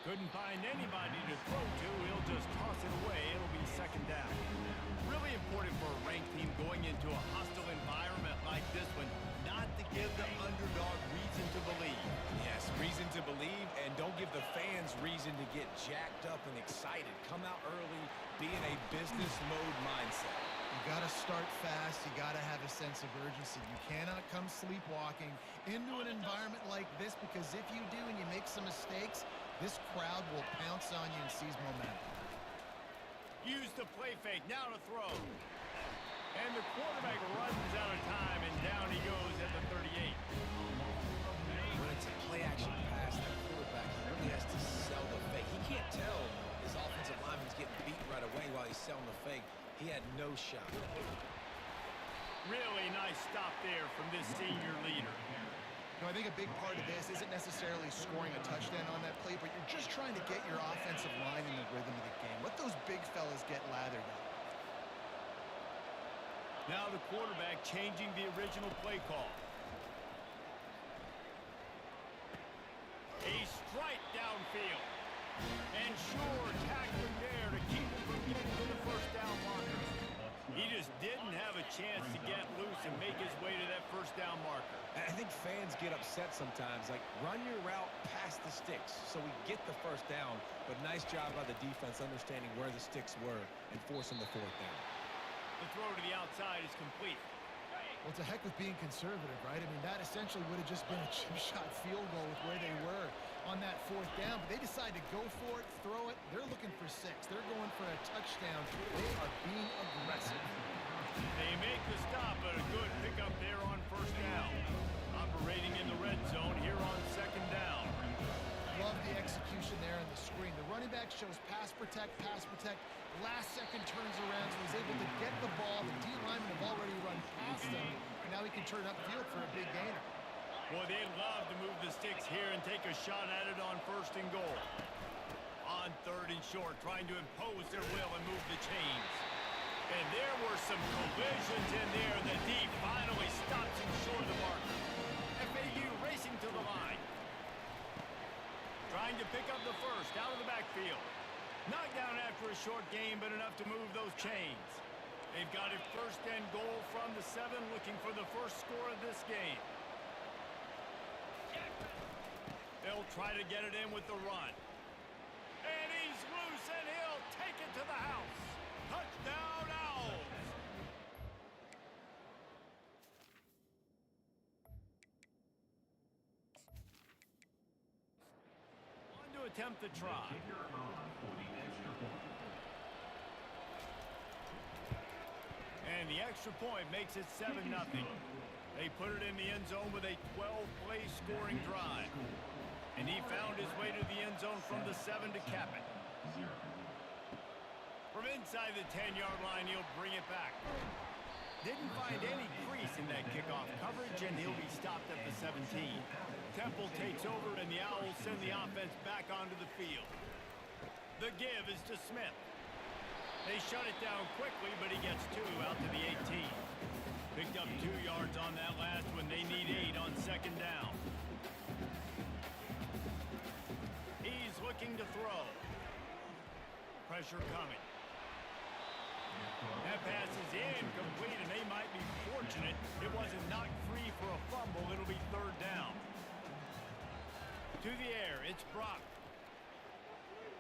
Couldn't find anybody to throw to. He'll just toss it away. It'll be second down. Really important for a ranked team going into a hostile environment like this one, not to give the underdog reason to believe. Yes, reason to believe, and don't give the fans reason to get jacked up and excited. Come out early, be in a business mode mindset. You got to start fast. You got to have a sense of urgency. You cannot come sleepwalking into an environment like this, because if you do and you make some mistakes, this crowd will pounce on you and seize momentum. Use the play fake. Now to throw. And the quarterback runs out of time, and down he goes at the 38. When it's a play-action pass, that quarterback really has to sell the fake. He can't tell his offensive lineman's getting beat right away while he's selling the fake. He had no shot. Really nice stop there from this senior leader. No, I think a big part of this isn't necessarily scoring a touchdown on that play, but you're just trying to get your offensive line in the rhythm of the game. Let those big fellas get lathered up. Now the quarterback changing the original play call. A strike downfield. And sure, tackling there to keep him from getting to the first down marker. He just didn't have a chance to get loose and make his way to that first down marker. I think fans get upset sometimes, like run your route past the sticks so we get the first down, but nice job by the defense understanding where the sticks were and forcing the fourth down. The throw to the outside is complete. Well, it's a heck of being conservative, right? I mean, that essentially would have just been a chip shot field goal with where they were on that fourth down, but they decided to go for it, throw it. They're looking for 6. They're going for a touchdown. They are being aggressive. They make the stop, but a good pickup there on first down. Operating in the red zone here on second down. Love the execution there on the screen. The running running back shows pass protect. Last second turns around, so he's able to get the ball. The D linemen have already run past him, and now he can turn upfield for a big gainer. Boy, they'd love to move the sticks here and take a shot at it on 1st and goal. On 3rd and short, trying to impose their will and move the chains. And there were some collisions in there. The D finally stops him short of the mark. FAU racing to the line. Trying to pick up the first out of the backfield. Knocked down after a short game, but enough to move those chains. They've got it 1st and goal from the 7, looking for the first score of this game. They'll try to get it in with the run. And he's loose, and he'll take it to the house. Touchdown, Owls! On to attempt the try. And the extra point makes it 7-0. They put it in the end zone with a 12-play scoring drive. And he found his way to the end zone from the 7 to cap it. From inside the 10-yard line, he'll bring it back. Didn't find any crease in that kickoff coverage, and he'll be stopped at the 17. Temple takes over, and the Owls send the offense back onto the field. The give is to Smith. They shut it down quickly, but he gets 2 out to the 18. Picked up 2 yards on that last one. They need 8 on 2nd down. He's looking to throw. Pressure coming. That pass is incomplete, and they might be fortunate it wasn't knocked free for a fumble. It'll be 3rd down. To the air, it's Brock.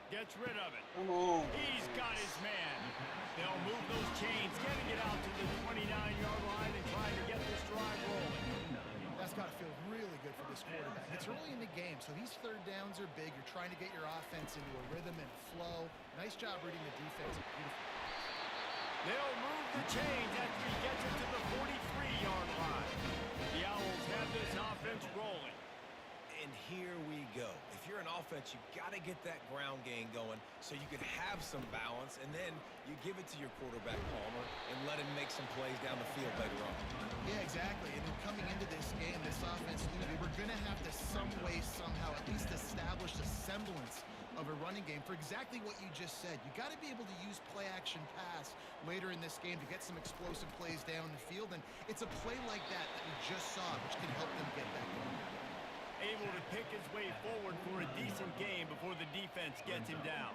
Gets rid of it. Come on. He's got his man. They'll move those chains, getting it out to the 29-yard line and trying to get this drive rolling. That's got to feel really good for this quarterback. It's early in the game, so these 3rd downs are big. You're trying to get your offense into a rhythm and flow. Nice job reading the defense. Beautiful. They'll move the chains after he gets it to the 43-yard line. The Owls have this offense rolling. And here we go. If you're an offense, you got to get that ground game going so you can have some balance, and then you give it to your quarterback, Palmer, and let him make some plays down the field later on. Yeah, exactly. And then coming into this game, this offense knew they were going to have to some way, somehow, at least establish a semblance of a running game for exactly what you just said. You got to be able to use play-action pass later in this game to get some explosive plays down the field, and it's a play like that we just saw, which can help them get that going. Able to pick his way forward for a decent game before the defense gets him down.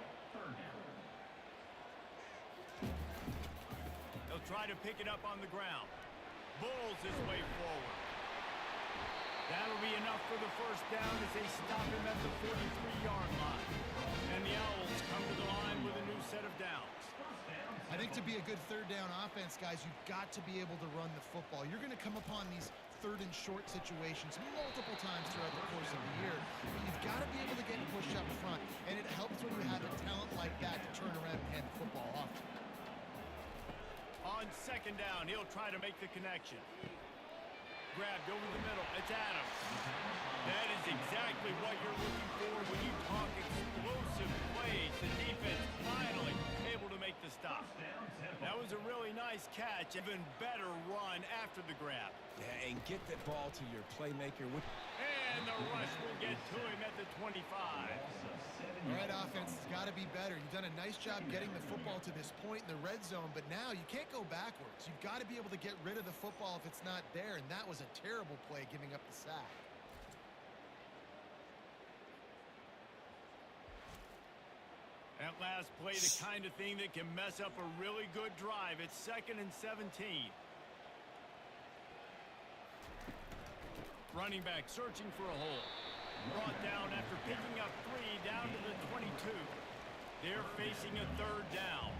They'll try to pick it up on the ground. Bulls his way forward. That'll be enough for the 1st down as they stop him at the 43-yard line. And the Owls come to the line with a new set of downs. I think to be a good 3rd down offense, guys, you've got to be able to run the football. You're going to come upon these 3rd and short situations multiple times throughout the course of the year. But you've got to be able to get and push up front, and it helps when you have a talent like that to turn around and hand the football off. On 2nd down, he'll try to make the connection. Grabbed over the middle. It's Adams. That is exactly what you're looking for when you talk explosive plays. The defense finally able to make the stop. That was a really nice catch. Even better run after the grab. Yeah, and get that ball to your playmaker. And the rush will get to him at the 25. All right, offense has got to be better. You've done a nice job getting the football to this point in the red zone, but now you can't go backwards. You've got to be able to get rid of the football if it's not there, and that was a terrible play giving up the sack. That last play, the kind of thing that can mess up a really good drive. It's 2nd and 17. Running back searching for a hole. Brought down after picking up 3 down to the 22. They're facing a 3rd down.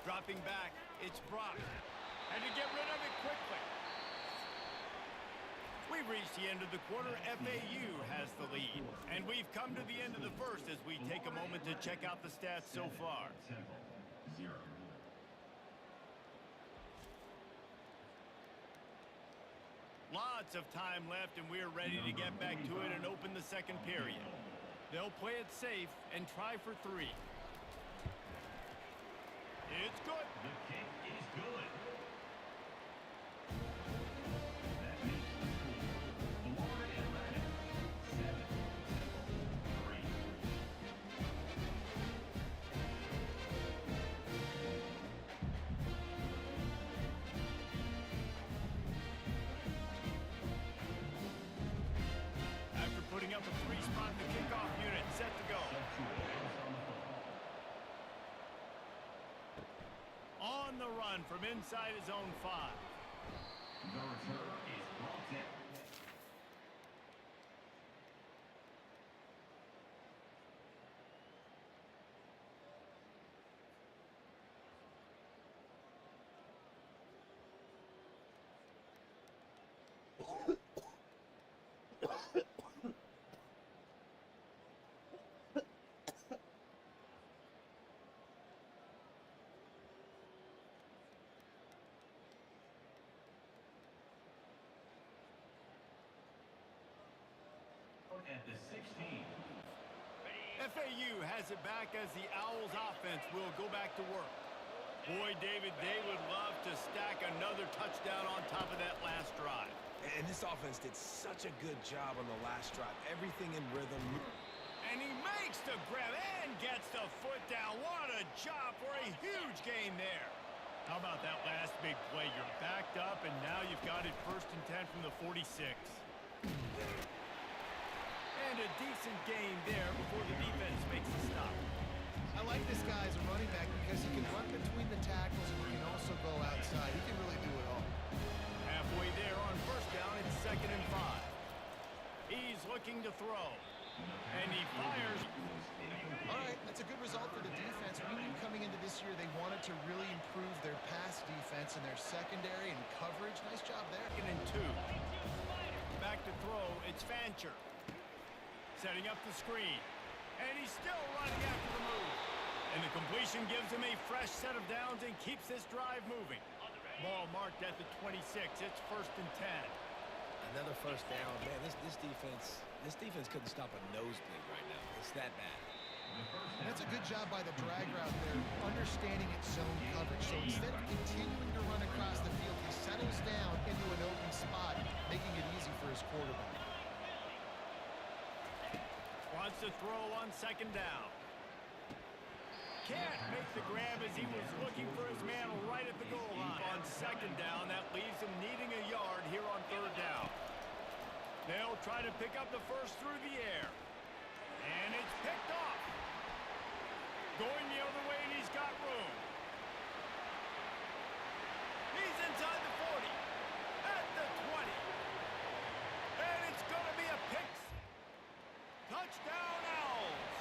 Dropping back, it's Brock. And to get rid of it quickly. We've reached the end of the quarter. FAU has the lead. And we've come to the end of the 1st as we take a moment to check out the stats so far. Lots of time left, and we're ready to get back to it and open the 2nd period. They'll play it safe and try for 3. It's good. The kick is good. After putting up a 3 spot, the kickoff unit set to go. On the run from inside his own 5. The return is brought in. At the 16. FAU has it back as the Owls offense will go back to work. Boy, David, they would love to stack another touchdown on top of that last drive. And this offense did such a good job on the last drive. Everything in rhythm. And he makes the grab and gets the foot down. What a job for a huge gain there. How about that last big play? You're backed up, and now you've got it 1st and 10 from the 46. And a decent gain there before the defense makes the stop. I like this guy as a running back because he can run between the tackles and he can also go outside. He can really do it all. Halfway there on 1st down, it's 2nd and 5. He's looking to throw. And he fires. All right, that's a good result for the defense. We knew coming into this year they wanted to really improve their pass defense and their secondary and coverage. Nice job there. 2nd and 2. Back to throw, it's Fancher. Setting up the screen. And he's still running after the move. And the completion gives him a fresh set of downs and keeps this drive moving. Ball marked at the 26. It's 1st and 10. Another 1st down. Man, this defense couldn't stop a nosebleed right now. It's that bad. That's a good job by the drag route there, understanding its zone coverage. So instead of continuing to run across the field, he settles down into an open spot, making it easy for his quarterback. Wants to throw on 2nd down. Can't make the grab as he was looking for his man right at the goal line. On 2nd down, that leaves him needing a yard here on 3rd down. They'll try to pick up the first through the air. And it's picked off. Going the other way, and he's got room. He's inside the 40. At the 20. And it's going to be a pick. Touchdown, Owls!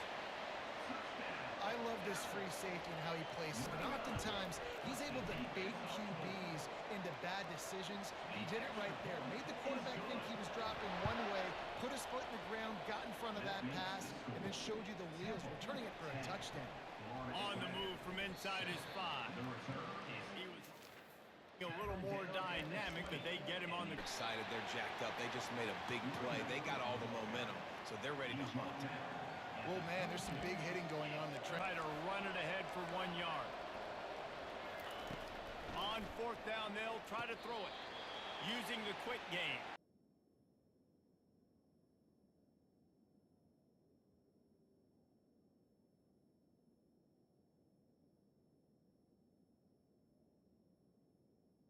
I love this free safety and how he plays. And oftentimes, he's able to bait QBs into bad decisions. He did it right there. Made the quarterback think he was dropping one way, put his foot in the ground, got in front of that pass, and then showed you the wheels, returning it for a touchdown. On the move from inside his 5. He was a little more dynamic, but they get him on the... Excited, they're jacked up. They just made a big play. They got all the momentum, so they're ready to hunt. Oh, man, there's some big hitting going on in the track. Try to run it ahead for 1 yard. On 4th down, they'll try to throw it, using the quick game.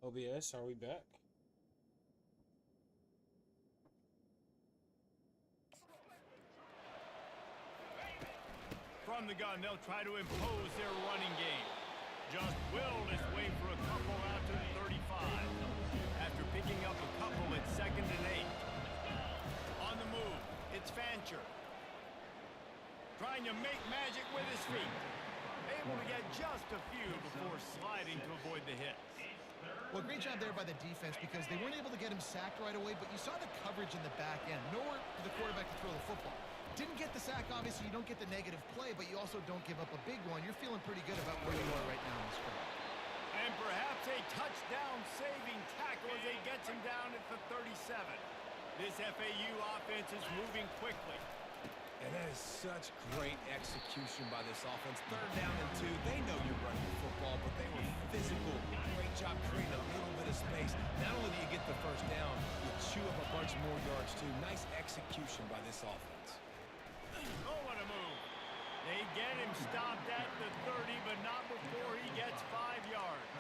OBS, are we back? From the gun, they'll try to impose their running game. Just willed his way for a couple out to the 35. After picking up a couple at 2nd and 8. On the move, it's Fancher. Trying to make magic with his feet. Able to get just a few before sliding to avoid the hits. Well, great job there by the defense because they weren't able to get him sacked right away, but you saw the coverage in the back end. Nowhere for the quarterback to throw the football. Didn't get the sack, obviously. You don't get the negative play, but you also don't give up a big one. You're feeling pretty good about where you are right now in this game. And perhaps a touchdown-saving tackle as he gets him down at the 37. This FAU offense is moving quickly. And that is is such great execution by this offense. 3rd down and 2. They know you're running the football, but they were physical. Great job creating a little bit of space. Not only do you get the 1st down, you chew up a bunch more yards too. Nice execution by this offense. Oh, what a move. They get him stopped at the 30, but not before he gets 5 yards.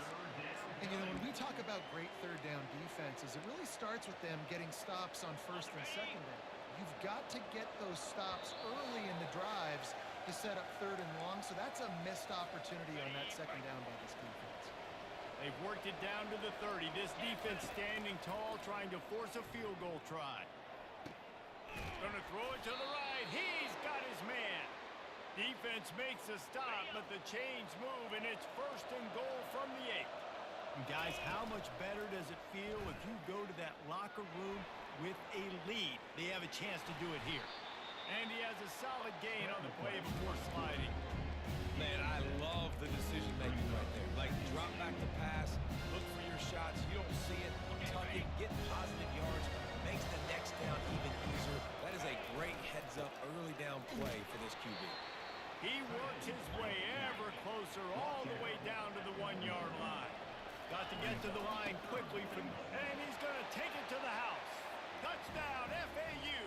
And, you know, when we talk about great 3rd down defenses, it really starts with them getting stops on 1st and 2nd down. You've got to get those stops early in the drives to set up 3rd and long, so that's a missed opportunity on that 2nd down by this defense. They've worked it down to the 30. This defense standing tall, trying to force a field goal try. Gonna throw it to the right. He's got his man. Defense makes a stop, but the chains move, and it's 1st and goal from the 8. And guys, how much better does it feel if you go to that locker room with a lead? They have a chance to do it here. And he has a solid gain on the play before sliding. Man, I love the decision-making right there. Like, drop back the pass, look for your shots. You don't see it, tuck it, get positive yards, makes the next down even easier. That is a great heads-up early down play for this QB. He works his way ever closer all the way down to the 1-yard line. Got to get to the line quickly, and he's going to take it to the house. Touchdown, FAU.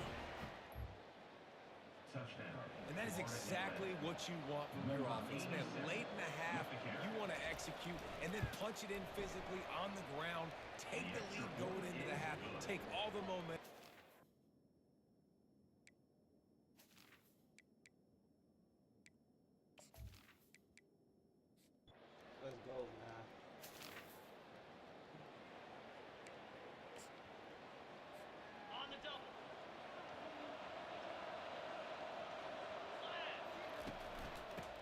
Touchdown. And that is exactly what you want from your offense. Man, late in the half, you want to execute and then punch it in physically on the ground, take the lead going into the half, take all the momentum. Let's go, man. On the double.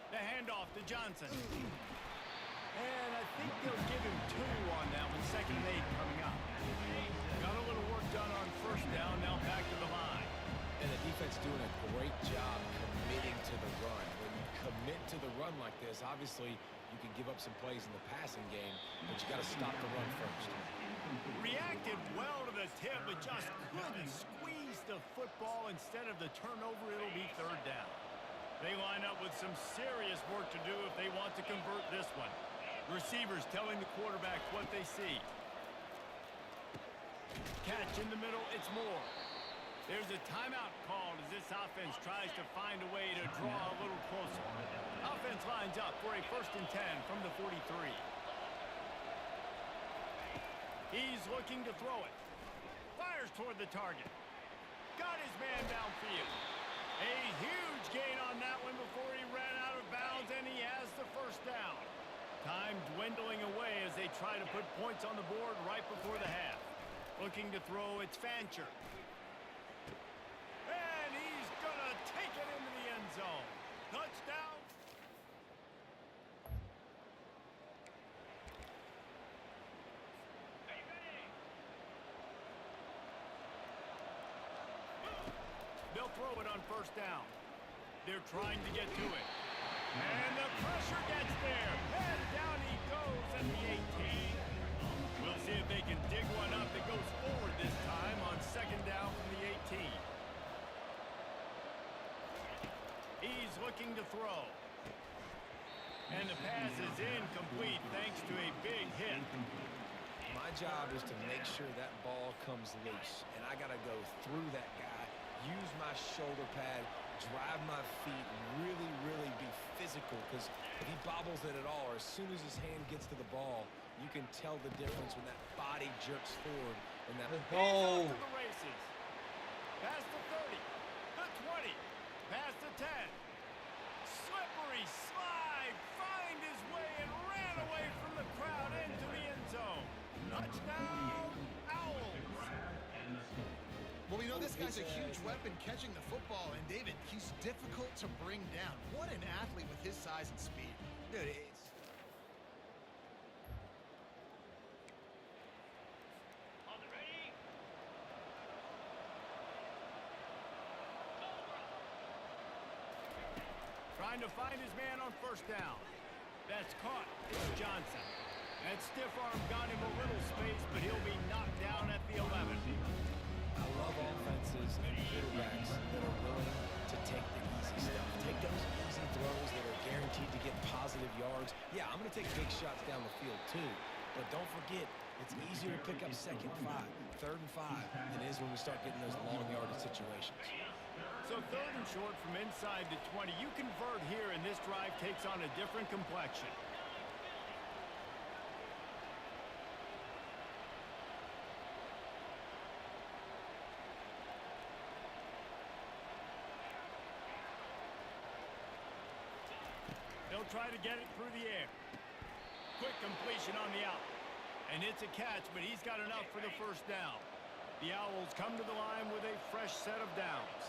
The handoff to Johnson. And I think they'll give him 2 on that one. 2nd and 8 coming up. Got a little work done on 1st down. Now back to the line. And the defense doing a great job committing to the run. When you commit to the run like this, obviously you can give up some plays in the passing game, but you got to stop the run first. Reacted well to the tip, but just couldn't squeeze the football. Instead of the turnover, it'll be 3rd down. They line up with some serious work to do if they want to convert this one. Receivers telling the quarterback what they see. Catch in the middle, it's Moore. There's a timeout called as this offense tries to find a way to draw a little closer. Offense lines up for a 1st and 10 from the 43. He's looking to throw it. Fires toward the target. Got his man downfield. A huge gain on that one before he ran out of bounds, and he has the 1st down. Time dwindling away as they try to put points on the board right before the half. Looking to throw, it's Fancher. And he's going to take it into the end zone. Touchdown. They'll throw it on 1st down. They're trying to get to it. And the pressure gets there. And down he goes at the 18. We'll see if they can dig one up that goes forward this time on 2nd down from the 18. He's looking to throw. And the pass is incomplete thanks to a big hit. My job is to make sure that ball comes loose, and I got to go through that guy, use my shoulder pad, drive my feet, really, really be physical, because if he bobbles it at all, or as soon as his hand gets to the ball, you can tell the difference when that body jerks forward and that ball. To the races. Past the 30, the 20, past the 10. Slippery slide, find his way and ran away from the crowd into the end zone. Touchdown, Owls. Well, we know this guy's a huge weapon catching the football, and David, he's difficult to bring down. What an athlete with his size and speed. Dude, it's... On the ready. Trying to find his man on 1st down. That's caught. It's Johnson. That stiff arm got him a little space, but he'll be knocked down at the 11. I love offenses and quarterbacks that are willing to take the easy going to take big shots down the field, too. But don't forget, it's easier to pick up 2nd and 5, 3rd and 5 than it is when we start getting those long yardage situations. So 3rd and short from inside the 20. You convert here, and this drive takes on a different complexion. They'll try to get it through the air. Quick completion on the out. And it's a catch, but he's got enough for the first down. The Owls come to the line with a fresh set of downs.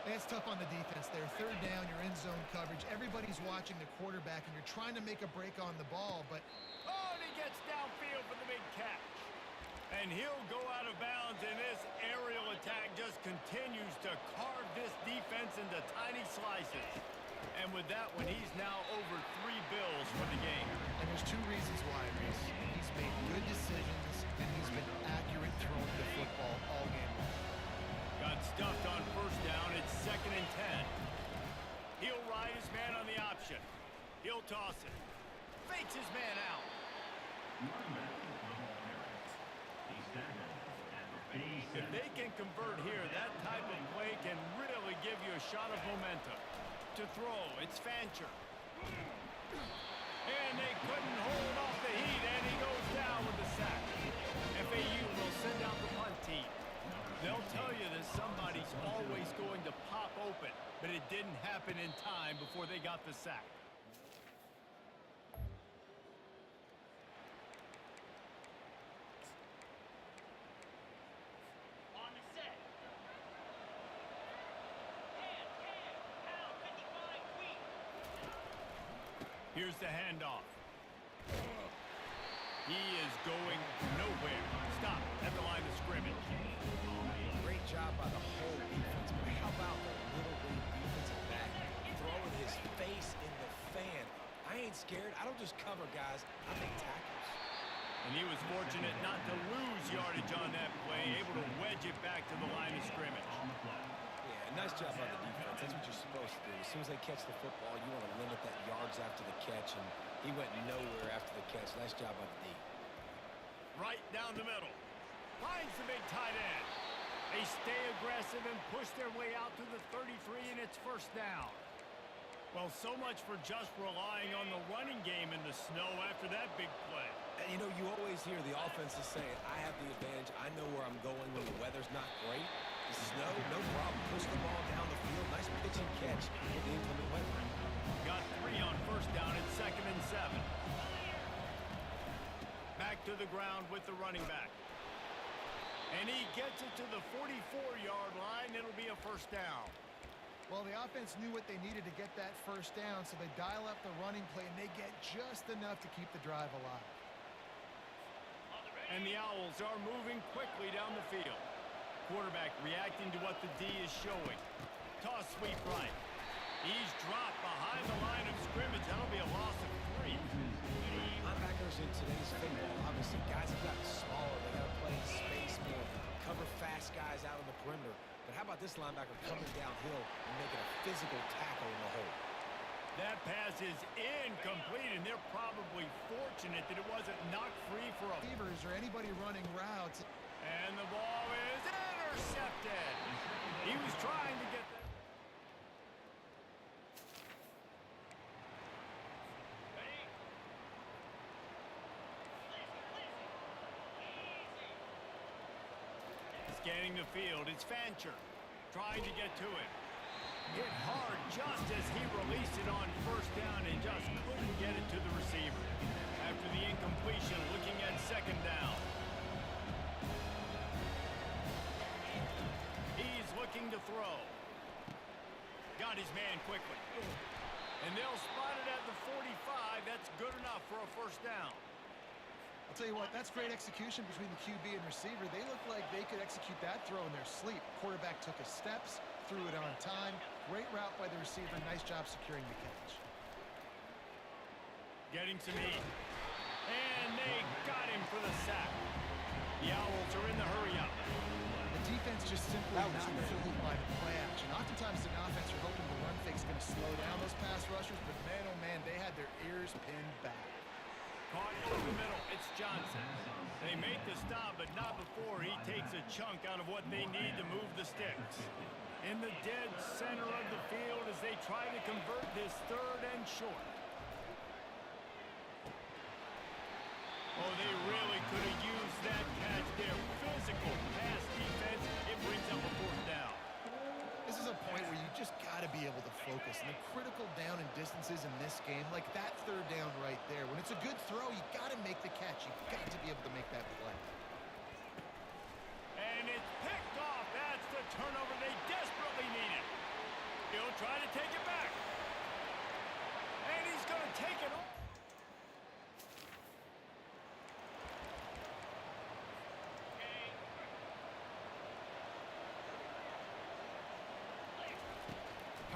It's tough on the defense there. 3rd down, you're in zone coverage. Everybody's watching the quarterback, and you're trying to make a break on the ball, but... Oh, and he gets downfield for the big catch. And he'll go out of bounds, and this aerial attack just continues to carve this defense into tiny slices. And with that one, he's now over 3 bills for the game. And there's 2 reasons why, Reese. He's made good decisions, and he's been accurate throwing the football all game long. Got stuffed on first down. It's 2nd and 10. He'll ride his man on the option. He'll toss it. Fakes his man out. If they can convert here, that type of play can really give you a shot of momentum. To throw, it's Fancher. And they couldn't hold off the heat, and he goes down with the sack. FAU will send out the punt team. They'll tell you that somebody's always going to pop open, but it didn't happen in time before they got the sack. Here's the handoff. He is going nowhere. Stop at the line of scrimmage. Great job by the whole defense, but how about the little league defensive back throwing his face in the fan? I ain't scared. I don't just cover guys. I make tackles. And he was fortunate not to lose yardage on that play, able to wedge it back to the line of scrimmage. Yeah, nice job by the defense. That's what you're supposed to do. As soon as they catch the football, you want to limit that yards after the catch, and he went nowhere after the catch. Nice job by the D. Right down the middle. Finds the big tight end. They stay aggressive and push their way out to the 33, and it's first down. Well, so much for just relying on the running game in the snow after that big play. And you know, you always hear the offenses say, I have the advantage. I know where I'm going when the weather's not great. The snow, no problem. Push the ball down the field. Nice pitch and catch with the inclement weather. Got 3 on first down at 2nd and 7. Back to the ground with the running back. And he gets it to the 44-yard line. It'll be a first down. Well, the offense knew what they needed to get that first down, so they dial up the running play, and they get just enough to keep the drive alive. And the Owls are moving quickly down the field. Quarterback reacting to what the D is showing. Toss sweep right. He's dropped behind the line of scrimmage. That'll be a loss of 3. Linebackers in today's football, obviously, guys have gotten smaller. They got to play in space more, cover fast guys out on the perimeter. But how about this linebacker coming downhill and making a physical tackle in the hole? That pass is incomplete, and they're probably fortunate that it wasn't knocked free for a... Receivers or anybody running routes. And the ball is intercepted. He was trying to get that. Scanning the field, it's Fancher trying to get to it. Hit hard just as he released it on first down and just couldn't get it to the receiver. After the incompletion, looking at 2nd down. He's looking to throw. Got his man quickly. And they'll spot it at the 45. That's good enough for a first down. I'll tell you what, that's great execution between the QB and receiver. They look like they could execute that throw in their sleep. Quarterback took his steps, threw it on time. Great route by the receiver. Nice job securing the catch. Getting some heat. And they got him for the sack. The Owls are in the hurry-up. The defense just simply not fooled by the play action. Oftentimes, the offense are hoping the run fake's going to slow down those pass rushers, but man, oh man, they had their ears pinned back. Caught over the middle. It's Johnson. They make the stop, but not before he takes a chunk out of what they need to move the sticks. In the dead center of the field as they try to convert this 3rd and short. Oh, they really could have used that catch there. Physical pass defense. It brings up a 4th down. This is a point where you just got to be able to focus. And the critical down and distances in this game, like that 3rd down right there, when it's a good throw, you got to make the catch. You got to be able to make that play. And it's picked off. That's the turnover they desperately needed. He'll try to take it back. And he's going to take it off.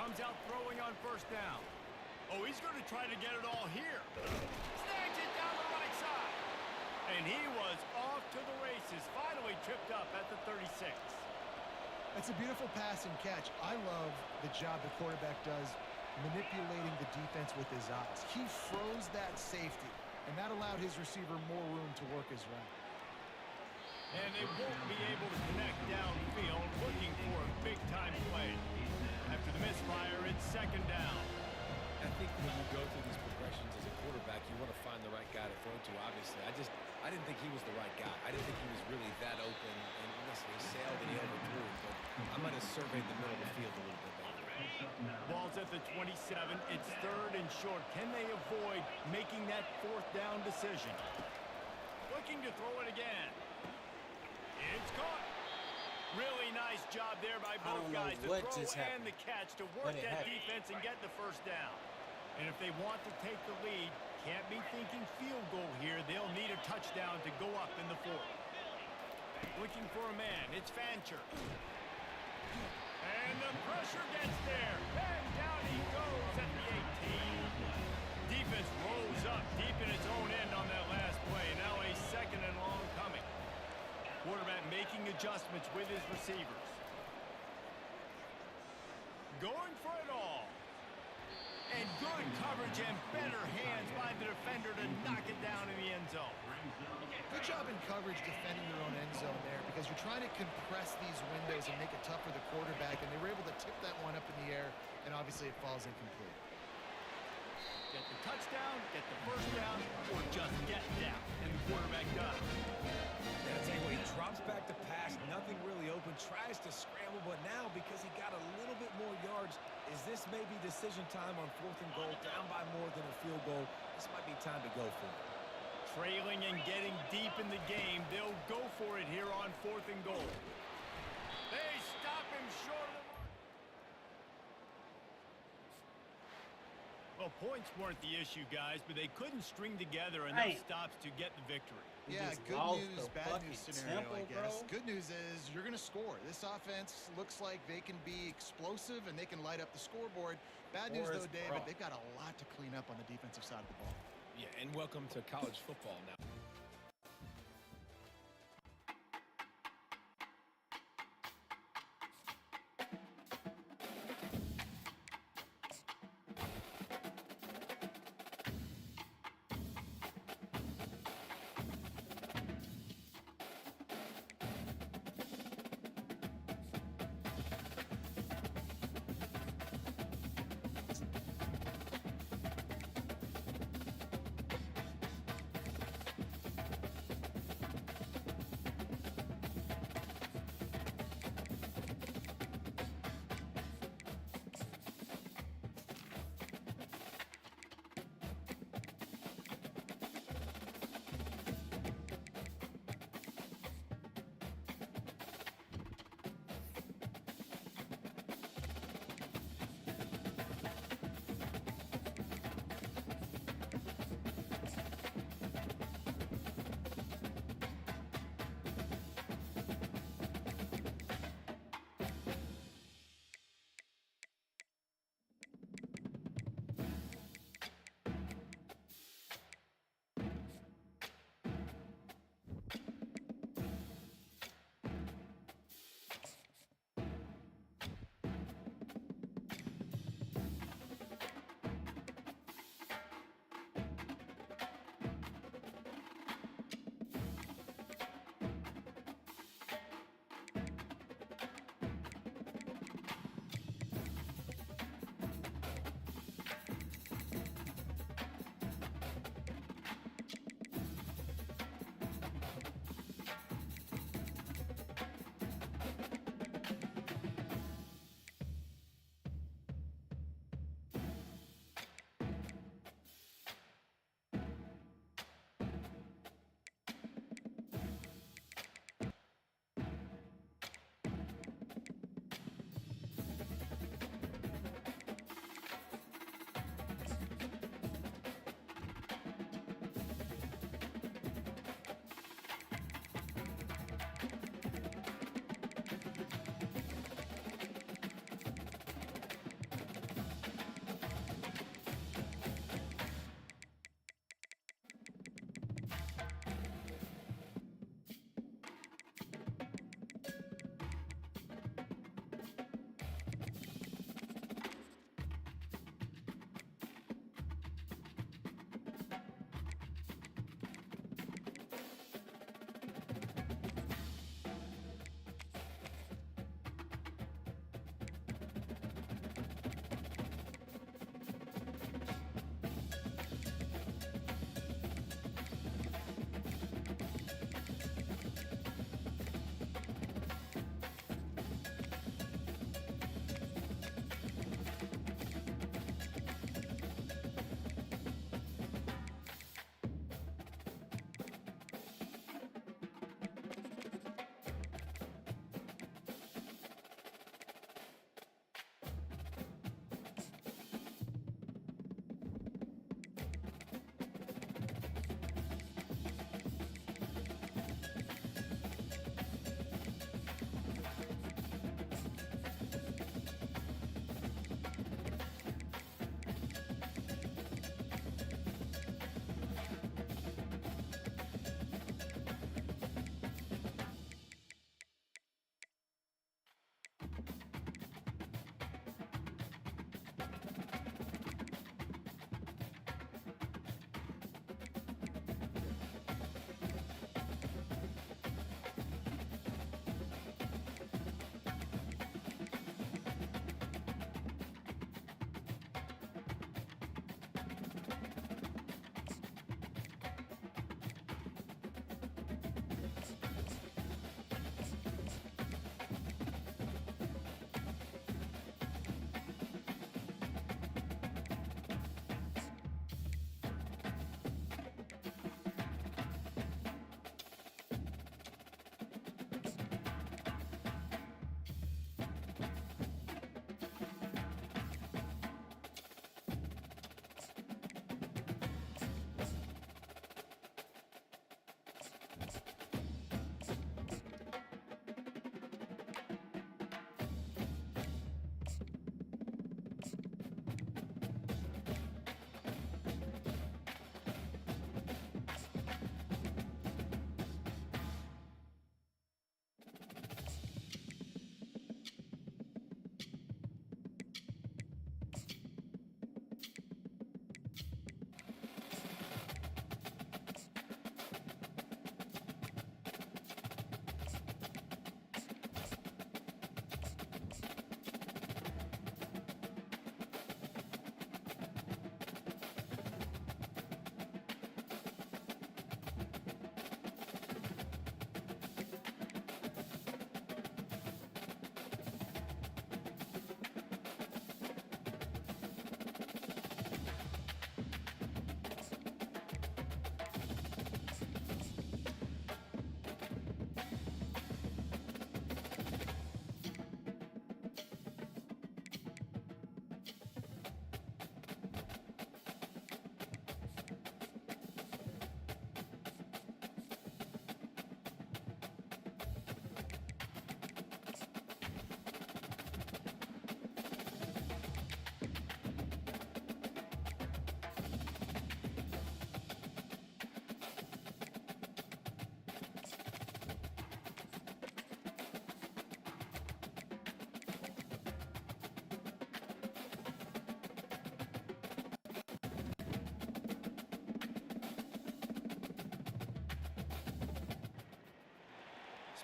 Comes out throwing on 1st down. Oh, he's going to try to get it all here. Snags it down the right side. And he was off to the races. Finally tripped up at the 36. That's a beautiful pass and catch. I love the job the quarterback does manipulating the defense with his eyes. He froze that safety, and that allowed his receiver more room to work his route. And they won't be able to connect downfield, looking for a big-time play. After the misfire, it's 2nd down. I think when you go through these progressions as a quarterback, you want to find the right guy to throw to, obviously. I didn't think he was the right guy. I didn't think he was really that open. And listen, he sailed and he overthrew, but I might have surveyed the middle of the field a little bit better. Ball's at the 27. It's 3rd and short. Can they avoid making that 4th down decision? Looking to throw it again. It's caught. Really nice job there by both guys, the throw and the catch, to work that defense and get the 1st down. And if they want to take the lead, can't be thinking field goal here. They'll need a touchdown to go up in the 4th. Looking for a man. It's Fancher. And the pressure gets there. And down he goes at the 18. Defense rose up deep in its own end on that last play. Now a 2nd and long coming. Quarterback making adjustments with his receivers. Going for it all. And good coverage and better hands by the defender to knock it down in the end zone. Good job in coverage defending your own end zone there, because you're trying to compress these windows and make it tough for the quarterback, and they were able to tip that one up in the air, and obviously it falls incomplete. Get the touchdown, get the 1st down, or just get down. And the quarterback does. Yeah, I tell you what, he drops back to pass, nothing really open, tries to scramble, but now because he got a little bit more yards, is this maybe decision time on 4th and goal, down by more than a field goal? This might be time to go for it. Trailing and getting deep in the game, they'll go for it here on 4th and goal. They stop him short of the mark. Well, points weren't the issue, guys, but they couldn't string together enough stops to get the victory. Yeah, good news, bad news scenario, I guess. Good news is you're going to score. This offense looks like they can be explosive and they can light up the scoreboard. Bad news, though, David, they've got a lot to clean up on the defensive side of the ball. Yeah, and welcome to college football now.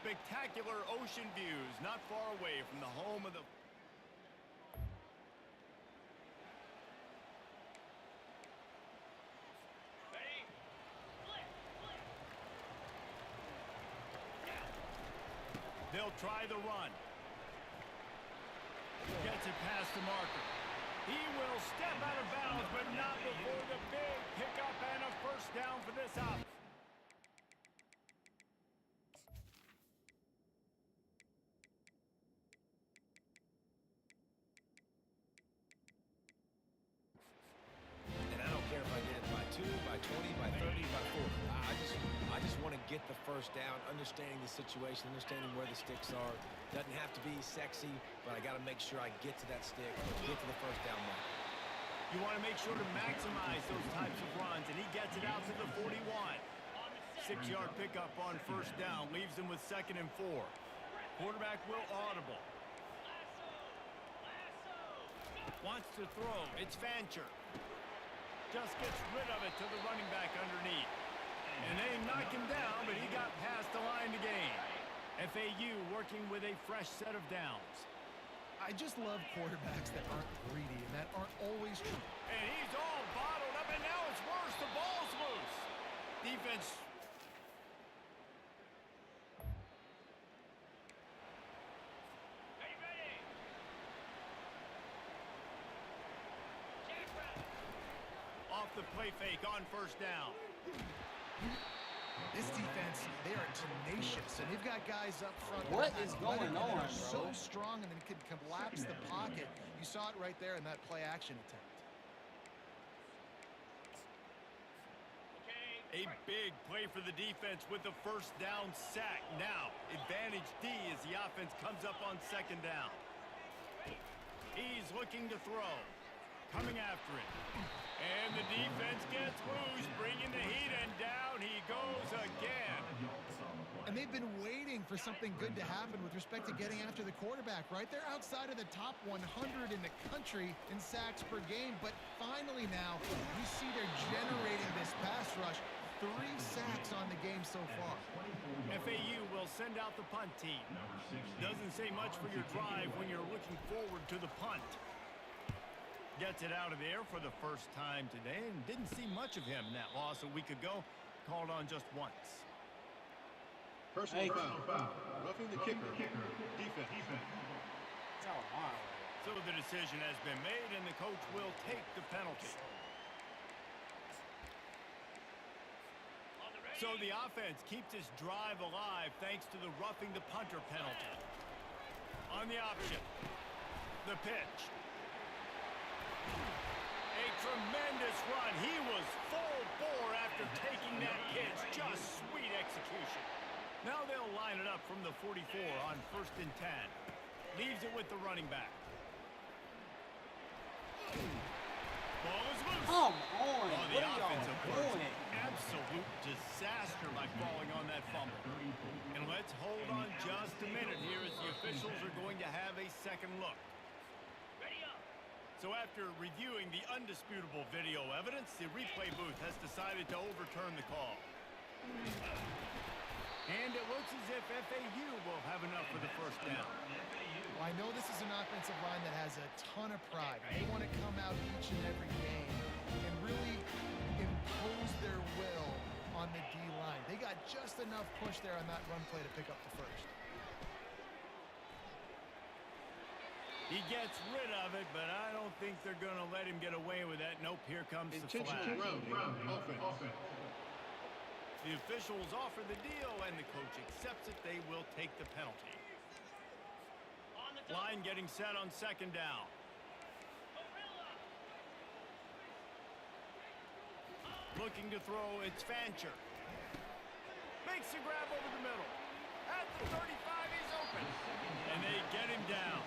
spectacular ocean views not far away from the home of the... They'll try the run. Gets it past the marker. He will step out of bounds, but not before the big pickup and a first down for this offense. And I don't care if I get it by 2, by 20, by 30, by 40. I just want to get the first down, understanding the situation, understanding where the sticks are. Doesn't have to be sexy, but I got to make sure I get to that stick, get to the first down mark. You want to make sure to maximize those types of runs, and he gets it out to the 41. 6-yard pickup on first down, leaves him with 2nd and 4. Quarterback will audible. Wants to throw. It's Fancher. Just gets rid of it to the running back underneath. And they knock him down, but he got past the line to gain. FAU working with a fresh set of downs. I just love quarterbacks that aren't greedy and that aren't always true. And he's all bottled up, and now it's worse. The ball's loose. Defense. Off the play fake on first down. This defense, they are tenacious, and they've got guys up front. What is going on, bro? So strong, and then can collapse the pocket. You saw it right there in that play action attempt. A big play for the defense with the first down sack. Now, advantage D as the offense comes up on 2nd down. He's looking to throw. Coming after it. And the defense gets loose, bringing the heat, and down he goes again. And they've been waiting for something good to happen with respect to getting after the quarterback, right? They're outside of the top 100 in the country in sacks per game, but finally now, you see they're generating this pass rush. 3 sacks on the game so far. FAU will send out the punt team. Doesn't say much for your drive when you're looking forward to the punt. Gets it out of there for the first time today, and didn't see much of him in that loss a week ago. Called on just once. Personal foul. Roughing the kicker. Defense. So the decision has been made, and the coach will take the penalty. So the offense keeps its drive alive thanks to the roughing the punter penalty. On the option, the pitch. A tremendous run. He was full bore after taking that pitch. Just sweet execution. Now they'll line it up from the 44 on 1st and 10. Leaves it with the running back. Ball is loose. Come on. The offensive doing? Absolute disaster by falling on that fumble. And let's hold on just a minute here as the officials are going to have a second look. So after reviewing the undisputable video evidence, the replay booth has decided to overturn the call. And it looks as if FAU will have enough for the first down. Well, I know this is an offensive line that has a ton of pride. They want to come out each and every game and really impose their will on the D-line. They got just enough push there on that run play to pick up the first. He gets rid of it, but I don't think they're going to let him get away with that. Nope, here comes the flag. Offense. The officials offer the deal, and the coach accepts it. They will take the penalty. Line getting set on 2nd down. Looking to throw, it's Fancher. Makes a grab over the middle. At the 35, he's open. And they get him down.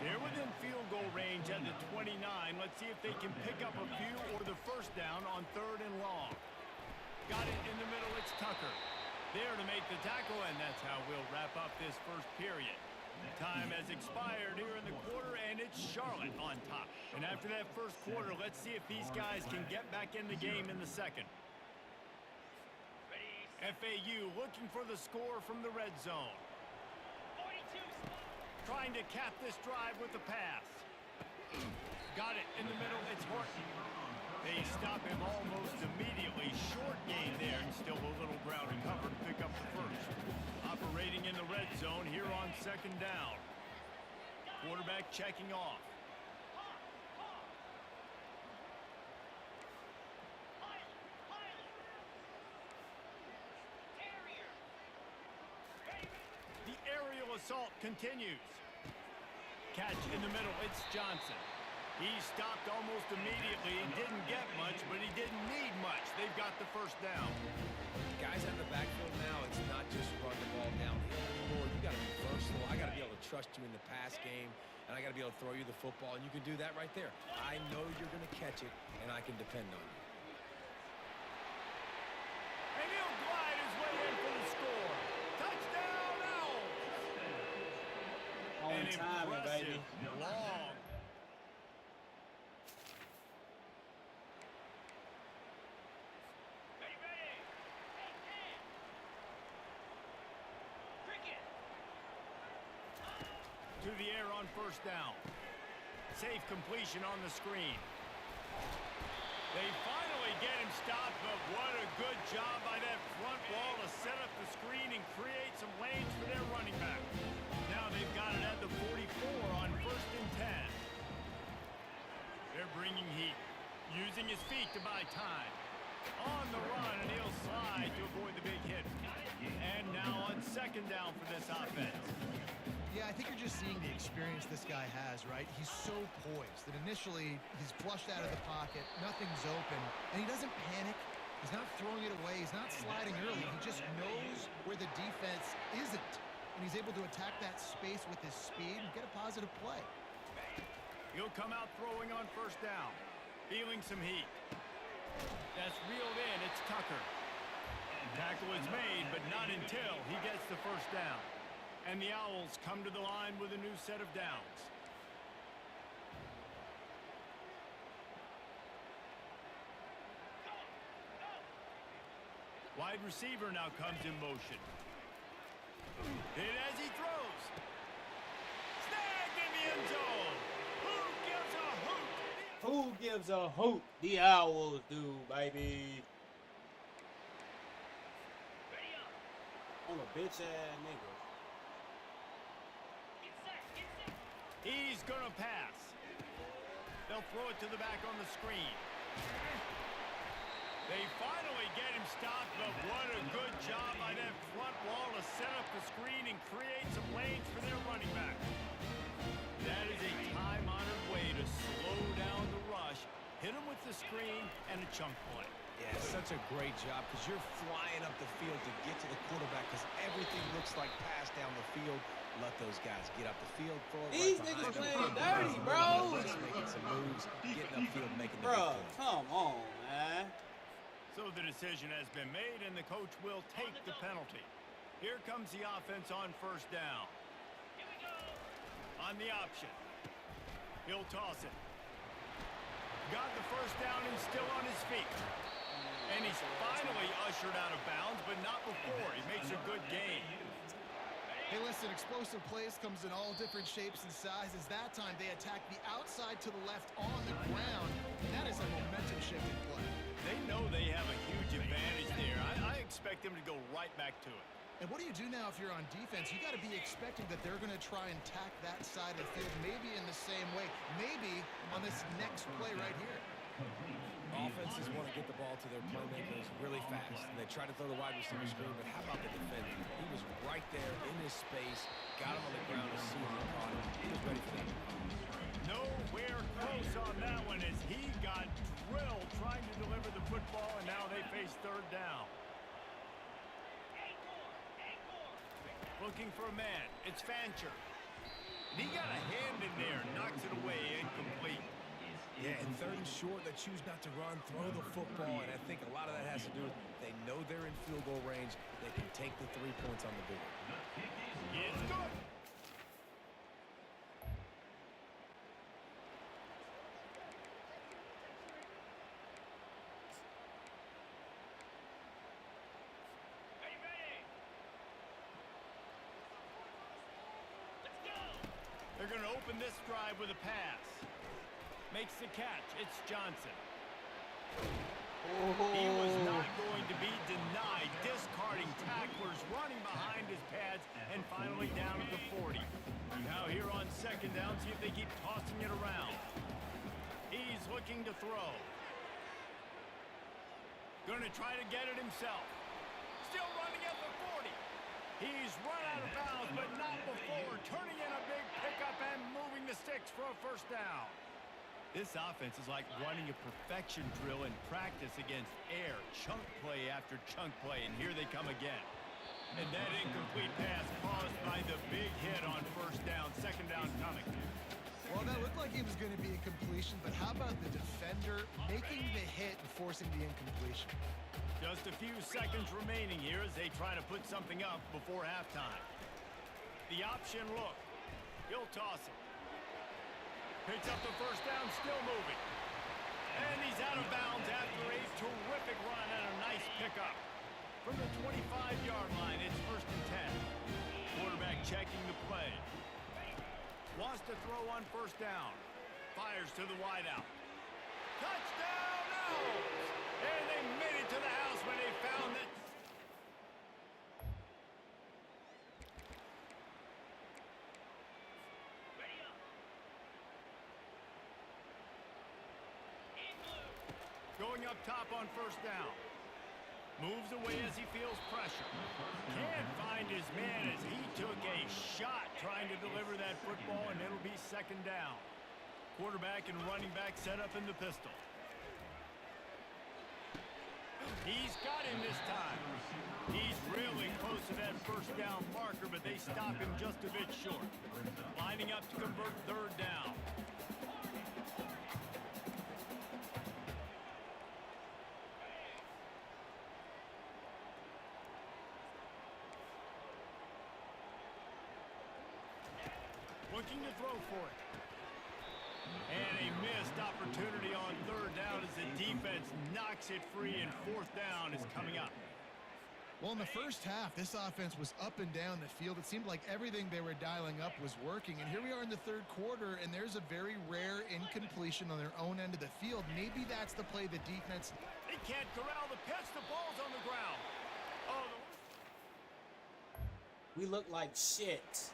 They're within field goal range at the 29. Let's see if they can pick up a few or the first down on 3rd and long. Got it in the middle, it's Tucker. There to make the tackle, and that's how we'll wrap up this first period. Time has expired here in the quarter, and it's Charlotte on top. And after that first quarter, let's see if these guys can get back in the game in the second. FAU looking for the score from the red zone. Trying to cap this drive with the pass. Got it in the middle. It's Horton. They stop him almost immediately. Short gain there, and still a little ground to cover to pick up the first. Operating in the red zone here on second down. Quarterback checking off. The aerial assault continues. Catch in the middle. It's Johnson. He stopped almost immediately. He didn't get much, but he didn't need much. They've got the first down. Guys out of the backfield now, it's not just run the ball downhill anymore. You got to be versatile. I got to be able to trust you in the pass game, and I got to be able to throw you the football, and you can do that right there. I know you're going to catch it, and I can depend on you. And he'll glide his way in for the score. Touchdown, Owls! On time, baby. Long. To the air on first down. Safe completion on the screen. They finally get him stopped, but what a good job by that front wall to set up the screen and create some lanes for their running back. Now they've got it at the 44 on 1st and 10. They're bringing heat, using his feet to buy time. On the run, and he'll slide to avoid the big hit. And now on second down for this offense. Yeah, I think you're just seeing the experience this guy has, right? He's so poised that initially he's flushed out of the pocket, nothing's open, and he doesn't panic. He's not throwing it away. He's not sliding early. He just knows where the defense isn't, and he's able to attack that space with his speed and get a positive play. He'll come out throwing on first down, feeling some heat. That's reeled in. It's Tucker. Tackle is made, but not until he gets the first down. And the Owls come to the line with a new set of downs. Wide receiver now comes in motion. Hit as he throws. Snagged in the end zone. Who gives a hoot? Who gives a hoot? The Owls do, baby. I'm a bitch ass nigga. He's gonna pass. They'll throw it to the back on the screen. They finally get him stopped, but what a good job by that front wall to set up the screen and create some lanes for their running back. That is a time-honored way to slow down the rush, hit him with the screen, and a chunk play. Yeah, such a great job because you're flying up the field to get to the quarterback because everything looks like pass down the field. Let those guys get up the field. These niggas playing dirty, bro. Just making some moves, getting upfield, making the bro, big play. come on, man. So the decision has been made, and the coach will take the penalty. Here comes the offense on first down. On the option. He'll toss it. Got the first down and still on his feet. And he's finally ushered out of bounds, but not before. He makes a good gain. Hey, listen, explosive plays comes in all different shapes and sizes. That time, they attack the outside to the left on the ground. And that is a momentum-shifting play. They know they have a huge advantage there. I expect them to go right back to it. And what do you do now if you're on defense? You got to be expecting that they're going to try and tack that side of the field, maybe in the same way, maybe on this next play right here. Offenses want to get the ball to their playmakers really fast. And they try to throw the wide receiver screen, but how about the defender? He was right there in his space, got him on the ground as soon as he caught him. He was ready for that. Nowhere close on that one as he got drilled trying to deliver the football, and now they face third down. Looking for a man. It's Fancher. And he got a hand in there, knocks it away, incomplete. Yeah, and third and short, they choose not to run, throw the football, and I think a lot of that has to do with they know they're in field goal range. They can take the 3 points on the board. It's good. They're going to open this drive with a pass. Makes the catch. It's Johnson. He was not going to be denied, discarding tacklers, running behind his pads, and finally down at the 40. Now here on second down, see if they keep tossing it around. He's looking to throw. Going to try to get it himself. Still running at the 40. He's run out of bounds, but not before. Turning in a big pickup and moving the sticks for a first down. This offense is like running a perfection drill in practice against air. Chunk play after chunk play, and here they come again. And that incomplete pass caused by the big hit on first down. Second down coming. Well, that looked like it was going to be a completion, but how about the defender making the hit and forcing the incompletion? Just a few seconds remaining here as they try to put something up before halftime. The option look. He'll toss it. Picks up the first down, still moving. And he's out of bounds after a terrific run and a nice pickup. From the 25-yard line, it's first and 10. Quarterback checking the play. Wants to throw on first down. Fires to the wideout. Touchdown, Owls! And they made it to the house when they found it. Going up top on first down. Moves away as he feels pressure. Can't find his man as he took a shot trying to deliver that football, and it'll be second down. Quarterback and running back set up in the pistol. He's got him this time. He's really close to that first down marker, but they stop him just a bit short. Lining up to convert third down. Looking to throw for it. And a missed opportunity on third down as the defense knocks it free, and fourth down is coming up. Well, in the first half, this offense was up and down the field. It seemed like everything they were dialing up was working. And here we are in the third quarter, and there's a very rare incompletion on their own end of the field. Maybe that's the play the defense... They can't corral the pitch. The ball's on the ground. Oh, we look like shit.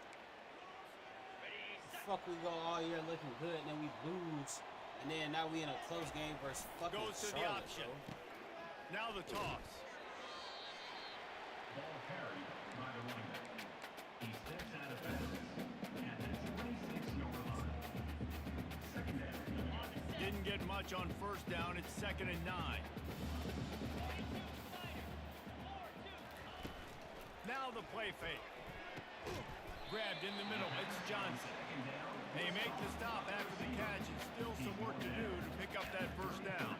Fuck, we go all year looking good, and then we lose, and then now we in a close game versus fucking goes to Charlotte, the option. bro. Now the toss. Ball carried by the running back. He steps out of bounds at the 26-yard line. Second down. Didn't get much on first down. It's second and 9. Now the play fake. Grabbed in the middle. It's Johnson. They make the stop after the catch, and still some work to do to pick up that first down.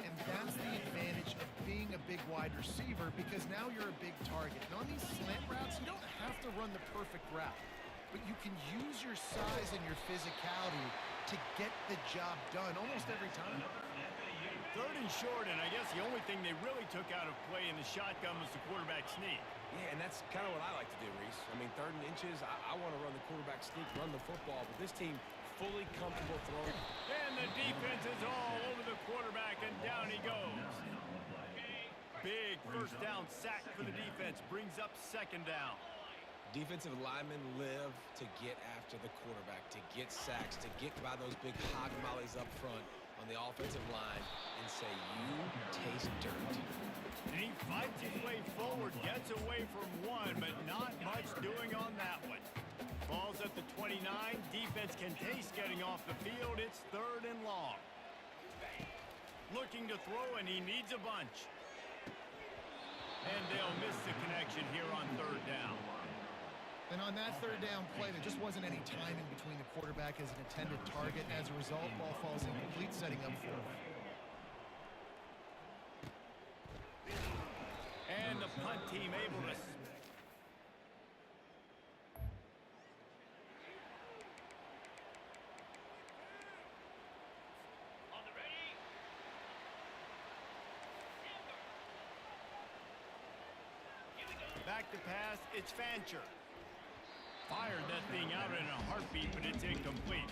And that's the advantage of being a big wide receiver, because now you're a big target. And on these slant routes, you don't have to run the perfect route, but you can use your size and your physicality to get the job done almost every time. Third and short, and I guess the only thing they really took out of play in the shotgun was the quarterback sneak. Yeah, and that's kind of what I like to do, Reese. I mean, third and inches, I want to run the quarterback sneak, run the football, but this team fully comfortable throwing. And the defense is all over the quarterback, and down he goes. Big first down sack for the defense, brings up second down. Defensive linemen live to get after the quarterback, to get sacks, to get by those big hog mollies up front on the offensive line and say, you taste dirt. And he fights his way forward, gets away from one, but not much doing on that one. Falls at the 29. Defense can taste getting off the field. It's third and long. Looking to throw, and he needs a bunch. And they'll miss the connection here on third down. And on that third down play, there just wasn't any timing between the quarterback as an intended target. And as a result, ball falls incomplete, setting up fourth. And the punt team able to... Back to pass, it's Fancher. Fired that thing out in a heartbeat, but it's incomplete.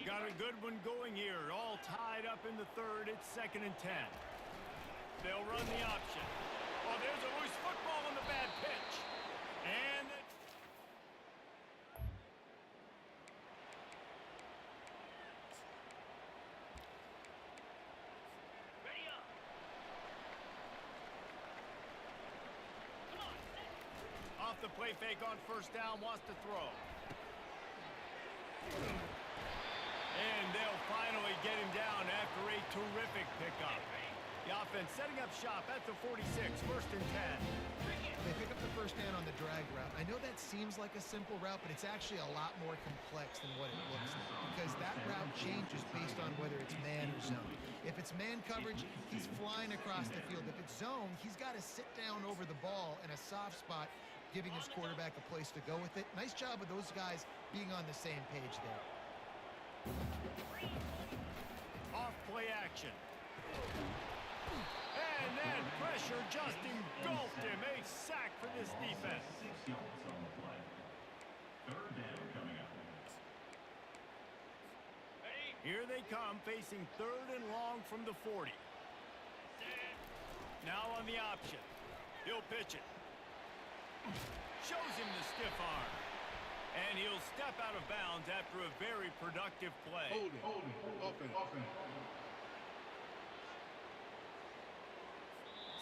Got a good one going here. All tied up in the third. It's 2nd and 10. They'll run the option. Oh, there's a loose football on the bad pitch. And off the play fake on 1st down, wants to throw. And they'll finally get him down after a terrific pickup. The offense setting up shop at the 46, 1st and 10. They pick up the first down on the drag route. I know that seems like a simple route, but it's actually a lot more complex than what it looks like, because that route changes based on whether it's man or zone. If it's man coverage, he's flying across the field. If it's zone, he's got to sit down over the ball in a soft spot, giving his quarterback a place to go with it. Nice job of those guys being on the same page there. Off play action. And then pressure just engulfed him. A sack for this defense. 6 yards on the play. 3rd down coming up. Here they come, facing 3rd and long from the 40. Now on the option. He'll pitch it. Shows him the stiff arm. And he'll step out of bounds after a very productive play. Hold it. Open.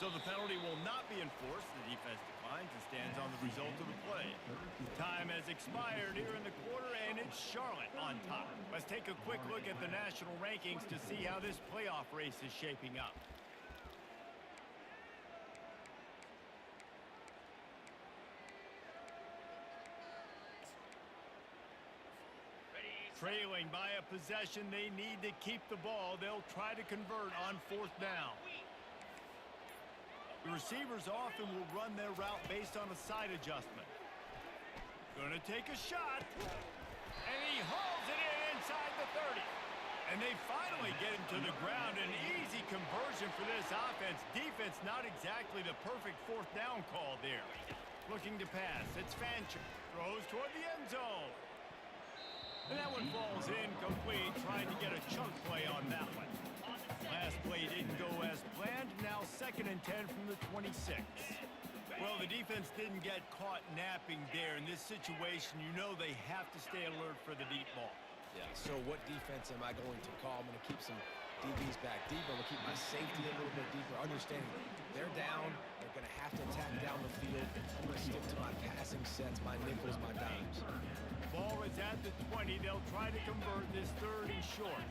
So the penalty will not be enforced. The defense declines and stands on the result of the play. Time has expired here in the quarter, and it's Charlotte on top. Let's take a quick look at the national rankings to see how this playoff race is shaping up. Trailing by a possession, they need to keep the ball. They'll try to convert on 4th down. The receivers often will run their route based on a side adjustment. Gonna take a shot. And he hauls it in inside the 30. And they finally get him to the ground. An easy conversion for this offense. Defense not exactly the perfect 4th down call there. Looking to pass. It's Fancher. Throws toward the end zone. And that one falls incomplete, trying to get a chunk play on that one. Last play didn't go as planned. Now 2nd and 10 from the 26. Well, the defense didn't get caught napping there. In this situation, you know they have to stay alert for the deep ball. Yeah, so what defense am I going to call? I'm going to keep some DBs back deeper. I'm going to keep my safety a little bit deeper, understanding they're down. They're going to have to attack down the field. I'm going to stick to my passing sets, my nickels, my dimes. Ball is at the 20. They'll try to convert this 3rd and short.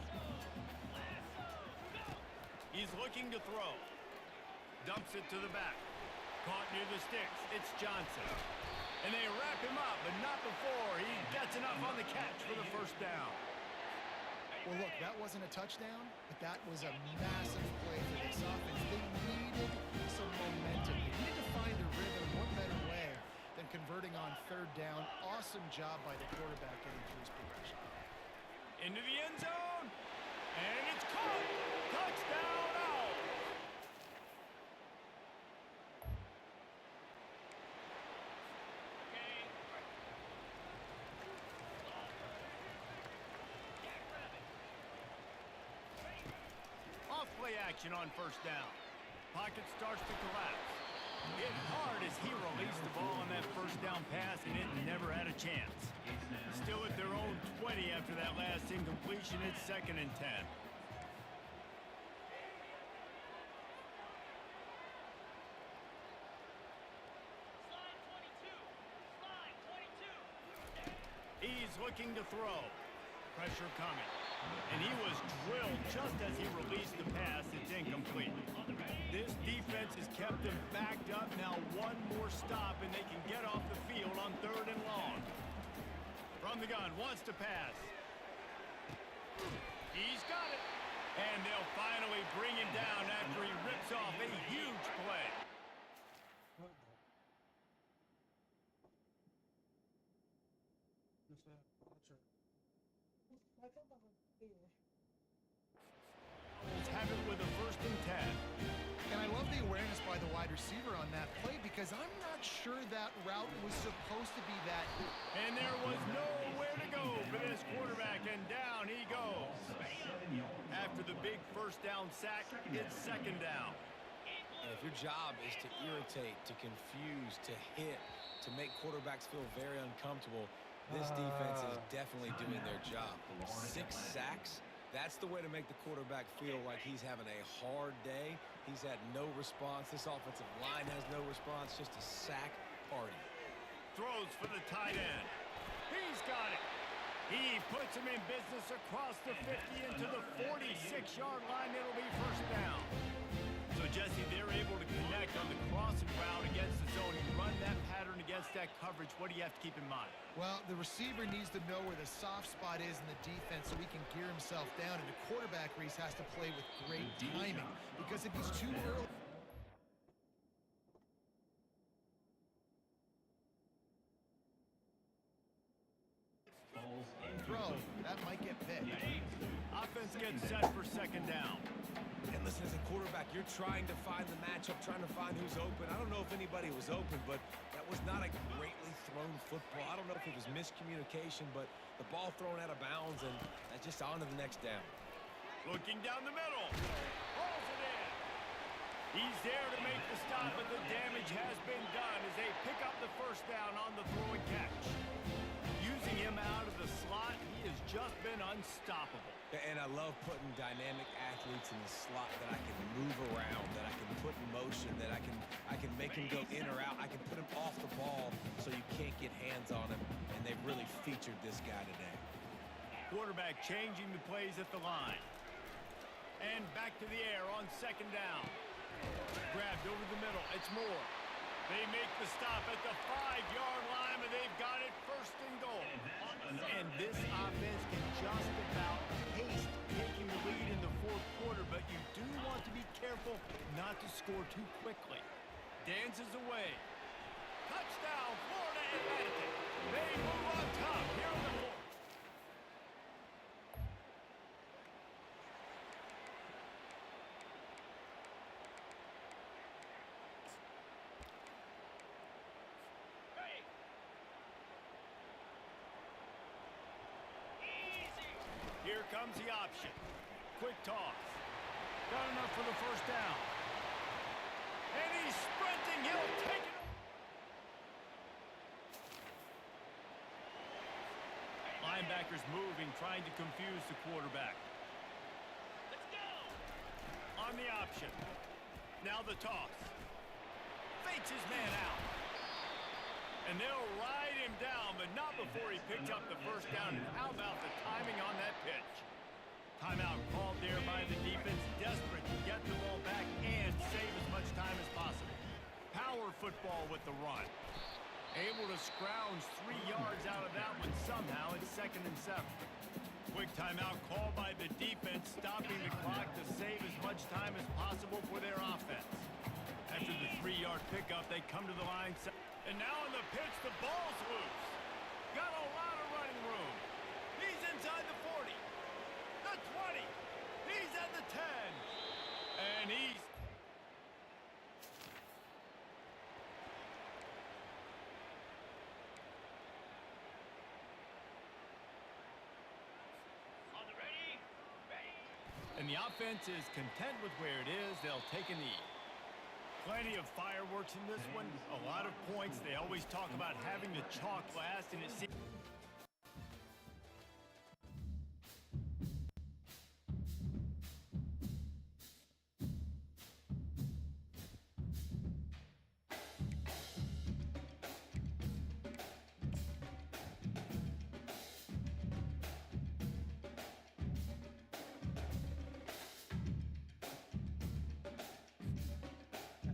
He's looking to throw. Dumps it to the back. Caught near the sticks. It's Johnson. And they wrap him up, but not before he gets enough on the catch for the 1st down. Well, look, that wasn't a touchdown, but that was a massive play for this offense. They needed some momentum. They needed to find a rhythm. What better way than converting on 3rd down? Awesome job by the quarterback getting through his progression. Into the end zone. And it's caught. Touchdown out. Off play action on 1st down. Pocket starts to collapse. Hit hard as he released the ball on that 1st down pass, and it never had a chance. Still at their own 20 after that last incompletion. It's 2nd and 10. He's looking to throw. Pressure coming. And he was drilled just as he released the pass. It's incomplete. This defense has kept them backed up. Now one more stop and they can get off the field on 3rd and long. From the gun, wants to pass. He's got it. And they'll finally bring him down after he rips off a huge play. And I love the awareness wide receiver on that play because I'm not sure that route was supposed to be that. And there was nowhere to go for this quarterback, and down he goes. After the big first down sack, it's second down. And if your job is to irritate, to confuse, to hit, to make quarterbacks feel very uncomfortable, this defense is definitely doing their job. 6 sacks, that's the way to make the quarterback feel like he's having a hard day. He's had no response. This offensive line has no response, just a sack party. Throws for the tight end. He's got it. He puts him in business across the 50 into the 46-yard line. It'll be first down. So, Jesse, they're able to connect on the crossing route against the zone. You run that pattern against that coverage. What do you have to keep in mind? Well, the receiver needs to know where the soft spot is in the defense so he can gear himself down. And the quarterback, Reese, has to play with great timing. Because if he's too early... throw, that might get picked. Offense gets set for second down. And listen, as a quarterback, you're trying to find the matchup, trying to find who's open. I don't know if anybody was open, but that was not a greatly thrown football. I don't know if it was miscommunication, but the ball thrown out of bounds, and that's just on to the next down. Looking down the middle. Rolls it in. He's there to make the stop, but the damage has been done as they pick up the first down on the throw and catch. Using him out of the slot, he has just been unstoppable. And I love putting dynamic athletes in the slot that I can move around, that I can put in motion, that I can make him go in or out. I can put him off the ball so you can't get hands on him, and they've really featured this guy today. Quarterback changing the plays at the line. And back to the air on second down. Grabbed over the middle. It's Moore. They make the stop at the 5-yard line, and they've got it first and goal. And this offense can just about haste taking the lead in the fourth quarter, but you do want to be careful not to score too quickly. Dances away. Touchdown, Florida Atlantic. They move on top here in the fourth. Here comes the option. Quick toss. Got enough for the first down. And he's sprinting. He'll take it. Linebackers moving, trying to confuse the quarterback. Let's go. On the option. Now the toss. Fakes his man out. And they'll ride him down, but not before he picked up the first down. And how about the timing on that pitch? Timeout called there by the defense, desperate to get the ball back and save as much time as possible. Power football with the run. Able to scrounge 3 yards out of that one somehow. It's 2nd and 7. Quick timeout called by the defense, stopping the clock to save as much time as possible for their offense. After the 3-yard pickup, they come to the line. And now on the pitch, the ball's loose. Got a lot of running room. He's inside the 40. The 20. He's at the 10. And he's... On the ready? Ready. And the offense is content with where it is. They'll take a knee. Plenty of fireworks in this one. A lot of points. They always talk about having the chalk last, and it seems...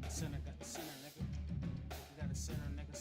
Center, got the center, nigga. You got a center, nigga,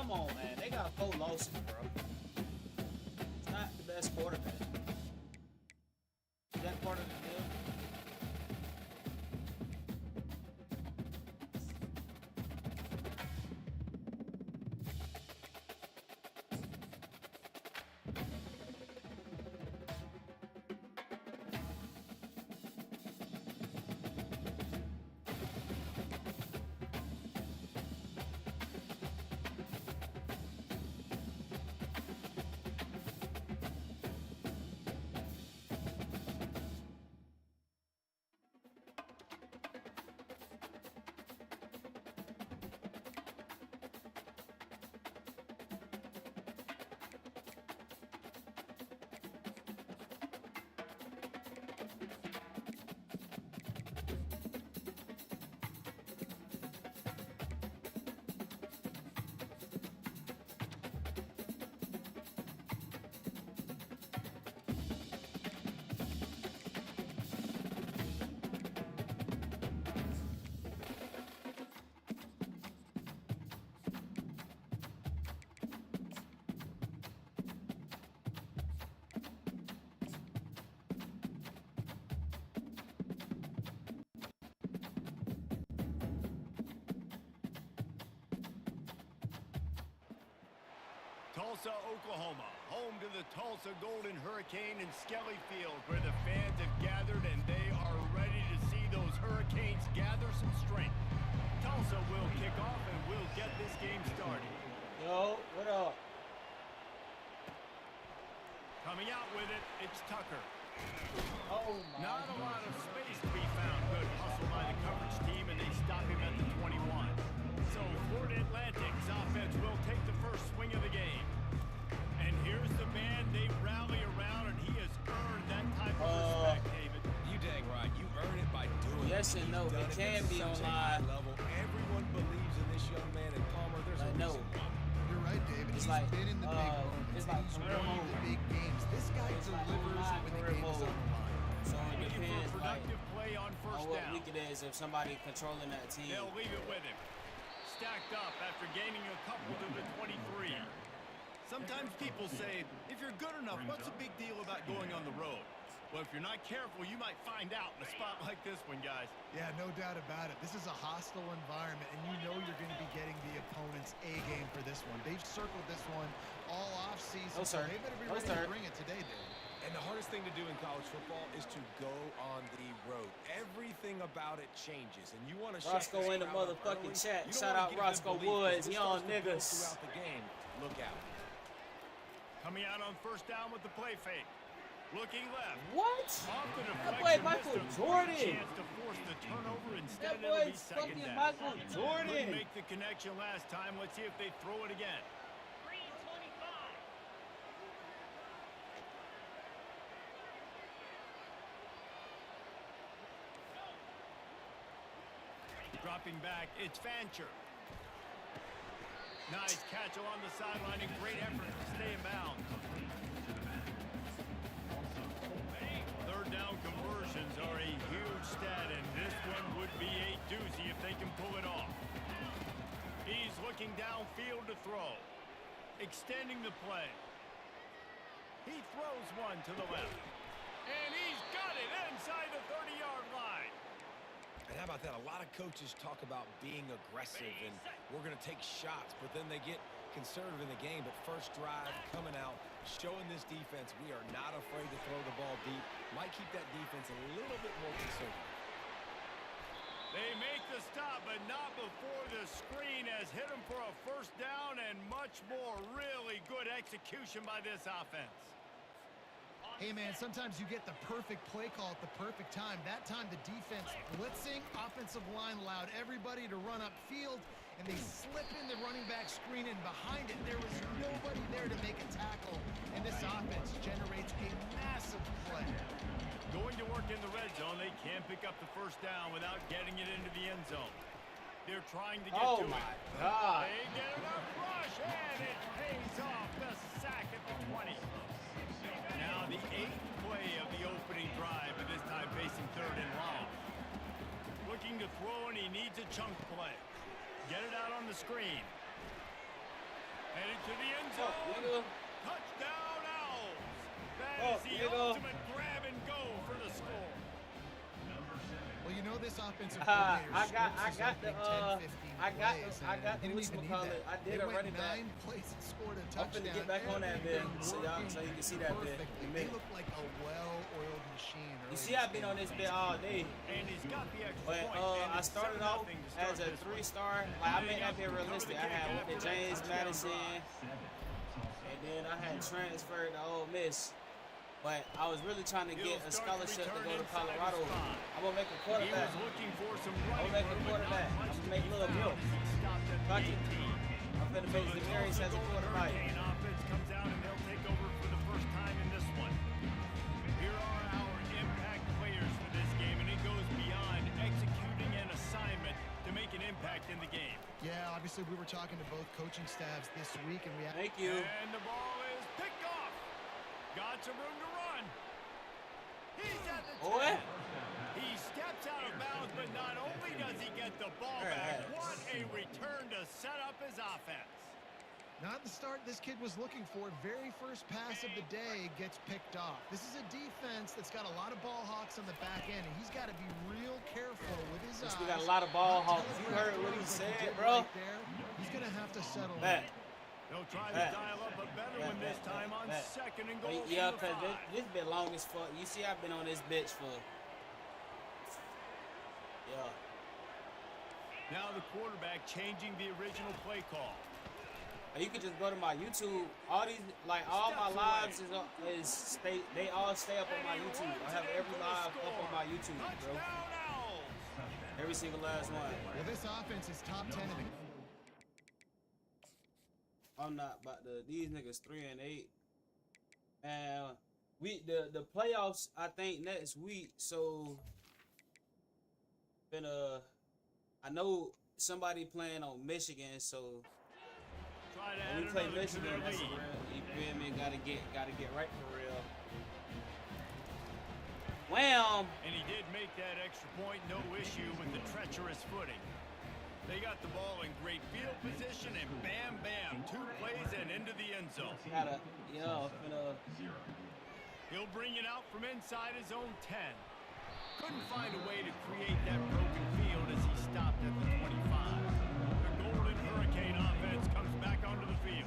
Come on, man. They got 4 losses, bro. It's not the best quarterback. Is that part of the deal? Tulsa, Oklahoma, home to the Tulsa Golden Hurricane in Skelly Field, where the fans have gathered and they are ready to see those Hurricanes gather some strength. Tulsa will kick off and will get this game started. Yo, what up? Coming out with it, it's Tucker. Oh my Not a lot of space to be found. Good hustle by the coverage team, and they stop him at the 21. So Florida Atlantic's offense will take the first swing of the game. And here's the man they rally around, and he has earned that type of respect, David. You dang right. You earn it by doing it. Yes and no, it can be on online. level. Everyone believes in this young man, and Palmer, there's a no. reason why. You're right, David. It's He's like, been in the big moments. it's like He's career won mode. the big games. This guy It's like delivers online when the career game is on mode. the line. So it Looking for depends, like, productive play on on first what down. week it is if somebody controlling that team. They'll leave it with him. Stacked up after gaining a couple to the 23. Sometimes people say, if you're good enough, what's the big deal about going on the road? Well, if you're not careful, you might find out in a spot like this one, guys. Yeah, no doubt about it. This is a hostile environment, and you know you're going to be getting the opponent's A game for this one. They've circled this one all offseason, No, so sir. they better be No, ready sir. to bring it today, Dave. And the hardest thing to do in college football is to go on the road. Everything about it changes, and you want to Roscoe in the motherfucking chat. Shout out Roscoe Woods, young niggas. Throughout the game, look out. Coming out on first down with the play fake. Looking left. What? Off the That deflection, boy Michael missed a Jordan. chance to force the turnover. Instead, That it'll be boy's second fucking down. Michael Jordan. Couldn't make the connection last time. Let's see if they throw it again. Dropping back, it's Fancher. Nice catch along the sideline and great effort to stay in bounds. Third down conversions are a huge stat, and this one would be a doozy if they can pull it off. He's looking downfield to throw. Extending the play. He throws one to the left. And he's got it inside the 30-yard line. And how about that? A lot of coaches talk about being aggressive and we're going to take shots, but then they get conservative in the game. But first drive coming out, showing this defense we are not afraid to throw the ball deep. Might keep that defense a little bit more conservative. They make the stop, but not before the screen has hit them for a first down and much more. Really good execution by this offense. Hey, man, sometimes you get the perfect play call at the perfect time. That time the defense blitzing, offensive line allowed everybody to run upfield, and they slip in the running back screen, and behind it there was nobody there to make a tackle, and this offense generates a massive play. Going to work in the red zone, they can pick up the first down without getting it into the end zone. They're trying to get to it. Oh my God. They get enough rush, and it pays off the sack at the 20. Now the 8th play of the opening drive, and this time facing third and long. Looking to throw, and he needs a chunk play. Get it out on the screen. Headed to the end zone. Touchdown Owls. That is the ultimate grab and go for the score. Well, you know this offensive I coordinator got scripts his the opening 10, 15 plays, I got and the he didn't even need whatchamacallit. that. I did They a went running back. 9 plays and scored a I'm touchdown. finna get back on that bit so you can see that bit. Perfectly. They look like a well-oiled machine. You see, I've been on this bit all day. And he's got the extra But point. I started off as a 3-star. Like, I made that bit realistic. I had with the James Madison, and then I had transferred to Ole Miss. But I was really trying to get a scholarship to go to Colorado. I'm gonna make a quarterback. I'm gonna make a quarterback. I'm gonna make Lil Milk. Fuck it. I'm gonna make Demarius as a quarterback. Offense comes out and they'll take over for the first time in this one. Here are our impact players for this game, and it goes beyond executing an assignment to make an impact in the game. Yeah, obviously we were talking to both coaching staffs this week, and we had... Thank you. And the ball is picked off. Got some room to run. He's at the 10. He steps out of bounds, but not only does he get the ball back, what a return to set up his offense. Not the start this kid was looking for. Very first pass of the day gets picked off. This is a defense that's got a lot of ball hawks on the back end, and he's got to be real careful with his eyes. We got a lot of ball hawks. You heard what he said, bro. Right there. He's going to have to settle back. They'll try to dial up a better one this time on second and goal. Yeah, because this been long as fuck. You see, I've been on this bitch for... Yeah. Now the quarterback changing the original play call. You can just go to my YouTube. All these, like all my lives they all stay up on my YouTube. I have every live up on my YouTube, bro. Every single last one. Well, this offense is top 10 in the... I'm not about to. These niggas 3-8, and the playoffs I think next week. So, I know somebody playing on Michigan. So when we play Michigan, that's a real. You feel me? Gotta get right for real. Wham! And he did make that extra point. No issue with the treacherous footing. They got the ball in great field position, and bam, bam, 2 plays and into the end zone. He'll bring it out from inside his own 10. Couldn't find a way to create that broken field as he stopped at the 25. The Golden Hurricane offense comes back onto the field.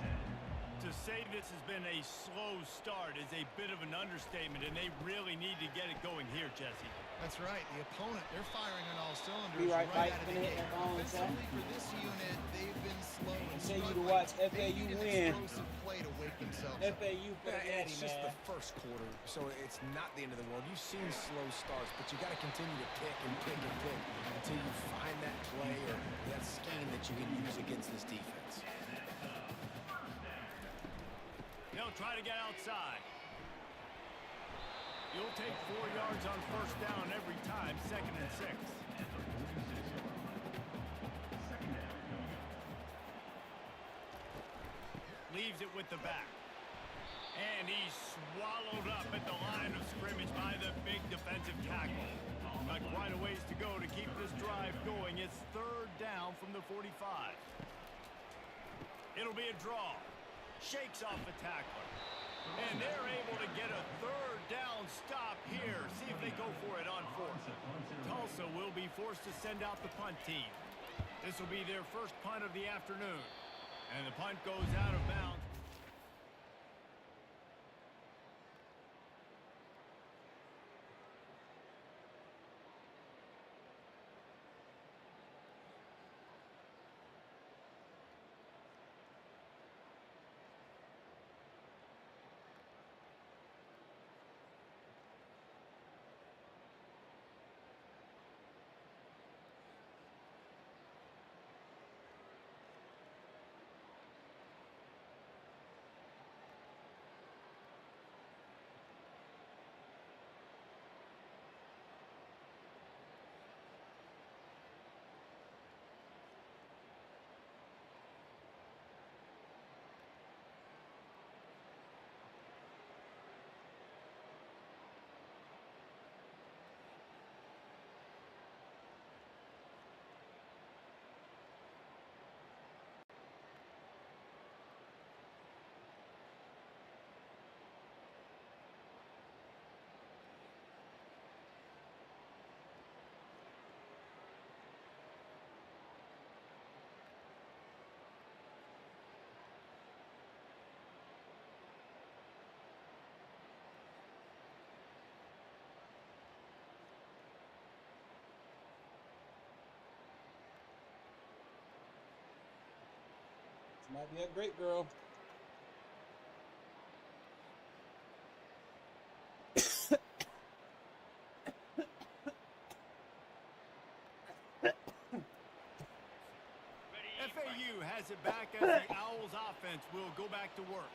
To say this has been a slow start is a bit of an understatement, and they really need to get it going here, Jesse. That's right. The opponent, they're firing on all cylinders Be right back. out of the gate. Offensively, for this unit, they've been slow and Continue to watch FAU win. Play to wake themselves FAU for the it's Eddie, just man. the first quarter, so it's not the end of the world. You've seen slow starts, but you got to continue to pick and pick and pick until you find that play or that scheme that you can use against this defense. They'll try to get outside. You'll take 4 yards on first down every time, 2nd and 6. Leaves it with the back. And he's swallowed up at the line of scrimmage by the big defensive tackle. But quite a ways to go to keep this drive going. It's 3rd down from the 45. It'll be a draw. Shakes off the tackler. And they're able to get a 3rd down stop here. See if they go for it on 4th. Tulsa will be forced to send out the punt team. This will be their first punt of the afternoon. And the punt goes out of bounds. Might be a great girl. FAU has it back as the Owls offense will go back to work.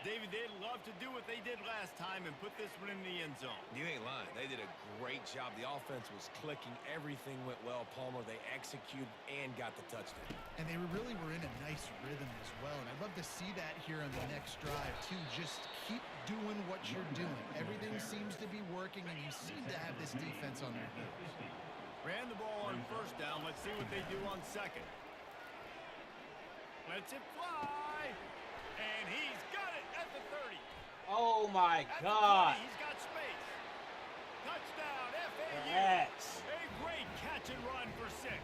David, they'd love to do what they did last time and put this one in the end zone. You ain't lying. They did a great job. The offense was clicking. Everything went well, Palmer. They executed and got the touchdown. And they really were in a nice rhythm as well. And I'd love to see that here on the next drive, too. Just keep doing what you're doing. Everything seems to be working, and you seem to have this defense on their heels. Ran the ball on first down. Let's see what they do on second. Lets it fly. And he's got it at the 30. Oh my At God. the 20, he's got space. Touchdown, FAU. Yes. A great catch and run for 6. You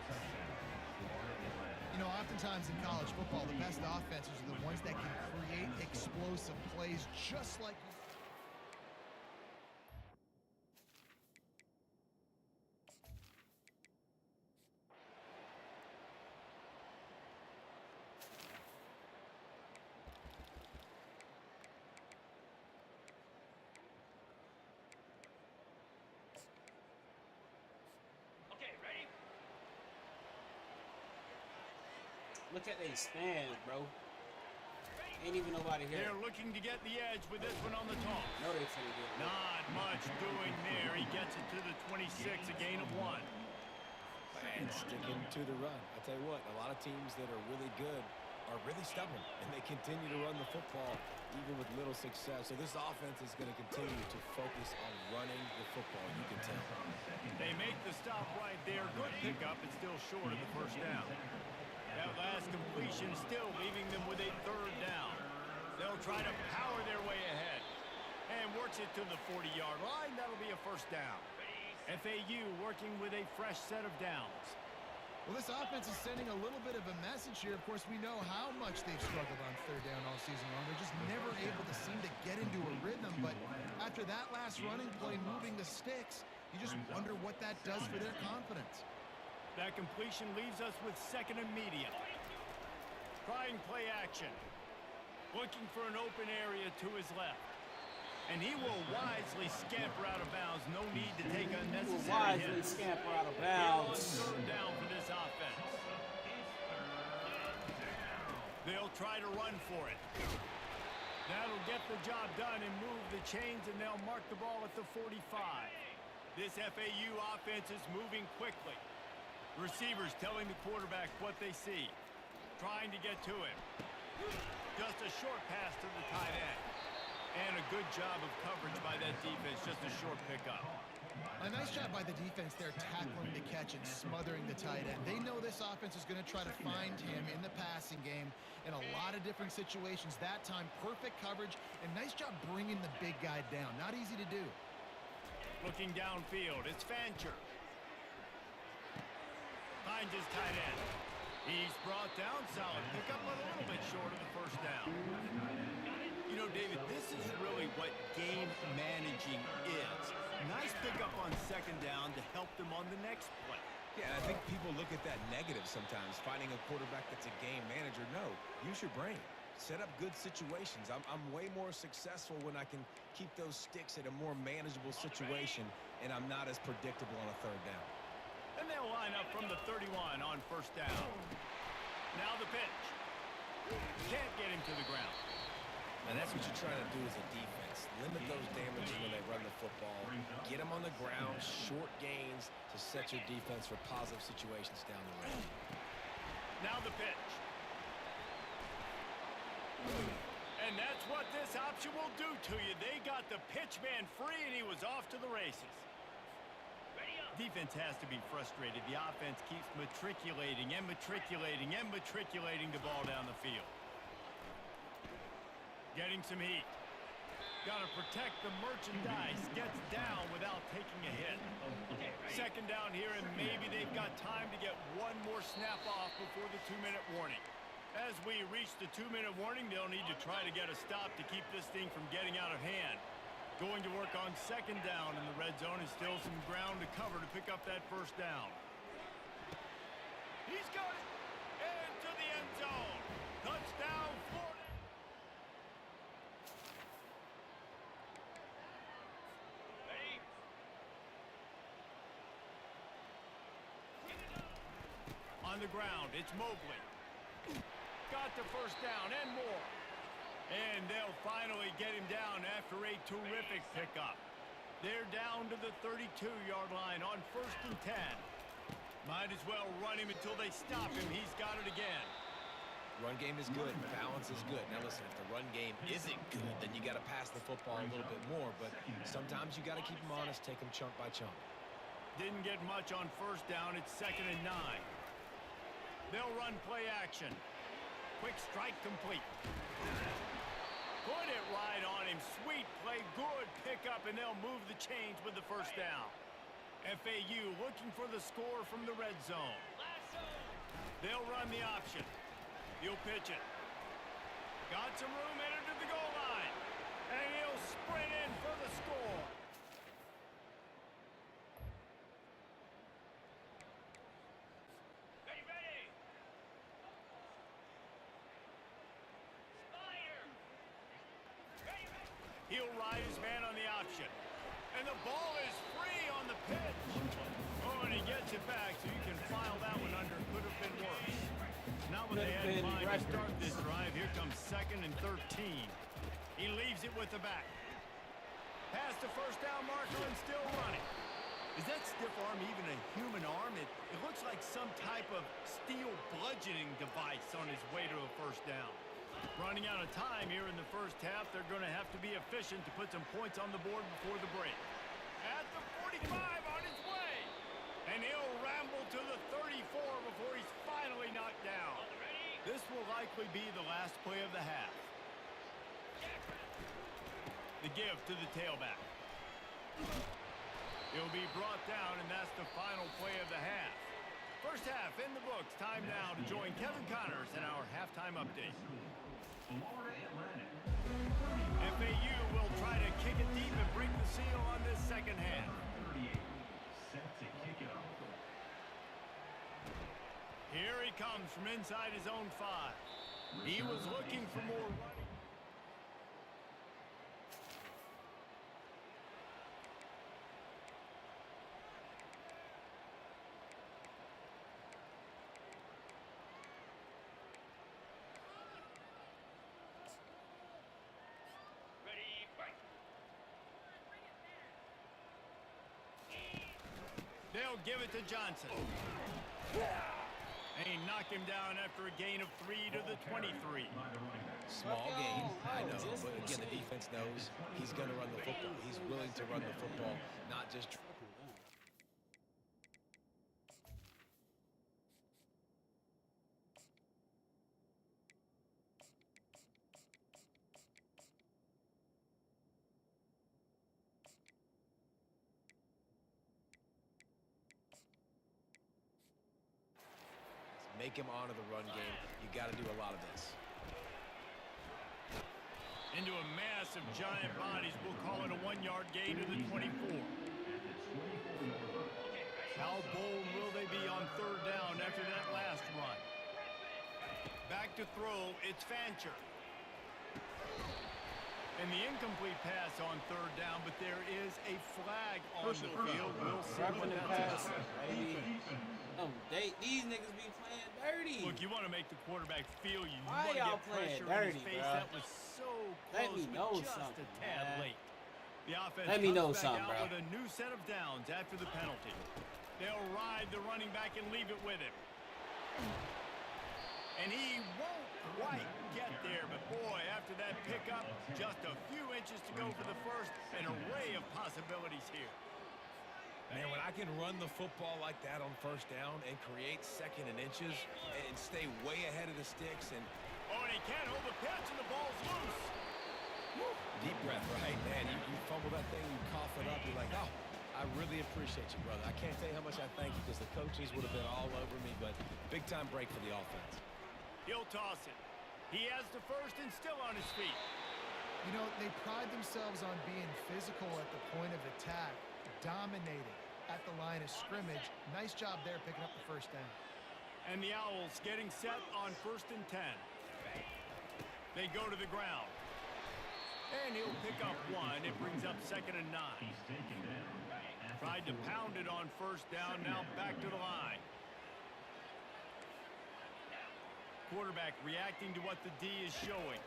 know, oftentimes in college football, the best offenses are the ones that can create explosive plays just like you. Look at they stand, bro. Ain't even nobody here. They're looking to get the edge with this one on the toss. No, they finna get it. Not much doing there. He gets it to the 26, a gain of 1. And sticking to the run. I'll tell you what, a lot of teams that are really good are really stubborn, and they continue to run the football even with little success. So this offense is going to continue to focus on running the football, you can tell. They make the stop right there. Good pickup. It's still short of the first down. That last completion still leaving them with a 3rd down. They'll try to power their way ahead. And works it to the 40-yard line. That'll be a first down. FAU working with a fresh set of downs. Well, this offense is sending a little bit of a message here. Of course, we know how much they've struggled on 3rd down all season long. They're just never able to seem to get into a rhythm. But after that last running play, moving the sticks, you just wonder what that does for their confidence. That completion leaves us with 2nd and medium. Trying play action. Looking for an open area to his left. And he will wisely scamper out of bounds. No need to take unnecessary hits. Scamper out of bounds. Here on 3rd down for this offense. They'll try to run for it. That'll get the job done and move the chains, and they'll mark the ball at the 45. This FAU offense is moving quickly. Receivers telling the quarterback what they see. Trying to get to him. Just a short pass to the tight end. And a good job of coverage by that defense. Just a short pickup. A nice job by the defense there, tackling the catch and smothering the tight end. They know this offense is going to try to find him in the passing game in a lot of different situations. That time, perfect coverage, and nice job bringing the big guy down. Not easy to do. Looking downfield, it's Fancher. Finds his tight end. He's brought down solid. Pick up a little bit short of the first down. You know, David, this is really what game managing is. Nice pickup on 2nd down to help them on the next play. Yeah, I think people look at that negative sometimes, finding a quarterback that's a game manager. No, use your brain. Set up good situations. I'm way more successful when I can keep those sticks at a more manageable situation, and I'm not as predictable on a 3rd down. And they'll line up from the 31 on first down. Now the pitch. Can't get him to the ground. And that's what you're trying to do as a defense. Limit those damages when they run the football. Get them on the ground, short gains to set your defense for positive situations down the road. Now the pitch. And that's what this option will do to you. They got the pitch man free, and he was off to the races. Defense has to be frustrated. The offense keeps matriculating and matriculating and matriculating the ball down the field. Getting some heat. Got to protect the merchandise. Gets down without taking a hit. 2nd down here, and maybe they've got time to get one more snap off before the 2-minute warning. As we reach the 2-minute warning, they'll need to try to get a stop to keep this thing from getting out of hand. Going to work on 2nd down in the red zone, and still some ground to cover to pick up that first down. He's got it into the end zone. Touchdown, Florida. On the ground, it's Mobley. Got the first down and more. And they'll finally get him down after a terrific pickup. They're down to the 32-yard line on 1st and 10. Might as well run him until they stop him. He's got it again. Run game is good. Balance is good. Now listen, if the run game isn't good, then you got to pass the football a little bit more. But sometimes you got to keep them honest, take them chunk by chunk. Didn't get much on 1st down. It's 2nd and 9. They'll run play action. Quick strike complete. Put it right on him. Sweet play. Good pickup, and they'll move the chains with the 1st down. FAU looking for the score from the red zone. They'll run the option. He'll pitch it. Got some room, entered to the goal line. And he'll sprint in for the score. He'll ride his man on the option. And the ball is free on the pitch. Oh, and he gets it back, so you can file that one under. Could have been worse. Not what they had in mind to start this drive. Here comes 2nd and 13. He leaves it with the back. Past the 1st down marker and still running. Is that stiff arm even a human arm? It looks like some type of steel bludgeoning device on his way to a 1st down. Running out of time here in the 1st half. They're going to have to be efficient to put some points on the board before the break. At the 45 on his way. And he'll ramble to the 34 before he's finally knocked down. This will likely be the last play of the half. The give to the tailback. He'll be brought down, and that's the final play of the half. 1st half in the books. Time now to join Kevin Connors in our halftime update. FAU will try to kick it deep and break the seal on this 2nd half. Here he comes from inside his own 5. He was looking for more running. They'll give it to Johnson. And he knocked him down after a gain of 3 to the 23. Small gain, I know, but again, the defense knows he's going to run the football. He's willing to run the football, not just... Make him honor the run game. You got to do a lot of this. Into a mass of giant bodies. We'll call it a 1-yard gain to the 24. How bold will they be on 3rd down after that last run? Back to throw. It's Fancher. And the incomplete pass on 3rd down, but there is a flag on the field. We'll see what that's about. These niggas be playing dirty. Look, you want to make the quarterback feel you. Why You y'all want to get playing pressure dirty, in his face. bro? That was so close, Let me know but just something, a tad man. late. The offense Let me know comes back something, out bro. with a new set of downs after the penalty. They'll ride the running back and leave it with him. And he won't quite get there, but boy, after that pickup, just a few inches to go for the 1st. An array of possibilities here. Man, when I can run the football like that on 1st down and create 2nd and inches and stay way ahead of the sticks and... Oh, and he can't hold the pitch, and the ball's loose. Woo. Deep breath, right? Man, you fumble that thing, you cough it up, you're like, oh, I really appreciate you, brother. I can't tell you how much I thank you because the coaches would have been all over me, but big-time break for the offense. He'll toss it. He has the 1st and still on his feet. You know, they pride themselves on being physical at the point of attack, dominating at the line of scrimmage. Nice job there picking up the 1st down. And the Owls getting set on 1st and 10. They go to the ground. And he'll pick up one. It brings up 2nd and 9. Tried to pound it on 1st down. Now back to the line. Quarterback reacting to what the D is showing.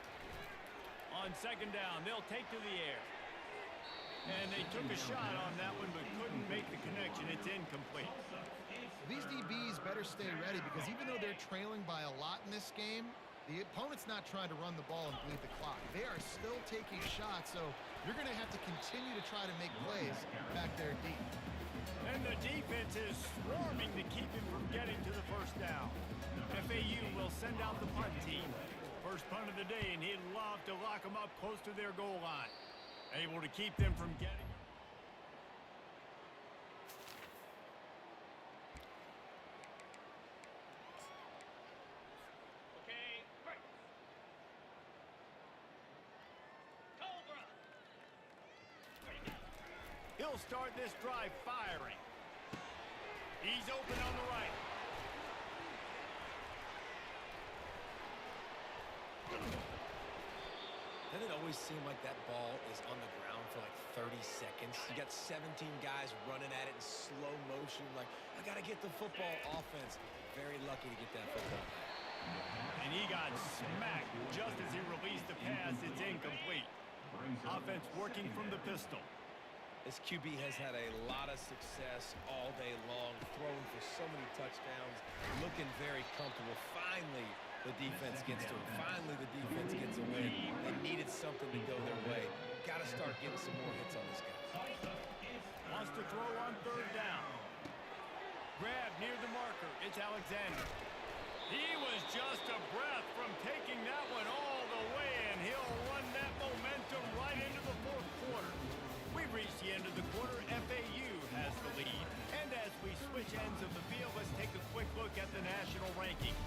On 2nd down, they'll take to the air. And they took a shot on that one, but couldn't make the connection. It's incomplete. These DBs better stay ready because even though they're trailing by a lot in this game, the opponent's not trying to run the ball and bleed the clock. They are still taking shots, so you're going to have to continue to try to make plays back there deep. And the defense is swarming to keep him from getting to the 1st down. FAU will send out the punt team. First punt of the day, and he'd love to lock them up close to their goal line. Able to keep them from getting... He'll start this drive firing. He's open on the right. Doesn't it always seem like that ball is on the ground for like 30 seconds? You got 17 guys running at it in slow motion. Like, I got to get the football. Offense. Very lucky to get that football. And he got smacked just as he released the pass. It's incomplete. Offense working from the pistol. This QB has had a lot of success all day long, throwing for so many touchdowns, looking very comfortable. Finally, the defense gets to him. Finally, the defense gets a win. They needed something to go their way. Got to start getting some more hits on this guy. Wants to throw on 3rd down. Grab near the marker. It's Alexander. He was just a breath from taking that one all the way, and he'll run that momentum right into the 4th quarter. We've reached the end of the quarter. FAU has the lead. And as we switch ends of the field, let's take a quick look at the national rankings.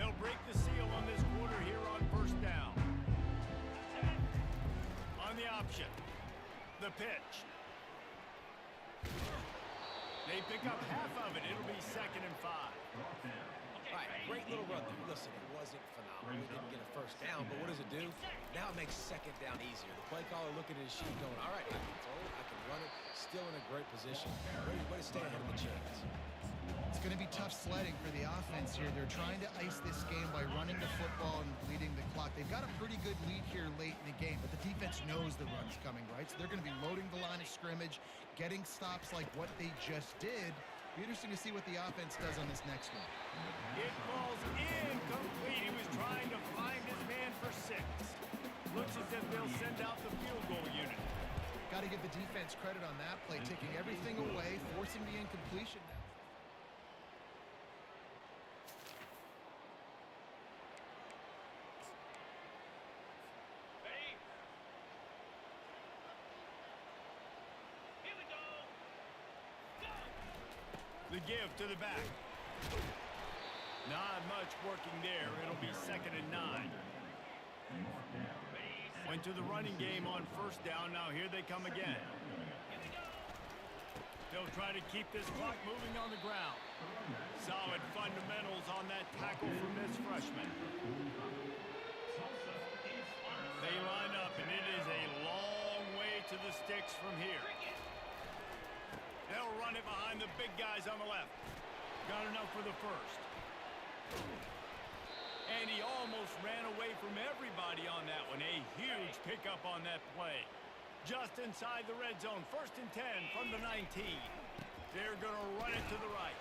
They'll break the seal on this quarter here on 1st down. On the option, the pitch. They pick up half of it. It'll be 2nd and 5. All right, great little run there. Listen, it wasn't phenomenal. We didn't get a 1st down, but what does it do? Now it makes 2nd down easier. The play caller looking at his sheet going, all right, I can throw it, I can run it. Still in a great position. Ready to stay ahead of the chains. It's going to be tough sledding for the offense here. They're trying to ice this game by running the football and bleeding the clock. They've got a pretty good lead here late in the game, but the defense knows the run's coming, right? So they're going to be loading the line of scrimmage, getting stops like what they just did. Be interesting to see what the offense does on this next one. It falls incomplete. He was trying to find his man for 6. Looks as if they'll send out the field goal unit. Got to give the defense credit on that play, taking everything away, forcing the incompletion now. The give to the back. Not much working there. It'll be 2nd and 9. Went to the running game on 1st down. Now here they come again. They'll try to keep this clock moving on the ground. Solid fundamentals on that tackle from this freshman. They line up, and it is a long way to the sticks from here. They'll run it behind the big guys on the left. Got enough for the 1st. And he almost ran away from everybody on that one. A huge pickup on that play. Just inside the red zone. 1st and 10 from the 19. They're going to run it to the right.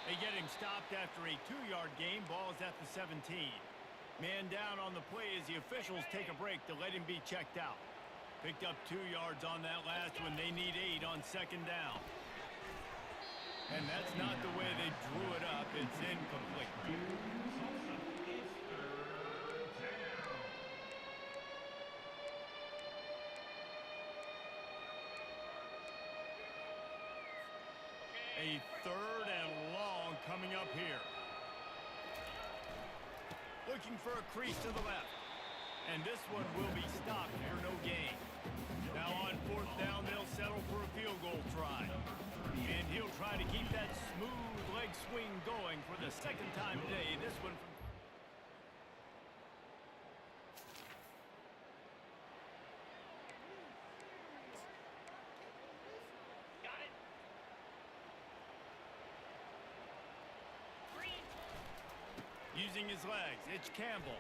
They get him stopped after a 2-yard gain. Ball's at the 17. Man down on the play as the officials take a break to let him be checked out. Picked up 2 yards on that last one. They need 8 on 2nd down. And that's not the way they drew it up. It's incomplete. A 3rd and long coming up here. Looking for a crease to the left. And this one will be stopped for no gain. Now on fourth down, they'll settle for a field goal try. And he'll try to keep that smooth leg swing going for the second time today. This one from... Using his legs, it's Campbell.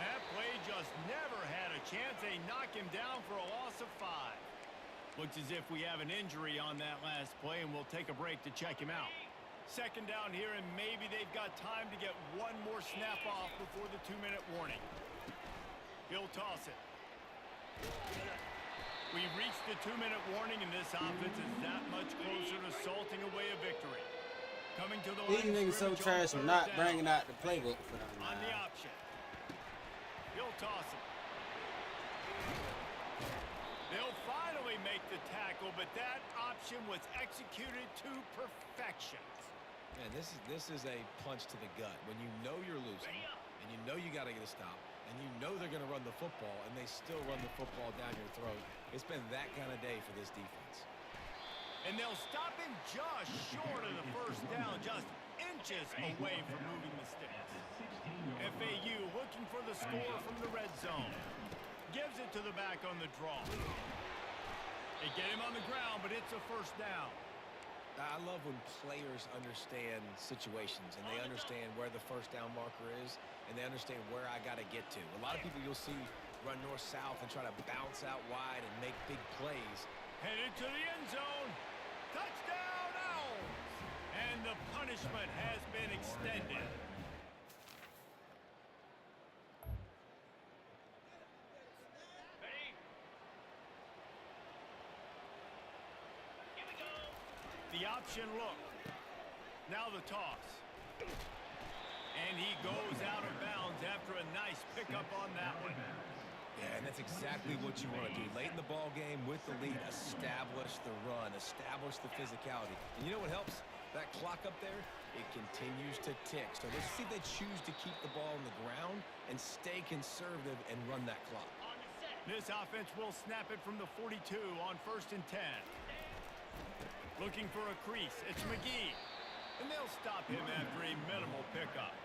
That play just never had a chance. They knock him down for a loss of 5. Looks as if we have an injury on that last play, and we'll take a break to check him out. Second down here, and maybe they've got time to get one more snap off before the 2-minute warning. He'll toss it. We've reached the 2-minute warning, and this offense is that much closer to salting away a victory. Coming to the These niggas so trash for not bringing out the playbook for them. On the option. He'll toss it. They'll finally make the tackle, but that option was executed to perfection. Man, this is a punch to the gut. When you know you're losing, and you know you got to get a stop, and you know they're going to run the football, and they still run the football down your throat. It's been that kind of day for this defense. And they'll stop him just short of the first down, just inches away from moving the sticks. FAU looking for the score from the red zone. Gives it to the back on the draw. They get him on the ground, but it's a first down. I love when players understand situations, and they understand where the first down marker is, and they understand where I got to get to. A lot of people you'll see run north-south and try to bounce out wide and make big plays. Headed to the end zone. Touchdown, Owls! And the punishment has been extended. Ready? Here we go. The option look. Now the toss. And he goes out of bounds after a nice pickup on that one. Yeah, and that's exactly what you want to do. Late in the ball game with the lead, establish the run, establish the physicality. And you know what helps? That clock up there, it continues to tick. So let's see if they choose to keep the ball on the ground and stay conservative and run that clock. This offense will snap it from the 42 on 1st and 10. Looking for a crease, it's McGee. And they'll stop him after a minimal pickup.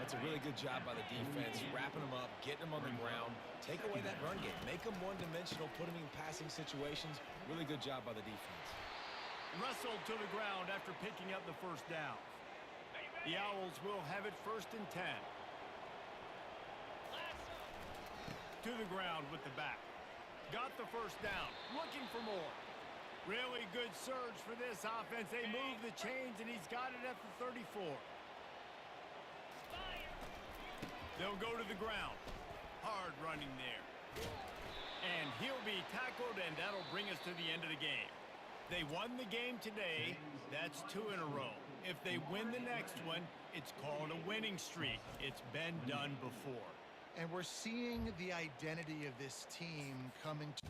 That's a really good job by the defense, wrapping them up, getting them on the ground, take away that run game, make them one-dimensional, put them in passing situations. Really good job by the defense. Wrestled to the ground after picking up the first down. The Owls will have it 1st and 10. To the ground with the back. Got the first down, looking for more. Really good surge for this offense. They move the chains, and he's got it at the 34. They'll go to the ground. Hard running there. And he'll be tackled, and that'll bring us to the end of the game. They won the game today. That's 2 in a row. If they win the next one, it's called a winning streak. It's been done before. And we're seeing the identity of this team coming to...